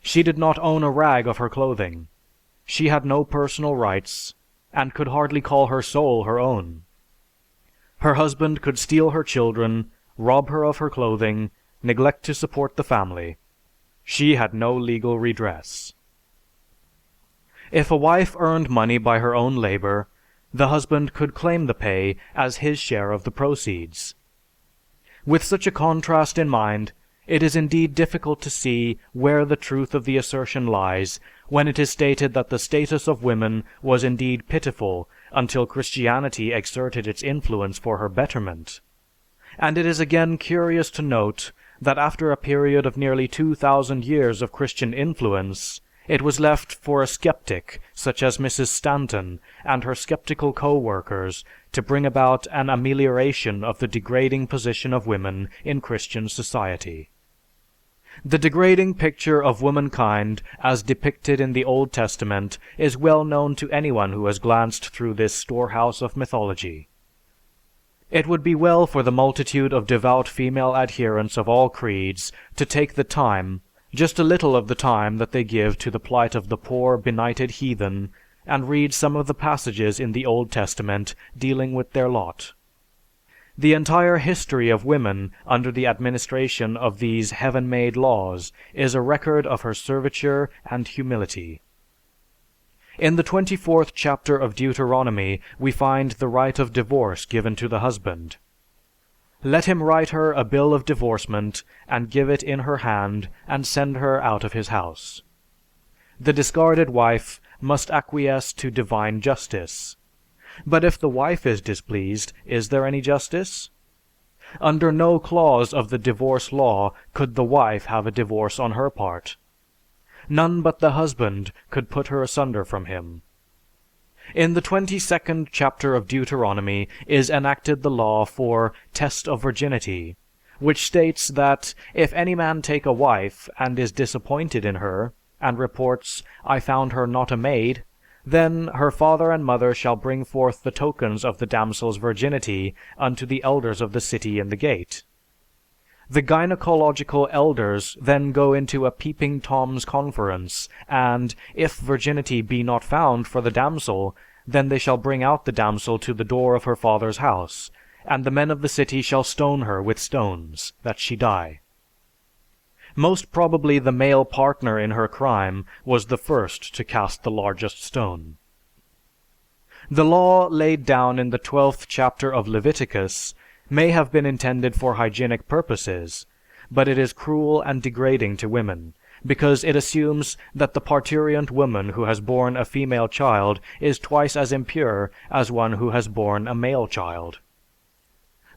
She did not own a rag of her clothing. She had no personal rights, and could hardly call her soul her own. Her husband could steal her children, rob her of her clothing, neglect to support the family. She had no legal redress. If a wife earned money by her own labor, the husband could claim the pay as his share of the proceeds. With such a contrast in mind, it is indeed difficult to see where the truth of the assertion lies when it is stated that the status of women was indeed pitiful until Christianity exerted its influence for her betterment. And it is again curious to note that after a period of nearly 2,000 years of Christian influence, it was left for a skeptic such as Mrs. Stanton and her skeptical co-workers to bring about an amelioration of the degrading position of women in Christian society. The degrading picture of womankind as depicted in the Old Testament is well known to anyone who has glanced through this storehouse of mythology. It would be well for the multitude of devout female adherents of all creeds to take the time, just a little of the time that they give to the plight of the poor, benighted heathen, and read some of the passages in the Old Testament dealing with their lot. The entire history of women under the administration of these heaven-made laws is a record of her serviture and humility. In the 24th chapter of Deuteronomy, we find the right of divorce given to the husband. Let him write her a bill of divorcement and give it in her hand and send her out of his house. The discarded wife must acquiesce to divine justice. But if the wife is displeased, is there any justice? Under no clause of the divorce law could the wife have a divorce on her part. None but the husband could put her asunder from him. In the 22nd chapter of Deuteronomy is enacted the law for test of virginity, which states that if any man take a wife and is disappointed in her, and reports, "I found her not a maid," then her father and mother shall bring forth the tokens of the damsel's virginity unto the elders of the city in the gate. The gynecological elders then go into a peeping Tom's conference, and, if virginity be not found for the damsel, then they shall bring out the damsel to the door of her father's house, and the men of the city shall stone her with stones, that she die. Most probably the male partner in her crime was the first to cast the largest stone. The law laid down in the 12th chapter of Leviticus may have been intended for hygienic purposes, but it is cruel and degrading to women, because it assumes that the parturient woman who has borne a female child is twice as impure as one who has borne a male child.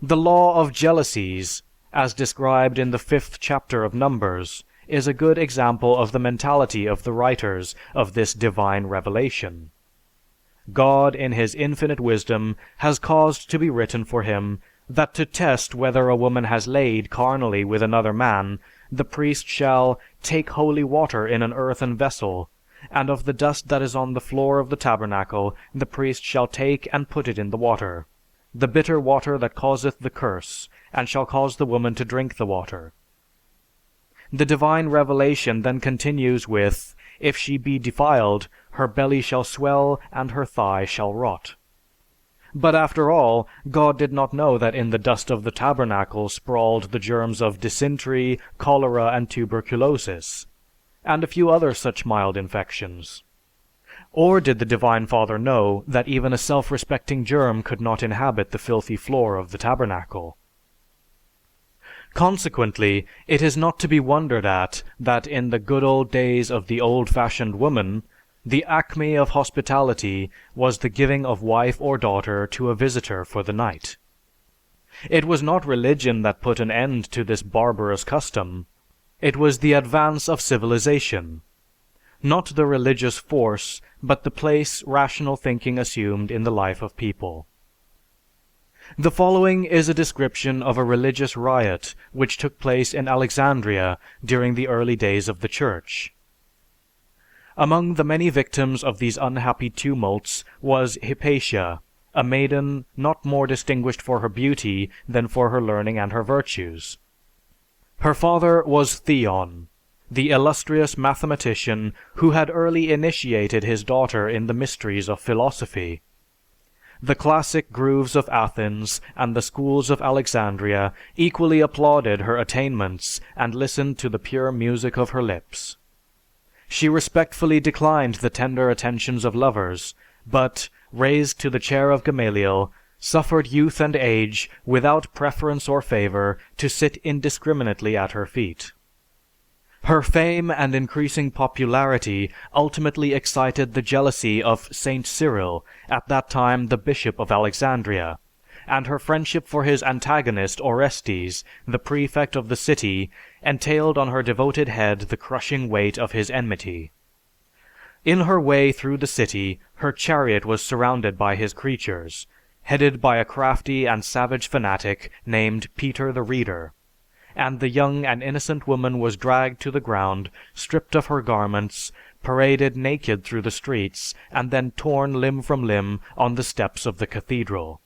The law of jealousies, as described in the 5th chapter of Numbers, is a good example of the mentality of the writers of this divine revelation. God, in his infinite wisdom, has caused to be written for him that to test whether a woman has laid carnally with another man, the priest shall take holy water in an earthen vessel, and of the dust that is on the floor of the tabernacle the priest shall take and put it in the water, the bitter water that causeth the curse, and shall cause the woman to drink the water. The divine revelation then continues with, "If she be defiled, her belly shall swell and her thigh shall rot." But after all, God did not know that in the dust of the tabernacle sprawled the germs of dysentery, cholera, and tuberculosis, and a few other such mild infections. Or did the Divine Father know that even a self-respecting germ could not inhabit the filthy floor of the tabernacle? Consequently, it is not to be wondered at that in the good old days of the old-fashioned woman, the acme of hospitality was the giving of wife or daughter to a visitor for the night. It was not religion that put an end to this barbarous custom. It was the advance of civilization. Not the religious force, but the place rational thinking assumed in the life of people. The following is a description of a religious riot which took place in Alexandria during the early days of the Church. Among the many victims of these unhappy tumults was Hypatia, a maiden not more distinguished for her beauty than for her learning and her virtues. Her father was Theon, the illustrious mathematician who had early initiated his daughter in the mysteries of philosophy. The classic groves of Athens and the schools of Alexandria equally applauded her attainments and listened to the pure music of her lips. She respectfully declined the tender attentions of lovers, but, raised to the chair of Gamaliel, suffered youth and age, without preference or favor, to sit indiscriminately at her feet. Her fame and increasing popularity ultimately excited the jealousy of Saint Cyril, at that time the Bishop of Alexandria, and her friendship for his antagonist Orestes, the prefect of the city, entailed on her devoted head the crushing weight of his enmity. In her way through the city, her chariot was surrounded by his creatures, headed by a crafty and savage fanatic named Peter the Reader, and the young and innocent woman was dragged to the ground, stripped of her garments, paraded naked through the streets, and then torn limb from limb on the steps of the cathedral.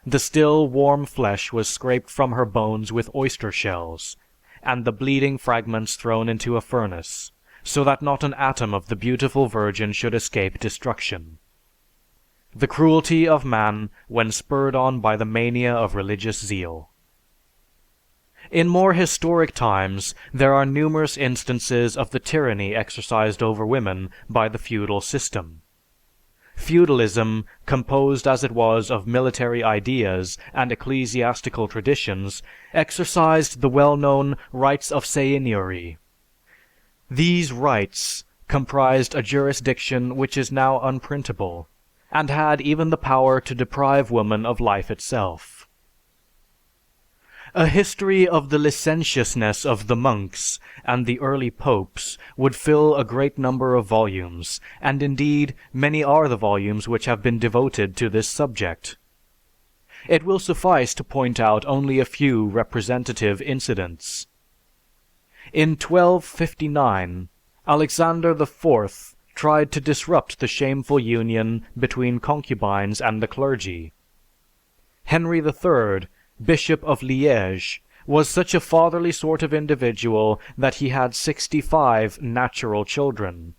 The still, warm flesh was scraped from her bones with oyster shells, and the bleeding fragments thrown into a furnace, so that not an atom of the beautiful virgin should escape destruction. The cruelty of man when spurred on by the mania of religious zeal. In more historic times, there are numerous instances of the tyranny exercised over women by the feudal system. Feudalism, composed as it was of military ideas and ecclesiastical traditions, exercised the well-known rights of seigneury. These rights comprised a jurisdiction which is now unprintable, and had even the power to deprive woman of life itself. A history of the licentiousness of the monks and the early popes would fill a great number of volumes, and indeed many are the volumes which have been devoted to this subject. It will suffice to point out only a few representative incidents. In 1259, Alexander IV tried to disrupt the shameful union between concubines and the clergy. Henry III, Bishop of Liège, was such a fatherly sort of individual that he had 65 natural children.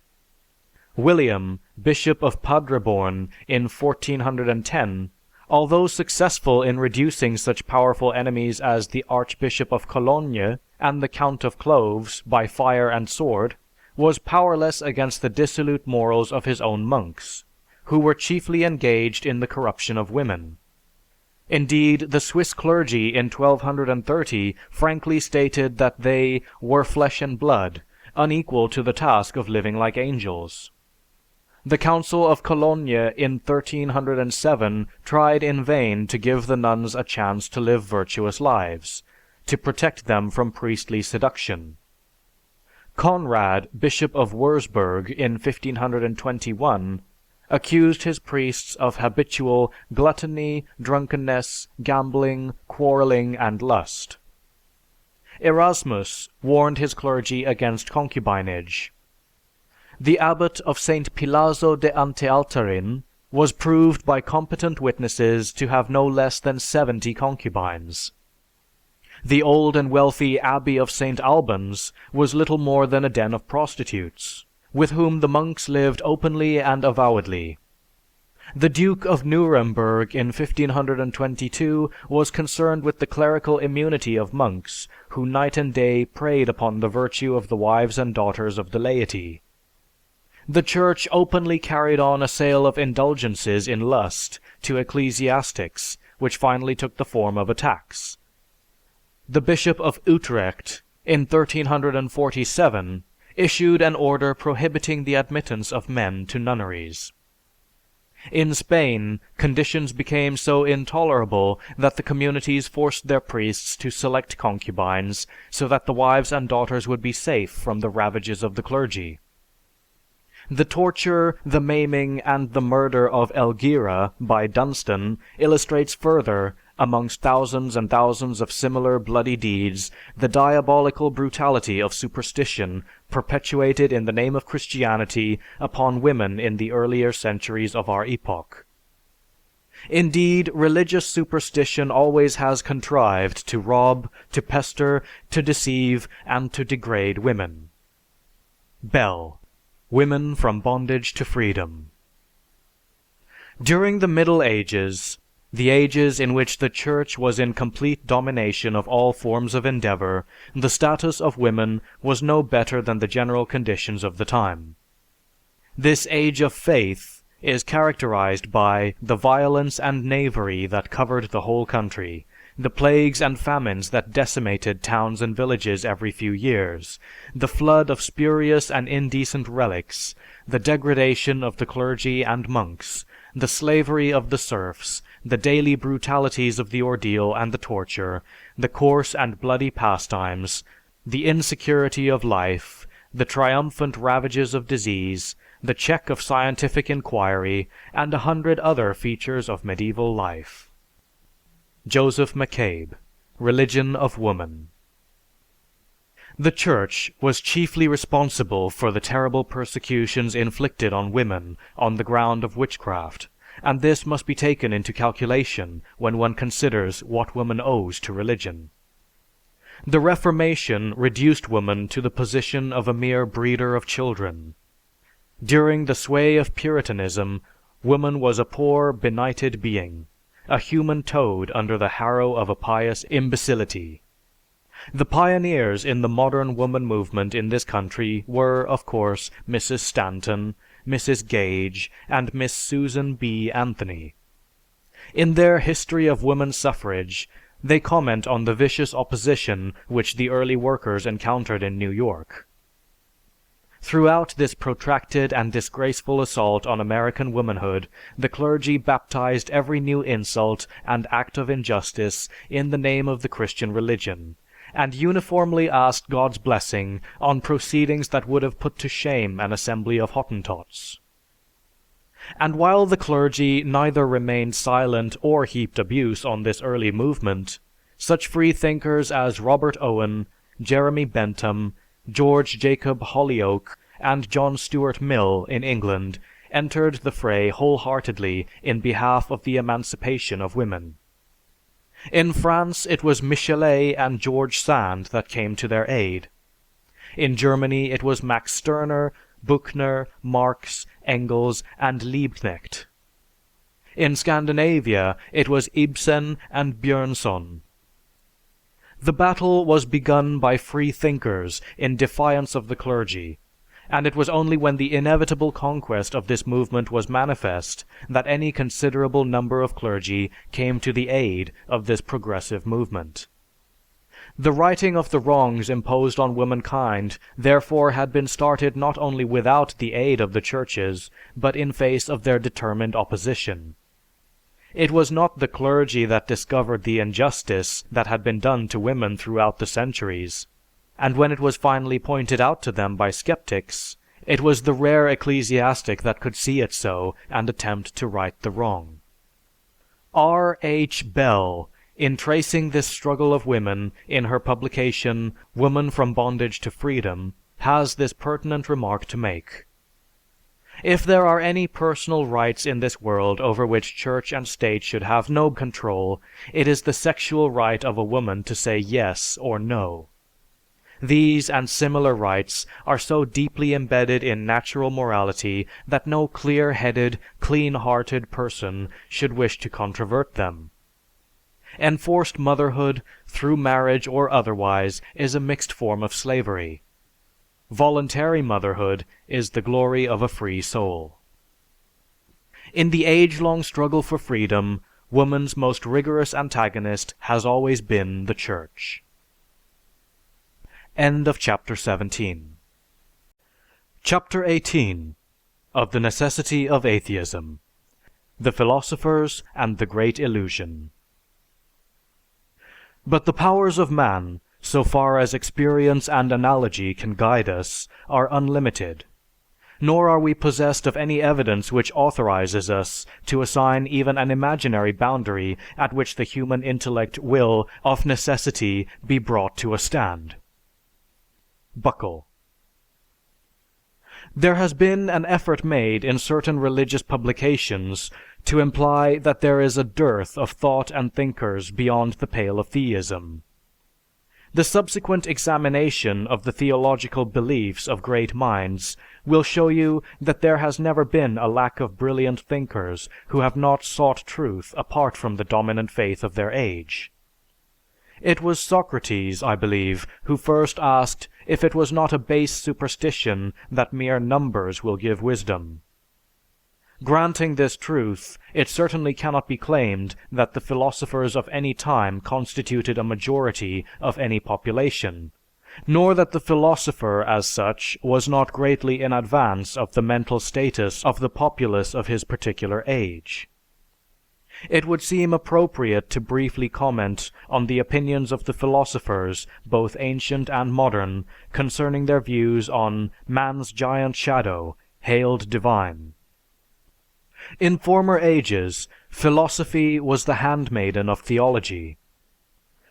William, Bishop of Paderborn, in 1410, although successful in reducing such powerful enemies as the Archbishop of Cologne and the Count of Cloves by fire and sword, was powerless against the dissolute morals of his own monks, who were chiefly engaged in the corruption of women. Indeed, the Swiss clergy in 1230 frankly stated that they were flesh and blood, unequal to the task of living like angels. The Council of Cologne in 1307 tried in vain to give the nuns a chance to live virtuous lives, to protect them from priestly seduction. Conrad, Bishop of Wurzburg, in 1521, accused his priests of habitual gluttony, drunkenness, gambling, quarreling, and lust. Erasmus warned his clergy against concubinage. The abbot of St. Pilazzo de Antealtarin was proved by competent witnesses to have no less than 70 concubines. The old and wealthy Abbey of St. Albans was little more than a den of prostitutes, with whom the monks lived openly and avowedly. The Duke of Nuremberg in 1522 was concerned with the clerical immunity of monks, who night and day preyed upon the virtue of the wives and daughters of the laity. The Church openly carried on a sale of indulgences in lust to ecclesiastics, which finally took the form of a tax. The Bishop of Utrecht, in 1347, issued an order prohibiting the admittance of men to nunneries. In Spain, conditions became so intolerable that the communities forced their priests to select concubines so that the wives and daughters would be safe from the ravages of the clergy. The torture, the maiming, and the murder of Elgira by Dunstan illustrates further, amongst thousands and thousands of similar bloody deeds, the diabolical brutality of superstition perpetuated in the name of Christianity upon women in the earlier centuries of our epoch. Indeed, religious superstition always has contrived to rob, to pester, to deceive, and to degrade women. Bell, Women from Bondage to Freedom. During the Middle Ages, the ages in which the Church was in complete domination of all forms of endeavor, the status of women was no better than the general conditions of the time. This age of faith is characterized by the violence and knavery that covered the whole country, the plagues and famines that decimated towns and villages every few years, the flood of spurious and indecent relics, the degradation of the clergy and monks, the slavery of the serfs, the daily brutalities of the ordeal and the torture, the coarse and bloody pastimes, the insecurity of life, the triumphant ravages of disease, the check of scientific inquiry, and 100 other features of medieval life. Joseph McCabe, Religion of Woman. The Church was chiefly responsible for the terrible persecutions inflicted on women on the ground of witchcraft, and this must be taken into calculation when one considers what woman owes to religion. The Reformation reduced woman to the position of a mere breeder of children. During the sway of Puritanism, woman was a poor, benighted being, a human toad under the harrow of a pious imbecility. The pioneers in the modern woman movement in this country were, of course, Mrs. Stanton, Mrs. Gage, and Miss Susan B. Anthony. In their History of Woman Suffrage, they comment on the vicious opposition which the early workers encountered in New York. Throughout this protracted and disgraceful assault on American womanhood, the clergy baptized every new insult and act of injustice in the name of the Christian religion, and uniformly asked God's blessing on proceedings that would have put to shame an assembly of Hottentots. And while the clergy neither remained silent or heaped abuse on this early movement, such freethinkers as Robert Owen, Jeremy Bentham, George Jacob Holyoake, and John Stuart Mill in England entered the fray wholeheartedly in behalf of the emancipation of women. In France, it was Michelet and George Sand that came to their aid. In Germany, it was Max Stirner, Buchner, Marx, Engels, and Liebknecht. In Scandinavia, it was Ibsen and Björnson. The battle was begun by free thinkers in defiance of the clergy, and it was only when the inevitable conquest of this movement was manifest that any considerable number of clergy came to the aid of this progressive movement. The righting of the wrongs imposed on womankind therefore had been started not only without the aid of the churches, but in face of their determined opposition. It was not the clergy that discovered the injustice that had been done to women throughout the centuries, and when it was finally pointed out to them by skeptics, it was the rare ecclesiastic that could see it so and attempt to right the wrong. R. H. Bell, in tracing this struggle of women in her publication Woman from Bondage to Freedom, has this pertinent remark to make. If there are any personal rights in this world over which church and state should have no control, it is the sexual right of a woman to say yes or no. These and similar rights are so deeply embedded in natural morality that no clear-headed, clean-hearted person should wish to controvert them. Enforced motherhood, through marriage or otherwise, is a mixed form of slavery. Voluntary motherhood is the glory of a free soul. In the age-long struggle for freedom, woman's most rigorous antagonist has always been the Church. End of chapter 17. Chapter 18 of the Necessity of Atheism. The Philosophers and the Great Illusion. But the powers of man, so far as experience and analogy can guide us, are unlimited. Nor are we possessed of any evidence which authorizes us to assign even an imaginary boundary at which the human intellect will, of necessity, be brought to a stand. Buckle. There has been an effort made in certain religious publications to imply that there is a dearth of thought and thinkers beyond the pale of theism. The subsequent examination of the theological beliefs of great minds will show you that there has never been a lack of brilliant thinkers who have not sought truth apart from the dominant faith of their age. It was Socrates, I believe, who first asked if it was not a base superstition that mere numbers will give wisdom. Granting this truth, it certainly cannot be claimed that the philosophers of any time constituted a majority of any population, nor that the philosopher as such was not greatly in advance of the mental status of the populace of his particular age. It would seem appropriate to briefly comment on the opinions of the philosophers, both ancient and modern, concerning their views on man's giant shadow, hailed divine. In former ages, philosophy was the handmaiden of theology.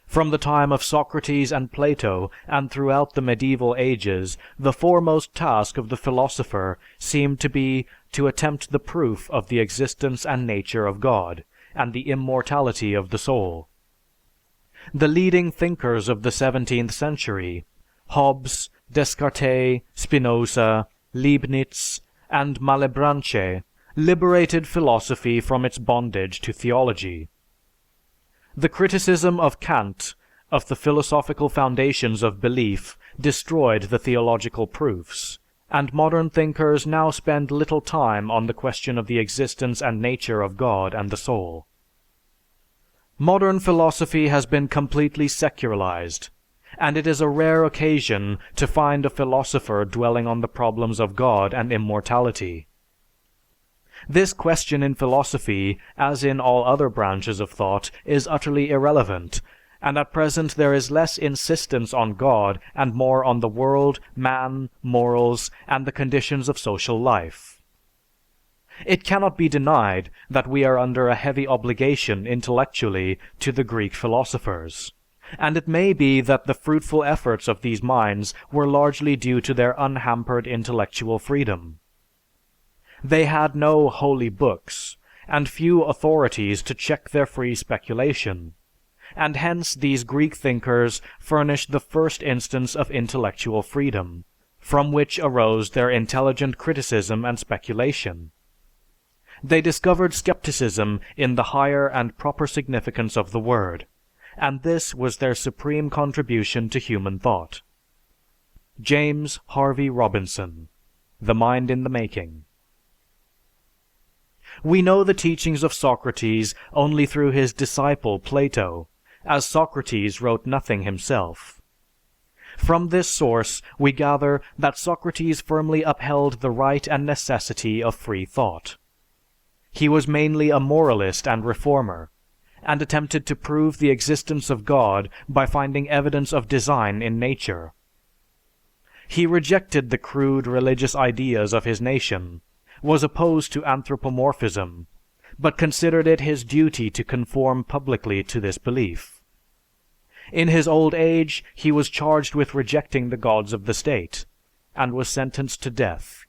From the time of Socrates and Plato, and throughout the medieval ages, the foremost task of the philosopher seemed to be to attempt the proof of the existence and nature of God, and the immortality of the soul. The leading thinkers of the 17th century, Hobbes, Descartes, Spinoza, Leibniz, and Malebranche, liberated philosophy from its bondage to theology. The criticism of Kant of the philosophical foundations of belief destroyed the theological proofs, and modern thinkers now spend little time on the question of the existence and nature of God and the soul. Modern philosophy has been completely secularized, and it is a rare occasion to find a philosopher dwelling on the problems of God and immortality. This question in philosophy, as in all other branches of thought, is utterly irrelevant, and at present there is less insistence on God and more on the world, man, morals, and the conditions of social life. It cannot be denied that we are under a heavy obligation intellectually to the Greek philosophers, and it may be that the fruitful efforts of these minds were largely due to their unhampered intellectual freedom. They had no holy books, and few authorities to check their free speculation, and hence these Greek thinkers furnished the first instance of intellectual freedom, from which arose their intelligent criticism and speculation. They discovered skepticism in the higher and proper significance of the word, and this was their supreme contribution to human thought. James Harvey Robinson, The Mind in the Making. We know the teachings of Socrates only through his disciple Plato, as Socrates wrote nothing himself. From this source, we gather that Socrates firmly upheld the right and necessity of free thought. He was mainly a moralist and reformer, and attempted to prove the existence of God by finding evidence of design in nature. He rejected the crude religious ideas of his nation, was opposed to anthropomorphism, but considered it his duty to conform publicly to this belief. In his old age, he was charged with rejecting the gods of the state, and was sentenced to death.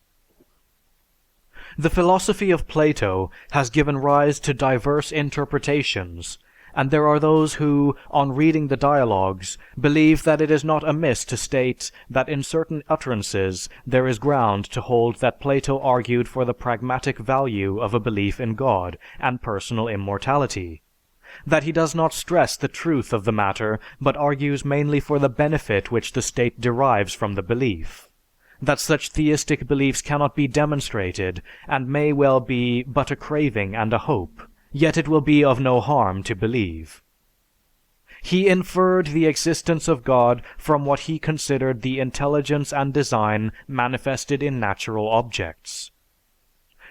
The philosophy of Plato has given rise to diverse interpretations, and there are those who, on reading the dialogues, believe that it is not amiss to state that in certain utterances there is ground to hold that Plato argued for the pragmatic value of a belief in God and personal immortality, that he does not stress the truth of the matter, but argues mainly for the benefit which the state derives from the belief, that such theistic beliefs cannot be demonstrated, and may well be but a craving and a hope, yet it will be of no harm to believe. He inferred the existence of God from what he considered the intelligence and design manifested in natural objects.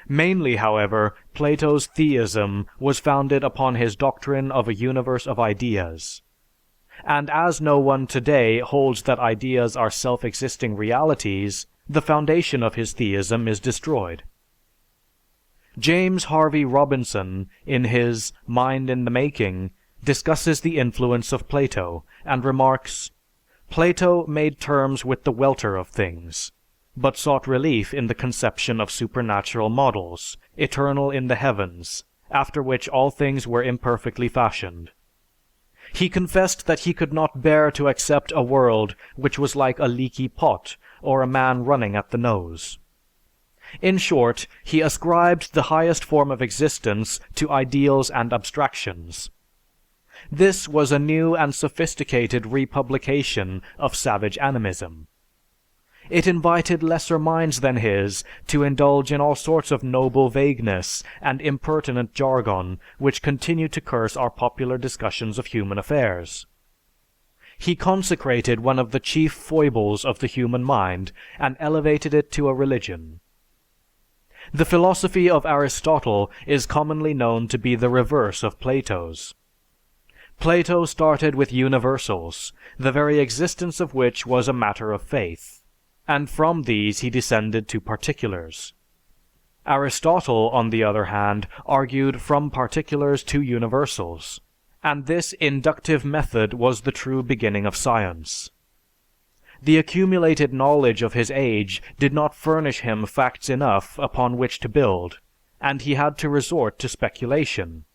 Mainly, however, Plato's theism was founded upon his doctrine of a universe of ideas. And as no one today holds that ideas are self-existing realities, the foundation of his theism is destroyed. James Harvey Robinson, in his Mind in the Making, discusses the influence of Plato, and remarks, "Plato made terms with the welter of things, but sought relief in the conception of supernatural models, eternal in the heavens, after which all things were imperfectly fashioned. He confessed that he could not bear to accept a world which was like a leaky pot, or a man running at the nose. In short, he ascribed the highest form of existence to ideals and abstractions. This was a new and sophisticated republication of savage animism. It invited lesser minds than his to indulge in all sorts of noble vagueness and impertinent jargon which continue to curse our popular discussions of human affairs. He consecrated one of the chief foibles of the human mind and elevated it to a religion. The philosophy of Aristotle is commonly known to be the reverse of Plato's. Plato started with universals, the very existence of which was a matter of faith, and from these he descended to particulars. Aristotle, on the other hand, argued from particulars to universals, and this inductive method was the true beginning of science. The accumulated knowledge of his age did not furnish him facts enough upon which to build, and he had to resort to speculation.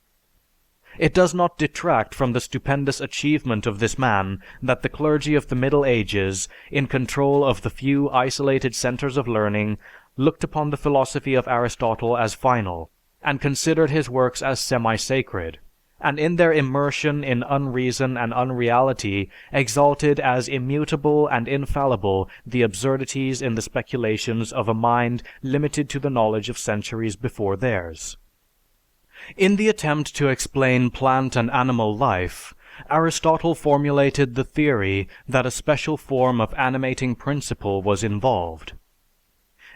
It does not detract from the stupendous achievement of this man that the clergy of the Middle Ages, in control of the few isolated centers of learning, looked upon the philosophy of Aristotle as final, and considered his works as semi-sacred, and in their immersion in unreason and unreality exalted as immutable and infallible the absurdities in the speculations of a mind limited to the knowledge of centuries before theirs. In the attempt to explain plant and animal life, Aristotle formulated the theory that a special form of animating principle was involved.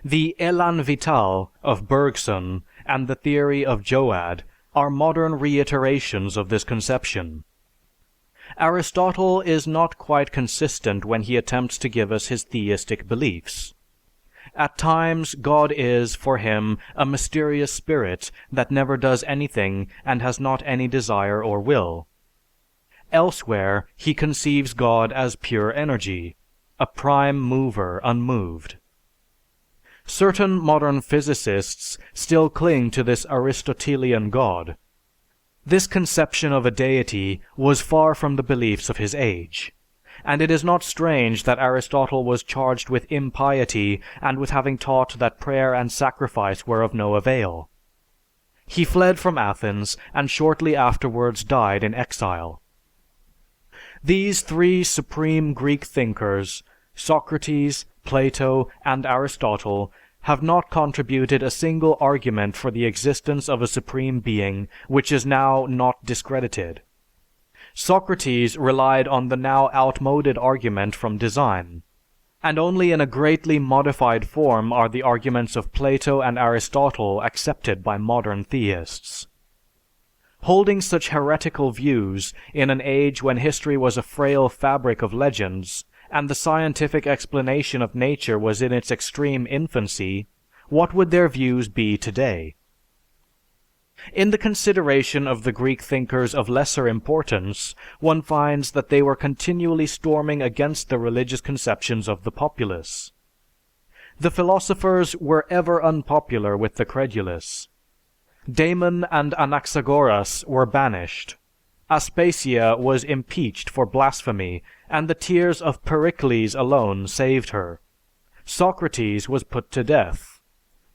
The élan vital of Bergson and the theory of Joad are modern reiterations of this conception. Aristotle is not quite consistent when he attempts to give us his theistic beliefs. At times, God is, for him, a mysterious spirit that never does anything and has not any desire or will. Elsewhere, he conceives God as pure energy, a prime mover unmoved. Certain modern physicists still cling to this Aristotelian God. This conception of a deity was far from the beliefs of his age. And it is not strange that Aristotle was charged with impiety and with having taught that prayer and sacrifice were of no avail. He fled from Athens and shortly afterwards died in exile. These three supreme Greek thinkers, Socrates, Plato, and Aristotle, have not contributed a single argument for the existence of a supreme being which is now not discredited. Socrates relied on the now outmoded argument from design, and only in a greatly modified form are the arguments of Plato and Aristotle accepted by modern theists. Holding such heretical views in an age when history was a frail fabric of legends, and the scientific explanation of nature was in its extreme infancy, what would their views be today? In the consideration of the Greek thinkers of lesser importance, one finds that they were continually storming against the religious conceptions of the populace. The philosophers were ever unpopular with the credulous. Damon and Anaxagoras were banished. Aspasia was impeached for blasphemy, and the tears of Pericles alone saved her. Socrates was put to death.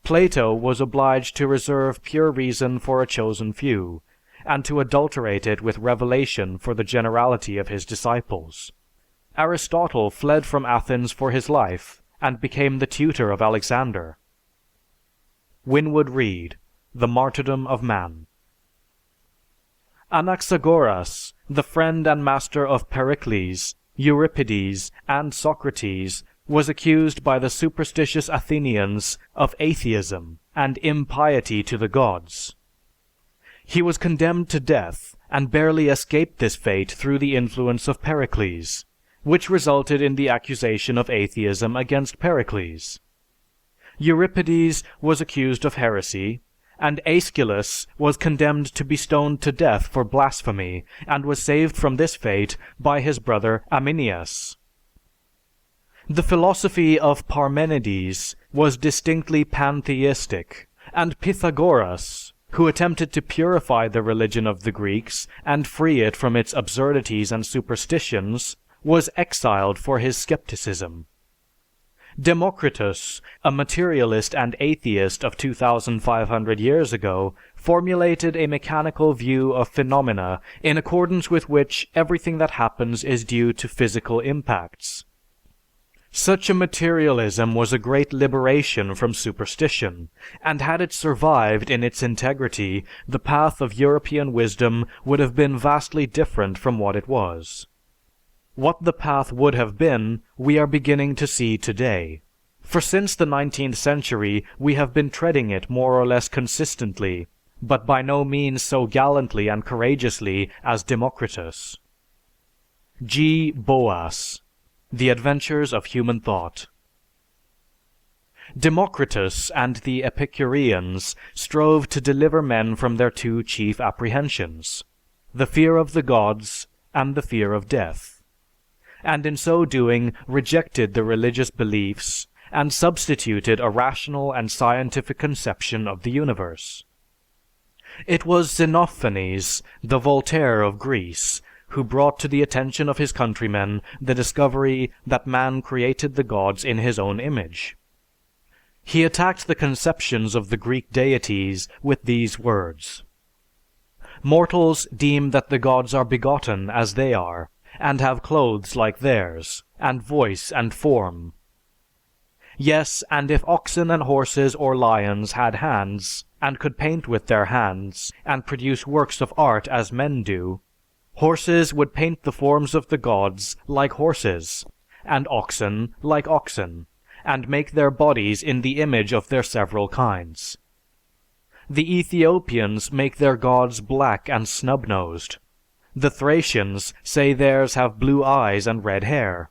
Plato was obliged to reserve pure reason for a chosen few, and to adulterate it with revelation for the generality of his disciples. Aristotle fled from Athens for his life, and became the tutor of Alexander. Winwood Reade, The Martyrdom of Man. Anaxagoras, the friend and master of Pericles, Euripides, and Socrates, was accused by the superstitious Athenians of atheism and impiety to the gods. He was condemned to death and barely escaped this fate through the influence of Pericles, which resulted in the accusation of atheism against Pericles. Euripides was accused of heresy, and Aeschylus was condemned to be stoned to death for blasphemy and was saved from this fate by his brother Aminias. The philosophy of Parmenides was distinctly pantheistic, and Pythagoras, who attempted to purify the religion of the Greeks and free it from its absurdities and superstitions, was exiled for his skepticism. Democritus, a materialist and atheist of 2,500 years ago, formulated a mechanical view of phenomena in accordance with which everything that happens is due to physical impacts. Such a materialism was a great liberation from superstition, and had it survived in its integrity, the path of European wisdom would have been vastly different from what it was. What the path would have been, we are beginning to see today. For since the 19th century, we have been treading it more or less consistently, but by no means so gallantly and courageously as Democritus. G. Boas, The Adventures of Human Thought. Democritus and the Epicureans strove to deliver men from their two chief apprehensions, the fear of the gods and the fear of death, and in so doing rejected the religious beliefs and substituted a rational and scientific conception of the universe. It was Xenophanes, the Voltaire of Greece, who brought to the attention of his countrymen the discovery that man created the gods in his own image. He attacked the conceptions of the Greek deities with these words: "Mortals deem that the gods are begotten as they are, and have clothes like theirs, and voice and form. Yes, and if oxen and horses or lions had hands, and could paint with their hands, and produce works of art as men do, horses would paint the forms of the gods like horses, and oxen like oxen, and make their bodies in the image of their several kinds. The Ethiopians make their gods black and snub-nosed. The Thracians say theirs have blue eyes and red hair."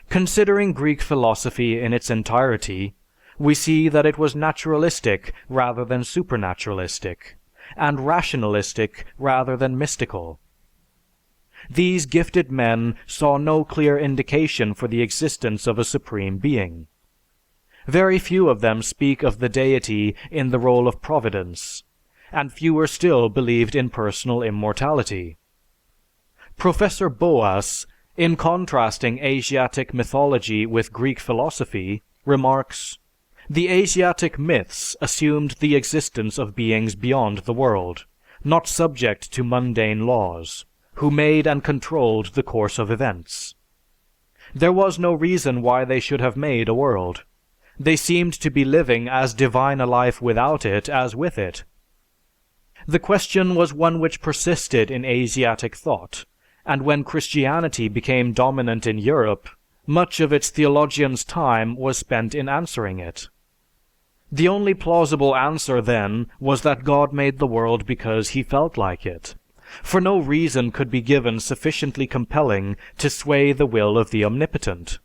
Considering Greek philosophy in its entirety, we see that it was naturalistic rather than supernaturalistic, and rationalistic rather than mystical. These gifted men saw no clear indication for the existence of a supreme being. Very few of them speak of the deity in the role of providence, and fewer still believed in personal immortality. Professor Boas, in contrasting Asiatic mythology with Greek philosophy, remarks, "The Asiatic myths assumed the existence of beings beyond the world, not subject to mundane laws, who made and controlled the course of events. There was no reason why they should have made a world. They seemed to be living as divine a life without it as with it. The question was one which persisted in Asiatic thought, and when Christianity became dominant in Europe, much of its theologians' time was spent in answering it. The only plausible answer then was that God made the world because he felt like it, for no reason could be given sufficiently compelling to sway the will of the omnipotent.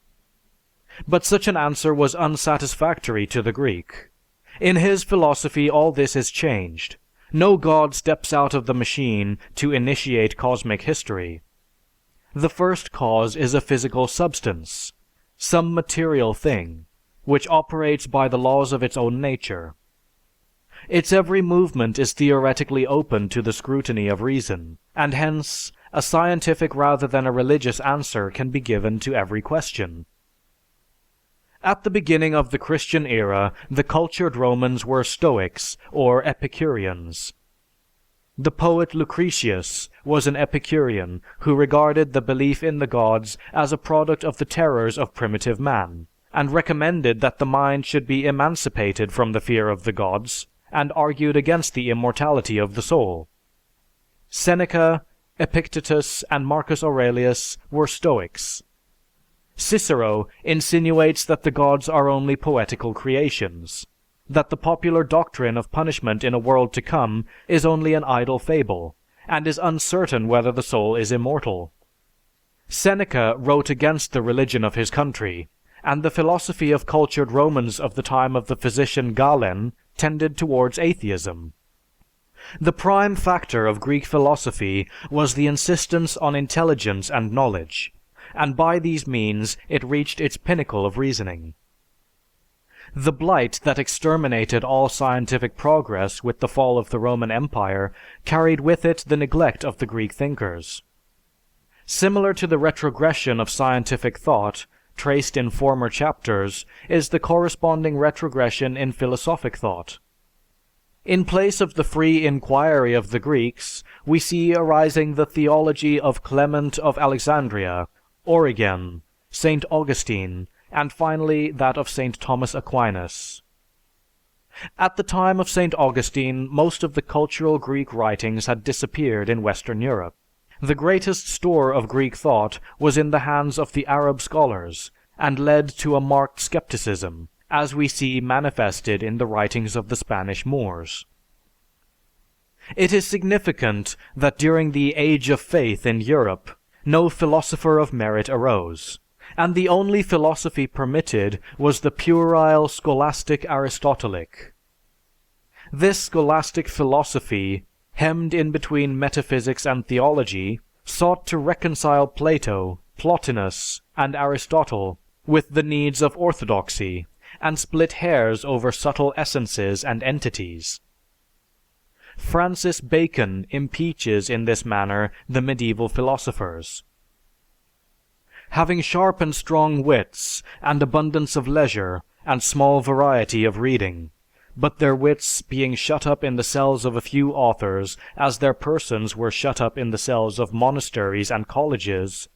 But such an answer was unsatisfactory to the Greek. In his philosophy all this is changed. No God steps out of the machine to initiate cosmic history. The first cause is a physical substance, some material thing, which operates by the laws of its own nature. Its every movement is theoretically open to the scrutiny of reason, and hence a scientific rather than a religious answer can be given to every question. At the beginning of the Christian era, the cultured Romans were Stoics or Epicureans. The poet Lucretius was an Epicurean who regarded the belief in the gods as a product of the terrors of primitive man, and recommended that the mind should be emancipated from the fear of the gods, and argued against the immortality of the soul. Seneca, Epictetus, and Marcus Aurelius were Stoics. Cicero insinuates that the gods are only poetical creations, that the popular doctrine of punishment in a world to come is only an idle fable, and is uncertain whether the soul is immortal. Seneca wrote against the religion of his country, and the philosophy of cultured Romans of the time of the physician Galen tended towards atheism. The prime factor of Greek philosophy was the insistence on intelligence and knowledge, and by these means it reached its pinnacle of reasoning. The blight that exterminated all scientific progress with the fall of the Roman Empire carried with it the neglect of the Greek thinkers. Similar to the retrogression of scientific thought, traced in former chapters, is the corresponding retrogression in philosophic thought. In place of the free inquiry of the Greeks, we see arising the theology of Clement of Alexandria, Origen, St. Augustine, and finally that of St. Thomas Aquinas. At the time of St. Augustine, most of the cultural Greek writings had disappeared in Western Europe. The greatest store of Greek thought was in the hands of the Arab scholars, and led to a marked skepticism, as we see manifested in the writings of the Spanish Moors. It is significant that during the Age of Faith in Europe, no philosopher of merit arose, and the only philosophy permitted was the puerile scholastic Aristotelic. This scholastic philosophy, hemmed in between metaphysics and theology, sought to reconcile Plato, Plotinus, and Aristotle with the needs of orthodoxy, and split hairs over subtle essences and entities. Francis Bacon impeaches in this manner the medieval philosophers. Having sharp and strong wits, and abundance of leisure, and small variety of reading, but their wits being shut up in the cells of a few authors, as their persons were shut up in the cells of monasteries and colleges,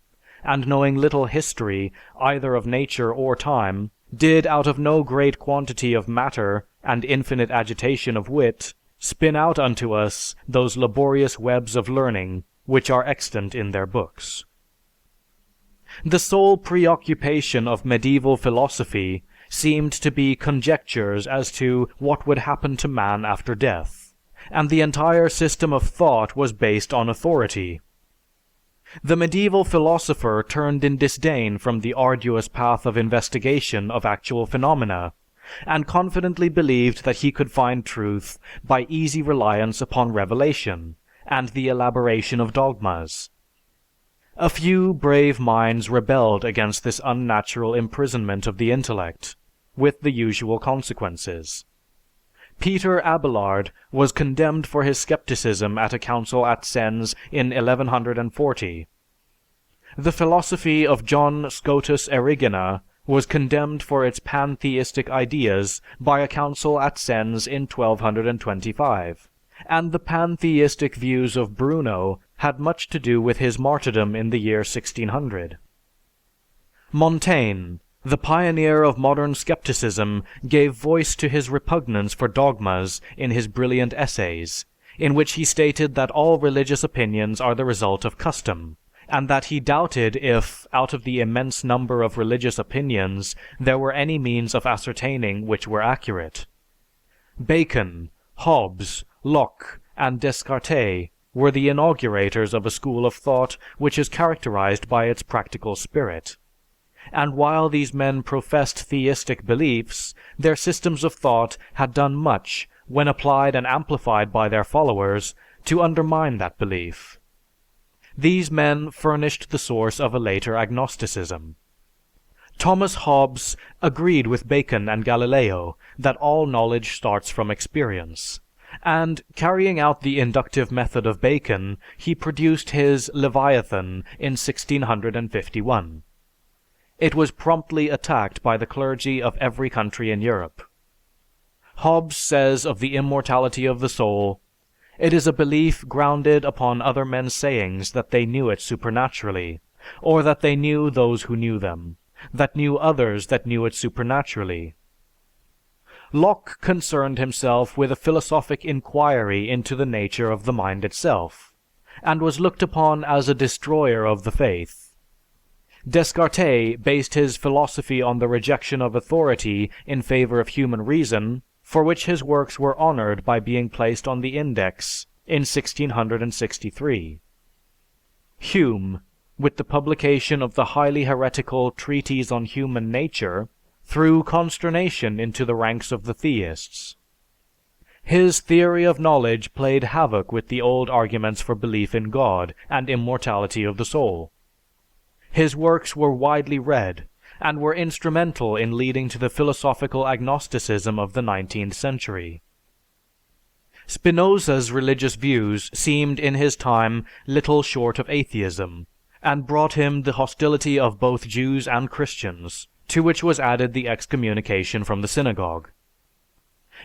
and knowing little history either of nature or time, did out of no great quantity of matter and infinite agitation of wit, spin out unto us those laborious webs of learning which are extant in their books. The sole preoccupation of medieval philosophy seemed to be conjectures as to what would happen to man after death, and the entire system of thought was based on authority. The medieval philosopher turned in disdain from the arduous path of investigation of actual phenomena, and confidently believed that he could find truth by easy reliance upon revelation and the elaboration of dogmas. A few brave minds rebelled against this unnatural imprisonment of the intellect, with the usual consequences. Peter Abelard was condemned for his skepticism at a council at Sens in 1140. The philosophy of John Scotus Erigena was condemned for its pantheistic ideas by a council at Sens in 1225, and the pantheistic views of Bruno had much to do with his martyrdom in the year 1600. Montaigne, the pioneer of modern skepticism, gave voice to his repugnance for dogmas in his brilliant essays, in which he stated that all religious opinions are the result of custom, and that he doubted if, out of the immense number of religious opinions, there were any means of ascertaining which were accurate. Bacon, Hobbes, Locke, and Descartes were the inaugurators of a school of thought which is characterized by its practical spirit. And while these men professed theistic beliefs, their systems of thought had done much, when applied and amplified by their followers, to undermine that belief. These men furnished the source of a later agnosticism. Thomas Hobbes agreed with Bacon and Galileo that all knowledge starts from experience, and, carrying out the inductive method of Bacon, he produced his Leviathan in 1651. It was promptly attacked by the clergy of every country in Europe. Hobbes says of the immortality of the soul, "It is a belief grounded upon other men's sayings that they knew it supernaturally, or that they knew those who knew them, that knew others that knew it supernaturally." Locke concerned himself with a philosophic inquiry into the nature of the mind itself, and was looked upon as a destroyer of the faith. Descartes based his philosophy on the rejection of authority in favor of human reason, for which his works were honored by being placed on the Index in 1663. Hume, with the publication of the highly heretical Treatise on Human Nature, threw consternation into the ranks of the theists. His theory of knowledge played havoc with the old arguments for belief in God and immortality of the soul. His works were widely read, and were instrumental in leading to the philosophical agnosticism of the 19th century. Spinoza's religious views seemed in his time little short of atheism, and brought him the hostility of both Jews and Christians, to which was added the excommunication from the synagogue.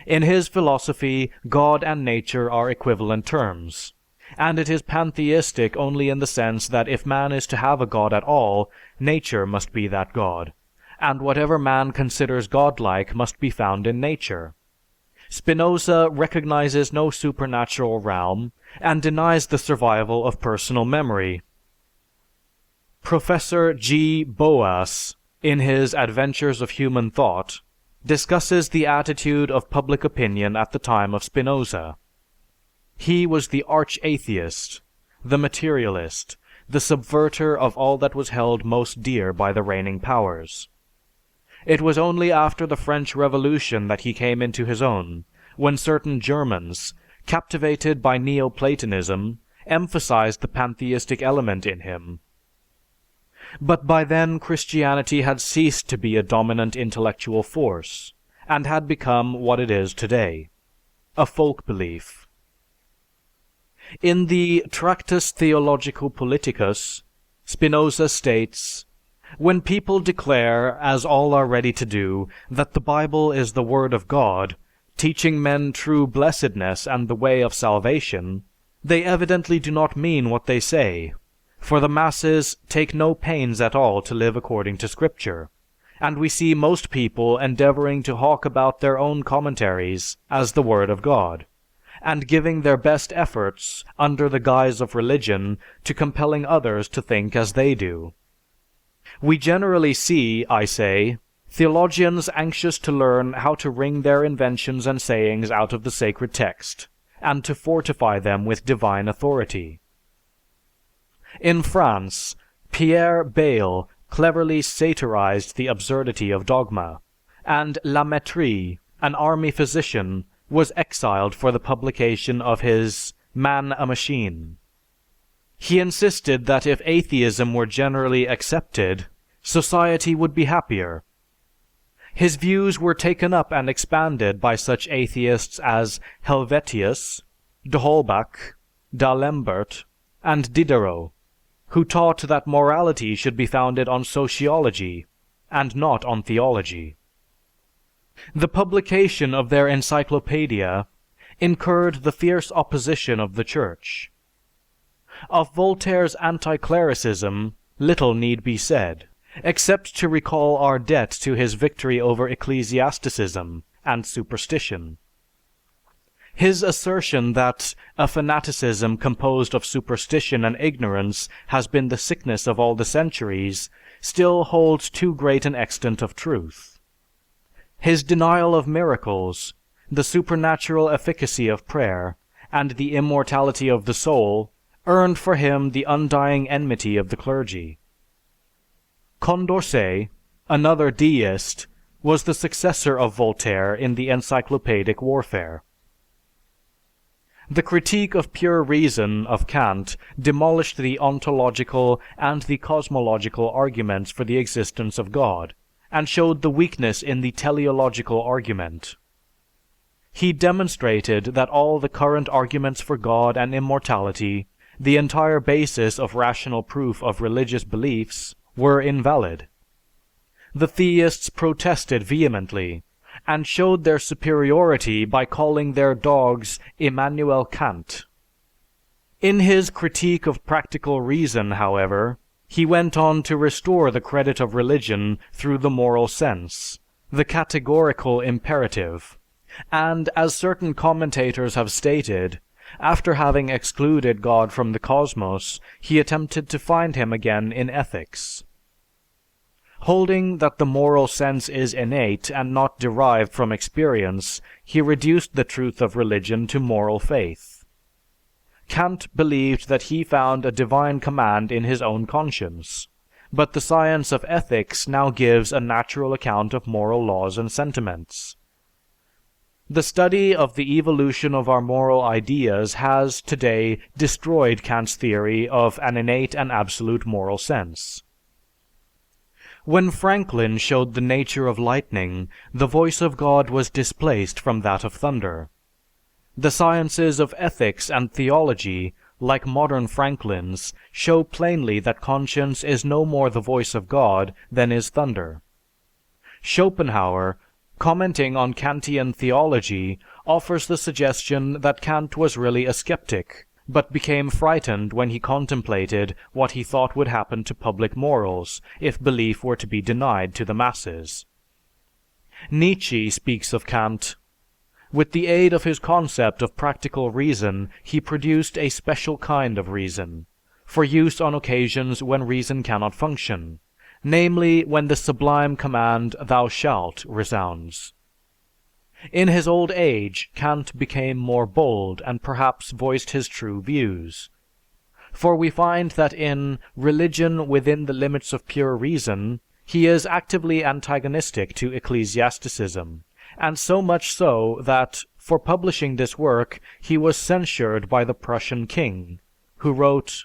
In his philosophy, God and nature are equivalent terms, and it is pantheistic only in the sense that if man is to have a god at all, nature must be that god, and whatever man considers godlike must be found in nature. Spinoza recognizes no supernatural realm and denies the survival of personal memory. Professor G. Boas, in his Adventures of Human Thought, discusses the attitude of public opinion at the time of Spinoza. He was the arch-atheist, the materialist, the subverter of all that was held most dear by the reigning powers. It was only after the French Revolution that he came into his own, when certain Germans, captivated by Neoplatonism, emphasized the pantheistic element in him. But by then Christianity had ceased to be a dominant intellectual force, and had become what it is today, a folk belief. In the Tractus Theologico Politicus, Spinoza states, "When people declare, as all are ready to do, that the Bible is the Word of God, teaching men true blessedness and the way of salvation, they evidently do not mean what they say, for the masses take no pains at all to live according to Scripture, and we see most people endeavoring to hawk about their own commentaries as the Word of God, and giving their best efforts, under the guise of religion, to compelling others to think as they do. We generally see, I say, theologians anxious to learn how to wring their inventions and sayings out of the sacred text, and to fortify them with divine authority. In France, Pierre Bayle cleverly satirized the absurdity of dogma, and La Mettrie, an army physician, was exiled for the publication of his Man a Machine. He insisted that if atheism were generally accepted, society would be happier. His views were taken up and expanded by such atheists as Helvetius, D'Holbach, D'Alembert, and Diderot, who taught that morality should be founded on sociology and not on theology. The publication of their encyclopedia incurred the fierce opposition of the Church. Of Voltaire's anti-clericism, little need be said, except to recall our debt to his victory over ecclesiasticism and superstition. His assertion that a fanaticism composed of superstition and ignorance has been the sickness of all the centuries still holds too great an extent of truth. His denial of miracles, the supernatural efficacy of prayer, and the immortality of the soul earned for him the undying enmity of the clergy. Condorcet, another deist, was the successor of Voltaire in the encyclopedic warfare. The Critique of Pure Reason of Kant demolished the ontological and the cosmological arguments for the existence of God, and showed the weakness in the teleological argument. He demonstrated that all the current arguments for God and immortality, the entire basis of rational proof of religious beliefs, were invalid. The theists protested vehemently, and showed their superiority by calling their dogs Immanuel Kant. In his Critique of Practical Reason, however, he went on to restore the credit of religion through the moral sense, the categorical imperative, and, as certain commentators have stated, After having excluded God from the cosmos, he attempted to find him again in ethics. Holding that the moral sense is innate and not derived from experience, he reduced the truth of religion to moral faith. Kant believed that he found a divine command in his own conscience, but the science of ethics now gives a natural account of moral laws and sentiments. The study of the evolution of our moral ideas has, today, destroyed Kant's theory of an innate and absolute moral sense. When Franklin showed the nature of lightning, the voice of God was displaced from that of thunder. The sciences of ethics and theology, like modern Franklin's, show plainly that conscience is no more the voice of God than is thunder. Schopenhauer, commenting on Kantian theology, offers the suggestion that Kant was really a skeptic, but became frightened when he contemplated what he thought would happen to public morals if belief were to be denied to the masses. Nietzsche speaks of Kant, "With the aid of his concept of practical reason, he produced a special kind of reason, for use on occasions when reason cannot function, namely when the sublime command 'Thou shalt' resounds." In his old age, Kant became more bold and perhaps voiced his true views. For we find that in "Religion Within the Limits of Pure Reason," he is actively antagonistic to ecclesiasticism, and so much so that, for publishing this work, he was censured by the Prussian king, who wrote,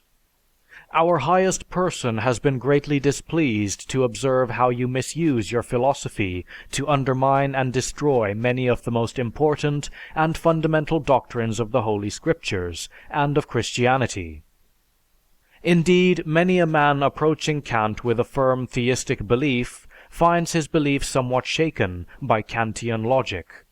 "Our highest person has been greatly displeased to observe how you misuse your philosophy to undermine and destroy many of the most important and fundamental doctrines of the Holy Scriptures and of Christianity. Indeed, many a man approaching Kant with a firm theistic belief finds his belief somewhat shaken by Kantian logic."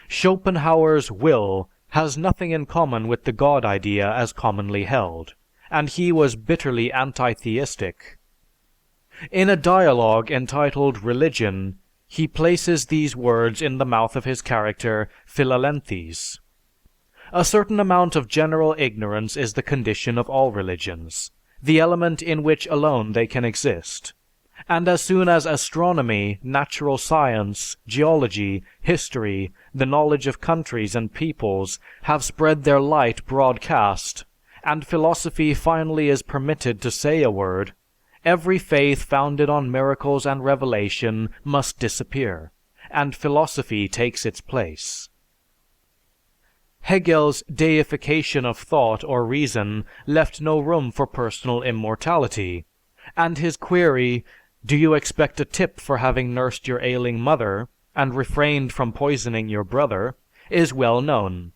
Schopenhauer's will has nothing in common with the God idea as commonly held, and he was bitterly anti-theistic. In a dialogue entitled "Religion," he places these words in the mouth of his character Philolethes: "A certain amount of general ignorance is the condition of all religions, the element in which alone they can exist. And as soon as astronomy, natural science, geology, history, the knowledge of countries and peoples have spread their light broadcast, and philosophy finally is permitted to say a word, every faith founded on miracles and revelation must disappear, and philosophy takes its place." Hegel's deification of thought or reason left no room for personal immortality, and his query, "Do you expect a tip for having nursed your ailing mother, and refrained from poisoning your brother?" is well known.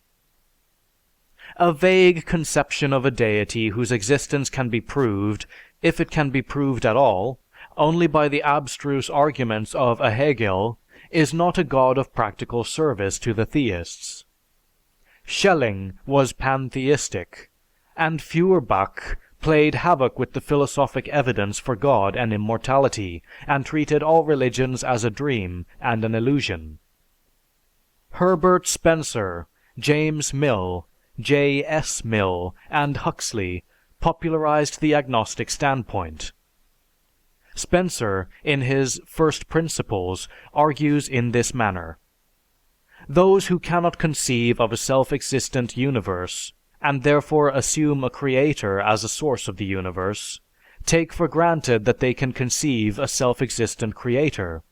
A vague conception of a deity whose existence can be proved, if it can be proved at all, only by the abstruse arguments of a Hegel, is not a god of practical service to the theists. Schelling was pantheistic, and Feuerbach played havoc with the philosophic evidence for God and immortality, and treated all religions as a dream and an illusion. Herbert Spencer, James Mill, J. S. Mill, and Huxley popularized the agnostic standpoint. Spencer, in his First Principles, argues in this manner: "Those who cannot conceive of a self-existent universe, and therefore assume a creator as a source of the universe, take for granted that they can conceive a self-existent creator.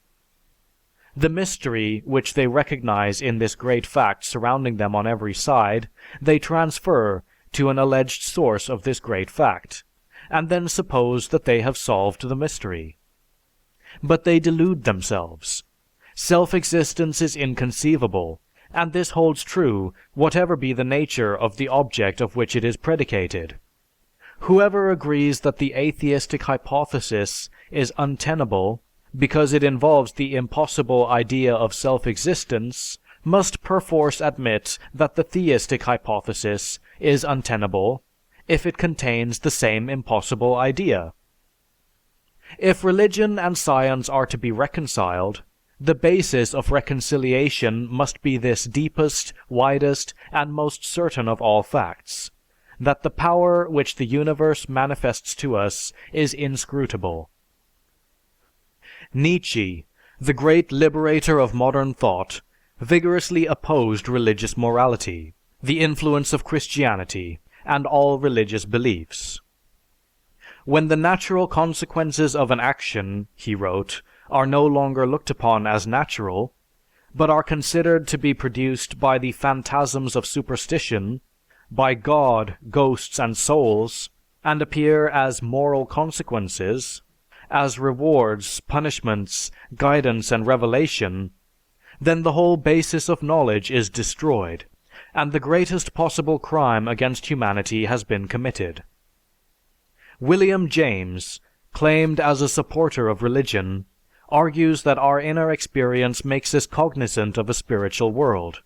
The mystery which they recognize in this great fact surrounding them on every side, they transfer to an alleged source of this great fact, and then suppose that they have solved the mystery. But they delude themselves. Self-existence is inconceivable, and this holds true whatever be the nature of the object of which it is predicated. Whoever agrees that the atheistic hypothesis is untenable because it involves the impossible idea of self-existence must perforce admit that the theistic hypothesis is untenable if it contains the same impossible idea. If religion and science are to be reconciled, the basis of reconciliation must be this deepest, widest, and most certain of all facts, that the power which the universe manifests to us is inscrutable. Nietzsche, the great liberator of modern thought, vigorously opposed religious morality, the influence of Christianity, and all religious beliefs. When the natural consequences of an action, he wrote, are no longer looked upon as natural, but are considered to be produced by the phantasms of superstition, by God, ghosts, and souls, and appear as moral consequences, as rewards, punishments, guidance, and revelation, then the whole basis of knowledge is destroyed, and the greatest possible crime against humanity has been committed. William James, claimed as a supporter of religion, argues that our inner experience makes us cognizant of a spiritual world.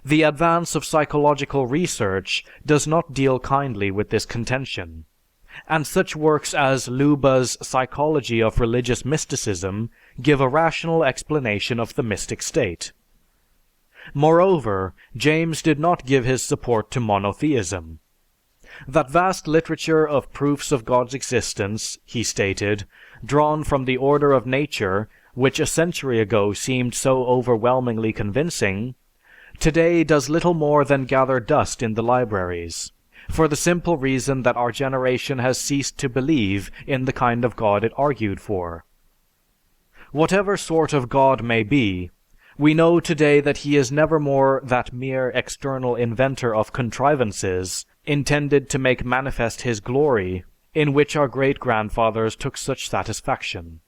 The advance of psychological research does not deal kindly with this contention, and such works as Luba's Psychology of Religious Mysticism give a rational explanation of the mystic state. Moreover, James did not give his support to monotheism. That vast literature of proofs of God's existence, he stated, drawn from the order of nature, which a century ago seemed so overwhelmingly convincing, today does little more than gather dust in the libraries, for the simple reason that our generation has ceased to believe in the kind of God it argued for. Whatever sort of God may be, we know today that he is never more that mere external inventor of contrivances intended to make manifest his glory, in which our great-grandfathers took such satisfaction.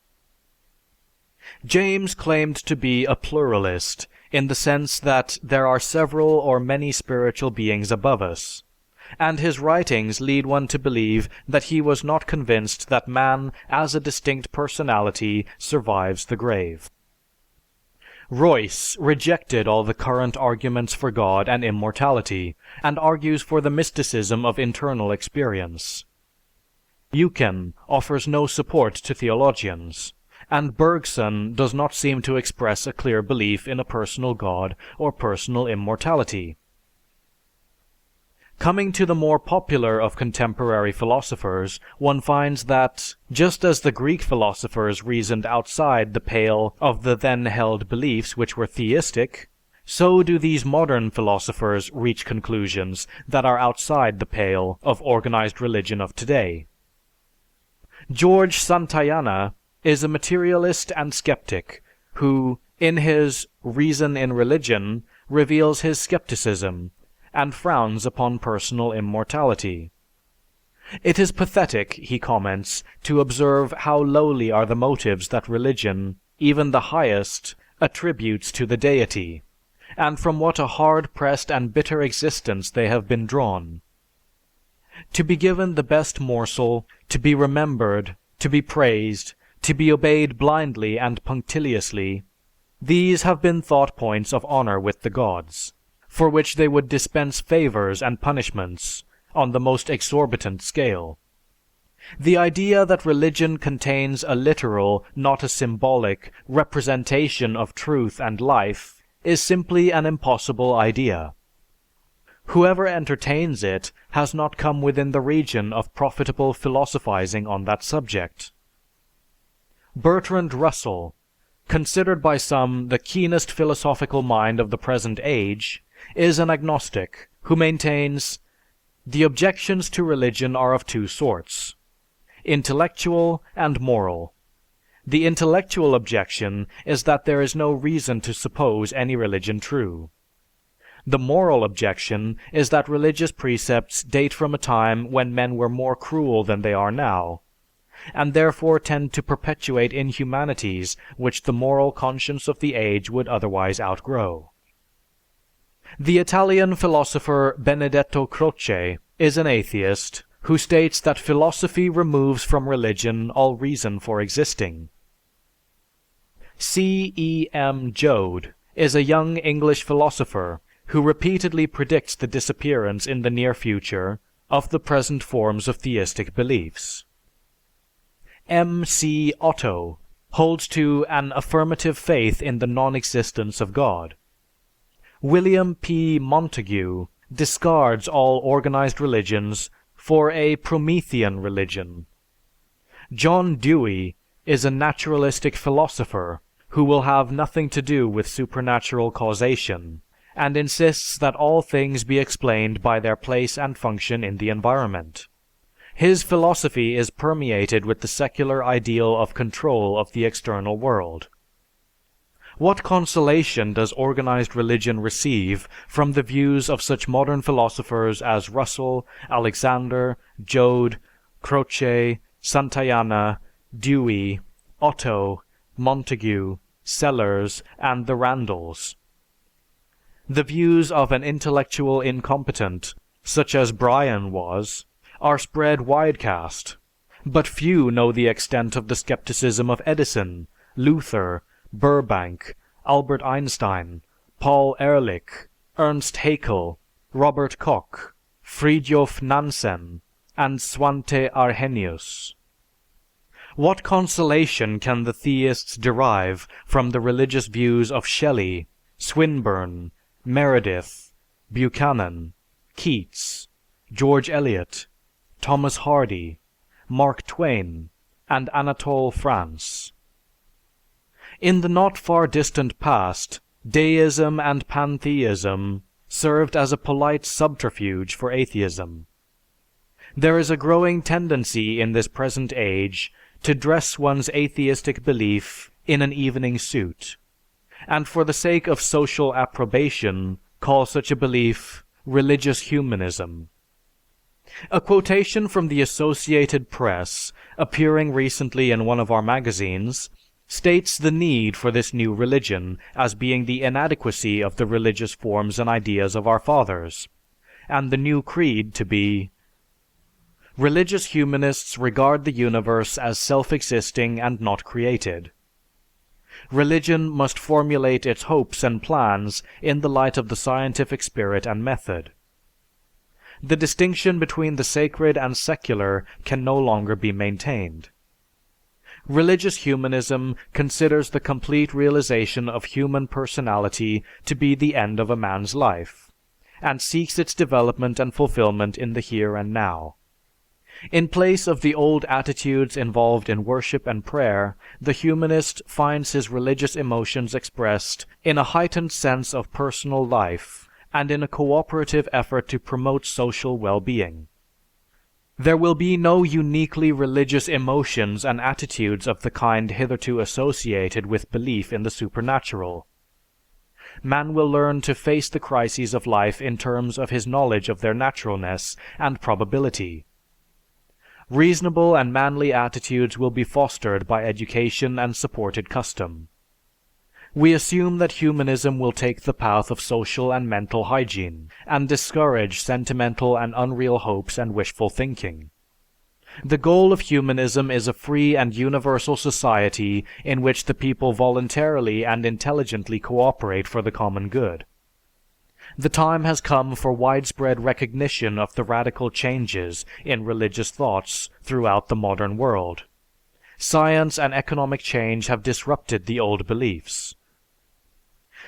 James claimed to be a pluralist in the sense that there are several or many spiritual beings above us, and his writings lead one to believe that he was not convinced that man as a distinct personality survives the grave. Royce rejected all the current arguments for God and immortality, and argues for the mysticism of internal experience. Eucken offers no support to theologians, and Bergson does not seem to express a clear belief in a personal God or personal immortality. Coming to the more popular of contemporary philosophers, one finds that, just as the Greek philosophers reasoned outside the pale of the then held beliefs which were theistic, so do these modern philosophers reach conclusions that are outside the pale of organized religion of today. George Santayana is a materialist and skeptic who, in his Reason in Religion, reveals his skepticism and frowns upon personal immortality. It is pathetic, he comments, to observe how lowly are the motives that religion, even the highest, attributes to the Deity, and from what a hard-pressed and bitter existence they have been drawn. To be given the best morsel, to be remembered, to be praised, to be obeyed blindly and punctiliously, these have been thought points of honor with the gods, for which they would dispense favors and punishments on the most exorbitant scale. The idea that religion contains a literal, not a symbolic, representation of truth and life is simply an impossible idea. Whoever entertains it has not come within the region of profitable philosophizing on that subject. Bertrand Russell, considered by some the keenest philosophical mind of the present age, is an agnostic who maintains, "The objections to religion are of two sorts, intellectual and moral. The intellectual objection is that there is no reason to suppose any religion true. The moral objection is that religious precepts date from a time when men were more cruel than they are now, and therefore tend to perpetuate inhumanities which the moral conscience of the age would otherwise outgrow." The Italian philosopher Benedetto Croce is an atheist who states that philosophy removes from religion all reason for existing. C. E. M. Joad is a young English philosopher who repeatedly predicts the disappearance in the near future of the present forms of theistic beliefs. M. C. Otto holds to an affirmative faith in the non-existence of God. William P. Montague discards all organized religions for a Promethean religion. John Dewey is a naturalistic philosopher who will have nothing to do with supernatural causation, and insists that all things be explained by their place and function in the environment. His philosophy is permeated with the secular ideal of control of the external world. What consolation does organized religion receive from the views of such modern philosophers as Russell, Alexander, Joad, Croce, Santayana, Dewey, Otto, Montague, Sellers, and the Randalls? The views of an intellectual incompetent, such as Bryan was, are spread widecast, but few know the extent of the skepticism of Edison, Luther, Burbank, Albert Einstein, Paul Ehrlich, Ernst Haeckel, Robert Koch, Fridtjof Nansen, and Svante Arrhenius. What consolation can the theists derive from the religious views of Shelley, Swinburne, Meredith, Buchanan, Keats, George Eliot, Thomas Hardy, Mark Twain, and Anatole France? In the not far distant past, deism and pantheism served as a polite subterfuge for atheism. There is a growing tendency in this present age to dress one's atheistic belief in an evening suit, and for the sake of social approbation, call such a belief religious humanism. A quotation from the Associated Press, appearing recently in one of our magazines, states the need for this new religion as being the inadequacy of the religious forms and ideas of our fathers, and the new creed to be, religious humanists regard the universe as self-existing and not created. Religion must formulate its hopes and plans in the light of the scientific spirit and method. The distinction between the sacred and secular can no longer be maintained. Religious humanism considers the complete realization of human personality to be the end of a man's life, and seeks its development and fulfillment in the here and now. In place of the old attitudes involved in worship and prayer, the humanist finds his religious emotions expressed in a heightened sense of personal life and in a cooperative effort to promote social well-being. There will be no uniquely religious emotions and attitudes of the kind hitherto associated with belief in the supernatural. Man will learn to face the crises of life in terms of his knowledge of their naturalness and probability. Reasonable and manly attitudes will be fostered by education and supported custom. We assume that humanism will take the path of social and mental hygiene, and discourage sentimental and unreal hopes and wishful thinking. The goal of humanism is a free and universal society in which the people voluntarily and intelligently cooperate for the common good. The time has come for widespread recognition of the radical changes in religious thoughts throughout the modern world. Science and economic change have disrupted the old beliefs.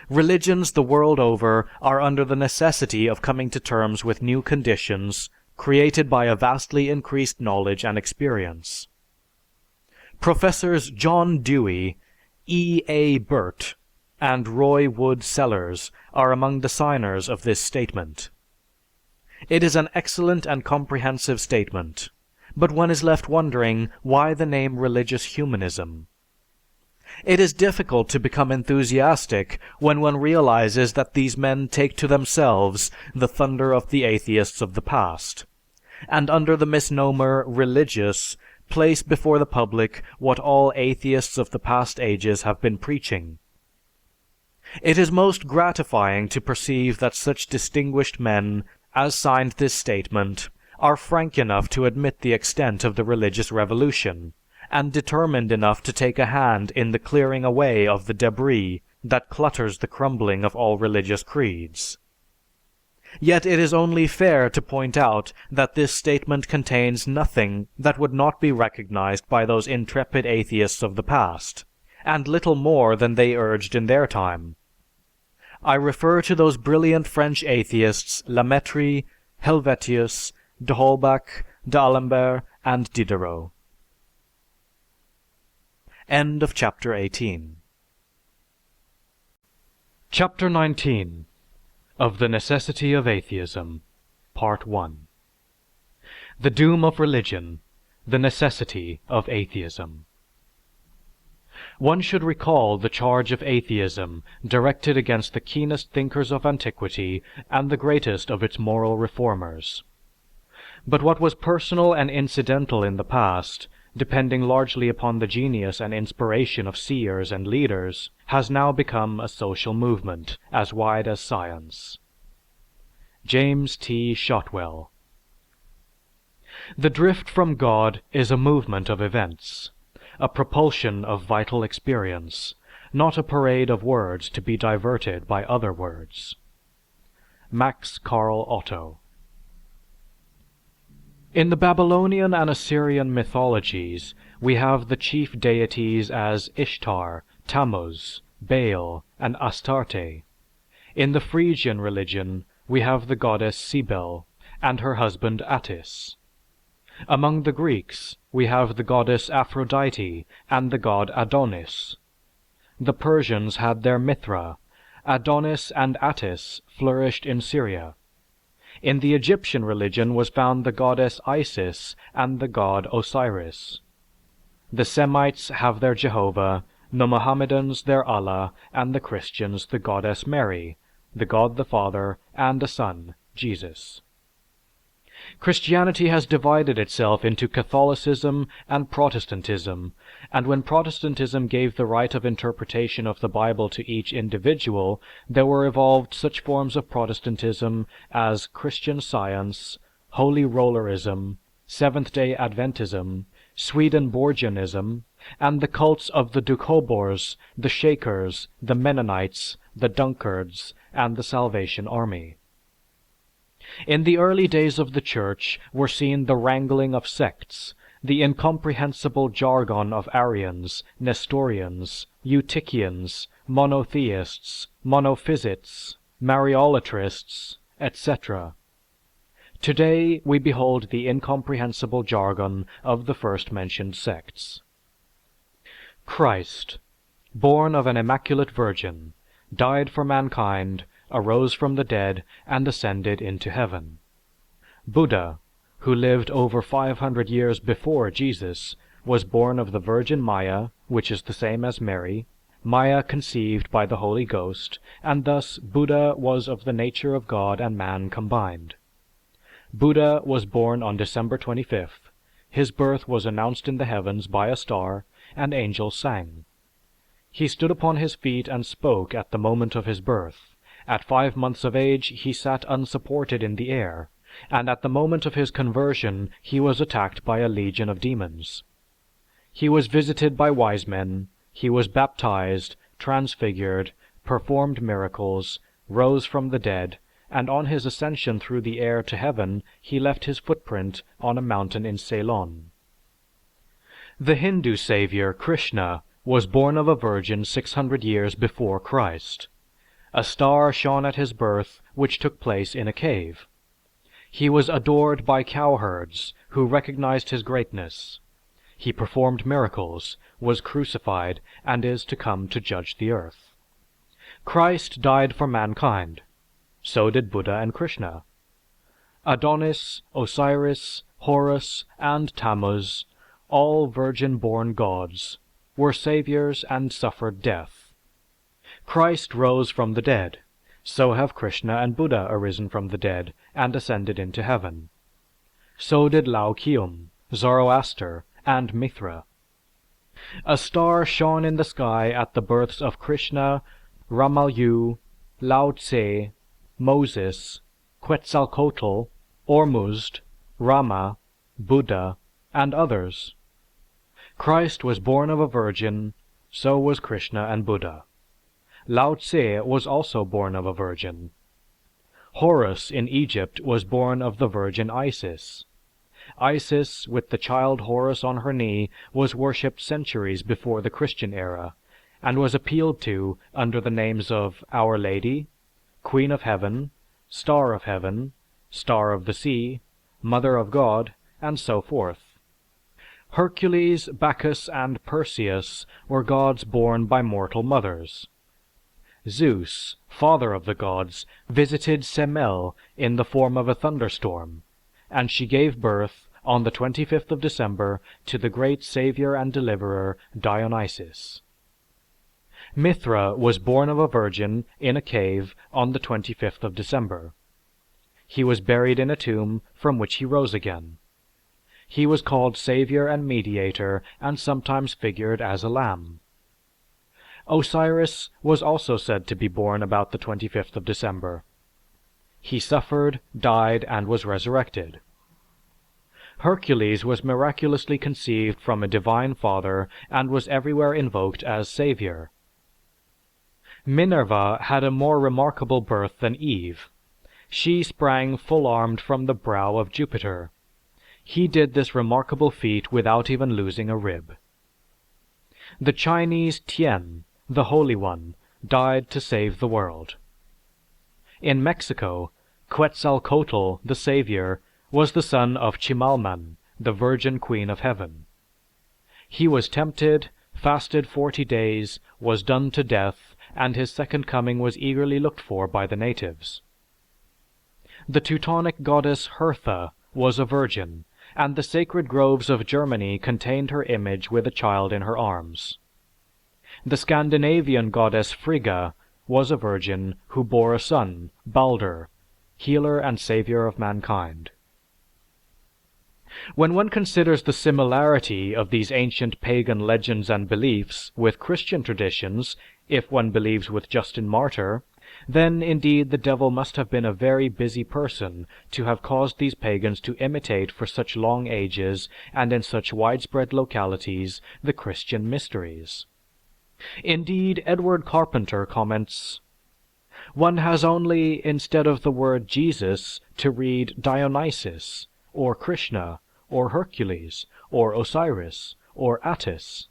Religions the world over are under the necessity of coming to terms with new conditions created by a vastly increased knowledge and experience. Professors John Dewey, E.A. Burt, and Roy Wood Sellers are among the signers of this statement. It is an excellent and comprehensive statement, but one is left wondering why the name religious humanism. It is difficult to become enthusiastic when one realizes that these men take to themselves the thunder of the atheists of the past, and under the misnomer religious, place before the public what all atheists of the past ages have been preaching. It is most gratifying to perceive that such distinguished men as signed this statement are frank enough to admit the extent of the religious revolution, and determined enough to take a hand in the clearing away of the debris that clutters the crumbling of all religious creeds. Yet it is only fair to point out that this statement contains nothing that would not be recognized by those intrepid atheists of the past, and little more than they urged in their time. I refer to those brilliant French atheists Lamettrie, Helvetius, d'Holbach, d'Alembert, and Diderot. End of chapter 18. Chapter 19 of the Necessity of Atheism, Part 1. The Doom of Religion, the Necessity of Atheism. One should recall the charge of atheism directed against the keenest thinkers of antiquity and the greatest of its moral reformers. But what was personal and incidental in the past, depending largely upon the genius and inspiration of seers and leaders, has now become a social movement as wide as science. James T. Shotwell. The drift from God is a movement of events, a propulsion of vital experience, not a parade of words to be diverted by other words. Max Carl Otto. In the Babylonian and Assyrian mythologies, we have the chief deities as Ishtar, Tammuz, Baal, and Astarte. In the Phrygian religion, we have the goddess Cybele and her husband Attis. Among the Greeks, we have the goddess Aphrodite and the god Adonis. The Persians had their Mithra. Adonis and Attis flourished in Syria. In the Egyptian religion was found the goddess Isis and the god Osiris. The Semites have their Jehovah, the Mohammedans their Allah, and the Christians the goddess Mary, the God the Father, and a Son, Jesus. Christianity has divided itself into Catholicism and Protestantism, and when Protestantism gave the right of interpretation of the Bible to each individual, there were evolved such forms of Protestantism as Christian Science, Holy Rollerism, Seventh-day Adventism, Swedenborgianism, and the cults of the Doukhobors, the Shakers, the Mennonites, the Dunkards, and the Salvation Army. In the early days of the Church were seen the wrangling of sects, the incomprehensible jargon of Arians, Nestorians, Eutychians, monotheists, monophysites, Mariolatrists, etc. Today we behold the incomprehensible jargon of the first mentioned sects. Christ, born of an immaculate virgin, died for mankind, arose from the dead, and ascended into heaven. Buddha, who lived over 500 years before Jesus, was born of the Virgin Maya, which is the same as Mary, Maya conceived by the Holy Ghost, and thus Buddha was of the nature of God and man combined. Buddha was born on December 25th. His birth was announced in the heavens by a star, and angels sang. He stood upon his feet and spoke at the moment of his birth. At 5 months of age he sat unsupported in the air, and at the moment of his conversion he was attacked by a legion of demons. He was visited by wise men, he was baptized, transfigured, performed miracles, rose from the dead, and on his ascension through the air to heaven he left his footprint on a mountain in Ceylon. The Hindu savior Krishna was born of a virgin 600 years before Christ. A star shone at his birth, which took place in a cave. He was adored by cowherds, who recognized his greatness. He performed miracles, was crucified, and is to come to judge the earth. Christ died for mankind. So did Buddha and Krishna. Adonis, Osiris, Horus, and Tammuz, all virgin-born gods, were saviors and suffered death. Christ rose from the dead. So have Krishna and Buddha arisen from the dead and ascended into heaven. So did Lao Kium, Zoroaster, and Mithra. A star shone in the sky at the births of Krishna, Ramalyu, Lao Tse, Moses, Quetzalcoatl, Ormuzd, Rama, Buddha, and others. Christ was born of a virgin, so was Krishna and Buddha. Lao Tse was also born of a virgin. Horus in Egypt was born of the virgin Isis. Isis, with the child Horus on her knee, was worshipped centuries before the Christian era, and was appealed to under the names of Our Lady, Queen of Heaven, Star of Heaven, Star of the Sea, Mother of God, and so forth. Hercules, Bacchus, and Perseus were gods born by mortal mothers. Zeus, father of the gods, visited Semele in the form of a thunderstorm, and she gave birth, on the 25th of December, to the great savior and deliverer Dionysus. Mithra was born of a virgin in a cave on the 25th of December. He was buried in a tomb from which he rose again. He was called Savior and Mediator and sometimes figured as a lamb. Osiris was also said to be born about the 25th of December. He suffered, died, and was resurrected. Hercules was miraculously conceived from a divine father and was everywhere invoked as savior. Minerva had a more remarkable birth than Eve. She sprang full-armed from the brow of Jupiter. He did this remarkable feat without even losing a rib. The Chinese Tien, the Holy One, died to save the world. In Mexico, Quetzalcoatl, the Savior, was the son of Chimalman, the Virgin Queen of Heaven. He was tempted, fasted 40 days, was done to death, and his second coming was eagerly looked for by the natives. The Teutonic goddess Hertha was a virgin, and the sacred groves of Germany contained her image with a child in her arms. The Scandinavian goddess Frigga was a virgin who bore a son, Balder, healer and savior of mankind. When one considers the similarity of these ancient pagan legends and beliefs with Christian traditions, if one believes with Justin Martyr, then indeed the devil must have been a very busy person to have caused these pagans to imitate for such long ages and in such widespread localities the Christian mysteries. Indeed, Edward Carpenter comments, "One has only, instead of the word Jesus, to read Dionysus, or Krishna, or Hercules, or Osiris, or Attis,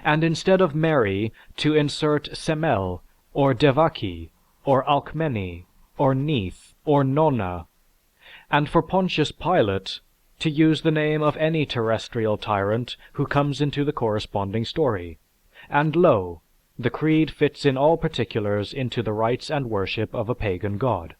and instead of Mary, to insert Semele, or Devaki, or Alcmene, or Neith, or Nonna, and for Pontius Pilate, to use the name of any terrestrial tyrant who comes into the corresponding story, and lo, the creed fits in all particulars into the rites and worship of a pagan god."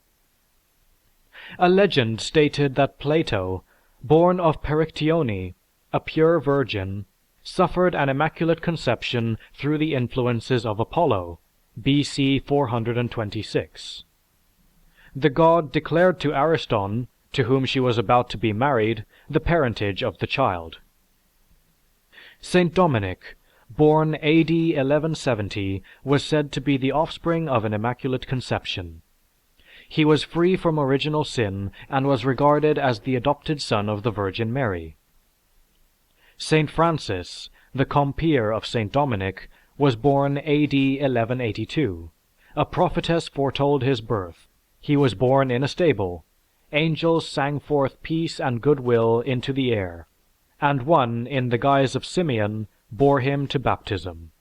A legend stated that Plato, born of Perictione, a pure virgin, suffered an immaculate conception through the influences of Apollo, BC 426. The god declared to Ariston, to whom she was about to be married, the parentage of the child. Saint Dominic, born AD 1170, was said to be the offspring of an immaculate conception. He was free from original sin and was regarded as the adopted son of the Virgin Mary. Saint Francis, the compeer of Saint Dominic, was born AD 1182. A prophetess foretold his birth. He was born in a stable. Angels sang forth peace and goodwill into the air, and one, in the guise of Simeon, bore him to baptism.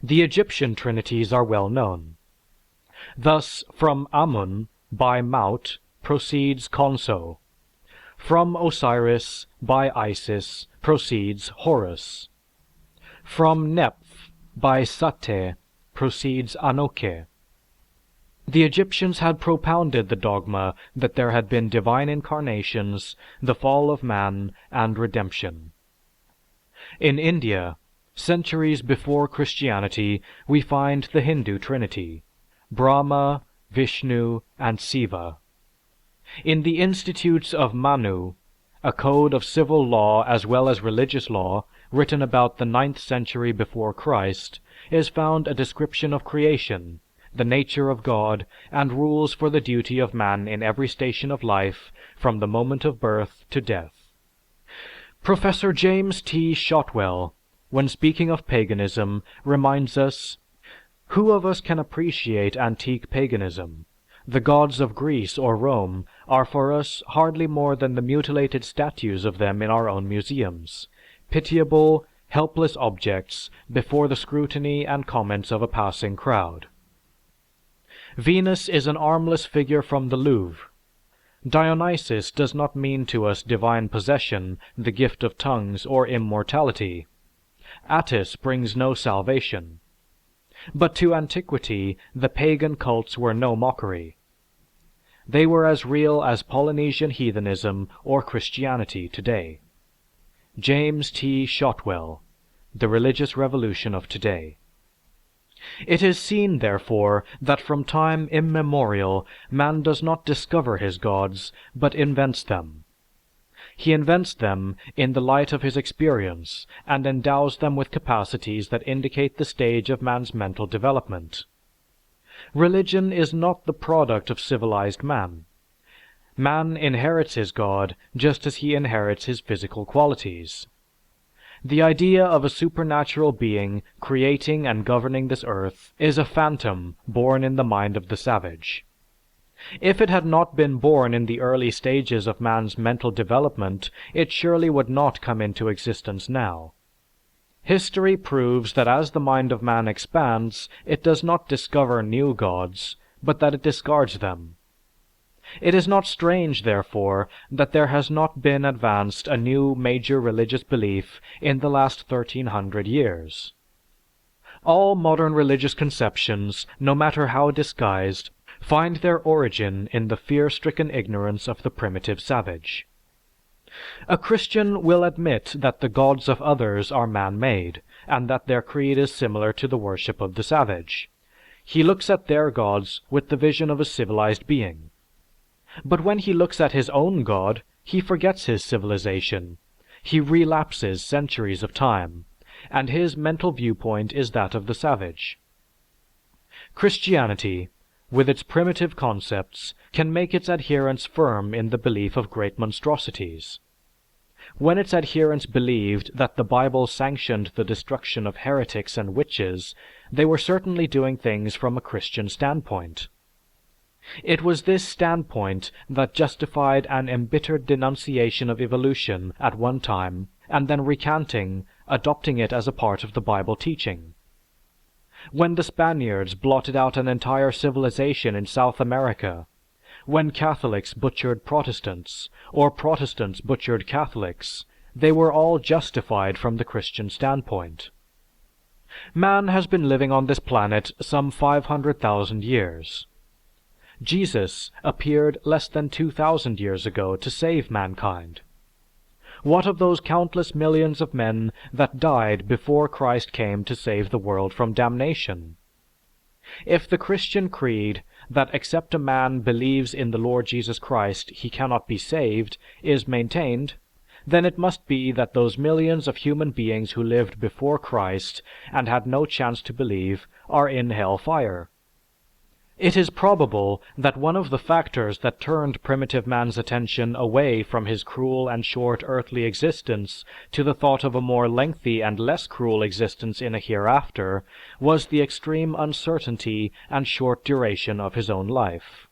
The Egyptian trinities are well known. Thus, from Amun, by Maut, proceeds Khonso. From Osiris, by Isis, proceeds Horus. From Neph, by Sate, proceeds Anoke. The Egyptians had propounded the dogma that there had been divine incarnations, the fall of man, and redemption. In India, centuries before Christianity, we find the Hindu Trinity, Brahma, Vishnu, and Siva. In the Institutes of Manu, a code of civil law as well as religious law, written about the 9th century before Christ, is found a description of creation, the nature of God, and rules for the duty of man in every station of life, from the moment of birth to death. Professor James T. Shotwell, when speaking of paganism, reminds us, "Who of us can appreciate antique paganism? The gods of Greece or Rome are for us hardly more than the mutilated statues of them in our own museums, pitiable, helpless objects before the scrutiny and comments of a passing crowd. Venus is an armless figure from the Louvre. Dionysus does not mean to us divine possession, the gift of tongues, or immortality. Attis brings no salvation. But to antiquity, the pagan cults were no mockery. They were as real as Polynesian heathenism or Christianity today. James T. Shotwell, The Religious Revolution of Today. It is seen, therefore, that from time immemorial man does not discover his gods, but invents them. He invents them in the light of his experience, and endows them with capacities that indicate the stage of man's mental development. Religion is not the product of civilized man. Man inherits his God just as he inherits his physical qualities. The idea of a supernatural being creating and governing this earth is a phantom born in the mind of the savage. If it had not been born in the early stages of man's mental development, it surely would not come into existence now. History proves that as the mind of man expands, it does not discover new gods, but that it discards them. It is not strange, therefore, that there has not been advanced a new major religious belief in the last 1300 years. All modern religious conceptions, no matter how disguised, find their origin in the fear-stricken ignorance of the primitive savage. A Christian will admit that the gods of others are man-made, and that their creed is similar to the worship of the savage. He looks at their gods with the vision of a civilized being. But when he looks at his own God, he forgets his civilization. He relapses centuries of time, and his mental viewpoint is that of the savage. Christianity, with its primitive concepts, can make its adherents firm in the belief of great monstrosities. When its adherents believed that the Bible sanctioned the destruction of heretics and witches, they were certainly doing things from a Christian standpoint. It was this standpoint that justified an embittered denunciation of evolution at one time, and then recanting, adopting it as a part of the Bible teaching. When the Spaniards blotted out an entire civilization in South America, when Catholics butchered Protestants, or Protestants butchered Catholics, they were all justified from the Christian standpoint. Man has been living on this planet some 500,000 years. Jesus appeared less than 2,000 years ago to save mankind. What of those countless millions of men that died before Christ came to save the world from damnation? If the Christian creed, that except a man believes in the Lord Jesus Christ he cannot be saved, is maintained, then it must be that those millions of human beings who lived before Christ and had no chance to believe are in hell fire. It is probable that one of the factors that turned primitive man's attention away from his cruel and short earthly existence to the thought of a more lengthy and less cruel existence in a hereafter was the extreme uncertainty and short duration of his own life.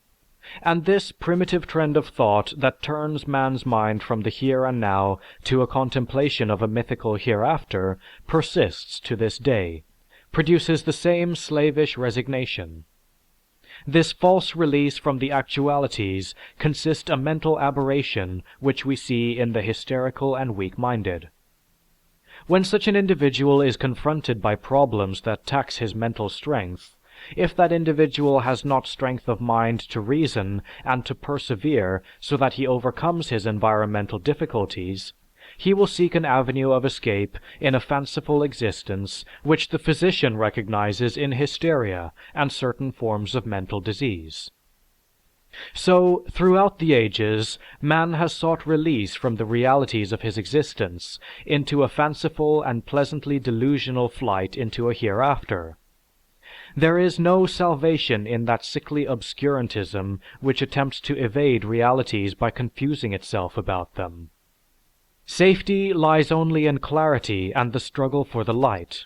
And this primitive trend of thought that turns man's mind from the here and now to a contemplation of a mythical hereafter persists to this day, produces the same slavish resignation. This false release from the actualities consists a mental aberration which we see in the hysterical and weak-minded. When such an individual is confronted by problems that tax his mental strength, if that individual has not strength of mind to reason and to persevere so that he overcomes his environmental difficulties, he will seek an avenue of escape in a fanciful existence which the physician recognizes in hysteria and certain forms of mental disease. So, throughout the ages, man has sought release from the realities of his existence into a fanciful and pleasantly delusional flight into a hereafter. There is no salvation in that sickly obscurantism which attempts to evade realities by confusing itself about them. Safety lies only in clarity and the struggle for the light.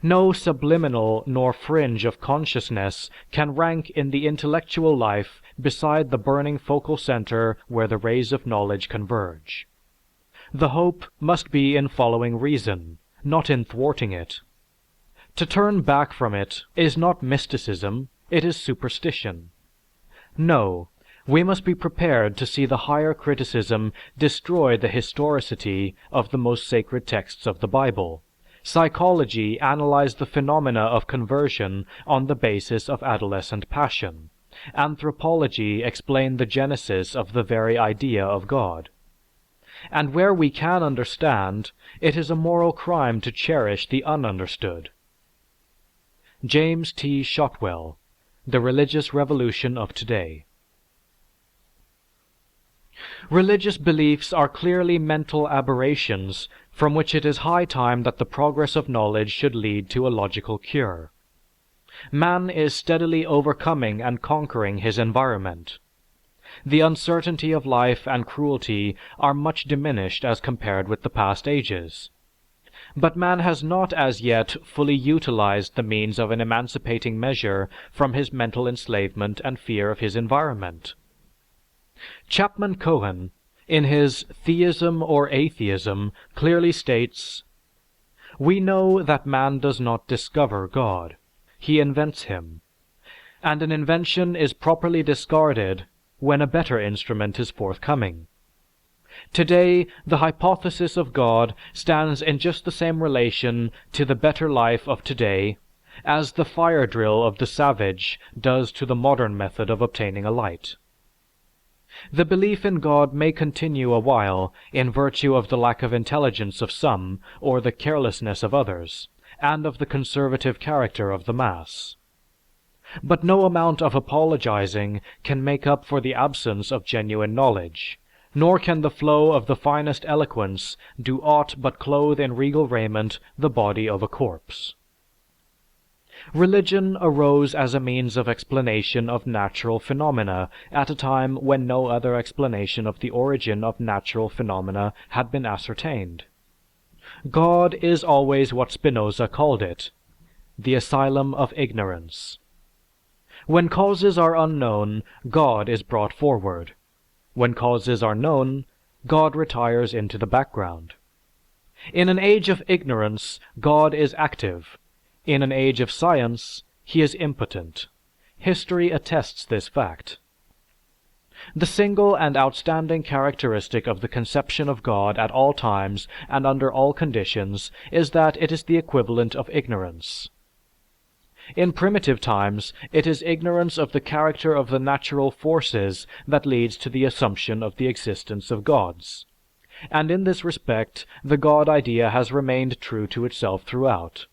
No subliminal nor fringe of consciousness can rank in the intellectual life beside the burning focal center where the rays of knowledge converge. The hope must be in following reason, not in thwarting it. To turn back from it is not mysticism, it is superstition. No, we must be prepared to see the higher criticism destroy the historicity of the most sacred texts of the Bible. Psychology analyzed the phenomena of conversion on the basis of adolescent passion. Anthropology explained the genesis of the very idea of God. And where we can understand, it is a moral crime to cherish the ununderstood. James T. Shotwell, The Religious Revolution of Today. Religious beliefs are clearly mental aberrations from which it is high time that the progress of knowledge should lead to a logical cure. Man is steadily overcoming and conquering his environment. The uncertainty of life and cruelty are much diminished as compared with the past ages. But man has not as yet fully utilized the means of an emancipating measure from his mental enslavement and fear of his environment. Chapman Cohen, in his Theism or Atheism, clearly states, "We know that man does not discover God. He invents him. And an invention is properly discarded when a better instrument is forthcoming. Today, the hypothesis of God stands in just the same relation to the better life of today as the fire drill of the savage does to the modern method of obtaining a light. The belief in God may continue a while in virtue of the lack of intelligence of some or the carelessness of others, and of the conservative character of the mass. But no amount of apologizing can make up for the absence of genuine knowledge, nor can the flow of the finest eloquence do aught but clothe in regal raiment the body of a corpse. Religion arose as a means of explanation of natural phenomena at a time when no other explanation of the origin of natural phenomena had been ascertained. God is always what Spinoza called it, the asylum of ignorance. When causes are unknown, God is brought forward. When causes are known, God retires into the background. In an age of ignorance, God is active. In an age of science, he is impotent. History attests this fact. The single and outstanding characteristic of the conception of God at all times and under all conditions is that it is the equivalent of ignorance. In primitive times, it is ignorance of the character of the natural forces that leads to the assumption of the existence of gods. And in this respect, the God idea has remained true to itself throughout.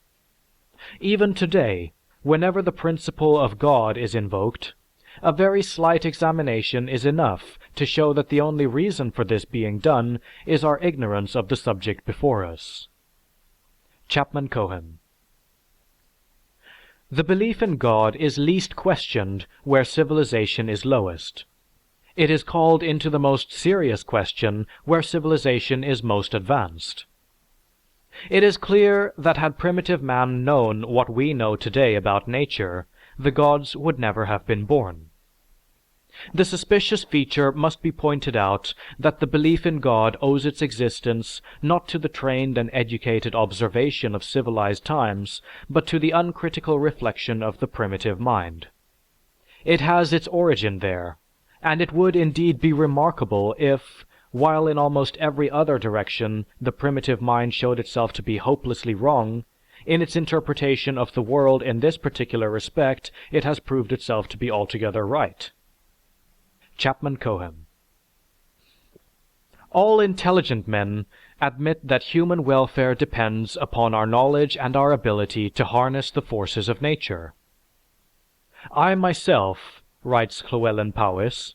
Even today, whenever the principle of God is invoked, a very slight examination is enough to show that the only reason for this being done is our ignorance of the subject before us. Chapman Cohen. The belief in God is least questioned where civilization is lowest. It is called into the most serious question where civilization is most advanced. It is clear that had primitive man known what we know today about nature, the gods would never have been born. The suspicious feature must be pointed out that the belief in God owes its existence not to the trained and educated observation of civilized times, but to the uncritical reflection of the primitive mind. It has its origin there, and it would indeed be remarkable if, while in almost every other direction the primitive mind showed itself to be hopelessly wrong, in its interpretation of the world in this particular respect it has proved itself to be altogether right. Chapman Cohen. All intelligent men admit that human welfare depends upon our knowledge and our ability to harness the forces of nature. I myself, writes Llewellyn Powys,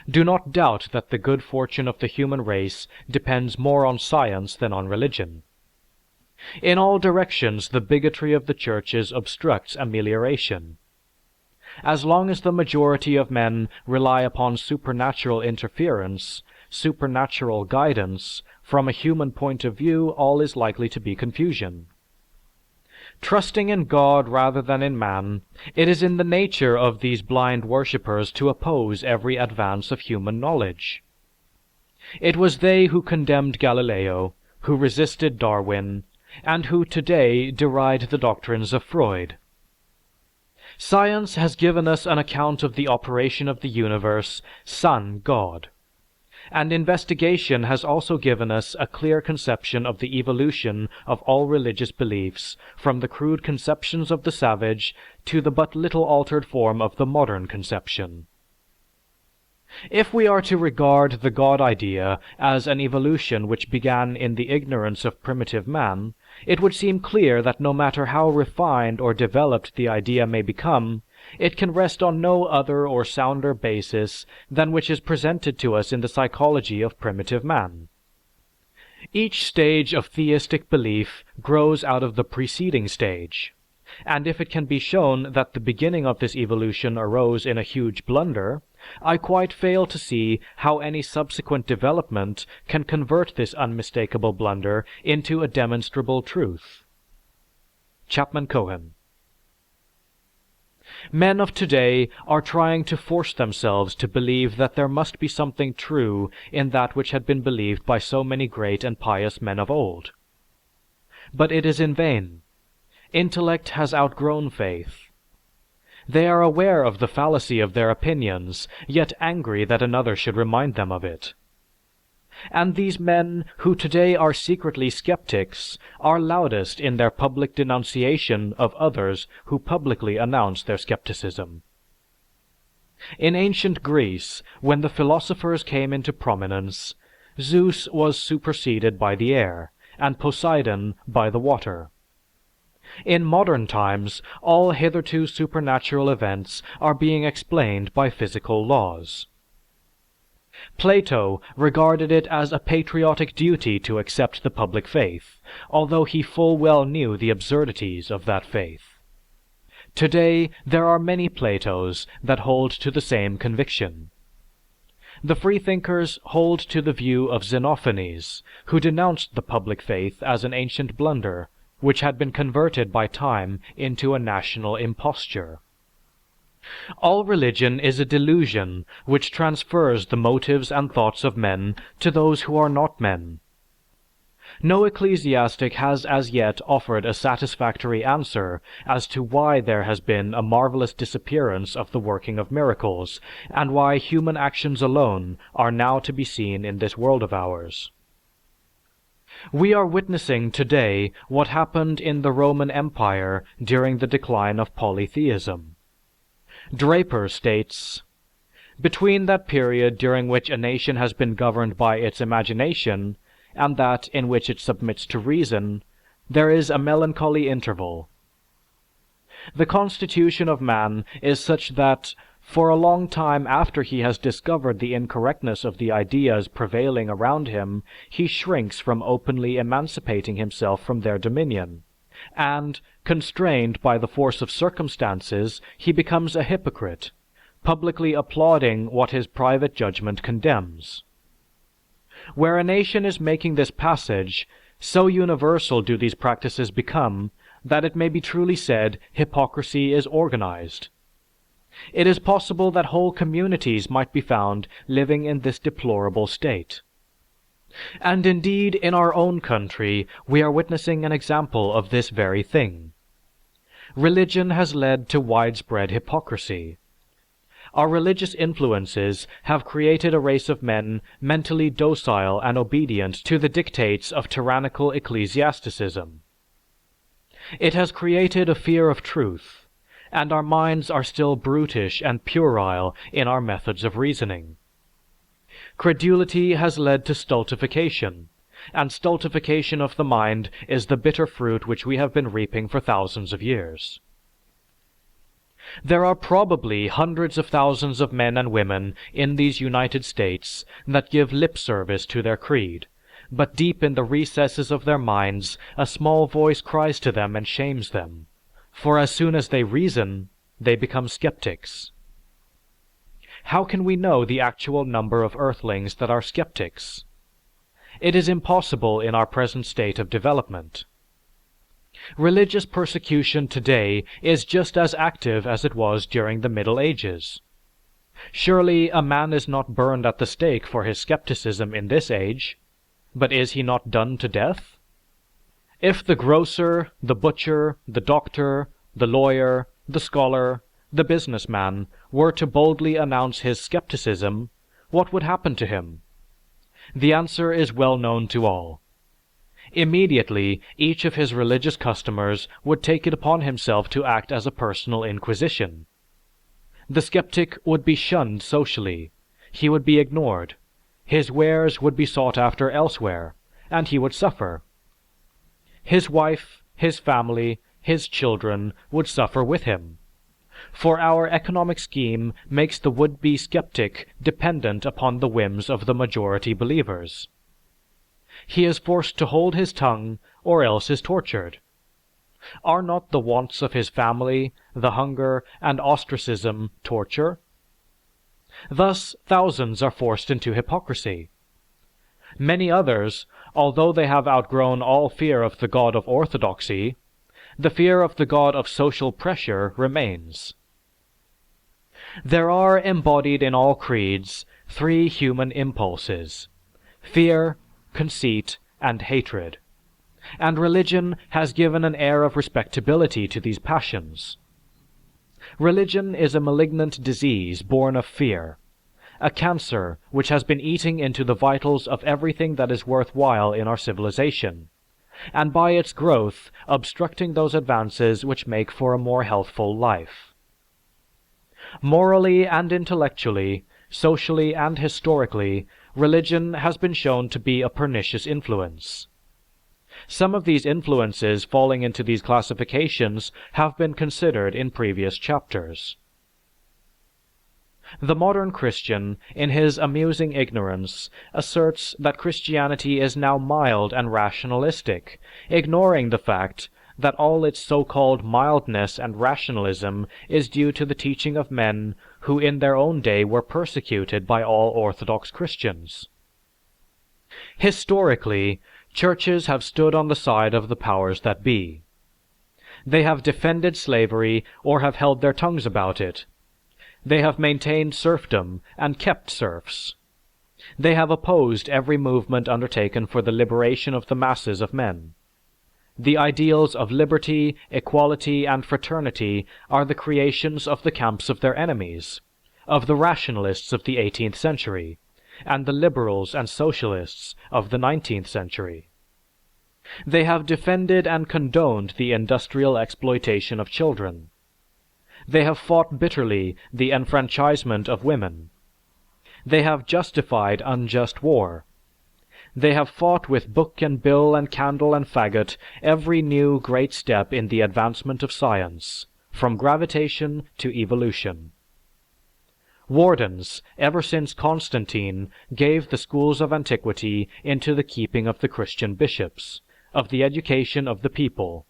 do not doubt that the good fortune of the human race depends more on science than on religion. In all directions the bigotry of the churches obstructs amelioration. As long as the majority of men rely upon supernatural interference, supernatural guidance, from a human point of view all is likely to be confusion. Trusting in God rather than in man, it is in the nature of these blind worshippers to oppose every advance of human knowledge. It was they who condemned Galileo, who resisted Darwin, and who today deride the doctrines of Freud. Science has given us an account of the operation of the universe, Son God. And investigation has also given us a clear conception of the evolution of all religious beliefs, from the crude conceptions of the savage to the but little altered form of the modern conception. If we are to regard the God idea as an evolution which began in the ignorance of primitive man, it would seem clear that no matter how refined or developed the idea may become, it can rest on no other or sounder basis than which is presented to us in the psychology of primitive man. Each stage of theistic belief grows out of the preceding stage, and if it can be shown that the beginning of this evolution arose in a huge blunder, I quite fail to see how any subsequent development can convert this unmistakable blunder into a demonstrable truth. Chapman Cohen. Men of today are trying to force themselves to believe that there must be something true in that which had been believed by so many great and pious men of old. But it is in vain. Intellect has outgrown faith. They are aware of the fallacy of their opinions, yet angry that another should remind them of it. And these men who today are secretly skeptics are loudest in their public denunciation of others who publicly announce their skepticism. In ancient Greece, when the philosophers came into prominence, Zeus was superseded by the air, and Poseidon by the water. In modern times, all hitherto supernatural events are being explained by physical laws. Plato regarded it as a patriotic duty to accept the public faith, although he full well knew the absurdities of that faith. Today, there are many Platos that hold to the same conviction. The freethinkers hold to the view of Xenophanes, who denounced the public faith as an ancient blunder, which had been converted by time into a national imposture. All religion is a delusion which transfers the motives and thoughts of men to those who are not men. No ecclesiastic has as yet offered a satisfactory answer as to why there has been a marvelous disappearance of the working of miracles, and why human actions alone are now to be seen in this world of ours. We are witnessing today what happened in the Roman Empire during the decline of polytheism. Draper states, "Between that period during which a nation has been governed by its imagination and that in which it submits to reason, there is a melancholy interval. The constitution of man is such that, for a long time after he has discovered the incorrectness of the ideas prevailing around him, he shrinks from openly emancipating himself from their dominion, and, constrained by the force of circumstances, he becomes a hypocrite, publicly applauding what his private judgment condemns. Where a nation is making this passage, so universal do these practices become that it may be truly said hypocrisy is organized. It is possible that whole communities might be found living in this deplorable state. And indeed, in our own country, we are witnessing an example of this very thing. Religion has led to widespread hypocrisy. Our religious influences have created a race of men mentally docile and obedient to the dictates of tyrannical ecclesiasticism. It has created a fear of truth, and our minds are still brutish and puerile in our methods of reasoning. Credulity has led to stultification, and stultification of the mind is the bitter fruit which we have been reaping for thousands of years. There are probably hundreds of thousands of men and women in these United States that give lip service to their creed, but deep in the recesses of their minds a small voice cries to them and shames them, for as soon as they reason, they become skeptics. How can we know the actual number of earthlings that are skeptics? It is impossible in our present state of development. Religious persecution today is just as active as it was during the Middle Ages. Surely a man is not burned at the stake for his skepticism in this age, but is he not done to death? If the grocer, the butcher, the doctor, the lawyer, the scholar, the businessman were to boldly announce his skepticism, what would happen to him? The answer is well known to all. Immediately, each of his religious customers would take it upon himself to act as a personal inquisition. The skeptic would be shunned socially, he would be ignored, his wares would be sought after elsewhere, and he would suffer. His wife, his family, his children would suffer with him. For our economic scheme makes the would-be skeptic dependent upon the whims of the majority believers. He is forced to hold his tongue or else is tortured. Are not the wants of his family, the hunger and ostracism torture? Thus, thousands are forced into hypocrisy. Many others, although they have outgrown all fear of the God of orthodoxy, the fear of the God of social pressure remains. There are embodied in all creeds three human impulses: fear, conceit, and hatred, and religion has given an air of respectability to these passions. Religion is a malignant disease born of fear, a cancer which has been eating into the vitals of everything that is worthwhile in our civilization, and by its growth obstructing those advances which make for a more healthful life. Morally and intellectually, socially and historically, religion has been shown to be a pernicious influence. Some of these influences falling into these classifications have been considered in previous chapters. The modern Christian, in his amusing ignorance, asserts that Christianity is now mild and rationalistic, ignoring the fact that all its so-called mildness and rationalism is due to the teaching of men who in their own day were persecuted by all Orthodox Christians. Historically, churches have stood on the side of the powers that be. They have defended slavery or have held their tongues about it. They have maintained serfdom and kept serfs. They have opposed every movement undertaken for the liberation of the masses of men. The ideals of liberty, equality, and fraternity are the creations of the camps of their enemies, of the rationalists of the 18th century, and the liberals and socialists of the 19th century. They have defended and condoned the industrial exploitation of children. They have fought bitterly the enfranchisement of women. They have justified unjust war. They have fought with book and bill and candle and faggot every new great step in the advancement of science, from gravitation to evolution. Wardens, ever since Constantine, gave the schools of antiquity into the keeping of the Christian bishops, of the education of the people.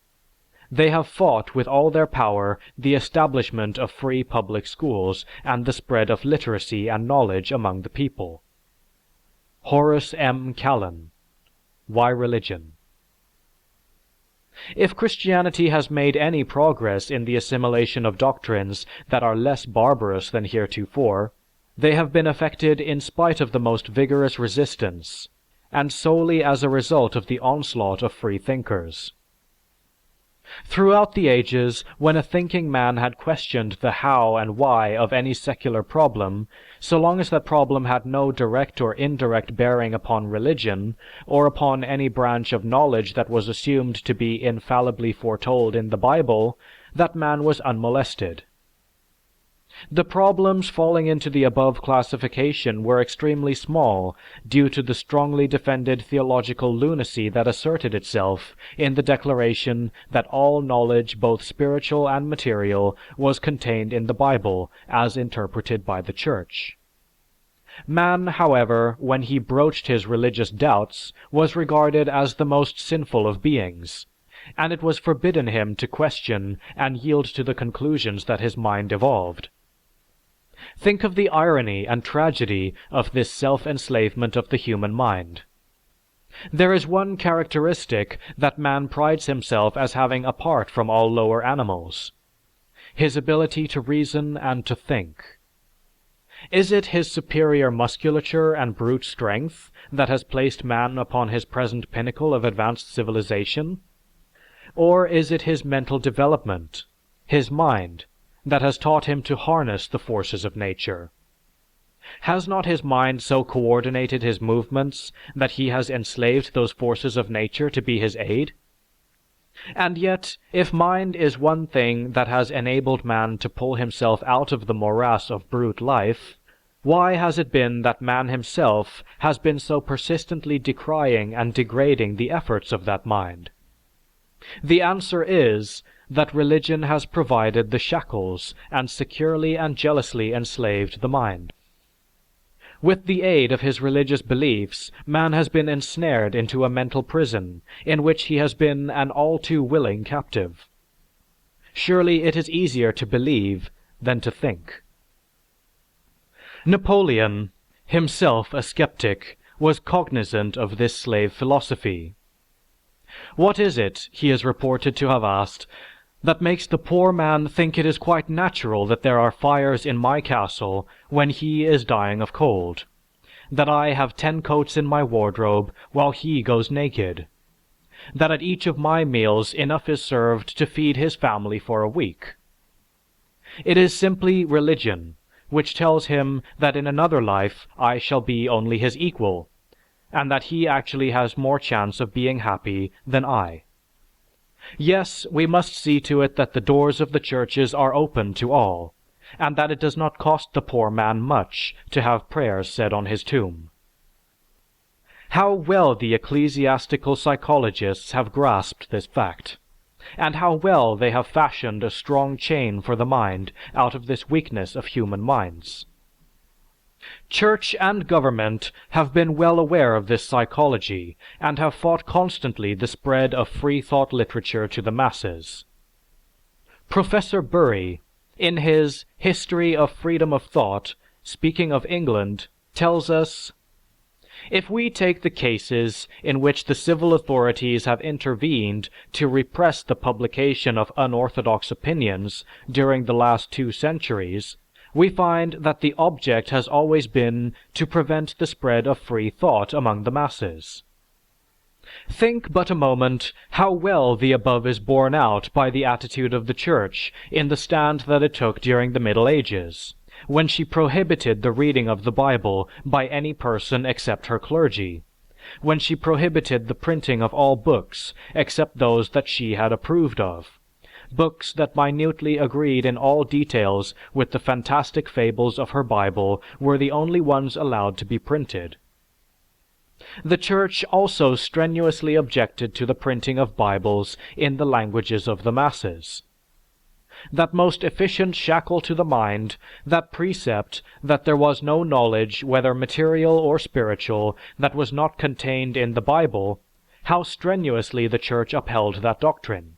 They have fought with all their power the establishment of free public schools and the spread of literacy and knowledge among the people. Horace M. Callan, Why Religion? If Christianity has made any progress in the assimilation of doctrines that are less barbarous than heretofore, they have been effected in spite of the most vigorous resistance, and solely as a result of the onslaught of free thinkers. Throughout the ages, when a thinking man had questioned the how and why of any secular problem, so long as that problem had no direct or indirect bearing upon religion, or upon any branch of knowledge that was assumed to be infallibly foretold in the Bible, that man was unmolested. The problems falling into the above classification were extremely small due to the strongly defended theological lunacy that asserted itself in the declaration that all knowledge, both spiritual and material, was contained in the Bible as interpreted by the Church. Man, however, when he broached his religious doubts, was regarded as the most sinful of beings, and it was forbidden him to question and yield to the conclusions that his mind evolved. Think of the irony and tragedy of this self-enslavement of the human mind. There is one characteristic that man prides himself as having apart from all lower animals: his ability to reason and to think. Is it his superior musculature and brute strength that has placed man upon his present pinnacle of advanced civilization? Or is it his mental development, his mind, that has taught him to harness the forces of nature? Has not his mind so coordinated his movements that he has enslaved those forces of nature to be his aid? And yet, if mind is one thing that has enabled man to pull himself out of the morass of brute life, why has it been that man himself has been so persistently decrying and degrading the efforts of that mind? The answer is that religion has provided the shackles and securely and jealously enslaved the mind. With the aid of his religious beliefs, man has been ensnared into a mental prison in which he has been an all too willing captive. Surely it is easier to believe than to think. Napoleon, himself a skeptic, was cognizant of this slave philosophy. What is it, he is reported to have asked, that makes the poor man think it is quite natural that there are fires in my castle when he is dying of cold, that I have 10 coats in my wardrobe while he goes naked, that at each of my meals enough is served to feed his family for a week? It is simply religion, which tells him that in another life I shall be only his equal, and that he actually has more chance of being happy than I. Yes, we must see to it that the doors of the churches are open to all, and that it does not cost the poor man much to have prayers said on his tomb. How well the ecclesiastical psychologists have grasped this fact, and how well they have fashioned a strong chain for the mind out of this weakness of human minds. Church and government have been well aware of this psychology and have fought constantly the spread of free thought literature to the masses. Professor Bury, in his History of Freedom of Thought, speaking of England, tells us, "If we take the cases in which the civil authorities have intervened to repress the publication of unorthodox opinions during the last 2 centuries, we find that the object has always been to prevent the spread of free thought among the masses. Think but a moment how well the above is borne out by the attitude of the Church in the stand that it took during the Middle Ages, when she prohibited the reading of the Bible by any person except her clergy, when she prohibited the printing of all books except those that she had approved of, books that minutely agreed in all details with the fantastic fables of her Bible were the only ones allowed to be printed. The Church also strenuously objected to the printing of Bibles in the languages of the masses. That most efficient shackle to the mind, that precept that there was no knowledge, whether material or spiritual, that was not contained in the Bible, how strenuously the Church upheld that doctrine.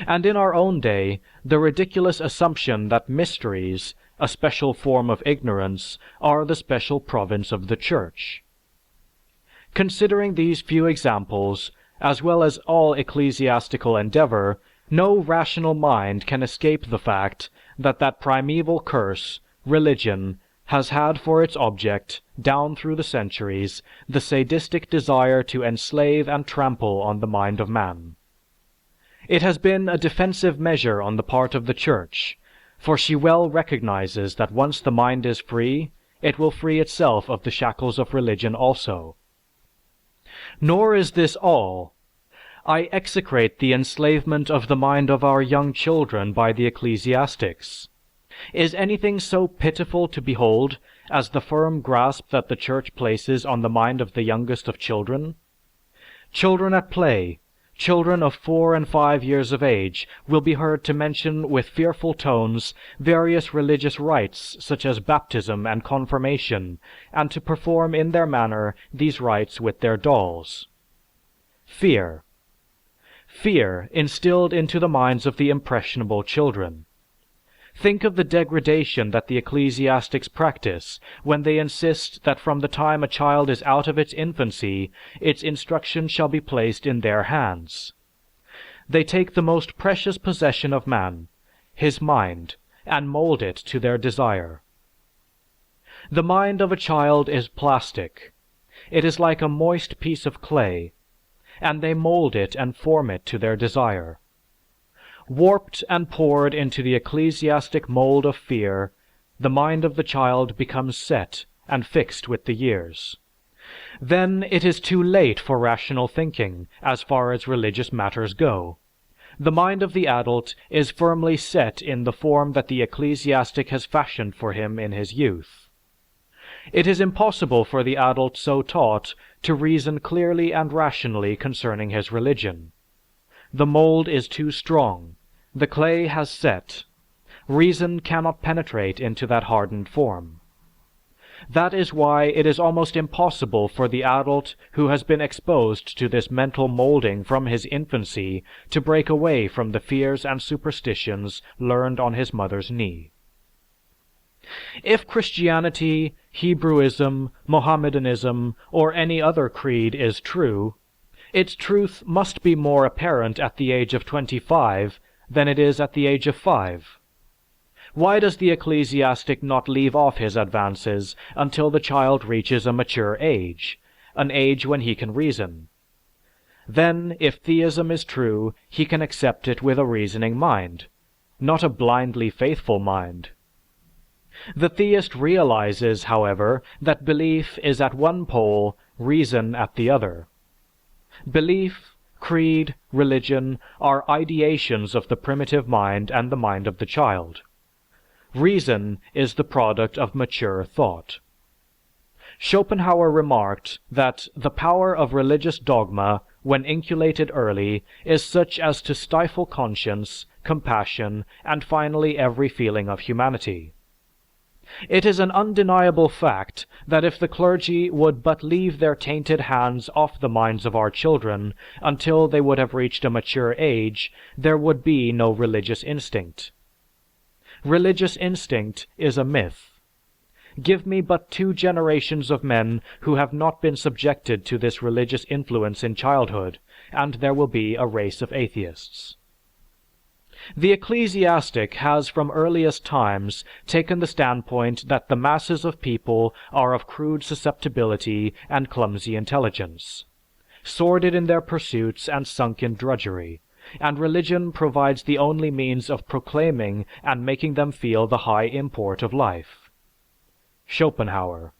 And in our own day, the ridiculous assumption that mysteries, a special form of ignorance, are the special province of the Church. Considering these few examples, as well as all ecclesiastical endeavor, no rational mind can escape the fact that that primeval curse, religion, has had for its object, down through the centuries, the sadistic desire to enslave and trample on the mind of man. It has been a defensive measure on the part of the Church, for she well recognizes that once the mind is free, it will free itself of the shackles of religion also. Nor is this all. I execrate the enslavement of the mind of our young children by the ecclesiastics. Is anything so pitiful to behold as the firm grasp that the Church places on the mind of the youngest of children? Children at play, children of 4 and 5 years of age, will be heard to mention with fearful tones various religious rites such as baptism and confirmation, and to perform in their manner these rites with their dolls. Fear. Fear instilled into the minds of the impressionable children. Think of the degradation that the ecclesiastics practice when they insist that from the time a child is out of its infancy, its instruction shall be placed in their hands. They take the most precious possession of man, his mind, and mold it to their desire. The mind of a child is plastic. It is like a moist piece of clay, and they mold it and form it to their desire. Warped and poured into the ecclesiastic mold of fear, the mind of the child becomes set and fixed with the years. Then it is too late for rational thinking as far as religious matters go. The mind of the adult is firmly set in the form that the ecclesiastic has fashioned for him in his youth. It is impossible for the adult so taught to reason clearly and rationally concerning his religion. The mold is too strong. The clay has set. Reason cannot penetrate into that hardened form. That is why it is almost impossible for the adult who has been exposed to this mental molding from his infancy to break away from the fears and superstitions learned on his mother's knee. If Christianity, Hebrewism, Mohammedanism, or any other creed is true, its truth must be more apparent at the age of 25 than it is at the age of 5. Why does the ecclesiastic not leave off his advances until the child reaches a mature age, an age when he can reason? Then, if theism is true, he can accept it with a reasoning mind, not a blindly faithful mind. The theist realizes, however, that belief is at one pole, reason at the other. Belief, creed, religion are ideations of the primitive mind and the mind of the child. Reason is the product of mature thought. Schopenhauer remarked that the power of religious dogma, when inculated early, is such as to stifle conscience, compassion, and finally every feeling of humanity. It is an undeniable fact that if the clergy would but leave their tainted hands off the minds of our children until they would have reached a mature age, there would be no religious instinct. Religious instinct is a myth. Give me but 2 generations of men who have not been subjected to this religious influence in childhood, and there will be a race of atheists. The ecclesiastic has from earliest times taken the standpoint that the masses of people are of crude susceptibility and clumsy intelligence, sordid in their pursuits and sunk in drudgery, and religion provides the only means of proclaiming and making them feel the high import of life. Schopenhauer.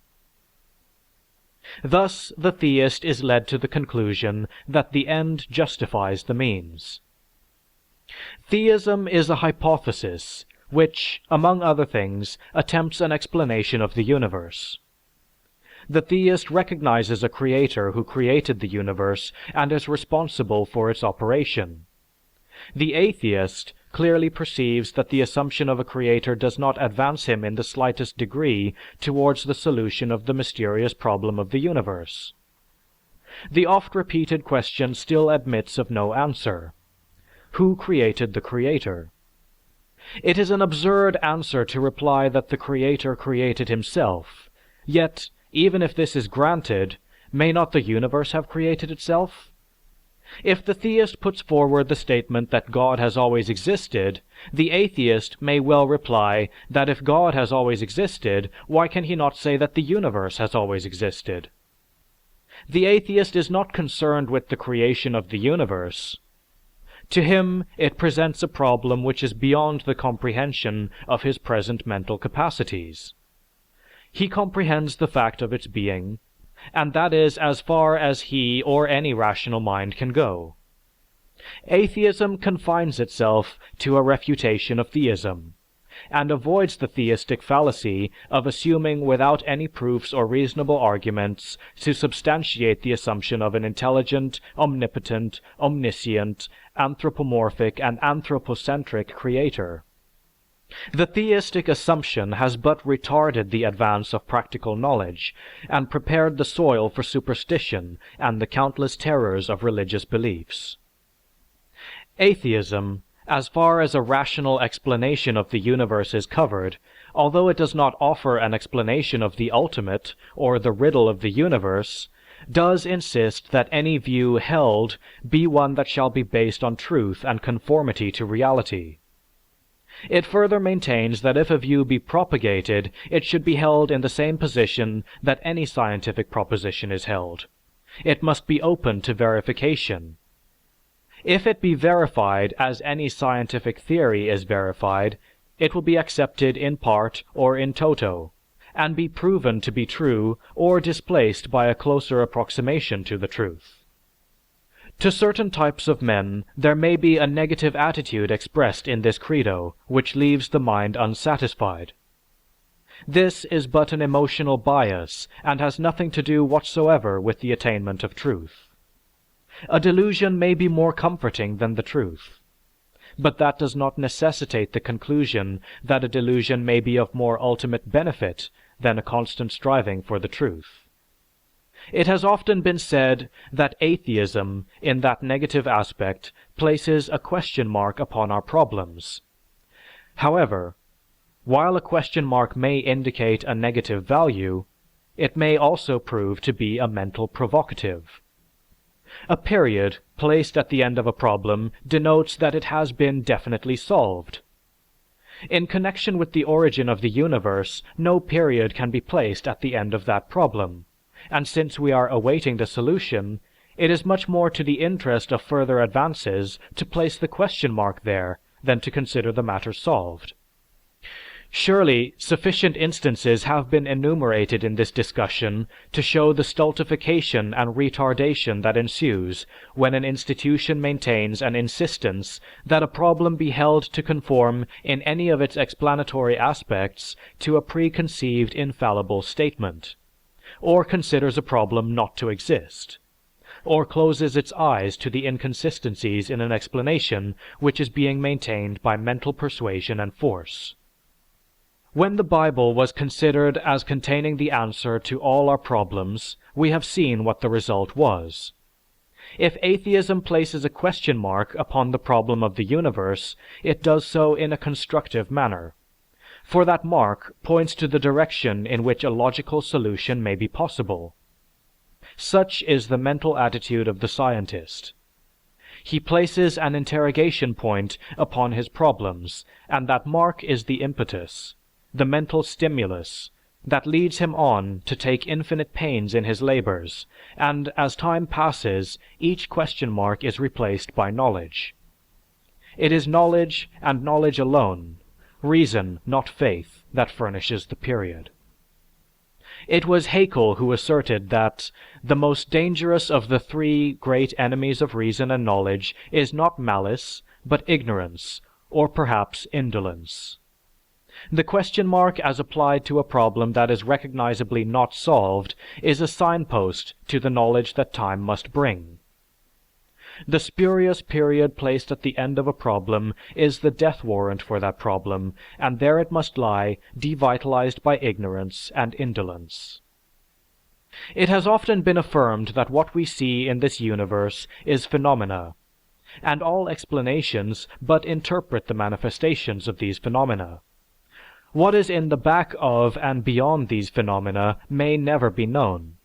Thus, the theist is led to the conclusion that the end justifies the means. Theism is a hypothesis which, among other things, attempts an explanation of the universe. The theist recognizes a creator who created the universe and is responsible for its operation. The atheist clearly perceives that the assumption of a creator does not advance him in the slightest degree towards the solution of the mysterious problem of the universe. The oft-repeated question still admits of no answer. Who created the creator? It is an absurd answer to reply that the creator created himself. Yet, even if this is granted, may not the universe have created itself? If the theist puts forward the statement that God has always existed, the atheist may well reply that if God has always existed, why can he not say that the universe has always existed? The atheist is not concerned with the creation of the universe. To him, it presents a problem which is beyond the comprehension of his present mental capacities. He comprehends the fact of its being, and that is as far as he or any rational mind can go. Atheism confines itself to a refutation of theism, and avoids the theistic fallacy of assuming without any proofs or reasonable arguments to substantiate the assumption of an intelligent, omnipotent, omniscient, anthropomorphic, and anthropocentric creator. The theistic assumption has but retarded the advance of practical knowledge, and prepared the soil for superstition and the countless terrors of religious beliefs. Atheism, as far as a rational explanation of the universe is covered, although it does not offer an explanation of the ultimate, or the riddle of the universe, does insist that any view held be one that shall be based on truth and conformity to reality. It further maintains that if a view be propagated, it should be held in the same position that any scientific proposition is held, It must be open to verification. If it be verified as any scientific theory is verified, it will be accepted in part or in toto, and be proven to be true or displaced by a closer approximation to the truth. To certain types of men, there may be a negative attitude expressed in this credo, which leaves the mind unsatisfied. This is but an emotional bias and has nothing to do whatsoever with the attainment of truth. A delusion may be more comforting than the truth, but that does not necessitate the conclusion that a delusion may be of more ultimate benefit than a constant striving for the truth. It has often been said that atheism, in that negative aspect, places a question mark upon our problems. However, while a question mark may indicate a negative value, it may also prove to be a mental provocative. A period placed at the end of a problem denotes that it has been definitely solved. In connection with the origin of the universe, no period can be placed at the end of that problem, and since we are awaiting the solution, it is much more to the interest of further advances to place the question mark there than to consider the matter solved. Surely, sufficient instances have been enumerated in this discussion to show the stultification and retardation that ensues when an institution maintains an insistence that a problem be held to conform in any of its explanatory aspects to a preconceived infallible statement, or considers a problem not to exist, or closes its eyes to the inconsistencies in an explanation which is being maintained by mental persuasion and force. When the Bible was considered as containing the answer to all our problems, we have seen what the result was. If atheism places a question mark upon the problem of the universe, it does so in a constructive manner, for that mark points to the direction in which a logical solution may be possible. Such is the mental attitude of the scientist. He places an interrogation point upon his problems, and that mark is the impetus, the mental stimulus, that leads him on to take infinite pains in his labors, and as time passes, each question mark is replaced by knowledge. It is knowledge, and knowledge alone, reason, not faith, that furnishes the period. It was Haeckel who asserted that the most dangerous of the three great enemies of reason and knowledge is not malice, but ignorance, or perhaps indolence. The question mark as applied to a problem that is recognizably not solved is a signpost to the knowledge that time must bring. The spurious period placed at the end of a problem is the death warrant for that problem, and there it must lie, devitalized by ignorance and indolence. It has often been affirmed that what we see in this universe is phenomena, and all explanations but interpret the manifestations of these phenomena. What is in the back of and beyond these phenomena may never be known,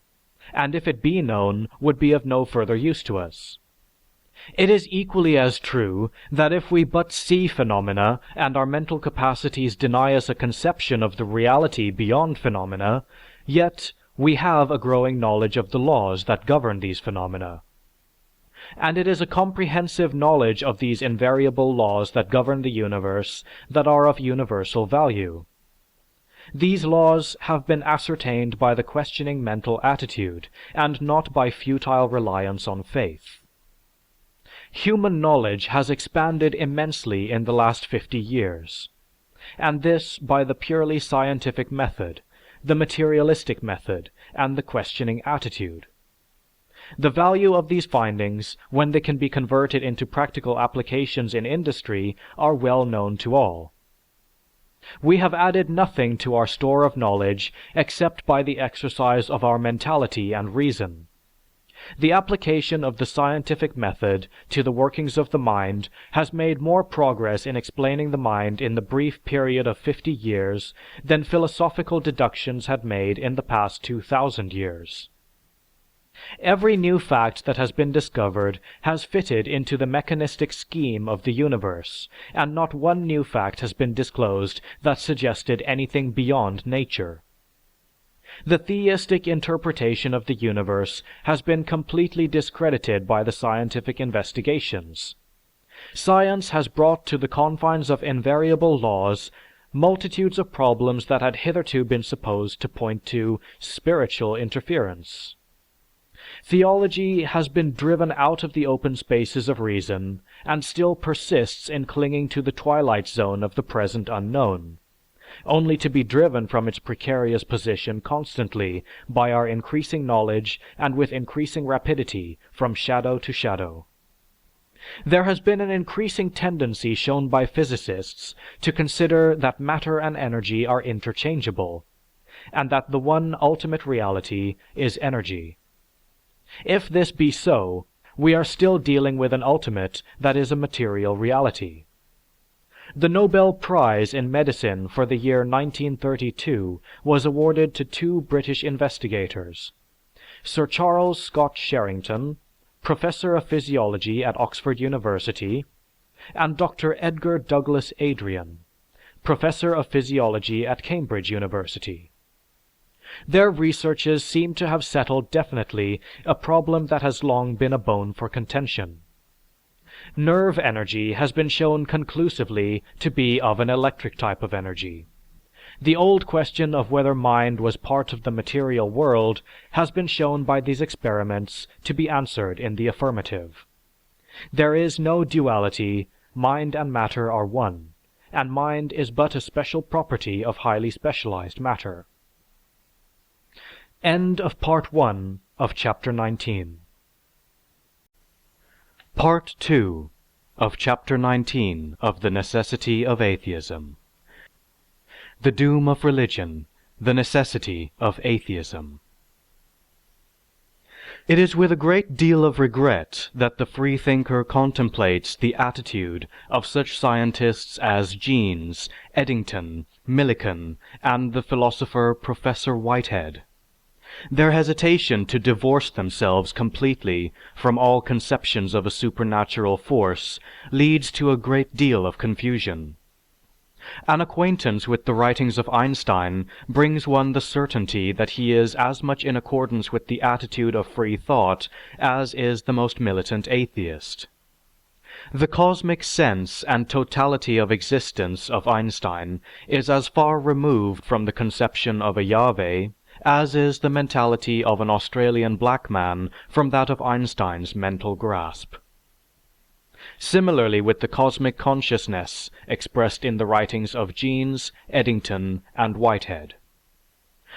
and if it be known, would be of no further use to us. It is equally as true that if we but see phenomena and our mental capacities deny us a conception of the reality beyond phenomena, yet we have a growing knowledge of the laws that govern these phenomena. And it is a comprehensive knowledge of these invariable laws that govern the universe that are of universal value. These laws have been ascertained by the questioning mental attitude, and not by futile reliance on faith. Human knowledge has expanded immensely in the last 50 years, and this by the purely scientific method, the materialistic method, and the questioning attitude. The value of these findings, when they can be converted into practical applications in industry, are well known to all. We have added nothing to our store of knowledge except by the exercise of our mentality and reason. The application of the scientific method to the workings of the mind has made more progress in explaining the mind in the brief period of 50 years than philosophical deductions had made in the past 2,000 years. Every new fact that has been discovered has fitted into the mechanistic scheme of the universe, and not one new fact has been disclosed that suggested anything beyond nature. The theistic interpretation of the universe has been completely discredited by the scientific investigations. Science has brought to the confines of invariable laws multitudes of problems that had hitherto been supposed to point to spiritual interference. Theology has been driven out of the open spaces of reason and still persists in clinging to the twilight zone of the present unknown, only to be driven from its precarious position constantly by our increasing knowledge and with increasing rapidity from shadow to shadow. There has been an increasing tendency shown by physicists to consider that matter and energy are interchangeable, and that the one ultimate reality is energy. If this be so, we are still dealing with an ultimate that is a material reality. The Nobel Prize in Medicine for the year 1932 was awarded to two British investigators, Sir Charles Scott Sherrington, Professor of Physiology at Oxford University, and Dr. Edgar Douglas Adrian, Professor of Physiology at Cambridge University. Their researches seem to have settled definitely a problem that has long been a bone for contention. Nerve energy has been shown conclusively to be of an electric type of energy. The old question of whether mind was part of the material world has been shown by these experiments to be answered in the affirmative. There is no duality, mind and matter are one, and mind is but a special property of highly specialized matter. End of Part 1 of Chapter 19. Part 2 of Chapter 19 of The Necessity of Atheism. The Doom of Religion, the Necessity of Atheism. It is with a great deal of regret that the freethinker contemplates the attitude of such scientists as Jeans, Eddington, Millikan, and the philosopher Professor Whitehead. Their hesitation to divorce themselves completely from all conceptions of a supernatural force leads to a great deal of confusion. An acquaintance with the writings of Einstein brings one the certainty that he is as much in accordance with the attitude of free thought as is the most militant atheist. The cosmic sense and totality of existence of Einstein is as far removed from the conception of a Yahweh as is the mentality of an Australian black man from that of Einstein's mental grasp. Similarly with the cosmic consciousness expressed in the writings of Jeans, Eddington, and Whitehead.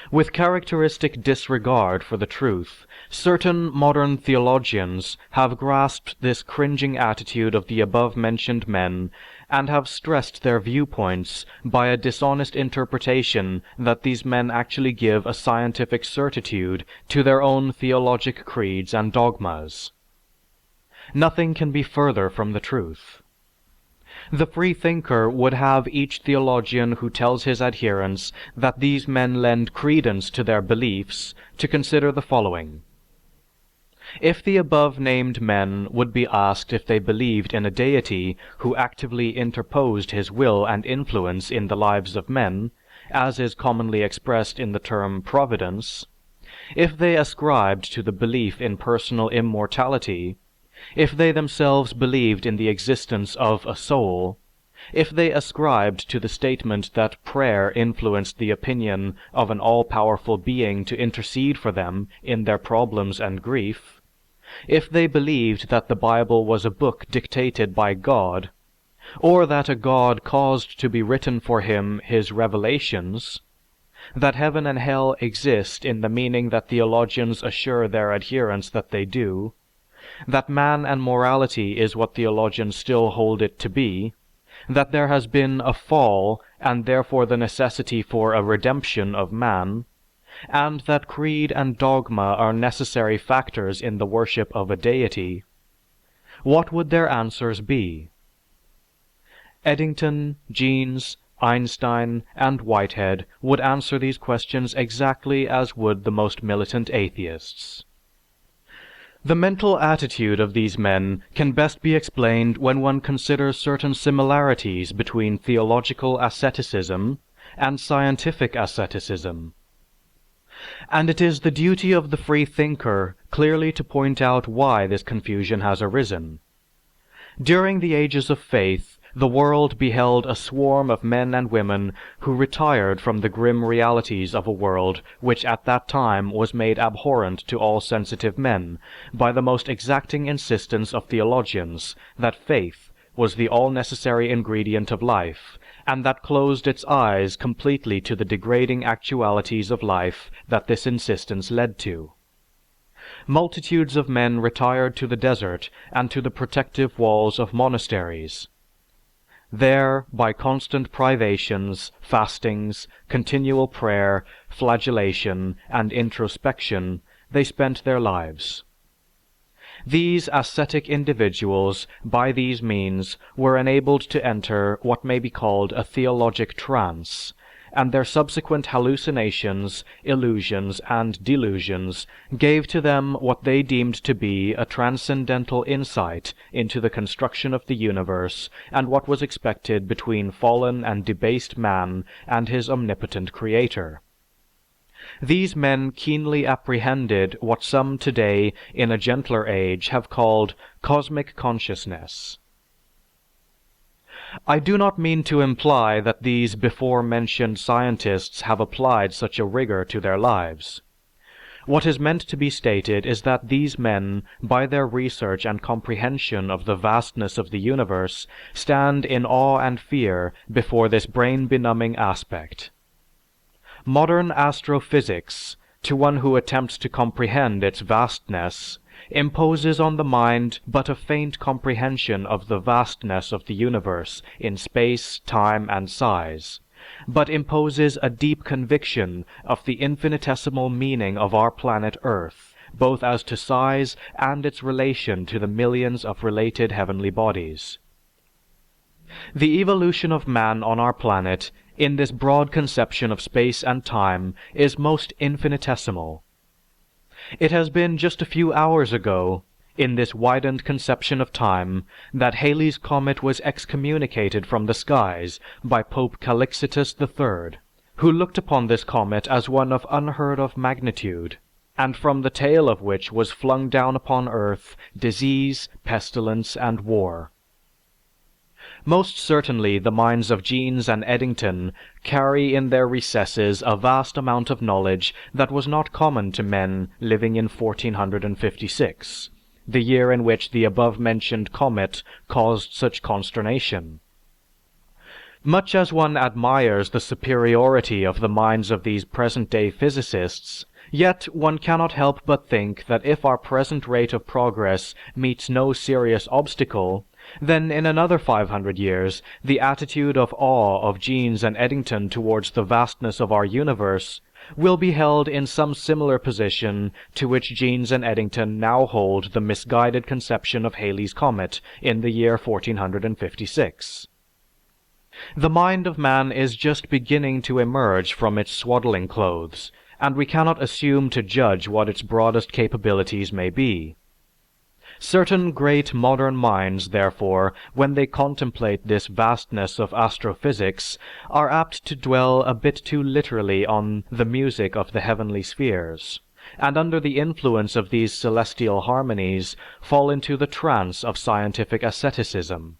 With characteristic disregard for the truth, certain modern theologians have grasped this cringing attitude of the above-mentioned men and have stressed their viewpoints by a dishonest interpretation that these men actually give a scientific certitude to their own theologic creeds and dogmas. Nothing can be further from the truth. The freethinker would have each theologian who tells his adherents that these men lend credence to their beliefs to consider the following. If the above-named men would be asked if they believed in a deity who actively interposed his will and influence in the lives of men, as is commonly expressed in the term providence, if they ascribed to the belief in personal immortality, if they themselves believed in the existence of a soul, if they ascribed to the statement that prayer influenced the opinion of an all-powerful being to intercede for them in their problems and grief, if they believed that the Bible was a book dictated by God, or that a God caused to be written for him his revelations, that heaven and hell exist in the meaning that theologians assure their adherents that they do, that man and morality is what theologians still hold it to be, that there has been a fall and therefore the necessity for a redemption of man, and that creed and dogma are necessary factors in the worship of a deity, what would their answers be? Eddington, Jeans, Einstein, and Whitehead would answer these questions exactly as would the most militant atheists. The mental attitude of these men can best be explained when one considers certain similarities between theological asceticism and scientific asceticism. And it is the duty of the free thinker clearly to point out why this confusion has arisen. During the ages of faith, the world beheld a swarm of men and women who retired from the grim realities of a world which at that time was made abhorrent to all sensitive men by the most exacting insistence of theologians that faith was the all-necessary ingredient of life, and that closed its eyes completely to the degrading actualities of life that this insistence led to. Multitudes of men retired to the desert and to the protective walls of monasteries. There, by constant privations, fastings, continual prayer, flagellation, and introspection, they spent their lives. These ascetic individuals, by these means, were enabled to enter what may be called a theologic trance, and their subsequent hallucinations, illusions, and delusions gave to them what they deemed to be a transcendental insight into the construction of the universe and what was expected between fallen and debased man and his omnipotent creator. These men keenly apprehended what some today, in a gentler age, have called cosmic consciousness. I do not mean to imply that these before-mentioned scientists have applied such a rigor to their lives. What is meant to be stated is that these men, by their research and comprehension of the vastness of the universe, stand in awe and fear before this brain-benumbing aspect. Modern astrophysics, to one who attempts to comprehend its vastness, imposes on the mind but a faint comprehension of the vastness of the universe in space, time, and size, but imposes a deep conviction of the infinitesimal meaning of our planet Earth, both as to size and its relation to the millions of related heavenly bodies. The evolution of man on our planet, in this broad conception of space and time, is most infinitesimal. It has been just a few hours ago, in this widened conception of time, that Halley's Comet was excommunicated from the skies by Pope Calixtus III, who looked upon this comet as one of unheard of magnitude, and from the tail of which was flung down upon Earth disease, pestilence, and war. Most certainly the minds of Jeans and Eddington carry in their recesses a vast amount of knowledge that was not common to men living in 1456, the year in which the above-mentioned comet caused such consternation. Much as one admires the superiority of the minds of these present-day physicists, yet one cannot help but think that if our present rate of progress meets no serious obstacle, then in another 500 years, the attitude of awe of Jeans and Eddington towards the vastness of our universe will be held in some similar position to which Jeans and Eddington now hold the misguided conception of Halley's Comet in the year 1456. The mind of man is just beginning to emerge from its swaddling clothes, and we cannot assume to judge what its broadest capabilities may be. Certain great modern minds, therefore, when they contemplate this vastness of astrophysics, are apt to dwell a bit too literally on the music of the heavenly spheres, and under the influence of these celestial harmonies, fall into the trance of scientific asceticism.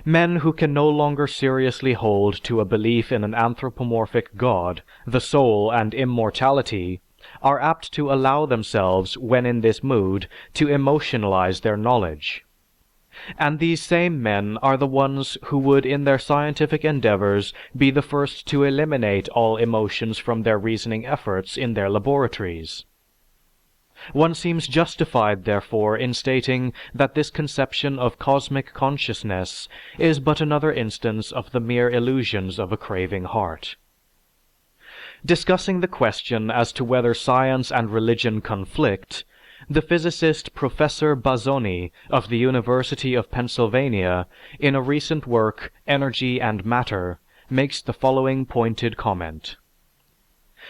Men who can no longer seriously hold to a belief in an anthropomorphic God, the soul, and immortality, are apt to allow themselves, when in this mood, to emotionalize their knowledge. And these same men are the ones who would in their scientific endeavors be the first to eliminate all emotions from their reasoning efforts in their laboratories. One seems justified, therefore, in stating that this conception of cosmic consciousness is but another instance of the mere illusions of a craving heart. Discussing the question as to whether science and religion conflict, the physicist Professor Bazzoni of the University of Pennsylvania, in a recent work, Energy and Matter, makes the following pointed comment.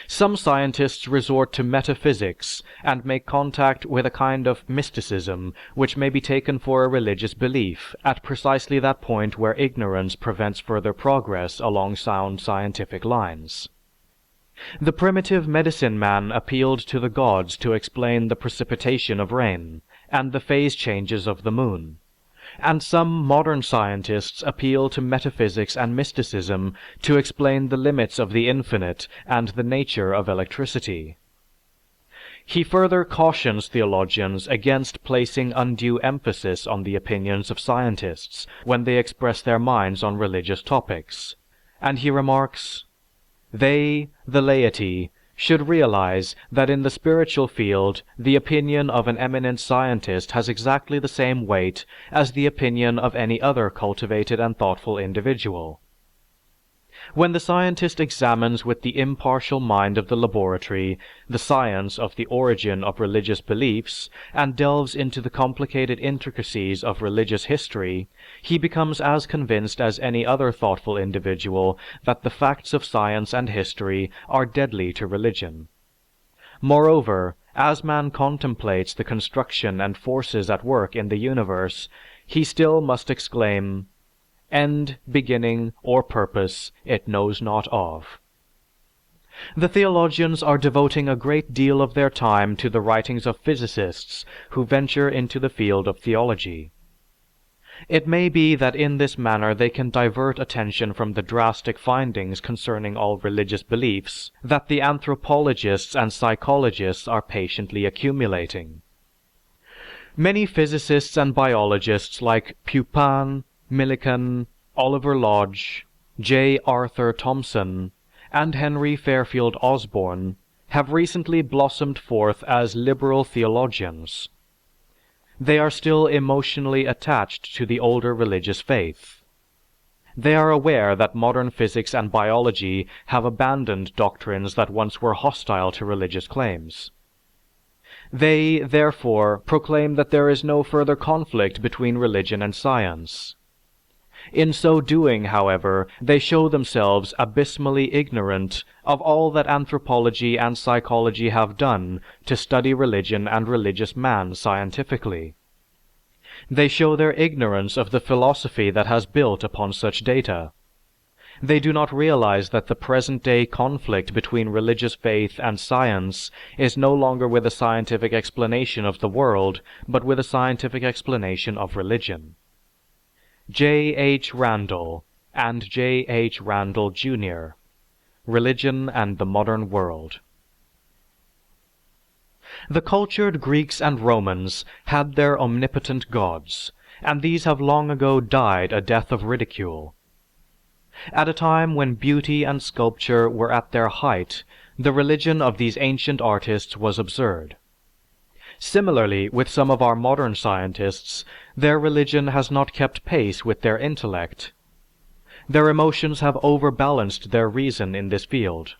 Some scientists resort to metaphysics and make contact with a kind of mysticism which may be taken for a religious belief at precisely that point where ignorance prevents further progress along sound scientific lines. The primitive medicine man appealed to the gods to explain the precipitation of rain, and the phase changes of the moon. And some modern scientists appeal to metaphysics and mysticism to explain the limits of the infinite and the nature of electricity. He further cautions theologians against placing undue emphasis on the opinions of scientists when they express their minds on religious topics, and he remarks, "They, the laity, should realize that in the spiritual field the opinion of an eminent scientist has exactly the same weight as the opinion of any other cultivated and thoughtful individual. When the scientist examines with the impartial mind of the laboratory the science of the origin of religious beliefs and delves into the complicated intricacies of religious history, he becomes as convinced as any other thoughtful individual that the facts of science and history are deadly to religion. Moreover, as man contemplates the construction and forces at work in the universe, he still must exclaim, 'End, beginning, or purpose it knows not of.' The theologians are devoting a great deal of their time to the writings of physicists who venture into the field of theology. It may be that in this manner they can divert attention from the drastic findings concerning all religious beliefs that the anthropologists and psychologists are patiently accumulating. Many physicists and biologists like Pupin, Millikan, Oliver Lodge, J. Arthur Thomson, and Henry Fairfield Osborn have recently blossomed forth as liberal theologians. They are still emotionally attached to the older religious faith. They are aware that modern physics and biology have abandoned doctrines that once were hostile to religious claims. They, therefore, proclaim that there is no further conflict between religion and science. In so doing, however, they show themselves abysmally ignorant of all that anthropology and psychology have done to study religion and religious man scientifically. They show their ignorance of the philosophy that has built upon such data. They do not realize that the present-day conflict between religious faith and science is no longer with a scientific explanation of the world, but with a scientific explanation of religion. J. H. Randall and J. H. Randall, Jr., Religion and the Modern World. The cultured Greeks and Romans had their omnipotent gods, and these have long ago died a death of ridicule. At a time when beauty and sculpture were at their height, the religion of these ancient artists was absurd. Similarly, with some of our modern scientists, their religion has not kept pace with their intellect. Their emotions have overbalanced their reason in this field.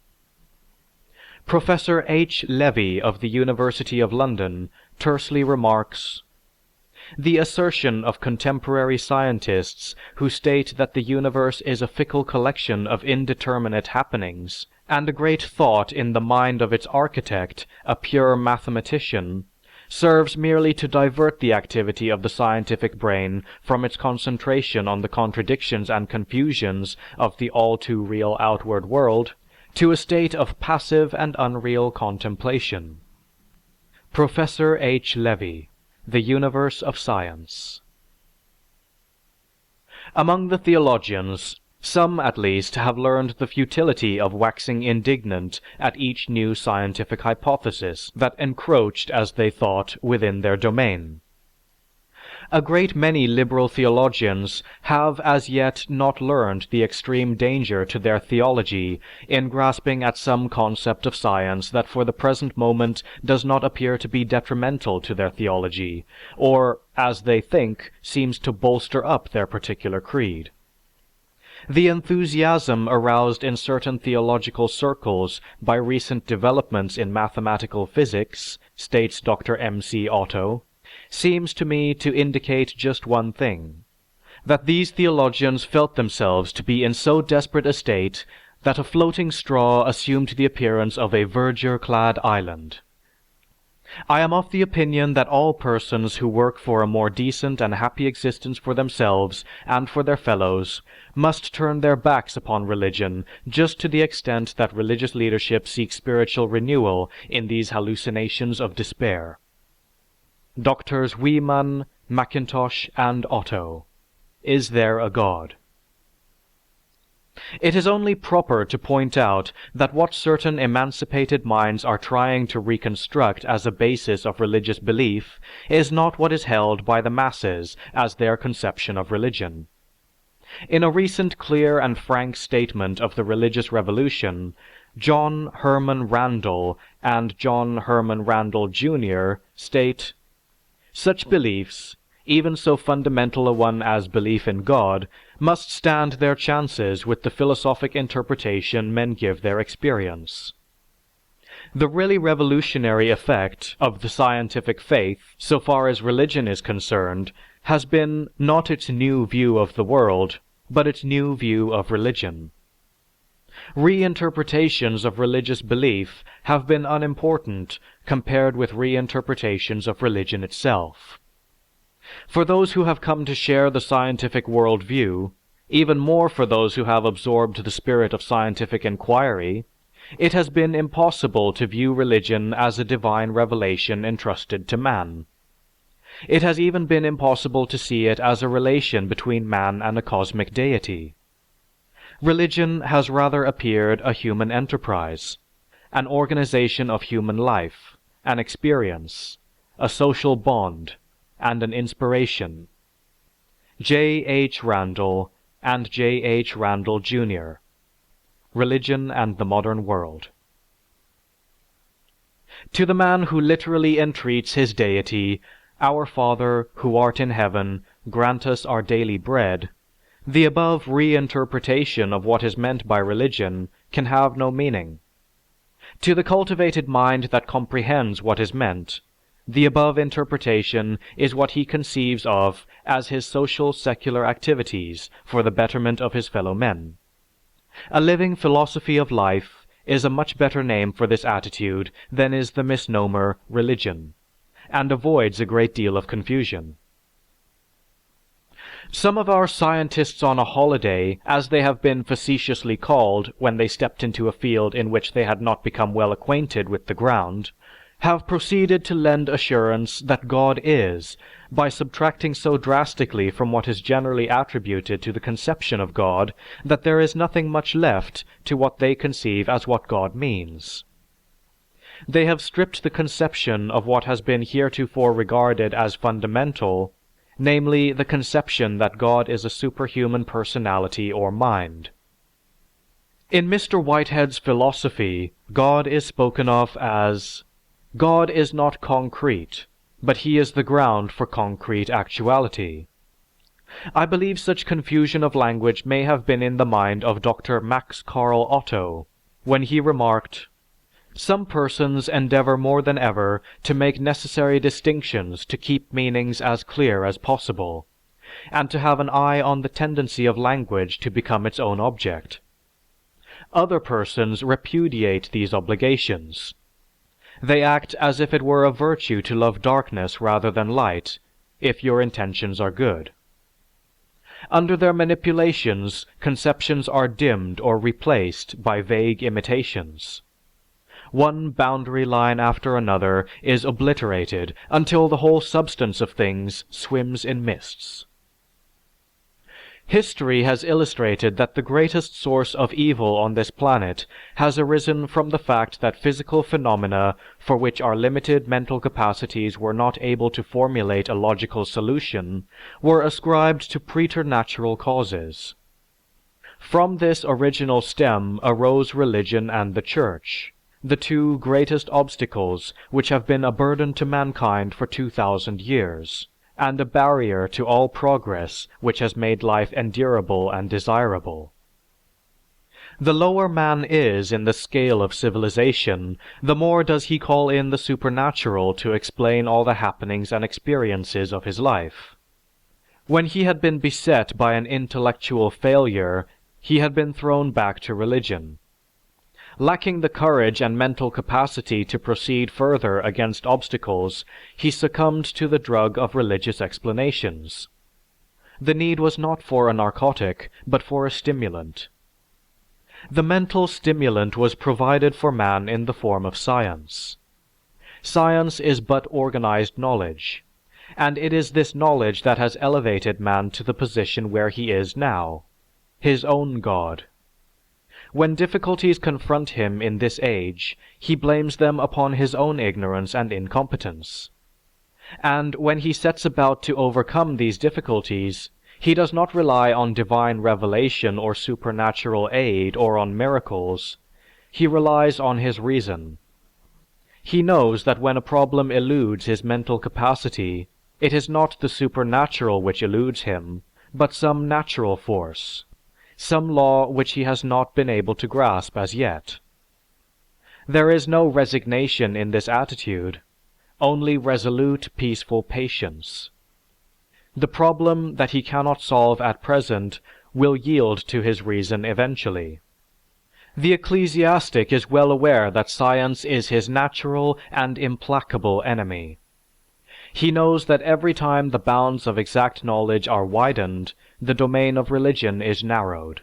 Professor H. Levy of the University of London tersely remarks, "The assertion of contemporary scientists who state that the universe is a fickle collection of indeterminate happenings, and a great thought in the mind of its architect, a pure mathematician, serves merely to divert the activity of the scientific brain from its concentration on the contradictions and confusions of the all-too-real outward world to a state of passive and unreal contemplation." Professor H. Levy, The Universe of Science. Among the theologians, some at least have learned the futility of waxing indignant at each new scientific hypothesis that encroached, as they thought, within their domain. A great many liberal theologians have as yet not learned the extreme danger to their theology in grasping at some concept of science that for the present moment does not appear to be detrimental to their theology, or, as they think, seems to bolster up their particular creed. The enthusiasm aroused in certain theological circles by recent developments in mathematical physics, states Dr. M.C. Otto, seems to me to indicate just one thing, that these theologians felt themselves to be in so desperate a state that a floating straw assumed the appearance of a verdure-clad island. I am of the opinion that all persons who work for a more decent and happy existence for themselves and for their fellows must turn their backs upon religion just to the extent that religious leadership seeks spiritual renewal in these hallucinations of despair. Doctors Wieman, Mackintosh, and Otto. Is There a God? It is only proper to point out that what certain emancipated minds are trying to reconstruct as a basis of religious belief is not what is held by the masses as their conception of religion. In a recent clear and frank statement of the religious revolution, John Herman Randall and John Herman Randall Jr. state, "Such beliefs, even so fundamental a one as belief in God, must stand their chances with the philosophic interpretation men give their experience. The really revolutionary effect of the scientific faith, so far as religion is concerned, has been not its new view of the world, but its new view of religion. Reinterpretations of religious belief have been unimportant compared with reinterpretations of religion itself. For those who have come to share the scientific worldview, even more for those who have absorbed the spirit of scientific inquiry, it has been impossible to view religion as a divine revelation entrusted to man. It has even been impossible to see it as a relation between man and a cosmic deity. Religion has rather appeared a human enterprise, an organization of human life, an experience, a social bond, and an inspiration." J. H. Randall and J. H. Randall, Jr. Religion and the Modern World. To the man who literally entreats his deity, "Our Father, who art in heaven, grant us our daily bread," the above reinterpretation of what is meant by religion can have no meaning. To the cultivated mind that comprehends what is meant, the above interpretation is what he conceives of as his social secular activities for the betterment of his fellow men. A living philosophy of life is a much better name for this attitude than is the misnomer religion, and avoids a great deal of confusion. Some of our scientists on a holiday, as they have been facetiously called when they stepped into a field in which they had not become well acquainted with the ground, have proceeded to lend assurance that God is, by subtracting so drastically from what is generally attributed to the conception of God that there is nothing much left to what they conceive as what God means. They have stripped the conception of what has been heretofore regarded as fundamental, namely the conception that God is a superhuman personality or mind. In Mr. Whitehead's philosophy, God is spoken of as, "God is not concrete, but he is the ground for concrete actuality." I believe such confusion of language may have been in the mind of Dr. Max Carl Otto, when he remarked, "Some persons endeavor more than ever to make necessary distinctions to keep meanings as clear as possible, and to have an eye on the tendency of language to become its own object. Other persons repudiate these obligations. They act as if it were a virtue to love darkness rather than light, if your intentions are good. Under their manipulations, conceptions are dimmed or replaced by vague imitations. One boundary line after another is obliterated until the whole substance of things swims in mists. History has illustrated that the greatest source of evil on this planet has arisen from the fact that physical phenomena for which our limited mental capacities were not able to formulate a logical solution were ascribed to preternatural causes. From this original stem arose religion and the Church, the two greatest obstacles which have been a burden to mankind for 2,000 years, and a barrier to all progress which has made life endurable and desirable. The lower man is in the scale of civilization, the more does he call in the supernatural to explain all the happenings and experiences of his life. When he had been beset by an intellectual failure, he had been thrown back to religion. Lacking the courage and mental capacity to proceed further against obstacles, he succumbed to the drug of religious explanations. The need was not for a narcotic, but for a stimulant. The mental stimulant was provided for man in the form of science. Science is but organized knowledge, and it is this knowledge that has elevated man to the position where he is now, his own God. When difficulties confront him in this age, he blames them upon his own ignorance and incompetence. And when he sets about to overcome these difficulties, he does not rely on divine revelation or supernatural aid or on miracles. He relies on his reason. He knows that when a problem eludes his mental capacity, it is not the supernatural which eludes him, but some natural force, some law which he has not been able to grasp as yet. There is no resignation in this attitude, only resolute, peaceful patience. The problem that he cannot solve at present will yield to his reason eventually. The ecclesiastic is well aware that science is his natural and implacable enemy. He knows that every time the bounds of exact knowledge are widened, the domain of religion is narrowed.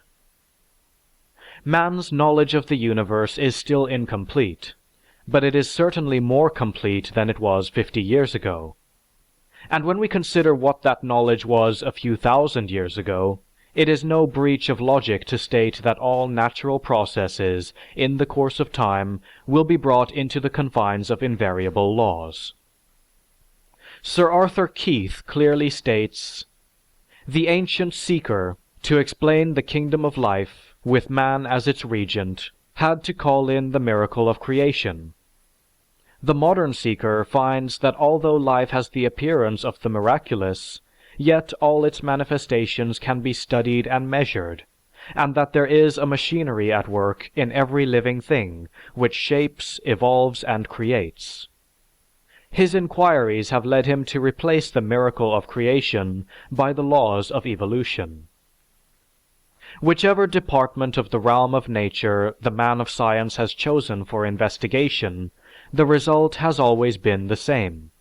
Man's knowledge of the universe is still incomplete, but it is certainly more complete than it was 50 years ago. And when we consider what that knowledge was a few thousand years ago, it is no breach of logic to state that all natural processes, in the course of time, will be brought into the confines of invariable laws. Sir Arthur Keith clearly states, "The ancient seeker, to explain the kingdom of life, with man as its regent, had to call in the miracle of creation. The modern seeker finds that although life has the appearance of the miraculous, yet all its manifestations can be studied and measured, and that there is a machinery at work in every living thing, which shapes, evolves, and creates. His inquiries have led him to replace the miracle of creation by the laws of evolution." Whichever department of the realm of nature the man of science has chosen for investigation, the result has always been the same.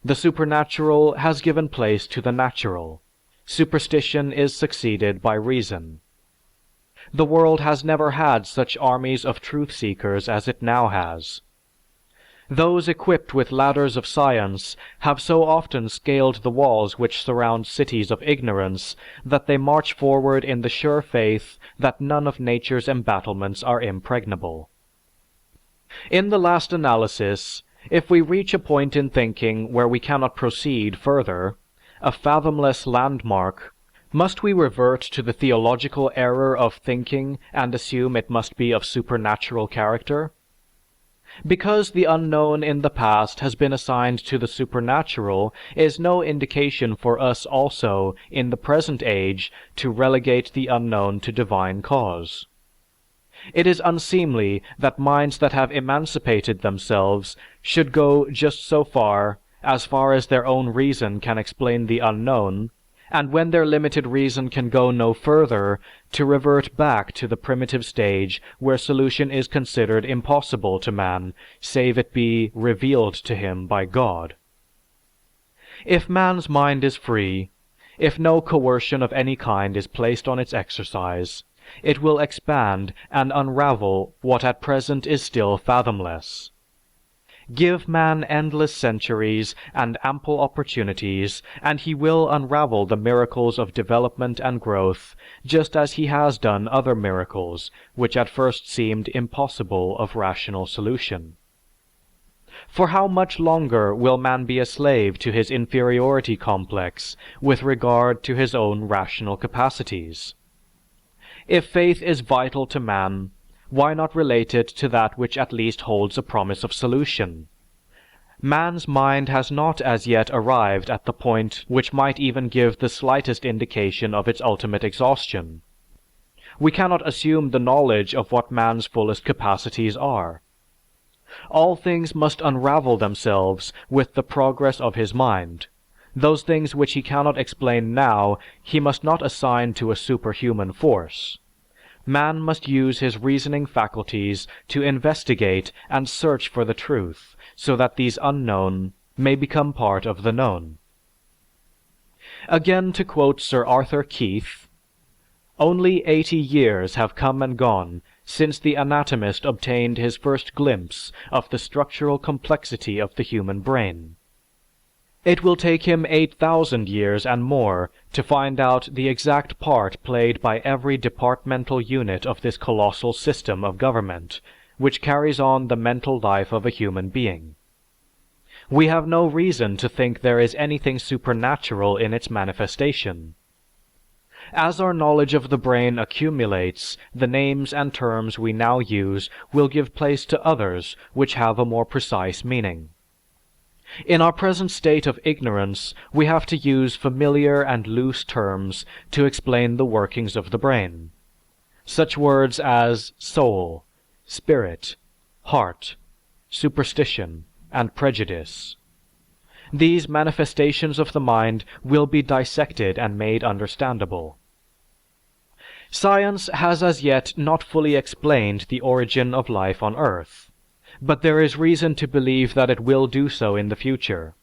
The supernatural has given place to the natural. Superstition is succeeded by reason. The world has never had such armies of truth seekers as it now has. Those equipped with ladders of science have so often scaled the walls which surround cities of ignorance that they march forward in the sure faith that none of nature's embattlements are impregnable. In the last analysis, if we reach a point in thinking where we cannot proceed further, a fathomless landmark, must we revert to the theological error of thinking and assume it must be of supernatural character? Because the unknown in the past has been assigned to the supernatural is no indication for us also, in the present age, to relegate the unknown to divine cause. It is unseemly that minds that have emancipated themselves should go just so far as their own reason can explain the unknown, and when their limited reason can go no further, to revert back to the primitive stage where solution is considered impossible to man, save it be revealed to him by God. If man's mind is free, if no coercion of any kind is placed on its exercise, it will expand and unravel what at present is still fathomless. Give man endless centuries and ample opportunities, and he will unravel the miracles of development and growth, just as he has done other miracles which at first seemed impossible of rational solution. For how much longer will man be a slave to his inferiority complex with regard to his own rational capacities? If faith is vital to man, why not relate it to that which at least holds a promise of solution? Man's mind has not as yet arrived at the point which might even give the slightest indication of its ultimate exhaustion. We cannot assume the knowledge of what man's fullest capacities are. All things must unravel themselves with the progress of his mind. Those things which he cannot explain now, he must not assign to a superhuman force. man must use his reasoning faculties to investigate and search for the truth so that these unknown may become part of the known. Again, to quote Sir Arthur Keith, "Only 80 years have come and gone since the anatomist obtained his first glimpse of the structural complexity of the human brain. It will take him 8,000 years and more to find out the exact part played by every departmental unit of this colossal system of government, which carries on the mental life of a human being. We have no reason to think there is anything supernatural in its manifestation. As our knowledge of the brain accumulates, the names and terms we now use will give place to others which have a more precise meaning. In our present state of ignorance, we have to use familiar and loose terms to explain the workings of the brain. Such words as soul, spirit, heart, superstition, and prejudice. These manifestations of the mind will be dissected and made understandable. Science has as yet not fully explained the origin of life on Earth, but there is reason to believe that it will do so in the future.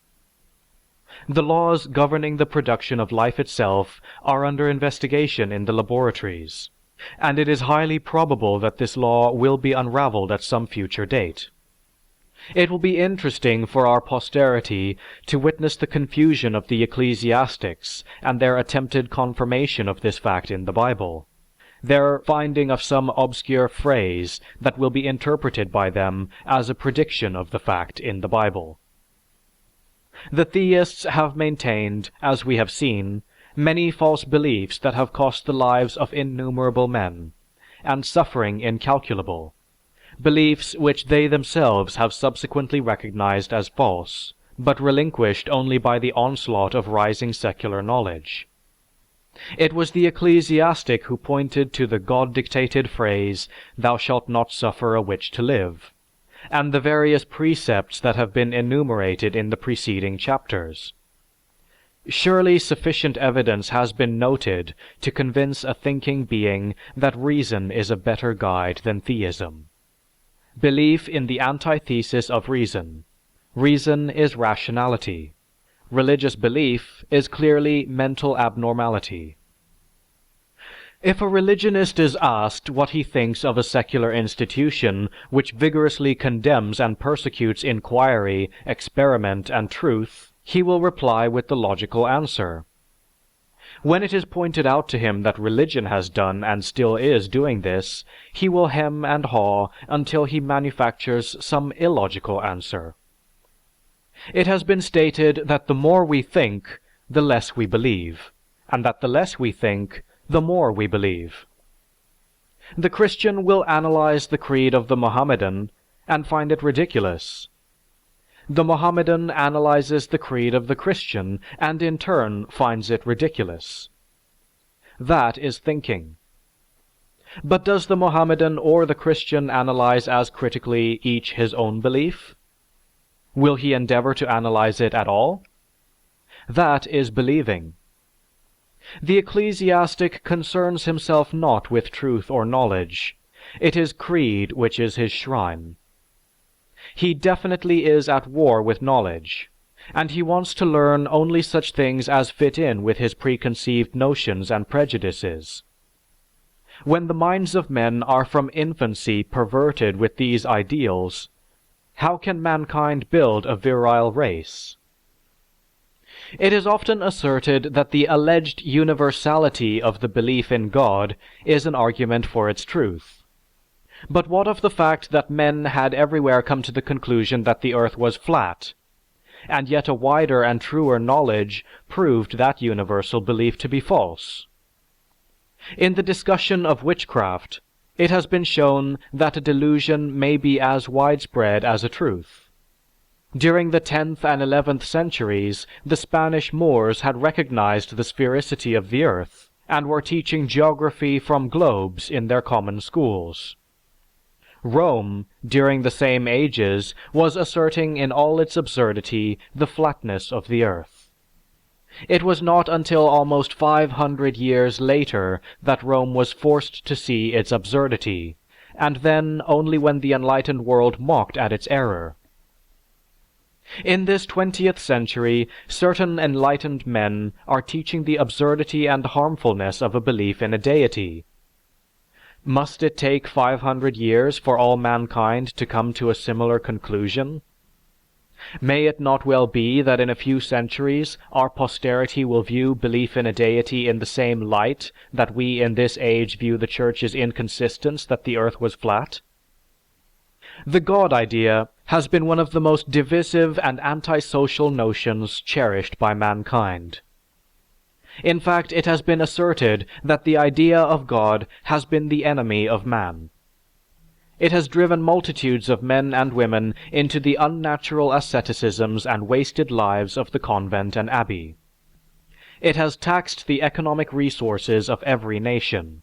The laws governing the production of life itself are under investigation in the laboratories, and it is highly probable that this law will be unraveled at some future date. It will be interesting for our posterity to witness the confusion of the ecclesiastics and their attempted confirmation of this fact in the Bible, their finding of some obscure phrase that will be interpreted by them as a prediction of the fact in the Bible. The theists have maintained, as we have seen, many false beliefs that have cost the lives of innumerable men, and suffering incalculable, beliefs which they themselves have subsequently recognized as false, but relinquished only by the onslaught of rising secular knowledge. It was the ecclesiastic who pointed to the God-dictated phrase, "Thou shalt not suffer a witch to live," and the various precepts that have been enumerated in the preceding chapters. Surely sufficient evidence has been noted to convince a thinking being that reason is a better guide than theism. Belief in the antithesis of reason. Reason is rationality. Religious belief is clearly mental abnormality. If a religionist is asked what he thinks of a secular institution which vigorously condemns and persecutes inquiry, experiment, and truth, he will reply with the logical answer. When it is pointed out to him that religion has done and still is doing this, he will hem and haw until he manufactures some illogical answer. It has been stated that the more we think, the less we believe, and that the less we think, the more we believe. The Christian will analyze the creed of the Mohammedan and find it ridiculous. The Mohammedan analyzes the creed of the Christian and in turn finds it ridiculous. That is thinking. But does the Mohammedan or the Christian analyze as critically each his own belief? Will he endeavor to analyze it at all? That is believing. The ecclesiastic concerns himself not with truth or knowledge. It is creed which is his shrine. He definitely is at war with knowledge, and he wants to learn only such things as fit in with his preconceived notions and prejudices. When the minds of men are from infancy perverted with these ideals, how can mankind build a virile race? It is often asserted that the alleged universality of the belief in God is an argument for its truth. But what of the fact that men had everywhere come to the conclusion that the earth was flat, and yet a wider and truer knowledge proved that universal belief to be false? In the discussion of witchcraft, it has been shown that a delusion may be as widespread as a truth. During the 10th and 11th centuries, the Spanish Moors had recognized the sphericity of the earth, and were teaching geography from globes in their common schools. Rome, during the same ages, was asserting in all its absurdity the flatness of the earth. It was not until almost 500 years later that Rome was forced to see its absurdity, and then only when the enlightened world mocked at its error. In this 20th century, certain enlightened men are teaching the absurdity and harmfulness of a belief in a deity. Must it take 500 years for all mankind to come to a similar conclusion? May it not well be that in a few centuries our posterity will view belief in a deity in the same light that we in this age view the Church's inconsistence that the earth was flat? The God idea has been one of the most divisive and antisocial notions cherished by mankind. In fact, it has been asserted that the idea of God has been the enemy of man. It has driven multitudes of men and women into the unnatural asceticisms and wasted lives of the convent and abbey. It has taxed the economic resources of every nation.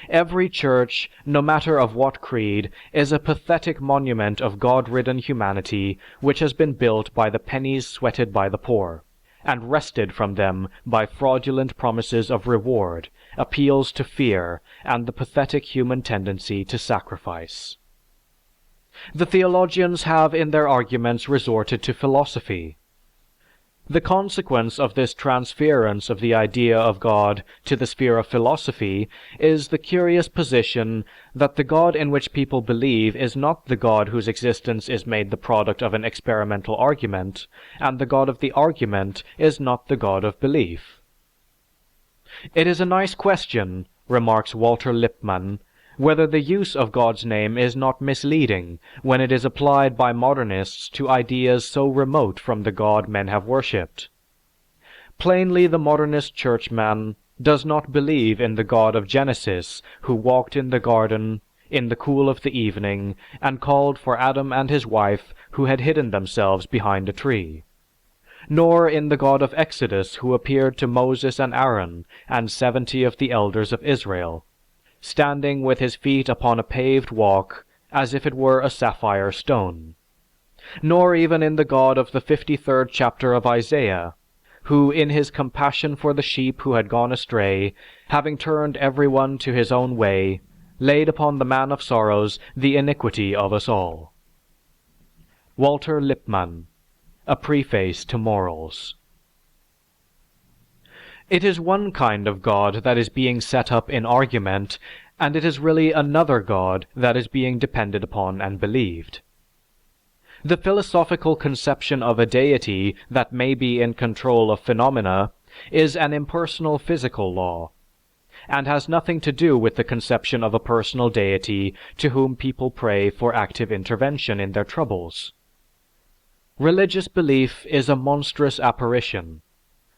Every church, no matter of what creed, is a pathetic monument of God-ridden humanity which has been built by the pennies sweated by the poor, and wrested from them by fraudulent promises of reward, appeals to fear, and the pathetic human tendency to sacrifice. The theologians have in their arguments resorted to philosophy. The consequence of this transference of the idea of God to the sphere of philosophy is the curious position that the God in which people believe is not the God whose existence is made the product of an experimental argument, and the God of the argument is not the God of belief. It is a nice question, remarks Walter Lippmann, whether the use of God's name is not misleading when it is applied by modernists to ideas so remote from the God men have worshipped. Plainly, the modernist churchman does not believe in the God of Genesis, who walked in the garden in the cool of the evening and called for Adam and his wife who had hidden themselves behind a tree, nor in the God of Exodus who appeared to Moses and Aaron and 70 of the elders of Israel, standing with his feet upon a paved walk as if it were a sapphire stone, nor even in the God of the 53rd chapter of Isaiah, who in his compassion for the sheep who had gone astray, having turned everyone to his own way, laid upon the man of sorrows the iniquity of us all. Walter Lippmann, A Preface to Morals. It is one kind of God that is being set up in argument, and it is really another God that is being depended upon and believed. The philosophical conception of a deity that may be in control of phenomena is an impersonal physical law, and has nothing to do with the conception of a personal deity to whom people pray for active intervention in their troubles. Religious belief is a monstrous apparition.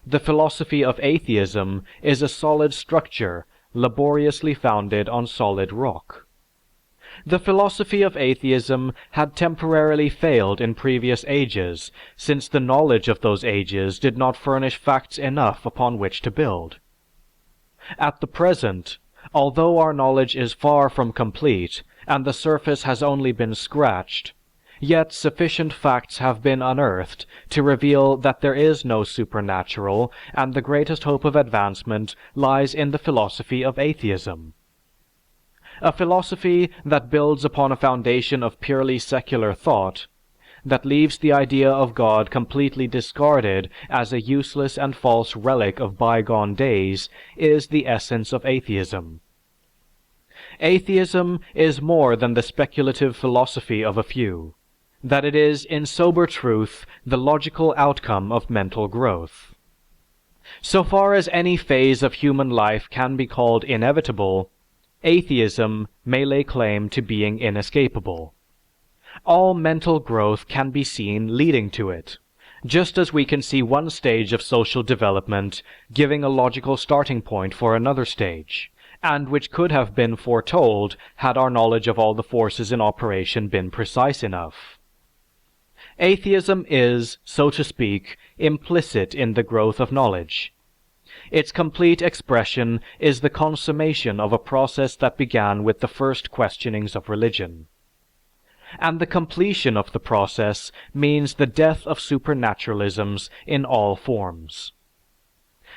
The philosophy of atheism is a solid structure, laboriously founded on solid rock. The philosophy of atheism had temporarily failed in previous ages, since the knowledge of those ages did not furnish facts enough upon which to build. At the present, although our knowledge is far from complete, and the surface has only been scratched, yet sufficient facts have been unearthed to reveal that there is no supernatural, and the greatest hope of advancement lies in the philosophy of atheism. A philosophy that builds upon a foundation of purely secular thought, that leaves the idea of God completely discarded as a useless and false relic of bygone days, is the essence of atheism. Atheism is more than the speculative philosophy of a few, that it is in sober truth the logical outcome of mental growth. So far as any phase of human life can be called inevitable, atheism may lay claim to being inescapable. All mental growth can be seen leading to it, just as we can see one stage of social development giving a logical starting point for another stage, and which could have been foretold had our knowledge of all the forces in operation been precise enough. Atheism is, so to speak, implicit in the growth of knowledge. Its complete expression is the consummation of a process that began with the first questionings of religion. And the completion of the process means the death of supernaturalisms in all forms.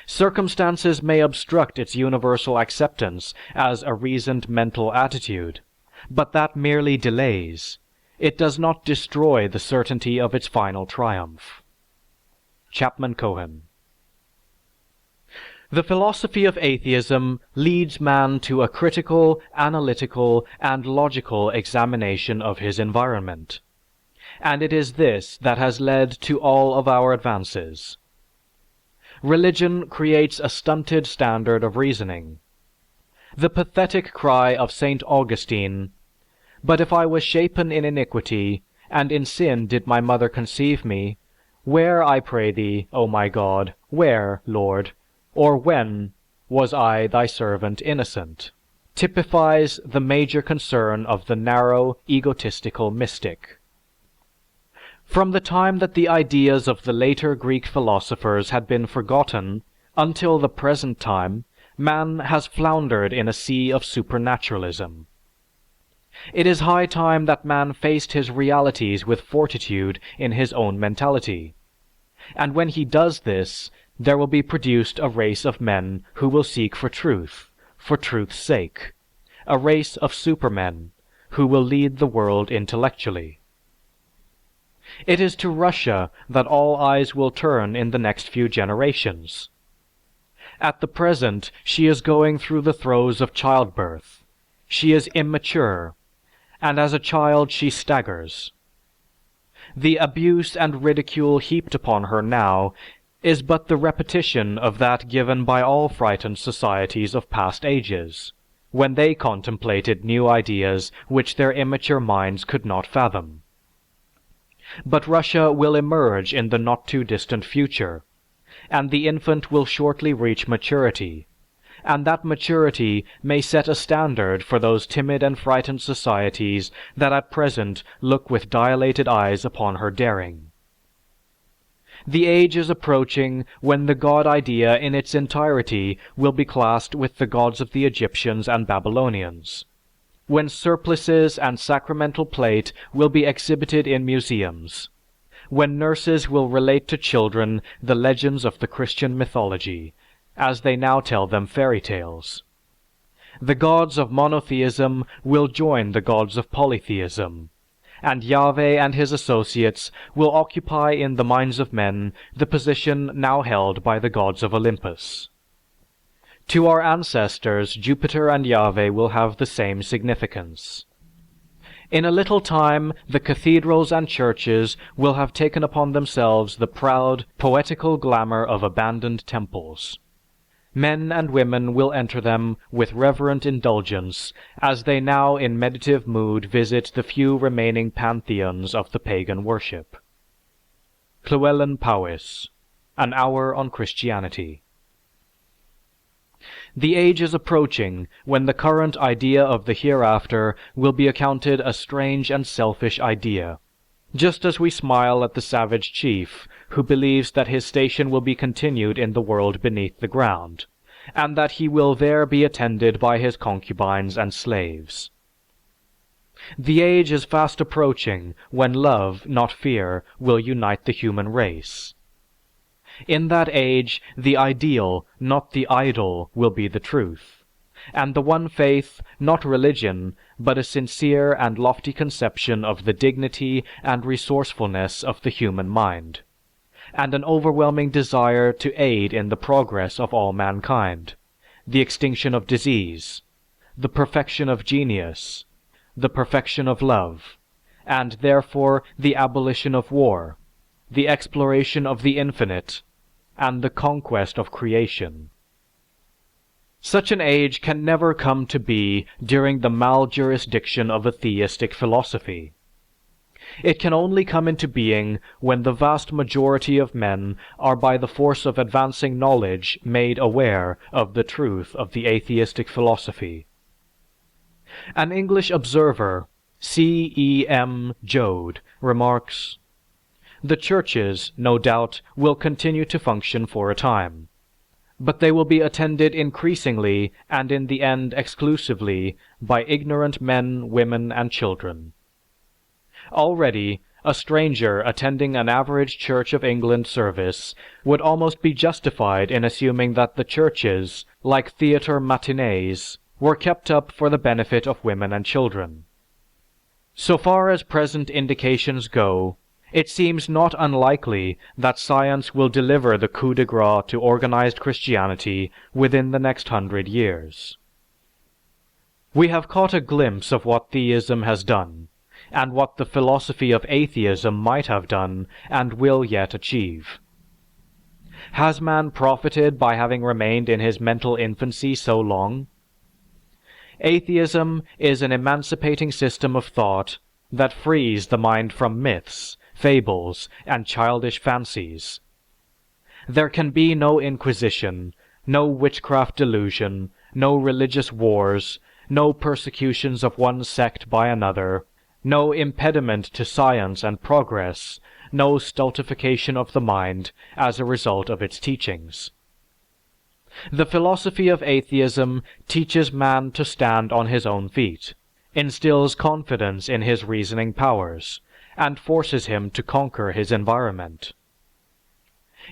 Circumstances may obstruct its universal acceptance as a reasoned mental attitude, but that merely delays. It does not destroy the certainty of its final triumph. Chapman Cohen. The philosophy of atheism leads man to a critical, analytical, and logical examination of his environment. And it is this that has led to all of our advances. Religion creates a stunted standard of reasoning. The pathetic cry of St. Augustine, "But if I was shapen in iniquity, and in sin did my mother conceive me, where, I pray thee, O my God, where, Lord, or when was I thy servant innocent?" typifies the major concern of the narrow, egotistical mystic. From the time that the ideas of the later Greek philosophers had been forgotten until the present time, man has floundered in a sea of supernaturalism. It is high time that man faced his realities with fortitude in his own mentality. And when he does this, there will be produced a race of men who will seek for truth's sake, a race of supermen who will lead the world intellectually. It is to Russia that all eyes will turn in the next few generations. At the present, she is going through the throes of childbirth. She is immature, and as a child she staggers. The abuse and ridicule heaped upon her now is but the repetition of that given by all frightened societies of past ages, when they contemplated new ideas which their immature minds could not fathom. But Russia will emerge in the not too distant future, and the infant will shortly reach maturity, and that maturity may set a standard for those timid and frightened societies that at present look with dilated eyes upon her daring. The age is approaching when the God idea in its entirety will be classed with the gods of the Egyptians and Babylonians, when surplices and sacramental plate will be exhibited in museums, when nurses will relate to children the legends of the Christian mythology, as they now tell them fairy tales. The gods of monotheism will join the gods of polytheism, and Yahweh and his associates will occupy in the minds of men the position now held by the gods of Olympus. To our ancestors, Jupiter and Yahweh will have the same significance. In a little time, the cathedrals and churches will have taken upon themselves the proud, poetical glamour of abandoned temples. Men and women will enter them with reverent indulgence as they now in meditative mood visit the few remaining pantheons of the pagan worship. Llewellyn Powys, An Hour on Christianity. The age is approaching when the current idea of the hereafter will be accounted a strange and selfish idea, just as we smile at the savage chief who believes that his station will be continued in the world beneath the ground, and that he will there be attended by his concubines and slaves. The age is fast approaching when love, not fear, will unite the human race. In that age, the ideal, not the idol, will be the truth, and the one faith, not religion, but a sincere and lofty conception of the dignity and resourcefulness of the human mind, and an overwhelming desire to aid in the progress of all mankind, the extinction of disease, the perfection of genius, the perfection of love, and therefore the abolition of war, the exploration of the infinite, and the conquest of creation. Such an age can never come to be during the maljurisdiction of a theistic philosophy. It can only come into being when the vast majority of men are by the force of advancing knowledge made aware of the truth of the atheistic philosophy. An English observer, C. E. M. Joad, remarks, "The churches, no doubt, will continue to function for a time, but they will be attended increasingly and in the end exclusively by ignorant men, women, and children. Already, a stranger attending an average Church of England service would almost be justified in assuming that the churches, like theater matinees, were kept up for the benefit of women and children. So far as present indications go, it seems not unlikely that science will deliver the coup de grace to organized Christianity within the next 100 years. We have caught a glimpse of what theism has done, and what the philosophy of atheism might have done and will yet achieve. Has man profited by having remained in his mental infancy so long? Atheism is an emancipating system of thought that frees the mind from myths, fables, and childish fancies. There can be no inquisition, no witchcraft delusion, no religious wars, no persecutions of one sect by another, no impediment to science and progress, no stultification of the mind as a result of its teachings. The philosophy of atheism teaches man to stand on his own feet, instills confidence in his reasoning powers, and forces him to conquer his environment.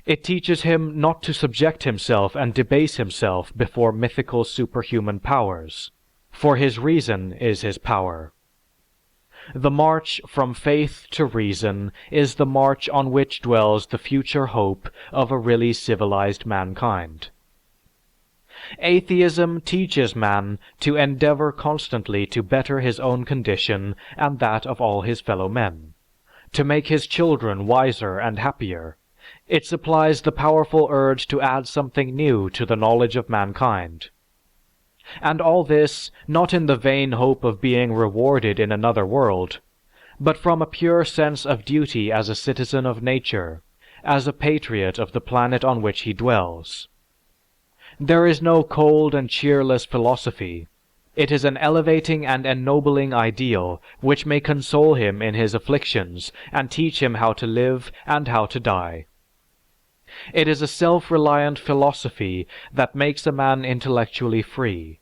It teaches him not to subject himself and debase himself before mythical superhuman powers, for his reason is his power. The march from faith to reason is the march on which dwells the future hope of a really civilized mankind. Atheism teaches man to endeavor constantly to better his own condition and that of all his fellow men, to make his children wiser and happier. It supplies the powerful urge to add something new to the knowledge of mankind. And all this not in the vain hope of being rewarded in another world, but from a pure sense of duty as a citizen of nature, as a patriot of the planet on which he dwells. There is no cold and cheerless philosophy. It is an elevating and ennobling ideal which may console him in his afflictions and teach him how to live and how to die. It is a self-reliant philosophy that makes a man intellectually free,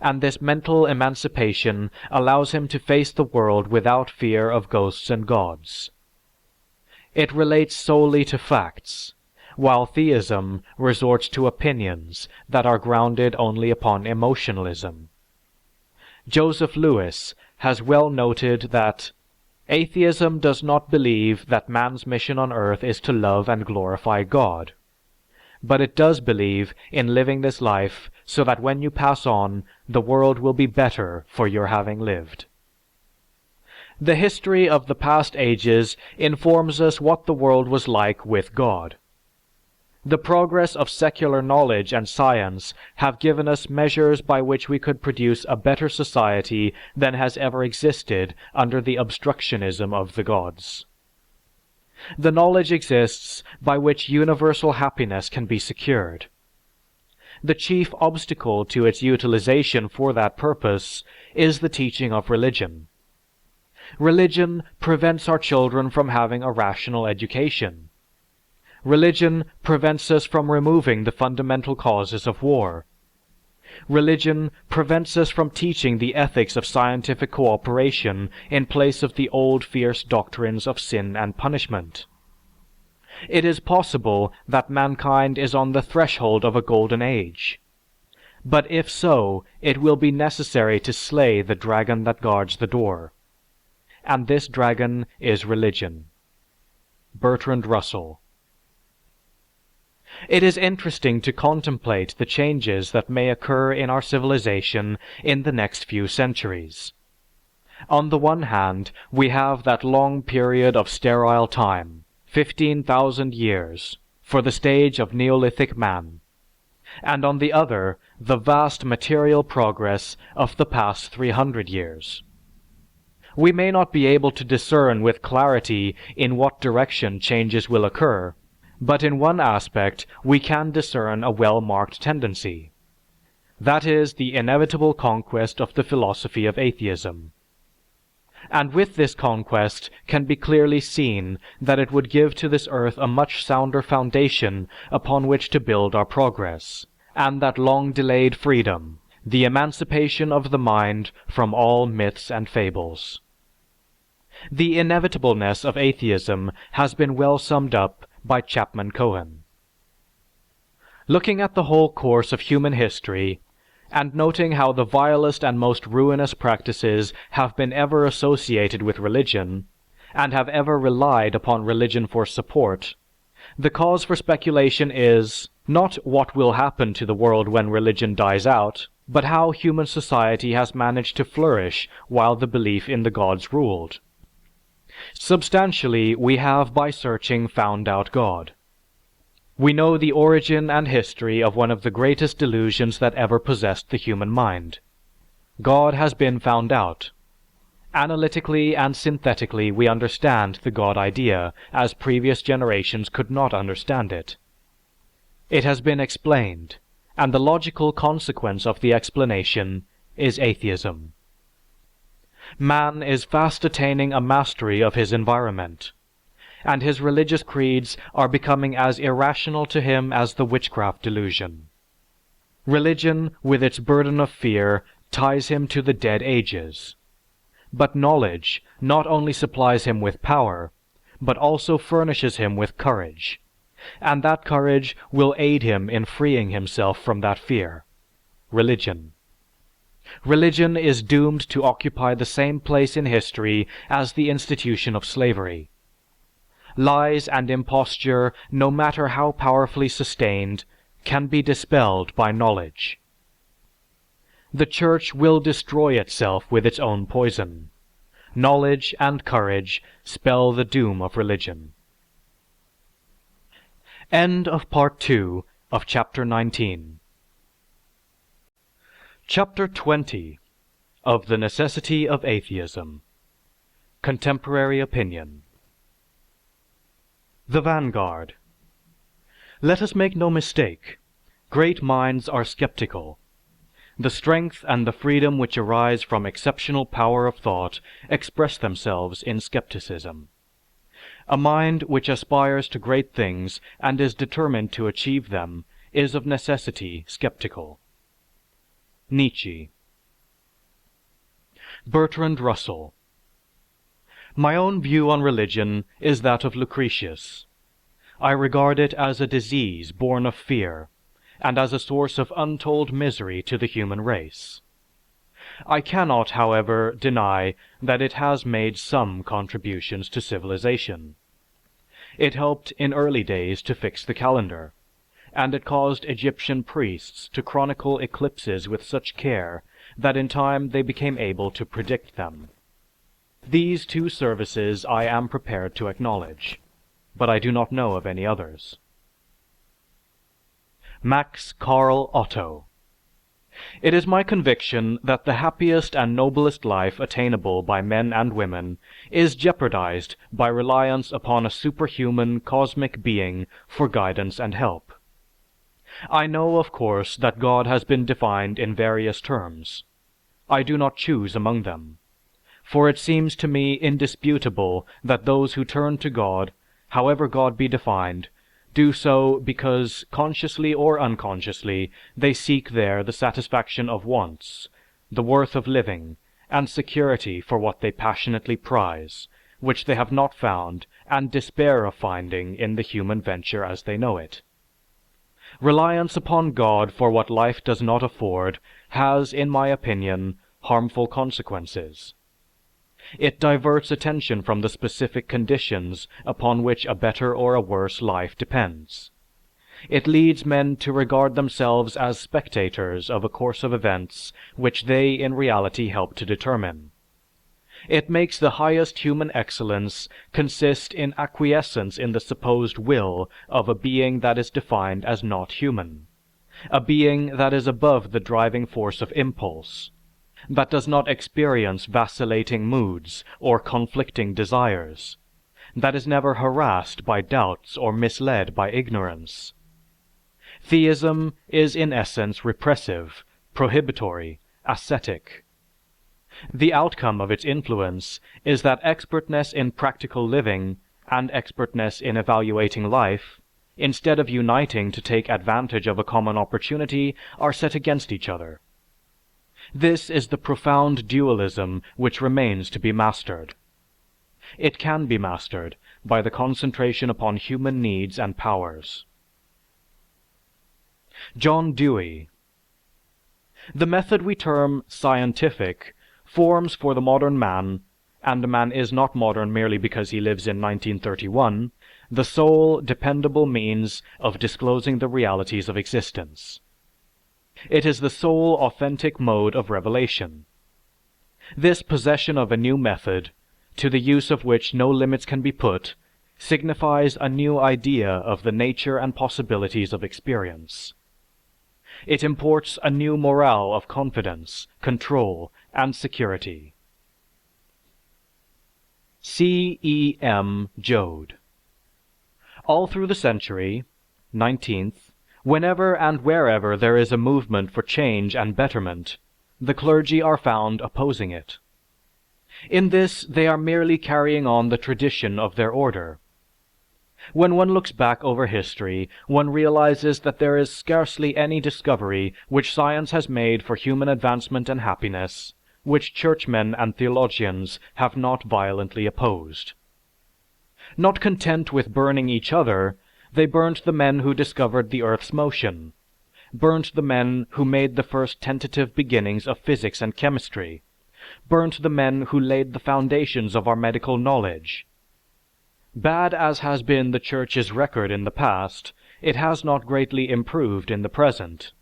and this mental emancipation allows him to face the world without fear of ghosts and gods. It relates solely to facts, while theism resorts to opinions that are grounded only upon emotionalism. Joseph Lewis has well noted that atheism does not believe that man's mission on earth is to love and glorify God, but it does believe in living this life so that when you pass on, the world will be better for your having lived. The history of the past ages informs us what the world was like with God. The progress of secular knowledge and science have given us measures by which we could produce a better society than has ever existed under the obstructionism of the gods. The knowledge exists by which universal happiness can be secured. The chief obstacle to its utilization for that purpose is the teaching of religion. Religion prevents our children from having a rational education. Religion prevents us from removing the fundamental causes of war. Religion prevents us from teaching the ethics of scientific cooperation in place of the old fierce doctrines of sin and punishment. It is possible that mankind is on the threshold of a golden age. But if so, it will be necessary to slay the dragon that guards the door. And this dragon is religion. Bertrand Russell. It is interesting to contemplate the changes that may occur in our civilization in the next few centuries. On the one hand, we have that long period of sterile time, 15,000 years, for the stage of Neolithic man, and on the other, the vast material progress of the past 300 years. We may not be able to discern with clarity in what direction changes will occur, but in one aspect we can discern a well-marked tendency. That is the inevitable conquest of the philosophy of atheism. And with this conquest can be clearly seen that it would give to this earth a much sounder foundation upon which to build our progress, and that long-delayed freedom, the emancipation of the mind from all myths and fables. The inevitableness of atheism has been well summed up by Chapman Cohen. Looking at the whole course of human history, and noting how the vilest and most ruinous practices have been ever associated with religion, and have ever relied upon religion for support, the cause for speculation is not what will happen to the world when religion dies out, but how human society has managed to flourish while the belief in the gods ruled. Substantially, we have by searching found out God. We know the origin and history of one of the greatest delusions that ever possessed the human mind. God has been found out. Analytically and synthetically, we understand the God idea as previous generations could not understand it. It has been explained, and the logical consequence of the explanation is atheism. Man is fast attaining a mastery of his environment, and his religious creeds are becoming as irrational to him as the witchcraft delusion. Religion, with its burden of fear, ties him to the dead ages. But knowledge not only supplies him with power, but also furnishes him with courage, and that courage will aid him in freeing himself from that fear. Religion. Religion is doomed to occupy the same place in history as the institution of slavery. Lies and imposture, no matter how powerfully sustained, can be dispelled by knowledge. The Church will destroy itself with its own poison. Knowledge and courage spell the doom of religion. End of Part 2 of Chapter 19. Chapter 20 of The Necessity of Atheism. Contemporary Opinion. The Vanguard. Let us make no mistake. Great minds are skeptical. The strength and the freedom which arise from exceptional power of thought express themselves in skepticism. A mind which aspires to great things and is determined to achieve them is of necessity skeptical. Nietzsche. Bertrand Russell. My own view on religion is that of Lucretius. I regard it as a disease born of fear, and as a source of untold misery to the human race. I cannot, however, deny that it has made some contributions to civilization. It helped in early days to fix the calendar, and it caused Egyptian priests to chronicle eclipses with such care that in time they became able to predict them. These two services I am prepared to acknowledge, but I do not know of any others. Max Carl Otto. It is my conviction that the happiest and noblest life attainable by men and women is jeopardized by reliance upon a superhuman cosmic being for guidance and help. I know, of course, that God has been defined in various terms. I do not choose among them, for it seems to me indisputable that those who turn to God, however God be defined, do so because, consciously or unconsciously, they seek there the satisfaction of wants, the worth of living, and security for what they passionately prize, which they have not found and despair of finding in the human venture as they know it. Reliance upon God for what life does not afford has, in my opinion, harmful consequences. It diverts attention from the specific conditions upon which a better or a worse life depends. It leads men to regard themselves as spectators of a course of events which they in reality help to determine. It makes the highest human excellence consist in acquiescence in the supposed will of a being that is defined as not human, a being that is above the driving force of impulse, that does not experience vacillating moods or conflicting desires, that is never harassed by doubts or misled by ignorance. Theism is in essence repressive, prohibitory, ascetic. The outcome of its influence is that expertness in practical living and expertness in evaluating life, instead of uniting to take advantage of a common opportunity, are set against each other. This is the profound dualism which remains to be mastered. It can be mastered by the concentration upon human needs and powers. John Dewey. The method we term scientific forms for the modern man, and a man is not modern merely because he lives in 1931, the sole dependable means of disclosing the realities of existence. It is the sole authentic mode of revelation. This possession of a new method, to the use of which no limits can be put, signifies a new idea of the nature and possibilities of experience. It imports a new morale of confidence, control, and security. C. E. M. Joad. All through the century, 19th, whenever and wherever there is a movement for change and betterment, the clergy are found opposing it. In this, they are merely carrying on the tradition of their order. When one looks back over history, one realizes that there is scarcely any discovery which science has made for human advancement and happiness, which churchmen and theologians have not violently opposed. Not content with burning each other, they burnt the men who discovered the earth's motion, burnt the men who made the first tentative beginnings of physics and chemistry, burnt the men who laid the foundations of our medical knowledge. Bad as has been the Church's record in the past, it has not greatly improved in the present.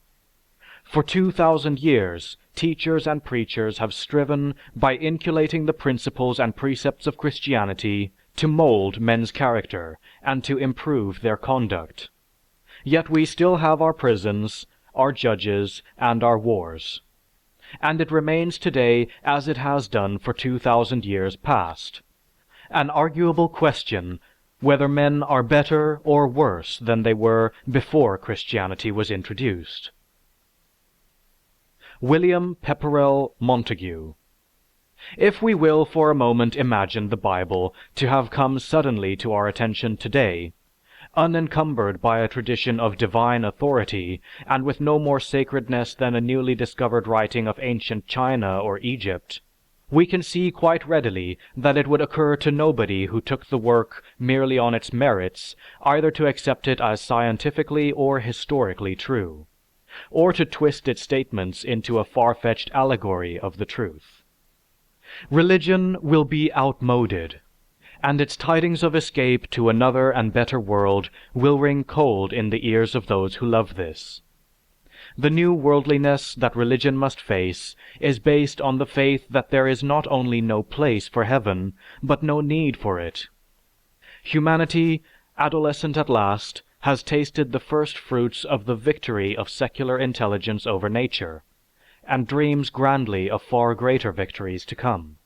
For 2,000 years, teachers and preachers have striven, by inculcating the principles and precepts of Christianity, to mold men's character and to improve their conduct. Yet we still have our prisons, our judges, and our wars. And it remains today as it has done for 2,000 years past, an arguable question whether men are better or worse than they were before Christianity was introduced. William Pepperell Montague. If we will for a moment imagine the Bible to have come suddenly to our attention today, unencumbered by a tradition of divine authority, and with no more sacredness than a newly discovered writing of ancient China or Egypt, we can see quite readily that it would occur to nobody who took the work merely on its merits either to accept it as scientifically or historically true, or to twist its statements into a far-fetched allegory of the truth. Religion will be outmoded, and its tidings of escape to another and better world will ring cold in the ears of those who love this. The new worldliness that religion must face is based on the faith that there is not only no place for heaven, but no need for it. Humanity, adolescent at last, has tasted the first fruits of the victory of secular intelligence over nature, and dreams grandly of far greater victories to come.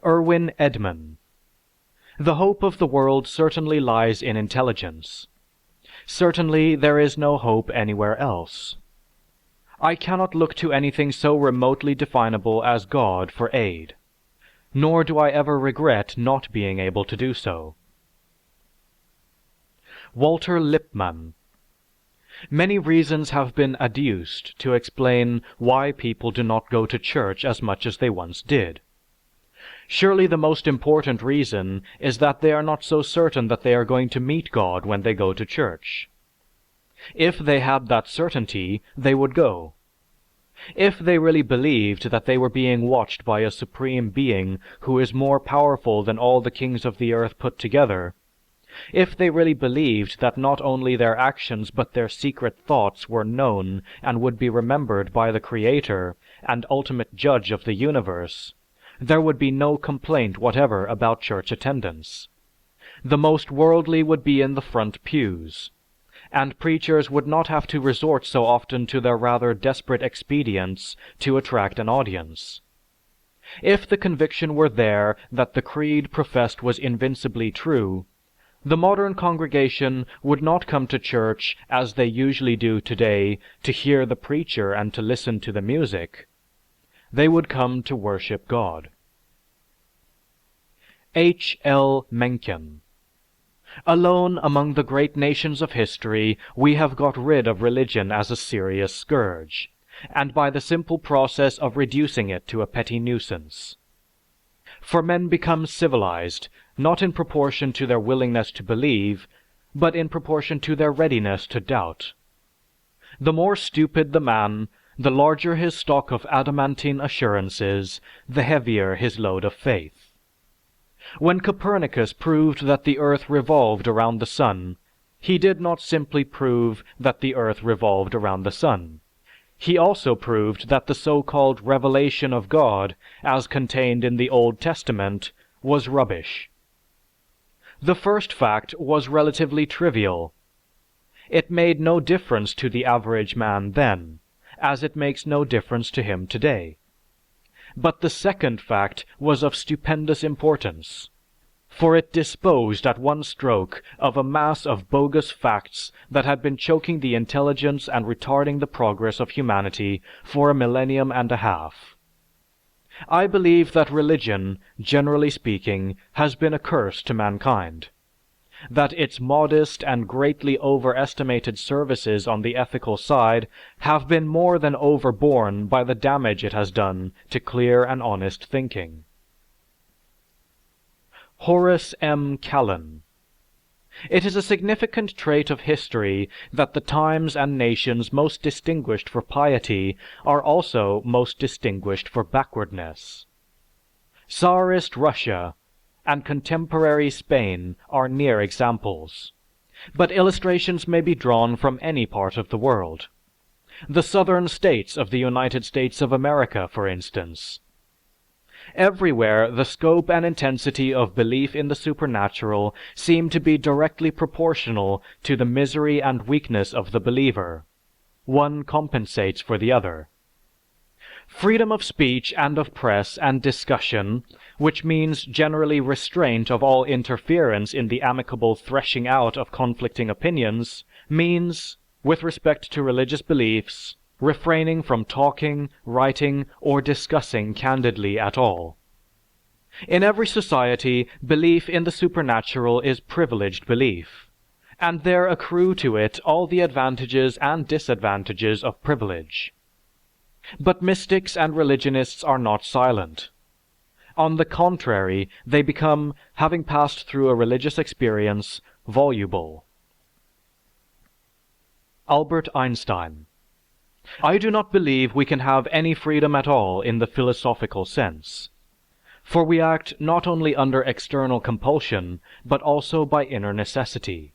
Erwin Edman. The hope of the world certainly lies in intelligence. Certainly there is no hope anywhere else. I cannot look to anything so remotely definable as God for aid, nor do I ever regret not being able to do so. Walter Lippmann. Many reasons have been adduced to explain why people do not go to church as much as they once did. Surely the most important reason is that they are not so certain that they are going to meet God when they go to church. If they had that certainty, they would go. If they really believed that they were being watched by a supreme being who is more powerful than all the kings of the earth put together, if they really believed that not only their actions but their secret thoughts were known and would be remembered by the Creator and ultimate judge of the universe, there would be no complaint whatever about church attendance. The most worldly would be in the front pews, and preachers would not have to resort so often to their rather desperate expedients to attract an audience. If the conviction were there that the creed professed was invincibly true, the modern congregation would not come to church as they usually do today to hear the preacher and to listen to the music. They would come to worship God. H. L. Mencken. Alone among the great nations of history, we have got rid of religion as a serious scourge, and by the simple process of reducing it to a petty nuisance. For men become civilized, not in proportion to their willingness to believe, but in proportion to their readiness to doubt. The more stupid the man, the larger his stock of adamantine assurances, the heavier his load of faith. When Copernicus proved that the earth revolved around the sun, he did not simply prove that the earth revolved around the sun. He also proved that the so-called revelation of God, as contained in the Old Testament, was rubbish. The first fact was relatively trivial. It made no difference to the average man then, as it makes no difference to him today. But the second fact was of stupendous importance, for it disposed at one stroke of a mass of bogus facts that had been choking the intelligence and retarding the progress of humanity for a millennium and a half. I believe that religion, generally speaking, has been a curse to mankind. That its modest and greatly overestimated services on the ethical side have been more than overborne by the damage it has done to clear and honest thinking. Horace M. Callan. It is a significant trait of history that the times and nations most distinguished for piety are also most distinguished for backwardness. Tsarist Russia and contemporary Spain are near examples, but illustrations may be drawn from any part of the world. The southern states of the United States of America, for instance. Everywhere, the scope and intensity of belief in the supernatural seem to be directly proportional to the misery and weakness of the believer. One compensates for the other. Freedom of speech and of press and discussion, which means generally restraint of all interference in the amicable threshing out of conflicting opinions, means, with respect to religious beliefs, refraining from talking, writing, or discussing candidly at all. In every society, belief in the supernatural is privileged belief, and there accrue to it all the advantages and disadvantages of privilege. But mystics and religionists are not silent. On the contrary, they become, having passed through a religious experience, voluble. Albert Einstein. I do not believe we can have any freedom at all in the philosophical sense, for we act not only under external compulsion, but also by inner necessity.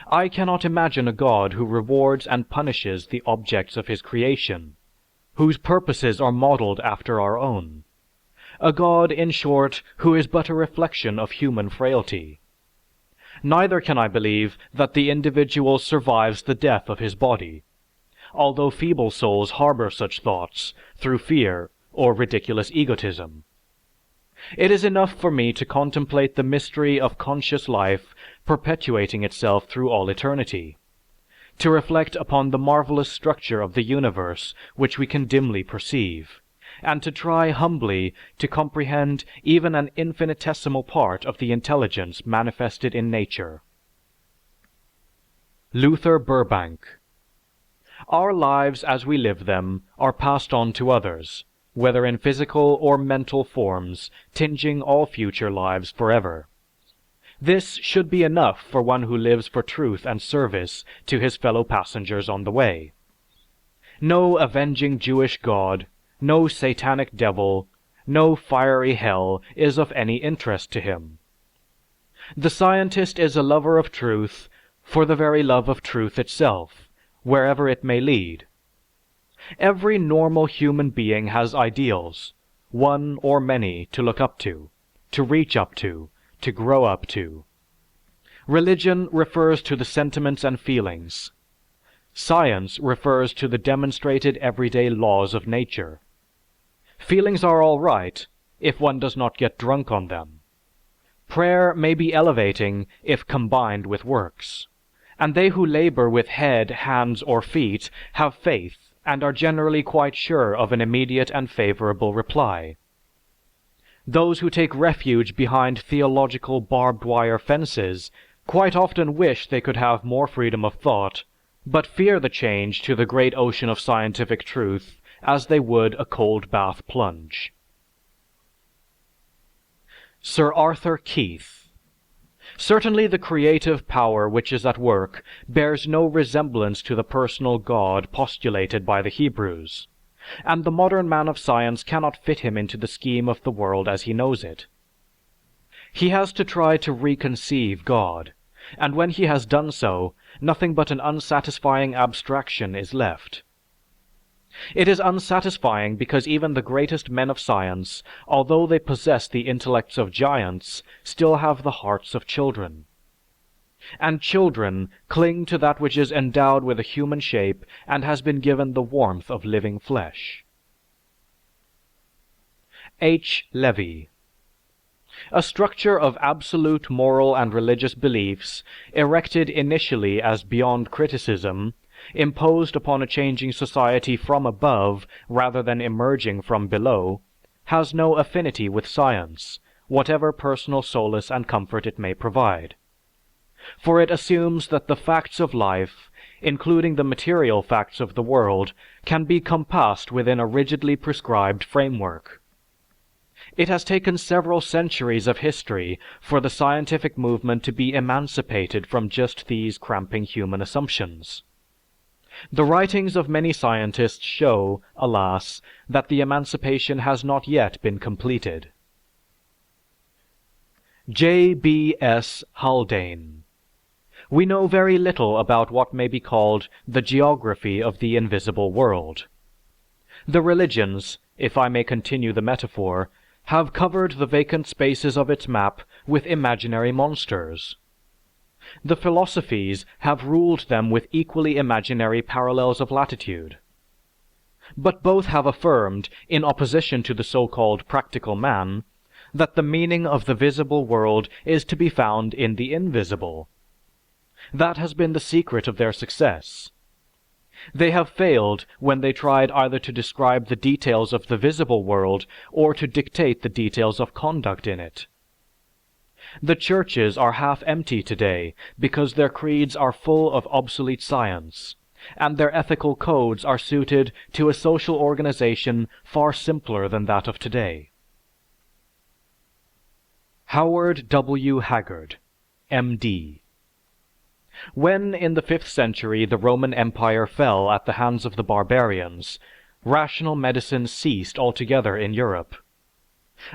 I cannot imagine a God who rewards and punishes the objects of his creation, whose purposes are modeled after our own. A God, in short, who is but a reflection of human frailty. Neither can I believe that the individual survives the death of his body, although feeble souls harbor such thoughts through fear or ridiculous egotism. It is enough for me to contemplate the mystery of conscious life perpetuating itself through all eternity, to reflect upon the marvelous structure of the universe which we can dimly perceive, and to try humbly to comprehend even an infinitesimal part of the intelligence manifested in nature. Luther Burbank. Our lives as we live them are passed on to others, whether in physical or mental forms, tinging all future lives forever. This should be enough for one who lives for truth and service to his fellow passengers on the way. No avenging Jewish God, no satanic devil, no fiery hell is of any interest to him. The scientist is a lover of truth for the very love of truth itself, wherever it may lead. Every normal human being has ideals, one or many, to look up to reach up to grow up to. Religion refers to the sentiments and feelings. Science refers to the demonstrated everyday laws of nature. Feelings are all right if one does not get drunk on them. Prayer may be elevating if combined with works, and they who labor with head, hands, or feet have faith and are generally quite sure of an immediate and favorable reply. Those who take refuge behind theological barbed wire fences quite often wish they could have more freedom of thought, but fear the change to the great ocean of scientific truth as they would a cold bath plunge. Sir Arthur Keith. Certainly the creative power which is at work bears no resemblance to the personal God postulated by the Hebrews, and the modern man of science cannot fit him into the scheme of the world as he knows it. He has to try to reconceive God, and when he has done so, nothing but an unsatisfying abstraction is left. It is unsatisfying because even the greatest men of science, although they possess the intellects of giants, still have the hearts of children. And children cling to that which is endowed with a human shape and has been given the warmth of living flesh. H. Levy. A structure of absolute moral and religious beliefs, erected initially as beyond criticism, imposed upon a changing society from above rather than emerging from below, has no affinity with science, whatever personal solace and comfort it may provide. For it assumes that the facts of life, including the material facts of the world, can be compassed within a rigidly prescribed framework. It has taken several centuries of history for the scientific movement to be emancipated from just these cramping human assumptions. The writings of many scientists show, alas, that the emancipation has not yet been completed. J. B. S. Haldane. We know very little about what may be called the geography of the invisible world. The religions, if I may continue the metaphor, have covered the vacant spaces of its map with imaginary monsters. The philosophies have ruled them with equally imaginary parallels of latitude. But both have affirmed, in opposition to the so-called practical man, that the meaning of the visible world is to be found in the invisible. That has been the secret of their success. They have failed when they tried either to describe the details of the visible world or to dictate the details of conduct in it. The churches are half empty today because their creeds are full of obsolete science, and their ethical codes are suited to a social organization far simpler than that of today. Howard W. Haggard, M.D. When, in the 5th century, the Roman Empire fell at the hands of the barbarians, rational medicine ceased altogether in Europe.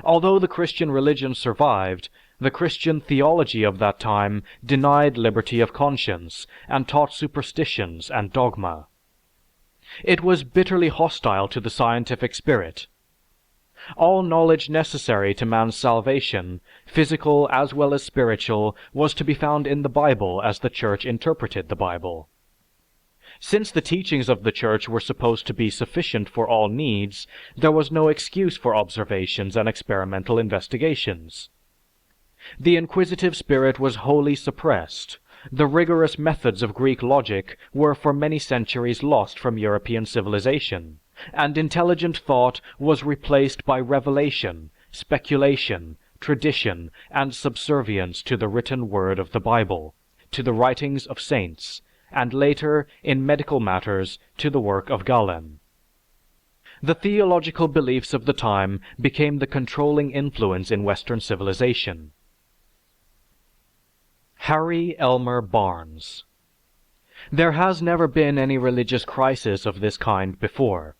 Although the Christian religion survived, the Christian theology of that time denied liberty of conscience and taught superstitions and dogma. It was bitterly hostile to the scientific spirit. All knowledge necessary to man's salvation, physical as well as spiritual, was to be found in the Bible as the Church interpreted the Bible. Since the teachings of the Church were supposed to be sufficient for all needs, there was no excuse for observations and experimental investigations. The inquisitive spirit was wholly suppressed. The rigorous methods of Greek logic were for many centuries lost from European civilization, and intelligent thought was replaced by revelation, speculation, tradition, and subservience to the written word of the Bible, to the writings of saints, and later, in medical matters, to the work of Galen. The theological beliefs of the time became the controlling influence in Western civilization. Harry Elmer Barnes. There has never been any religious crisis of this kind before,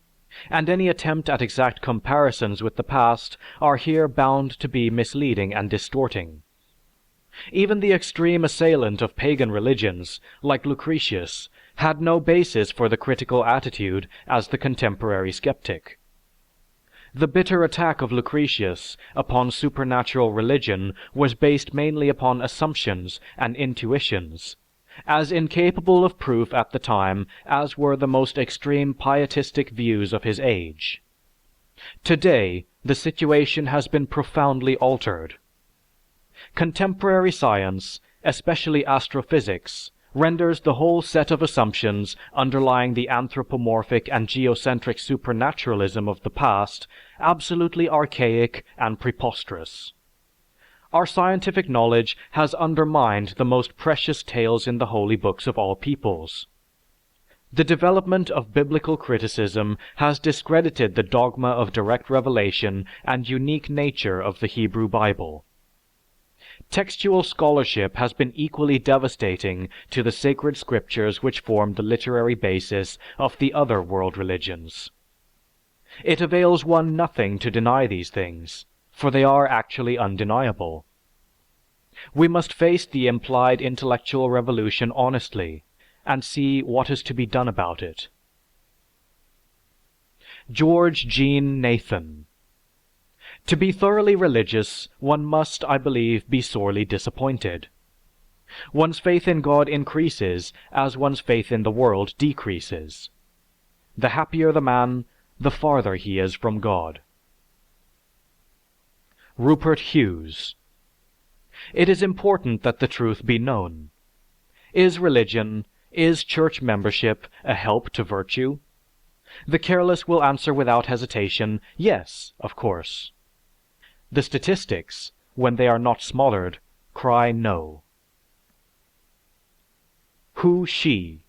and any attempt at exact comparisons with the past are here bound to be misleading and distorting. Even the extreme assailant of pagan religions, like Lucretius, had no basis for the critical attitude as the contemporary skeptic. The bitter attack of Lucretius upon supernatural religion was based mainly upon assumptions and intuitions, as incapable of proof at the time as were the most extreme pietistic views of his age. Today, the situation has been profoundly altered. Contemporary science, especially astrophysics, renders the whole set of assumptions underlying the anthropomorphic and geocentric supernaturalism of the past absolutely archaic and preposterous. Our scientific knowledge has undermined the most precious tales in the holy books of all peoples. The development of biblical criticism has discredited the dogma of direct revelation and unique nature of the Hebrew Bible. Textual scholarship has been equally devastating to the sacred scriptures which form the literary basis of the other world religions. It avails one nothing to deny these things, for they are actually undeniable. We must face the implied intellectual revolution honestly, and see what is to be done about it. George Jean Nathan. To be thoroughly religious, one must, I believe, be sorely disappointed. One's faith in God increases as one's faith in the world decreases. The happier the man, the farther he is from God. Rupert Hughes. It is important that the truth be known. Is religion, is church membership a help to virtue? The careless will answer without hesitation, yes, of course. The statistics, when they are not smothered, cry no. Who she?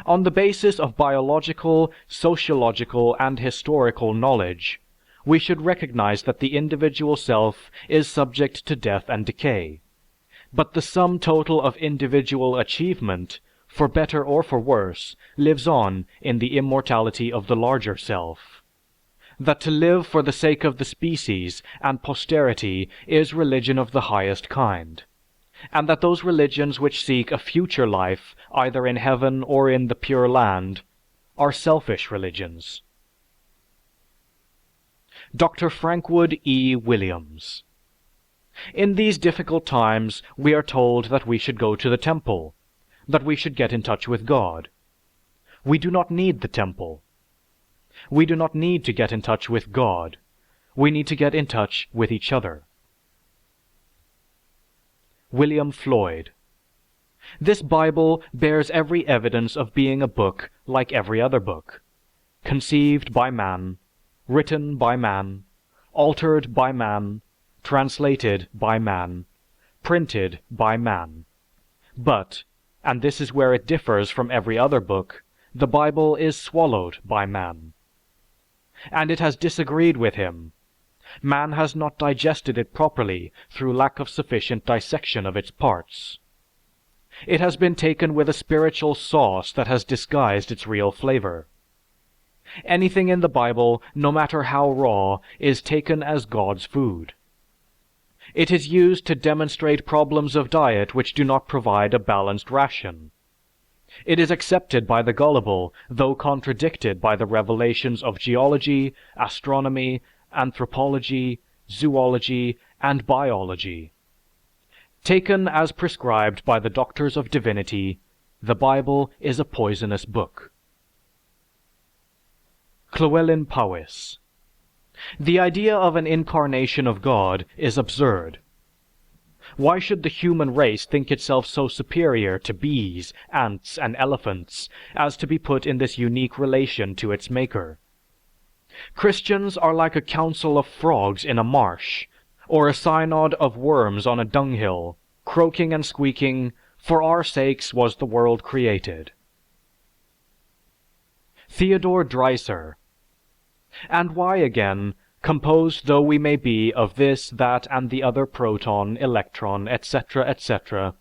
On the basis of biological, sociological, and historical knowledge, we should recognize that the individual self is subject to death and decay, but the sum total of individual achievement, for better or for worse, lives on in the immortality of the larger self. That to live for the sake of the species and posterity is religion of the highest kind, and that those religions which seek a future life, either in heaven or in the Pure Land, are selfish religions. Dr. Frankwood E. Williams. In these difficult times, we are told that we should go to the temple, that we should get in touch with God. We do not need the temple. We do not need to get in touch with God. We need to get in touch with each other. William Floyd. This Bible bears every evidence of being a book like every other book, conceived by man, written by man, altered by man, translated by man, printed by man. But, and this is where it differs from every other book, the Bible is swallowed by man. And it has disagreed with him. Man has not digested it properly through lack of sufficient dissection of its parts. It has been taken with a spiritual sauce that has disguised its real flavor. Anything in the Bible, no matter how raw, is taken as God's food. It is used to demonstrate problems of diet which do not provide a balanced ration. It is accepted by the gullible, though contradicted by the revelations of geology, astronomy, anthropology, zoology, and biology. Taken as prescribed by the doctors of divinity, the Bible is a poisonous book. Llewellyn Powys. The idea of an incarnation of God is absurd. Why should the human race think itself so superior to bees, ants, and elephants as to be put in this unique relation to its maker? Christians are like a council of frogs in a marsh, or a synod of worms on a dunghill, croaking and squeaking, "For our sakes was the world created." Theodore Dreiser. And why, again, composed though we may be of this, that, and the other proton, electron, etc., etc.,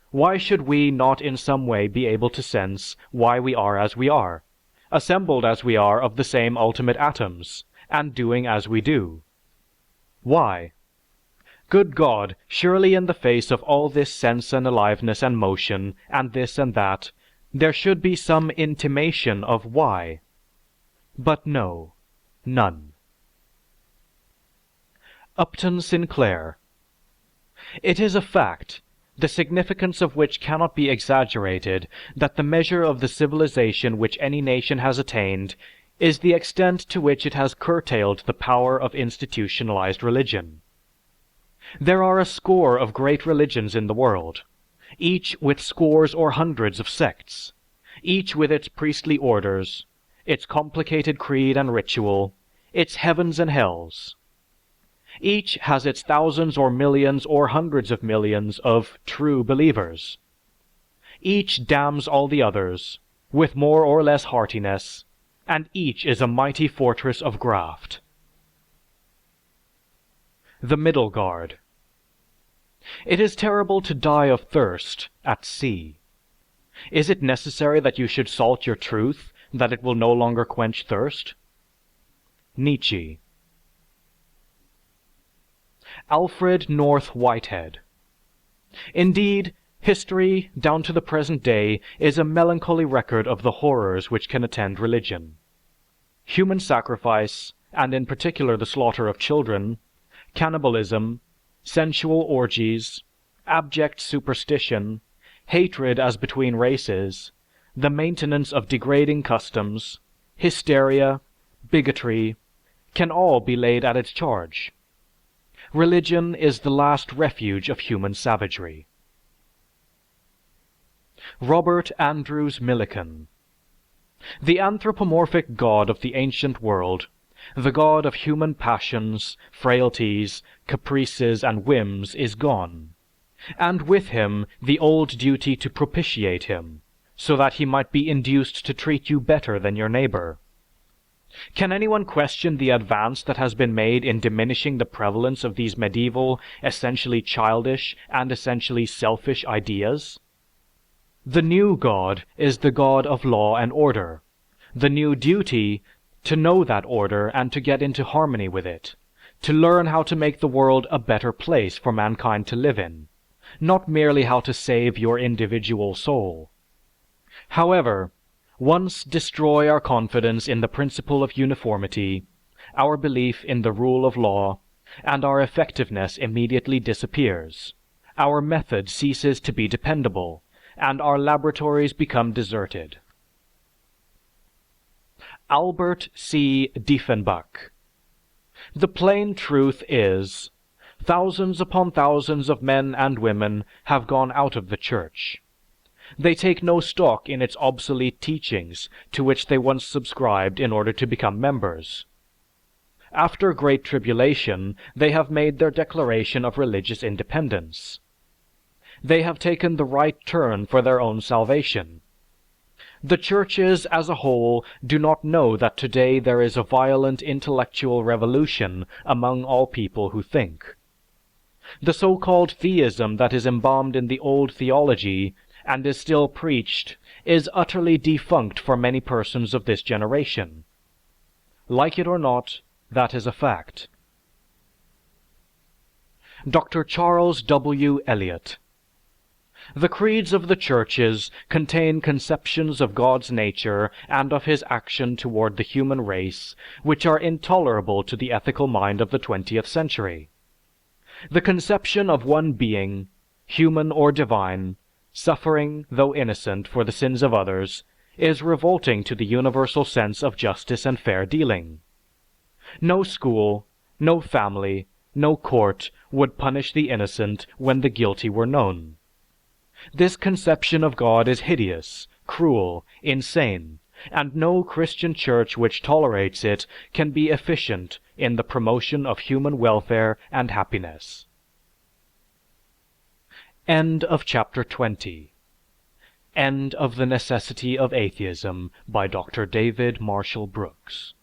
why should we not in some way be able to sense why we are as we are, assembled as we are of the same ultimate atoms, and doing as we do? Why? Good God, surely in the face of all this sense and aliveness and motion, and this and that, there should be some intimation of why. But no, none. Upton Sinclair. It is a fact, the significance of which cannot be exaggerated, that the measure of the civilization which any nation has attained is the extent to which it has curtailed the power of institutionalized religion. There are a score of great religions in the world, each with scores or hundreds of sects, each with its priestly orders, its complicated creed and ritual, its heavens and hells. Each has its thousands or millions or hundreds of millions of true believers. Each damns all the others, with more or less heartiness, and each is a mighty fortress of graft. The Middle Guard. It is terrible to die of thirst at sea. Is it necessary that you should salt your truth, that it will no longer quench thirst? Nietzsche. Alfred North Whitehead. Indeed, history, down to the present day, is a melancholy record of the horrors which can attend religion. Human sacrifice, and in particular the slaughter of children, cannibalism, sensual orgies, abject superstition, hatred as between races, the maintenance of degrading customs, hysteria, bigotry, can all be laid at its charge. Religion is the last refuge of human savagery. Robert Andrews Millikan. The anthropomorphic god of the ancient world, the god of human passions, frailties, caprices, and whims is gone, and with him the old duty to propitiate him, so that he might be induced to treat you better than your neighbor. Can anyone question the advance that has been made in diminishing the prevalence of these medieval, essentially childish, and essentially selfish ideas? The new God is the God of law and order. The new duty, to know that order and to get into harmony with it, to learn how to make the world a better place for mankind to live in, not merely how to save your individual soul. However, once destroy our confidence in the principle of uniformity, our belief in the rule of law, and our effectiveness immediately disappears. Our method ceases to be dependable, and our laboratories become deserted. Albert C. Diefenbach. The plain truth is, thousands upon thousands of men and women have gone out of the church. They take no stock in its obsolete teachings to which they once subscribed in order to become members. After great tribulation, they have made their declaration of religious independence. They have taken the right turn for their own salvation. The churches as a whole do not know that today there is a violent intellectual revolution among all people who think. The so-called theism that is embalmed in the old theology and is still preached is utterly defunct for many persons of this generation. Like it or not, that is a fact. Dr. Charles W. Eliot. The creeds of the churches contain conceptions of God's nature and of his action toward the human race which are intolerable to the ethical mind of the 20th century. The conception of one being, human or divine, suffering, though innocent, for the sins of others, is revolting to the universal sense of justice and fair dealing. No school, no family, no court would punish the innocent when the guilty were known. This conception of God is hideous, cruel, insane, and no Christian church which tolerates it can be efficient in the promotion of human welfare and happiness. End of chapter 20. End of The Necessity of Atheism by Dr. David Marshall Brooks.